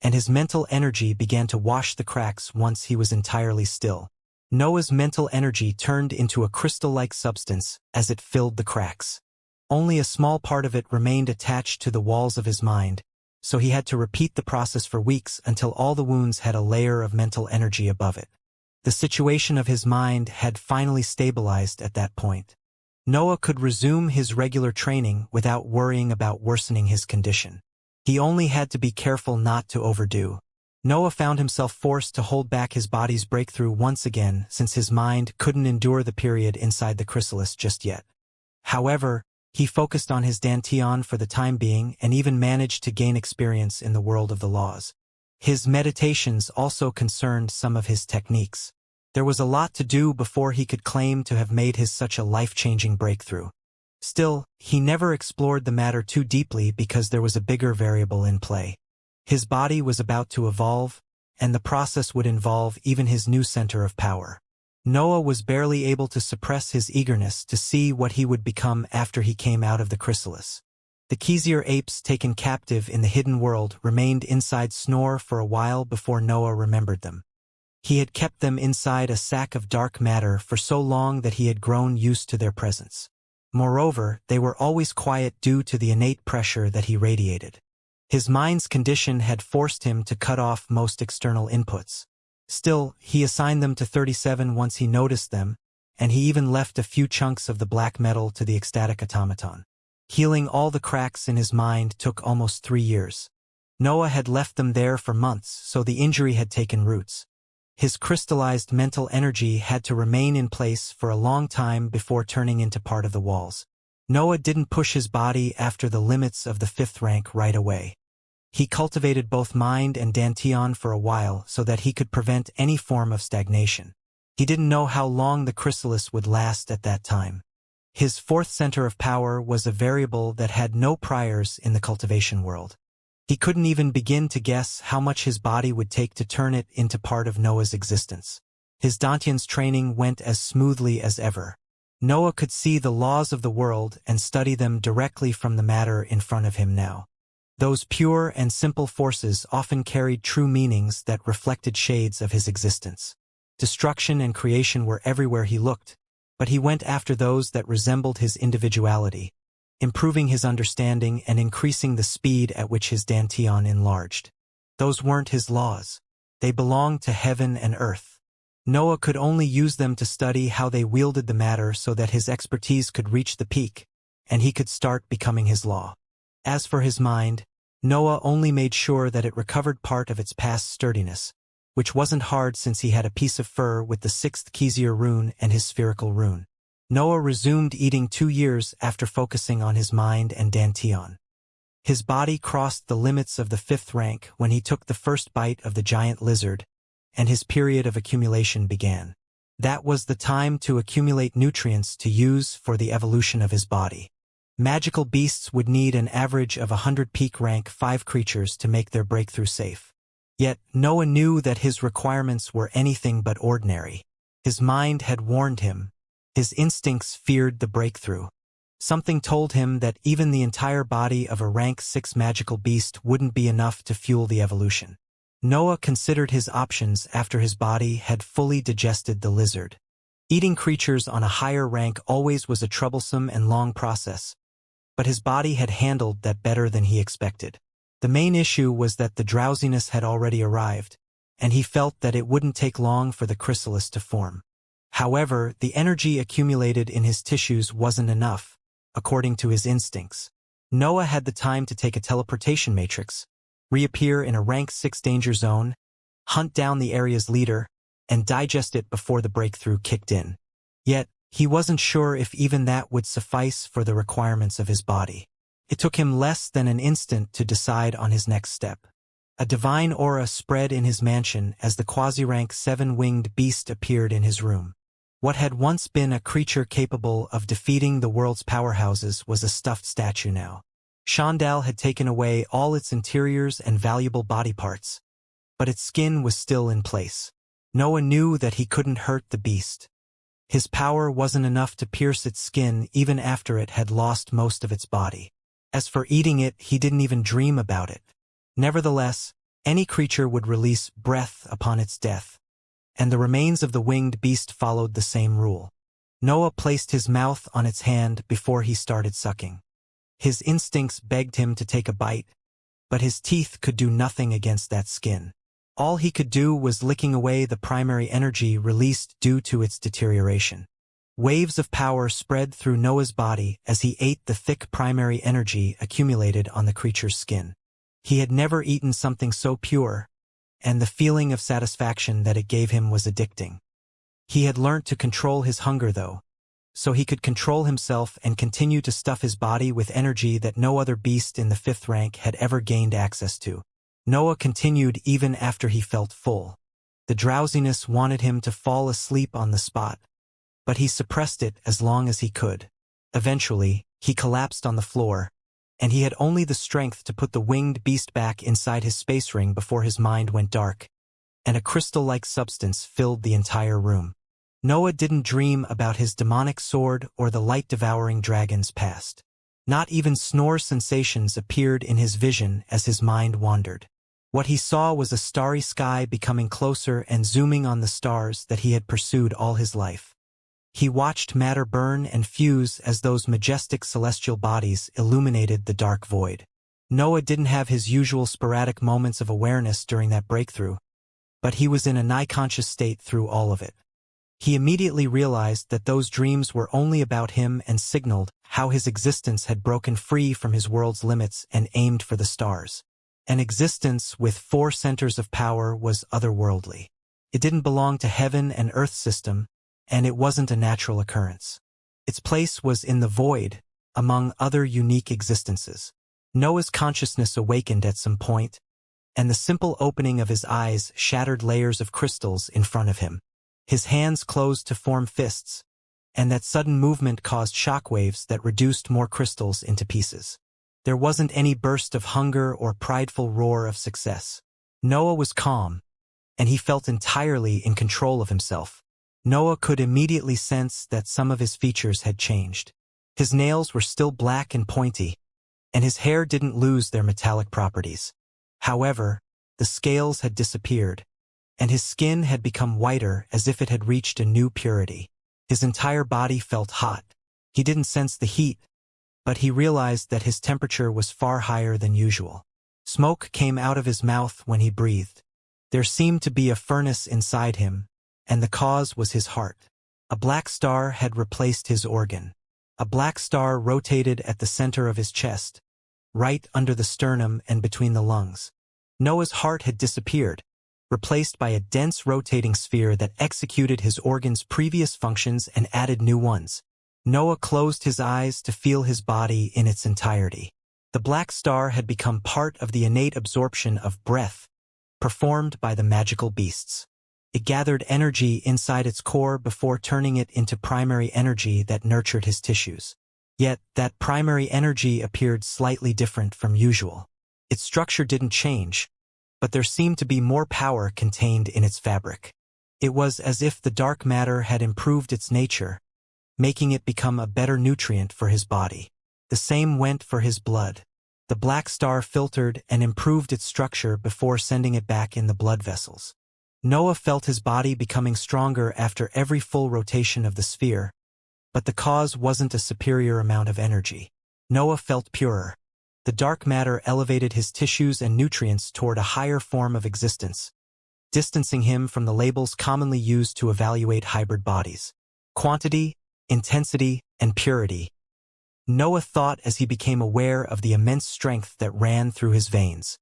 and his mental energy began to wash the cracks once he was entirely still. Noah's mental energy turned into a crystal-like substance as it filled the cracks. Only a small part of it remained attached to the walls of his mind, so he had to repeat the process for weeks until all the wounds had a layer of mental energy above it. The situation of his mind had finally stabilized at that point. Noah could resume his regular training without worrying about worsening his condition. He only had to be careful not to overdo. Noah found himself forced to hold back his body's breakthrough once again since his mind couldn't endure the period inside the chrysalis just yet. However, he focused on his dantian for the time being and even managed to gain experience in the world of the laws. His meditations also concerned some of his techniques. There was a lot to do before he could claim to have made his such a life-changing breakthrough. Still, he never explored the matter too deeply because there was a bigger variable in play. His body was about to evolve, and the process would involve even his new center of power. Noah was barely able to suppress his eagerness to see what he would become after he came out of the chrysalis. The Xianxia apes taken captive in the hidden world remained inside Snore for a while before Noah remembered them. He had kept them inside a sack of dark matter for so long that he had grown used to their presence. Moreover, they were always quiet due to the innate pressure that he radiated. His mind's condition had forced him to cut off most external inputs. Still, he assigned them to 37 once he noticed them, and he even left a few chunks of the black metal to the ecstatic automaton. Healing all the cracks in his mind took almost 3 years. Noah had left them there for months, so the injury had taken roots. His crystallized mental energy had to remain in place for a long time before turning into part of the walls. Noah didn't push his body after the limits of the 5th rank right away. He cultivated both mind and dantian for a while so that he could prevent any form of stagnation. He didn't know how long the chrysalis would last at that time. His 4th center of power was a variable that had no priors in the cultivation world. He couldn't even begin to guess how much his body would take to turn it into part of Noah's existence. His dantian's training went as smoothly as ever. Noah could see the laws of the world and study them directly from the matter in front of him now. Those pure and simple forces often carried true meanings that reflected shades of his existence. Destruction and creation were everywhere he looked, but he went after those that resembled his individuality, improving his understanding and increasing the speed at which his dantian enlarged. Those weren't his laws. They belonged to heaven and earth. Noah could only use them to study how they wielded the matter so that his expertise could reach the peak, and he could start becoming his law. As for his mind, Noah only made sure that it recovered part of its past sturdiness, which wasn't hard since he had a piece of fur with the 6th Xianxia rune and his spherical rune. Noah resumed eating 2 years after focusing on his mind and dantian. His body crossed the limits of the 5th rank when he took the first bite of the giant lizard, and his period of accumulation began. That was the time to accumulate nutrients to use for the evolution of his body. Magical beasts would need an average of 100 peak rank 5 creatures to make their breakthrough safe. Yet, Noah knew that his requirements were anything but ordinary. His mind had warned him. His instincts feared the breakthrough. Something told him that even the entire body of a rank 6 magical beast wouldn't be enough to fuel the evolution. Noah considered his options after his body had fully digested the lizard. Eating creatures on a higher rank always was a troublesome and long process, but his body had handled that better than he expected. The main issue was that the drowsiness had already arrived, and he felt that it wouldn't take long for the chrysalis to form. However, the energy accumulated in his tissues wasn't enough, according to his instincts. Noah had the time to take a teleportation matrix, reappear in a rank 6 danger zone, hunt down the area's leader, and digest it before the breakthrough kicked in. Yet, he wasn't sure if even that would suffice for the requirements of his body. It took him less than an instant to decide on his next step. A divine aura spread in his mansion as the quasi-rank 7-winged beast appeared in his room. What had once been a creature capable of defeating the world's powerhouses was a stuffed statue now. Shandal had taken away all its interiors and valuable body parts, but its skin was still in place. Noah knew that he couldn't hurt the beast. His power wasn't enough to pierce its skin even after it had lost most of its body. As for eating it, he didn't even dream about it. Nevertheless, any creature would release breath upon its death, and the remains of the winged beast followed the same rule. Noah placed his mouth on its hand before he started sucking. His instincts begged him to take a bite, but his teeth could do nothing against that skin. All he could do was licking away the primary energy released due to its deterioration. Waves of power spread through Noah's body as he ate the thick primary energy accumulated on the creature's skin. He had never eaten something so pure, and the feeling of satisfaction that it gave him was addicting. He had learnt to control his hunger, though, so he could control himself and continue to stuff his body with energy that no other beast in the 5th rank had ever gained access to. Noah continued even after he felt full. The drowsiness wanted him to fall asleep on the spot, but he suppressed it as long as he could. Eventually, he collapsed on the floor, and he had only the strength to put the winged beast back inside his space ring before his mind went dark, and a crystal-like substance filled the entire room. Noah didn't dream about his demonic sword or the light-devouring dragon's past. Not even snore sensations appeared in his vision as his mind wandered. What he saw was a starry sky becoming closer and zooming on the stars that he had pursued all his life. He watched matter burn and fuse as those majestic celestial bodies illuminated the dark void. Noah didn't have his usual sporadic moments of awareness during that breakthrough, but he was in a nigh-conscious state through all of it. He immediately realized that those dreams were only about him and signaled how his existence had broken free from his world's limits and aimed for the stars. An existence with 4 centers of power was otherworldly. It didn't belong to heaven and earth system, and it wasn't a natural occurrence. Its place was in the void, among other unique existences. Noah's consciousness awakened at some point, and the simple opening of his eyes shattered layers of crystals in front of him. His hands closed to form fists, and that sudden movement caused shockwaves that reduced more crystals into pieces. There wasn't any burst of hunger or prideful roar of success. Noah was calm, and he felt entirely in control of himself. Noah could immediately sense that some of his features had changed. His nails were still black and pointy, and his hair didn't lose their metallic properties. However, the scales had disappeared, and his skin had become whiter as if it had reached a new purity. His entire body felt hot. He didn't sense the heat, but he realized that his temperature was far higher than usual. Smoke came out of his mouth when he breathed. There seemed to be a furnace inside him, and the cause was his heart. A black star had replaced his organ. A black star rotated at the center of his chest, right under the sternum and between the lungs. Noah's heart had disappeared, replaced by a dense rotating sphere that executed his organ's previous functions and added new ones. Noah closed his eyes to feel his body in its entirety. The black star had become part of the innate absorption of breath, performed by the magical beasts. It gathered energy inside its core before turning it into primary energy that nurtured his tissues. Yet, that primary energy appeared slightly different from usual. Its structure didn't change, but there seemed to be more power contained in its fabric. It was as if the dark matter had improved its nature, making it become a better nutrient for his body. The same went for his blood. The black star filtered and improved its structure before sending it back in the blood vessels. Noah felt his body becoming stronger after every full rotation of the sphere, but the cause wasn't a superior amount of energy. Noah felt purer. The dark matter elevated his tissues and nutrients toward a higher form of existence, distancing him from the labels commonly used to evaluate hybrid bodies. Quantity, intensity, and purity. Noah thought as he became aware of the immense strength that ran through his veins.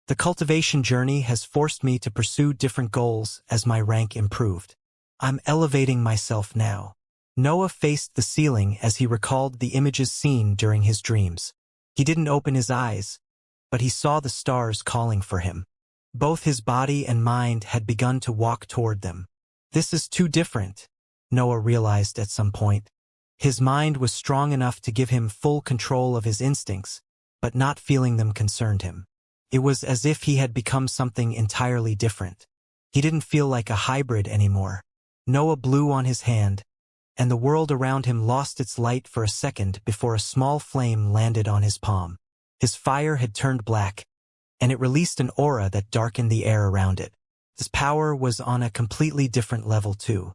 The cultivation journey has forced me to pursue different goals as my rank improved. I'm elevating myself now. Noah faced the ceiling as he recalled the images seen during his dreams. He didn't open his eyes, but he saw the stars calling for him. Both his body and mind had begun to walk toward them. This is too different, Noah realized at some point. His mind was strong enough to give him full control of his instincts, but not feeling them concerned him. It was as if he had become something entirely different. He didn't feel like a hybrid anymore. Noah blew on his hand, and the world around him lost its light for a second before a small flame landed on his palm. His fire had turned black, and it released an aura that darkened the air around it. His power was on a completely different level too.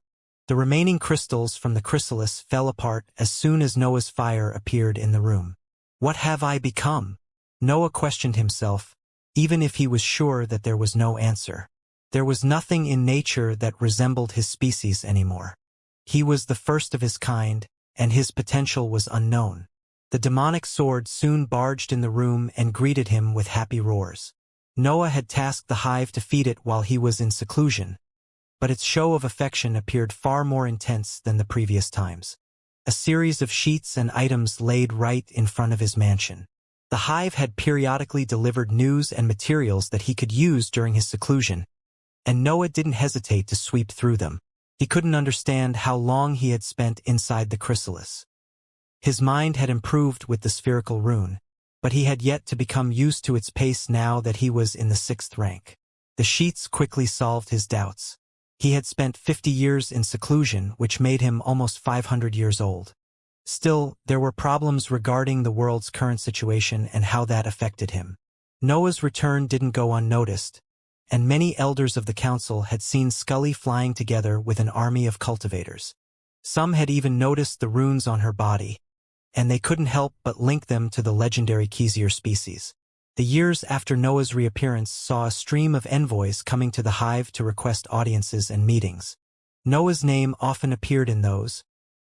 The remaining crystals from the chrysalis fell apart as soon as Noah's fire appeared in the room. What have I become? Noah questioned himself, even if he was sure that there was no answer. There was nothing in nature that resembled his species anymore. He was the first of his kind, and his potential was unknown. The demonic sword soon barged in the room and greeted him with happy roars. Noah had tasked the hive to feed it while he was in seclusion, but its show of affection appeared far more intense than the previous times. A series of sheets and items laid right in front of his mansion. The hive had periodically delivered news and materials that he could use during his seclusion, and Noah didn't hesitate to sweep through them. He couldn't understand how long he had spent inside the chrysalis. His mind had improved with the spherical rune, but he had yet to become used to its pace now that he was in the 6th rank. The sheets quickly solved his doubts. He had spent 50 years in seclusion, which made him almost 500 years old. Still, there were problems regarding the world's current situation and how that affected him. Noah's return didn't go unnoticed, and many elders of the council had seen Scully flying together with an army of cultivators. Some had even noticed the runes on her body, and they couldn't help but link them to the legendary Xianxia species. The years after Noah's reappearance saw a stream of envoys coming to the hive to request audiences and meetings. Noah's name often appeared in those,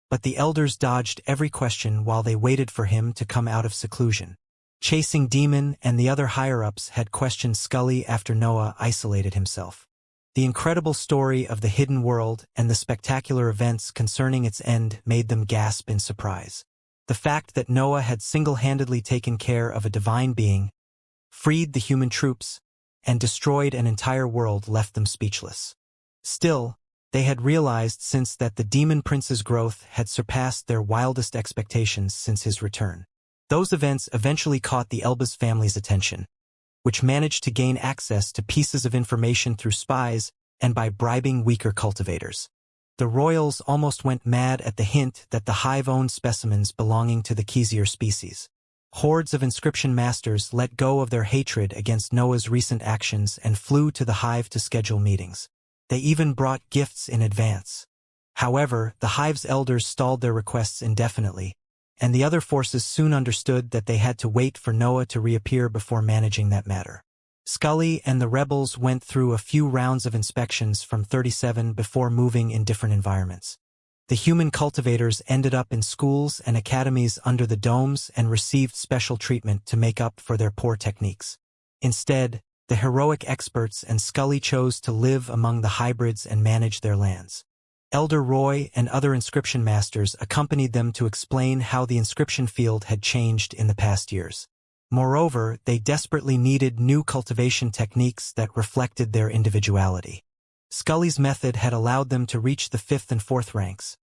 but the elders dodged every question while they waited for him to come out of seclusion. Chasing Demon and the other higher-ups had questioned Scully after Noah isolated himself. The incredible story of the hidden world and the spectacular events concerning its end made them gasp in surprise. The fact that Noah had single-handedly taken care of a divine being, freed the human troops, and destroyed an entire world left them speechless. Still, they had realized since that the Demon Prince's growth had surpassed their wildest expectations since his return. Those events eventually caught the Elbaz family's attention, which managed to gain access to pieces of information through spies and by bribing weaker cultivators. The royals almost went mad at the hint that the hive owned specimens belonging to the Xianxia species. Hordes of inscription masters let go of their hatred against Noah's recent actions and flew to the hive to schedule meetings. They even brought gifts in advance. However, the hive's elders stalled their requests indefinitely, and the other forces soon understood that they had to wait for Noah to reappear before managing that matter. Scully and the rebels went through a few rounds of inspections from 37 before moving in different environments. The human cultivators ended up in schools and academies under the domes and received special treatment to make up for their poor techniques. Instead, the heroic experts and Scully chose to live among the hybrids and manage their lands. Elder Roy and other inscription masters accompanied them to explain how the inscription field had changed in the past years. Moreover, they desperately needed new cultivation techniques that reflected their individuality. Scully's method had allowed them to reach the 5th and 4th ranks,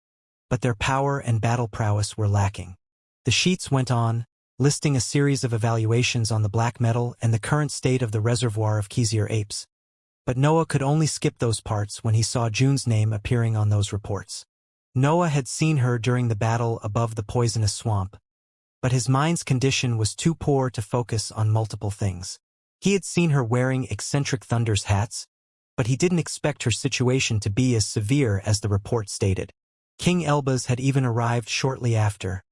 but their power and battle prowess were lacking. The sheets went on, listing a series of evaluations on the black metal and the current state of the reservoir of Xianxia apes. But Noah could only skip those parts when he saw June's name appearing on those reports. Noah had seen her during the battle above the poisonous swamp, but his mind's condition was too poor to focus on multiple things. He had seen her wearing eccentric Thunder's hats, but he didn't expect her situation to be as severe as the report stated. King Elbaz had even arrived shortly after,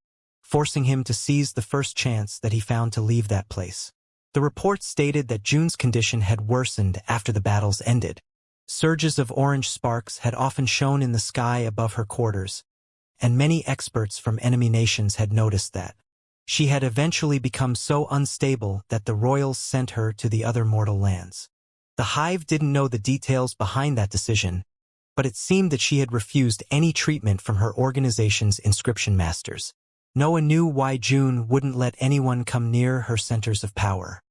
forcing him to seize the first chance that he found to leave that place. The report stated that June's condition had worsened after the battles ended. Surges of orange sparks had often shone in the sky above her quarters, and many experts from enemy nations had noticed that. She had eventually become so unstable that the royals sent her to the other mortal lands. The Hive didn't know the details behind that decision, but it seemed that she had refused any treatment from her organization's inscription masters. Noah knew why June wouldn't let anyone come near her centers of power.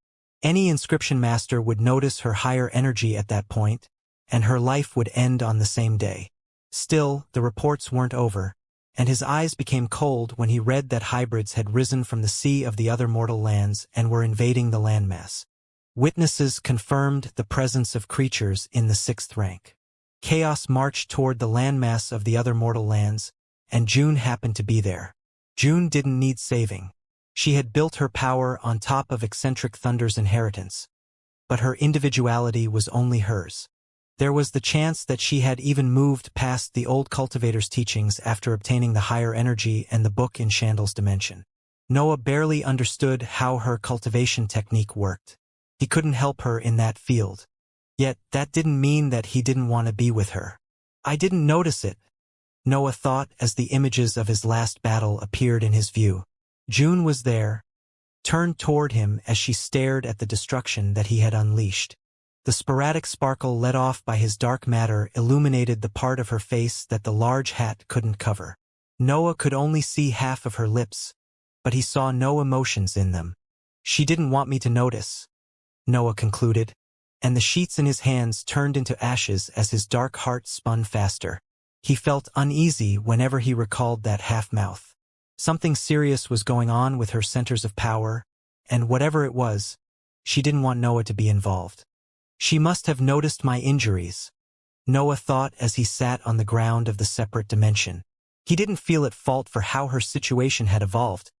Any inscription master would notice her higher energy at that point, and her life would end on the same day. Still, the reports weren't over, and his eyes became cold when he read that hybrids had risen from the sea of the other mortal lands and were invading the landmass. Witnesses confirmed the presence of creatures in the 6th rank. Chaos marched toward the landmass of the other mortal lands, and June happened to be there. June didn't need saving. She had built her power on top of eccentric Thunder's inheritance, but her individuality was only hers. There was the chance that she had even moved past the old cultivator's teachings after obtaining the higher energy and the book in Chandal's dimension. Noah barely understood how her cultivation technique worked. He couldn't help her in that field. Yet that didn't mean that he didn't want to be with her. I didn't notice it, Noah thought as the images of his last battle appeared in his view. June was there, turned toward him as she stared at the destruction that he had unleashed. The sporadic sparkle let off by his dark matter illuminated the part of her face that the large hat couldn't cover. Noah could only see half of her lips, but he saw no emotions in them. She didn't want me to notice, Noah concluded, and the sheets in his hands turned into ashes as his dark heart spun faster. He felt uneasy whenever he recalled that half-mouth. Something serious was going on with her centers of power, and whatever it was, she didn't want Noah to be involved. She must have noticed my injuries, Noah thought as he sat on the ground of the separate dimension. He didn't feel at fault for how her situation had evolved,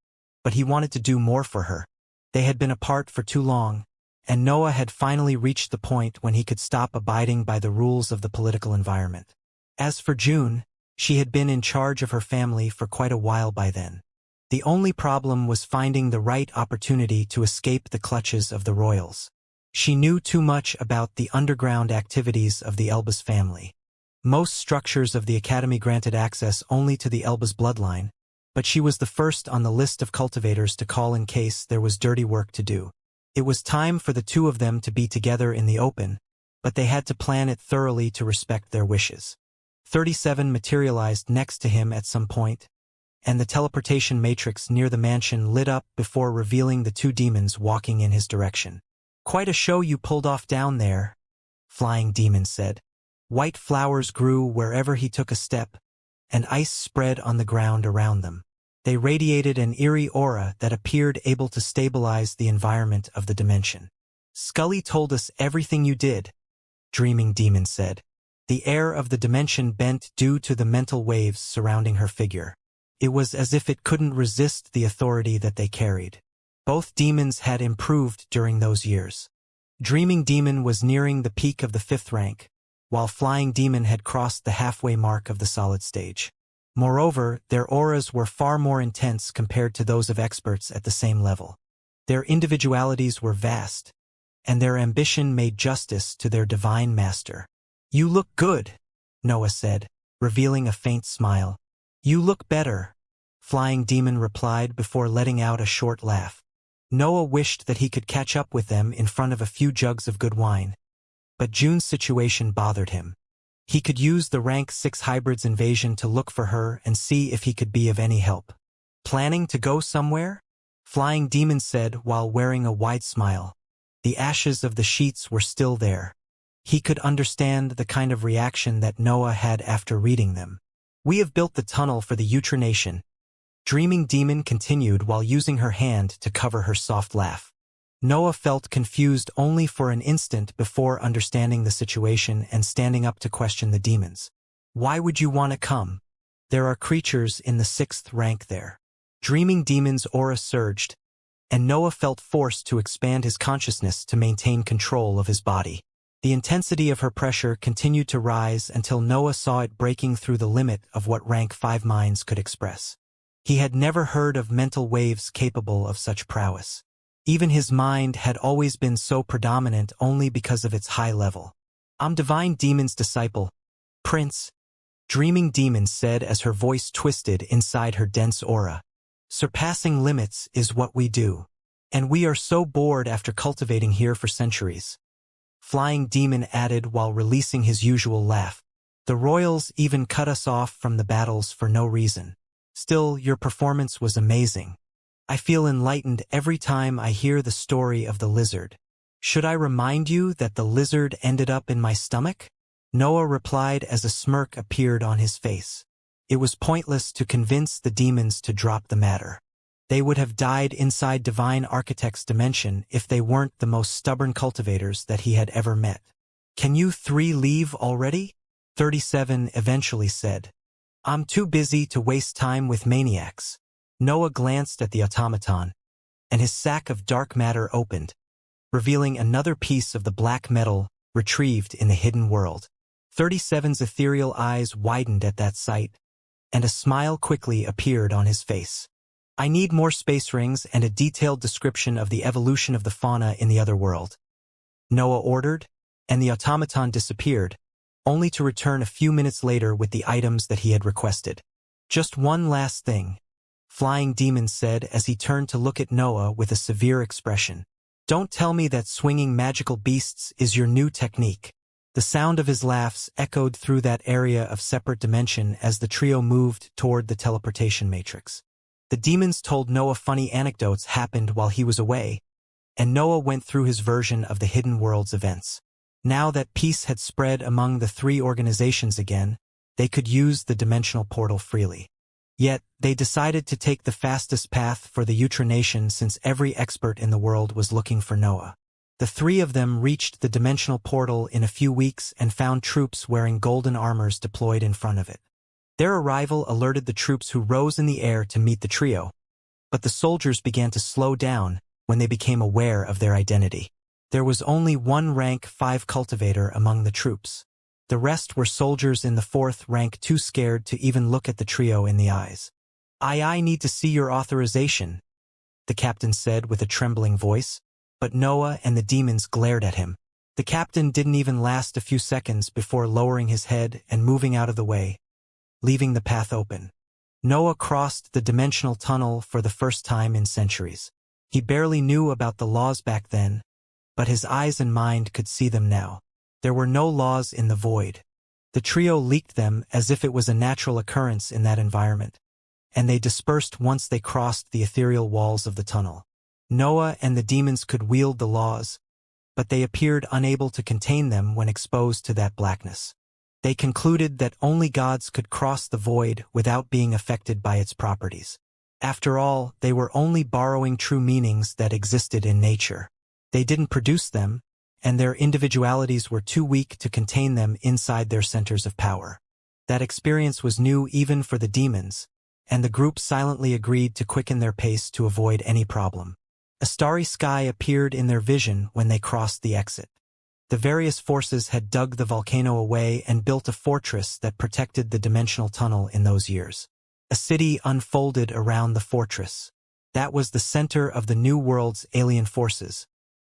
but he wanted to do more for her. They had been apart for too long, and Noah had finally reached the point when he could stop abiding by the rules of the political environment. As for June, she had been in charge of her family for quite a while by then. The only problem was finding the right opportunity to escape the clutches of the royals. She knew too much about the underground activities of the Elbaz family. Most structures of the Academy granted access only to the Elbaz bloodline, but she was the first on the list of cultivators to call in case there was dirty work to do. It was time for the two of them to be together in the open, but they had to plan it thoroughly to respect their wishes. 37 materialized next to him at some point, and the teleportation matrix near the mansion lit up before revealing the two demons walking in his direction. "Quite a show you pulled off down there," Flying Demon said. White flowers grew wherever he took a step, and ice spread on the ground around them. They radiated an eerie aura that appeared able to stabilize the environment of the dimension. "Scully told us everything you did," Dreaming Demon said. The air of the dimension bent due to the mental waves surrounding her figure. It was as if it couldn't resist the authority that they carried. Both demons had improved during those years. Dreaming Demon was nearing the peak of the 5th rank, while Flying Demon had crossed the halfway mark of the solid stage. Moreover, their auras were far more intense compared to those of experts at the same level. Their individualities were vast, and their ambition made justice to their divine master. "You look good," Noah said, revealing a faint smile. "You look better," Flying Demon replied before letting out a short laugh. Noah wished that he could catch up with them in front of a few jugs of good wine, but June's situation bothered him. He could use the rank 6 hybrid's invasion to look for her and see if he could be of any help. "Planning to go somewhere?" Flying Demon said while wearing a wide smile. The ashes of the sheets were still there. He could understand the kind of reaction that Noah had after reading them. "We have built the tunnel for the Nation," Dreaming Demon continued while using her hand to cover her soft laugh. Noah felt confused only for an instant before understanding the situation and standing up to question the demons. Why would you want to come? There are creatures in the 6th rank there. Dreaming demons' aura surged, and Noah felt forced to expand his consciousness to maintain control of his body. The intensity of her pressure continued to rise until Noah saw it breaking through the limit of what rank 5 minds could express. He had never heard of mental waves capable of such prowess. Even his mind had always been so predominant only because of its high level. "I'm Divine Demon's disciple, Prince," Dreaming Demon said as her voice twisted inside her dense aura. "Surpassing limits is what we do. And we are so bored after cultivating here for centuries." Flying Demon added while releasing his usual laugh. "The royals even cut us off from the battles for no reason. Still, your performance was amazing. I feel enlightened every time I hear the story of the lizard. Should I remind you that the lizard ended up in my stomach?" Noah replied as a smirk appeared on his face. It was pointless to convince the demons to drop the matter. They would have died inside Divine Architect's dimension if they weren't the most stubborn cultivators that he had ever met. "Can you 3 leave already?" 37 eventually said. "I'm too busy to waste time with maniacs." Noah glanced at the automaton, and his sack of dark matter opened, revealing another piece of the black metal retrieved in the hidden world. 37's ethereal eyes widened at that sight, and a smile quickly appeared on his face. "I need more space rings and a detailed description of the evolution of the fauna in the other world," Noah ordered, and the automaton disappeared, only to return a few minutes later with the items that he had requested. "Just one last thing," Flying Demon said as he turned to look at Noah with a severe expression. "Don't tell me that swinging magical beasts is your new technique." The sound of his laughs echoed through that area of separate dimension as the trio moved toward the teleportation matrix. The demons told Noah funny anecdotes happened while he was away, and Noah went through his version of the hidden world's events. Now that peace had spread among the 3 organizations again, they could use the dimensional portal freely. Yet, they decided to take the fastest path for the Nation since every expert in the world was looking for Noah. The 3 of them reached the dimensional portal in a few weeks and found troops wearing golden armors deployed in front of it. Their arrival alerted the troops who rose in the air to meet the trio, but the soldiers began to slow down when they became aware of their identity. There was only one rank 5 cultivator among the troops. The rest were soldiers in the 4th rank too scared to even look at the trio in the eyes. I need to see your authorization," the captain said with a trembling voice, but Noah and the demons glared at him. The captain didn't even last a few seconds before lowering his head and moving out of the way, leaving the path open. Noah crossed the dimensional tunnel for the first time in centuries. He barely knew about the laws back then, but his eyes and mind could see them now. There were no laws in the void. The trio leaked them as if it was a natural occurrence in that environment, and they dispersed once they crossed the ethereal walls of the tunnel. Noah and the demons could wield the laws, but they appeared unable to contain them when exposed to that blackness. They concluded that only gods could cross the void without being affected by its properties. After all, they were only borrowing true meanings that existed in nature. They didn't produce them, and their individualities were too weak to contain them inside their centers of power. That experience was new even for the demons, and the group silently agreed to quicken their pace to avoid any problem. A starry sky appeared in their vision when they crossed the exit. The various forces had dug the volcano away and built a fortress that protected the dimensional tunnel in those years. A city unfolded around the fortress. That was the center of the new world's alien forces,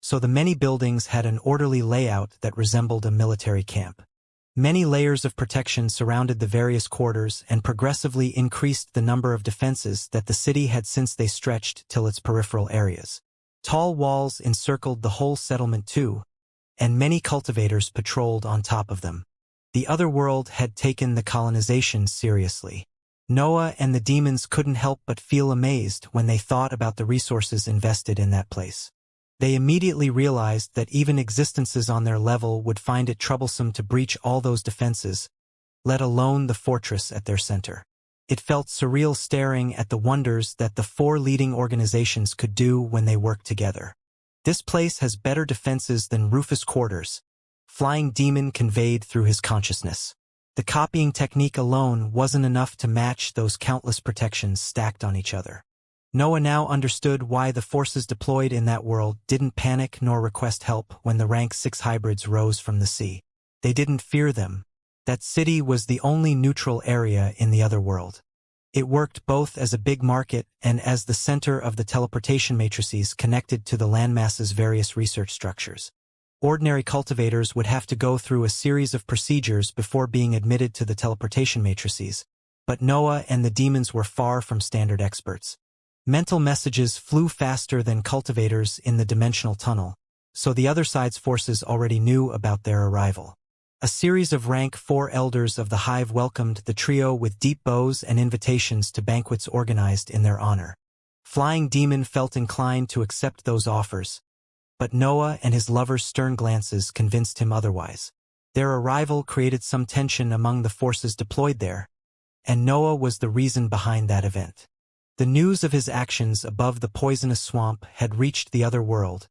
so the many buildings had an orderly layout that resembled a military camp. Many layers of protection surrounded the various quarters and progressively increased the number of defenses that the city had since they stretched till its peripheral areas. Tall walls encircled the whole settlement too, and many cultivators patrolled on top of them. The other world had taken the colonization seriously. Noah and the demons couldn't help but feel amazed when they thought about the resources invested in that place. They immediately realized that even existences on their level would find it troublesome to breach all those defenses, let alone the fortress at their center. It felt surreal staring at the wonders that the 4 leading organizations could do when they worked together. This place has better defenses than Rufus' quarters. Flying Demon conveyed through his consciousness. The copying technique alone wasn't enough to match those countless protections stacked on each other. Noah now understood why the forces deployed in that world didn't panic nor request help when the rank 6 hybrids rose from the sea. They didn't fear them. That city was the only neutral area in the other world. It worked both as a big market and as the center of the teleportation matrices connected to the landmass's various research structures. Ordinary cultivators would have to go through a series of procedures before being admitted to the teleportation matrices, but Noah and the demons were far from standard experts. Mental messages flew faster than cultivators in the dimensional tunnel, so the other side's forces already knew about their arrival. A series of rank 4 elders of the hive welcomed the trio with deep bows and invitations to banquets organized in their honor. Flying Demon felt inclined to accept those offers, but Noah and his lover's stern glances convinced him otherwise. Their arrival created some tension among the forces deployed there, and Noah was the reason behind that event. The news of his actions above the poisonous swamp had reached the other world,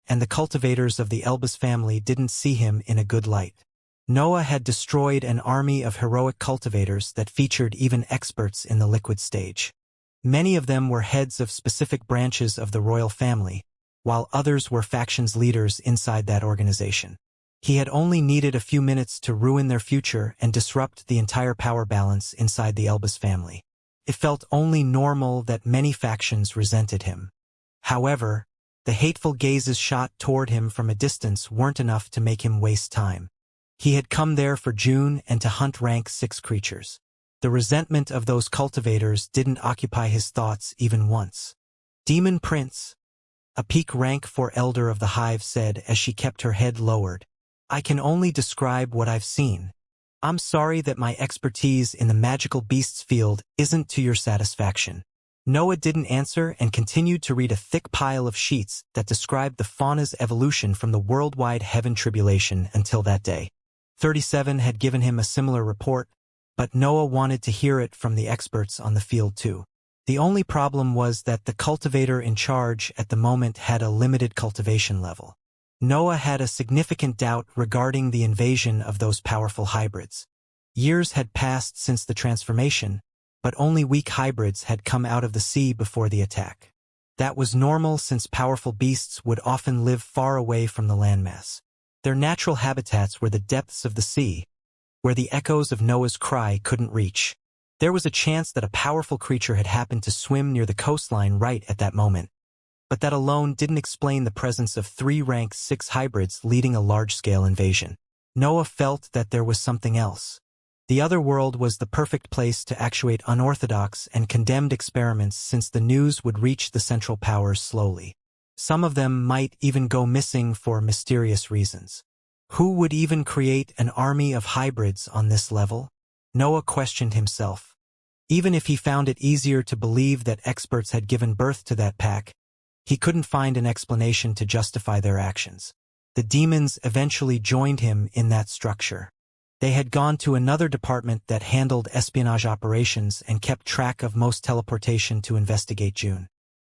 and the cultivators of the Elbas family didn't see him in a good light. Noah had destroyed an army of heroic cultivators that featured even experts in the liquid stage. Many of them were heads of specific branches of the royal family, while others were factions leaders inside that organization. He had only needed a few minutes to ruin their future and disrupt the entire power balance inside the Elbas family. It felt only normal that many factions resented him. However, the hateful gazes shot toward him from a distance weren't enough to make him waste time. He had come there for June and to hunt rank 6 creatures. The resentment of those cultivators didn't occupy his thoughts even once. Demon Prince, a peak rank 4 elder of the hive said as she kept her head lowered, I can only describe what I've seen. I'm sorry that my expertise in the magical beasts field isn't to your satisfaction. Noah didn't answer and continued to read a thick pile of sheets that described the fauna's evolution from the worldwide heaven tribulation until that day. 37 had given him a similar report, but Noah wanted to hear it from the experts on the field too. The only problem was that the cultivator in charge at the moment had a limited cultivation level. Noah had a significant doubt regarding the invasion of those powerful hybrids. Years had passed since the transformation, but only weak hybrids had come out of the sea before the attack. That was normal since powerful beasts would often live far away from the landmass. Their natural habitats were the depths of the sea, where the echoes of Noah's cry couldn't reach. There was a chance that a powerful creature had happened to swim near the coastline right at that moment. But that alone didn't explain the presence of 3 rank 6 hybrids leading a large-scale invasion. Noah felt that there was something else. The other world was the perfect place to actuate unorthodox and condemned experiments since the news would reach the central powers slowly. Some of them might even go missing for mysterious reasons. Who would even create an army of hybrids on this level? Noah questioned himself. Even if he found it easier to believe that experts had given birth to that pack, he couldn't find an explanation to justify their actions. The demons eventually joined him in that structure. They had gone to another department that handled espionage operations and kept track of most teleportation to investigate June.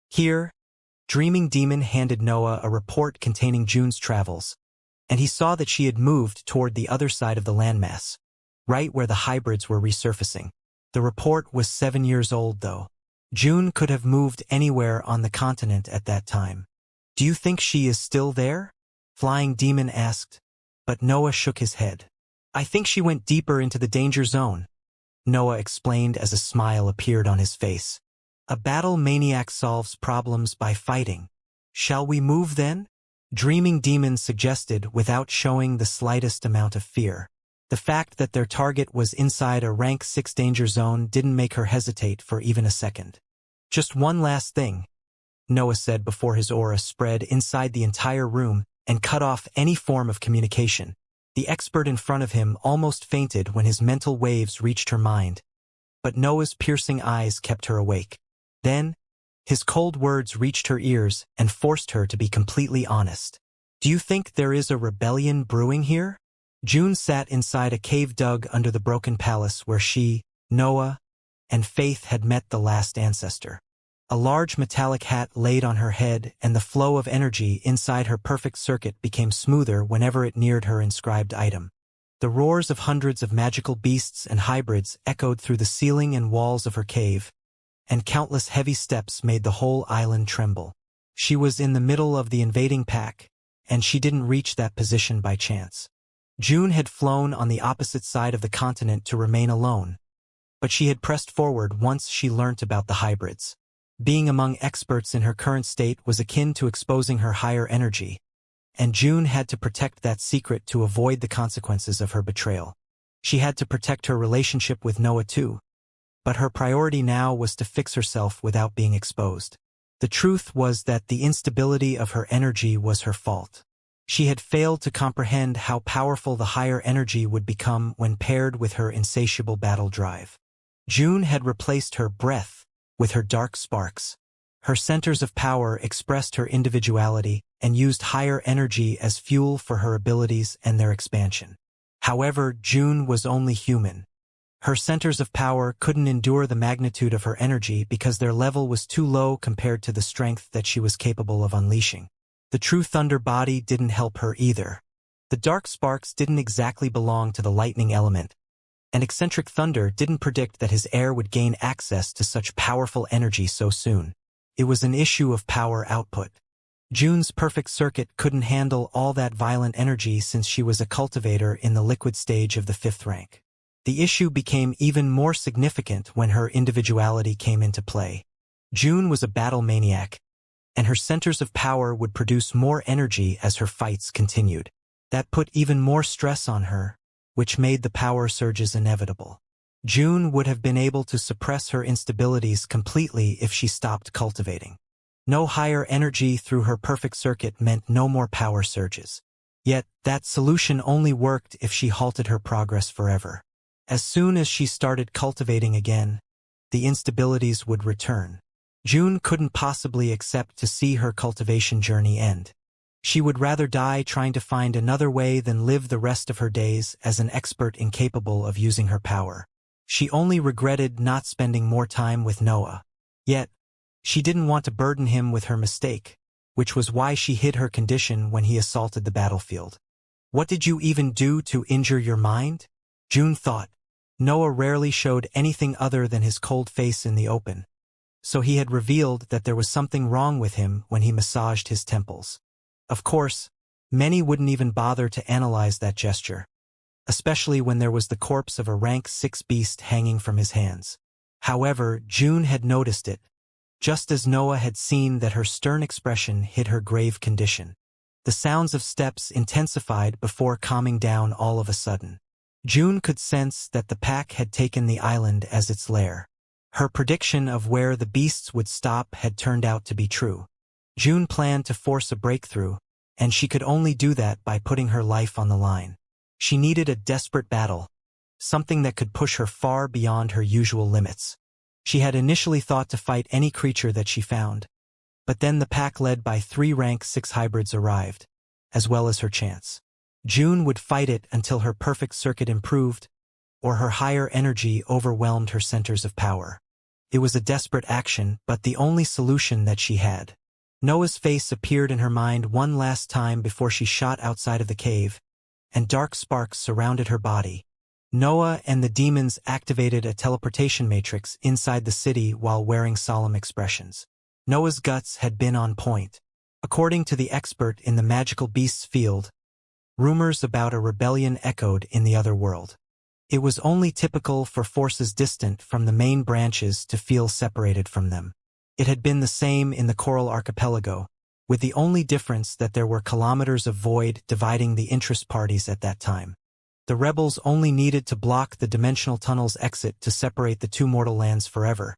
Here, Dreaming Demon handed Noah a report containing June's travels, and he saw that she had moved toward the other side of the landmass, right where the hybrids were resurfacing. The report was 7 years old, though. June could have moved anywhere on the continent at that time. Do you think she is still there? Flying Demon asked, but Noah shook his head. I think she went deeper into the danger zone, Noah explained as a smile appeared on his face. A battle maniac solves problems by fighting. Shall we move then? Dreaming Demon suggested without showing the slightest amount of fear. The fact that their target was inside a rank 6 danger zone didn't make her hesitate for even a second. Just one last thing, Noah said before his aura spread inside the entire room and cut off any form of communication. The expert in front of him almost fainted when his mental waves reached her mind, but Noah's piercing eyes kept her awake. Then, his cold words reached her ears and forced her to be completely honest. Do you think there is a rebellion brewing here? June sat inside a cave dug under the broken palace where she, Noah, and Faith had met the last ancestor. A large metallic hat laid on her head, and the flow of energy inside her perfect circuit became smoother whenever it neared her inscribed item. The roars of hundreds of magical beasts and hybrids echoed through the ceiling and walls of her cave, and countless heavy steps made the whole island tremble. She was in the middle of the invading pack, and she didn't reach that position by chance. June had flown on the opposite side of the continent to remain alone, but she had pressed forward once she learnt about the hybrids. Being among experts in her current state was akin to exposing her higher energy, and June had to protect that secret to avoid the consequences of her betrayal. She had to protect her relationship with Noah too, but her priority now was to fix herself without being exposed. The truth was that the instability of her energy was her fault. She had failed to comprehend how powerful the higher energy would become when paired with her insatiable battle drive. June had replaced her breath with her dark sparks. Her centers of power expressed her individuality and used higher energy as fuel for her abilities and their expansion. However, June was only human. Her centers of power couldn't endure the magnitude of her energy because their level was too low compared to the strength that she was capable of unleashing. The true thunder body didn't help her either. The dark sparks didn't exactly belong to the lightning element, and eccentric thunder didn't predict that his heir would gain access to such powerful energy so soon. It was an issue of power output. June's perfect circuit couldn't handle all that violent energy since she was a cultivator in the liquid stage of the 5th rank. The issue became even more significant when her individuality came into play. June was a battle maniac, and her centers of power would produce more energy as her fights continued. That put even more stress on her, which made the power surges inevitable. June would have been able to suppress her instabilities completely if she stopped cultivating. No higher energy through her perfect circuit meant no more power surges. Yet, that solution only worked if she halted her progress forever. As soon as she started cultivating again, the instabilities would return. June couldn't possibly accept to see her cultivation journey end. She would rather die trying to find another way than live the rest of her days as an expert incapable of using her power. She only regretted not spending more time with Noah. Yet, she didn't want to burden him with her mistake, which was why she hid her condition when he assaulted the battlefield. What did you even do to injure your mind? June thought. Noah rarely showed anything other than his cold face in the open, so he had revealed that there was something wrong with him when he massaged his temples. Of course, many wouldn't even bother to analyze that gesture, especially when there was the corpse of a rank 6 beast hanging from his hands. However, June had noticed it, just as Noah had seen that her stern expression hid her grave condition. The sounds of steps intensified before calming down all of a sudden. June could sense that the pack had taken the island as its lair. Her prediction of where the beasts would stop had turned out to be true. June planned to force a breakthrough, and she could only do that by putting her life on the line. She needed a desperate battle, something that could push her far beyond her usual limits. She had initially thought to fight any creature that she found, but then the pack led by 3 rank 6 hybrids arrived, as well as her chance. June would fight it until her perfect circuit improved, or her higher energy overwhelmed her centers of power. It was a desperate action, but the only solution that she had. Noah's face appeared in her mind one last time before she shot outside of the cave, and dark sparks surrounded her body. Noah and the demons activated a teleportation matrix inside the city while wearing solemn expressions. Noah's guts had been on point. According to the expert in the magical beasts field, rumors about a rebellion echoed in the other world. It was only typical for forces distant from the main branches to feel separated from them. It had been the same in the Coral Archipelago, with the only difference that there were kilometers of void dividing the interest parties at that time. The rebels only needed to block the dimensional tunnel's exit to separate the 2 mortal lands forever,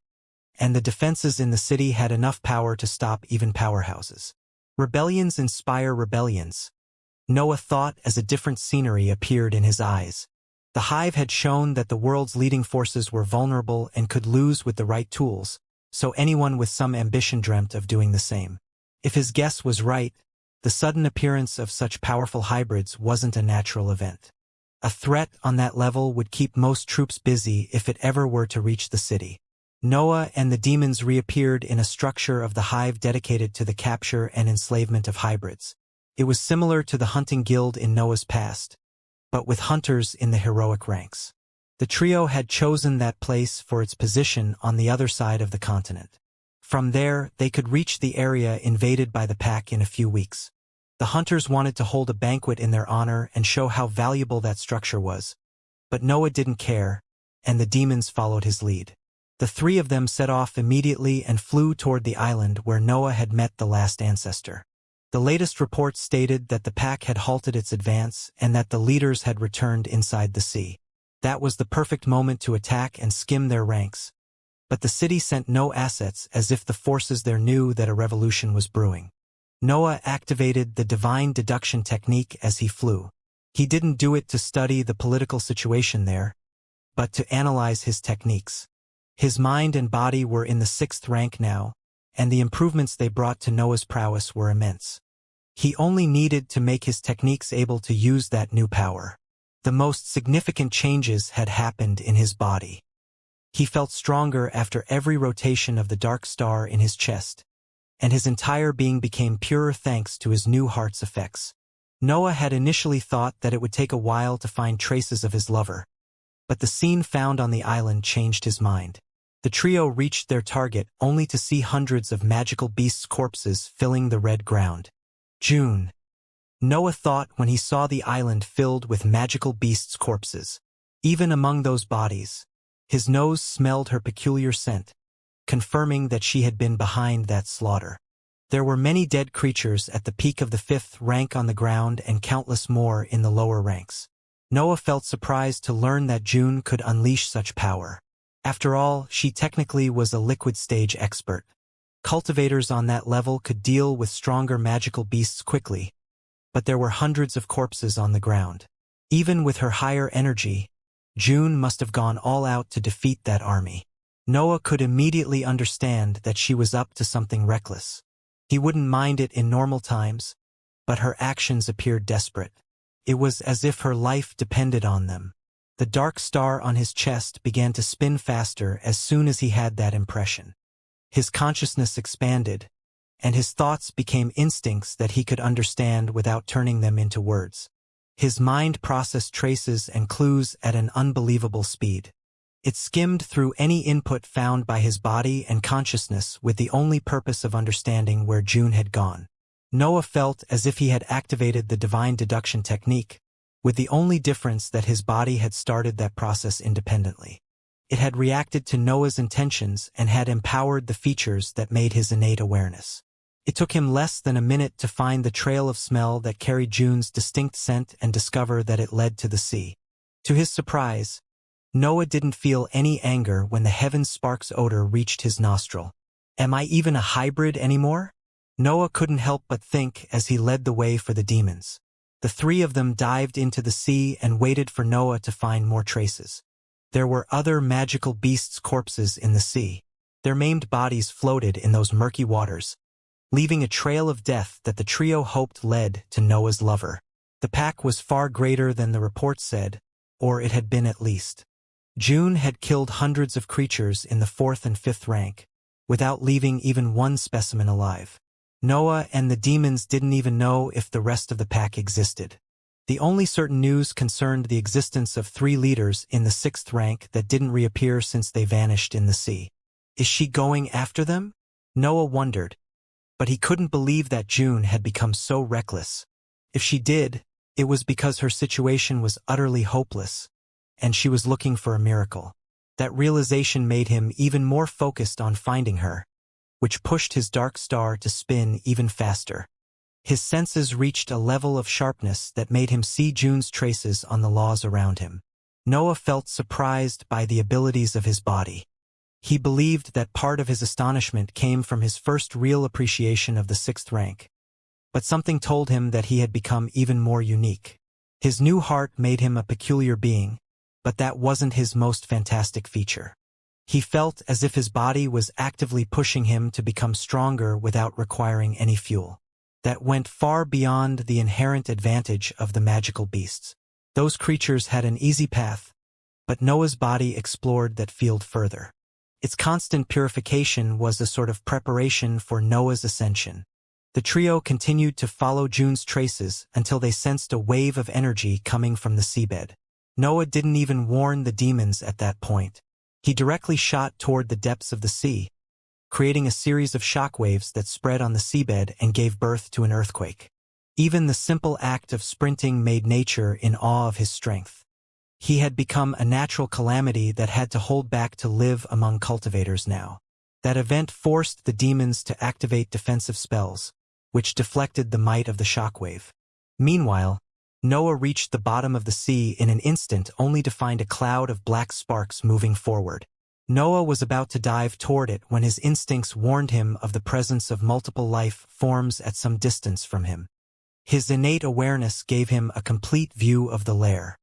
and the defenses in the city had enough power to stop even powerhouses. Rebellions inspire rebellions, Noah thought as a different scenery appeared in his eyes. The hive had shown that the world's leading forces were vulnerable and could lose with the right tools, so anyone with some ambition dreamt of doing the same. If his guess was right, the sudden appearance of such powerful hybrids wasn't a natural event. A threat on that level would keep most troops busy if it ever were to reach the city. Noah and the demons reappeared in a structure of the hive dedicated to the capture and enslavement of hybrids. It was similar to the hunting guild in Noah's past, but with hunters in the heroic ranks. The trio had chosen that place for its position on the other side of the continent. From there, they could reach the area invaded by the pack in a few weeks. The hunters wanted to hold a banquet in their honor and show how valuable that structure was. But Noah didn't care, and the demons followed his lead. The three of them set off immediately and flew toward the island where Noah had met the last ancestor. The latest reports stated that the pack had halted its advance and that the leaders had returned inside the sea. That was the perfect moment to attack and skim their ranks. But the city sent no assets, as if the forces there knew that a revolution was brewing. Noah activated the divine deduction technique as he flew. He didn't do it to study the political situation there, but to analyze his techniques. His mind and body were in the 6th rank now, and the improvements they brought to Noah's prowess were immense. He only needed to make his techniques able to use that new power. The most significant changes had happened in his body. He felt stronger after every rotation of the dark star in his chest, and his entire being became purer thanks to his new heart's effects. Noah had initially thought that it would take a while to find traces of his lover, but the scene found on the island changed his mind. The trio reached their target only to see hundreds of magical beasts' corpses filling the red ground. June. Noah thought when he saw the island filled with magical beasts' corpses. Even among those bodies, his nose smelled her peculiar scent, confirming that she had been behind that slaughter. There were many dead creatures at the peak of the 5th rank on the ground and countless more in the lower ranks. Noah felt surprised to learn that June could unleash such power. After all, she technically was a liquid stage expert. Cultivators on that level could deal with stronger magical beasts quickly, but there were hundreds of corpses on the ground. Even with her higher energy, June must have gone all out to defeat that army. Noah could immediately understand that she was up to something reckless. He wouldn't mind it in normal times, but her actions appeared desperate. It was as if her life depended on them. The dark star on his chest began to spin faster as soon as he had that impression. His consciousness expanded, and his thoughts became instincts that he could understand without turning them into words. His mind processed traces and clues at an unbelievable speed. It skimmed through any input found by his body and consciousness with the only purpose of understanding where June had gone. Noah felt as if he had activated the divine deduction technique, with the only difference that his body had started that process independently. It had reacted to Noah's intentions and had empowered the features that made his innate awareness. It took him less than a minute to find the trail of smell that carried June's distinct scent and discover that it led to the sea. To his surprise, Noah didn't feel any anger when the heaven sparks odor reached his nostril. Am I even a hybrid anymore? Noah couldn't help but think as he led the way for the demons. The three of them dived into the sea and waited for Noah to find more traces. There were other magical beasts' corpses in the sea. Their maimed bodies floated in those murky waters, leaving a trail of death that the trio hoped led to Noah's lover. The pack was far greater than the reports said, or it had been at least. June had killed hundreds of creatures in the 4th and 5th rank, without leaving even one specimen alive. Noah and the demons didn't even know if the rest of the pack existed. The only certain news concerned the existence of 3 leaders in the 6th rank that didn't reappear since they vanished in the sea. Is she going after them? Noah wondered, but he couldn't believe that June had become so reckless. If she did, it was because her situation was utterly hopeless, and she was looking for a miracle. That realization made him even more focused on finding her, which pushed his dark star to spin even faster. His senses reached a level of sharpness that made him see June's traces on the laws around him. Noah felt surprised by the abilities of his body. He believed that part of his astonishment came from his first real appreciation of the 6th rank. But something told him that he had become even more unique. His new heart made him a peculiar being, but that wasn't his most fantastic feature. He felt as if his body was actively pushing him to become stronger without requiring any fuel. That went far beyond the inherent advantage of the magical beasts. Those creatures had an easy path, but Noah's body explored that field further. Its constant purification was a sort of preparation for Noah's ascension. The trio continued to follow June's traces until they sensed a wave of energy coming from the seabed. Noah didn't even warn the demons at that point. He directly shot toward the depths of the sea, creating a series of shockwaves that spread on the seabed and gave birth to an earthquake. Even the simple act of sprinting made nature in awe of his strength. He had become a natural calamity that had to hold back to live among cultivators now. That event forced the demons to activate defensive spells, which deflected the might of the shockwave. Meanwhile, Noah reached the bottom of the sea in an instant only to find a cloud of black sparks moving forward. Noah was about to dive toward it when his instincts warned him of the presence of multiple life forms at some distance from him. His innate awareness gave him a complete view of the lair.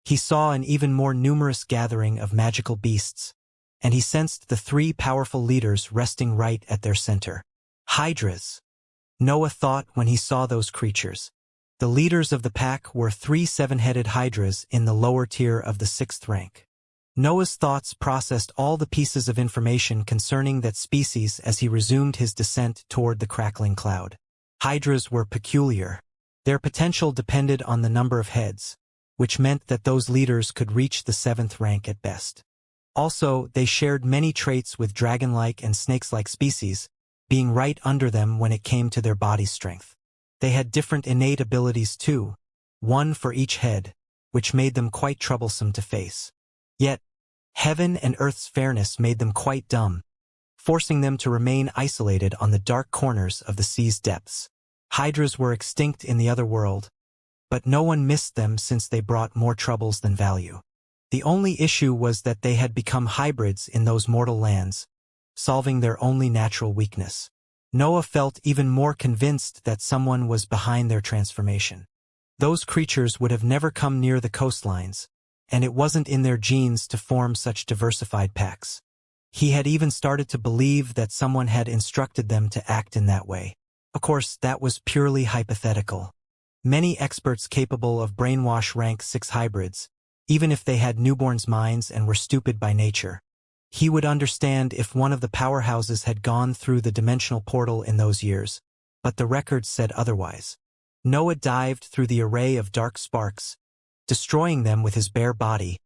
He saw an even more numerous gathering of magical beasts, and he sensed the three powerful leaders resting right at their center. Hydras, Noah thought when he saw those creatures. The leaders of the pack were 3 seven-headed hydras in the lower tier of the 6th rank. Noah's thoughts processed all the pieces of information concerning that species as he resumed his descent toward the crackling cloud. Hydras were peculiar. Their potential depended on the number of heads, which meant that those leaders could reach the 7th rank at best. Also, they shared many traits with dragon-like and snakes-like species, being right under them when it came to their body strength. They had different innate abilities too, one for each head, which made them quite troublesome to face. Yet, heaven and earth's fairness made them quite dumb, forcing them to remain isolated on the dark corners of the sea's depths. Hydras were extinct in the other world, but no one missed them since they brought more troubles than value. The only issue was that they had become hybrids in those mortal lands, solving their only natural weakness. Noah felt even more convinced that someone was behind their transformation. Those creatures would have never come near the coastlines, and it wasn't in their genes to form such diversified packs. He had even started to believe that someone had instructed them to act in that way. Of course, that was purely hypothetical. Many experts capable of brainwash rank 6 hybrids, even if they had newborns' minds and were stupid by nature. He would understand if one of the powerhouses had gone through the dimensional portal in those years, but the records said otherwise. Noah dived through the array of dark sparks, destroying them with his bare body,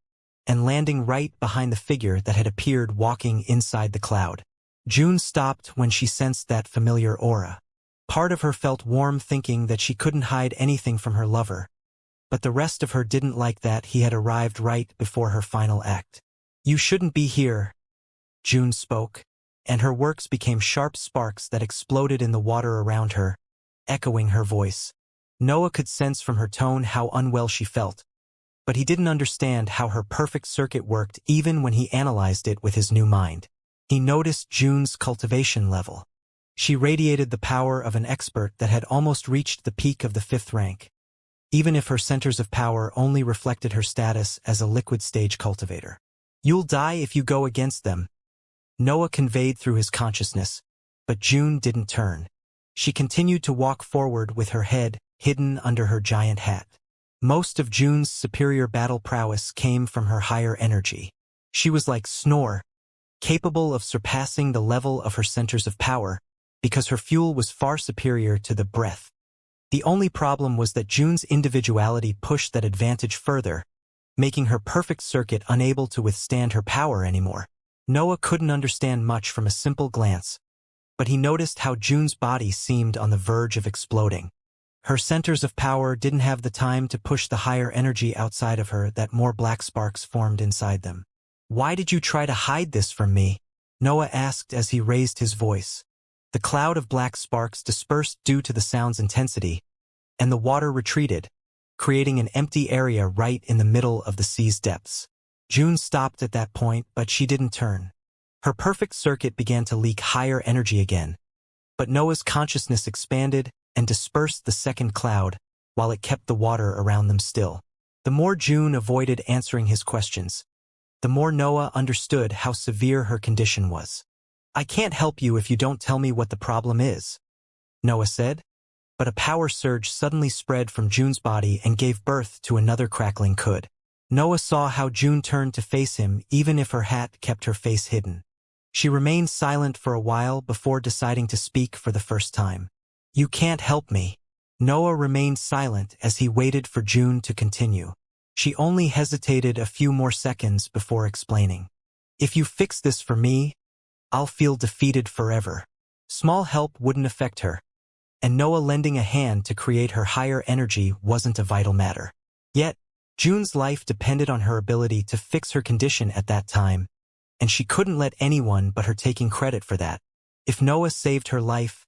and landing right behind the figure that had appeared walking inside the cloud. June stopped when she sensed that familiar aura. Part of her felt warm thinking that she couldn't hide anything from her lover, but the rest of her didn't like that he had arrived right before her final act. "You shouldn't be here," June spoke, and her works became sharp sparks that exploded in the water around her, echoing her voice. Noah could sense from her tone how unwell she felt, but he didn't understand how her perfect circuit worked even when he analyzed it with his new mind. He noticed June's cultivation level. She radiated the power of an expert that had almost reached the peak of the 5th rank, even if her centers of power only reflected her status as a liquid-stage cultivator. "You'll die if you go against them," Noah conveyed through his consciousness, but June didn't turn. She continued to walk forward with her head hidden under her giant hat. Most of June's superior battle prowess came from her higher energy. She was like Snore, capable of surpassing the level of her centers of power, because her fuel was far superior to the breath. The only problem was that June's individuality pushed that advantage further, making her perfect circuit unable to withstand her power anymore. Noah couldn't understand much from a simple glance, but he noticed how June's body seemed on the verge of exploding. Her centers of power didn't have the time to push the higher energy outside of her that more black sparks formed inside them. "Why did you try to hide this from me?" Noah asked as he raised his voice. The cloud of black sparks dispersed due to the sound's intensity, and the water retreated, creating an empty area right in the middle of the sea's depths. June stopped at that point, but she didn't turn. Her perfect circuit began to leak higher energy again, but Noah's consciousness expanded and dispersed the second cloud, while it kept the water around them still. The more June avoided answering his questions, the more Noah understood how severe her condition was. "I can't help you if you don't tell me what the problem is," Noah said, but a power surge suddenly spread from June's body and gave birth to another crackling could. Noah saw how June turned to face him even if her hat kept her face hidden. She remained silent for a while before deciding to speak for the first time. "You can't help me." Noah remained silent as he waited for June to continue. She only hesitated a few more seconds before explaining. "If you fix this for me, I'll feel defeated forever." Small help wouldn't affect her, and Noah lending a hand to create her higher energy wasn't a vital matter. Yet, June's life depended on her ability to fix her condition at that time, and she couldn't let anyone but her taking credit for that. If Noah saved her life,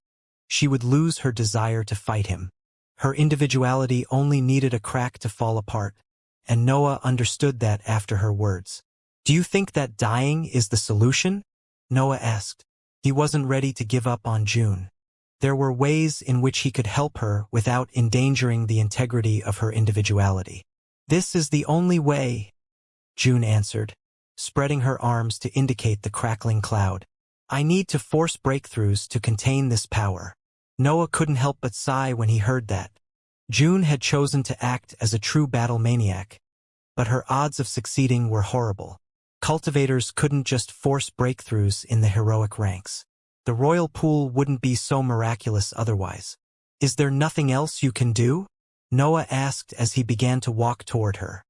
she would lose her desire to fight him. Her individuality only needed a crack to fall apart, and Noah understood that after her words. "Do you think that dying is the solution?" Noah asked. He wasn't ready to give up on June. There were ways in which he could help her without endangering the integrity of her individuality. "This is the only way," June answered, spreading her arms to indicate the crackling cloud. "I need to force breakthroughs to contain this power." Noah couldn't help but sigh when he heard that. June had chosen to act as a true battle maniac, but her odds of succeeding were horrible. Cultivators couldn't just force breakthroughs in the heroic ranks. The royal pool wouldn't be so miraculous otherwise. "Is there nothing else you can do?" Noah asked as he began to walk toward her.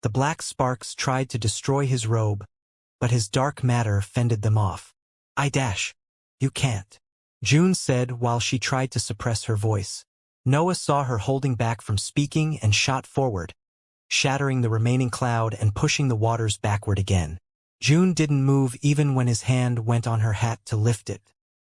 The black sparks tried to destroy his robe, but his dark matter fended them off. "You can't," June said while she tried to suppress her voice. Noah saw her holding back from speaking and shot forward, shattering the remaining cloud and pushing the waters backward again. June didn't move even when his hand went on her hat to lift it.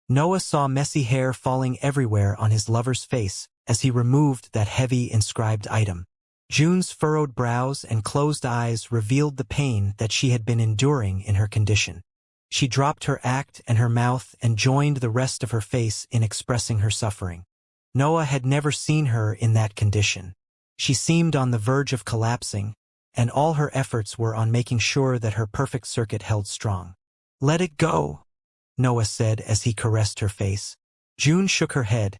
Noah saw messy hair falling everywhere on his lover's face as he removed that heavy inscribed item. June's furrowed brows and closed eyes revealed the pain that she had been enduring in her condition. She dropped her act and her mouth and joined the rest of her face in expressing her suffering. Noah had never seen her in that condition. She seemed on the verge of collapsing, and all her efforts were on making sure that her perfect circuit held strong. "Let it go," Noah said as he caressed her face. June shook her head,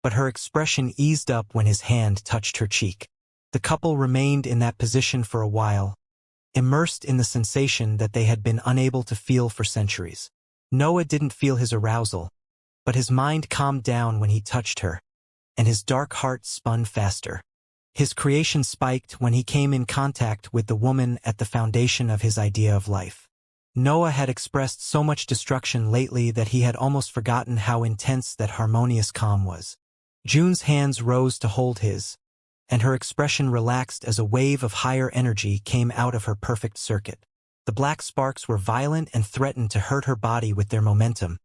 but her expression eased up when his hand touched her cheek. The couple remained in that position for a while, immersed in the sensation that they had been unable to feel for centuries. Noah didn't feel his arousal, but his mind calmed down when he touched her, and his dark heart spun faster. His creation spiked when he came in contact with the woman at the foundation of his idea of life. Noah had expressed so much destruction lately that he had almost forgotten how intense that harmonious calm was. June's hands rose to hold his, and her expression relaxed as a wave of higher energy came out of her perfect circuit. The black sparks were violent and threatened to hurt her body with their momentum,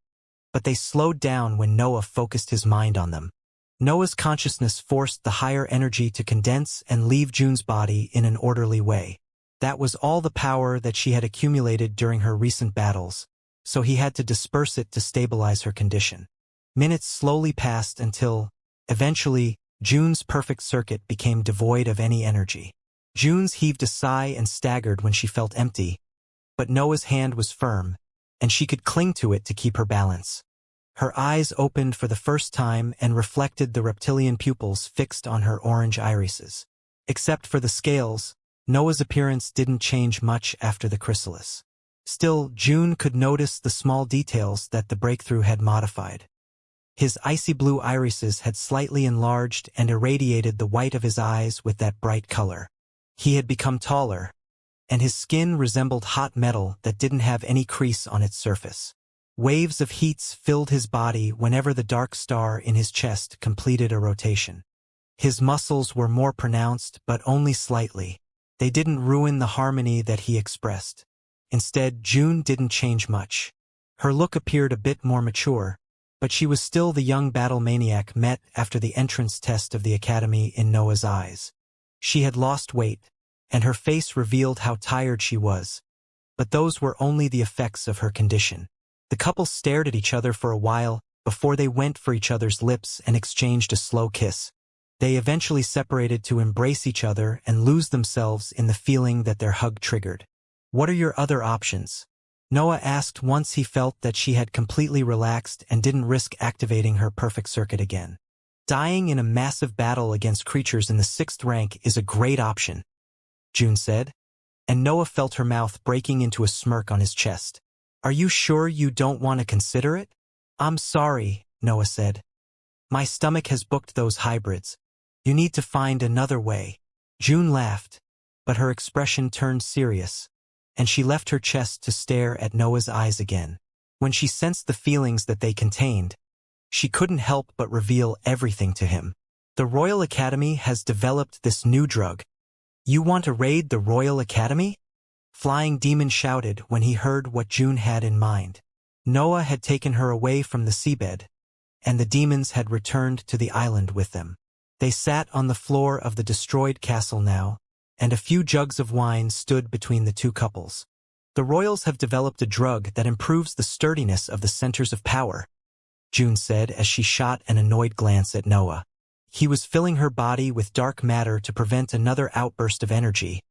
but they slowed down when Noah focused his mind on them. Noah's consciousness forced the higher energy to condense and leave June's body in an orderly way. That was all the power that she had accumulated during her recent battles, so he had to disperse it to stabilize her condition. Minutes slowly passed until, eventually, June's perfect circuit became devoid of any energy. June's heaved a sigh and staggered when she felt empty, but Noah's hand was firm, and she could cling to it to keep her balance. Her eyes opened for the first time and reflected the reptilian pupils fixed on her orange irises. Except for the scales, Noah's appearance didn't change much after the chrysalis. Still, June could notice the small details that the breakthrough had modified. His icy blue irises had slightly enlarged and irradiated the white of his eyes with that bright color. He had become taller, and his skin resembled hot metal that didn't have any crease on its surface. Waves of heats filled his body whenever the dark star in his chest completed a rotation. His muscles were more pronounced, but only slightly. They didn't ruin the harmony that he expressed. Instead, June didn't change much. Her look appeared a bit more mature, but she was still the young battle maniac met after the entrance test of the academy in Noah's eyes. She had lost weight, and her face revealed how tired she was, but those were only the effects of her condition. The couple stared at each other for a while before they went for each other's lips and exchanged a slow kiss. They eventually separated to embrace each other and lose themselves in the feeling that their hug triggered. "What are your other options?" Noah asked once he felt that she had completely relaxed and didn't risk activating her perfect circuit again. "Dying in a massive battle against creatures in the 6th rank is a great option," June said, and Noah felt her mouth breaking into a smirk on his chest. Are you sure you don't want to consider it? I'm sorry, Noah said. My stomach has booked those hybrids. You need to find another way. June laughed, but her expression turned serious, and she left her chest to stare at Noah's eyes again. When she sensed the feelings that they contained, she couldn't help but reveal everything to him. The Royal Academy has developed this new drug. You want to raid the Royal Academy? Flying Demon shouted when he heard what June had in mind. Noah had taken her away from the seabed, and the demons had returned to the island with them. They sat on the floor of the destroyed castle now, and a few jugs of wine stood between the two couples. The royals have developed a drug that improves the sturdiness of the centers of power, June said as she shot an annoyed glance at Noah. He was filling her body with dark matter to prevent another outburst of energy,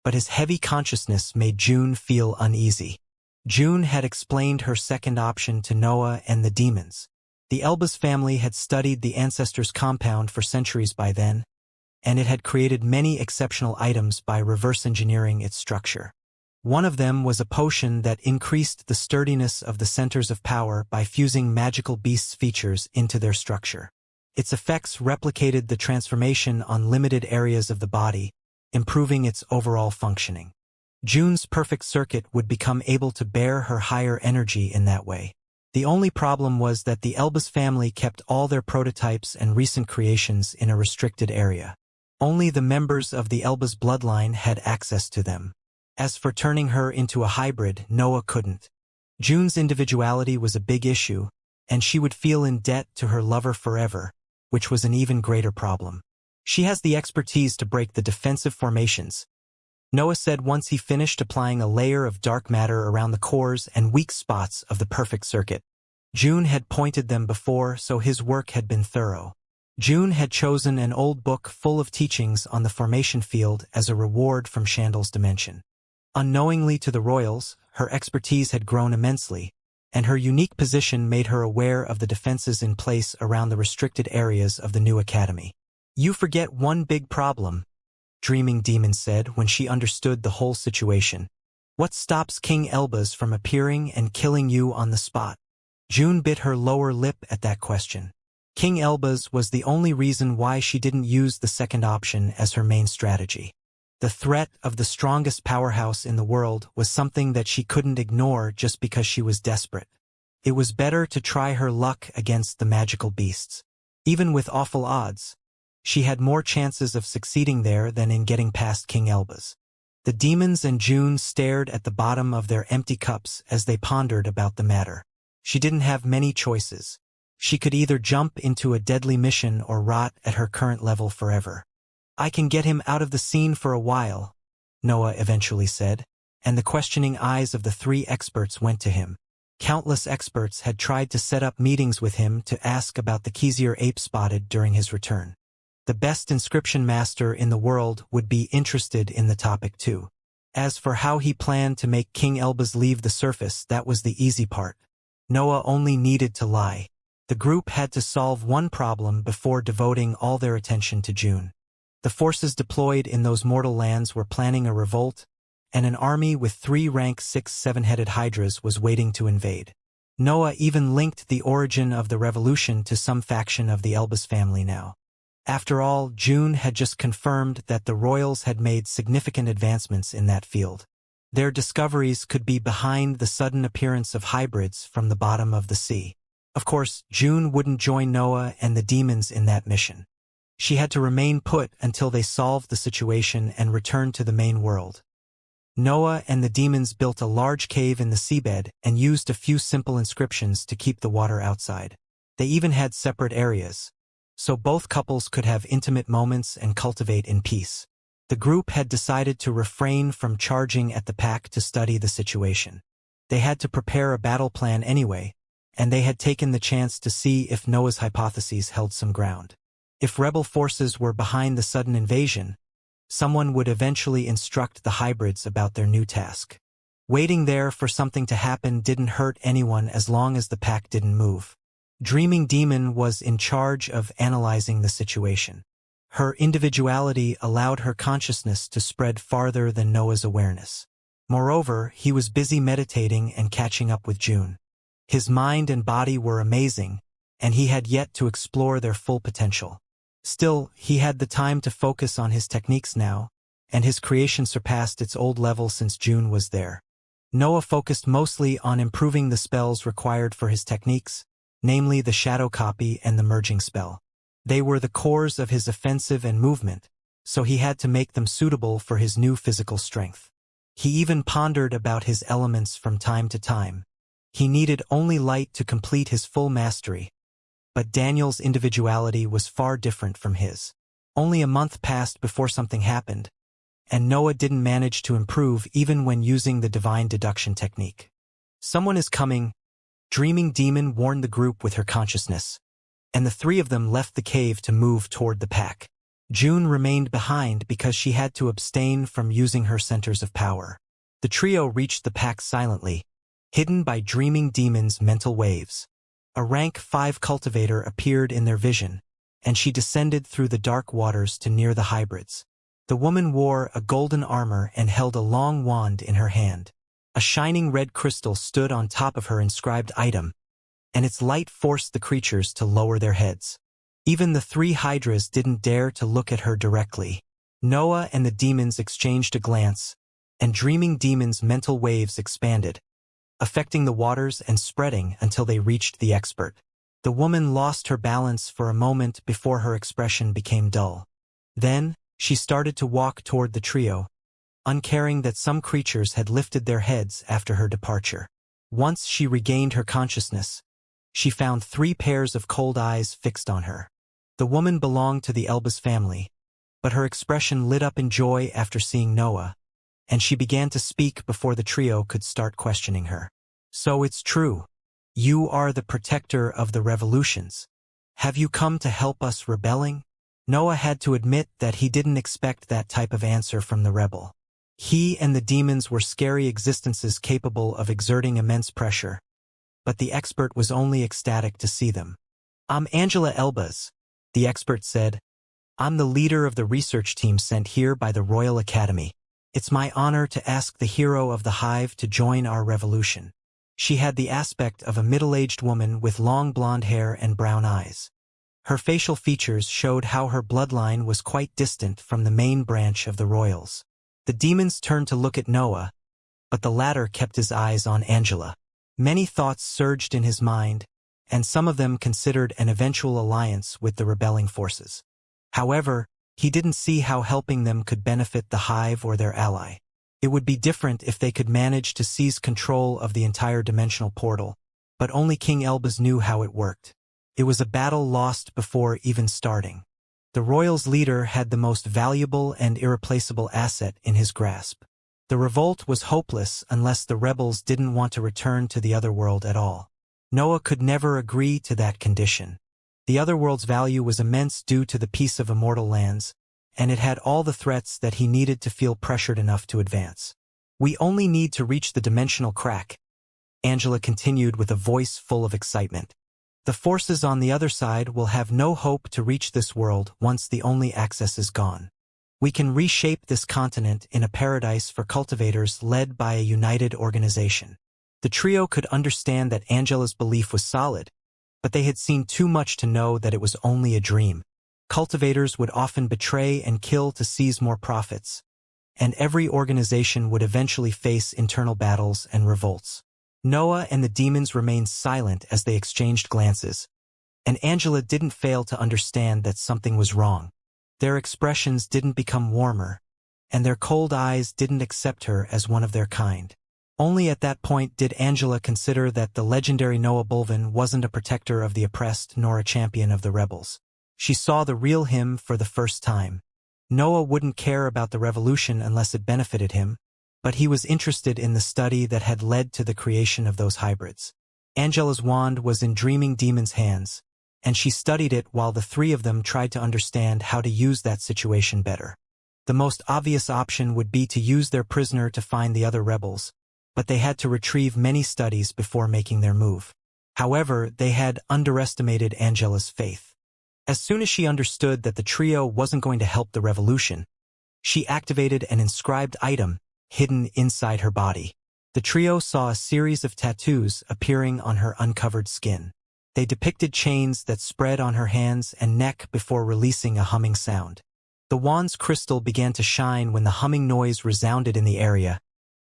but his heavy consciousness made June feel uneasy. June had explained her second option to Noah and the demons. The Elbaz family had studied the ancestors' compound for centuries by then, and it had created many exceptional items by reverse engineering its structure. One of them was a potion that increased the sturdiness of the centers of power by fusing magical beasts' features into their structure. Its effects replicated the transformation on limited areas of the body, improving its overall functioning. June's perfect circuit would become able to bear her higher energy in that way. The only problem was that the Elbaz family kept all their prototypes and recent creations in a restricted area. Only the members of the Elbaz bloodline had access to them. As for turning her into a hybrid, Noah couldn't. June's individuality was a big issue, and she would feel in debt to her lover forever, which was an even greater problem. She has the expertise to break the defensive formations, Noah said once he finished applying a layer of dark matter around the cores and weak spots of the perfect circuit. June had pointed them before, so his work had been thorough. June had chosen an old book full of teachings on the formation field as a reward from Chandal's dimension. Unknowingly to the royals, her expertise had grown immensely, and her unique position made her aware of the defenses in place around the restricted areas of the new academy. You forget one big problem, Dreaming Demon said when she understood the whole situation. What stops King Elbaz from appearing and killing you on the spot? June bit her lower lip at that question. King Elbaz was the only reason why she didn't use the second option as her main strategy. The threat of the strongest powerhouse in the world was something that she couldn't ignore just because she was desperate. It was better to try her luck against the magical beasts. Even with awful odds, she had more chances of succeeding there than in getting past King Elbaz. The demons and June stared at the bottom of their empty cups as they pondered about the matter. She didn't have many choices. She could either jump into a deadly mission or rot at her current level forever. I can get him out of the scene for a while, Noah eventually said, and the questioning eyes of the three experts went to him. Countless experts had tried to set up meetings with him to ask about the Xianxia ape spotted during his return. The best inscription master in the world would be interested in the topic too. As for how he planned to make King Elbaz leave the surface, that was the easy part. Noah only needed to lie. The group had to solve one problem before devoting all their attention to June. The forces deployed in those mortal lands were planning a revolt, and an army with 3 rank 6 7-headed hydras was waiting to invade. Noah even linked the origin of the revolution to some faction of the Elbaz family now. After all, June had just confirmed that the royals had made significant advancements in that field. Their discoveries could be behind the sudden appearance of hybrids from the bottom of the sea. Of course, June wouldn't join Noah and the demons in that mission. She had to remain put until they solved the situation and returned to the main world. Noah and the demons built a large cave in the seabed and used a few simple inscriptions to keep the water outside. They even had separate areas, so both couples could have intimate moments and cultivate in peace. The group had decided to refrain from charging at the pack to study the situation. They had to prepare a battle plan anyway, and they had taken the chance to see if Noah's hypotheses held some ground. If rebel forces were behind the sudden invasion, someone would eventually instruct the hybrids about their new task. Waiting there for something to happen didn't hurt anyone as long as the pack didn't move. Dreaming Demon was in charge of analyzing the situation. Her individuality allowed her consciousness to spread farther than Noah's awareness. Moreover, he was busy meditating and catching up with June. His mind and body were amazing, and he had yet to explore their full potential. Still, he had the time to focus on his techniques now, and his creation surpassed its old level since June was there. Noah focused mostly on improving the spells required for his techniques, namely the shadow copy and the merging spell. They were the cores of his offensive and movement, so he had to make them suitable for his new physical strength. He even pondered about his elements from time to time. He needed only light to complete his full mastery, but Daniel's individuality was far different from his. Only a month passed before something happened, and Noah didn't manage to improve even when using the divine deduction technique. "Someone is coming," Dreaming Demon warned the group with her consciousness, and the three of them left the cave to move toward the pack. June remained behind because she had to abstain from using her centers of power. The trio reached the pack silently, hidden by Dreaming Demon's mental waves. A rank 5 cultivator appeared in their vision, and she descended through the dark waters to near the hybrids. The woman wore a golden armor and held a long wand in her hand. A shining red crystal stood on top of her inscribed item, and its light forced the creatures to lower their heads. Even the 3 hydras didn't dare to look at her directly. Noah and the demons exchanged a glance, and Dreaming Demon's mental waves expanded, affecting the waters and spreading until they reached the expert. The woman lost her balance for a moment before her expression became dull. Then, she started to walk toward the trio, uncaring that some creatures had lifted their heads after her departure. Once she regained her consciousness, she found 3 pairs of cold eyes fixed on her. The woman belonged to the Elbas family, but her expression lit up in joy after seeing Noah, and she began to speak before the trio could start questioning her. "So it's true. You are the protector of the revolutions. Have you come to help us rebelling?" Noah had to admit that he didn't expect that type of answer from the rebel. He and the demons were scary existences capable of exerting immense pressure, but the expert was only ecstatic to see them. "I'm Angela Elbas," the expert said. "I'm the leader of the research team sent here by the Royal Academy. It's my honor to ask the hero of the hive to join our revolution." She had the aspect of a middle-aged woman with long blonde hair and brown eyes. Her facial features showed how her bloodline was quite distant from the main branch of the royals. The demons turned to look at Noah, but the latter kept his eyes on Angela. Many thoughts surged in his mind, and some of them considered an eventual alliance with the rebelling forces. However, he didn't see how helping them could benefit the hive or their ally. It would be different if they could manage to seize control of the entire dimensional portal, but only King Elbas knew how it worked. It was a battle lost before even starting. The royals' leader had the most valuable and irreplaceable asset in his grasp. The revolt was hopeless unless the rebels didn't want to return to the Otherworld at all. Noah could never agree to that condition. The Otherworld's value was immense due to the peace of Immortal lands, and it had all the threats that he needed to feel pressured enough to advance. "We only need to reach the dimensional crack," Angela continued with a voice full of excitement. "The forces on the other side will have no hope to reach this world once the only access is gone. We can reshape this continent in a paradise for cultivators led by a united organization." The trio could understand that Angela's belief was solid, but they had seen too much to know that it was only a dream. Cultivators would often betray and kill to seize more profits, and every organization would eventually face internal battles and revolts. Noah and the demons remained silent as they exchanged glances, and Angela didn't fail to understand that something was wrong. Their expressions didn't become warmer, and their cold eyes didn't accept her as one of their kind. Only at that point did Angela consider that the legendary Noah Bulvin wasn't a protector of the oppressed nor a champion of the rebels. She saw the real him for the first time. Noah wouldn't care about the revolution unless it benefited him, but he was interested in the study that had led to the creation of those hybrids. Angela's wand was in Dreaming Demon's hands, and she studied it while the 3 of them tried to understand how to use that situation better. The most obvious option would be to use their prisoner to find the other rebels, but they had to retrieve many studies before making their move. However, they had underestimated Angela's faith. As soon as she understood that the trio wasn't going to help the revolution, she activated an inscribed item hidden inside her body. The trio saw a series of tattoos appearing on her uncovered skin. They depicted chains that spread on her hands and neck before releasing a humming sound. The wand's crystal began to shine when the humming noise resounded in the area,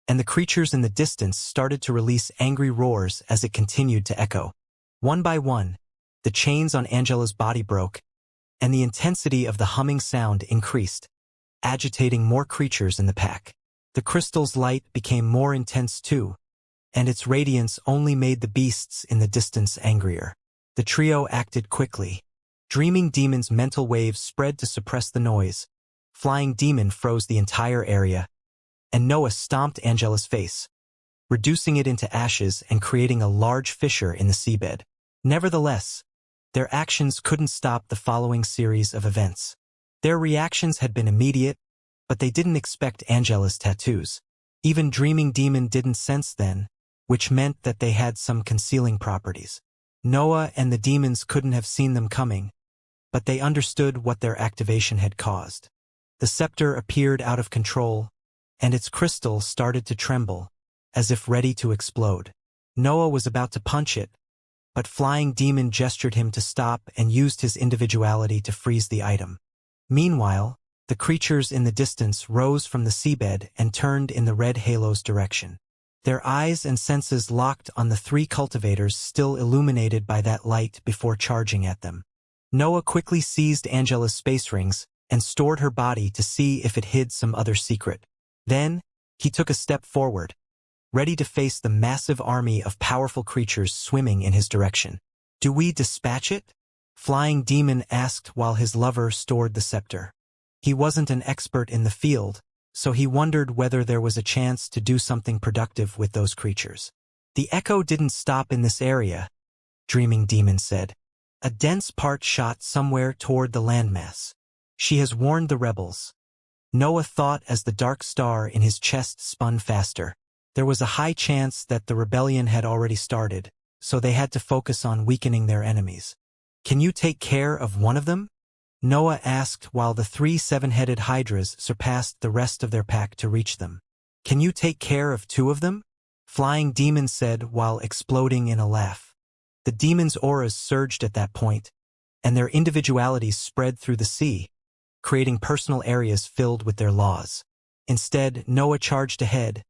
and the creatures in the distance started to release angry roars as it continued to echo. One by one, the chains on Angela's body broke, and the intensity of the humming sound increased, agitating more creatures in the pack. The crystal's light became more intense too, and its radiance only made the beasts in the distance angrier. The trio acted quickly. Dreaming Demon's mental waves spread to suppress the noise. Flying Demon froze the entire area, and Noah stomped Angela's face, reducing it into ashes and creating a large fissure in the seabed. Nevertheless, their actions couldn't stop the following series of events. Their reactions had been immediate, but they didn't expect Angela's tattoos. Even Dreaming Demon didn't sense then, which meant that they had some concealing properties. Noah and the demons couldn't have seen them coming, but they understood what their activation had caused. The scepter appeared out of control, and its crystal started to tremble, as if ready to explode. Noah was about to punch it, but Flying Demon gestured him to stop and used his individuality to freeze the item. Meanwhile, the creatures in the distance rose from the seabed and turned in the red halo's direction. Their eyes and senses locked on the three cultivators still illuminated by that light before charging at them. Noah quickly seized Angela's space rings and stored her body to see if it hid some other secret. Then, he took a step forward, ready to face the massive army of powerful creatures swimming in his direction. "Do we dispatch it?" Flying Demon asked while his lover stored the scepter. He wasn't an expert in the field, so he wondered whether there was a chance to do something productive with those creatures. "The echo didn't stop in this area," Dreaming Demon said. "A dense part shot somewhere toward the landmass. She has warned the rebels." Noah thought as the dark star in his chest spun faster. There was a high chance that the rebellion had already started, so they had to focus on weakening their enemies. "Can you take care of one of them?" Noah asked while the three seven-headed hydras surpassed the rest of their pack to reach them. "Can you take care of two of them?" Flying Demon said while exploding in a laugh. The demons' auras surged at that point, and their individualities spread through the sea, creating personal areas filled with their laws. Instead, Noah charged ahead,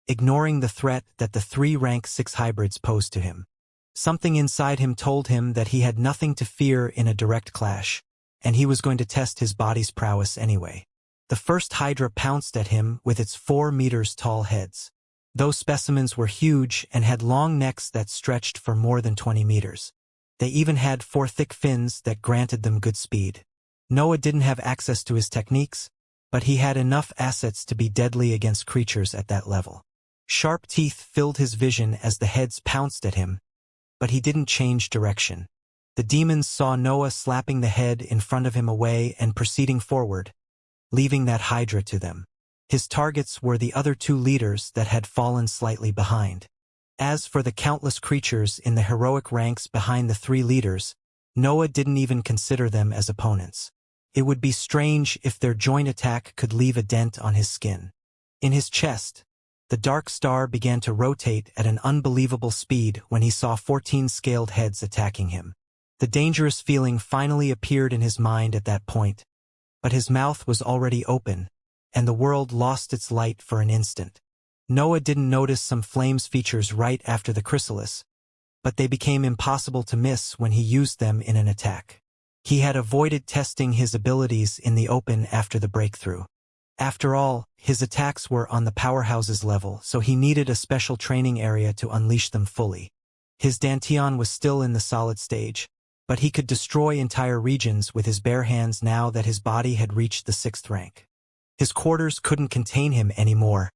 ignoring the threat that the three rank 6 hybrids posed to him. Something inside him told him that he had nothing to fear in a direct clash, and he was going to test his body's prowess anyway. The first hydra pounced at him with its 4 meters tall heads. Those specimens were huge and had long necks that stretched for more than 20 meters. They even had 4 thick fins that granted them good speed. Noah didn't have access to his techniques, but he had enough assets to be deadly against creatures at that level. Sharp teeth filled his vision as the heads pounced at him, but he didn't change direction. The demons saw Noah slapping the head in front of him away and proceeding forward, leaving that hydra to them. His targets were the other 2 leaders that had fallen slightly behind. As for the countless creatures in the heroic ranks behind the 3 leaders, Noah didn't even consider them as opponents. It would be strange if their joint attack could leave a dent on his skin. In his chest, the dark star began to rotate at an unbelievable speed when he saw 14 scaled heads attacking him. The dangerous feeling finally appeared in his mind at that point, but his mouth was already open, and the world lost its light for an instant. Noah didn't notice some flames features right after the chrysalis, but they became impossible to miss when he used them in an attack. He had avoided testing his abilities in the open after the breakthrough. After all, his attacks were on the powerhouse's level, so he needed a special training area to unleash them fully. His Dantian was still in the solid stage, but he could destroy entire regions with his bare hands now that his body had reached the 6th rank. His quarters couldn't contain him anymore,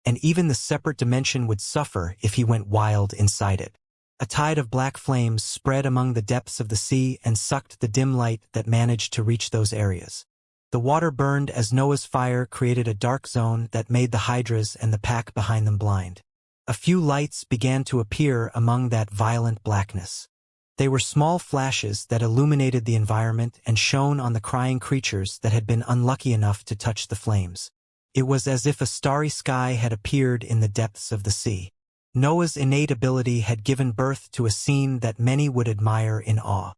and even the separate dimension would suffer if he went wild inside it. A tide of black flames spread among the depths of the sea and sucked the dim light that managed to reach those areas. The water burned as Noah's fire created a dark zone that made the hydras and the pack behind them blind. A few lights began to appear among that violent blackness. They were small flashes that illuminated the environment and shone on the crying creatures that had been unlucky enough to touch the flames. It was as if a starry sky had appeared in the depths of the sea. Noah's innate ability had given birth to a scene that many would admire in awe.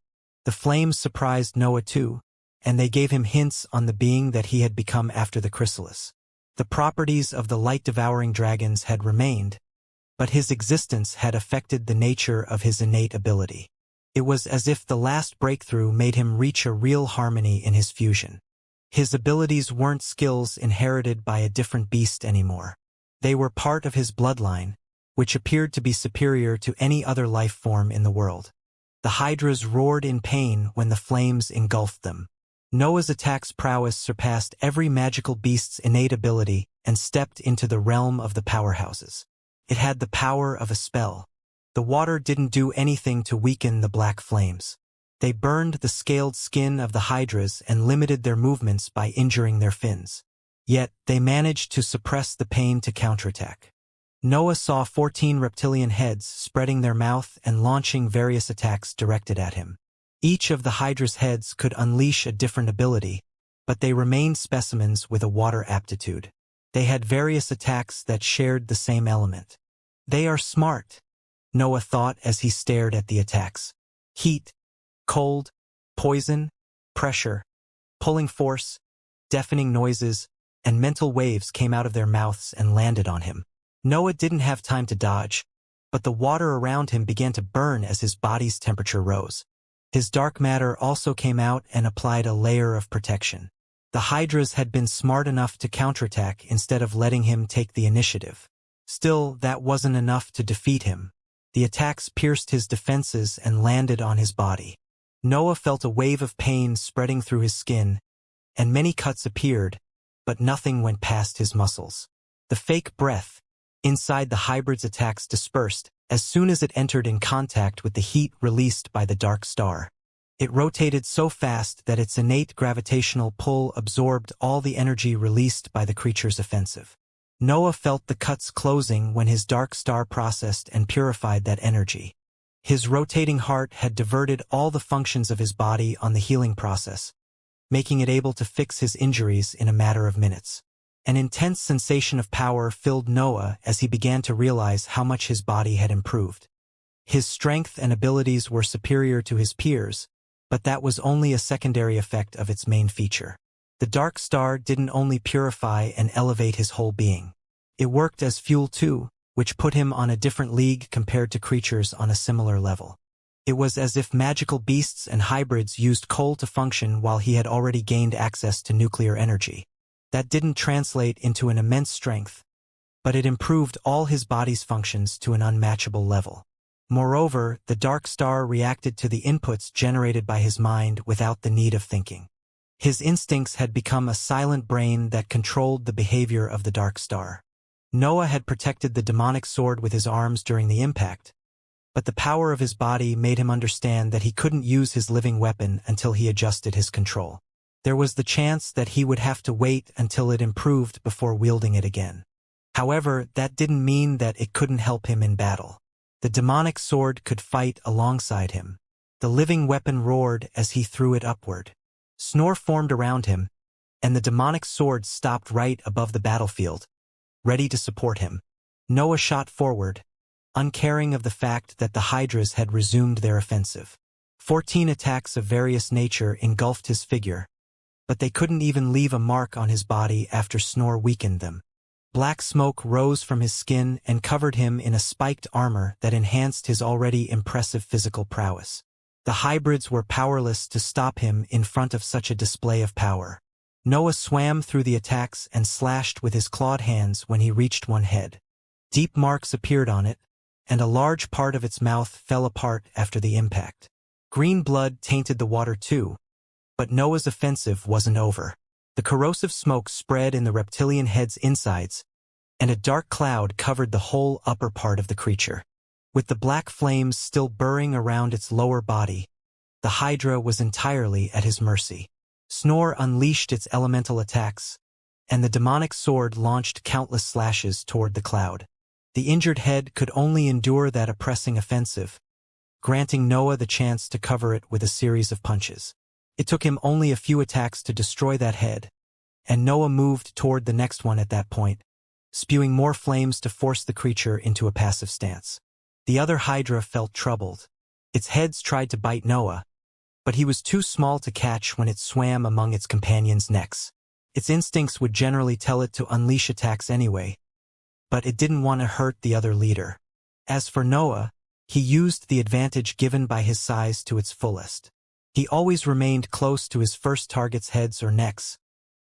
The flames surprised Noah too, and they gave him hints on the being that he had become after the chrysalis. The properties of the light-devouring dragons had remained, but his existence had affected the nature of his innate ability. It was as if the last breakthrough made him reach a real harmony in his fusion. His abilities weren't skills inherited by a different beast anymore. They were part of his bloodline, which appeared to be superior to any other life form in the world. The hydras roared in pain when the flames engulfed them. Noah's attack's prowess surpassed every magical beast's innate ability and stepped into the realm of the powerhouses. It had the power of a spell. The water didn't do anything to weaken the black flames. They burned the scaled skin of the hydras and limited their movements by injuring their fins. Yet, they managed to suppress the pain to counterattack. Noah saw 14 reptilian heads spreading their mouth and launching various attacks directed at him. Each of the hydra's heads could unleash a different ability, but they remained specimens with a water aptitude. They had various attacks that shared the same element. They are smart, Noah thought as he stared at the attacks. Heat, cold, poison, pressure, pulling force, deafening noises, and mental waves came out of their mouths and landed on him. Noah didn't have time to dodge, but the water around him began to burn as his body's temperature rose. His dark matter also came out and applied a layer of protection. The hydras had been smart enough to counterattack instead of letting him take the initiative. Still, that wasn't enough to defeat him. The attacks pierced his defenses and landed on his body. Noah felt a wave of pain spreading through his skin, and many cuts appeared, but nothing went past his muscles. The fake breath inside the hybrid's attacks dispersed as soon as it entered in contact with the heat released by the dark star. It rotated so fast that its innate gravitational pull absorbed all the energy released by the creature's offensive. Noah felt the cuts closing when his dark star processed and purified that energy. His rotating heart had diverted all the functions of his body on the healing process, making it able to fix his injuries in a matter of minutes. An intense sensation of power filled Noah as he began to realize how much his body had improved. His strength and abilities were superior to his peers, but that was only a secondary effect of its main feature. The dark star didn't only purify and elevate his whole being. It worked as fuel too, which put him on a different league compared to creatures on a similar level. It was as if magical beasts and hybrids used coal to function while he had already gained access to nuclear energy. That didn't translate into an immense strength, but it improved all his body's functions to an unmatchable level. Moreover, the dark star reacted to the inputs generated by his mind without the need of thinking. His instincts had become a silent brain that controlled the behavior of the dark star. Noah had protected the demonic sword with his arms during the impact, but the power of his body made him understand that he couldn't use his living weapon until he adjusted his control. There was the chance that he would have to wait until it improved before wielding it again. However, that didn't mean that it couldn't help him in battle. The demonic sword could fight alongside him. The living weapon roared as he threw it upward. Snore formed around him, and the demonic sword stopped right above the battlefield, ready to support him. Noah shot forward, uncaring of the fact that the hydras had resumed their offensive. 14 attacks of various nature engulfed his figure, but they couldn't even leave a mark on his body after Snore weakened them. Black smoke rose from his skin and covered him in a spiked armor that enhanced his already impressive physical prowess. The hybrids were powerless to stop him in front of such a display of power. Noah swam through the attacks and slashed with his clawed hands when he reached one head. Deep marks appeared on it, and a large part of its mouth fell apart after the impact. Green blood tainted the water too, but Noah's offensive wasn't over. The corrosive smoke spread in the reptilian head's insides, and a dark cloud covered the whole upper part of the creature. With the black flames still burring around its lower body, the hydra was entirely at his mercy. Snore unleashed its elemental attacks, and the demonic sword launched countless slashes toward the cloud. The injured head could only endure that oppressing offensive, granting Noah the chance to cover it with a series of punches. It took him only a few attacks to destroy that head, and Noah moved toward the next one at that point, spewing more flames to force the creature into a passive stance. The other Hydra felt troubled. Its heads tried to bite Noah, but he was too small to catch when it swam among its companions' necks. Its instincts would generally tell it to unleash attacks anyway, but it didn't want to hurt the other leader. As for Noah, he used the advantage given by his size to its fullest. He always remained close to his first target's heads or necks,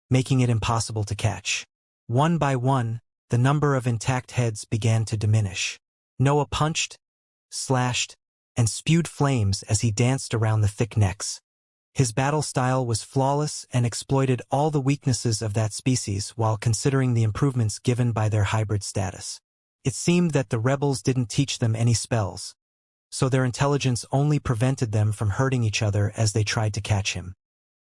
making it impossible to catch. One by one, the number of intact heads began to diminish. Noah punched, slashed, and spewed flames as he danced around the thick necks. His battle style was flawless and exploited all the weaknesses of that species while considering the improvements given by their hybrid status. It seemed that the rebels didn't teach them any spells, so their intelligence only prevented them from hurting each other as they tried to catch him.